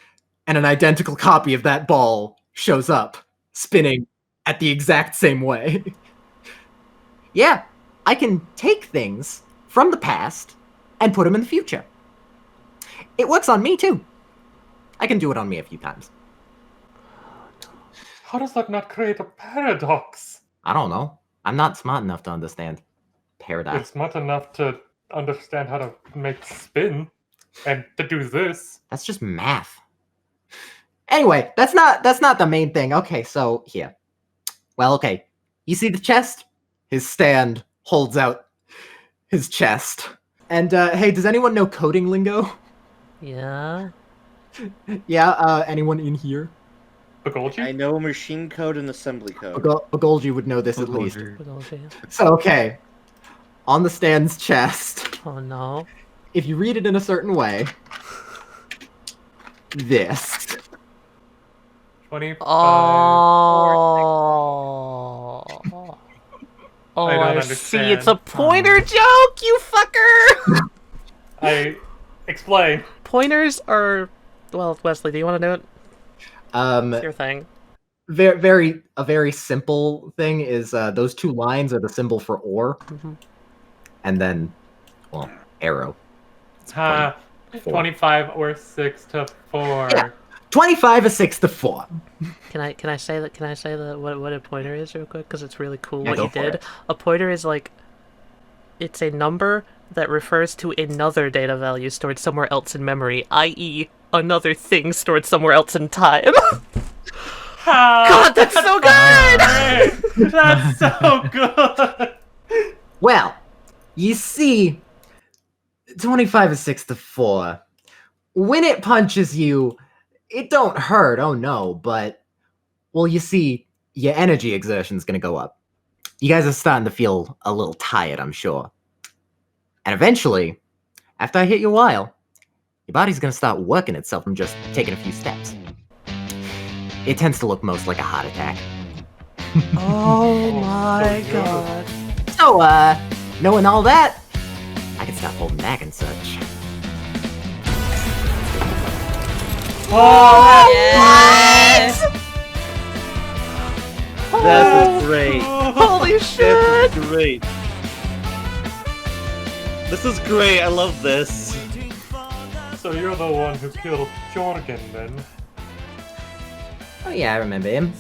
S13: and an identical copy of that ball shows up, spinning at the exact same way. Yeah, I can take things from the past and put them in the future. It works on me, too. I can do it on me a few times.
S8: How does that not create a paradox?
S13: I don't know. I'm not smart enough to understand paradox.
S8: It's smart enough to understand how to make spin and to do this.
S13: That's just math. Anyway, that's not the main thing. Okay, so here.
S1: Well, okay. You see the chest? His stand holds out his chest. And, hey, does anyone know coding lingo?
S6: Yeah.
S1: Yeah, anyone in here?
S8: Bagolgi?
S7: I know machine code and assembly code.
S1: Bagolgi would know this at least.
S6: Bagolgi.
S1: So, okay. On the stand's chest,
S6: Oh no.
S1: if you read it in a certain way, this.
S8: 25.
S6: Oh. Oh,
S8: I don't
S6: see.
S8: understand.
S6: It's a pointer joke, you fucker!
S8: I explain.
S6: Pointers are. Well, Wesley, do you want to do it? It's your thing.
S1: A very simple thing is those two lines are the symbol for ore, and then, well, arrow. It's
S8: 25 or 6 to 4.
S1: Yeah. 25 is 6 to 4.
S6: Can I say that? Can I say that what a pointer is real quick? Because it's really cool
S1: Yeah,
S6: what
S1: go
S6: you
S1: for
S6: did.
S1: it.
S6: A pointer is like, it's a number that refers to another data value stored somewhere else in memory, i.e., another thing stored somewhere else in time. God, that's so good!
S8: That's so good!
S1: Well, you see, 25 is 6 to 4. When it punches you, it don't hurt, oh no, but, well, you see, your energy exertion's gonna go up. You guys are starting to feel a little tired, I'm sure. And eventually, after I hit you a while, your body's gonna start working itself from just taking a few steps. It tends to look most like a heart attack.
S6: Oh my god.
S1: So, knowing all that, I can stop holding back and such.
S8: Oh,
S5: Yes!
S7: This is great.
S6: Holy shit!
S7: This is great. This is great. I love this.
S8: So you're the one who killed Jorgen, then?
S1: Oh yeah, I remember him.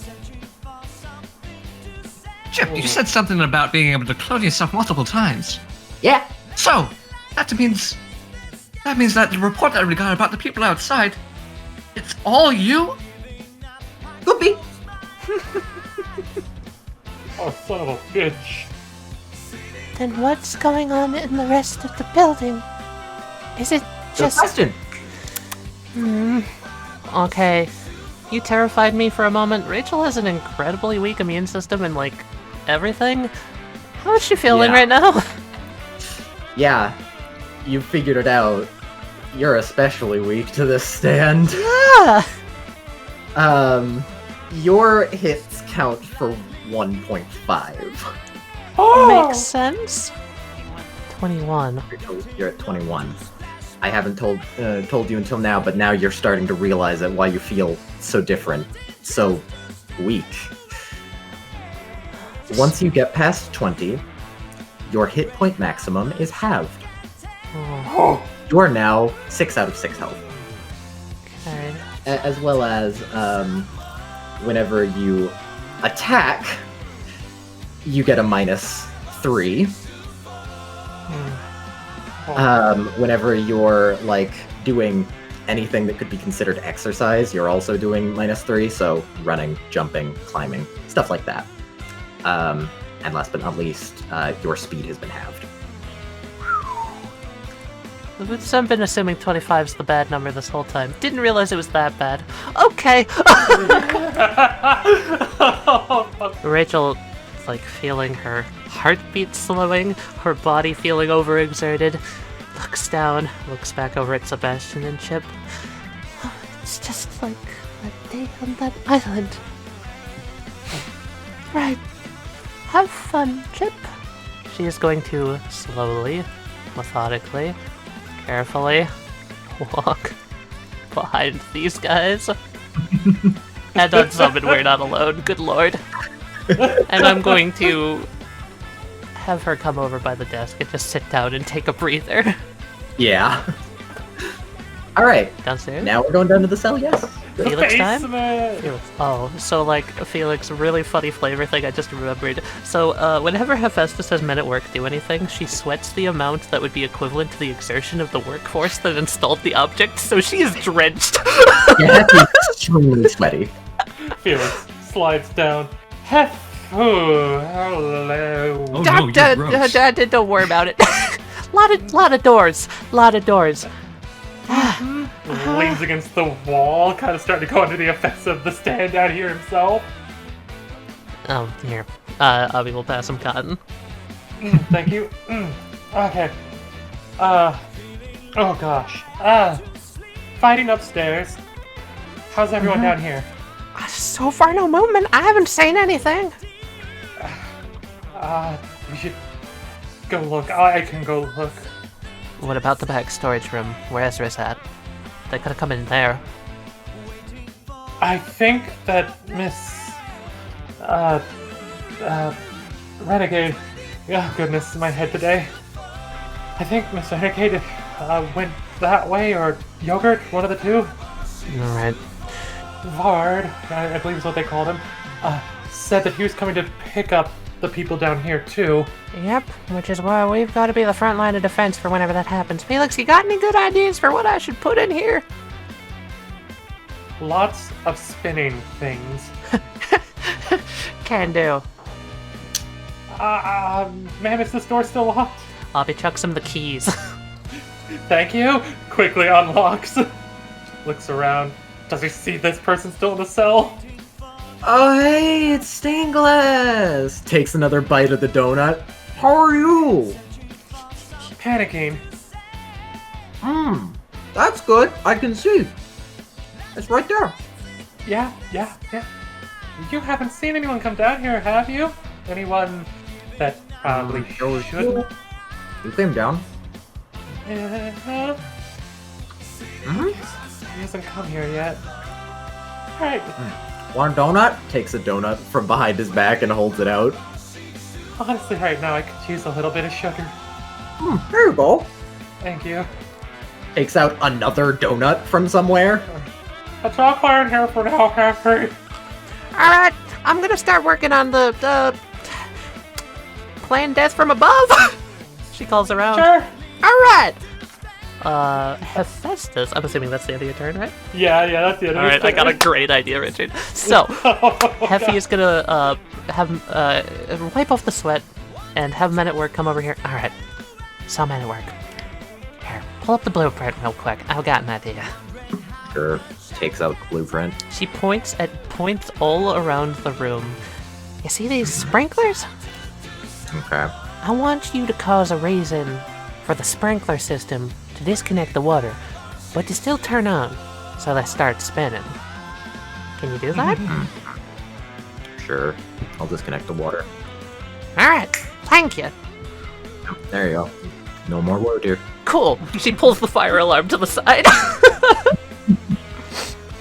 S12: Chip, you said something about being able to clone yourself multiple times.
S1: Yeah.
S12: So, that means that the report that we got about the people outside, it's all you?
S1: Could be.
S8: Oh, son of a bitch.
S10: Then what's going on in the rest of the building? Is it
S1: Good
S10: just...
S1: question.
S6: Okay. You terrified me for a moment. Rachel has an incredibly weak immune system and, like, everything. How is she feeling
S1: Yeah.
S6: right now?
S1: Yeah, you figured it out. You're especially weak to this stand.
S6: Yeah!
S1: Your hits count for 1.5.
S8: Oh!
S6: Makes sense. 21.
S1: You're at 21. I haven't told you until now, but now you're starting to realize it, why you feel so different, so weak. Once you get past 20, your hit point maximum is halved.
S6: Oh.
S1: You are now 6 out of 6 health.
S6: Okay.
S1: As well as, whenever you attack, you get a -3. Whenever you're, like, doing anything that could be considered exercise, you're also doing -3, so running, jumping, climbing, stuff like that. And last but not least, your speed has been halved.
S6: I've been assuming 25 is the bad number this whole time. Didn't realize it was that bad. Okay! Rachel, like, feeling her heartbeat slowing, her body feeling overexerted, looks down, looks back over at Sebastian and Chip.
S10: It's just like a day on that island. Right. Have fun, Chip.
S6: She is going to slowly, methodically, carefully walk behind these guys. And unsummon, we're not alone, good lord. And I'm going to have her come over by the desk and just sit down and take a breather.
S1: Yeah. Alright.
S6: Downstairs?
S1: Now we're going down to the cell, yes.
S6: Felix time? Felix. Oh, so like Felix, really funny flavor thing I just remembered. So whenever Hephaestus has men at work do anything, she sweats the amount that would be equivalent to the exertion of the workforce that installed the object, so she is drenched.
S1: Yeah, that's extremely sweaty.
S8: Felix slides down. Hef! hello.
S12: Oh no, you're gross.
S6: Don't worry about it. lot of doors.
S8: Leans against the wall, kind of starting to go under the effects of the stand out here himself.
S6: Oh, here. Abby will pass some cotton.
S8: Thank you. Okay. Oh gosh. Fighting upstairs. How's everyone down here?
S10: So far, no movement. I haven't seen anything.
S8: We should go look. I can go look.
S6: What about the back storage room where Ezra's at? They could have come in there.
S8: I think that Miss Renegade. Oh goodness, my head today. I think Miss Renegade went that way, or Yogurt, one of the two.
S6: Alright.
S8: Vard, I believe is what they called him, said that he was coming to pick up the people down here too.
S10: Yep, which is why we've got to be the front line of defense for whenever that happens. Felix, you got any good ideas for what I should put in here?
S8: Lots of spinning things.
S10: Can do.
S8: Ma'am, is this door still locked?
S6: Abby chucks him the keys.
S8: Thank you. Quickly unlocks. Looks around. Does he see this person still in the cell?
S1: Oh, hey, it's stained glass. Takes another bite of the donut. How are you?
S8: Panicking.
S1: That's good. I can see. It's right there.
S8: Yeah. You haven't seen anyone come down here, have you? Anyone that probably shouldn't?
S1: You came down.
S8: He hasn't come here yet. Alright.
S1: Want a donut? Takes a donut from behind his back and holds it out.
S8: Honestly, right now I could use a little bit of sugar.
S1: There you go.
S8: Thank you.
S1: Takes out another donut from somewhere.
S8: A chocolate in here for now, Caffrey.
S10: Alright, I'm gonna start working on the playing death from above.
S6: She calls around.
S8: Sure.
S10: Alright.
S6: Hephaestus. I'm assuming that's the end of your turn, right?
S8: Yeah, that's the end of
S6: Alright, I got a great idea, Richard. So, Heffy is gonna wipe off the sweat and have men at work come over here. Alright. So men at work. Here, pull up the blueprint real quick. I've got an idea.
S13: Sure. Takes out blueprint.
S6: She points at points all around the room. You see these sprinklers?
S13: Okay.
S10: I want you to cause a reason for the sprinkler system to disconnect the water, but to still turn on, so they start spinning. Can you do that?
S13: Sure. I'll disconnect the water.
S10: Alright, thank you.
S13: There you go. No more word here.
S6: Cool. She pulls the fire alarm to the side.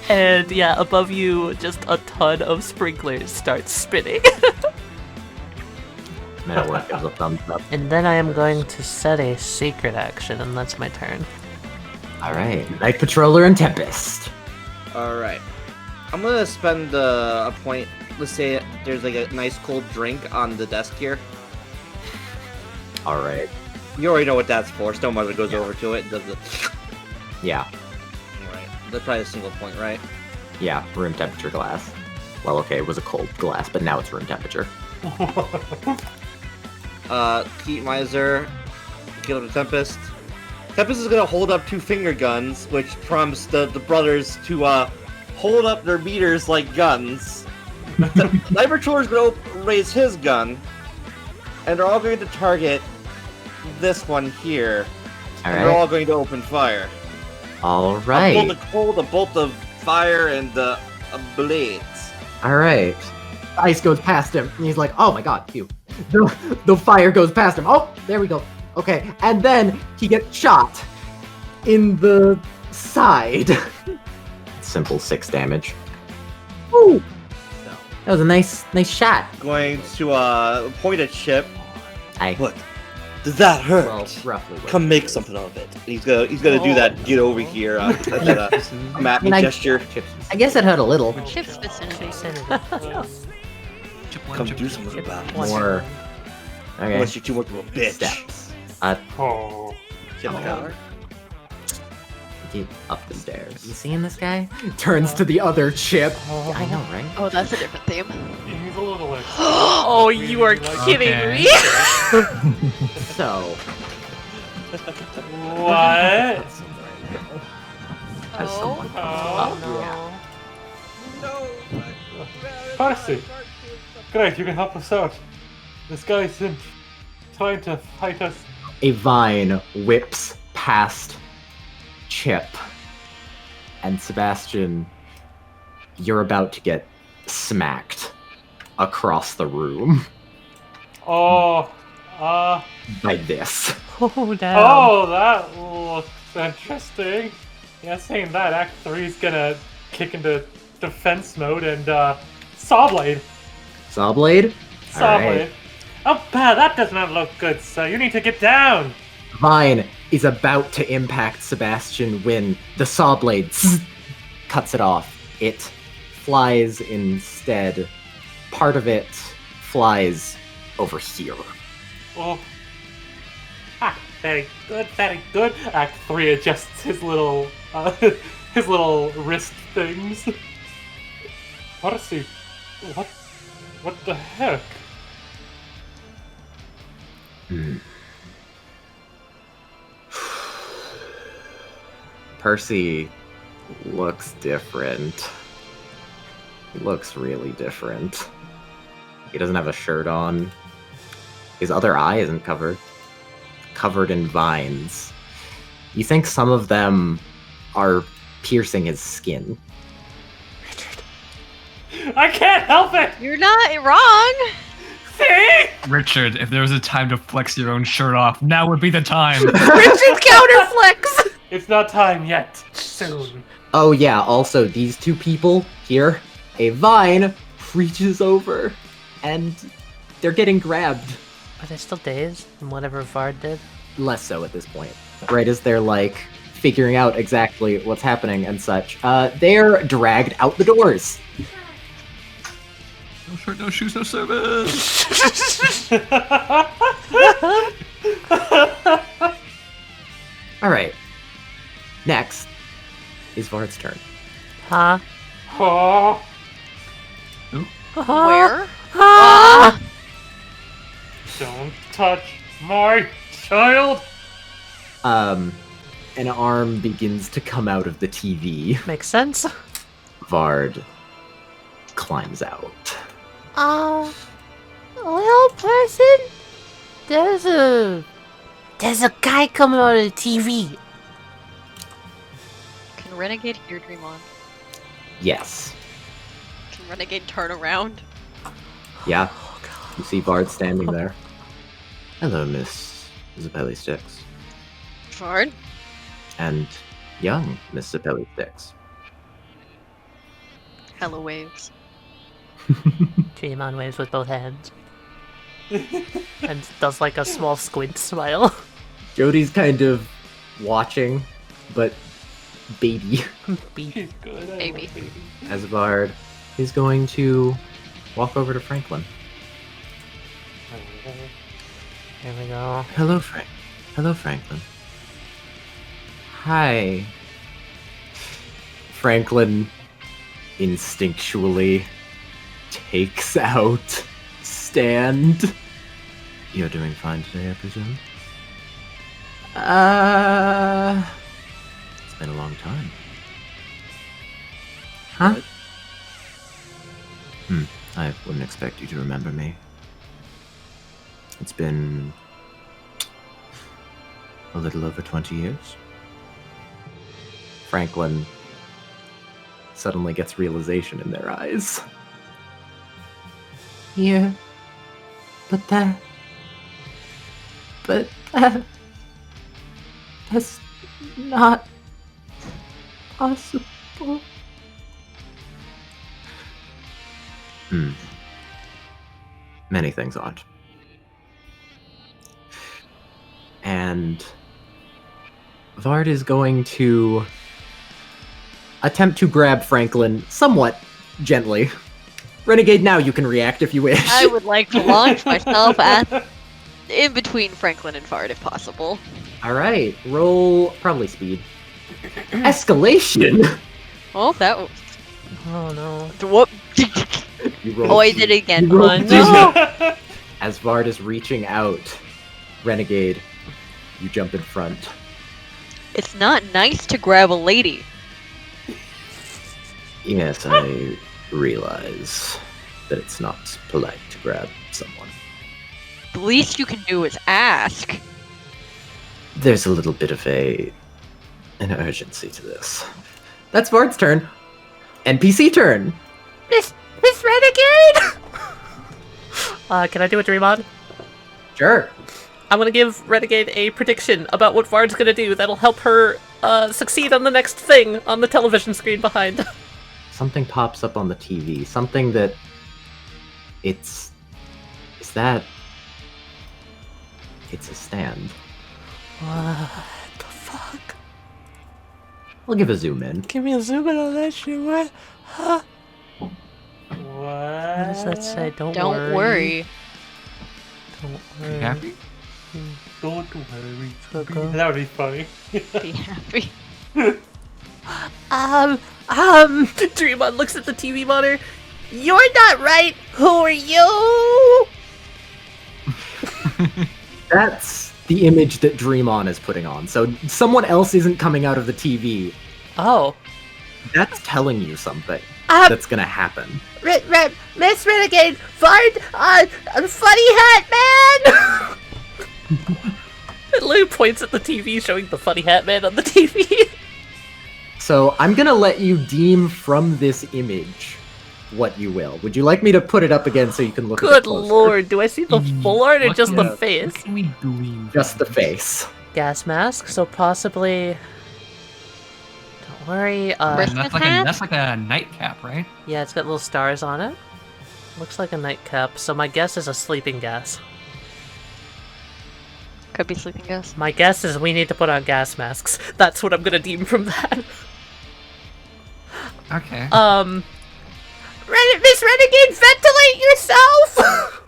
S6: And yeah, above you, just a ton of sprinklers start spinning.
S13: Man at work gives a thumbs up.
S6: And then I am going to set a secret action, and that's my turn.
S13: Alright. Night Patroller and Tempest.
S7: Alright. I'm gonna spend a point. Let's say there's like a nice cold drink on the desk here.
S13: Alright.
S7: You already know what that's for. Stonemother goes over to it and does the.
S13: Yeah.
S7: Alright. That's probably a single point, right?
S13: Yeah, room temperature glass. Well, okay, it was a cold glass, but now it's room temperature.
S7: Heat Miser, kill the Tempest. Tempest is gonna hold up two finger guns, which prompts the brothers to hold up their meters like guns. Night Patroller is gonna raise his gun, and they're all going to target this one here. And they're all going to open fire.
S13: Alright.
S7: A bolt of cold, a bolt of fire, and a blades.
S13: Alright. Ice goes past him, and he's like, oh my god, phew. The fire goes past him. Oh, there we go. Okay, and then he gets shot in the side. Simple 6 damage. Ooh! That was a nice shot.
S7: Going to point at Chip.
S13: Aye.
S7: What? Does that hurt?
S13: Well, roughly.
S7: Come make something of it. He's gonna do that. Get over here. Map gesture.
S13: I guess it hurt a little.
S5: Chip's vicinity.
S7: Come do something about it.
S13: More. Okay.
S7: Unless you're too much of a bitch.
S13: Steps.
S8: Oh.
S7: Chip
S13: Get up the stairs. You seeing this guy? Turns to the other chip. I know, right?
S5: Oh, that's a different theme.
S8: He's a little like.
S6: Oh, you are kidding me!
S13: So,
S8: What?
S13: as someone
S8: Oh no. Percy! Great, you can help us out. This guy's trying to fight us.
S13: a vine whips past Chip, and Sebastian, you're about to get smacked across the room
S8: Oh,
S13: by this.
S6: Oh, damn.
S8: oh, that looks interesting. Yeah, saying that, Act 3's gonna kick into defense mode and, Sawblade.
S13: Sawblade?
S8: Sawblade.
S13: Alright.
S8: Oh, pal, that does not look good, sir. You need to get down.
S13: Vine is about to impact Sebastian when the Sawblade cuts it off. It flies instead. Part of it flies over here.
S8: Oh. Ah, very good, very good. Act 3 adjusts his little, his little wrist things. Percy, what the heck?
S13: Percy looks different. He looks really different. He doesn't have a shirt on. His other eye isn't covered. Covered in vines. You think some of them are piercing his skin.
S8: I can't help it!
S5: You're not wrong!
S8: See?
S12: Richard, if there was a time to flex your own shirt off, now would be the time.
S6: Richard counterflex!
S8: It's not time yet. Soon.
S13: Oh yeah, also these two people here, a vine reaches over and they're getting grabbed.
S10: Are they still dazed from whatever Vard did?
S13: Less so at this point. Right as they're like figuring out exactly what's happening and such, they're dragged out the doors.
S12: No shirt, no shoes, no service.
S13: Alright. Next is Vard's turn.
S10: Huh?
S8: Oh.
S5: Where?
S8: Don't touch my child.
S13: An arm begins to come out of the TV.
S10: Makes sense.
S13: Vard climbs out.
S10: Little person? There's a guy coming out of the TV.
S5: Can Renegade hear Dream on?
S13: Yes.
S5: Can Renegade turn around?
S13: Yeah. You see Vard standing there. Hello, Miss Isabelle Sticks.
S5: Vard?
S13: And young Miss Isabelle Sticks.
S5: Hello, waves.
S10: Dream on waves with both hands. And does like a small squint smile.
S13: Jody's kind of watching, but baby.
S8: He's good.
S5: Baby.
S13: As Vard is going to walk over to Franklin.
S10: Here we go.
S13: Hello, Hello, Franklin. Hi. Franklin instinctually takes out Stand. You're doing fine today, I presume? It's been a long time. Huh? I wouldn't expect you to remember me. It's been a little over 20 years. Franklin suddenly gets realization in their eyes. Yeah, but that's not possible. Many things aren't. And Vard is going to attempt to grab Franklin somewhat gently. Renegade, now you can react if you wish.
S5: I would like to launch myself in between Franklin and Vard if possible.
S13: Alright, roll probably speed. Escalation.
S5: Oh, that was.
S6: Oh no.
S5: Whoop.
S13: You rolled
S5: Oh, I
S13: two.
S5: did it again.
S13: You rolled two.
S8: No!
S13: As Vard is reaching out, Renegade, you jump in front.
S5: It's not nice to grab a lady.
S13: Yes, I realize that it's not polite to grab someone.
S5: The least you can do is ask.
S13: There's a little bit of an urgency to this. That's Vard's turn. NPC turn.
S6: Miss Renegade! Can I do a dream on?
S13: Sure.
S6: I'm gonna give Renegade a prediction about what Vard's gonna do that'll help her succeed on the next thing on the television screen behind.
S13: Something pops up on the TV. Something that it's that it's a stand.
S6: What the fuck?
S13: I'll give a zoom in.
S6: Give me a zoom in on that shit. What? Huh?
S8: What?
S6: What does that say? Don't
S5: Don't
S6: worry.
S5: worry.
S6: Don't worry.
S12: Happy?
S8: Don't worry.
S6: Okay.
S8: That would be funny.
S5: Be happy.
S6: Dreamon looks at the TV monitor. You're not right. Who are you?
S13: That's the image that Dream On is putting on. So someone else isn't coming out of the TV.
S6: Oh.
S13: That's telling you something that's gonna happen.
S6: Miss Renegade, Vard, funny hat man! And Lou points at the TV showing the funny hat man on the TV.
S13: So I'm gonna let you deem from this image what you will. Would you like me to put it up again so you can look at it
S6: Good
S13: closer?
S6: lord, do I see the full art or
S12: What
S6: just
S12: can-
S6: the face?
S12: What can we glean?
S13: Just the face.
S6: Gas mask, so possibly... Don't worry,
S5: Christmas hat?
S12: That's like a nightcap, right?
S6: yeah, it's got little stars on it. Looks like a nightcap, so my guess is a sleeping gas.
S5: Could be sleeping gas.
S6: My guess is we need to put on gas masks. That's what I'm gonna deem from that.
S12: Okay.
S6: Miss Renegade, ventilate yourself!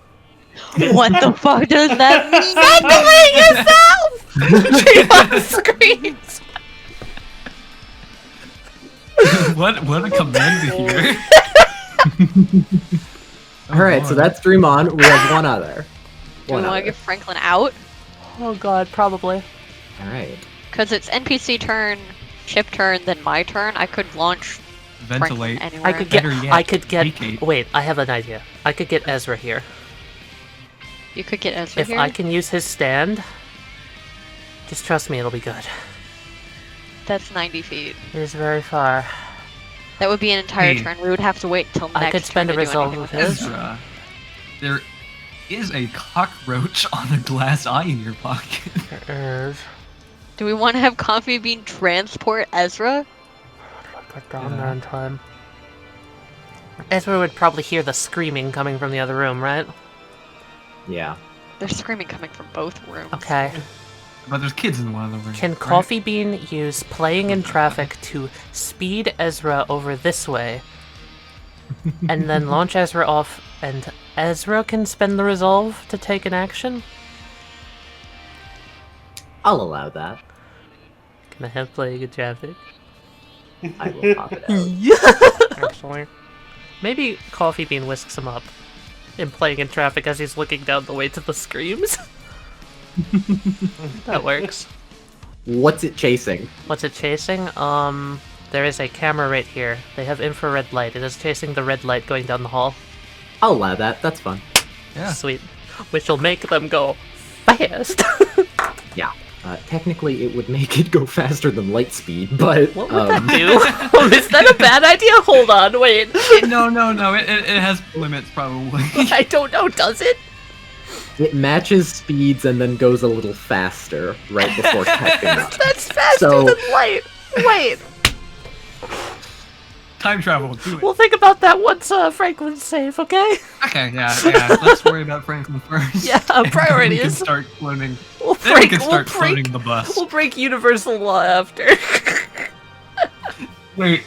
S5: What the fuck does that mean?
S6: Ventilate yourself! Dreamon screams.
S12: what a command to hear.
S13: Alright, so that's Dream On. We have one other.
S5: Do we want to give Franklin out?
S6: Oh god, probably.
S13: Alright.
S5: Because it's NPC turn, ship turn, then my turn. I could launch
S12: Ventilate.
S5: Franklin anywhere.
S6: I could get. Wait, I have an idea. I could get Ezra here.
S5: You could get Ezra
S6: If
S5: here.
S6: I can use his stand, just trust me, it'll be good.
S5: That's 90 feet.
S6: It is very far.
S5: That would be an entire
S12: Hey.
S5: turn. We would have to wait until next
S6: I could spend
S5: turn
S6: a
S5: to do
S6: resolve
S5: anything
S6: with
S5: with it.
S6: his.
S12: Ezra, there is a cockroach on a glass eye in your pocket.
S5: Do we want to have Coffee Bean transport Ezra?
S6: Get down there in time. Ezra would probably hear the screaming coming from the other room, right?
S13: Yeah.
S5: There's screaming coming from both rooms.
S6: Okay.
S12: But there's kids in one of the rooms.
S6: Can
S12: right?
S6: Coffee Bean use playing in traffic to speed Ezra over this way, and then launch Ezra off, and Ezra can spend the resolve to take an action?
S13: I'll allow that.
S6: Can I have playing in traffic?
S13: I will pop it out.
S6: Actually. Maybe Coffee Bean whisks him up in playing in traffic as he's looking down the way to the screams. That works.
S13: What's it chasing?
S6: What's it chasing? There is a camera right here. They have infrared light. It is chasing the red light going down the hall.
S13: I'll allow that. That's fun.
S12: Yeah.
S6: Sweet. Which will make them go fast.
S13: Yeah. Technically, it would make it go faster than light speed, but...
S6: What would that do? Is that a bad idea? Hold on, wait.
S12: No. It has limits, probably.
S6: I don't know, does it?
S13: It matches speeds and then goes a little faster right before catching up.
S6: That's faster
S13: So-
S6: than light. Wait.
S12: Time travel, do it.
S6: We'll think about that once Franklin's safe, okay?
S12: Okay, yeah. Let's worry about Franklin first.
S6: Yeah,
S12: And then
S6: priorities.
S12: We can start cloning.
S6: We'll
S12: Then we can start cloning the bus.
S6: We'll break universal law after.
S12: Wait,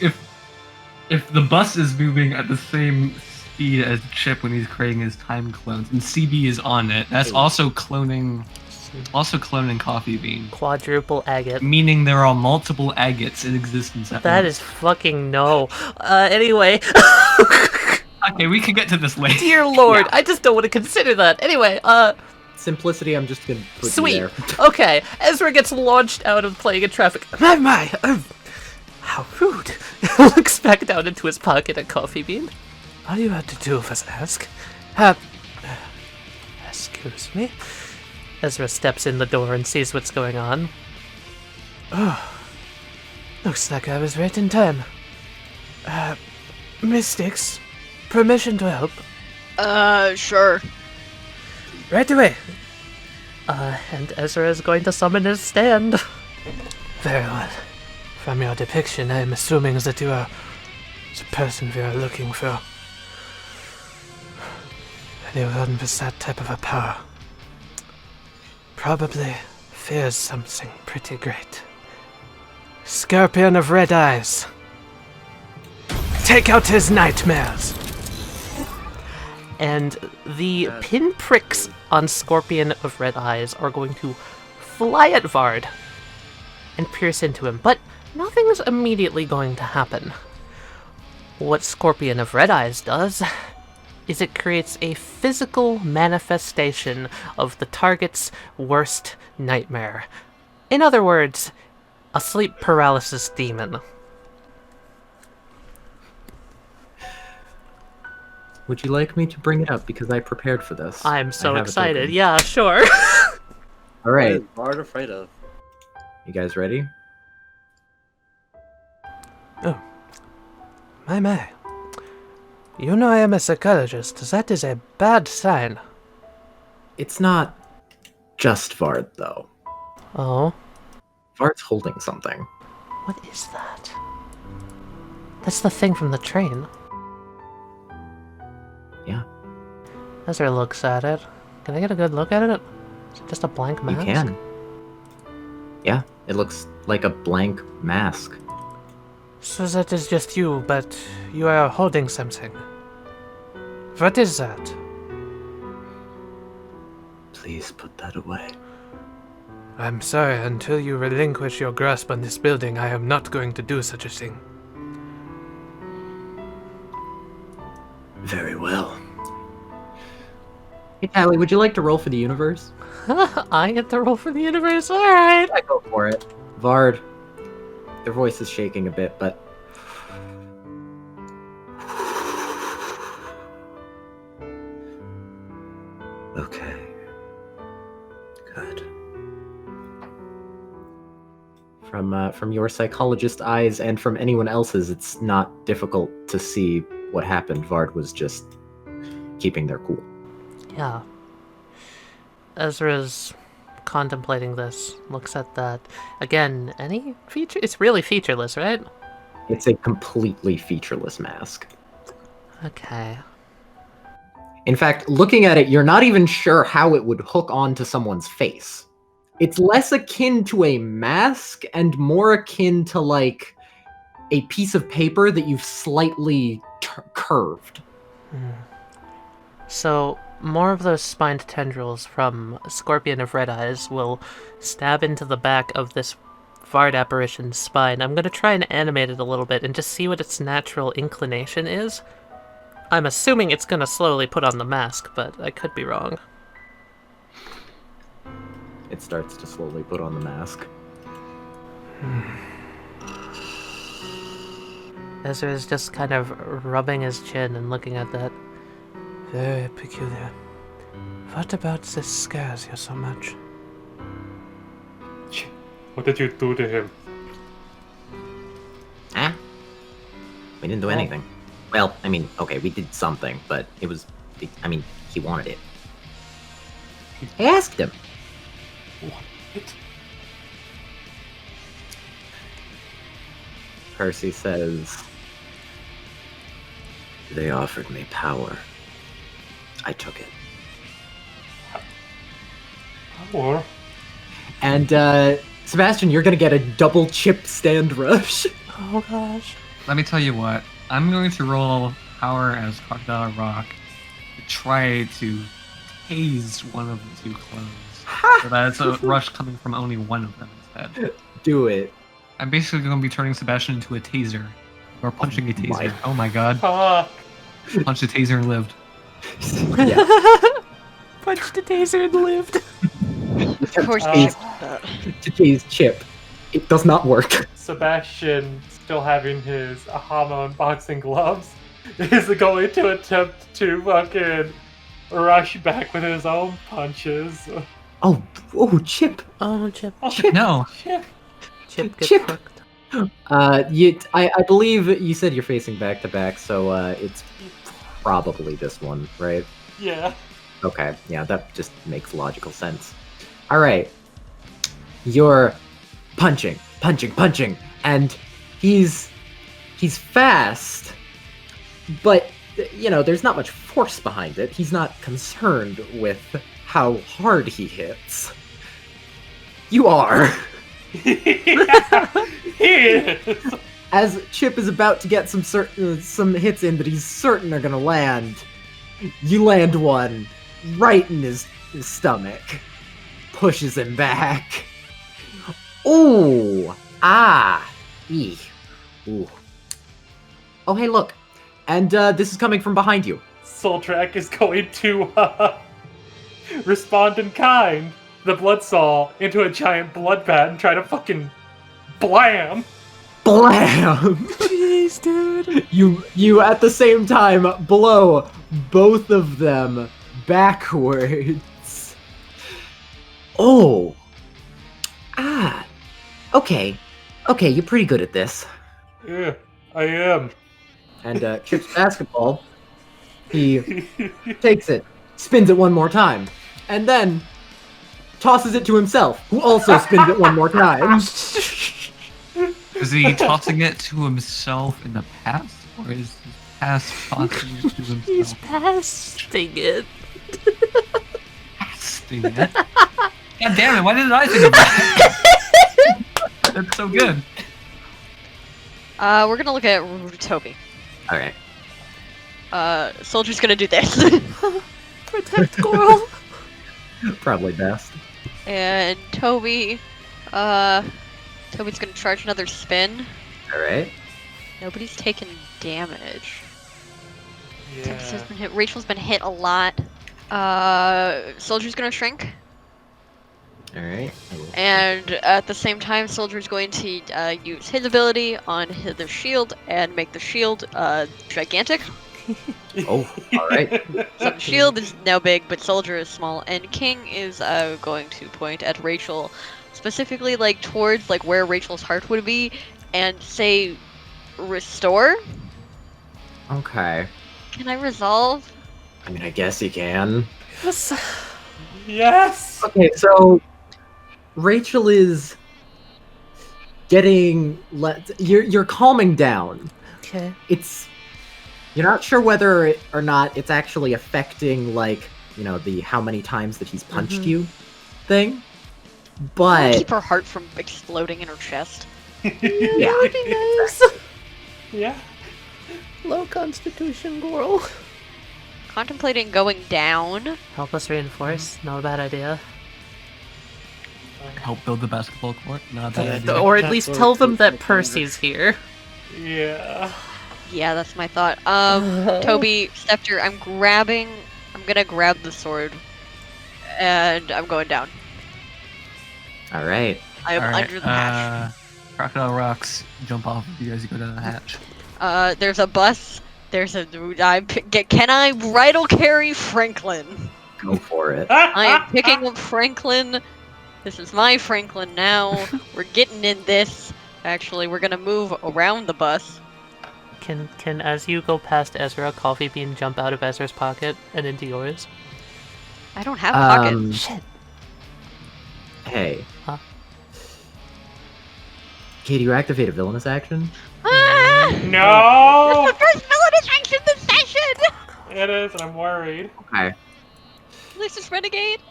S12: if the bus is moving at the same speed as Chip when he's creating his time clones, and CB is on it, that's also cloning Also cloning Coffee Bean.
S6: Quadruple agate.
S12: Meaning there are multiple agates in existence at
S6: That
S12: once.
S6: is fucking no. Anyway.
S12: Okay, we can get to this later.
S6: Dear lord, I just don't want to consider that. Anyway,
S13: Simplicity, I'm just gonna put
S6: sweet.
S13: you there.
S6: Okay, Ezra gets launched out of playing in traffic. My, how rude. Looks back down into his pocket at Coffee Bean. All you had to do was ask. Excuse me? Ezra steps in the door and sees what's going on. Oh, looks like I was right in time. Mystics, permission to help?
S11: Sure.
S6: Right away. And Ezra is going to summon his stand. Very well. From your depiction, I am assuming that you are the person we are looking for. Anyone with that type of a power probably fears something pretty great. Scorpion of Red Eyes. Take out his nightmares! And the pinpricks on Scorpion of Red Eyes are going to fly at Vard and pierce into him, but nothing's immediately going to happen. What Scorpion of Red Eyes does is it creates a physical manifestation of the target's worst nightmare. In other words, a sleep paralysis demon.
S13: Would you like me to bring it up because I prepared for this?
S6: I'm so
S13: I have it
S6: excited.
S13: open.
S6: Yeah, sure.
S13: All right,
S7: What is Bard afraid of?
S13: you guys ready?
S6: My. You know I am a psychologist. That is a bad sign.
S13: It's not just Vard, though.
S6: Oh?
S13: Vard's holding something.
S6: What is that? That's the thing from the train.
S13: Yeah.
S6: Ezra looks at it. Can I get a good look at it? Is it just a blank mask?
S13: You can. Yeah, it looks like a blank mask.
S6: So that is just you, but you are holding something. What is that?
S13: Please put that away.
S6: I'm sorry, until you relinquish your grasp on this building, I am not going to do such a thing.
S13: Very well. Hey, Tally, would you like to roll for the universe?
S6: I get to roll for the universe, alright!
S13: I go for it. Vard, your voice is shaking a bit, but... Okay. Good. From your psychologist eyes and from anyone else's, it's not difficult to see what happened. Vard was just keeping their cool.
S6: Yeah. Ezra's contemplating this, looks at that. Again, any feature? It's really featureless, right?
S13: It's a completely featureless mask.
S6: Okay.
S13: In fact, looking at it, you're not even sure how it would hook onto someone's face. It's less akin to a mask and more akin to, like, a piece of paper that you've slightly curved.
S6: So, more of those spined tendrils from Scorpion of Red Eyes will stab into the back of this Vard apparition's spine. I'm going to try and animate it a little bit and just see what its natural inclination is. I'm assuming it's going to slowly put on the mask, but I could be wrong.
S13: It starts to slowly put on the mask.
S6: Ezra is just kind of rubbing his chin and looking at that. Very peculiar. What about this scares you so much?
S8: What did you do to him?
S13: Ah? We didn't do anything. Well, I mean, okay, we did something, but it was... I mean, he wanted it. I asked him.
S8: What?
S13: Percy says... They offered me power. I took it.
S8: Or
S13: And, Sebastian, you're gonna get a double chip stand rush.
S6: Oh gosh.
S12: Let me tell you what. I'm going to roll power as Crocodile Rock to try to tase one of the two clones. So that's a rush coming from only one of them instead.
S13: Do it.
S12: I'm basically going to be turning Sebastian into a taser. Or punching a taser.
S13: my.
S12: Oh my god.
S8: Fuck.
S12: Punched a taser and lived.
S13: Yeah.
S6: Punched a taser and lived.
S5: Of course,
S13: Today's chip. It does not work.
S8: Sebastian, still having his Ahama unboxing gloves, is going to attempt to fucking rush back with his own punches.
S13: Oh, Chip.
S10: Oh, Chip.
S8: Oh,
S12: No.
S8: Chip.
S10: Chip gets
S13: Chip.
S10: fucked.
S13: I believe you said you're facing back to back, so it's probably this one, right?
S8: Yeah.
S13: Okay, yeah, that just makes logical sense. All right, you're punching, and he's fast, but there's not much force behind it. He's not concerned with how hard he hits. You are.
S8: He is.
S13: As Chip is about to get some hits in that he's certain are gonna land, you land one right in his stomach. Pushes him back. Ooh! Ah! Eek. Ooh. Oh, hey, look. And this is coming from behind you.
S8: Soltrak is going to respond in kind. The Bloodsaw into a giant blood bat and try to fucking blam.
S13: Blam!
S6: Jeez, dude.
S13: You at the same time blow both of them backwards. Oh. Ah. Okay, you're pretty good at this.
S8: Yeah, I am.
S13: And Chip's basketball, he takes it, spins it one more time, and then tosses it to himself, who also spins it one more time.
S12: Is he tossing it to himself in the past? Or is his past tossing it to himself?
S6: He's pasting it.
S12: Pasting it? God damn it, why didn't I think of that? That's so good.
S5: We're gonna look at Toby.
S13: Alright.
S5: Soldier's gonna do this.
S6: Protect Coral.
S13: Probably best.
S5: And Toby's gonna charge another spin.
S13: Alright.
S5: Nobody's taken damage.
S8: Yeah.
S5: Tempest has been hit. Rachel's been hit a lot. Soldier's gonna shrink.
S13: Alright.
S5: And at the same time, Soldier's going to use his ability on the shield and make the shield gigantic.
S13: Oh, alright.
S5: So the shield is now big, but Soldier is small. And King is going to point at Rachel, specifically towards where Rachel's heart would be, and say, "Restore."
S13: Okay.
S5: Can I resolve?
S13: I mean, I guess you can.
S8: Yes.
S13: Okay, so Rachel is getting you're calming down.
S10: Okay.
S13: You're not sure whether or not it's actually affecting the how many times that he's punched you thing. But
S5: Keep her heart from exploding in her chest.
S13: yeah.
S6: That'd be nice.
S8: Yeah.
S6: Low constitution, Coral.
S5: Contemplating going down.
S10: Help us reinforce. Not a bad idea.
S12: Help build the basketball court? Not a bad idea.
S6: Or at least tell them that Percy's here.
S8: Yeah.
S5: Yeah, that's my thought. Toby, Scepter, I'm gonna grab the sword. And I'm going down.
S13: Alright.
S5: I am under the hatch.
S12: Crocodile rocks, jump off of you as you go down the hatch.
S5: There's a bus. Can I bridal carry Franklin?
S13: Go for it.
S5: I am picking up Franklin. This is my Franklin now. We're getting in this. Actually, we're gonna move around the bus.
S10: Can as you go past Ezra, Coffee Bean jump out of Ezra's pocket and into yours?
S5: I don't have a pocket.
S10: Shit.
S13: Hey.
S10: Huh?
S13: Okay, do you activate a villainous action?
S8: No.
S5: It's the first villainous action this session.
S8: It is, and I'm worried.
S13: Okay.
S5: This is Renegade.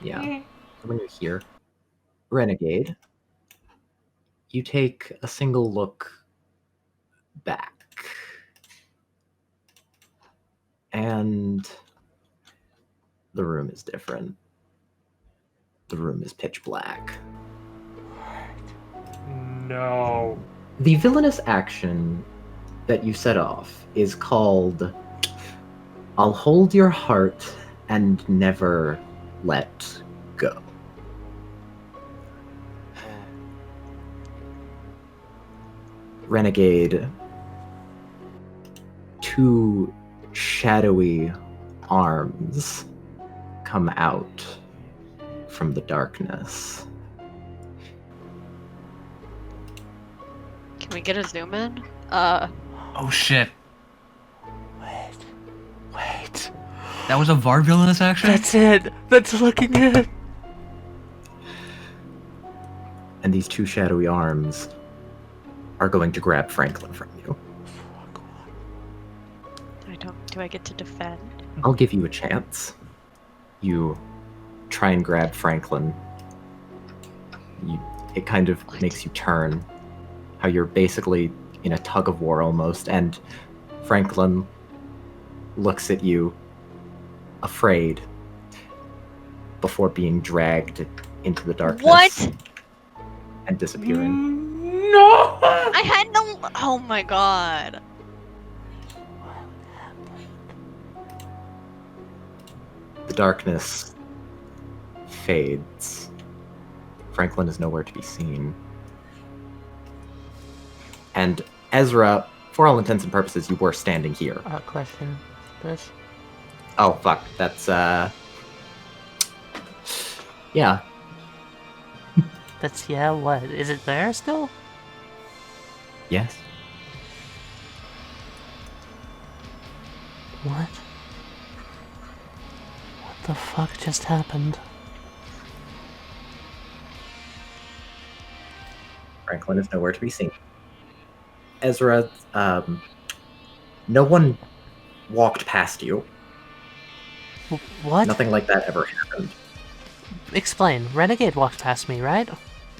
S13: Yeah. So when you're here, Renegade, you take a single look back. And the room is different. the room is pitch black.
S8: No.
S13: The villainous action that you set off is called I'll hold your heart and never let go. Renegade, two shadowy arms come out from the darkness.
S5: Can we get a zoom in?
S12: Oh shit.
S6: Wait.
S12: That was a Vard villainous action?
S6: That's it. That's looking good.
S13: And these two shadowy arms are going to grab Franklin from you.
S5: Do I get to defend?
S13: I'll give you a chance. You try and grab Franklin. It kind of makes you turn. How you're basically in a tug of war almost, and Franklin looks at you, afraid, before being dragged into the darkness.
S5: What?
S13: And disappearing.
S8: No!
S5: I had no. Oh my god.
S13: The darkness fades. Franklin is nowhere to be seen. And Ezra, for all intents and purposes, you were standing here.
S10: Question. This?
S13: Oh, fuck. That's, yeah.
S10: That's, yeah, what? Is it there still?
S13: Yes.
S10: What? What the fuck just happened?
S13: Franklin is nowhere to be seen. Ezra, no one walked past you.
S10: What?
S13: Nothing like that ever happened.
S10: Explain. Renegade walked past me, right?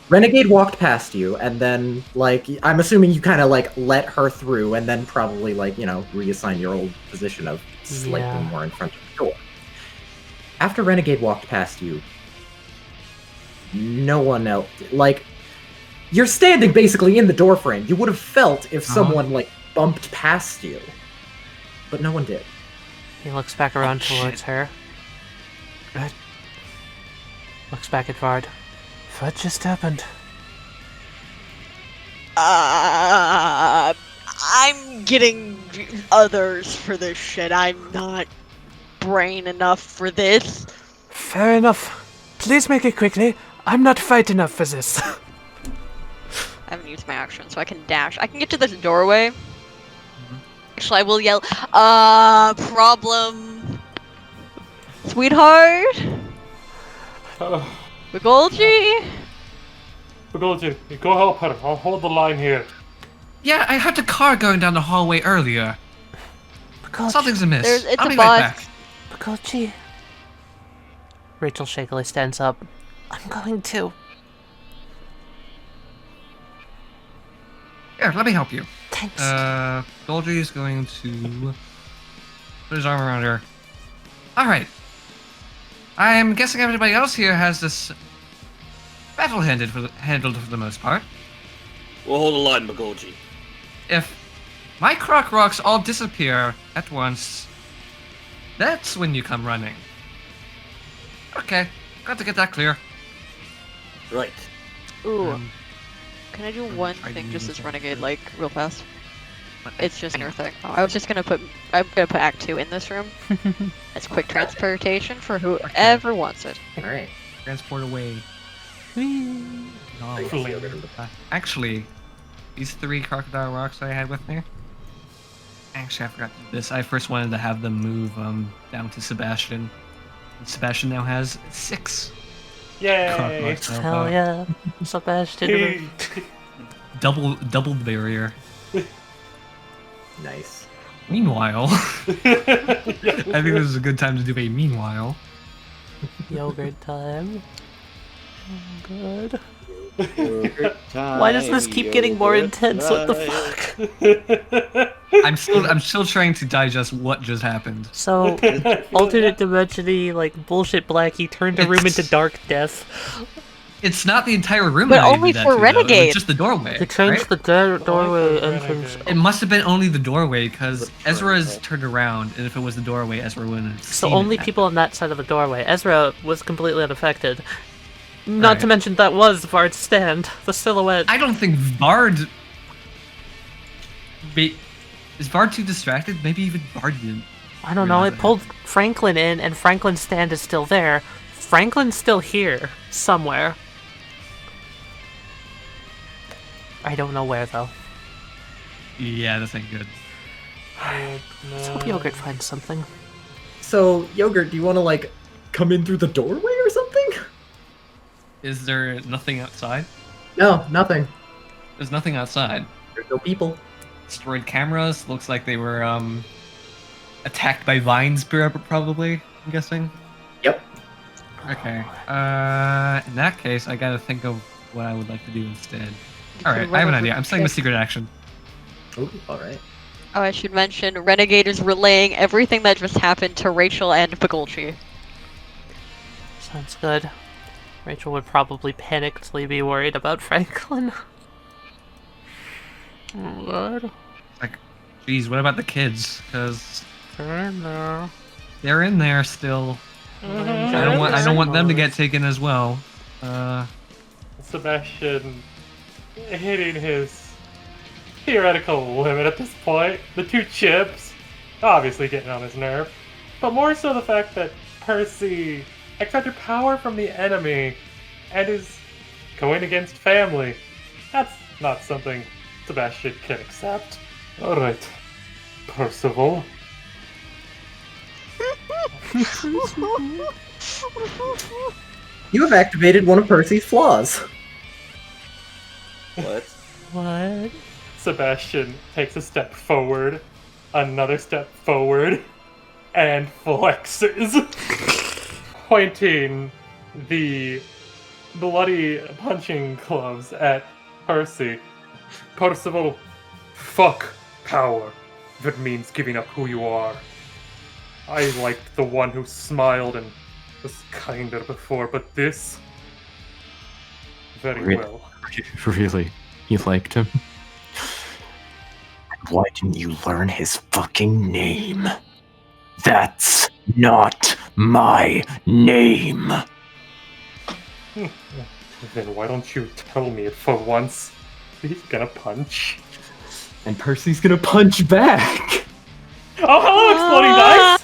S13: Renegade walked past you, and then, like, I'm assuming you kind of, like, let her through, and then probably, like, you know, reassign your old position of slightly more in front of the door. After Renegade walked past you, no one else, like, you're standing basically in the doorframe. You would have felt if someone, like, bumped past you. But no one did.
S10: He looks back around towards her. Right. Looks back at Vard. What just happened?
S5: I'm getting others for this shit. I'm not brain enough for this.
S6: Fair enough. Please make it quickly. I'm not fight enough for this.
S5: I haven't used my action, so I can dash. I can get to this doorway. Actually, I will yell, problem, sweetheart? Bugolji?
S8: Bugolji, go help her. I'll hold the line here.
S12: Yeah, I heard the car going down the hallway earlier. Something's amiss.
S5: It's
S12: I'll
S5: a
S12: be
S5: bus.
S12: right back.
S10: Bugolji. Rachel shakily stands up. I'm going to.
S12: Here, let me help you.
S10: Thanks.
S12: Golgi is going to put his arm around her. Alright. I'm guessing everybody else here has this battle-handled for the most part.
S7: We'll hold the line, Bugolji.
S12: If my croc rocks all disappear at once, that's when you come running. Okay, got to get that clear.
S7: Right.
S5: Ooh. Can I do one thing just as Renegade, like, real fast? It's just your thing. Oh, I was just gonna put Act 2 in this room. It's quick transportation for whoever wants it.
S13: Alright.
S12: Transport away. Actually, these 3 crocodile rocks I had with me. Actually, I forgot this. I first wanted to have them move down to Sebastian. And Sebastian now has 6.
S8: Yay!
S10: Hell yeah, Sebastian.
S12: Double the barrier.
S13: Nice.
S12: Meanwhile, I think this is a good time to do a meanwhile.
S10: Yogurt time. Oh, good.
S7: Yogurt time,
S10: Why does this keep getting more
S7: yogurt
S10: intense? What the
S7: time.
S10: fuck?
S12: I'm still trying to digest what just happened.
S6: So, alternate dimension-y, like, bullshit Blackie turned a room into dark death.
S12: It's not the entire room
S5: But
S12: that I
S5: only
S12: did that
S5: for
S12: to, though. It
S5: Renegade.
S12: was just the doorway.
S6: They changed
S12: right?
S6: the doorway entrance.
S12: It must have been only the doorway, because Ezra's turned around, and if it was the doorway, Ezra wouldn't have
S6: So
S12: seen
S6: only
S12: it.
S6: people on that side of the doorway. Ezra was completely unaffected. Not to mention that was Vard's stand, the silhouette.
S12: I don't think Vard... Is Vard too distracted? Maybe even Vard didn't.
S6: I don't know, it pulled Franklin in, and Franklin's stand is still there. Franklin's still here, somewhere. I don't know where, though.
S12: Yeah, this ain't good.
S6: Let's hope Yogurt finds something.
S14: So, Yogurt, do you want to, like, come in through the doorway or something?
S12: Is there nothing outside?
S14: No, nothing.
S12: There's nothing outside.
S14: There's no people.
S12: Destroyed cameras. Looks like they were attacked by vines, probably. I'm guessing.
S14: Yep.
S12: Okay. In that case, I gotta think of what I would like to do instead. All right, I have an idea. I'm setting a secret action.
S14: Oh, all right.
S5: Oh, I should mention, Renegade is relaying everything that just happened to Rachel and Pagulchi.
S6: Sounds good. Rachel would probably panickedly be worried about Franklin. Oh, God.
S12: Like, geez, what about the kids? Because
S6: they're
S12: in there still. I don't want them to get taken as well.
S8: Sebastian hitting his theoretical limit at this point. The two chips, obviously getting on his nerve, but more so the fact that Percy accepted power from the enemy and is going against family. That's not something Sebastian can accept. Alright, Percival.
S14: You have activated one of Percy's flaws.
S7: What?
S6: What?
S8: Sebastian takes a step forward, another step forward, and flexes, pointing the bloody punching gloves at Percy. Percival, fuck power if it means giving up who you are. I liked the one who smiled and was kinder before, but this... Very well.
S13: Really? You liked him? Why didn't you learn his fucking name? That's not my name!
S8: Then why don't you tell me it for once? He's gonna punch.
S14: And Percy's gonna punch back!
S8: Oh, hello, exploding dice!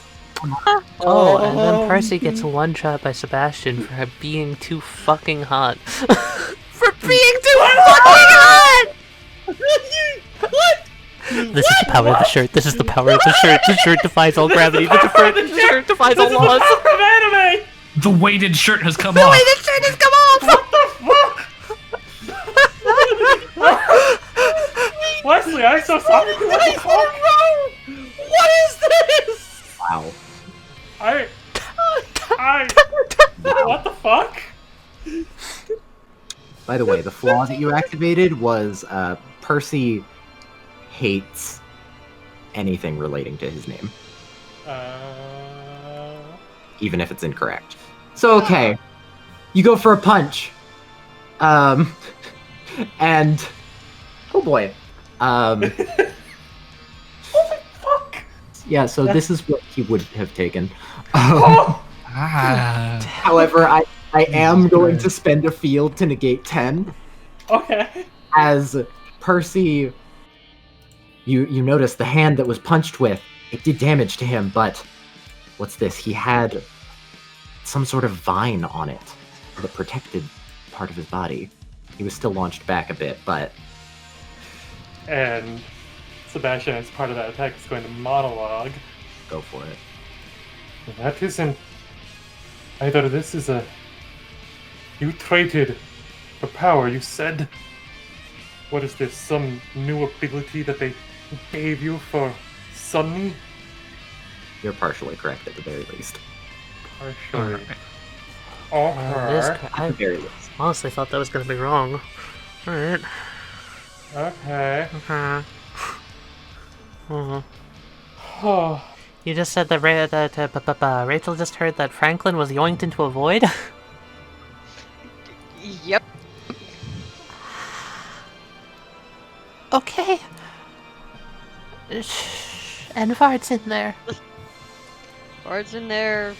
S6: Oh, and then Percy gets one shot by Sebastian for being too fucking hot. For being too fucking hot!
S14: What?
S6: This is the power of the shirt. This is the power of the shirt. The shirt defies all gravity. The shirt defies all laws.
S8: This is the power of anime!
S12: The weighted shirt has come
S6: The
S12: off.
S6: weighted shirt has come off!
S8: Wesley, I'm so sorry. What the fuck?
S14: What is this?
S13: Wow.
S8: What the fuck?
S13: By the way, the flaw that you activated was Percy hates anything relating to his name, even if it's incorrect. So okay, you go for a punch, and oh boy,
S8: Holy fuck!
S13: yeah. So this is what he would have taken.
S12: Ah.
S13: However, I am going to spend a field to negate 10.
S8: Okay.
S13: As Percy, you notice the hand that was punched with, it did damage to him, but what's this? He had some sort of vine on it that protected part of his body. He was still launched back a bit, but...
S8: And Sebastian, as part of that attack, is going to monologue.
S13: Go for it.
S8: That isn't... Either this is a... You traded for power, you said. What is this, some new ability that they gave you for Sony?
S13: You're partially correct at the very least.
S8: Partially.
S6: I honestly thought that was going to be wrong. Alright.
S8: Okay. Oh,
S6: You just said that, Rachel just heard that Franklin was yoinked into a void?
S5: Yep.
S10: Okay. And Vard's in there.
S5: Bard's in there.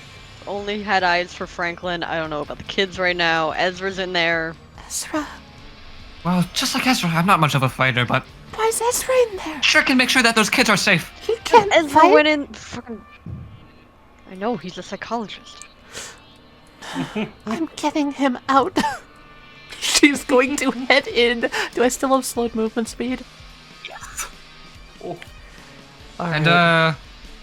S5: Only had eyes for Franklin. I don't know about the kids right now. Ezra's in there.
S10: Ezra.
S12: Well, just like Ezra, I'm not much of a fighter, but
S10: Why is Ezra in there?
S12: sure can make sure that those kids are safe.
S10: He can't
S5: Ezra
S10: fight.
S5: went in. Fucking. I know he's a psychologist.
S10: I'm getting him out.
S6: She's going to head in. Do I still have slowed movement speed?
S12: And,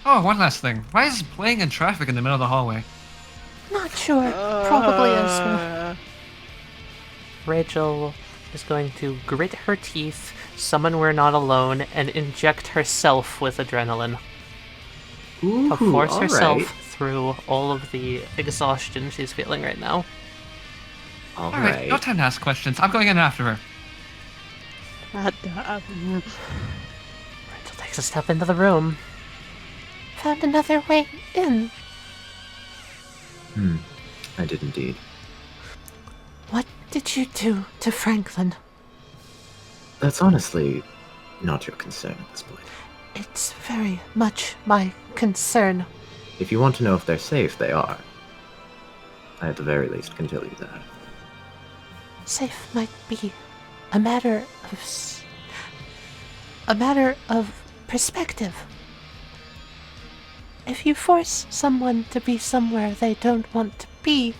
S12: oh, one last thing. Why is playing in traffic in the middle of the hallway?
S10: Not sure. Probably Ezra.
S6: Rachel is going to grit her teeth, summon We're Not Alone, and inject herself with adrenaline.
S13: Ooh,
S6: To force
S13: all
S6: herself
S13: right.
S6: through all of the exhaustion she's feeling right now.
S13: All
S12: Alright,
S13: right.
S12: no time to ask questions. I'm going in after her.
S6: Rachel takes a step into the room.
S10: Found another way in.
S13: I did indeed.
S10: What did you do to Franklin?
S13: That's honestly not your concern at this point.
S10: It's very much my concern.
S13: If you want to know if they're safe, they are. I at the very least can tell you that.
S10: Safe might be a matter of perspective. If you force someone to be somewhere they don't want to be,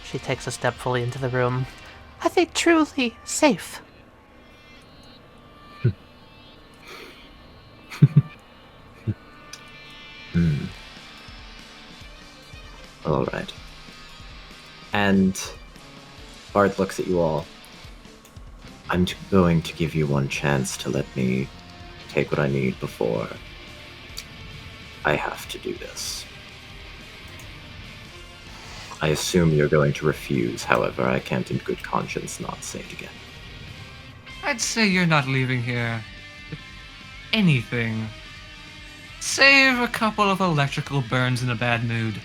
S6: She takes a step fully into the room.
S10: are they truly safe?
S13: All right. And Bard looks at you all. I'm going to give you one chance to let me take what I need before I have to do this. I assume you're going to refuse, however, I can't in good conscience not say it again.
S12: I'd say you're not leaving here with anything. Save a couple of electrical burns in a bad mood.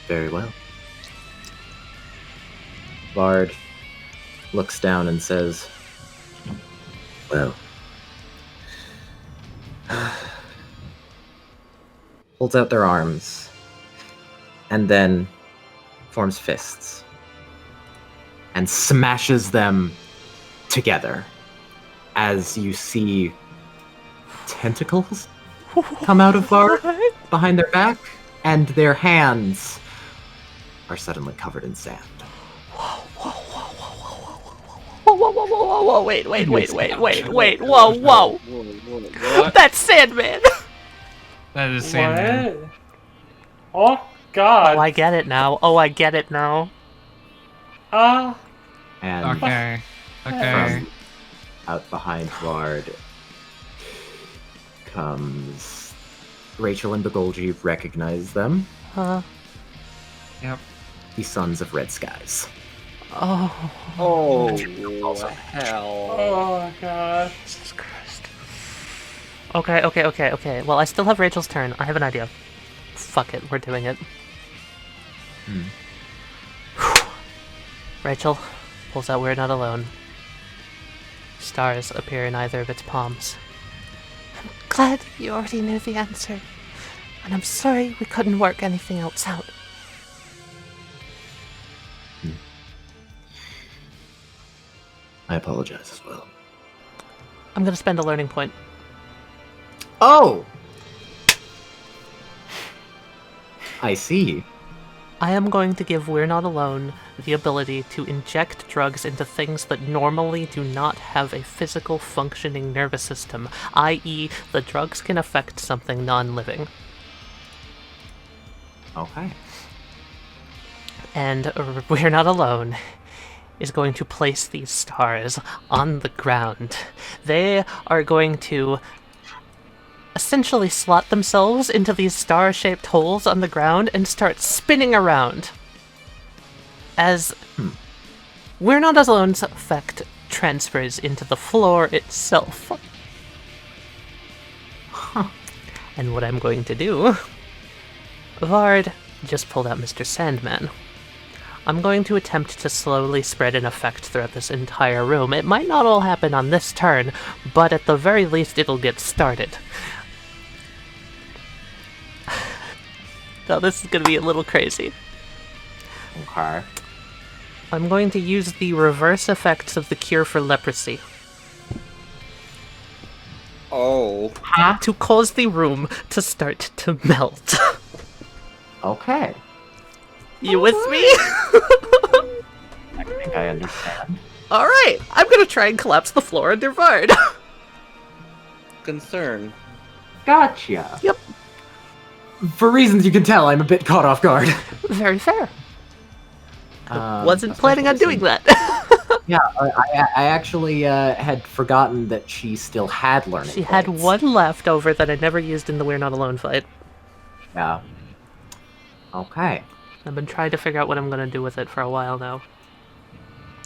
S13: Very well. Bard looks down and says, well, holds out their arms, and then forms fists, and smashes them together as you see tentacles come out of Bard behind their back, and their hands are suddenly covered in sand.
S6: Whoa, wait, whoa. That's Sandman!
S12: That is Sandman.
S8: What? Oh, God.
S6: Oh, I get it now.
S13: And
S12: Okay.
S13: from out behind Bard comes Rachel and Begolji. Recognize them.
S12: Yep.
S13: The Sons of Red Skies.
S6: Oh.
S7: Oh, hell.
S8: Oh, God.
S6: Jesus Christ. Okay. Well, I still have Rachel's turn. I have an idea. Fuck it, we're doing it. Rachel pulls out We're Not Alone. Stars appear in either of its palms.
S10: I'm glad you already knew the answer. And I'm sorry we couldn't work anything else out.
S13: I apologize as well.
S6: I'm gonna spend a learning point.
S13: Oh! I see.
S6: I am going to give We're Not Alone the ability to inject drugs into things that normally do not have a physical functioning nervous system, i.e., the drugs can affect something non-living.
S13: Okay.
S6: And We're Not Alone is going to place these stars on the ground. They are going to essentially slot themselves into these star-shaped holes on the ground and start spinning around. As We're Not Alone's effect transfers into the floor itself. And what I'm going to do... Vard just pulled out Mr. Sandman. I'm going to attempt to slowly spread an effect throughout this entire room. It might not all happen on this turn, but at the very least it'll get started. Now this is going to be a little crazy.
S13: Okay.
S6: I'm going to use the reverse effects of the cure for leprosy.
S7: Oh.
S6: To cause the room to start to melt.
S13: Okay.
S6: You with me?
S13: I think I understand.
S6: Alright, I'm gonna try and collapse the floor under Vard.
S7: Concern.
S13: Gotcha.
S6: Yep.
S14: For reasons you can tell, I'm a bit caught off guard.
S6: Very fair. Wasn't planning on doing that.
S13: Yeah, I actually had forgotten that she still had learning.
S6: She had one left over that I never used in the We're Not Alone fight.
S13: Yeah. Okay.
S6: I've been trying to figure out what I'm gonna do with it for a while now.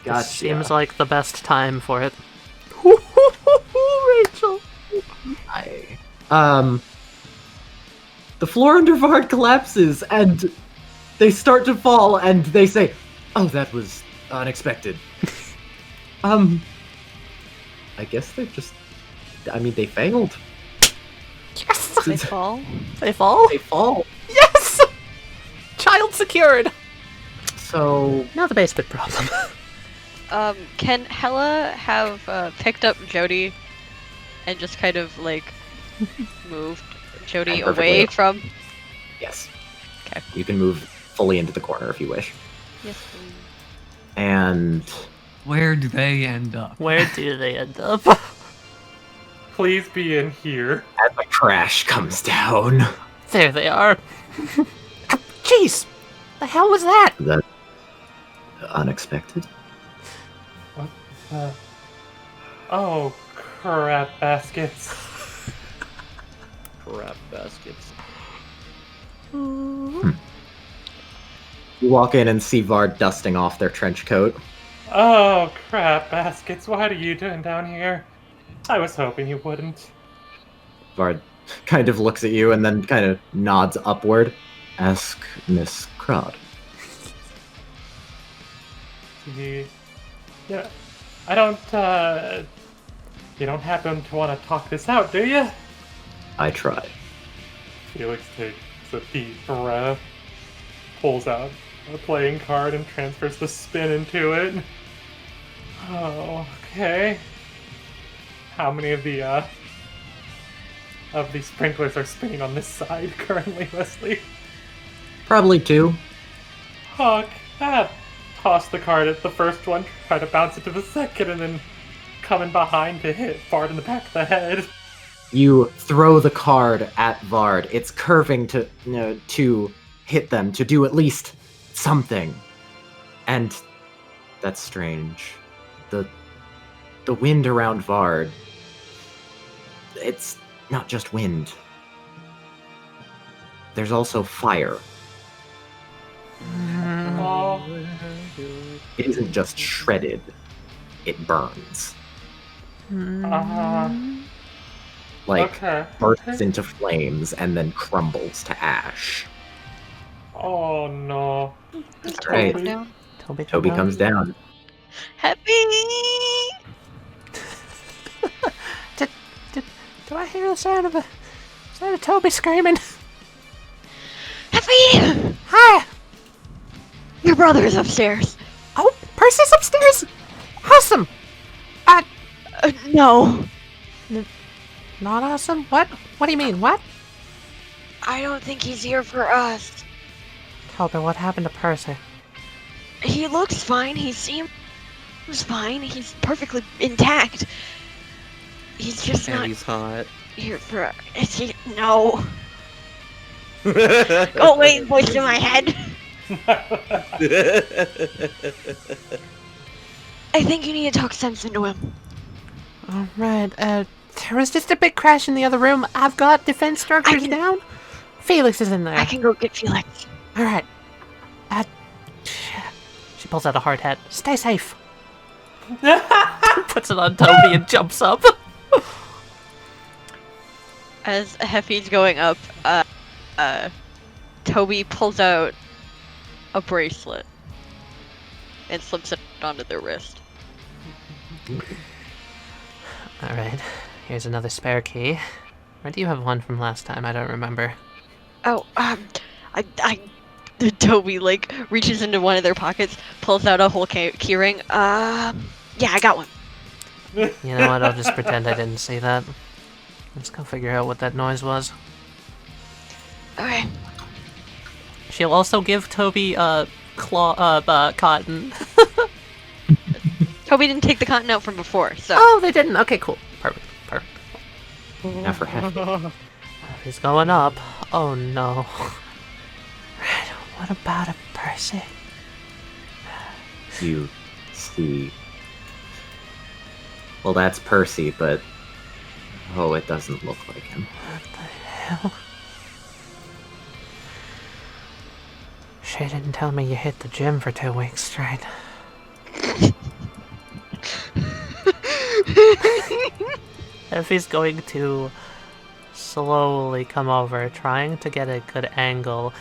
S13: Gotcha.
S6: This seems like the best time for it. Rachel!
S14: The floor under Vard collapses, and they start to fall, and they say, "Oh, that was unexpected."
S13: I guess they're just... I mean, they failed.
S6: Yes!
S5: They fall?
S6: They fall?
S13: They fall.
S6: Yes! Child secured!
S13: So...
S6: Now the basement problem.
S5: Can Hella have picked up Jody and just kind of like moved Jody away from?
S13: Yes.
S5: Okay.
S13: You can move fully into the corner if you wish.
S5: Yes, please.
S13: And...
S12: Where do they end up?
S6: Where do they end up?
S8: Please be in here.
S13: As the crash comes down.
S6: There they are. Jeez! The hell was that?
S13: That... unexpected?
S8: What? Oh, crap baskets.
S7: Crap baskets.
S13: You walk in and see Vard dusting off their trench coat.
S8: Oh, crap baskets. What are you doing down here? I was hoping you wouldn't.
S13: Vard kind of looks at you and then kind of nods upward. Ask Miss Crod.
S8: Yeah, I don't, you don't happen to want to talk this out, do you?
S13: I tried.
S8: Felix takes a deep breath, pulls out a playing card and transfers the spin into it. Oh, okay. How many of the sprinklers are spinning on this side currently, Westley?
S13: Probably 2.
S8: Huck, that. Toss the card at the first one, try to bounce it to the second, and then come in behind to hit Vard in the back of the head.
S13: You throw the card at Vard. It's curving to hit them, to do at least something. And that's strange. The wind around Vard, it's not just wind. There's also fire.
S8: Oh.
S13: It isn't just shredded, it burns. Bursts into flames and then crumbles to ash.
S8: Oh no.
S13: Right.
S6: Toby
S13: comes down.
S5: Happy!
S6: Do I hear the sound of Toby screaming?
S11: Happy!
S6: Hi!
S11: Your brother's upstairs.
S6: Oh, Percy's upstairs? Awesome!
S11: No.
S6: Not awesome? What? What do you mean, what?
S11: I don't think he's here for us.
S6: Toby, what happened to Percy?
S11: He looks fine. He seems fine. He's perfectly intact. He's just
S7: And
S11: not
S7: he's hot.
S11: here for us. No. Go away, voice in my head. I think you need to talk sense into him.
S6: Alright, there was just a big crash in the other room. I've got defense structures down. Felix is in there.
S11: I can go get Felix.
S6: Alright. She pulls out a hard hat. Stay safe. puts it on Toby and jumps up.
S5: As Heffy's going up, Toby pulls out a bracelet and slips it onto their wrist.
S10: Alright, here's another spare key. Or do you have one from last time? I don't remember.
S5: Oh, Toby, like, reaches into one of their pockets, pulls out a whole key ring. Yeah, I got one.
S10: You know what, I'll just pretend I didn't see that. Let's go figure out what that noise was.
S5: Okay.
S6: She'll also give Toby cotton.
S5: Toby didn't take the cotton out from before, so...
S6: Oh, they didn't. Okay, cool. Perfect.
S13: Now for Heffy.
S10: He's going up. Oh no. Right, what about a Percy?
S13: You see... Well, that's Percy, but... Oh, it doesn't look like him.
S10: What the hell? She didn't tell me you hit the gym for 2 weeks straight. If he's going to slowly come over, trying to get a good angle.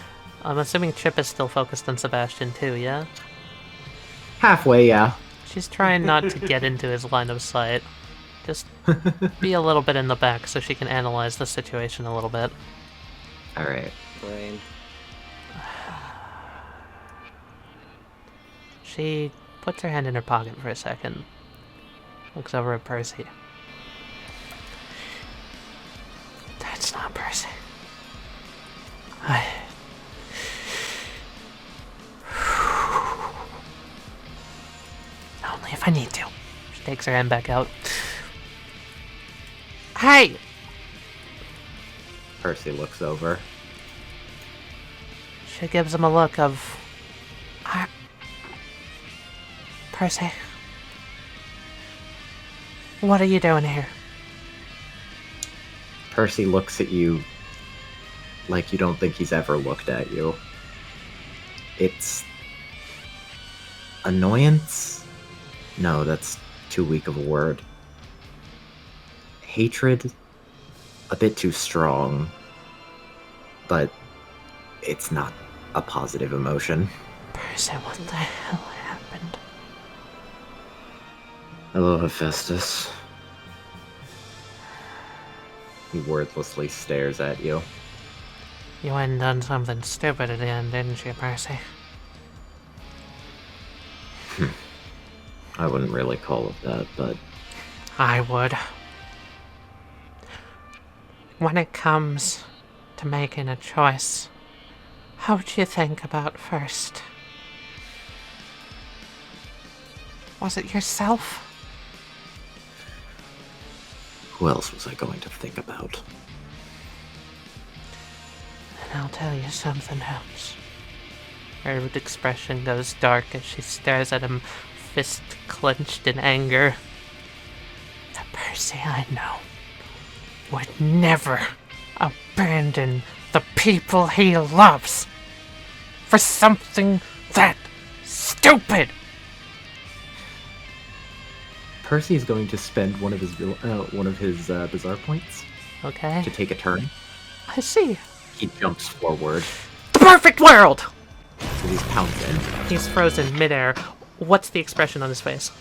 S10: I'm assuming Chip is still focused on Sebastian too, yeah?
S13: Halfway, yeah.
S10: She's trying not to get into his line of sight. Just be a little bit in the back so she can analyze the situation a little bit.
S13: Alright.
S7: Brain.
S10: She puts her hand in her pocket for a second. Looks over at Percy. That's not Percy. Only if I need to. She takes her hand back out. Hey!
S13: Percy looks over.
S10: She gives him a look of... Percy. What are you doing here?
S13: Percy looks at you like you don't think he's ever looked at you. It's... annoyance? No, that's too weak of a word. Hatred? A bit too strong. But it's not a positive emotion.
S10: Percy, what the hell happened?
S13: Hello, Hephaestus. He wordlessly stares at you.
S10: You went and done something stupid at the end, didn't you, Percy?
S13: I wouldn't really call it that, but...
S10: I would. When it comes to making a choice, how would you think about first? Was it yourself?
S13: Who else was I going to think about?
S10: And I'll tell you something else. Her expression goes dark as she stares at him, fist clenched in anger. The Percy I know would never abandon the people he loves for something that stupid.
S13: Percy's going to spend one of his bizarre points.
S10: Okay.
S13: To take a turn.
S10: I see.
S13: He jumps forward.
S10: The perfect world!
S13: So he's pouncing.
S6: He's frozen midair. What's the expression on his face?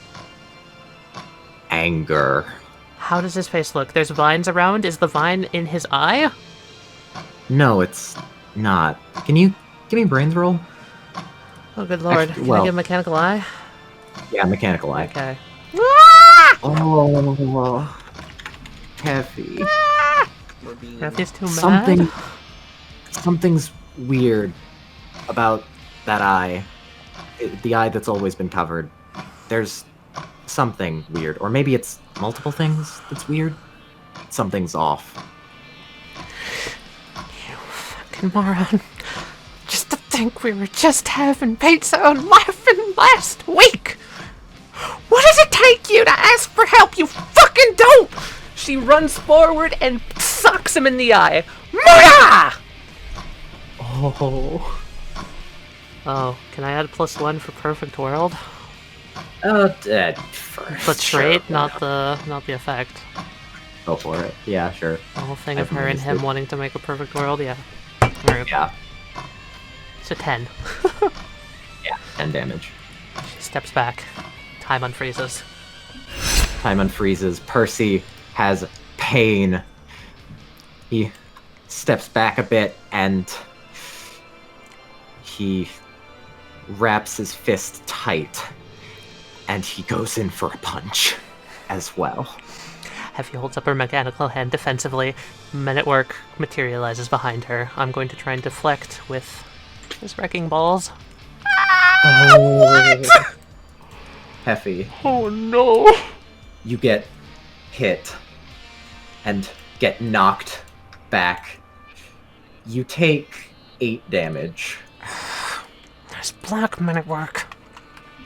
S13: Anger.
S6: How does his face look? There's vines around. Is the vine in his eye?
S13: No, it's not. Can you give me brains roll?
S6: Oh, good lord.
S13: Actually,
S6: Can I give him mechanical eye?
S13: Yeah, mechanical eye.
S6: Okay.
S13: Oh, heavy.
S6: He's too mad.
S13: Something's weird about that eye. The eye that's always been covered. There's something weird, or maybe it's multiple things that's weird. Something's off.
S10: You fucking moron. Just to think we were just having pizza and laughing last week.
S6: What does it take you to ask for help? You fucking don't! She runs forward and sucks him in the eye. Murder!
S10: Oh, can I add +1 for perfect world?
S13: First.
S6: The trait,
S13: Sure.
S6: not the effect.
S13: Go for it. Yeah, sure.
S6: The whole thing of
S13: I've
S6: her and him
S13: noticed it.
S6: wanting to make a perfect world, yeah. Very
S13: Yeah.
S6: It's a 10.
S13: Yeah, 10 damage.
S6: She steps back. Time unfreezes.
S13: Time unfreezes. Percy has pain. He steps back a bit and he wraps his fist tight and he goes in for a punch as well.
S6: Effie holds up her mechanical hand defensively. Men at work materializes behind her. I'm going to try and deflect with his wrecking balls.
S13: What? Heffy.
S6: Oh no!
S13: You get hit and get knocked back. You take 8 damage.
S6: There's black men at work.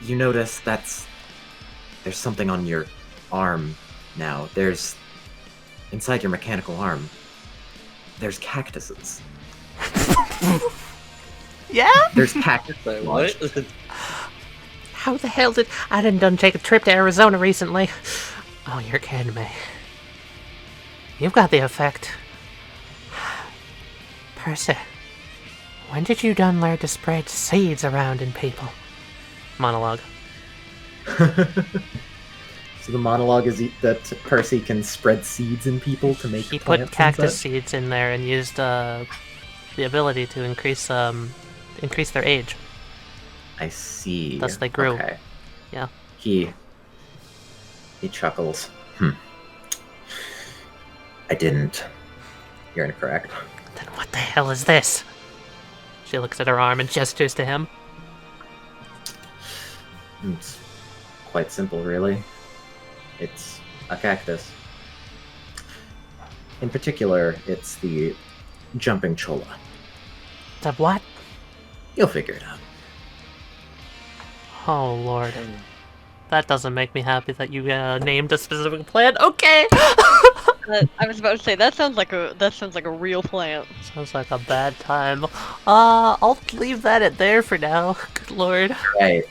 S13: You notice there's something on your arm now. There's inside your mechanical arm. There's cactuses.
S6: Yeah?
S13: There's cactuses.
S7: What?
S6: How the hell did... I done take a trip to Arizona recently. Oh, you're kidding me. You've got the effect. Percy, when did you done learn to spread seeds around in people? Monologue.
S13: So the monologue is that Percy can spread seeds in people to make
S6: He
S13: plants
S6: put cactus
S13: and such?
S6: seeds in there and used the ability to increase their age.
S13: I see.
S6: Thus they grew.
S13: Okay.
S6: Yeah.
S13: He chuckles. I didn't. You're incorrect.
S6: Then what the hell is this? She looks at her arm and gestures to him.
S13: It's quite simple, really. It's a cactus. In particular, it's the jumping cholla.
S6: The what?
S13: You'll figure it out.
S6: Oh lord. That doesn't make me happy that you named a specific plant. Okay!
S5: I was about to say that sounds like a real plant.
S6: Sounds like a bad time. I'll leave that at there for now. Good lord.
S13: Right.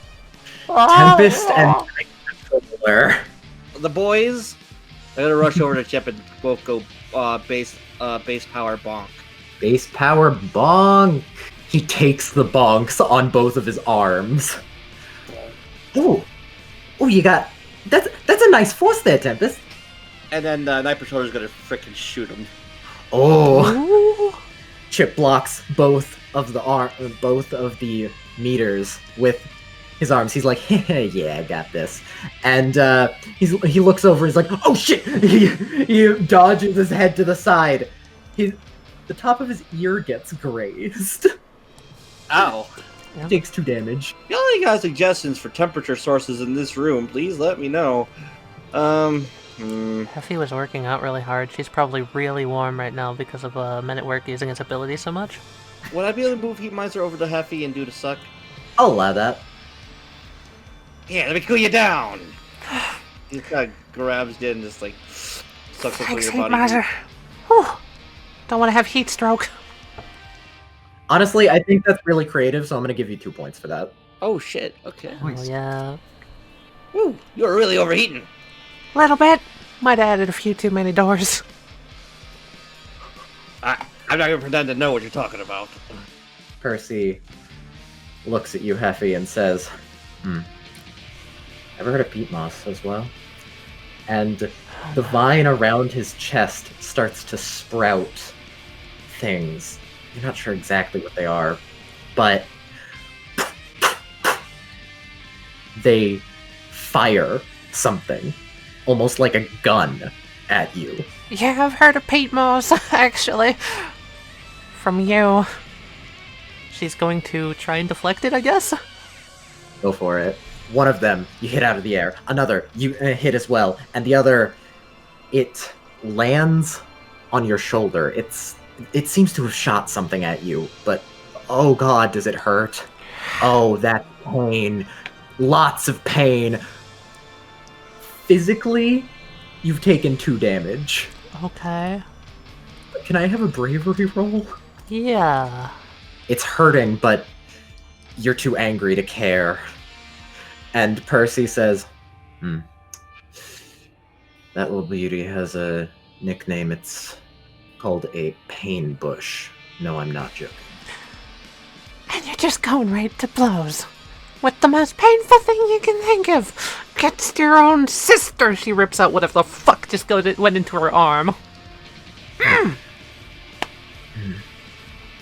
S6: Oh,
S13: Tempest and Controller.
S7: The boys, they're gonna rush over to Chip and both go base power bonk.
S13: Base power bonk. He takes the bonks on both of his arms. Ooh, you got that's a nice force there, Tempest.
S7: And then Night Patroller's gonna frickin' shoot him.
S13: Oh. Chip blocks both of the meters with his arms. He's like, yeah, I got this. And he looks over. He's like, oh shit! He dodges his head to the side. The top of his ear gets grazed.
S7: Ow.
S6: Yeah.
S13: Takes 2 damage.
S7: If y'all any got suggestions for temperature sources in this room, please let me know.
S6: Effie was working out really hard. She's probably really warm right now because of Men at Work using his ability so much.
S7: Would I be able to move Heat Miser over to Heffy and do the suck?
S13: I'll allow that.
S7: Yeah, let me cool you down. He kind of grabs you and just like sucks up
S6: Thanks,
S7: your
S6: Heat
S7: body.
S6: Miser. Whew. Don't want to have heat stroke.
S13: Honestly, I think that's really creative, so I'm gonna give you 2 points for that.
S7: Oh shit! Okay.
S6: Oh yeah.
S7: Woo! You're really overheating.
S6: Little bit. Might have added a few too many doors.
S7: I'm not gonna pretend to know what you're talking about.
S13: Percy looks at you, Heffy, and says, ever heard of peat moss as well? And the vine around his chest starts to sprout things. You're not sure exactly what they are, but they fire something, almost like a gun, at you.
S6: Yeah, I've heard of peat moss, actually. From you. She's going to try and deflect it, I guess?
S13: Go for it. One of them, you hit out of the air. Another, you hit as well. And the other, it lands on your shoulder. It seems to have shot something at you, but oh god, does it hurt? Oh, that pain. Lots of pain. Physically, you've taken 2 damage.
S6: Okay.
S13: Can I have a bravery roll?
S6: Yeah.
S13: It's hurting, but you're too angry to care. And Percy says, that little beauty has a nickname. It's called a pain bush. No, I'm not joking.
S10: And you're just going right to blows. With the most painful thing you can think of. Gets to your own sister. She rips out whatever the fuck just went into her arm.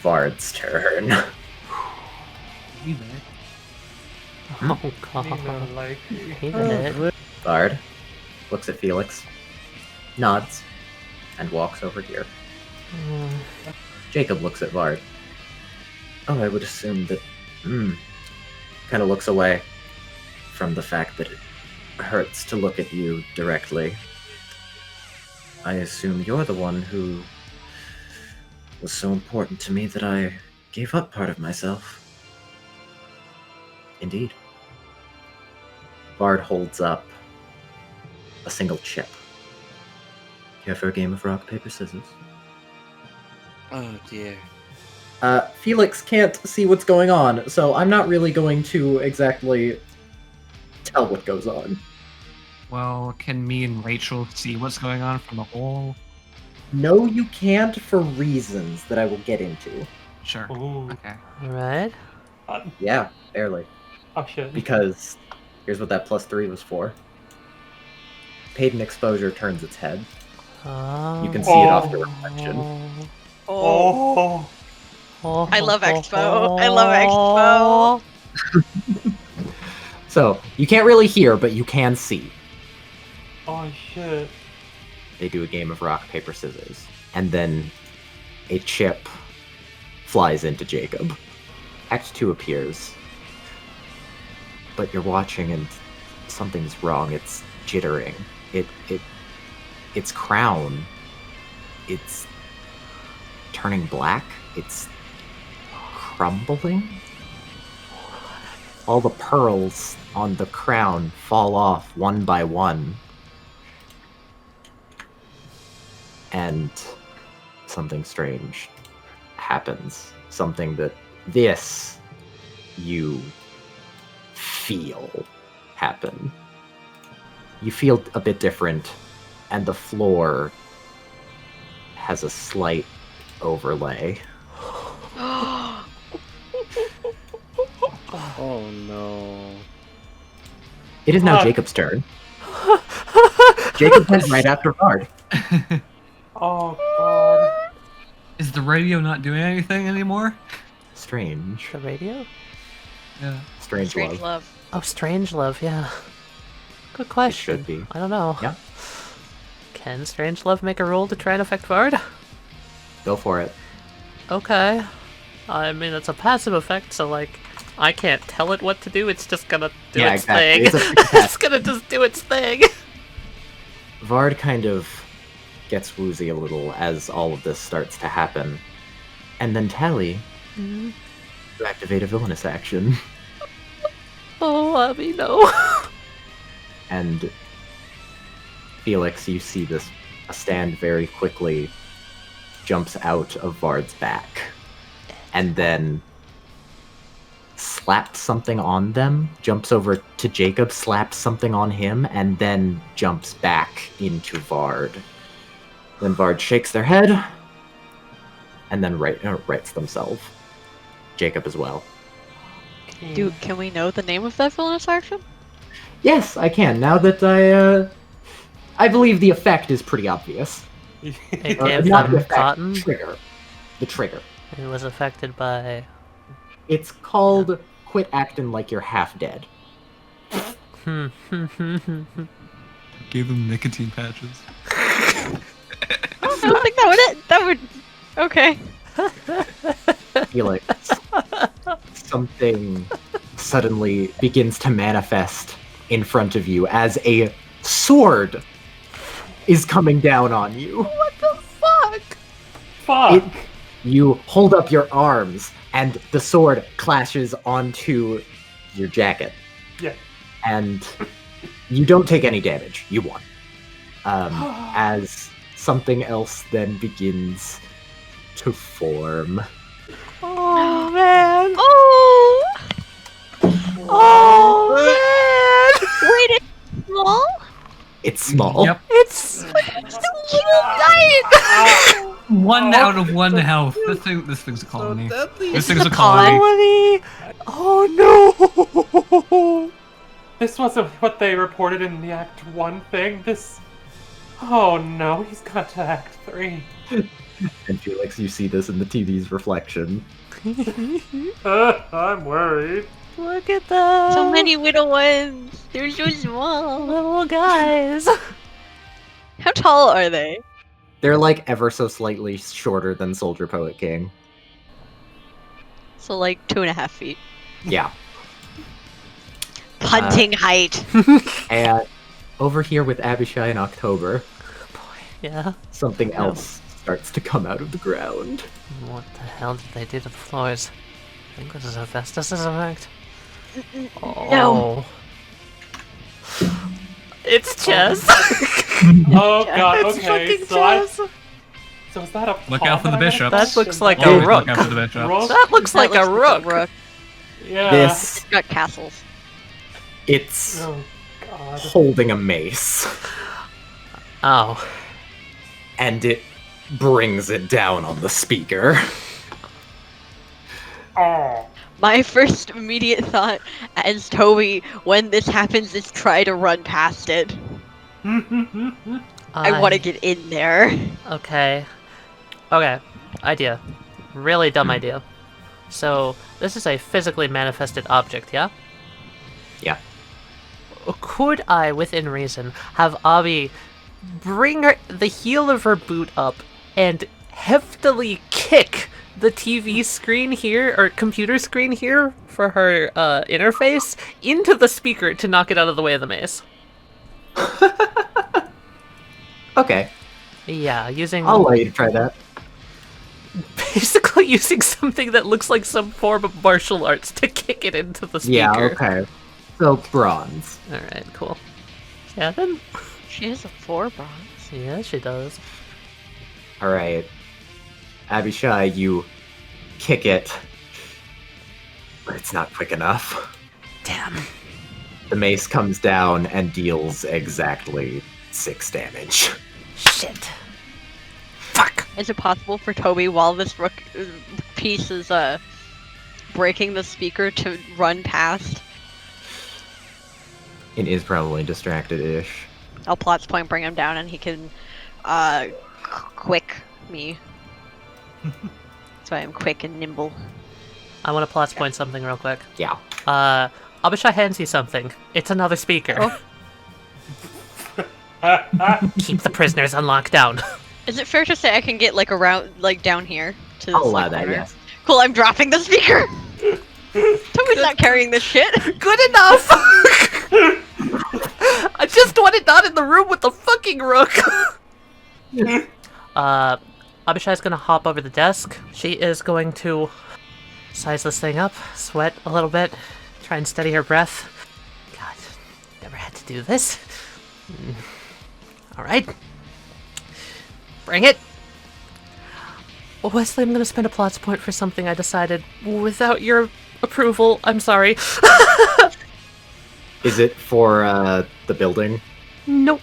S13: Vard's turn.
S10: Oh god.
S13: Vard looks at Felix, nods, and walks over here. Jacob looks at Vard. Oh, I would assume that... kind of looks away from the fact that it hurts to look at you directly. I assume you're the one who was so important to me that I gave up part of myself. Indeed. Vard holds up a single chip. Care for a game of rock, paper, scissors?
S15: Oh dear.
S13: Felix can't see what's going on, so I'm not really going to exactly tell what goes on.
S12: Well, can me and Rachel see what's going on from the hole?
S13: No, you can't for reasons that I will get into.
S12: Sure.
S8: Ooh.
S12: Okay.
S10: Alright.
S13: Yeah, barely.
S8: Oh shit.
S13: Because here's what that +3 was for. Paid exposure turns its head. You can see it off the reflection.
S8: Oh.
S5: I love Expo. I love Expo.
S13: So, you can't really hear, but you can see.
S8: Oh shit.
S13: They do a game of rock, paper, scissors. And then a chip flies into Jacob. Act 2 appears. But you're watching and something's wrong. It's jittering. Its crown, it's turning black. It's crumbling. All the pearls on the crown fall off one by one. And something strange happens. Something that you feel happen. You feel a bit different, and the floor has a slight overlay.
S15: Oh no.
S13: It is now Jacob's turn. Jacob went right after Vard.
S8: Oh god.
S12: Is the radio not doing anything anymore?
S13: Strange.
S10: The radio?
S12: Yeah.
S13: Strange love.
S10: Oh, strange love, yeah. Good question.
S13: It should be.
S10: I don't know.
S13: Yeah.
S10: Can strange love make a roll to try and affect Vard?
S13: Go for it.
S10: Okay. I mean, it's a passive effect, so, like, I can't tell it what to do, it's just gonna do its thing. It's gonna just do its thing.
S13: Vard kind of gets woozy a little as all of this starts to happen. And then Tally, you activate a villainous action.
S10: Oh, let me know.
S13: And Felix, you see this a stand very quickly jumps out of Vard's back. And then slaps something on them, jumps over to Jacob, slaps something on him, and then jumps back into Vard. Then Vard shakes their head, and then rights themselves. Jacob as well.
S5: Dude, can we know the name of that villainous action?
S13: Yes, I can. Now that I believe the effect is pretty obvious. Not the effect,
S10: Cotton?
S13: trigger. The trigger.
S10: It was affected by...
S13: It's called Quit Acting Like You're Half Dead.
S12: Gave them nicotine patches.
S5: I don't think that would okay.
S13: Felix, something suddenly begins to manifest in front of you as a sword is coming down on you.
S10: What the fuck?
S8: Fuck.
S13: You hold up your arms, and the sword clashes onto your jacket.
S8: Yeah.
S13: And you don't take any damage. You won. As something else then begins to form.
S10: Oh, man.
S5: Oh!
S10: Oh,
S13: It's small.
S12: Yep.
S6: It's giant.
S12: 1 out of 1 health. This thing's a colony. This thing's a
S6: colony. Oh no!
S8: This wasn't what they reported in the Act 1 thing. Oh no, he's got to Act 3.
S13: And Felix, you see this in the TV's reflection.
S8: I'm worried.
S6: Look at them.
S5: So many little ones. They're so small.
S6: Little guys.
S5: How tall are they?
S13: They're like ever so slightly shorter than Soldier Poet King.
S5: So like 2.5 feet.
S13: Yeah.
S5: Hunting height.
S13: And over here with Abishai in October,
S6: Yeah.
S13: something else starts to come out of the ground.
S10: What the hell did they do to the floors? I think this is Hephaestus' effect.
S5: No.
S6: It's chess.
S8: Oh god,
S6: It's
S8: okay,
S6: fucking
S8: so
S6: chess.
S8: So is that a
S12: Look
S8: pawn
S12: out for the
S8: that I
S12: bishops.
S8: have?
S6: That looks like
S12: Oh,
S6: a rook.
S12: look out for the bishops.
S6: That looks like a rook.
S8: Yeah.
S13: This,
S5: It's got castles.
S13: it's
S8: Oh god.
S13: holding a mace,
S10: Oh.
S13: and it brings it down on the speaker.
S8: Oh.
S5: My first immediate thought as Toby when this happens is try to run past it. I want to get in there.
S10: Okay. Okay. Idea. Really dumb idea. So, this is a physically manifested object, yeah?
S13: Yeah.
S10: Could I, within reason, have Abby bring the heel of her boot up and heftily kick the TV screen here, or computer screen here, for her interface, into the speaker to knock it out of the way of the maze?
S13: Okay.
S10: Yeah, using...
S13: I'll let you try that.
S10: Basically using something that looks like some form of martial arts to kick it into the speaker.
S13: Yeah, okay. So, bronze.
S10: Alright, cool. Yeah, then...
S5: She has a 4 bronze.
S10: Yeah, she does.
S13: Alright. Abishai, you kick it, but it's not quick enough.
S10: Damn.
S13: The mace comes down and deals exactly 6 damage.
S10: Shit. Fuck.
S5: Is it possible for Toby, while this rook piece is breaking the speaker, to run past?
S13: It is probably distracted-ish.
S5: I'll plots point bring him down and he can quick me. That's why I'm quick and nimble.
S10: I want to plots point something real quick.
S13: Yeah.
S10: Abishai hands you something. It's another speaker. Keep the prisoners on lockdown.
S5: Is it fair to say I can get like around, like down here to this
S13: I'll allow that,
S5: corner?
S13: yes.
S5: Cool, I'm dropping the speaker. Toby's not carrying this shit.
S6: Good enough! I just want it not in the room with the fucking rook!
S10: Abishai's gonna hop over the desk. She is going to size this thing up, sweat a little bit, try and steady her breath. God, never had to do this. Alright. Bring it! Well, Wesley, I'm gonna spend a plots point for something I decided without your approval. I'm sorry.
S13: Is it for the building?
S10: Nope.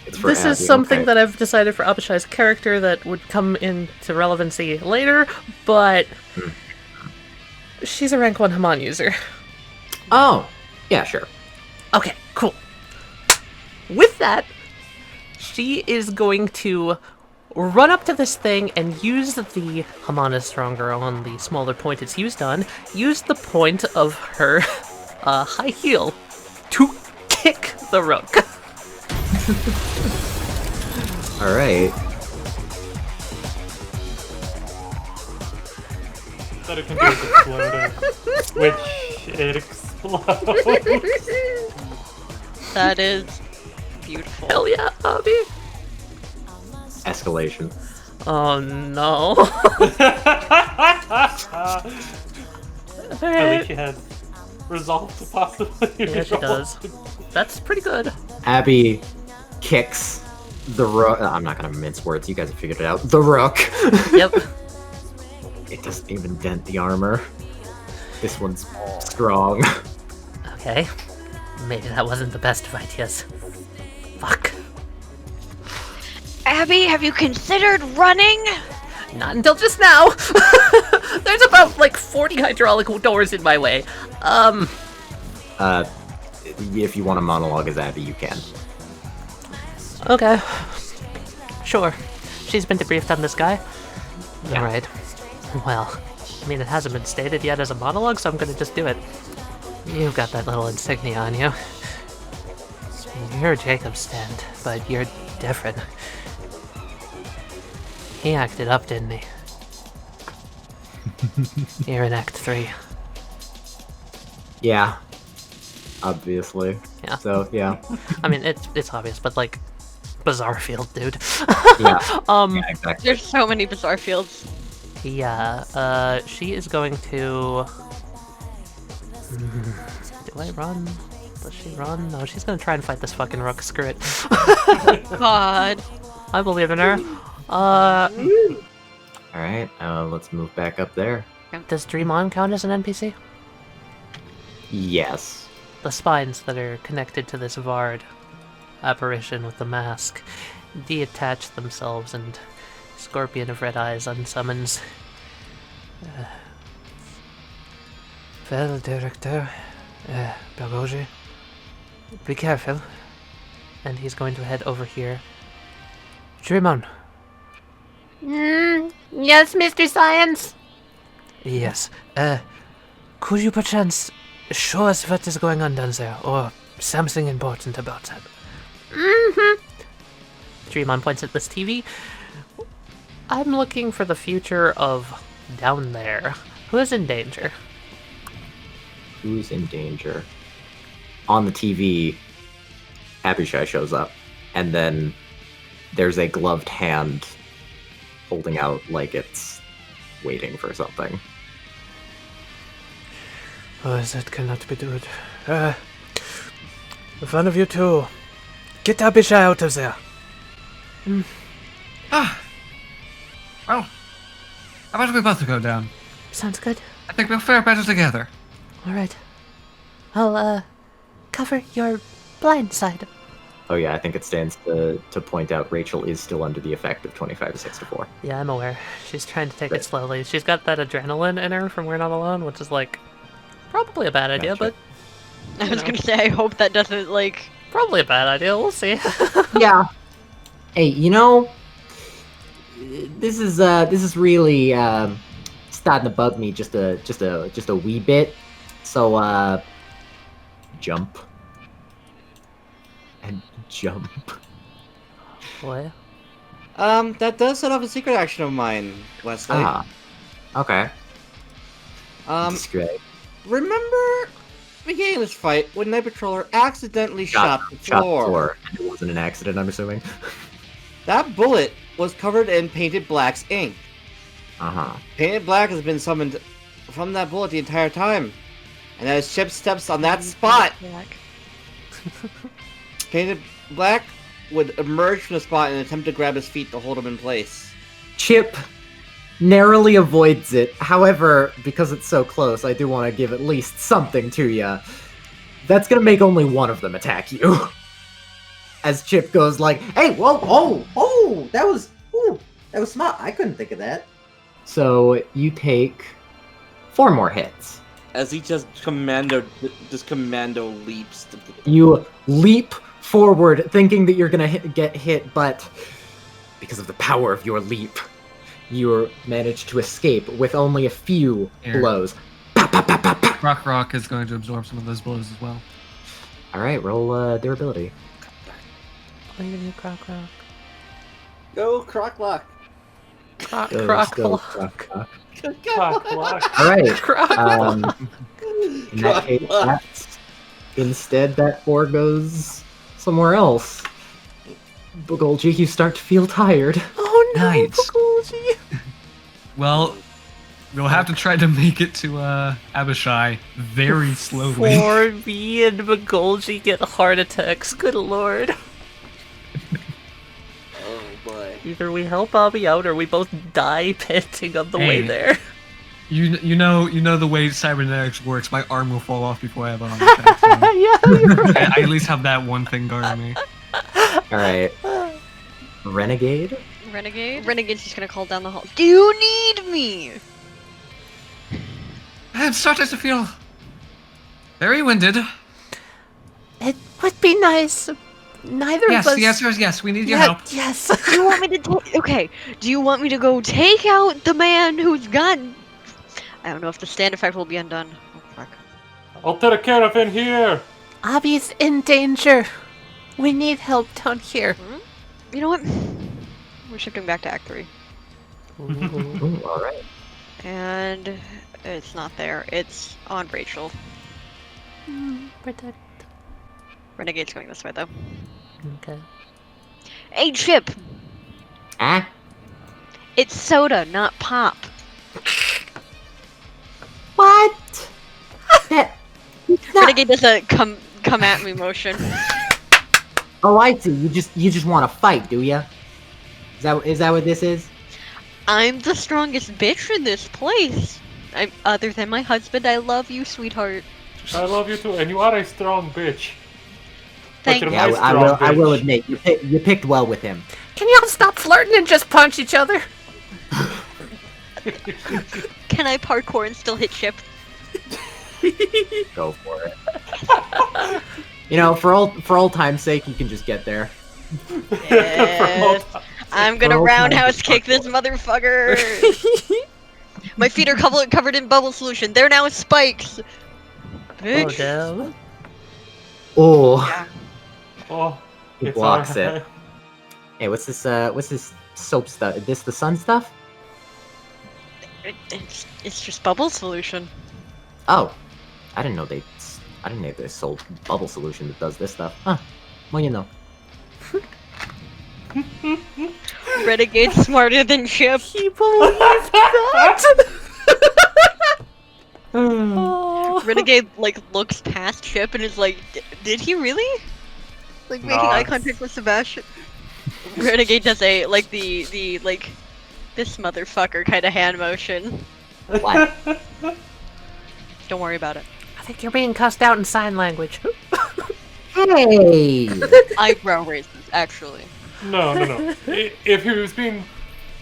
S13: It's for
S10: This
S13: Abby,
S10: is something
S13: okay.
S10: that I've decided for Abishai's character that would come into relevancy later, but she's a rank 1 Haman user.
S13: Oh, yeah, sure.
S10: Okay, cool. With that, she is going to run up to this thing and use the Haman is stronger on the smaller point it's used on, use the point of her high heel to kick the rook.
S13: Alright.
S8: That it can do is explode, which it explodes.
S5: That is beautiful.
S10: Hell yeah, Abby.
S13: Escalation.
S10: Oh no.
S8: At least she has resolved to possibly.
S10: Yeah, she does. That's pretty good.
S13: Abby kicks the rook. I'm not gonna mince words, you guys have figured it out. The rook.
S10: Yep.
S13: It doesn't even dent the armor. This one's strong.
S10: Okay. Maybe that wasn't the best of ideas. Fuck.
S11: Abby, have you considered running?
S6: Not until just now. There's about like 40 hydraulic doors in my way.
S13: If you want to monologue as Abby, you can.
S10: Okay. Sure. She's been debriefed on this guy.
S13: Yeah.
S10: Alright. Well, I mean, it hasn't been stated yet as a monologue, so I'm gonna just do it. You've got that little insignia on you. You're Jacob's stand, but you're different. He acted up, didn't he? You're in Act 3.
S13: Yeah. Obviously.
S10: Yeah.
S13: So, yeah.
S10: I mean, it's obvious, but like, bizarre field, dude.
S13: Yeah. Yeah, exactly.
S5: There's so many bizarre fields.
S10: Yeah, she is going to... Do I run? Does she run? No, she's gonna try and fight this fucking rook. Screw it.
S5: God.
S10: I believe in her.
S13: Alright, let's move back up there.
S10: Does Dream On count as an NPC?
S13: Yes.
S10: The spines that are connected to this Vard apparition with the mask detach themselves, and Scorpion of Red Eyes unsummons. Well, Director, Bagoji, be careful. And he's going to head over here. Dream On.
S16: Yes, Mr. Science?
S10: Yes. Could you perchance show us what is going on down there, or something important about that?
S16: Mm-hmm.
S10: Dreamon points at this TV. I'm looking for the future of down there. Who is in danger?
S13: Who's in danger? On the TV, Abishai shows up, and then there's a gloved hand holding out like it's waiting for something.
S10: Oh, that cannot be good. One of you two, get Abishai out of there.
S12: Well, how about we both go down?
S10: Sounds good.
S12: I think we'll fare better together.
S10: Alright. I'll, cover your blind side.
S13: Oh yeah, I think it stands to point out Rachel is still under the effect of 25-64.
S10: Yeah, I'm aware. She's trying to take it slowly. She's got that adrenaline in her from We're Not Alone, which is like probably a bad idea,
S13: Gotcha.
S10: but
S5: I was gonna say, I hope that doesn't, like...
S10: probably a bad idea. We'll see.
S14: Yeah. Hey, you know, this is really starting to bug me just a wee bit. So
S13: Jump. And jump.
S10: What?
S7: That does set off a secret action of mine, Westley.
S13: Ah. Okay.
S7: That's
S13: great.
S7: Remember beginning of this fight when Night Patroller accidentally shot the floor?
S13: And it wasn't an accident, I'm assuming.
S7: That bullet was covered in Painted Black's ink.
S13: Uh-huh.
S7: Painted Black has been summoned from that bullet the entire time. And as Chip steps on that spot, Painted Black would emerge from the spot and attempt to grab his feet to hold him in place.
S14: Chip narrowly avoids it. However, because it's so close, I do want to give at least something to you. That's gonna make only one of them attack you. As Chip goes like, "Hey, whoa, that was smart. I couldn't think of that."
S13: So you take 4 more hits.
S7: As he just commando leaps.
S14: You leap forward, thinking that you're gonna get hit, but because of the power of your leap, you manage to escape with only a few blows.
S12: Rock is going to absorb some of those blows as well.
S13: Alright, roll durability.
S10: Look at you, Croc.
S7: Go, Croclock.
S10: Croc.
S13: Alright. In that case, instead that 4 goes somewhere else. Bugolji, you start to feel tired.
S10: Oh no,
S12: Nice.
S10: Bugolji.
S12: Well, we'll have to try to make it to Abishai very slowly.
S10: Before me and Bugolji get heart attacks, good lord.
S7: Oh boy.
S10: Either we help Bobby out or we both die panting on the way there.
S12: You know the way cybernetics works. My arm will fall off before I have a heart attack. So
S10: Yeah, you're right.
S12: I at least have that one thing guarding me.
S13: Alright.
S14: Renegade?
S5: Renegade? Renegade's just gonna call down the hall. Do you need me?
S12: I'm starting to feel very winded.
S16: It would be nice. Neither
S12: Yes,
S16: of us.
S12: the answer is yes. We need your help.
S16: Yes.
S5: Do you want me to okay, do you want me to go take out the man who's gun? I don't know if the stand effect will be undone. Oh, fuck.
S8: I'll take care of him here.
S16: Abby's in danger. We need help down here.
S5: You know what? We're shifting back to Act 3.
S14: Ooh, alright.
S5: And it's not there. It's on Rachel.
S16: Protect.
S5: Renegade's going this way, though.
S16: Okay.
S5: Hey, Chip!
S14: Ah?
S5: It's soda, not pop.
S14: What?
S5: Renegade does a come at me motion.
S14: Oh, I see. You just want to fight, do ya? Is that what this is?
S5: I'm the strongest bitch in this place. I'm other than my husband. I love you, sweetheart.
S8: I love you too, and you are a strong bitch.
S5: Thank
S8: But
S5: you.
S8: you're my
S14: I
S8: strong
S14: will
S8: bitch.
S14: admit you picked well with him.
S16: Can y'all stop flirting and just punch each other?
S5: Can I parkour and still hit Chip?
S14: Go for it. You know, for old time's sake, you can just get there.
S5: Yes. I'm gonna
S14: For old
S5: roundhouse
S14: time's
S5: kick this motherfucker. My feet are covered in bubble solution. They're now spikes. Bitch.
S16: no.
S14: Oh.
S8: Oh,
S14: He
S8: it's
S14: blocks
S8: alright.
S14: it. Hey, what's this soap stuff? Is this the sun stuff?
S5: It's just bubble solution.
S14: Oh. I didn't know they sold bubble solution that does this stuff. Huh. Well, you know.
S5: Renegade's smarter than Chip.
S16: He believes that. Oh.
S5: Renegade like looks past Chip and is like, "Did he really?" Like making eye contact with Sebastian. Renegade does a like the like this motherfucker kind of hand motion.
S14: What?
S5: Don't worry about it.
S16: I think you're being cussed out in sign language.
S14: Hey!
S5: Eyebrow raises, actually.
S8: No. If he was being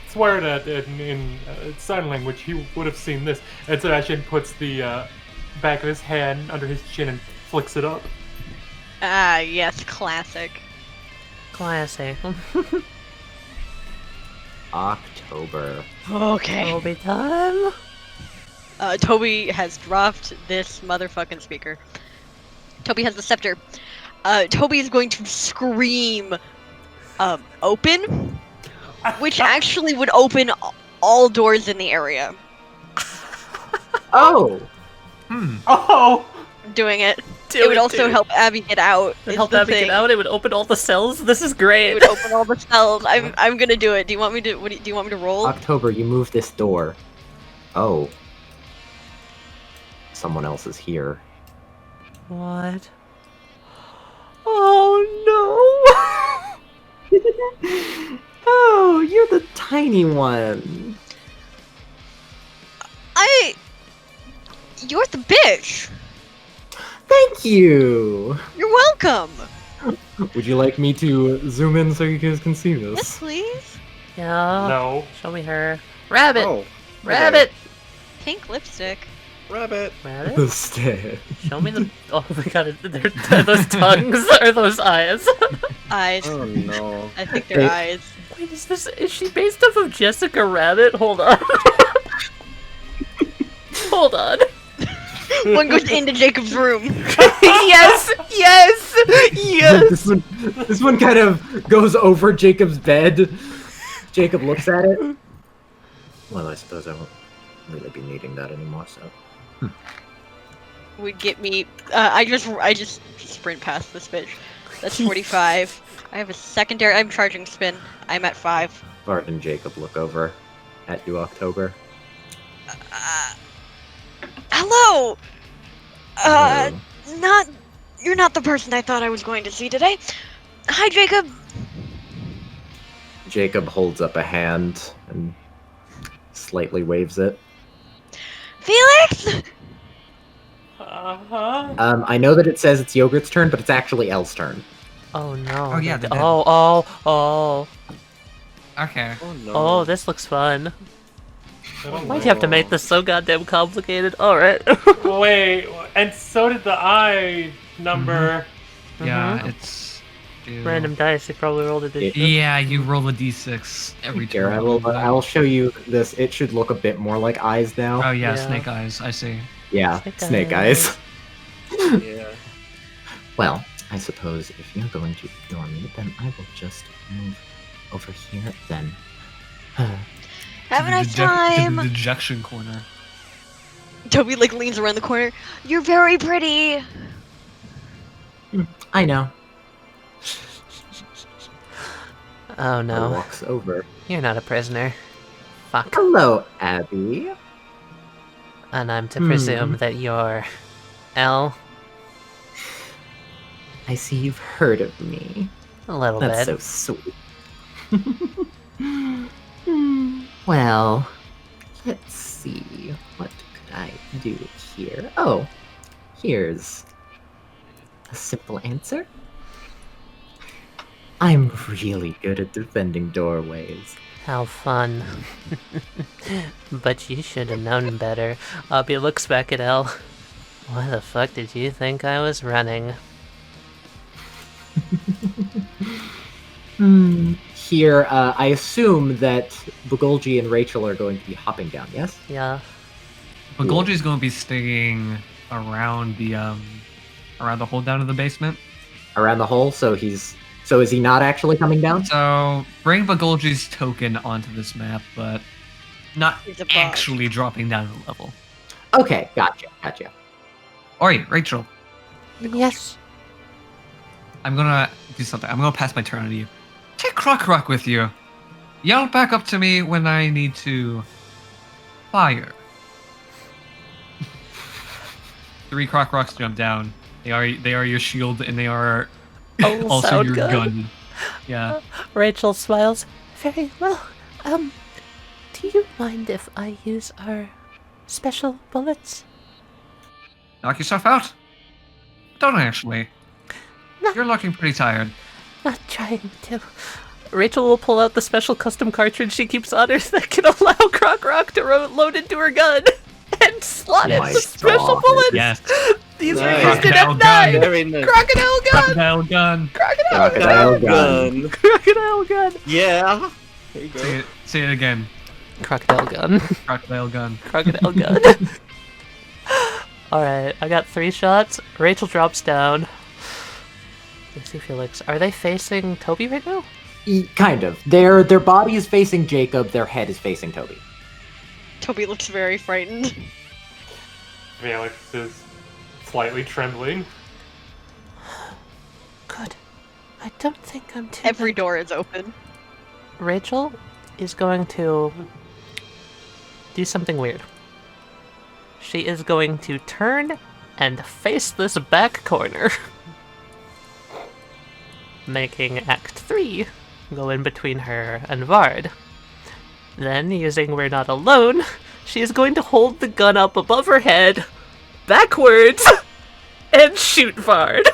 S8: sweared at in sign language, he would have seen this. And Sebastian puts the back of his hand under his chin and flicks it up.
S5: Ah, yes, classic.
S16: Classic.
S14: October.
S5: Okay.
S16: Toby time.
S5: Toby has dropped this motherfucking speaker. Toby has the scepter. Toby is going to scream, open, which actually would open all doors in the area.
S14: Oh!
S8: Oh!
S5: Doing it.
S16: Do
S5: it would
S16: it,
S5: also
S16: dude.
S5: help Abby get out.
S16: It
S5: is
S16: help
S5: the
S16: Abby
S5: thing.
S16: get out. It would open all the cells. This is great.
S5: It would open all the cells. I'm gonna do it. Do you want me to? Do you want me to roll?
S14: October, you move this door. Oh. Someone else is here.
S16: What? Oh
S14: no! Oh, you're the tiny one.
S5: You're the bitch.
S14: Thank you.
S5: You're welcome.
S14: Would you like me to zoom in so you guys can see this?
S5: Yes, please.
S16: Yeah.
S8: No.
S16: Show me her. Rabbit.
S15: Oh,
S16: Rabbit.
S5: Pink lipstick.
S15: Rabbit.
S16: Rabbit.
S14: The stare.
S16: Show me the. Oh my god! Are those tongues? Are those eyes?
S5: Eyes.
S15: Oh no.
S5: I think they're eyes.
S16: Wait, is she based off of Jessica Rabbit? Hold on. Hold on.
S5: One goes into Jacob's room.
S16: Yes.
S14: This one kind of goes over Jacob's bed. Jacob looks at it. Well, I suppose I won't really be needing that anymore, so.
S5: Would get me. I just sprint past this bitch. That's 45. I have a secondary. I'm charging spin. I'm at 5.
S14: Bart and Jacob look over at you, October.
S5: Hello. You're not the person I thought I was going to see today. Hi, Jacob.
S14: Jacob holds up a hand and slightly waves it.
S5: Felix.
S14: I know that it says it's Yogurt's turn, but it's actually Elle's turn.
S16: Oh no.
S12: Oh, yeah, the dead.
S16: Oh.
S12: Okay.
S15: Oh no.
S16: Oh, this looks fun.
S8: don't
S16: Why'd you have to make this so goddamn complicated? Alright.
S8: Wait, and so did the eye number.
S12: Yeah, it's.
S16: Random dice, you probably rolled a d6.
S12: Yeah, you roll a d6 every
S14: Here,
S12: turn.
S14: I'll show you this. It should look a bit more like eyes now.
S12: Oh yeah, snake eyes. I see.
S14: Yeah, snake eyes.
S15: Yeah.
S13: Well, I suppose if you're going to ignore me, then I will just move over here then.
S11: Have a nice
S12: To
S11: time.
S12: the dejection corner.
S11: Toby like leans around the corner. You're very pretty.
S13: I know.
S10: Oh no.
S14: Walks over.
S10: You're not a prisoner. Fuck.
S14: Hello, Abby.
S10: And I'm to presume that you're L?
S14: I see you've heard of me.
S10: A little
S14: That's
S10: bit.
S14: so sweet. Well, let's see. What could I do here? Oh, here's a simple answer. I'm really good at defending doorways.
S10: How fun. But you should have known better. Abby looks back at Elle. Why the fuck did you think I was running?
S14: Here, I assume that Bugolji and Rachel are going to be hopping down, yes?
S10: Yeah.
S12: But Golgi's going to be staying around the hold down of the basement.
S14: Around the hole, so is he not actually coming down?
S12: So bring Bagolji's token onto this map, but not actually dropping down the level.
S14: Okay, gotcha.
S12: Alright, Rachel.
S10: Yes.
S12: I'm gonna do something. I'm gonna pass my turn on you. Take Croc Rock with you. Yell back up to me when I need to fire. 3 Croc Rocks jump down. They are your shield and they are also
S16: sound
S12: your
S16: good.
S12: gun. Yeah.
S16: Rachel smiles.
S10: Very well. Do you mind if I use our special bullets?
S12: Knock yourself out. Don't actually. You're looking pretty tired.
S10: Not trying to.
S16: Rachel will pull out the special custom cartridge she keeps on her that can allow Croc Rock to load into her gun and slot it with special bullets.
S12: Yes.
S16: These are
S15: Nice.
S16: used in
S12: Crocodile
S16: F9.
S12: gun.
S15: Very nice.
S16: Crocodile gun.
S12: Crocodile gun.
S14: Crocodile gun.
S16: Crocodile gun.
S15: Yeah. There you go.
S12: Say it again.
S10: Crocodile gun.
S12: Crocodile gun.
S16: Crocodile gun. Alright, I got 3 shots. Rachel drops down. Let's see, Felix. Are they facing Toby right now?
S14: Kind of. Their body is facing Jacob, their head is facing Toby.
S5: Toby looks very frightened.
S8: Felix is slightly trembling.
S10: Good. I don't think I'm too.
S5: Every door is open.
S16: Rachel is going to do something weird. She is going to turn and face this back corner, making Act 3 go in between her and Vard. Then, using We're Not Alone, she is going to hold the gun up above her head, backwards, and shoot Vard.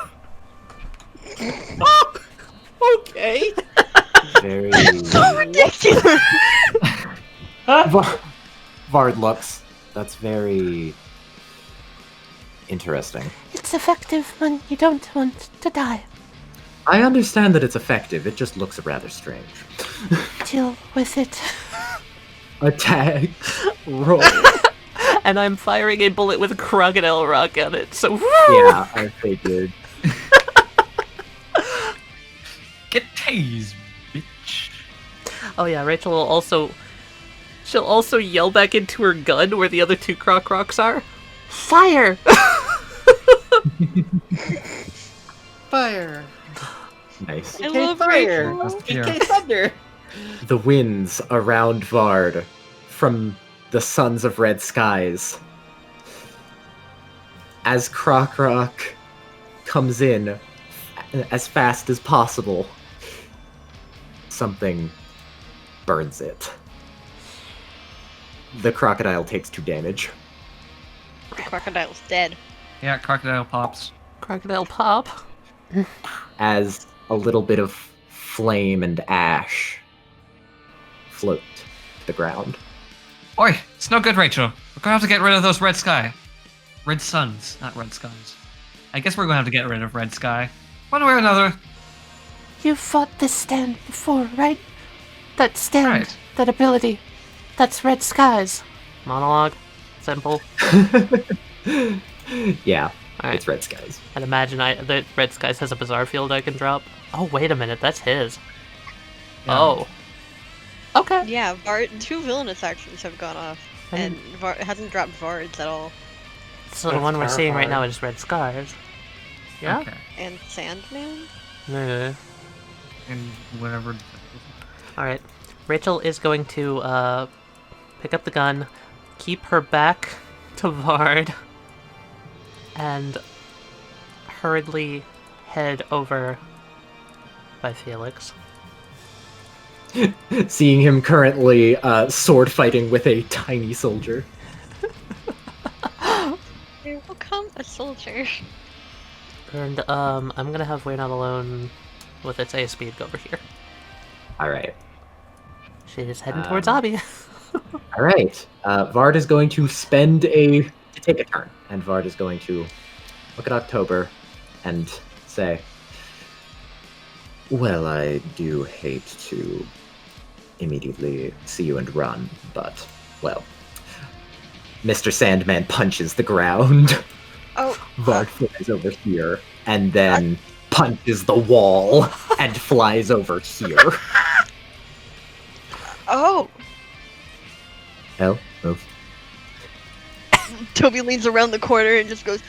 S15: Okay.
S14: Very.
S11: So ridiculous.
S14: Vard looks. That's very interesting.
S10: It's effective when you don't want to die.
S14: I understand that it's effective, it just looks rather strange.
S10: Deal with it.
S14: Attack. Roll.
S16: And I'm firing a bullet with Crocodile Rock on it, so
S14: Yeah, I figured.
S12: Get tased, bitch.
S16: Oh yeah, Rachel will also... She'll also yell back into her gun where the other 2 Croc Rocks are. Fire!
S15: Fire.
S14: Nice.
S5: I love Rachel.
S15: PK Thunder.
S14: The winds around Vard from the Sons of Red Skies. As Croc Rock comes in as fast as possible, something burns it. The crocodile takes 2 damage.
S5: The crocodile's dead.
S12: Yeah, crocodile pops.
S16: Crocodile pop.
S14: As a little bit of flame and ash
S13: float to the ground.
S12: Oi, it's no good, Rachel. We're gonna have to get rid of those red suns, not red skies. I guess we're gonna have to get rid of red sky. One way or another.
S10: You've fought this stand before, right? That stand,
S12: Right.
S10: that ability, that's red skies.
S6: Monologue. Simple.
S13: Yeah,
S6: Alright.
S13: it's red skies.
S6: I'd imagine the Red Skies has a bizarre field I can drop. Oh, wait a minute, that's his.
S13: Yeah.
S6: Oh. Okay.
S5: Yeah, Vard. 2 villainous actions have gone off,
S6: And-
S5: and hasn't dropped Vards at all.
S6: So the
S8: That's
S6: one we're seeing right now
S8: terrifying.
S6: is Red Skies. Yeah?
S12: Okay.
S5: And Sandman.
S6: Yeah.
S12: And whatever.
S6: Alright. Rachel is going to pick up the gun, keep her back to Vard, and hurriedly head over by Felix.
S14: Seeing him currently sword fighting with a tiny soldier.
S5: Here will come a soldier.
S6: And I'm gonna have We're Not Alone with its A speed go over here.
S13: Alright.
S6: She's heading towards Abby.
S13: Alright. Vard is going to to take a turn. And Vard is going to look at October and say, well, I do hate to immediately see you and run, but, well, Mr. Sandman punches the ground.
S11: Oh.
S13: Vard flies over here, and then punches the wall and flies over here.
S11: Oh.
S13: Oh, move.
S11: Toby leans around the corner and just goes,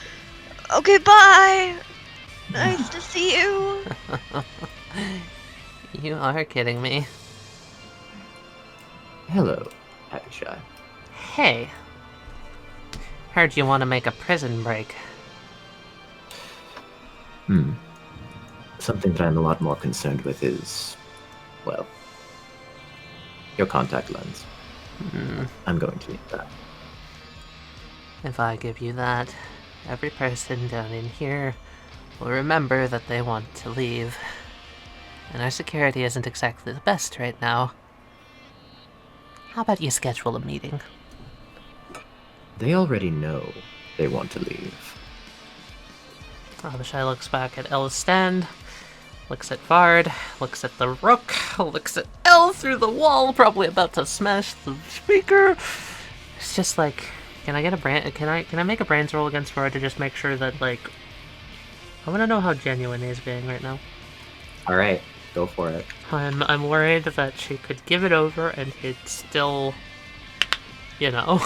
S11: okay, bye. Nice to see you.
S6: You are kidding me.
S13: Hello, Abishai.
S6: Hey. Heard you want to make a prison break.
S13: Something that I'm a lot more concerned with is, well, your contact lens. I'm going to need that.
S6: If I give you that, every person down in here will remember that they want to leave. And our security isn't exactly the best right now. How about you schedule a meeting?
S13: They already know they want to leave.
S6: Abishai looks back at Elle's stand, looks at Vard, looks at the rook, looks at Elle through the wall, probably about to smash the speaker. It's just like, can I get a brand? Can I make a brains roll against Vard to just make sure that, like, I want to know how genuine he's being right now.
S13: All right, go for it.
S6: I'm worried that she could give it over and he'd still, you know.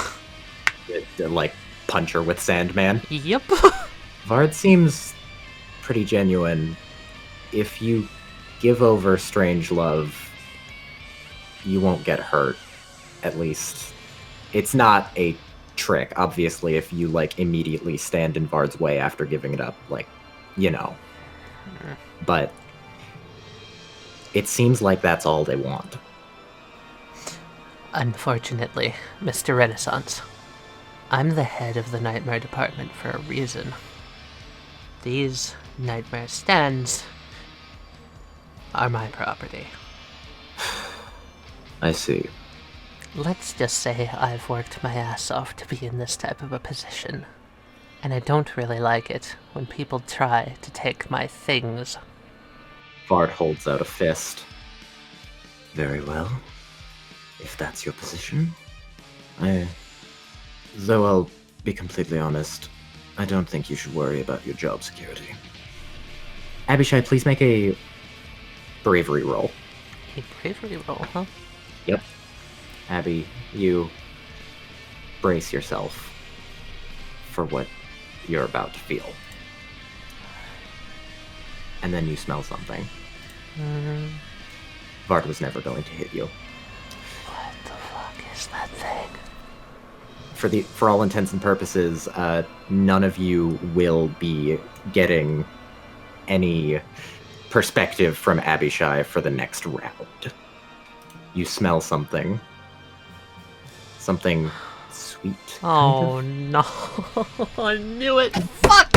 S13: Like, punch her with Sandman?
S6: Yep.
S13: Vard seems pretty genuine. If you give over strange love, you won't get hurt. At least, it's not a trick. Obviously, if you, like, immediately stand in Vard's way after giving it up, like, you know. But it seems like that's all they want.
S6: Unfortunately, Mr. Renaissance, I'm the head of the Nightmare Department for a reason. These Nightmare stands are my property.
S13: I see.
S6: Let's just say I've worked my ass off to be in this type of a position, and I don't really like it when people try to take my things.
S13: Vard holds out a fist. Very well. If that's your position. Though I'll be completely honest, I don't think you should worry about your job security. Abishai, please make a bravery roll.
S6: A bravery roll, huh?
S13: Yep. Abby, you brace yourself for what you're about to feel. And then you smell something. Vard was never going to hit you.
S6: What the fuck is that thing?
S13: For all intents and purposes, none of you will be getting any perspective from Abishai for the next round. You smell something. Something sweet.
S6: Oh no. I knew it. Fuck!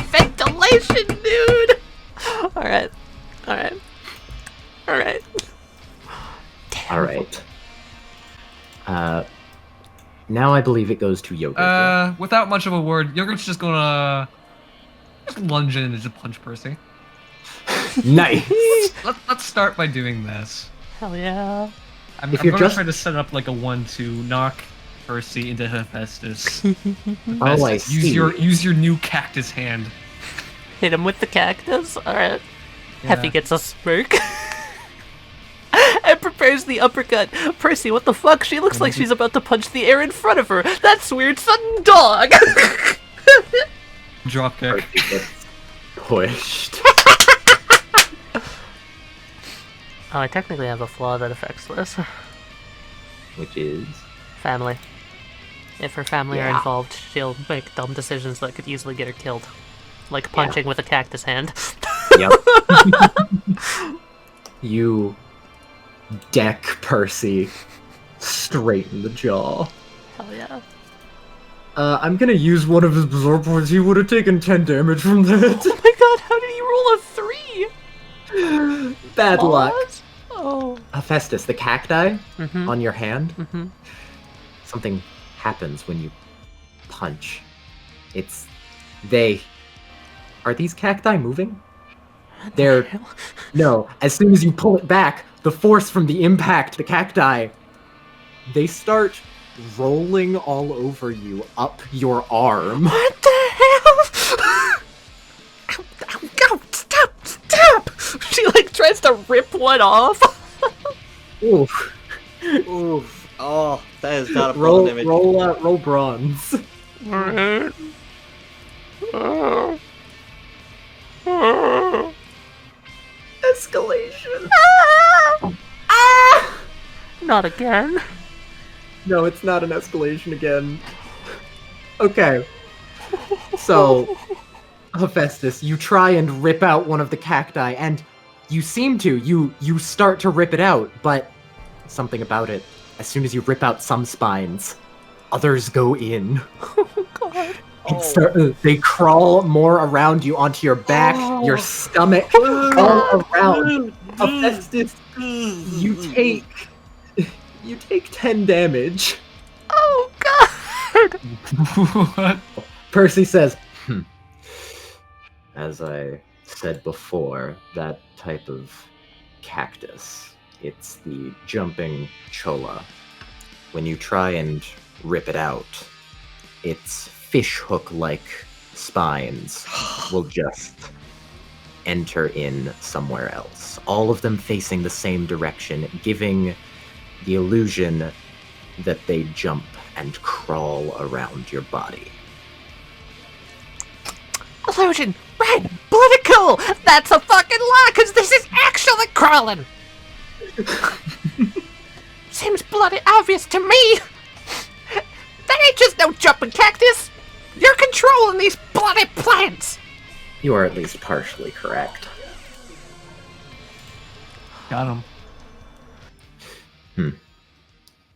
S6: Ventilation, dude! Alright. Alright. Alright.
S13: Alright. Now I believe it goes to Yogurt.
S12: Without much of a word, Yogurt's just gonna just lunge in and just punch Percy.
S13: Nice.
S12: Let's start by doing this.
S16: Hell yeah.
S12: I'm
S13: If
S12: going
S13: you're
S12: to
S13: just-
S12: try to set up like a 1-2, knock Percy into Hephaestus.
S13: Oh, I
S12: Use
S13: see.
S12: your new cactus hand.
S16: Hit him with the cactus. Alright.
S12: Yeah.
S16: Heffy gets a smirk. And prepares the uppercut. Percy, what the fuck? She looks like she's about to punch the air in front of her. That's weird, sudden dog.
S12: Drop kick.
S13: Percy gets pushed.
S16: Oh, I technically have a flaw that affects this.
S13: Which is?
S16: Family. If her family are
S13: Yeah.
S16: involved, she'll make dumb decisions that could easily get her killed. Like punching with a cactus hand.
S13: Yep. You deck Percy straight in the jaw.
S16: Hell yeah.
S14: I'm gonna use one of his bizarre points. He would have taken 10 damage from that.
S16: Oh my god, how did he roll a 3?
S14: Bad luck.
S16: Oh.
S13: Hephaestus, the cacti
S16: Mhm.
S13: on your hand,
S16: Mhm.
S13: something happens when you punch. Are these cacti moving?
S14: No, as soon as you pull it back, the force from the impact, the cacti, they start rolling all over you up your arm.
S16: What the hell? Ow, stop! She like tries to rip one off.
S14: Oof.
S15: Oof. Oh, that is not a
S14: Roll,
S15: fun image.
S14: roll bronze.
S16: Alright.
S14: Escalation.
S16: Not again.
S14: No, it's not an escalation again. Okay. So, Hephaestus, you try and rip out one of the cacti, and you seem to. You start to rip it out, but something about it. As soon as you rip out some spines, others go in.
S16: Oh god.
S14: They crawl more around you onto your back, your stomach, all around. Hephaestus, you take 10 damage.
S16: Oh god.
S12: What?
S14: Percy says,
S13: As I said before, that type of cactus, it's the jumping cholla. When you try and rip it out, its fishhook-like spines will just enter in somewhere else. All of them facing the same direction, giving the illusion that they jump and crawl around your body.
S16: Illusion! Right! Political! That's a fucking lie, cause this is actually crawling! Seems bloody obvious to me! That ain't just no jumping cactus! You're controlling these bloody plants!
S13: You are at least partially correct.
S12: Got him.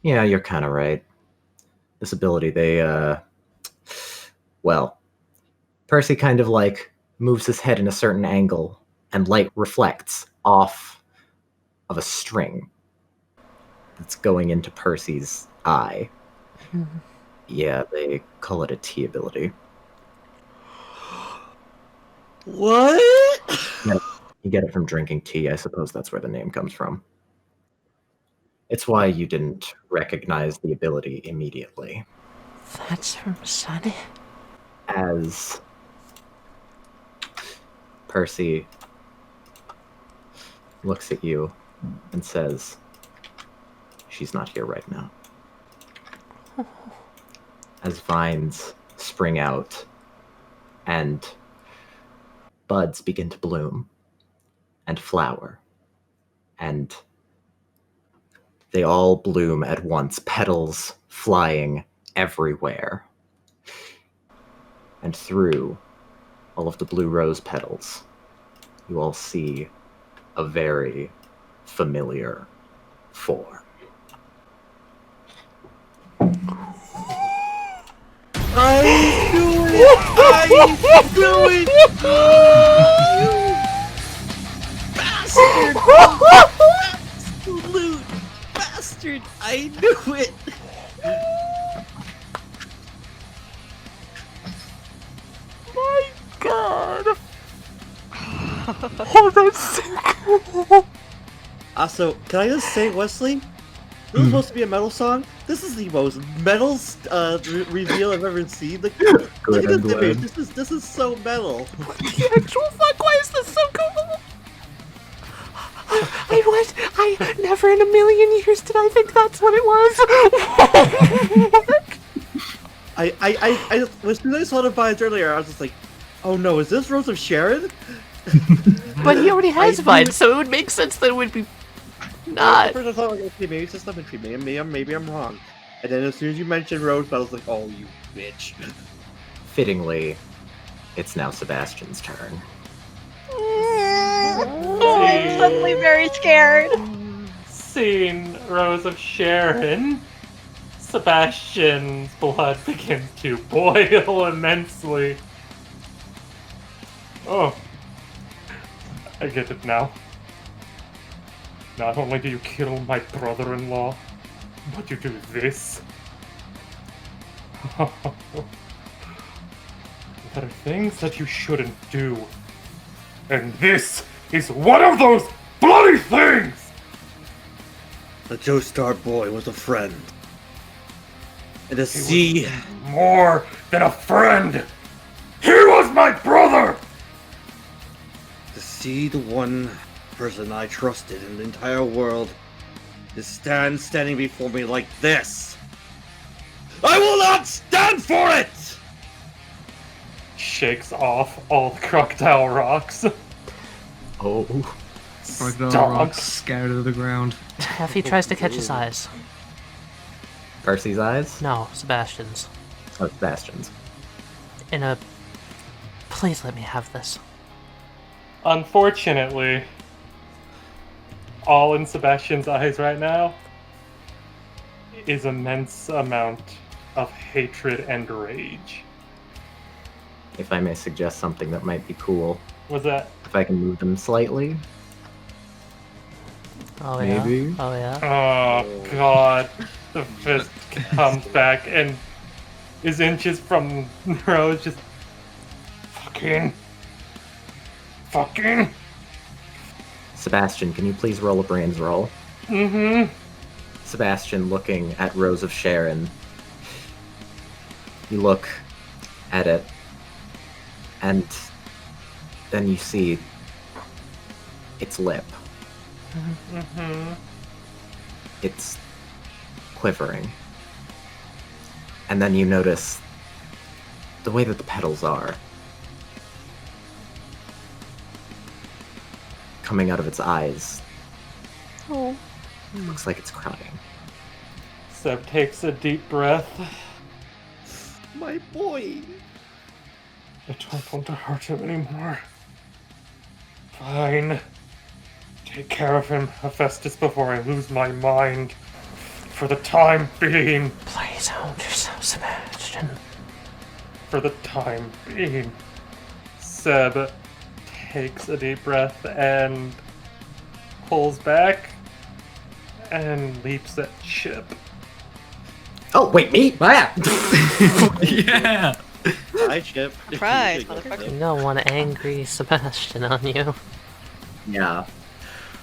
S13: Yeah, you're kind of right. This ability, Percy kind of like moves his head in a certain angle, and light reflects off of a string that's going into Percy's eye. Yeah, they call it a tea ability.
S15: What?
S13: You get it from drinking tea. I suppose that's where the name comes from. It's why you didn't recognize the ability immediately.
S10: That's from Sony.
S13: As Percy looks at you and says, "She's not here right now." As vines spring out and buds begin to bloom and flower, and they all bloom at once, petals flying everywhere. And through all of the blue rose petals, you all see a very familiar form.
S15: I knew it! I knew it! You bastard! Absolute bastard! I knew it! Also, can I just say, Wesley? This is supposed to be a metal song. This is the most metal reveal I've ever seen. Like, look at this image. This is so metal.
S6: The actual fuck? Why is this so cool? I never in a million years did I think that's what it was.
S15: I as soon as I saw the vines earlier, I was just like, oh no, is this Rose of Sharon?
S6: But he already has vines, so it would make sense that it would be not.
S15: At first I thought, okay, maybe it's just symmetry. Maybe I'm wrong. And then as soon as you mentioned Rose, I was like, oh, you bitch.
S13: Fittingly, it's now Sebastian's turn.
S11: I'm suddenly very scared.
S8: Seeing Rose of Sharon, Sebastian's blood begins to boil immensely. Oh, I get it now. Not only do you kill my brother-in-law, but you do this. There are things that you shouldn't do. And this is one of those bloody things!
S15: The Joestar boy was a friend. And to see...
S8: More than a friend! He was my brother!
S15: To see the one person I trusted in the entire world is standing before me like this. I will not stand for it!
S8: Shakes off all the crocodile rocks.
S13: Oh.
S12: Crocodile rocks scattered to the ground.
S6: Effie tries to catch his eyes.
S13: Percy's eyes?
S6: No, Sebastian's.
S13: Oh, Sebastian's.
S6: In a... Please let me have this.
S8: Unfortunately, all in Sebastian's eyes right now is immense amount of hatred and rage.
S13: If I may suggest something that might be cool.
S8: What's that?
S13: If I can move them slightly.
S6: Oh
S13: Maybe.
S6: yeah. Oh yeah.
S8: Oh god. The fist comes back and is inches from Rose, just fucking.
S13: Sebastian, can you please roll a brains roll?
S8: Mm-hmm.
S13: Sebastian looking at Rose of Sharon. You look at it, and then you see its lip.
S8: Mm-hmm.
S13: It's quivering. And then you notice the way that the petals are. Coming out of its eyes.
S11: Oh.
S13: Looks like it's crying.
S8: Seb takes a deep breath.
S15: My boy.
S8: I don't want to hurt him anymore. Fine. Take care of him, Hephaestus, before I lose my mind. For the time being.
S6: Please hold yourself, Sebastian.
S8: For the time being. Seb takes a deep breath and pulls back and leaps at Chip.
S13: Oh, wait, me? Ah!
S12: Yeah!
S15: Hi, Chip.
S5: Surprise, motherfucker.
S6: You don't want angry Sebastian on you.
S13: Yeah.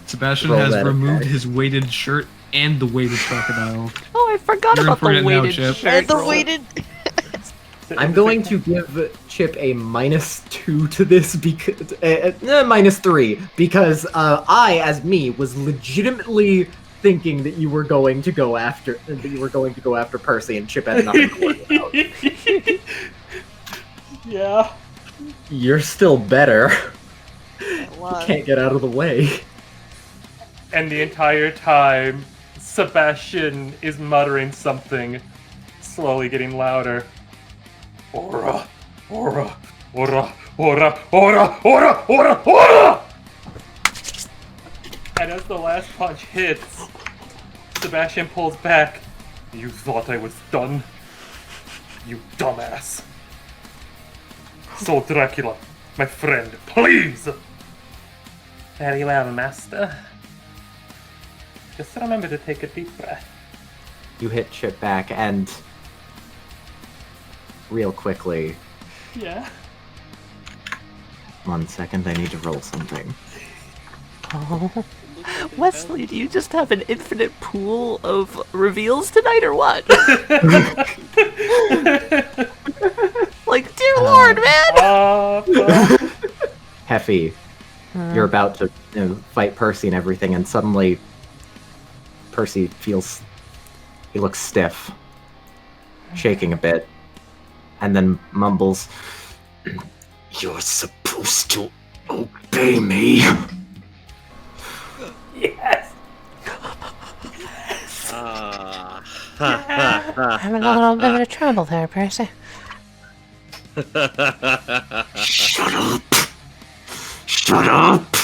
S12: Sebastian
S13: Roll
S12: has
S13: that
S12: removed
S13: attack.
S12: his weighted shirt and the weighted crocodile.
S6: Oh, I forgot
S12: You're in
S6: about
S12: for
S6: the
S12: it now,
S6: weighted
S12: Chip.
S6: shirt.
S11: And the weighted.
S13: I'm going to give Chip a -2 to this because -3 because I, as me, was legitimately thinking that you were going to go after Percy, and Chip had nothing to worry about.
S8: Yeah.
S13: You're still better.
S11: It
S13: You
S11: was.
S13: can't get out of the way.
S8: And the entire time, Sebastian is muttering something, slowly getting louder. Ora, ora, ora, ora, ora, ora, ora, ora! And as the last punch hits, Sebastian pulls back. You thought I was done? You dumbass. So Dracula, my friend, please! Very well, master. Just remember to take a deep breath.
S13: You hit Chip back, and real quickly,
S8: Yeah.
S13: 1 second, I need to roll something.
S16: Oh. Wesley, do you just have an infinite pool of reveals tonight or what? Like, dear Lord, man!
S13: Heffy, you're about to fight Percy and everything, and suddenly Percy he looks stiff, shaking a bit, and then mumbles, "You're supposed to obey me."
S9: Yes.
S10: Having a little bit of trouble there, Percy.
S13: Shut up! Shut up!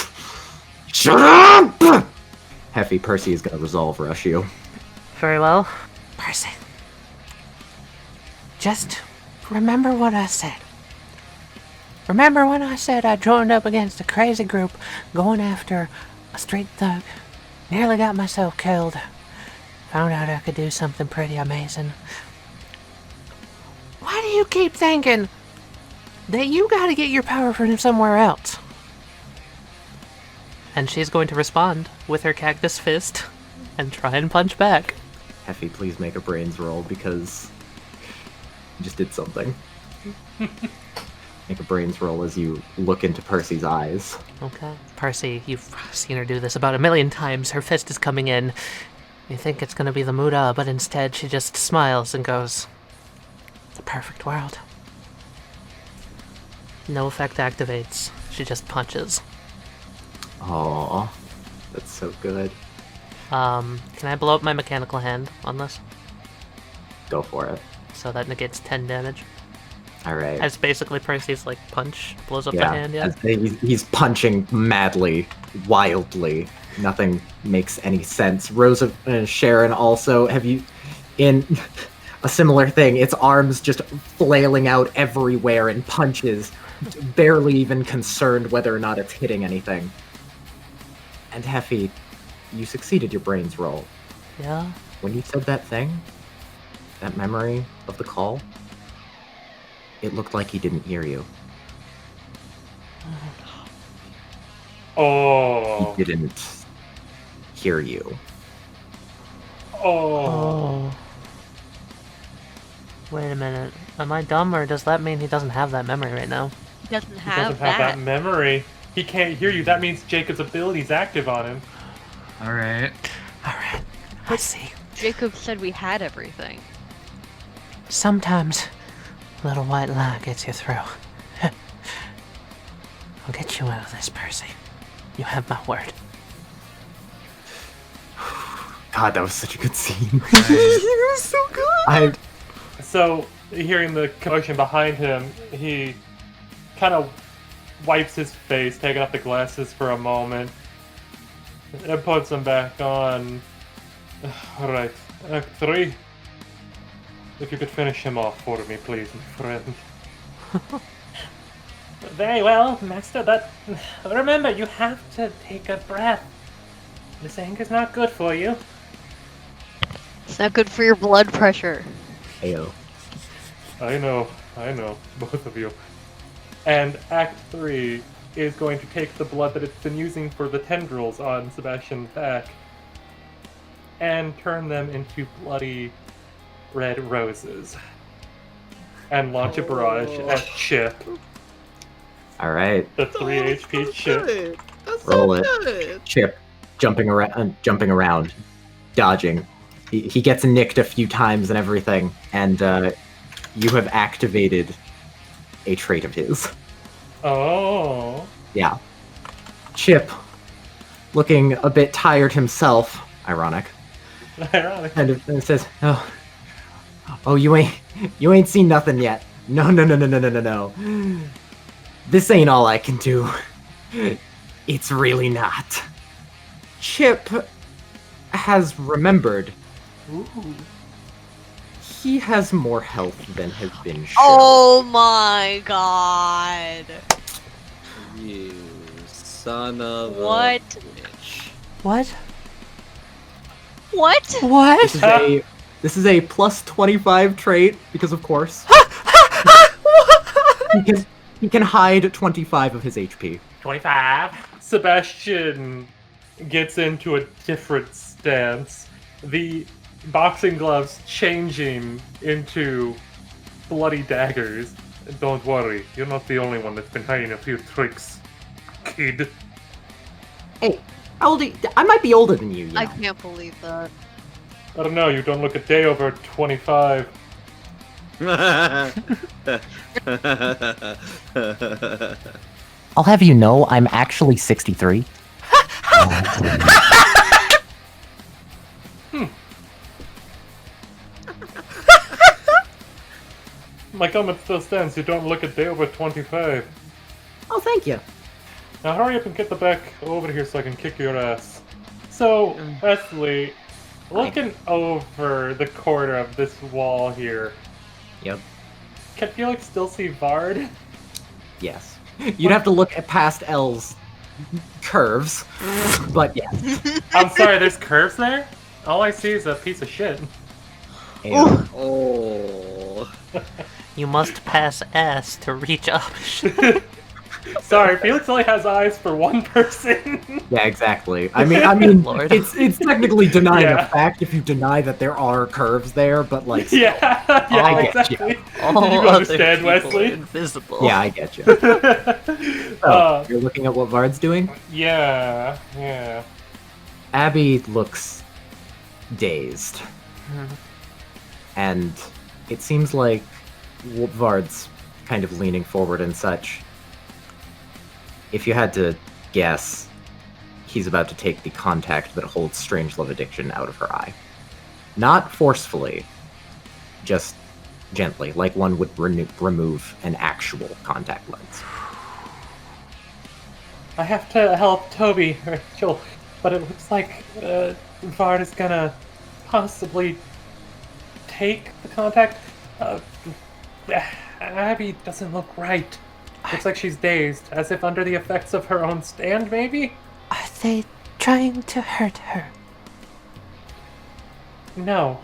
S13: Shut up! Heffy, Percy is going to resolve rush you.
S10: Very well. Percy. Just remember what I said. Remember when I said I joined up against a crazy group going after a street thug? Nearly got myself killed. Found out I could do something pretty amazing. Why do you keep thinking that you gotta get your power from somewhere else?
S16: And she's going to respond with her cactus fist and try and punch back.
S13: Heffy, please make a brains roll because you just did something. Make a brains roll as you look into Percy's eyes.
S16: Okay. Percy, you've seen her do this about 1,000,000 times. Her fist is coming in. You think it's gonna be the Muda, but instead she just smiles and goes, "The perfect world." No effect activates. She just punches.
S13: Aww, that's so good.
S16: Can I blow up my mechanical hand on this?
S13: Go for it.
S16: So that negates 10 damage.
S13: Alright.
S16: As basically Percy's like punch blows up the hand, yeah?
S13: He's punching madly, wildly. Nothing makes any sense. Rosa and Sharon also, have you... In a similar thing, its arms just flailing out everywhere in punches, barely even concerned whether or not it's hitting anything. And Heffy, you succeeded your brains roll.
S16: Yeah?
S13: When you said that thing, that memory of the call, it looked like he didn't hear you.
S8: Oh.
S13: He didn't hear you.
S8: Oh.
S16: Wait a minute. Am I dumb, or does that mean he doesn't have that memory right now?
S5: He doesn't
S8: He
S5: have
S8: doesn't have that memory. He can't hear you. That means Jacob's ability's active on him.
S12: Alright.
S10: Alright, I see.
S5: Jacob said we had everything.
S10: Sometimes little white lie gets you through. I'll get you out of this, Percy. You have my word.
S13: God, that was such a good scene.
S8: It
S13: was so good!
S8: So, hearing the commotion behind him, he kind of wipes his face, taking off the glasses for a moment, and puts them back on. Alright, Act 3. If you could finish him off for me, please, my friend. Very well, Master, but remember, you have to take a breath. This anger's not good for you.
S5: It's not good for your blood pressure.
S13: Ayo.
S8: I know, both of you. And Act 3 is going to take the blood that it's been using for the tendrils on Sebastian's back and turn them into bloody red roses. And launch a barrage at Chip.
S13: Alright.
S8: The 3 HP Chip.
S13: Roll it. Chip, jumping around, dodging. He gets nicked a few times and everything, and you have activated a trait of his.
S8: Oh.
S13: Yeah. Chip, looking a bit tired himself, ironic.
S8: Ironic.
S13: And says, "Oh, you ain't seen nothing yet. No. This ain't all I can do. It's really not." Chip has remembered.
S8: Ooh.
S13: He has more health than has been shown.
S5: Oh my god.
S15: You son of
S5: What?
S15: a bitch.
S10: What?
S5: What?
S10: What?
S13: This is a plus 25 trait, because of course. He can hide 25 of his HP.
S8: 25. Sebastian gets into a different stance. The boxing gloves changing into bloody daggers. Don't worry, you're not the only one that's been hiding a few tricks, kid.
S14: Hey, how old are you? I might be older than you.
S5: I can't believe that.
S8: I don't know, you don't look a day over 25.
S14: I'll have you know, I'm actually 63.
S8: My comment still stands, you don't look a day over 25.
S14: Oh, thank you.
S8: Now hurry up and get the back over here so I can kick your ass. So, Westley, looking over the corner of this wall here.
S14: Yep.
S8: Can Felix still see Vard?
S14: Yes. You'd have to look past L's curves, but yes.
S8: I'm sorry, there's curves there? All I see is a piece of shit.
S15: Oh.
S6: You must pass S to reach up.
S8: Sorry, Felix only has eyes for one person.
S14: Yeah, exactly. I mean,
S6: Lord.
S14: it's technically denying
S8: Yeah.
S14: a fact if you deny that there are curves there, but like, still.
S8: Yeah,
S14: I get
S8: exactly.
S6: All
S8: you
S6: other
S8: understand,
S6: people
S8: Westley?
S6: are invisible.
S14: Yeah, I get you. You're looking at what Vard's doing?
S8: Yeah.
S14: Abby looks dazed. And it seems like Vard's kind of leaning forward and such. If you had to guess, he's about to take the contact that holds Strange Love Addiction out of her eye. Not forcefully, just gently, like one would remove an actual contact lens.
S8: I have to help Toby, Rachel, but it looks like Vard is gonna possibly take the contact. Abby doesn't look right. Looks like she's dazed, as if under the effects of her own stand, maybe?
S10: Are they trying to hurt her?
S8: No.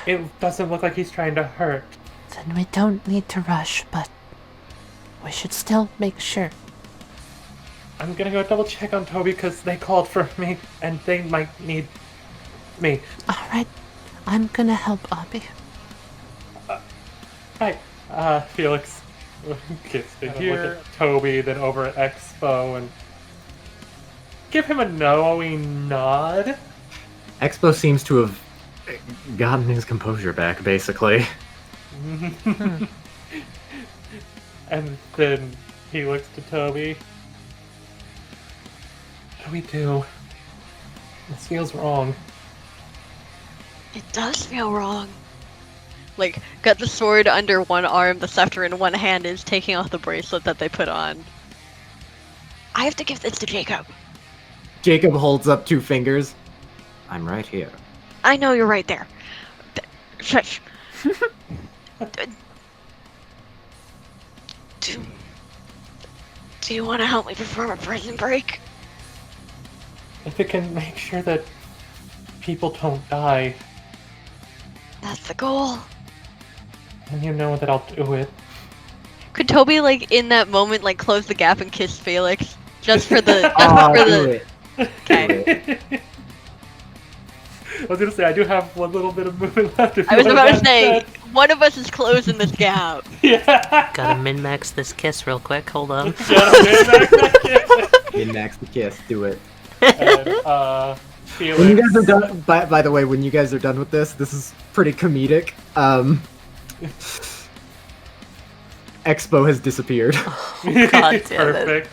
S8: It doesn't look like he's trying to hurt.
S10: Then we don't need to rush, but we should still make sure.
S8: I'm gonna go double check on Toby because they called for me and they might need me.
S10: Alright, I'm gonna help Abby.
S8: Right, Felix gets to hear Toby, then over at Expo, and give him a knowing nod.
S14: Expo seems to have gotten his composure back, basically.
S8: And then he looks to Toby. What do we do? This feels wrong.
S5: It does feel wrong. Like, got the sword under one arm, the scepter in one hand, is taking off the bracelet that they put on. I have to give this to Jacob.
S14: Jacob holds up 2 fingers. I'm right here.
S5: I know you're right there. Shush. Do you want to help me perform a prison break?
S8: If it can make sure that people don't die,
S5: That's the goal.
S8: then you know that I'll do it.
S5: Could Toby, like, in that moment, like, close the gap and kiss Felix? Just for the...
S14: Do it.
S5: Okay.
S8: I was gonna say, I do have one little bit of movement left. If
S5: I was
S8: you
S5: about
S8: want
S5: to say, one of us is closing this gap.
S8: Yeah.
S6: Gotta min-max this kiss real quick. Hold on.
S14: Min-max the kiss. Do it.
S8: And, Felix.
S14: When you guys are done, by the way, when you guys are done with this is pretty comedic. Expo has disappeared.
S6: God damn it.
S8: Perfect.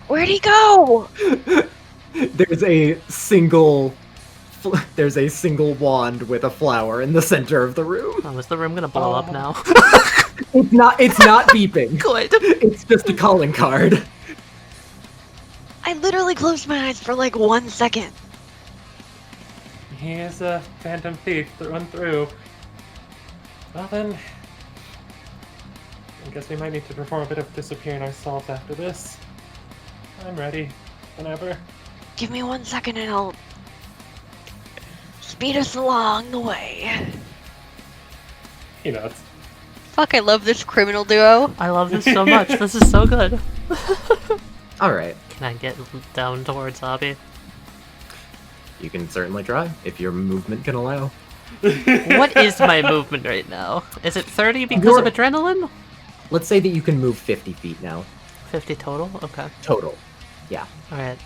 S11: Where'd he go?
S14: There's a single wand with a flower in the center of the room.
S6: Oh, is the room gonna blow up now?
S14: It's not beeping.
S6: Good.
S14: It's just a calling card.
S11: I literally closed my eyes for like 1 second.
S8: He is a phantom thief through and through. Well then, I guess we might need to perform a bit of disappearing ourselves after this. I'm ready. Whenever.
S11: Give me 1 second and I'll speed us along the way.
S8: He knows.
S5: Fuck, I love this criminal duo.
S6: I love this so much. This is so good.
S13: Alright.
S16: Can I get down towards Abby?
S13: You can certainly try, if your movement can allow.
S16: What is my movement right now? Is it 30 because of adrenaline?
S13: Let's say that you can move 50 feet now.
S16: 50 total? Okay.
S13: Total. Yeah.
S16: Alright.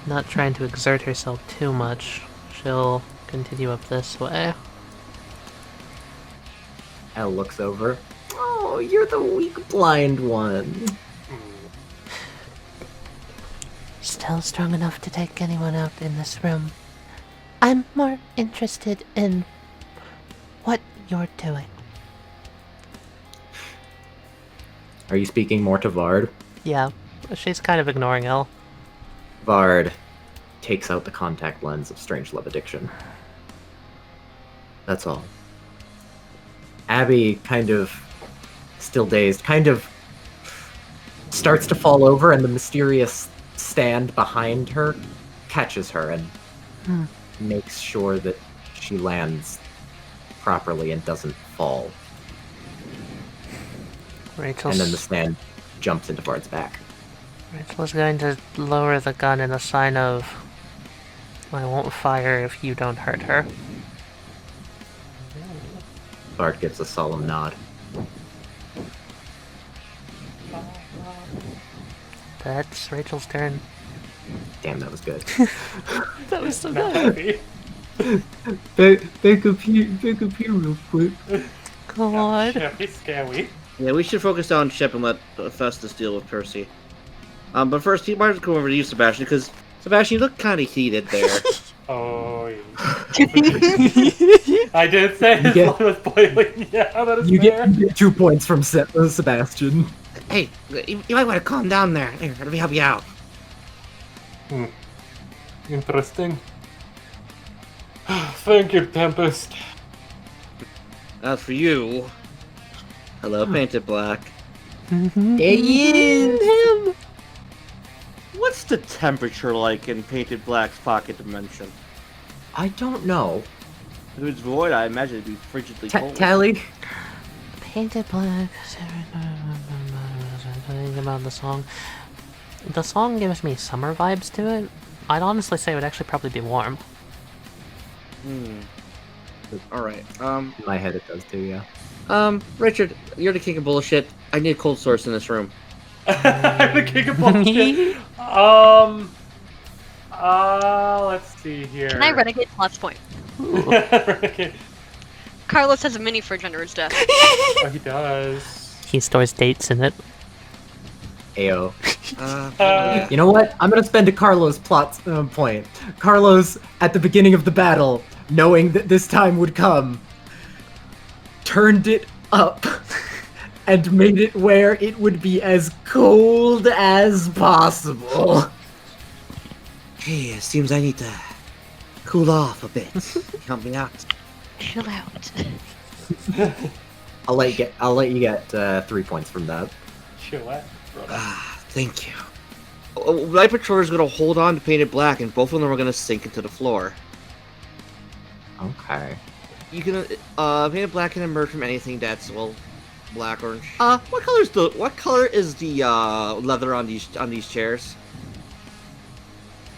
S16: Not trying to exert herself too much. She'll continue up this way.
S13: Elle looks over. Oh, you're the weak blind one.
S10: Still strong enough to take anyone out in this room. I'm more interested in what you're doing.
S13: Are you speaking more to Vard?
S16: Yeah, she's kind of ignoring Elle.
S13: Vard takes out the contact lens of Strange Love Addiction. That's all. Abby, kind of still dazed, kind of starts to fall over, and the mysterious stand behind her catches her and makes sure that she lands properly and doesn't fall.
S16: Rachel's...
S13: And then the stand jumps into Vard's back.
S16: Rachel's going to lower the gun in a sign of, I won't fire if you don't hurt her.
S13: Vard gives a solemn nod.
S16: That's Rachel's turn.
S13: Damn, that was good.
S16: That was so good.
S13: Back up here real quick.
S16: God.
S8: Ship, scary.
S7: Yeah, we should focus on Ship and let Festus deal with Percy. But first, he might come over to you, Sebastian, because Sebastian, you look kind of heated there.
S8: Oh, yeah. I did say his blood was boiling. Yeah, that is fair.
S14: You get 2 points from Sebastian.
S7: Hey, you might want to calm down there. Here, let me help you out.
S8: Interesting. Thank you, Tempest.
S7: As for you, hello, Painted Black.
S13: Him!
S7: What's the temperature like in Painted Black's pocket dimension?
S13: I don't know.
S7: If it's void, I imagine it'd be frigidly cold.
S13: Tally?
S16: Painted Black. Something about the song. The song gives me summer vibes to it. I'd honestly say it would actually probably be warm.
S7: Alright,
S13: In my head it does too, yeah.
S7: Richard, you're the king of bullshit. I need a cold source in this room.
S8: I'm the king of bullshit. Let's see here.
S5: Can I renegade plus point?
S8: Renegade.
S5: Carlos has a mini fridge under his desk.
S8: Oh, he does.
S16: He stores dates in it.
S13: Ayo.
S14: You know what? I'm gonna spend a Carlos plot point. Carlos, at the beginning of the battle, knowing that this time would come, turned it up and made it where it would be as cold as possible.
S7: Hey, it seems I need to cool off a bit. Help me out.
S5: Chill out.
S13: I'll let you get 3 points from that.
S8: Chill out, brother.
S7: Thank you. Night Patrol is gonna hold on to Painted Black, and both of them are gonna sink into the floor.
S13: Okay.
S7: You can Painted Black can emerge from anything that's black, orange. What color is the leather on these chairs?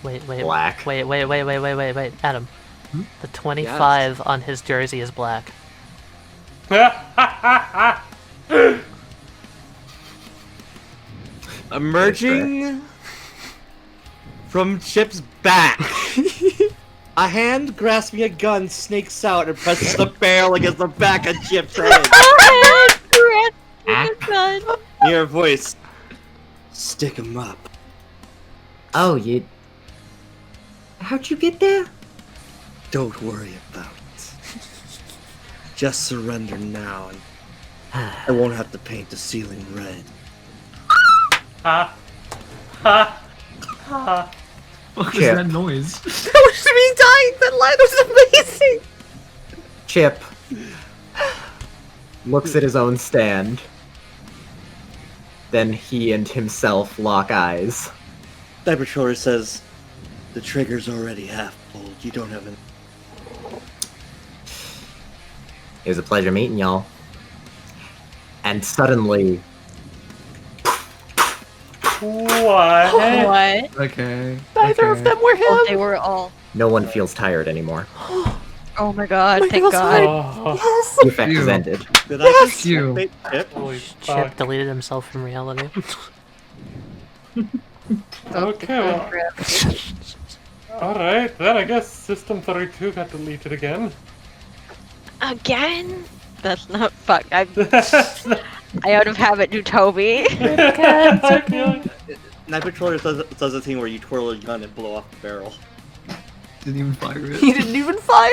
S16: Wait.
S13: Black.
S16: Wait. Adam. The 25 on his jersey is black.
S7: Emerging from Chip's back, a hand grasping a gun snakes out and presses the barrel against the back of Chip's head. Your voice. Stick 'em up.
S13: Oh, you... How'd you get there?
S7: Don't worry about it. Just surrender now, and I won't have to paint the ceiling red.
S12: What was that noise?
S14: That was me dying! That line was amazing!
S13: Chip looks at his own stand. Then he and himself lock eyes.
S7: Night Patroller says, the trigger's already half pulled. You don't have an...
S13: It was a pleasure meeting y'all. And suddenly,
S8: What?
S5: What?
S12: Okay.
S6: Neither of them were him.
S5: Oh, they were all.
S13: No one feels tired anymore.
S5: Oh my god,
S6: My
S5: thank
S6: girl's
S5: god.
S6: hard. Yes.
S13: The effect has ended.
S15: Did I just checkmate Chip?
S8: Holy
S6: Chip
S8: fuck.
S6: deleted himself from reality.
S8: Okay, well. Alright, then I guess System 32 got deleted again.
S5: Again? That's not fuck. I out of habit do Toby.
S8: I feel like
S15: Night Patroller does a thing where you twirl a gun and blow off the barrel.
S12: Didn't even fire it.
S6: He didn't even fire.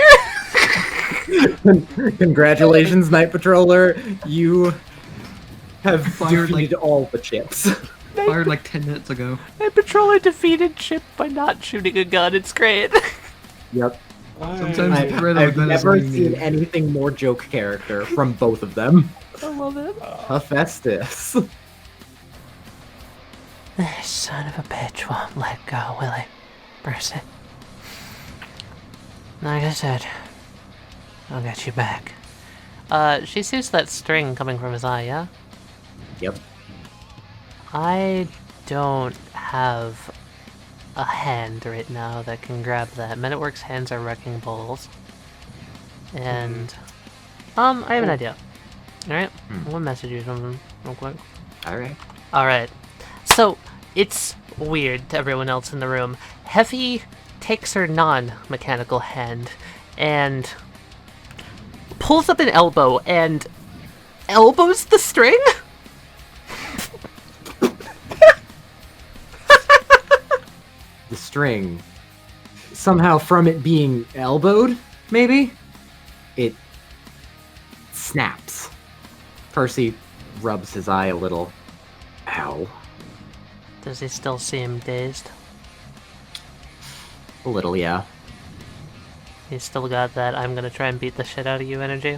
S14: Congratulations, Night Patroller. You have
S12: Fired,
S14: defeated all the chips.
S12: Fired like 10 minutes ago.
S6: My patroller defeated Chip by not shooting a gun. It's great.
S14: Yep.
S12: Sometimes
S14: I've,
S12: the threat of
S14: I've
S12: that is
S14: never
S12: what you
S14: seen
S12: need.
S14: anything more joke character from both of them.
S6: I love it.
S14: Hephaestus.
S10: This son of a bitch won't let go, will he? Mercy. Like I said, I'll get you back.
S6: She sees that string coming from his eye, yeah?
S14: Yep.
S6: I don't have a hand right now that can grab that. Men at Work's hands are wrecking balls. And, I have an idea. Alright? I'm gonna message you something real quick.
S13: Alright.
S6: Alright. So, it's weird to everyone else in the room. Heffy takes her non-mechanical hand and pulls up an elbow and elbows the string?
S14: The string, somehow from it being elbowed, maybe, it snaps. Percy rubs his eye a little. Ow.
S6: Does he still seem dazed?
S13: A little, yeah.
S6: He's still got that I'm gonna try and beat the shit out of you energy?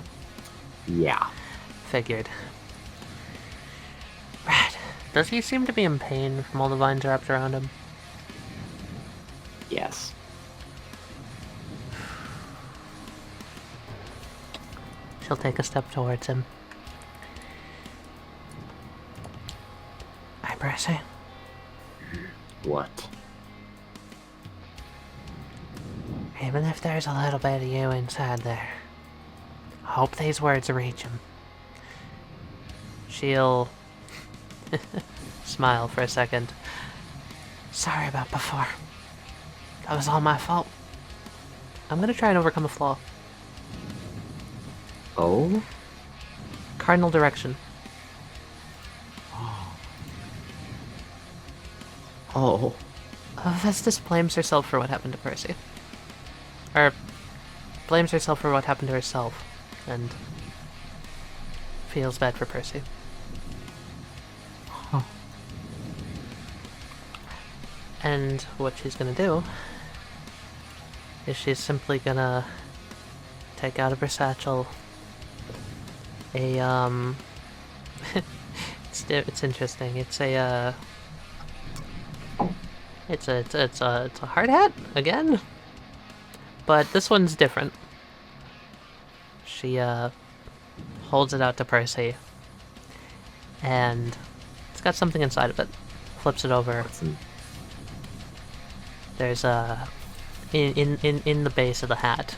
S13: Yeah.
S6: Figured. Right. Does he seem to be in pain from all the vines wrapped around him?
S13: Yes.
S6: She'll take a step towards him.
S10: Hi, Percy.
S13: What?
S10: Even if there's a little bit of you inside there, I hope these words reach him.
S6: She'll smile for a second.
S10: Sorry about before. That was all my fault.
S6: I'm gonna try and overcome a flaw.
S13: Oh?
S6: Cardinal direction.
S13: Oh.
S6: Hephaestus blames herself for what happened to Percy. Or blames herself for what happened to herself, and feels bad for Percy.
S13: Huh.
S6: And what she's gonna do is she's simply gonna take out of her satchel a it's interesting. It's a it's a hard hat again, but this one's different. She holds it out to Percy, and it's got something inside of it. Flips it over. There's in the base of the hat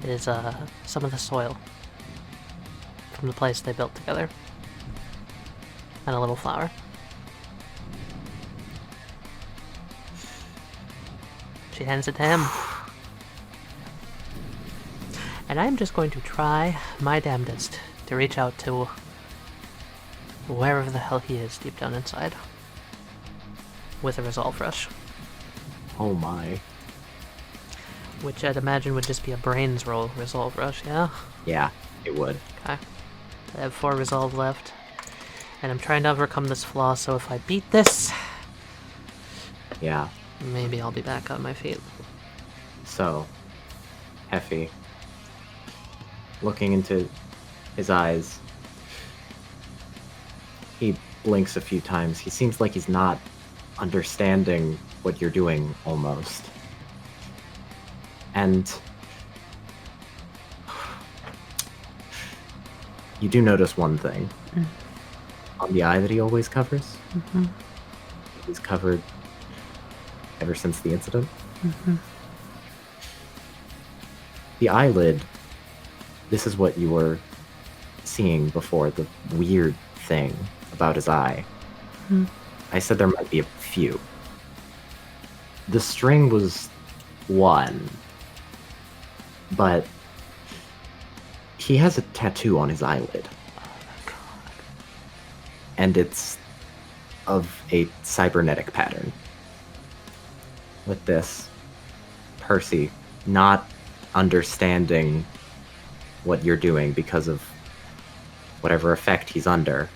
S6: is some of the soil from the place they built together, and a little flower. She hands it to him. And I'm just going to try my damnedest to reach out to wherever the hell he is deep down inside with a resolve rush.
S13: Oh my.
S6: Which I'd imagine would just be a brains roll resolve rush, yeah?
S13: Yeah, it would.
S6: Okay. I have 4 resolve left. And I'm trying to overcome this flaw, so if I beat this,
S13: Yeah.
S6: maybe I'll be back on my feet.
S13: So, Heffy, looking into his eyes, he blinks a few times. He seems like he's not understanding what you're doing, almost. And you do notice one thing. on the eye that he always covers.
S10: Mm-hmm.
S13: He's covered ever since the incident.
S10: Mm-hmm.
S13: The eyelid, this is what you were seeing before, the weird thing about his eye.
S10: Hmm.
S13: I said there might be a few. The string was one, but he has a tattoo on his eyelid.
S10: Oh my god.
S13: And it's of a cybernetic pattern. With this, Percy, not understanding what you're doing because of whatever effect he's under.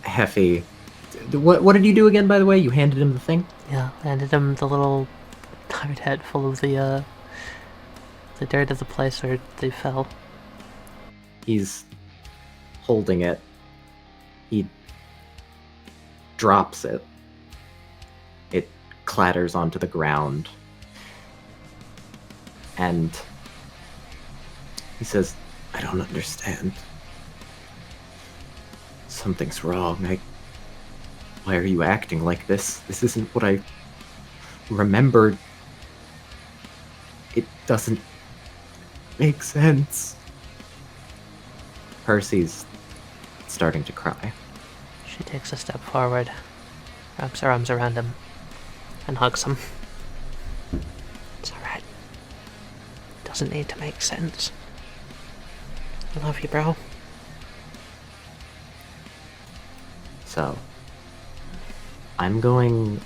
S13: Heffy, what did you do again, by the way? You handed him the thing?
S10: Yeah, handed him the little hard hat full of the dirt of the place where they fell.
S13: He's holding it. He drops it. It clatters onto the ground. And he says, I don't understand. Something's wrong. Why are you acting like this? This isn't what I remembered. It doesn't make sense. Percy's starting to cry.
S10: She takes a step forward, wraps her arms around him, and hugs him. It's alright. Doesn't need to make sense. I love you, bro.
S13: So, I'm going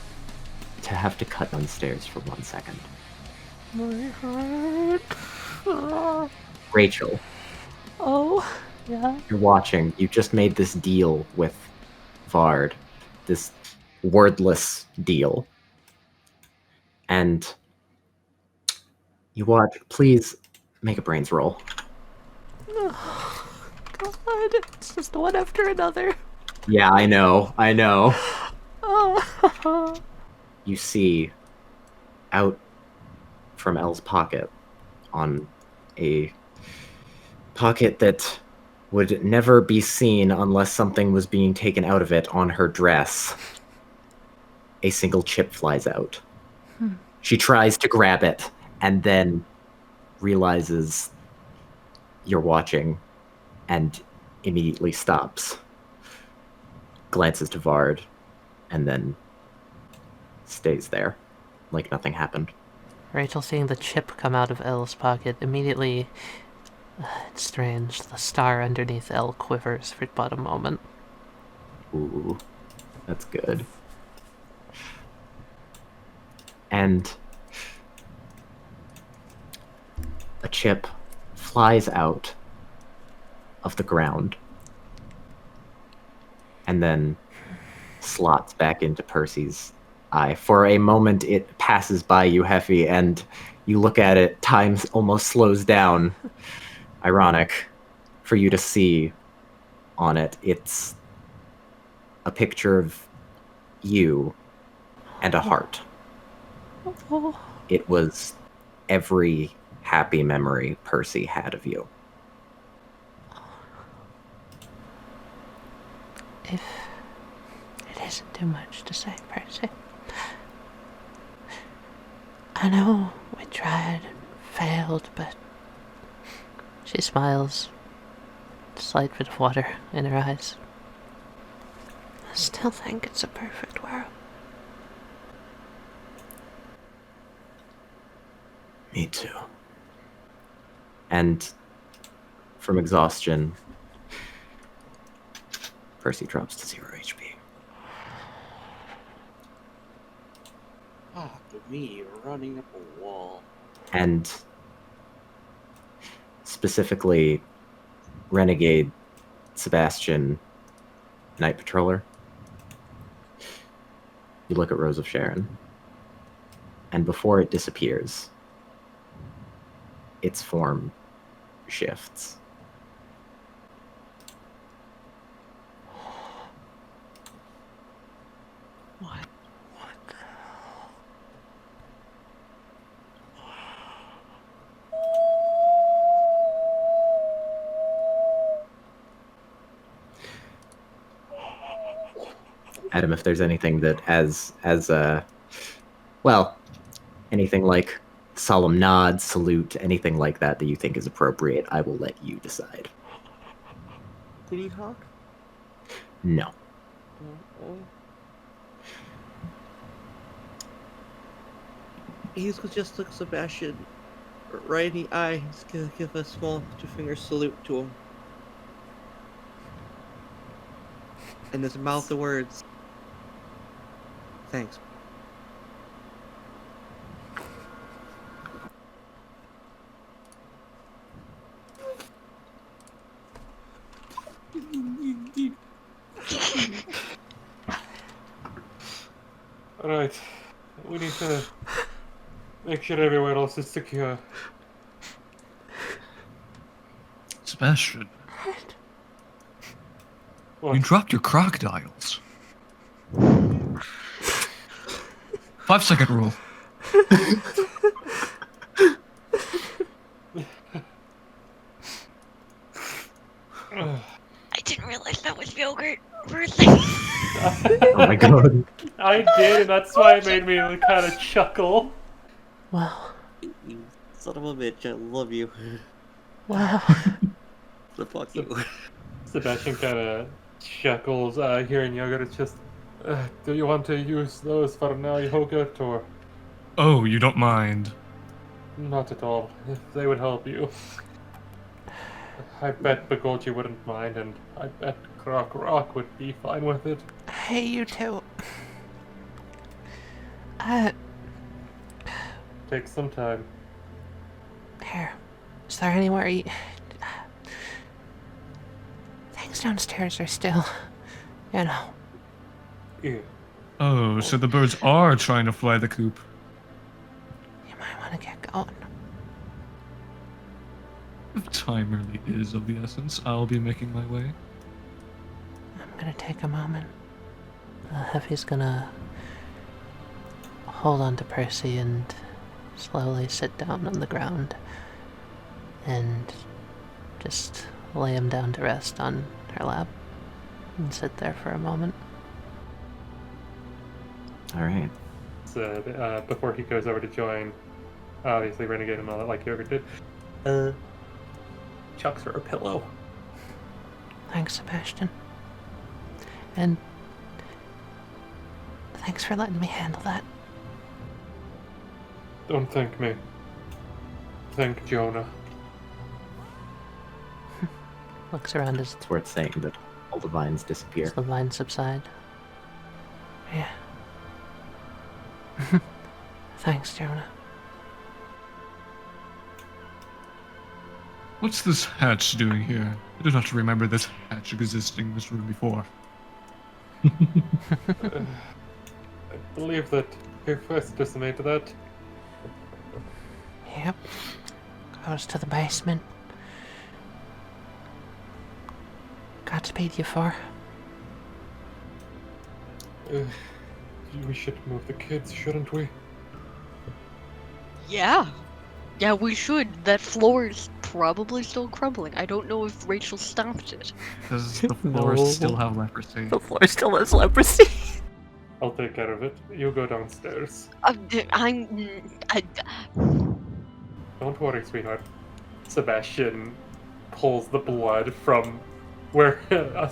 S13: to have to cut downstairs for 1 second.
S10: My heart. Oh.
S13: Rachel,
S10: Oh, yeah.
S13: you're watching. You just made this deal with Vard. This wordless deal. And you watch. Please make a brains roll.
S10: Oh, God. It's just one after another.
S13: Yeah, I know.
S10: Oh.
S13: You see out from Elle's pocket, on a pocket that would never be seen unless something was being taken out of it, on her dress, a single chip flies out. She tries to grab it and then realizes you're watching and immediately stops. Glances to Vard, and then stays there, like nothing happened.
S10: Rachel, seeing the chip come out of Elle's pocket, immediately... it's strange. The star underneath Elle quivers for but a moment.
S13: Ooh, that's good. And a chip flies out of the ground and then slots back into Percy's eye. For a moment, it passes by you, Heffy, and you look at it, time almost slows down. Ironic for you to see on it. It's a picture of you and a heart.
S10: Oh.
S13: It was every happy memory Percy had of you.
S10: If it isn't too much to say, Percy. I know we tried and failed, but... She smiles. A slight bit of water in her eyes. I still think it's a perfect world.
S13: Me too. And from exhaustion, Percy drops to 0 HP.
S15: Ah, but me running up a wall.
S13: And specifically, Renegade Sebastian, Night Patroller. You look at Rose of Sharon, and before it disappears, its form shifts.
S10: What?
S13: Adam, if there's anything that well, anything like solemn nod, salute, anything like that that you think is appropriate, I will let you decide.
S15: Did he talk?
S13: No.
S15: He's gonna just look Sebastian right in the eye. He's gonna give a small two-finger salute to him. And just mouth the words. Thanks.
S8: Alright. We need to make sure everywhere else is secure.
S12: Sebastian.
S8: What?
S12: You dropped your crocodiles. 5-second rule.
S11: I didn't realize that was yogurt for a second.
S13: Oh my god.
S8: I did, and that's why it made me kind of chuckle.
S10: Wow.
S15: You son of a bitch, I love you.
S10: Wow.
S15: So fuck you.
S8: Sebastian kind of chuckles, hearing yogurt. It's just, do you want to use those for now, yogurt, or
S12: Oh, you don't mind.
S8: not at all? If they would help you. I bet Bagolchi wouldn't mind, and I bet Croc Rock would be fine with it.
S10: Hey, you two.
S8: Take some time.
S10: Here. Is there anywhere you... Things downstairs are still, you know.
S8: Yeah.
S12: Oh, so the birds are trying to fly the coop.
S10: You might want to get going.
S12: If time really is of the essence, I'll be making my way.
S10: I'm gonna take a moment. Heavy's gonna hold on to Percy and slowly sit down on the ground and just lay him down to rest on her lap and sit there for a moment.
S13: Alright.
S8: So, before he goes over to join, obviously Renegade and all that like Yogurt did, chucks her a pillow.
S10: Thanks, Sebastian. And thanks for letting me handle that.
S8: Don't thank me. Thank Jonah.
S10: Looks around as
S13: It's worth saying that all the vines disappear.
S10: the vines subside. Yeah. Thanks, Jonah.
S12: What's this hatch doing here? I do not remember this hatch existing in this room before.
S8: I believe that Hephaestus made that.
S10: Yep. Goes to the basement. Godspeed, you four.
S8: We should move the kids, shouldn't we?
S5: Yeah. Yeah, we should. That floor is probably still crumbling. I don't know if Rachel stopped it.
S12: Does the floor
S10: No.
S12: still have leprosy?
S10: The floor still has leprosy.
S8: I'll take care of it. You go downstairs. Don't worry, sweetheart. Sebastian pulls the blood from where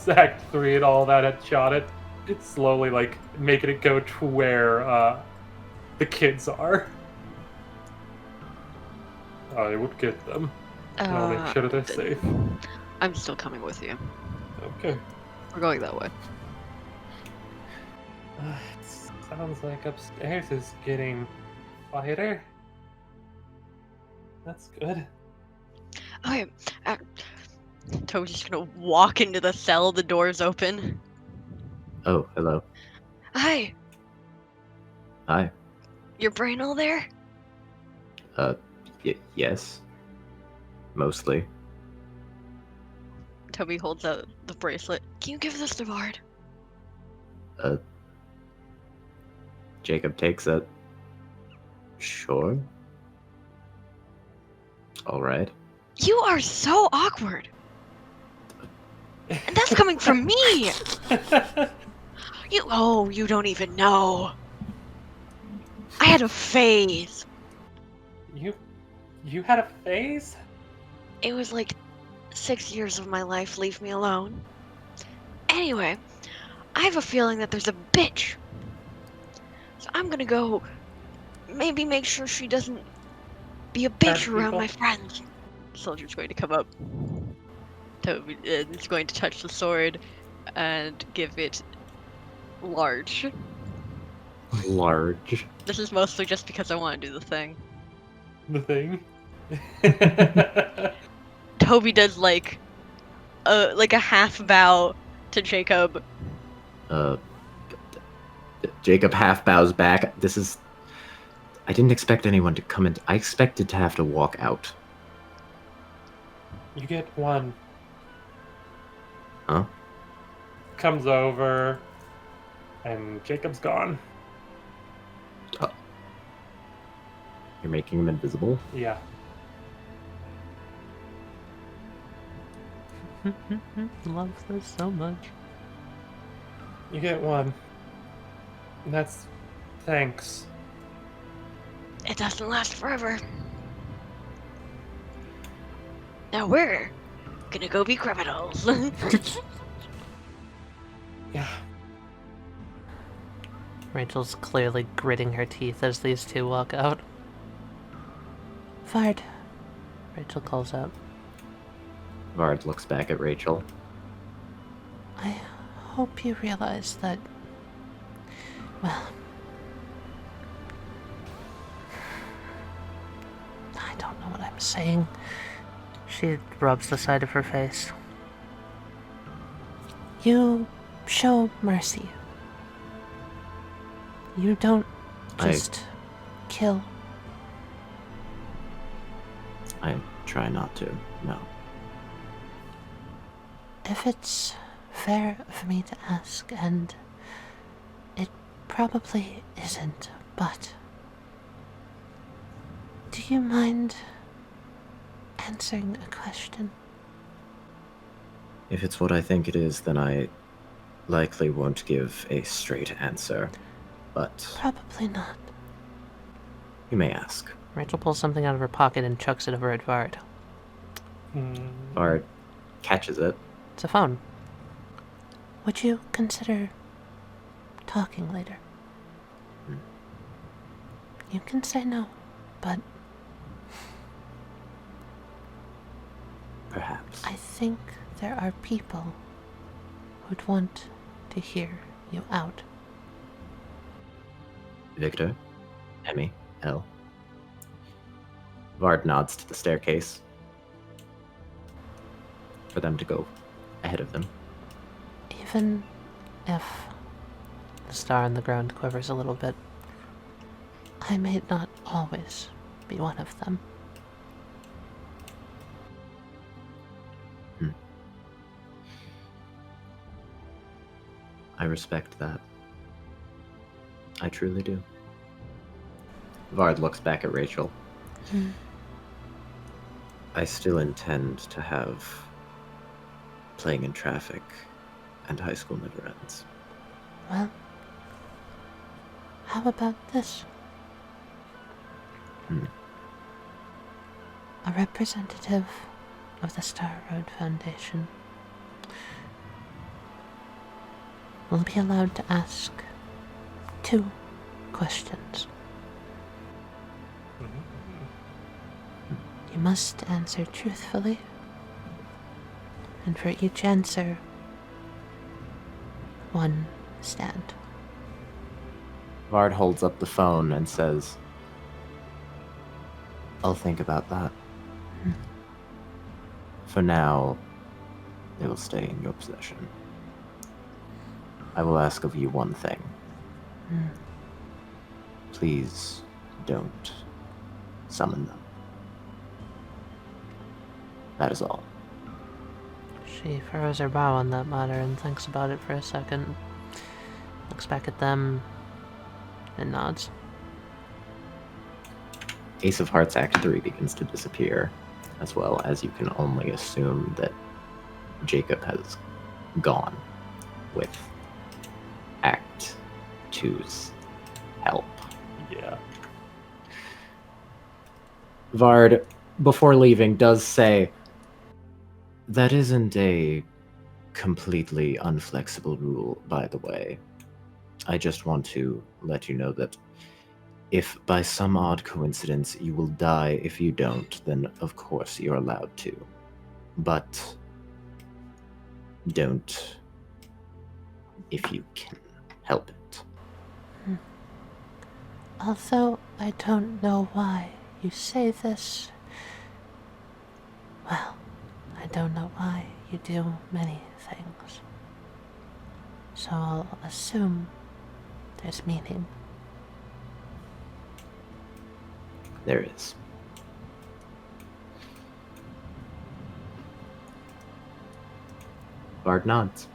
S8: Act 3 and all that had shot it. It's slowly, like, making it go to where the kids are. I would get them. And I'll make sure they're safe.
S5: I'm still coming with you.
S8: Okay.
S5: We're going that way.
S8: It sounds like upstairs is getting quieter. That's good.
S5: Okay. Toad's just gonna walk into the cell, the door's open.
S13: Oh, hello.
S11: Hi,
S13: Hi.
S11: your brain all there?
S13: Yes. Mostly.
S5: Toby holds out the bracelet.
S11: Can you give this to Bard?
S13: Jacob takes it. Sure. Alright.
S11: You are so awkward. And that's coming from me! You don't even know. I had a phase.
S8: You had a phase?
S11: It was like 6 years of my life. Leave me alone. Anyway, I have a feeling that there's a bitch. So I'm gonna go maybe make sure she doesn't be a bitch around my friends.
S5: Soldier's going to come up. Toby is going to touch the sword and give it large.
S13: Large.
S5: This is mostly just because I want to do the thing.
S8: The thing?
S5: Toby does like a half bow to Jacob.
S13: Jacob half bows back. I didn't expect anyone to come in. I expected to have to walk out.
S8: You get one.
S13: Huh?
S8: Comes over, and Jacob's gone.
S13: You're making him invisible?
S8: Yeah.
S6: Love this so much.
S8: You get one. And that's thanks.
S11: It doesn't last forever. Now we're gonna go be criminals.
S8: Yeah.
S6: Rachel's clearly gritting her teeth as these two walk out.
S10: Vard.
S6: Rachel calls out.
S13: Vard looks back at Rachel.
S10: I hope you realize that, well, I don't know what I'm saying.
S6: She rubs the side of her face.
S10: You show mercy. You don't just kill.
S13: I try not to, no.
S10: If it's fair for me to ask, and it probably isn't, but do you mind answering a question?
S13: If it's what I think it is, then I likely won't give a straight answer, but
S10: Probably not.
S13: you may ask.
S6: Rachel pulls something out of her pocket and chucks it over at Vard.
S13: Vard catches it.
S6: It's a phone.
S10: Would you consider talking later? You can say no, but
S13: Perhaps.
S10: I think there are people who'd want to hear you out.
S13: Victor, Emmy, Elle. Vard nods to the staircase for them to go ahead of them.
S10: Even if
S6: The star on the ground quivers a little bit.
S10: I may not always be one of them.
S13: I respect that. I truly do. Vard looks back at Rachel. I still intend to have playing in traffic and high school never ends.
S10: Well, how about this? A representative of the Star Road Foundation will be allowed to ask 2 questions. You must answer truthfully, and for each answer, 1 stand.
S13: Vard holds up the phone and says, I'll think about that. For now, they will stay in your possession. I will ask of you one thing. Please don't summon them. That is all.
S6: She furrows her brow on that matter and thinks about it for a second. Looks back at them and nods.
S13: Ace of Hearts Act 3 begins to disappear, as well as you can only assume that Jacob has gone with Act choose help.
S8: Yeah.
S14: Vard, before leaving, does say,
S13: That isn't a completely unflexible rule, by the way. I just want to let you know that if by some odd coincidence you will die if you don't, then of course you're allowed to. But don't if you can help it.
S10: Although I don't know why you say this, well, I don't know why you do many things. So I'll assume there's meaning.
S13: There is. Bard nods.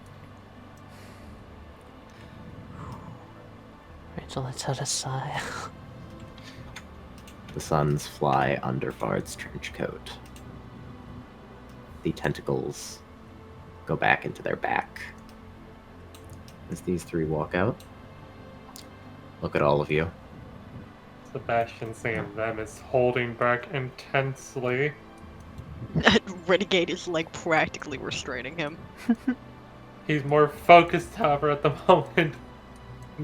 S10: Rachel lets out a sigh.
S13: The suns fly under Bard's trench coat. The tentacles go back into their back. As these three walk out, look at all of you.
S8: Sebastian seeing them is holding back intensely.
S5: Renegade is like practically restraining him.
S8: He's more focused, however, at the moment.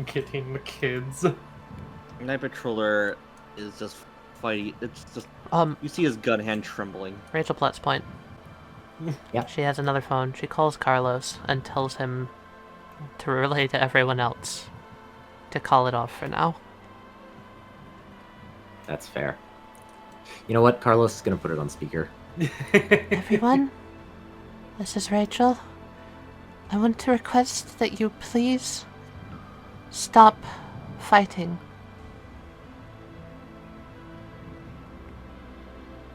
S8: Getting the kids.
S7: Night Patroller is just fighting. It's just you see his gun hand trembling.
S6: Rachel plots point.
S13: Yep.
S6: She has another phone. She calls Carlos and tells him to relay to everyone else to call it off for now.
S13: That's fair. You know what? Carlos is gonna put it on speaker.
S10: Everyone, this is Rachel. I want to request that you please stop fighting.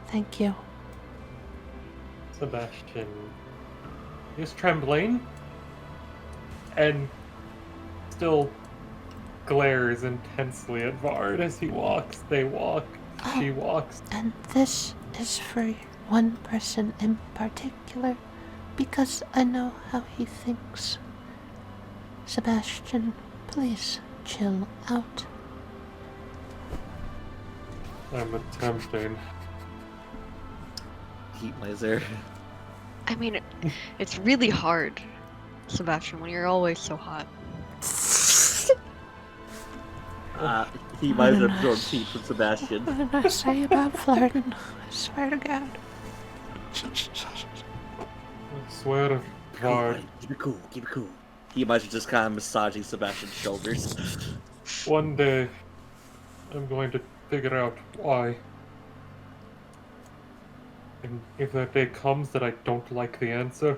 S10: Thank you.
S8: Sebastian is trembling and still glares intensely at Vard as he walks. They walk. She walks.
S10: And this is for one person in particular, because I know how he thinks. Sebastian, please chill out.
S8: I'm attempting.
S7: Heat laser.
S5: I mean, it's really hard, Sebastian, when you're always so hot.
S7: Heat laser absorbs heat from Sebastian.
S10: What did I say about flirting? I swear to God.
S8: I swear to Vard.
S7: Keep it cool, keep it cool. Heat laser just kind of massaging Sebastian's shoulders.
S8: One day, I'm going to figure out why. And if that day comes that I don't like the answer...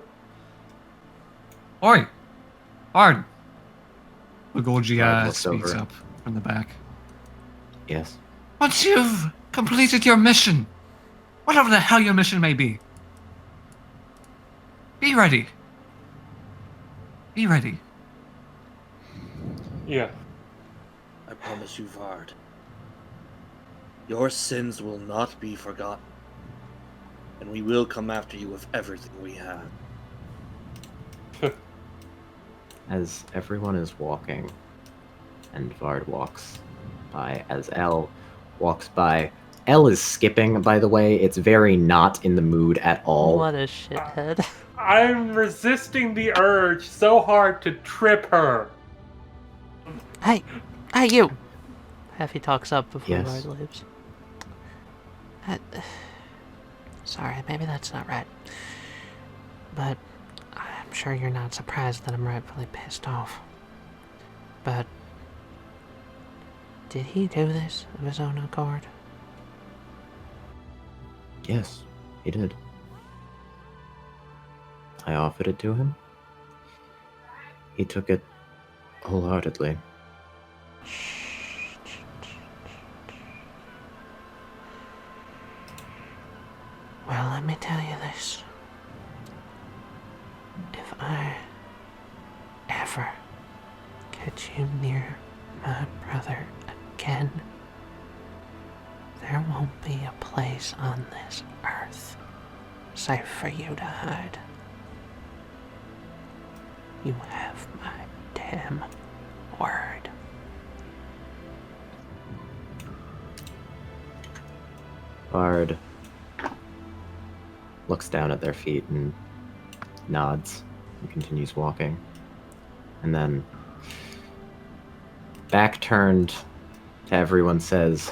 S12: Oi! Bard! Lugogi
S13: Bard looks
S12: speaks
S13: over.
S12: up from the back.
S13: Yes.
S12: Once you've completed your mission, whatever the hell your mission may be ready. Be ready.
S8: Yeah.
S15: I promise you, Vard. Your sins will not be forgotten. And we will come after you with everything we have.
S13: As everyone is walking, and Vard walks by, as Elle walks by. Elle is skipping, by the way. It's very not in the mood at all.
S6: What a shithead.
S8: I'm resisting the urge so hard to trip her.
S6: Hey, you! Heffy talks up before
S13: Yes.
S6: Vard leaves. Sorry, maybe that's not right. But I'm sure you're not surprised that I'm rightfully pissed off. But did he do this of his own accord?
S13: Yes, he did. I offered it to him. He took it wholeheartedly.
S10: Well, let me tell you this. If I ever catch you near my brother again, there won't be a place on this earth safe for you to hide. You have my damn word.
S13: Bard looks down at their feet and nods and continues walking. And then, back turned to everyone, says,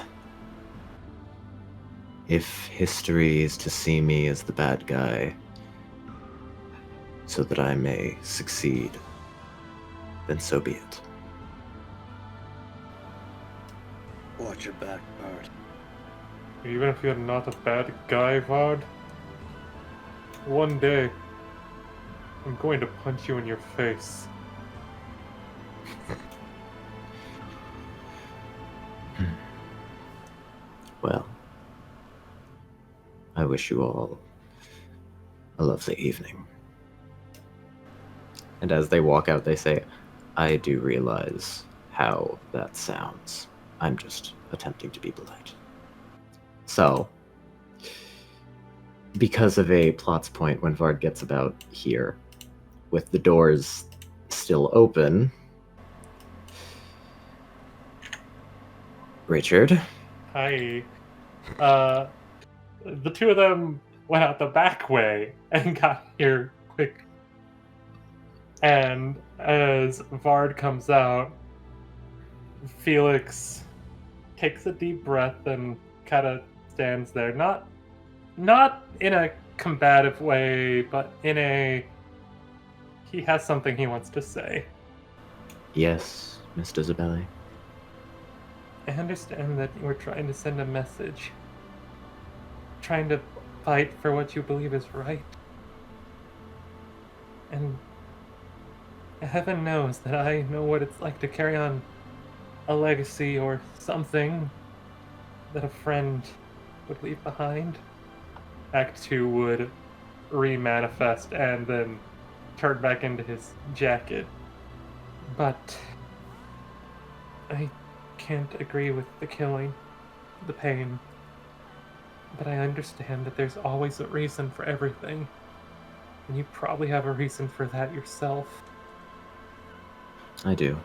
S13: "If history is to see me as the bad guy, so that I may succeed, then so be it."
S15: Watch your back, Bard.
S8: Even if you're not a bad guy, Vard, one day, I'm going to punch you in your face.
S13: Well, I wish you all a lovely evening. And as they walk out, they say, "I do realize how that sounds. I'm just attempting to be polite." So, because of a plot's point, when Vard gets about here, with the doors still open, Richard.
S8: Hi. The two of them went out the back way and got here quick. And as Vard comes out, Felix takes a deep breath and kind of stands there. Not in a combative way, but in a... he has something he wants to say.
S13: Yes, Mr. Zabelli.
S8: I understand that you were trying to send a message. Trying to fight for what you believe is right. And heaven knows that I know what it's like to carry on a legacy or something that a friend would leave behind. Act 2 would re-manifest and then turn back into his jacket. But I can't agree with the killing, the pain. But I understand that there's always a reason for everything. And you probably have a reason for that yourself.
S13: I do.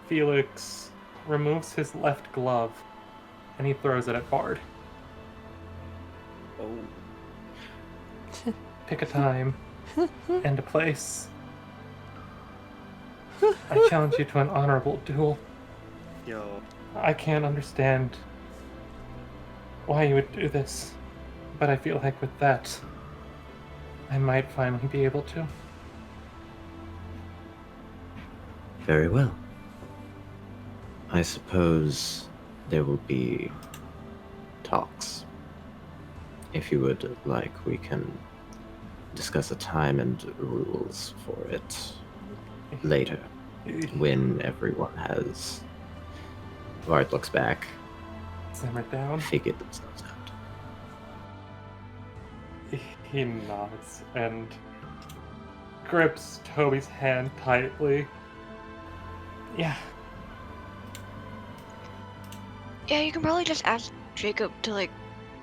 S8: Felix removes his left glove and he throws it at Bard.
S15: Oh.
S8: Pick a time and a place. I challenge you to an honorable duel.
S15: Yo.
S8: I can't understand why you would do this, but I feel like with that, I might finally be able to.
S13: Very well. I suppose there will be talks. If you would like, we can discuss a time and rules for it later, when everyone has... Vard looks back.
S8: Simmer down.
S13: Figured themselves out.
S8: He nods and grips Toby's hand tightly. Yeah.
S11: Yeah, you can probably just ask Jacob to, like,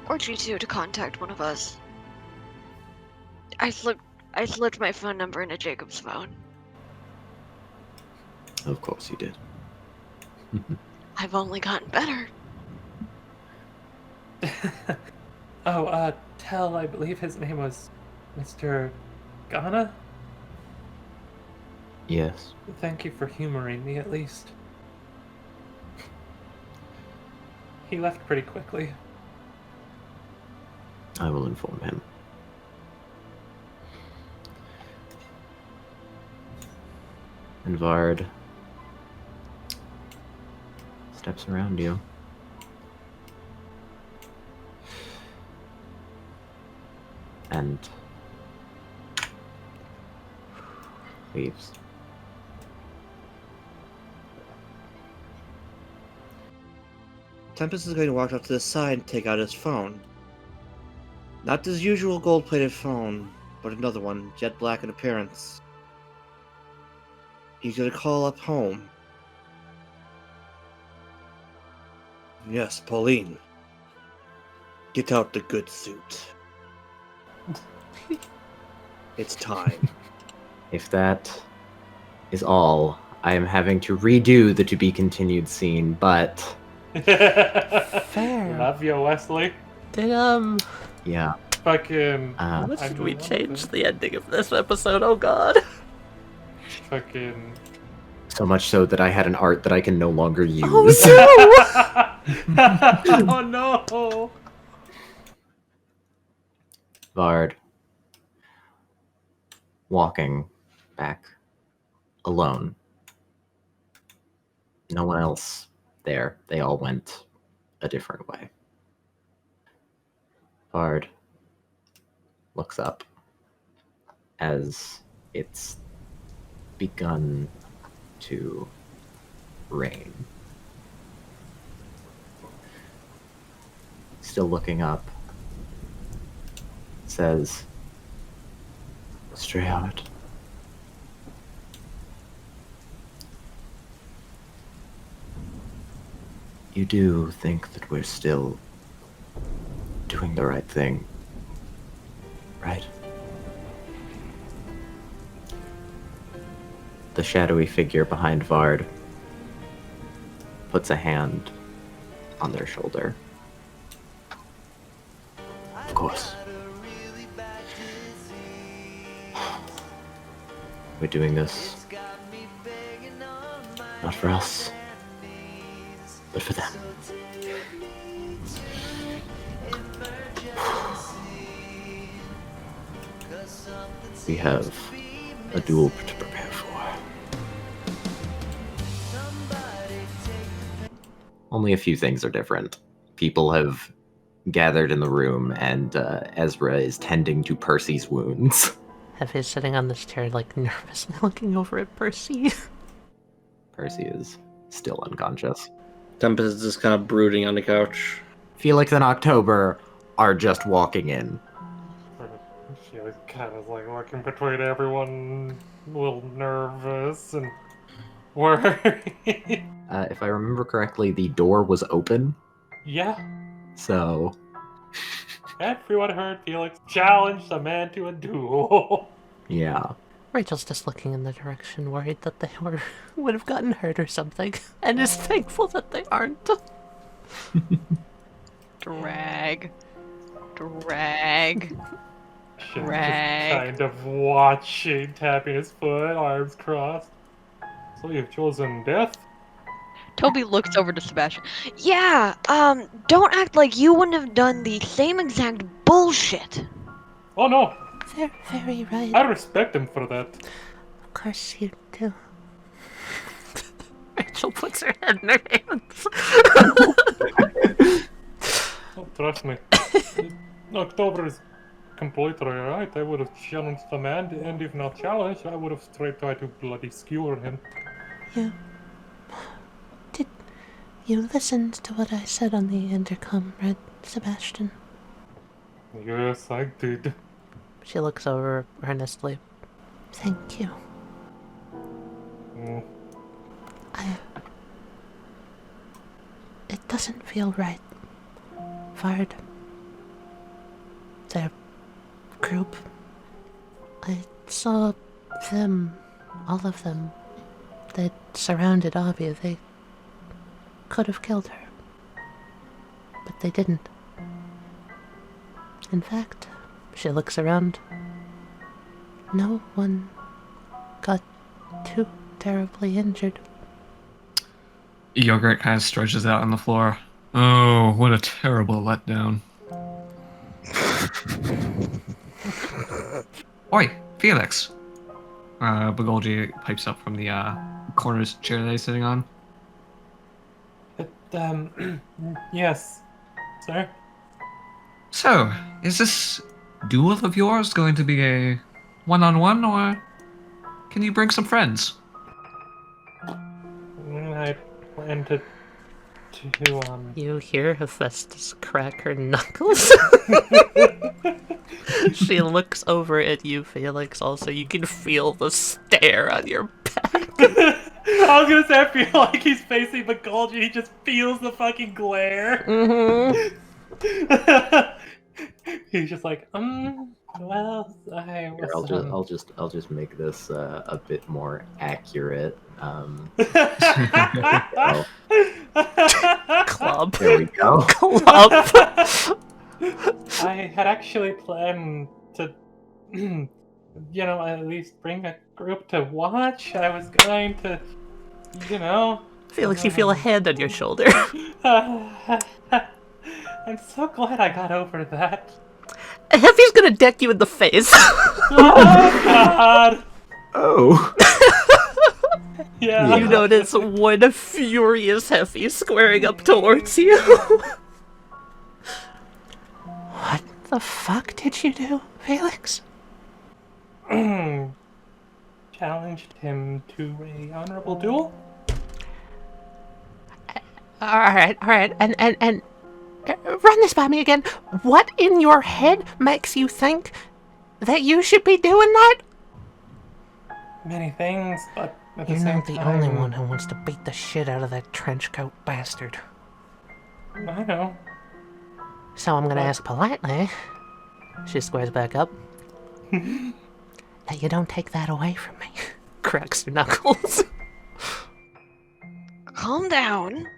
S11: or G2 to contact one of us. I slipped my phone number into Jacob's phone.
S13: Of course you did.
S11: I've only gotten better.
S8: Tell, I believe his name was Mr. Ghana?
S13: Yes.
S8: Thank you for humoring me, at least. He left pretty quickly.
S13: I will inform him. And Vard steps around you. And leaves.
S15: Tempest is going to walk up to the side and take out his phone. Not his usual gold-plated phone, but another one, jet black in appearance. He's going to call up home. Yes, Pauline. Get out the good suit. It's time.
S13: If that is all, I am having to redo the to be continued scene, but
S6: Fair.
S8: Love you, Westley.
S6: Did
S13: Yeah.
S8: Fucking.
S6: How much did we
S8: one
S6: change
S8: thing.
S6: the ending of this episode? Oh god.
S8: Fucking.
S13: So much so that I had an art that I can no longer use.
S6: Oh
S8: Oh no!
S13: Vard, walking back alone. No one else there. They all went a different way. Vard looks up as it's begun to rain. Still looking up, says, Strayhard. You do think that we're still doing the right thing, right? The shadowy figure behind Vard puts a hand on their shoulder. Of course. We're doing this not for us, but for them. We have a duel to prepare for. Only a few things are different. People have gathered in the room, and Ezra is tending to Percy's wounds.
S10: Effie's sitting on this chair, like, nervously looking over at Percy.
S13: Percy is still unconscious.
S7: Tempest is just kind of brooding on the couch.
S13: Felix and October are just walking in.
S8: She was kind of like looking between everyone, a little nervous and worried.
S13: If I remember correctly, the door was open,
S8: Yeah,
S13: so...
S8: everyone heard Felix challenge the man to a duel.
S13: Yeah.
S10: Rachel's just looking in the direction, worried that they would have gotten hurt or something, and is thankful that they aren't.
S5: Drag.
S8: Just kind of watching, tapping his foot, arms crossed. So you've chosen death?
S5: Toby looks over to Sebastian.
S11: Yeah, don't act like you wouldn't have done the same exact bullshit.
S8: Oh no,
S10: Very right.
S8: I respect him for that.
S10: Of course you do. Rachel puts her head in her hands.
S8: Oh, trust me. October is completely right. I would have challenged the man, and if not challenged, I would have straight tried to bloody skewer him.
S10: Yeah. Did you listen to what I said on the intercom, right, Sebastian?
S8: Yes, I did.
S10: She looks over earnestly. Thank you.
S8: Mm.
S10: It doesn't feel right. Vard. Their group. I saw them, all of them. They surrounded Avia. They could have killed her. But they didn't. In fact, she looks around. No one got too terribly injured.
S12: Yogurt kind of stretches out on the floor. Oh, what a terrible letdown. Oi, Felix! Bagolgi pipes up from the corner chair that he's sitting on.
S8: Yes, sir?
S12: So, is this duel of yours going to be a one-on-one, or can you bring some friends?
S8: I plan to
S10: You hear Hephaestus crack her knuckles? She looks over at you, Felix, also. You can feel the stare on your back.
S8: I was gonna say, I feel like he's facing Bagolgi, he just feels the fucking glare.
S10: Mm-hmm.
S8: He's just like, well,
S13: Here, I'll just make this a bit more accurate.
S16: Club.
S13: There we go.
S16: Club.
S8: I had actually planned to, at least bring a group to watch. I was going to,
S16: Felix, you feel a hand on your shoulder.
S8: I'm so glad I got over that.
S16: Heffy's gonna deck you in the face.
S8: Oh, God!
S13: Oh.
S8: Yeah.
S16: You notice one furious Heffy squaring up towards you.
S10: What the fuck did you do, Felix?
S8: Challenged him to a honorable duel.
S10: Alright, and run this by me again. What in your head makes you think that you should be doing that?
S8: Many things, but at the
S10: You're
S8: same
S10: not the
S8: time...
S10: only one who wants to beat the shit out of that trenchcoat bastard.
S8: I know.
S10: So I'm gonna ask politely, she squares back up, that you don't take that away from me. Cracks her knuckles.
S11: Calm down.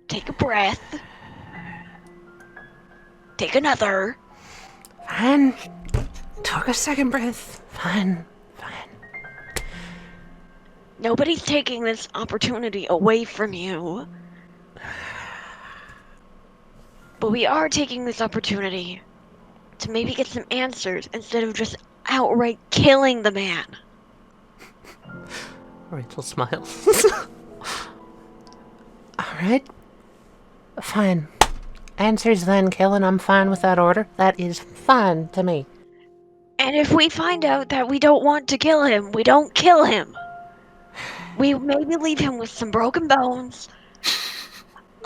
S11: Take a breath. Take another.
S10: Fine. Took a second breath. Fine.
S11: Nobody's taking this opportunity away from you. But we are taking this opportunity to maybe get some answers instead of just outright killing the man.
S10: Rachel smiles. Alright. Fine. Answers then, killing. I'm fine with that order. That is fine to me.
S11: And if we find out that we don't want to kill him, we don't kill him. We maybe leave him with some broken bones,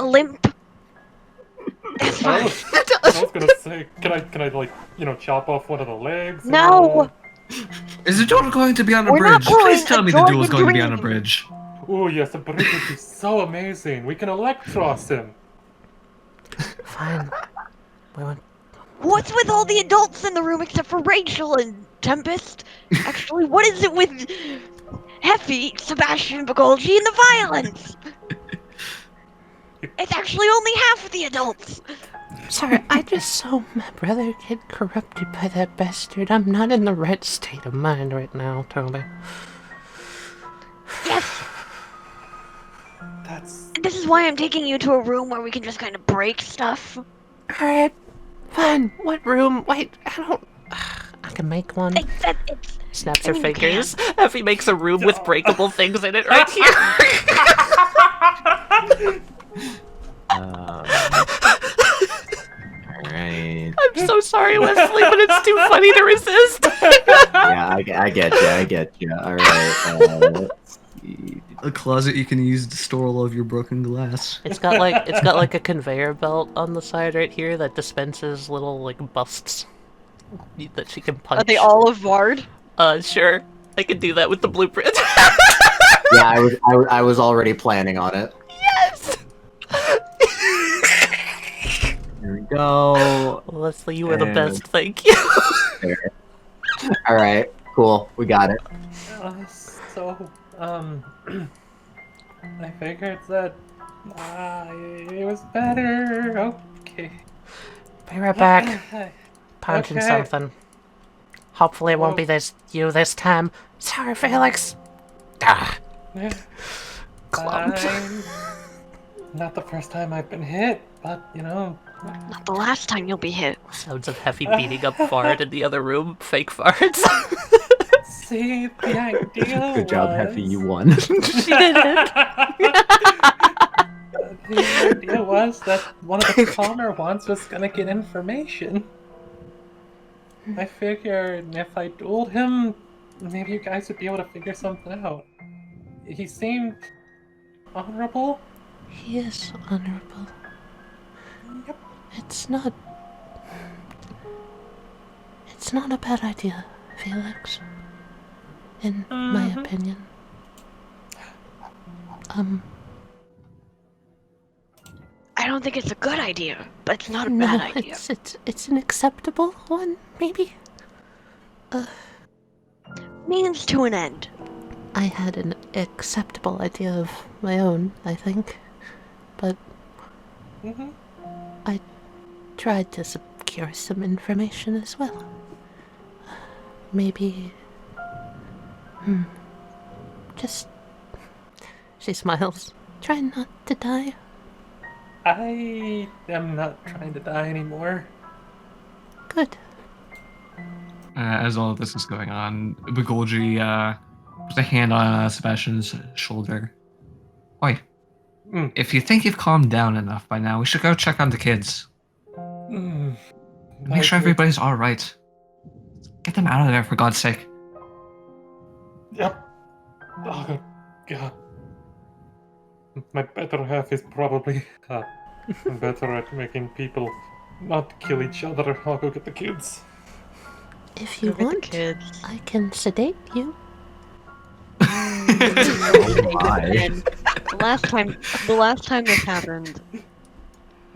S11: a limp. That's fine.
S8: I was gonna say, can I chop off one of the legs?
S11: No!
S12: Is the duel going to be on a
S11: We're not
S12: bridge? Please
S11: playing
S12: tell
S11: a
S12: me the duel is
S11: Jordan
S12: going to be on a
S11: dream.
S12: bridge.
S8: Oh yes, a bridge would be so amazing. We can electros him.
S10: Fine.
S11: What's with all the adults in the room except for Rachel and Tempest? Actually, what is it with Heffy, Sebastian, Bagolgi, and the violence? It's actually only half of the adults.
S10: Sorry, I just saw my brother get corrupted by that bastard. I'm not in the right state of mind right now, Toby.
S11: Yes. This is why I'm taking you to a room where we can just kind of break stuff.
S10: Alright, fine. What room? Wait, I can make one.
S16: Snaps her fingers. Heffy makes a room with breakable things in it right here.
S13: Alright.
S16: I'm so sorry, Westley, but it's too funny to resist.
S13: Yeah, I get you. Alright, let's see.
S12: A closet you can use to store all of your broken glass.
S16: It's got like a conveyor belt on the side right here that dispenses little like busts that she can punch.
S5: Are they all of Vard?
S16: Sure. I could do that with the blueprint.
S13: Yeah, I was already planning on it.
S16: Yes.
S13: Here we go.
S16: Leslie, you are the best. Thank you.
S13: All right, cool. We got it.
S8: I figured that it was better. Okay.
S10: Be right back. Punching
S8: Okay.
S10: something. Hopefully it won't be you this time. Sorry, Felix. Ah.
S8: Fine. Not the first time I've been hit, but
S11: Not the last time you'll be hit.
S16: Sounds of Heffy beating up Fard in the other room. Fake farts.
S8: See, the idea
S13: Good job,
S8: was...
S13: Heffy. You won.
S16: She did it.
S8: The idea was that one of the calmer ones was gonna get information. I figured if I dueled him, maybe you guys would be able to figure something out. He seemed honorable.
S10: He is honorable.
S8: Yep.
S10: It's not a bad idea, Felix. In my opinion.
S11: I don't think it's a good idea, but it's not a bad idea.
S10: It's an acceptable one, maybe.
S11: Means to an end.
S10: I had an acceptable idea of my own, I think. But
S8: Mm-hmm.
S10: I tried to secure some information as well. Maybe... Just... She smiles. Try not to die.
S8: I am not trying to die anymore.
S10: Good.
S12: As all of this is going on, Begolgi puts a hand on Sebastian's shoulder. Oi, if you think you've calmed down enough by now, we should go check on the kids. Make sure everybody's alright. Get them out of there, for God's sake.
S8: Yep. Oh, God. My better half is probably better at making people not kill each other. I'll go get the kids.
S10: If you
S5: Go get the
S10: want,
S5: kids.
S10: I can sedate you.
S5: The last time this happened,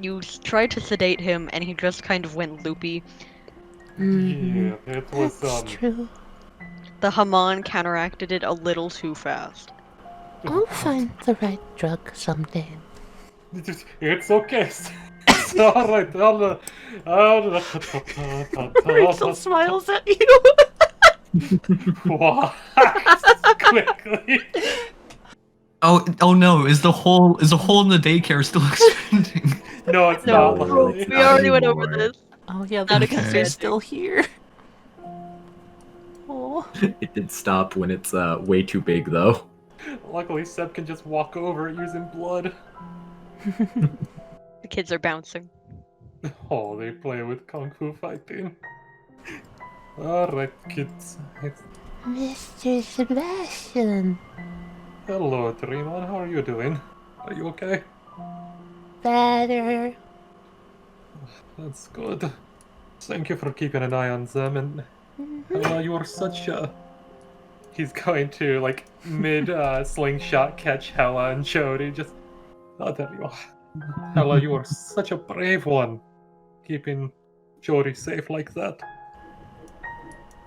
S5: you tried to sedate him and he just kind of went loopy.
S8: Yeah, it was
S10: That's true.
S5: The Haman counteracted it a little too fast.
S10: I'll find the right drug someday.
S8: It's okay. It's alright.
S6: Rachel smiles at you.
S8: What? Quickly.
S12: Oh no! Is the hole in the daycare still expanding?
S8: No, it's
S5: No,
S8: not. Luckily.
S5: we already went over this.
S6: Oh yeah,
S5: Not
S6: the
S5: a
S6: kids are still here. Oh.
S13: It did stop when it's way too big, though.
S8: Luckily, Seb can just walk over it using blood.
S5: The kids are bouncing.
S8: Oh, they play with Kung Fu fighting. Alright, kids.
S10: Mr. Sebastian.
S8: Hello, Dreamon. How are you doing? Are you okay?
S10: Better.
S8: That's good. Thank you for keeping an eye on them, and you are such a... He's going to, like, mid-slingshot catch Hella and Jody, just... I'll tell you. Hella, you are such a brave one, keeping Jody safe like that.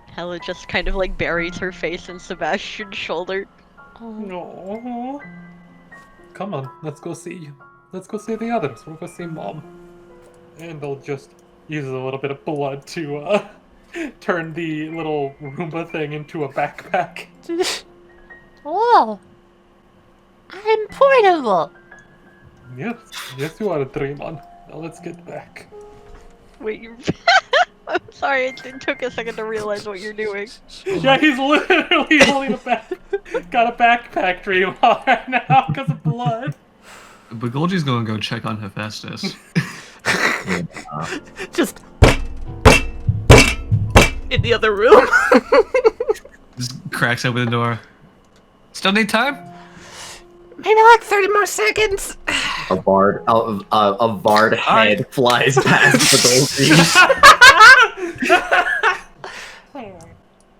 S5: Hella just kind of like buries her face in Sebastian's shoulder.
S8: No. Come on, let's go see the others. We'll go see Mom. And I'll just use a little bit of blood to turn the little Roomba thing into a backpack.
S10: Oh, I'm portable.
S8: Yes, you are a Dreamon. Now let's get back.
S5: Wait, you... I'm sorry, it took a second to realize what you're doing.
S8: Yeah, he's literally holding got a backpack Dreamon right now because of blood.
S12: Begolgi's gonna go check on Hephaestus.
S6: Just in the other room.
S12: Just cracks open the door. Still need time?
S6: Maybe like 30 more seconds.
S13: A Vard head flies past Begolgi.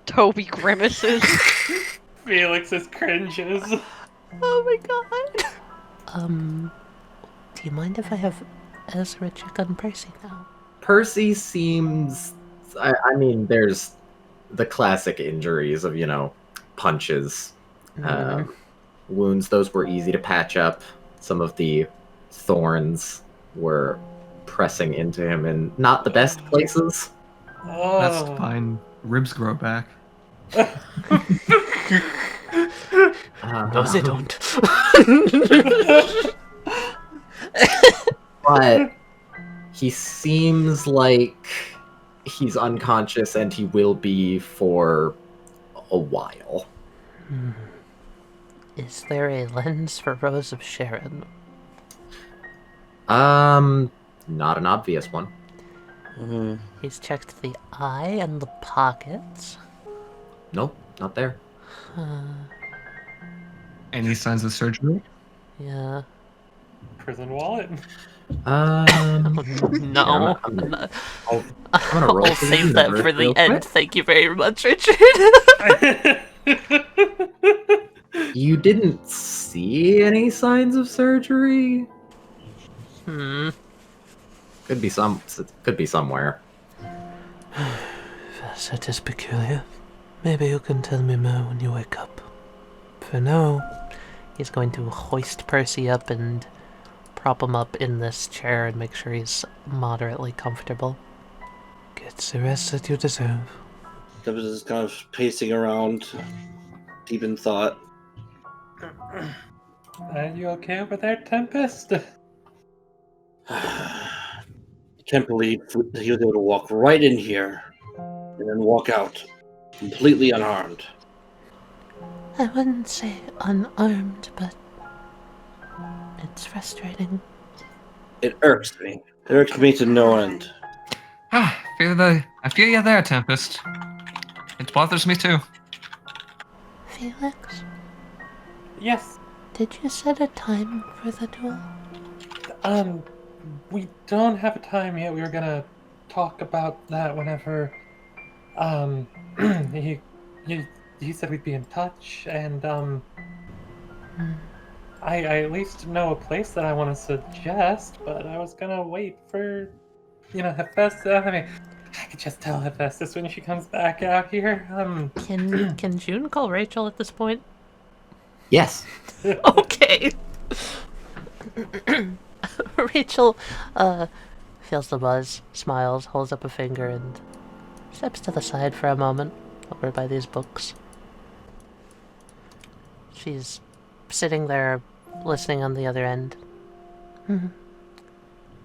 S5: Toby grimaces.
S8: Felix's cringes.
S6: Oh my god.
S10: Do you mind if I have Ezra check on Percy now?
S13: Percy seems... I mean, there's the classic injuries of, punches. Wounds, those were easy to patch up. Some of the thorns were pressing into him in not the best places.
S12: That's fine. Ribs grow back.
S6: No, they don't.
S13: But he seems like he's unconscious and he will be for a while.
S10: Is there a lens for Rose of Sharon?
S13: Not an obvious one.
S10: He's checked the eye and the pockets.
S13: Nope, not there.
S12: Any signs of surgery?
S10: Yeah.
S8: Prison wallet.
S6: No.
S13: I'm gonna roll
S6: I'll
S13: for the
S6: save that
S13: universe
S6: for the
S13: real
S6: end.
S13: quick.
S6: Thank you very much, Richard.
S13: You didn't see any signs of surgery? Could be somewhere.
S10: That is peculiar. Maybe you can tell me more when you wake up. For now, he's going to hoist Percy up and
S16: prop him up in this chair and make sure he's moderately comfortable.
S10: Get the rest that you deserve.
S15: Tempest is kind of pacing around, deep in thought.
S8: Are you okay over there, Tempest?
S15: Can't believe that he was able to walk right in here and then walk out completely unharmed.
S10: I wouldn't say unarmed, but it's frustrating.
S15: It irks me. It irks me to no end.
S12: I feel you there, Tempest. It bothers me too.
S10: Felix?
S8: Yes.
S10: Did you set a time for the duel?
S8: We don't have a time yet. We were gonna talk about that whenever, he said we'd be in touch, and, I at least know a place that I want to suggest, but I was gonna wait for, Hephaestus. I mean, I could just tell Hephaestus when she comes back out here.
S16: Can June call Rachel at this point?
S13: Yes.
S16: Okay. Rachel, feels the buzz, smiles, holds up a finger, and steps to the side for a moment, over by these books. She's sitting there, listening on the other end.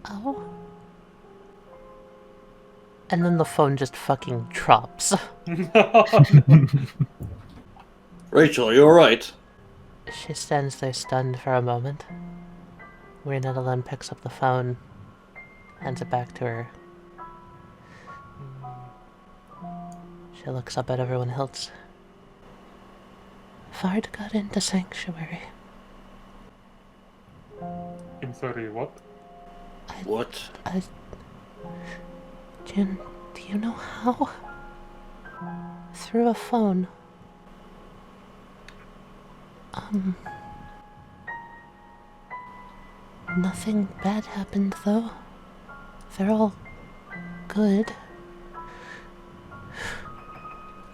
S16: Oh? And then the phone just fucking drops.
S15: Rachel, are you alright?
S16: She stands there stunned for a moment. Renetta then picks up the phone, hands it back to her. She looks up at everyone else.
S10: Vard got into Sanctuary.
S8: I'm sorry, what?
S15: What?
S10: June, do you know how? Through a phone. Nothing bad happened, though. They're all good.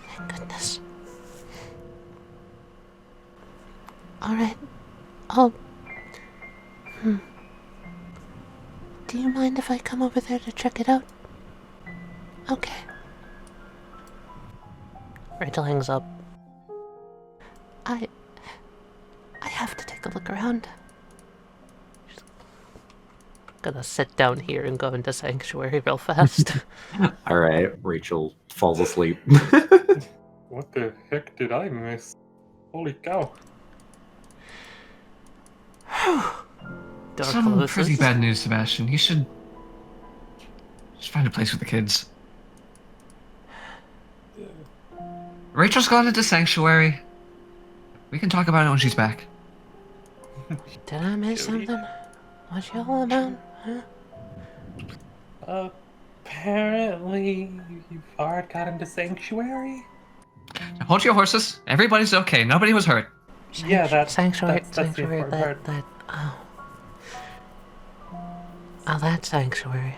S10: Thank goodness. Alright, I'll... Do you mind if I come over there to check it out? Okay.
S16: Rachel hangs up.
S10: I have to take a look around.
S16: Gonna sit down here and go into Sanctuary real fast.
S13: Alright, Rachel falls asleep.
S8: What the heck did I miss? Holy cow.
S12: Some pretty bad news, Sebastian. You should just find a place with the kids. Rachel's gone into Sanctuary. We can talk about it when she's back.
S10: Did I miss something? What you all about? Huh?
S8: Apparently, Vard got into Sanctuary?
S12: Hold your horses. Everybody's okay. Nobody was hurt.
S8: Yeah, that's
S10: Sanctuary,
S8: that's the important part.
S10: Oh, that's Sanctuary.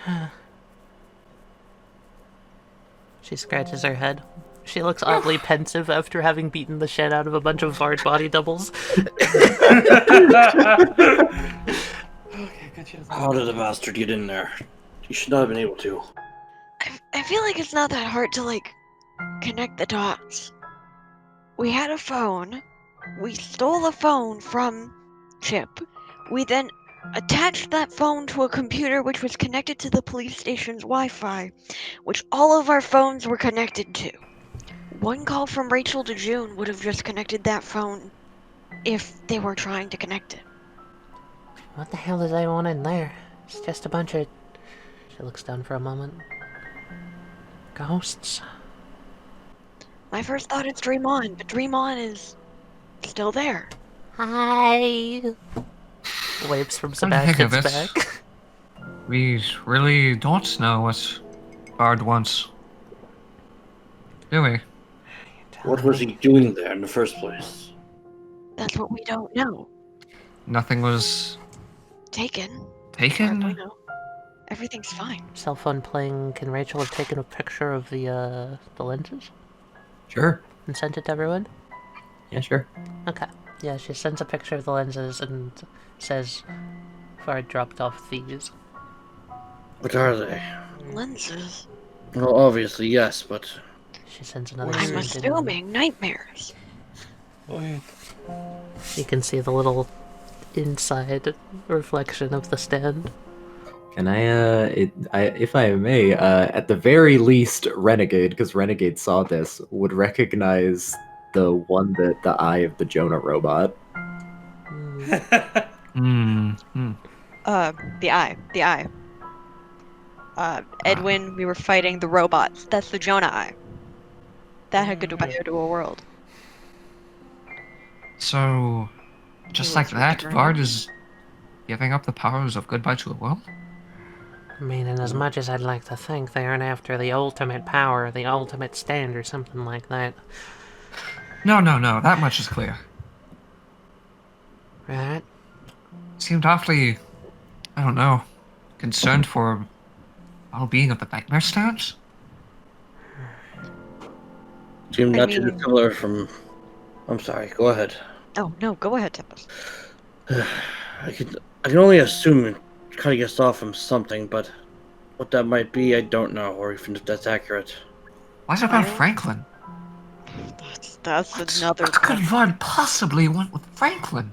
S10: Huh.
S16: She scratches her head. She looks oddly pensive after having beaten the shit out of a bunch of Vard body doubles.
S15: How did the bastard get in there? You should not have been able to.
S11: I feel like it's not that hard to, connect the dots. We had a phone. We stole a phone from Chip. We then attached that phone to a computer which was connected to the police station's Wi-Fi, which all of our phones were connected to. One call from Rachel to June would have just connected that phone if they were trying to connect it.
S16: What the hell is everyone in there? It's just a bunch of... She looks down for a moment. Ghosts?
S11: My first thought is Dream On, but Dream On is still there.
S16: Hi! Waves from
S12: For the heck of
S16: Sebastian's
S12: it,
S16: back.
S12: We really don't know what Bard wants. Do we?
S15: What was he doing there in the first place?
S11: That's what we don't know.
S12: Nothing was
S11: Taken.
S12: taken?
S11: No. Everything's fine.
S16: Cell phone playing. Can Rachel have taken a picture of the lenses?
S13: Sure.
S16: And sent it to everyone?
S13: Yeah, sure.
S16: Okay.
S10: Yeah, she sends a picture of the lenses and says, Vard dropped off these.
S15: What are they?
S11: Lenses.
S15: Well, obviously, yes, but...
S10: She sends another
S11: I'm
S10: screen
S11: assuming nightmares.
S10: You can see the little inside reflection of the stand.
S13: Can if I may, at the very least, Renegade, because Renegade saw this, would recognize the one that the eye of the Jonah robot.
S5: The eye. Edwin, we were fighting the robots. That's the Jonah eye. That had goodbye to a world.
S12: So, just like that, Vard is giving up the powers of goodbye to a world?
S10: I mean, and as much as I'd like to think they aren't after the ultimate power, the ultimate stand, or something like that.
S12: No, that much is clear.
S10: Right?
S12: Seemed awfully, I don't know, concerned for well-being of the nightmare stands?
S15: Seemed not too dissimilar from... I'm sorry, go ahead.
S5: Oh, no, go ahead, Tempest.
S15: I can only assume cutting us off from something, but what that might be, I don't know, or even if that's accurate.
S12: Why about Franklin?
S5: That's another...
S12: What could Vard possibly want with Franklin?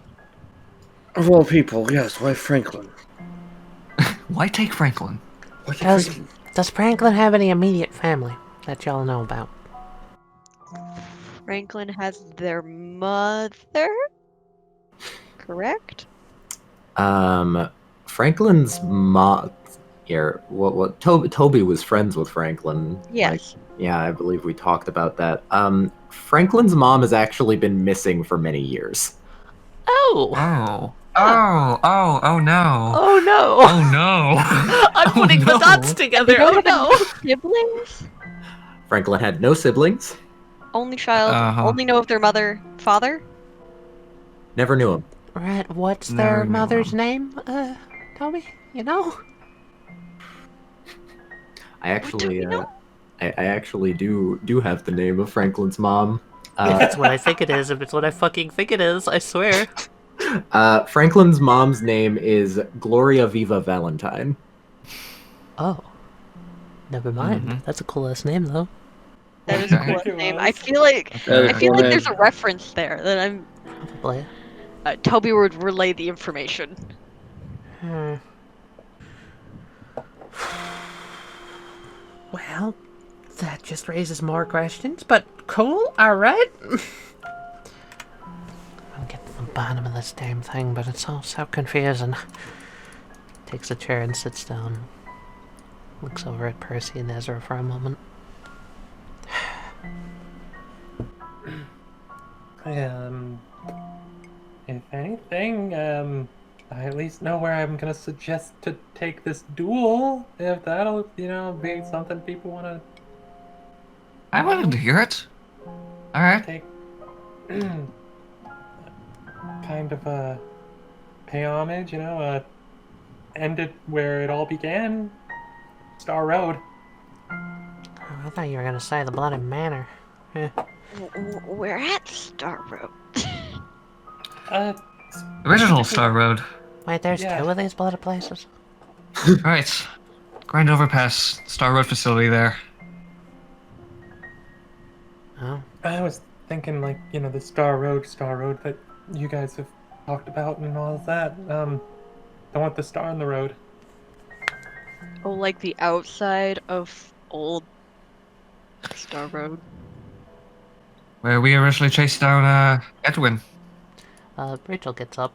S15: Of all people, yes, why Franklin?
S12: Why take Franklin?
S10: Does Franklin have any immediate family that y'all know about?
S5: Franklin has their mother? Correct?
S13: Franklin's mom... Here, Toby was friends with Franklin.
S5: Yes.
S13: Yeah, I believe we talked about that. Franklin's mom has actually been missing for many years.
S10: Oh!
S12: Oh no.
S10: Oh no!
S12: Oh no!
S10: I'm putting the dots together, oh no!
S5: Siblings?
S13: Franklin had no siblings.
S5: Only child, only know of their mother, father?
S13: Never knew him.
S10: Right, what's their mother's name, Toby? You know?
S13: I actually, I actually do have the name of Franklin's mom.
S10: If it's what I think it is, if it's what I fucking think it is, I swear.
S13: Franklin's mom's name is Gloria Viva Valentine.
S10: Oh. Never mind. That's a cool ass name, though.
S5: That is a cool name. I feel like there's a reference there that I'm...
S10: Probably.
S5: Toby would relay the information.
S10: Well, that just raises more questions, but cool, alright. I'll get to the bottom of this damn thing, but it's all so confusing. Takes a chair and sits down. Looks over at Percy and Ezra for a moment.
S8: If anything, I at least know where I'm gonna suggest to take this duel, if that'll, be something people wanna...
S12: I wanted to hear it. Alright.
S8: Take... kind of, pay homage, end it where it all began. Star Road.
S10: Oh, I thought you were gonna say the Bloody Manor.
S11: We're at Star Road.
S12: Original Star Road.
S10: Wait, there's two of these bloody places?
S12: Right. Grand Overpass, Star Road facility there.
S10: Oh.
S8: I was thinking, the Star Road that you guys have talked about and all of that. Don't want the star on the road.
S5: Oh, like the outside of old Star Road.
S12: Where we originally chased down, Edwin.
S10: Rachel gets up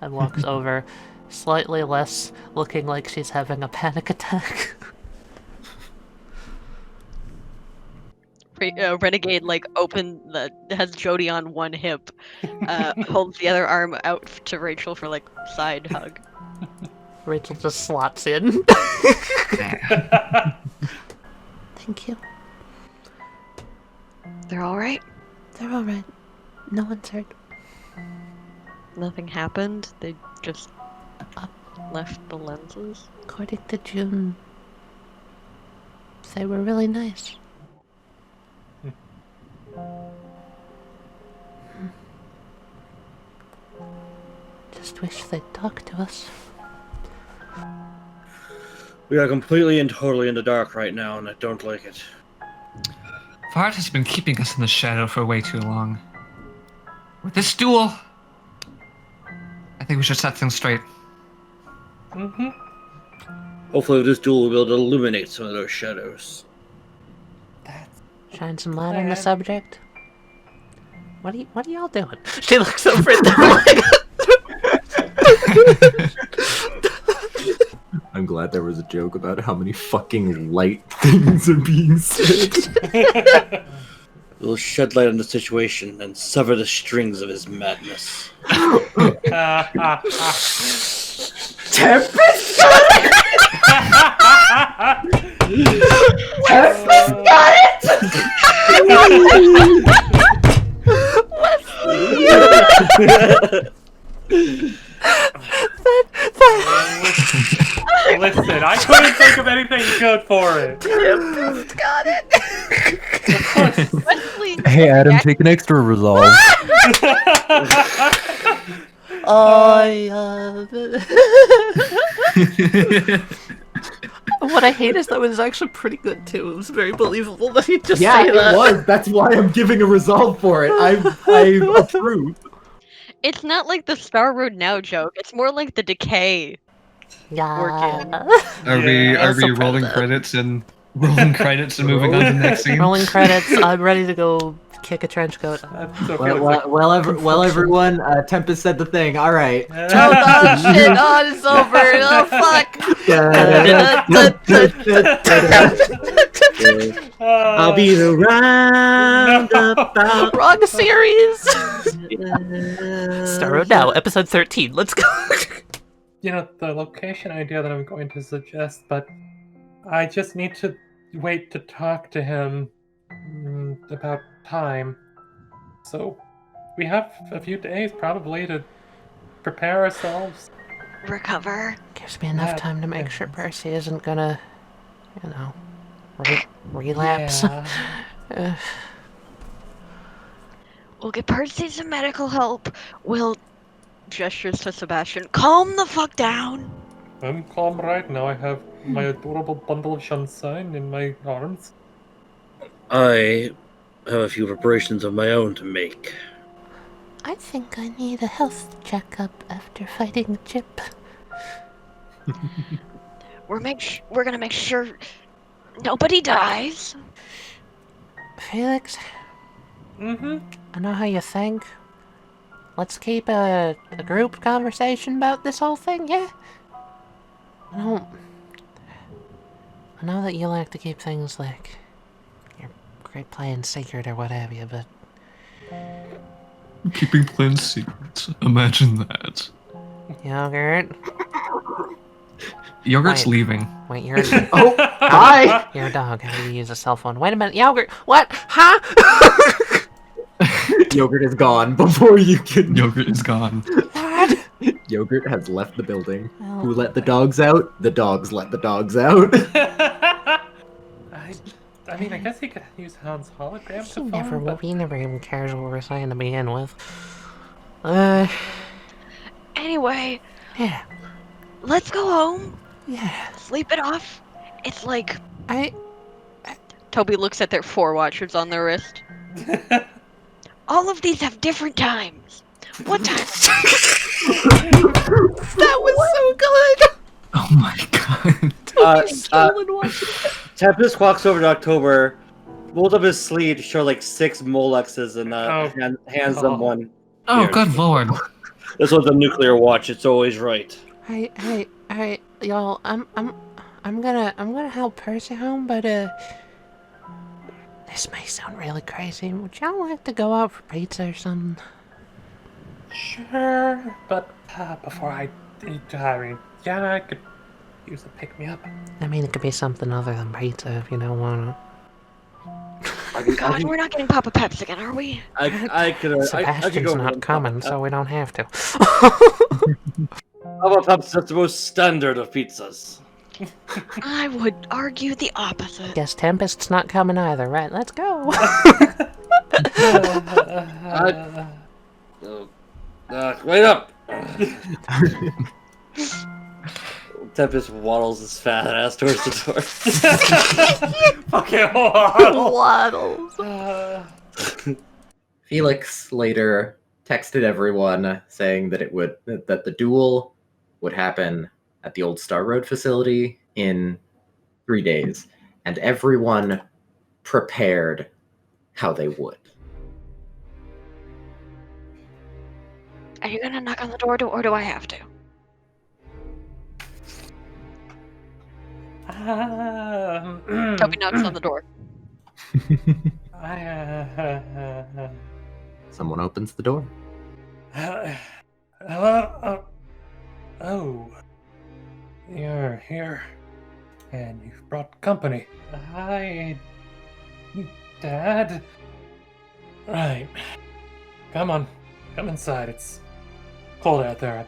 S10: and walks over, slightly less looking like she's having a panic attack.
S5: Renegade, has Jody on one hip, holds the other arm out to Rachel for, side hug.
S10: Rachel just slots in. Thank you.
S11: They're alright?
S10: They're alright. No one's hurt.
S5: Nothing happened? They just left the lenses?
S10: According to June, they were really nice. just wish they'd talk to us.
S15: We are completely and totally in the dark right now, and I don't like it.
S12: Vard has been keeping us in the shadow for way too long. With this duel, I think we should set things straight.
S15: Hopefully with this duel we'll be able to illuminate some of those shadows.
S10: Shine some light on the subject. What are y'all doing? She looks over at them.
S13: I'm glad there was a joke about how many fucking light things are being said.
S15: We'll shed light on the situation and sever the strings of his madness.
S14: Tempest got it!
S8: Listen, I couldn't think of anything good for it.
S11: Got it. Westley.
S17: Hey, Adam, take an extra resolve.
S6: What I hate is that was actually pretty good too. It was very believable that he just
S14: Yeah,
S6: say that.
S14: it was. That's why I'm giving a resolve for it. I approve.
S5: It's not like the Star Road Now joke. It's more like the decay.
S10: Yeah.
S12: Are we rolling credits and moving on to the next scene?
S10: Rolling credits. I'm ready to go kick a trench coat.
S14: Well, everyone, Tempest said the thing. All right.
S6: Oh, shit! Oh, it's over! Oh, fuck!
S15: I'll be the roundabout.
S6: Wrong series! Star Road Now, episode 13. Let's go!
S8: You know, the location idea that I'm going to suggest, but I just need to wait to talk to him about time. So we have a few days probably to prepare ourselves.
S11: Recover.
S10: Gives me enough time to make sure Percy isn't gonna, relapse.
S8: Yeah.
S11: We'll get Percy some medical help. We'll gestures to Sebastian. Calm the fuck down.
S8: I'm calm right now. I have my adorable bundle of sunshine in my arms.
S15: I have a few preparations of my own to make.
S10: I think I need a health checkup after fighting Chip.
S11: We're gonna make sure nobody dies.
S10: Felix? I know how you think. Let's keep a group conversation about this whole thing, yeah? I know that you like to keep things like your great plans secret or what have you, but...
S12: Keeping plans secrets. Imagine that.
S10: Yogurt?
S12: Yogurt's leaving.
S10: Wait, you're...
S14: Oh, hi!
S10: You're a dog. How do you use a cell phone? Wait a minute, Yogurt! What? Huh?
S14: Yogurt is gone before you can...
S12: Yogurt is gone.
S14: Yogurt has left the building. Who let the dogs out? The dogs let the dogs out.
S8: I mean, I guess he could use Han's hologram to phone,
S10: He never even cares what we're saying to begin with.
S11: Anyway.
S10: Yeah.
S11: Let's go home.
S10: Yeah.
S11: Sleep it off. It's like...
S5: Toby looks at their 4 watchers on their wrist.
S11: All of these have different times. What time?
S6: That was so good!
S12: Oh my god.
S15: Tempest walks over to October, rolls up his sleeve to show like 6 Molexes and hands them one.
S12: Oh,
S15: Here.
S12: good lord.
S15: This one's a nuclear watch, it's always right.
S10: Hey, y'all, I'm gonna help Percy home, but this may sound really crazy. Would y'all like to go out for pizza or something?
S8: Sure, but before I eat, I could use a pick-me-up.
S10: I mean, it could be something other than pizza if you don't want
S11: God, we're not getting Papa Peps again, are we?
S15: I could
S10: Sebastian's
S15: go
S10: not coming, so we don't have to.
S15: Papa Peps is the most standard of pizzas.
S11: I would argue the opposite.
S10: Guess Tempest's not coming either, right? Let's go.
S15: Wait up! Tempest waddles his fat ass towards the door.
S8: Fucking
S16: Waddles.
S13: Felix later texted everyone saying that that the duel would happen at the old Star Road facility in 3 days, and everyone prepared how they would.
S11: Are you gonna knock on the door, or do I have to?
S5: Toby knocks on the door.
S13: Someone opens the door.
S8: Hello? Oh. You're here. And you've brought company. Hi, Dad. Right. Come on. Come inside. It's cold out there.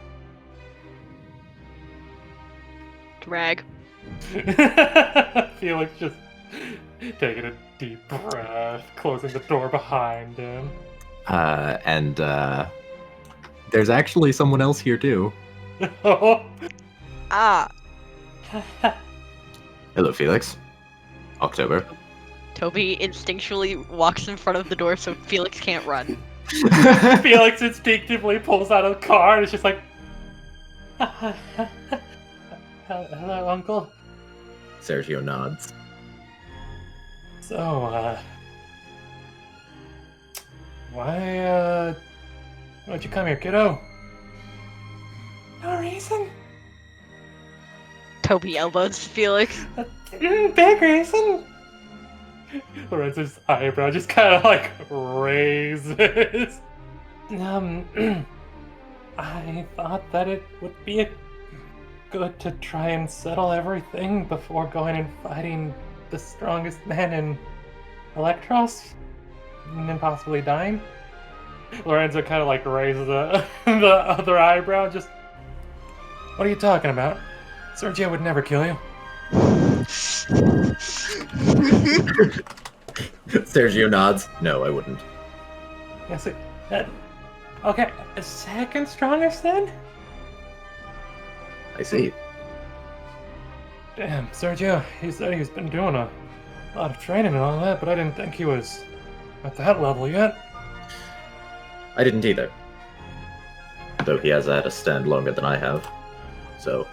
S5: Drag.
S8: Felix just taking a deep breath, closing the door behind him.
S13: And there's actually someone else here too.
S5: Ah.
S13: Hello, Felix. October.
S5: Toby instinctually walks in front of the door so Felix can't run.
S8: Felix instinctively pulls out of the car and it's just like, hello, Uncle.
S13: Sergio nods.
S8: So, why'd you come here, kiddo? No reason.
S5: Toby elbows Felix.
S8: Big reason. Lorenzo's eyebrow just kind of like raises. I thought that it would be good to try and settle everything before going and fighting the strongest man in Electros, and then possibly dying. Lorenzo kind of like raises the other eyebrow. Just, what are you talking about? Sergio would never kill you.
S13: Sergio nods. No, I wouldn't.
S8: Yes, okay, second strongest then?
S13: I see.
S8: Damn, Sergio, he said he's been doing a lot of training and all that, but I didn't think he was at that level yet.
S13: I didn't either. Though he has had a stand longer than I have. So,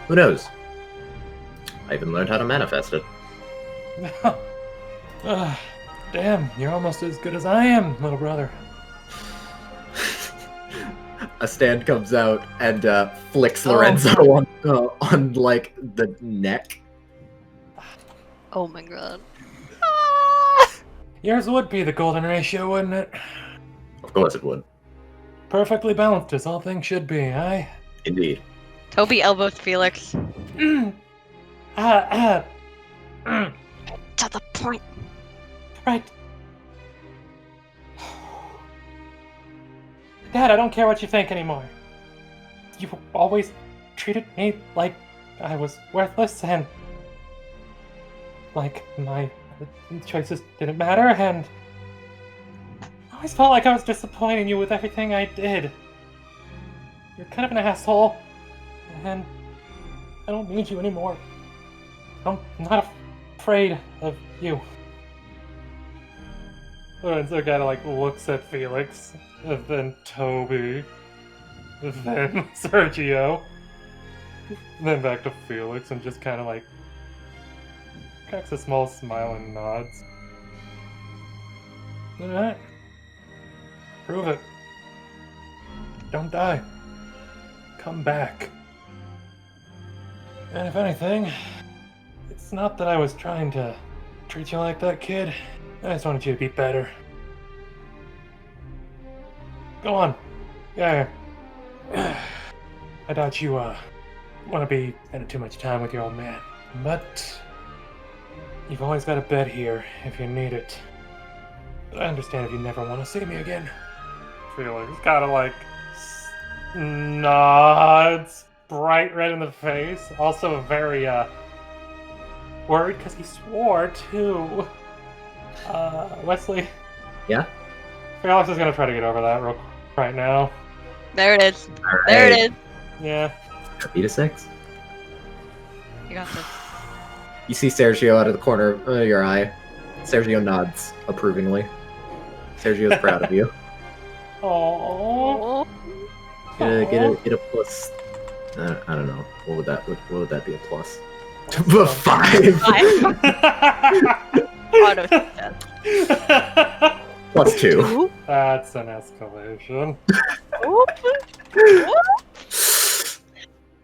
S13: who knows? I even learned how to manifest it.
S8: Damn, you're almost as good as I am, little brother.
S13: A stand comes out and flicks Lorenzo on like the neck.
S5: Oh my god.
S8: Yours would be the golden ratio, wouldn't it?
S13: Of course it would.
S8: Perfectly balanced as all things should be, aye?
S13: Indeed.
S5: Toby elbows Felix.
S11: To the point.
S8: Right. Dad, I don't care what you think anymore. You always treated me like I was worthless and like my choices didn't matter, and I always felt like I was disappointing you with everything I did. You're kind of an asshole, and I don't need you anymore. I'm not afraid of you. Lorenzo kind of like looks at Felix, and then Toby, and then Sergio, and then back to Felix, and just kind of like cracks a small smile and nods. Alright. Prove it. Don't die. Come back. And if anything, it's not that I was trying to treat you like that, kid. I just wanted you to be better. Go on. Yeah. I doubt you, want to be spending too much time with your old man. But you've always got a bed here if you need it. But I understand if you never want to see me again. Felix kind of like nods, bright red in the face. Also very, worried because he swore too. Wesley?
S13: Yeah?
S8: Felix is gonna try to get over that right now.
S5: There it is.
S13: All
S5: There
S13: right.
S5: it is.
S8: Yeah.
S13: Beat a 6.
S5: You got this.
S13: You see Sergio out of the corner of your eye. Sergio nods approvingly. Sergio's proud of you.
S8: Oh.
S13: Get a plus. I don't know. What would that be a plus? 5.
S5: Auto success.
S13: Plus 2.
S8: That's an escalation.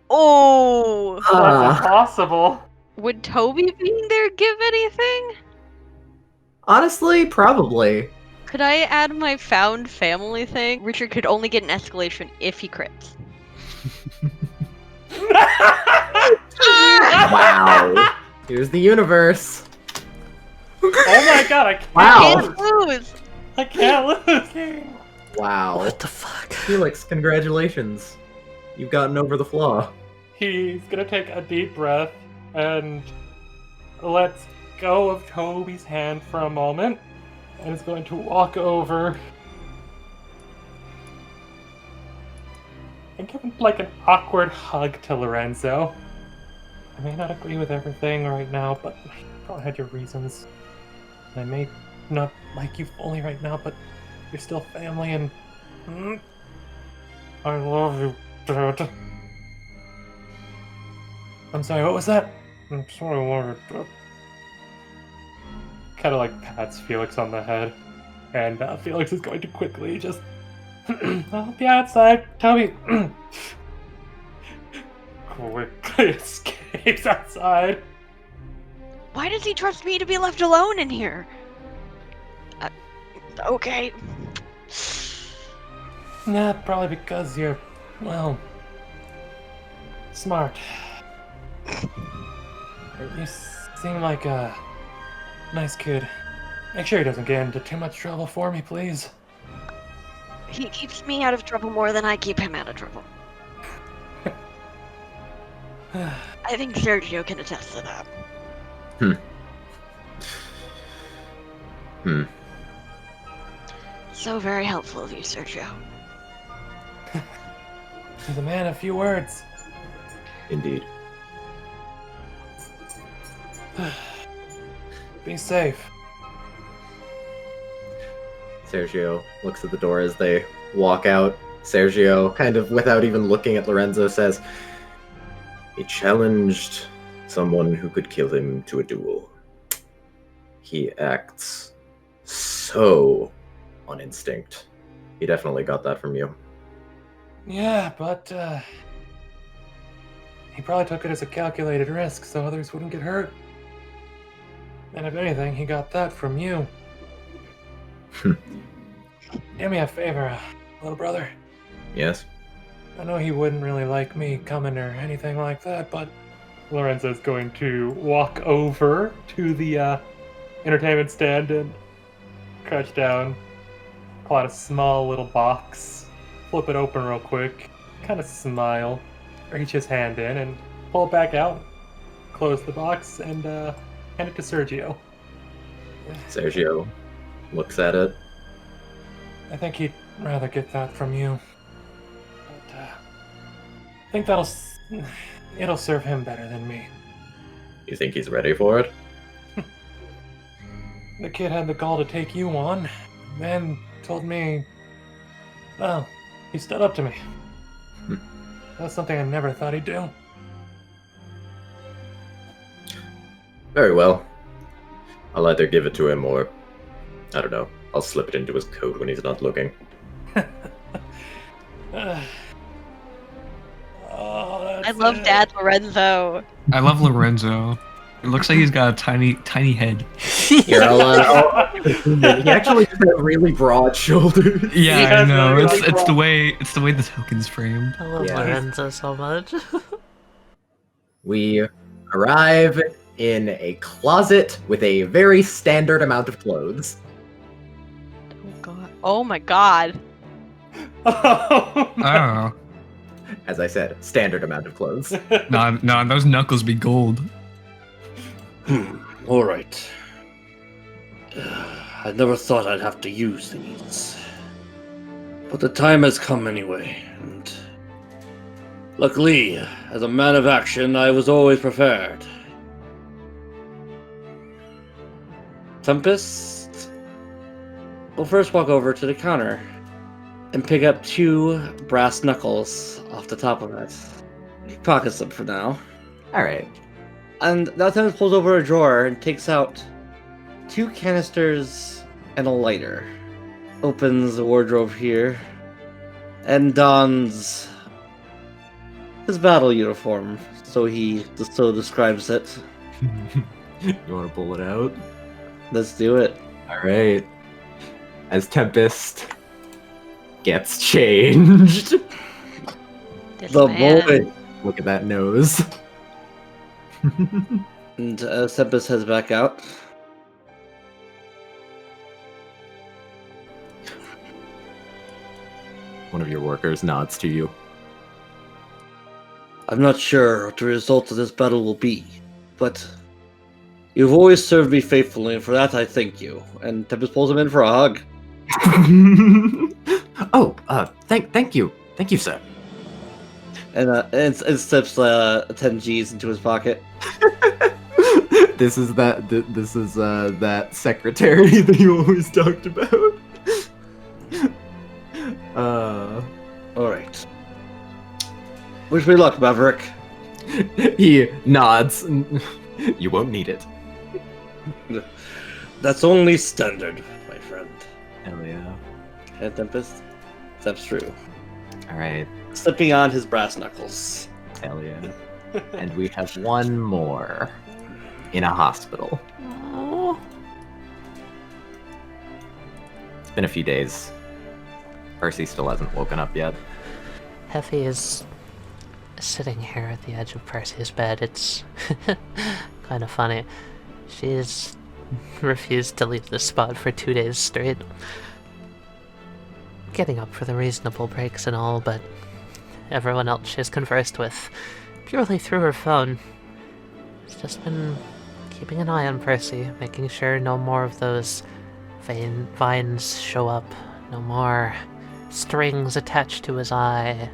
S5: Oh.
S8: That's impossible.
S5: Would Toby being there give anything?
S13: Honestly, probably.
S5: Could I add my found family thing? Richard could only get an escalation if he crits.
S13: Wow. Here's the universe.
S8: Oh my god, I can't,
S13: Wow.
S5: I can't lose.
S8: I can't lose.
S13: Wow.
S6: What the fuck?
S13: Felix, congratulations. You've gotten over the flaw.
S8: He's gonna take a deep breath and lets go of Toby's hand for a moment and is going to walk over and give him like an awkward hug to Lorenzo. I may not agree with everything right now, but you probably had your reasons. And I may not like you fully right now, but you're still family and I love you, Dad. I'm sorry, what was that? I'm sorry, I love you, Dad. Kind of like pats Felix on the head, and Felix is going to quickly just I'll be outside, Toby. Quickly escapes outside.
S11: Why does he trust me to be left alone in here? Okay.
S8: Nah, probably because you're, well, smart. You seem like a nice kid. Make sure he doesn't get into too much trouble for me, please.
S11: He keeps me out of trouble more than I keep him out of trouble. I think Sergio can attest to that. So very helpful of you, Sergio.
S8: He's a man of few words.
S13: Indeed.
S8: Be safe.
S13: Sergio looks at the door as they walk out. Sergio, kind of without even looking at Lorenzo, says, "He challenged someone who could kill him to a duel. He acts so on instinct. He definitely got that from you."
S8: Yeah, but he probably took it as a calculated risk so others wouldn't get hurt. And if anything, he got that from you. Do me a favor, little brother.
S13: Yes?
S8: I know he wouldn't really like me coming or anything like that, but Lorenzo's going to walk over to the entertainment stand and crouch down, pull out a small little box, flip it open real quick, kind of smile, reach his hand in and pull it back out, close the box, and hand it to Sergio.
S13: Sergio looks at it.
S8: I think he'd rather get that from you. But I think it'll serve him better than me.
S13: You think he's ready for it?
S8: The kid had the gall to take you on, and told me, well, he stood up to me. That's something I never thought he'd do.
S13: Very well. I'll either give it to him or, I don't know, I'll slip it into his coat when he's not looking.
S5: I love Dad Lorenzo.
S12: I love Lorenzo. It looks like he's got a tiny head.
S13: He actually has really broad shoulders.
S12: Yeah, I know. It's the way the token's framed.
S6: I love Lorenzo so much.
S13: We arrive in a closet with a very standard amount of clothes.
S5: Oh my god.
S12: Oh.
S13: As I said, standard amount of clothes.
S12: Nah, those knuckles be gold.
S15: Alright. I never thought I'd have to use these. But the time has come anyway, and luckily, as a man of action, I was always prepared. Tempest will first walk over to the counter and pick up 2 brass knuckles off the top of it. He pockets them for now.
S13: Alright.
S15: And now Tempest pulls over a drawer and takes out 2 canisters and a lighter. Opens the wardrobe here and dons his battle uniform, so he so describes it.
S13: You want to pull it out?
S15: Let's do it.
S13: Alright. As Tempest gets changed.
S15: The boy.
S13: Look at that nose.
S15: And Tempest heads back out.
S13: One of your workers nods to you.
S15: I'm not sure what the result of this battle will be, but you've always served me faithfully, and for that I thank you. And Tempest pulls him in for a hug.
S13: Thank you. Thank you, sir.
S15: And slips 10 G's into his pocket.
S13: This is that secretary that you always talked about.
S15: Alright. Wish me luck, Maverick.
S13: He nods. You won't need it.
S15: That's only standard, my friend.
S13: Hell yeah.
S15: And Tempest steps through.
S13: Alright.
S15: Slipping on his brass knuckles.
S13: Hell yeah. And we have one more. In a hospital.
S10: Oh.
S13: It's been a few days. Percy still hasn't woken up yet.
S10: Heffy is sitting here at the edge of Percy's bed. It's kind of funny. She's refused to leave the spot for 2 days straight. Getting up for the reasonable breaks and all, but everyone else she's conversed with, purely through her phone, has just been keeping an eye on Percy, making sure no more of those vines show up, no more strings attached to his eye,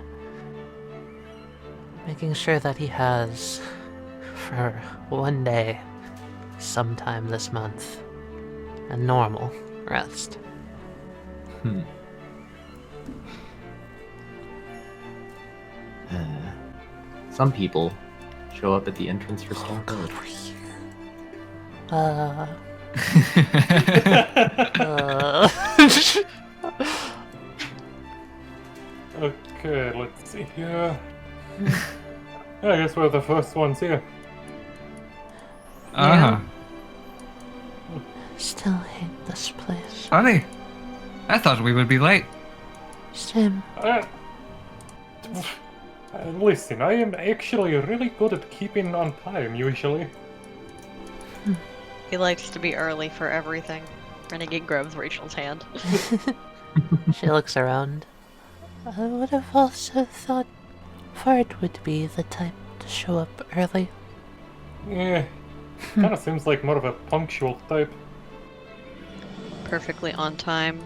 S10: making sure that he has, for one day, sometime this month, a normal rest.
S13: Some people show up at the entrance for Stone Road.
S8: Okay, let's see here. I guess we're the first ones here.
S10: Still hate this place.
S12: Funny. I thought we would be late.
S10: Same.
S8: Listen, I am actually really good at keeping on time, usually.
S5: He likes to be early for everything. Renegade grabs Rachel's hand.
S10: She looks around. I would have also thought Fard would be the type to show up early.
S8: Yeah, kind of seems like more of a punctual type.
S5: Perfectly on time.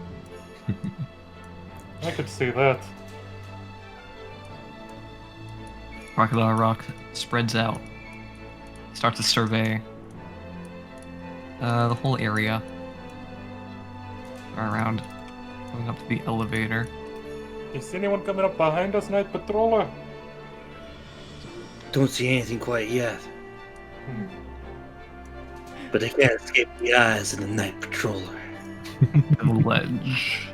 S8: I could see that.
S12: Crocodile Rock spreads out. Starts to survey the whole area around, going up to the elevator.
S8: Is anyone coming up behind us, Night Patroller?
S15: Don't see anything quite yet. But I can't escape the eyes of the Night Patroller.
S12: The ledge.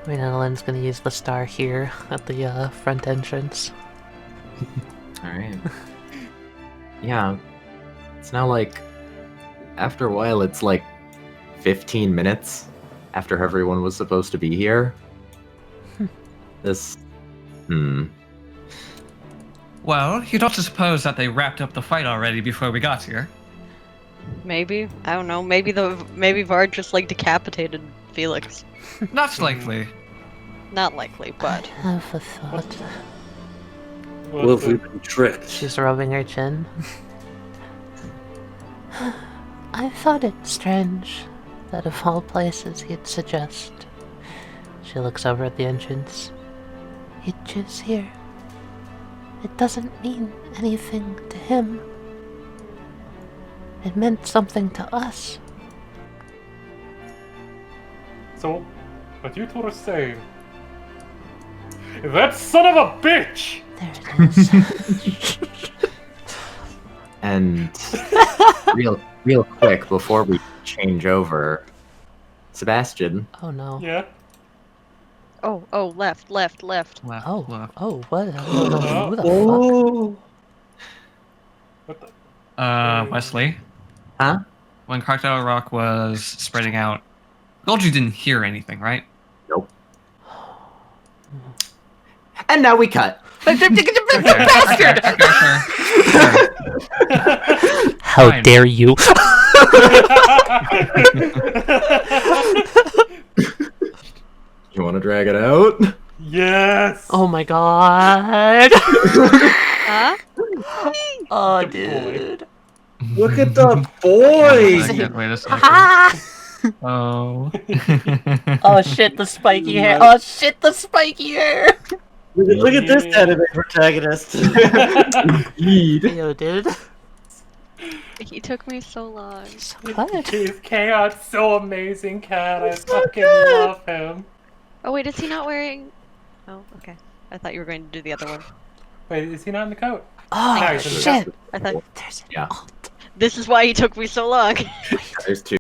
S10: Renellen's gonna use the star here at the front entrance.
S13: Alright. Yeah. It's now like, after a while, it's like 15 minutes after everyone was supposed to be here.
S12: Well, you don't suppose that they wrapped up the fight already before we got here?
S5: Maybe. I don't know. Maybe Vard just like decapitated Felix.
S12: Not likely.
S5: Not likely, but.
S10: I have a thought.
S15: What if we've been tricked?
S10: She's rubbing her chin. I thought it strange that of all places he'd suggest She looks over at the entrance. Ichi's here. It doesn't mean anything to him. It meant something to us.
S8: So, what you told us saying? That son of a bitch!
S10: There it is.
S13: And real quick before we change over, Sebastian.
S10: Oh no.
S8: Yeah.
S5: Oh, left.
S10: Oh, what?
S7: Oh.
S8: What the?
S12: Wesley.
S13: Huh?
S12: When Crocodile Rock was spreading out, Golgi didn't hear anything, right?
S13: Nope. And now we cut.
S12: Bastard!
S16: How
S12: Fine.
S16: dare you?
S13: You want to drag it out?
S8: Yes!
S16: Oh my god.
S5: Huh?
S16: Oh, dude.
S7: Look at the boys!
S12: Wait a second. Oh.
S16: Oh shit, the spiky hair. Oh shit, the spiky hair.
S7: Look at this anime protagonist.
S10: Yo, dude.
S5: He took me so long.
S8: He's chaos, so amazing, cat. I fucking love him.
S5: Oh wait, is he not wearing? Oh, okay. I thought you were going to do the other one.
S8: Wait, is he not in the coat?
S10: Oh,
S8: No, he's in the
S10: shit.
S5: I thought
S13: Yeah.
S5: this is why he took me so long.
S13: There's two.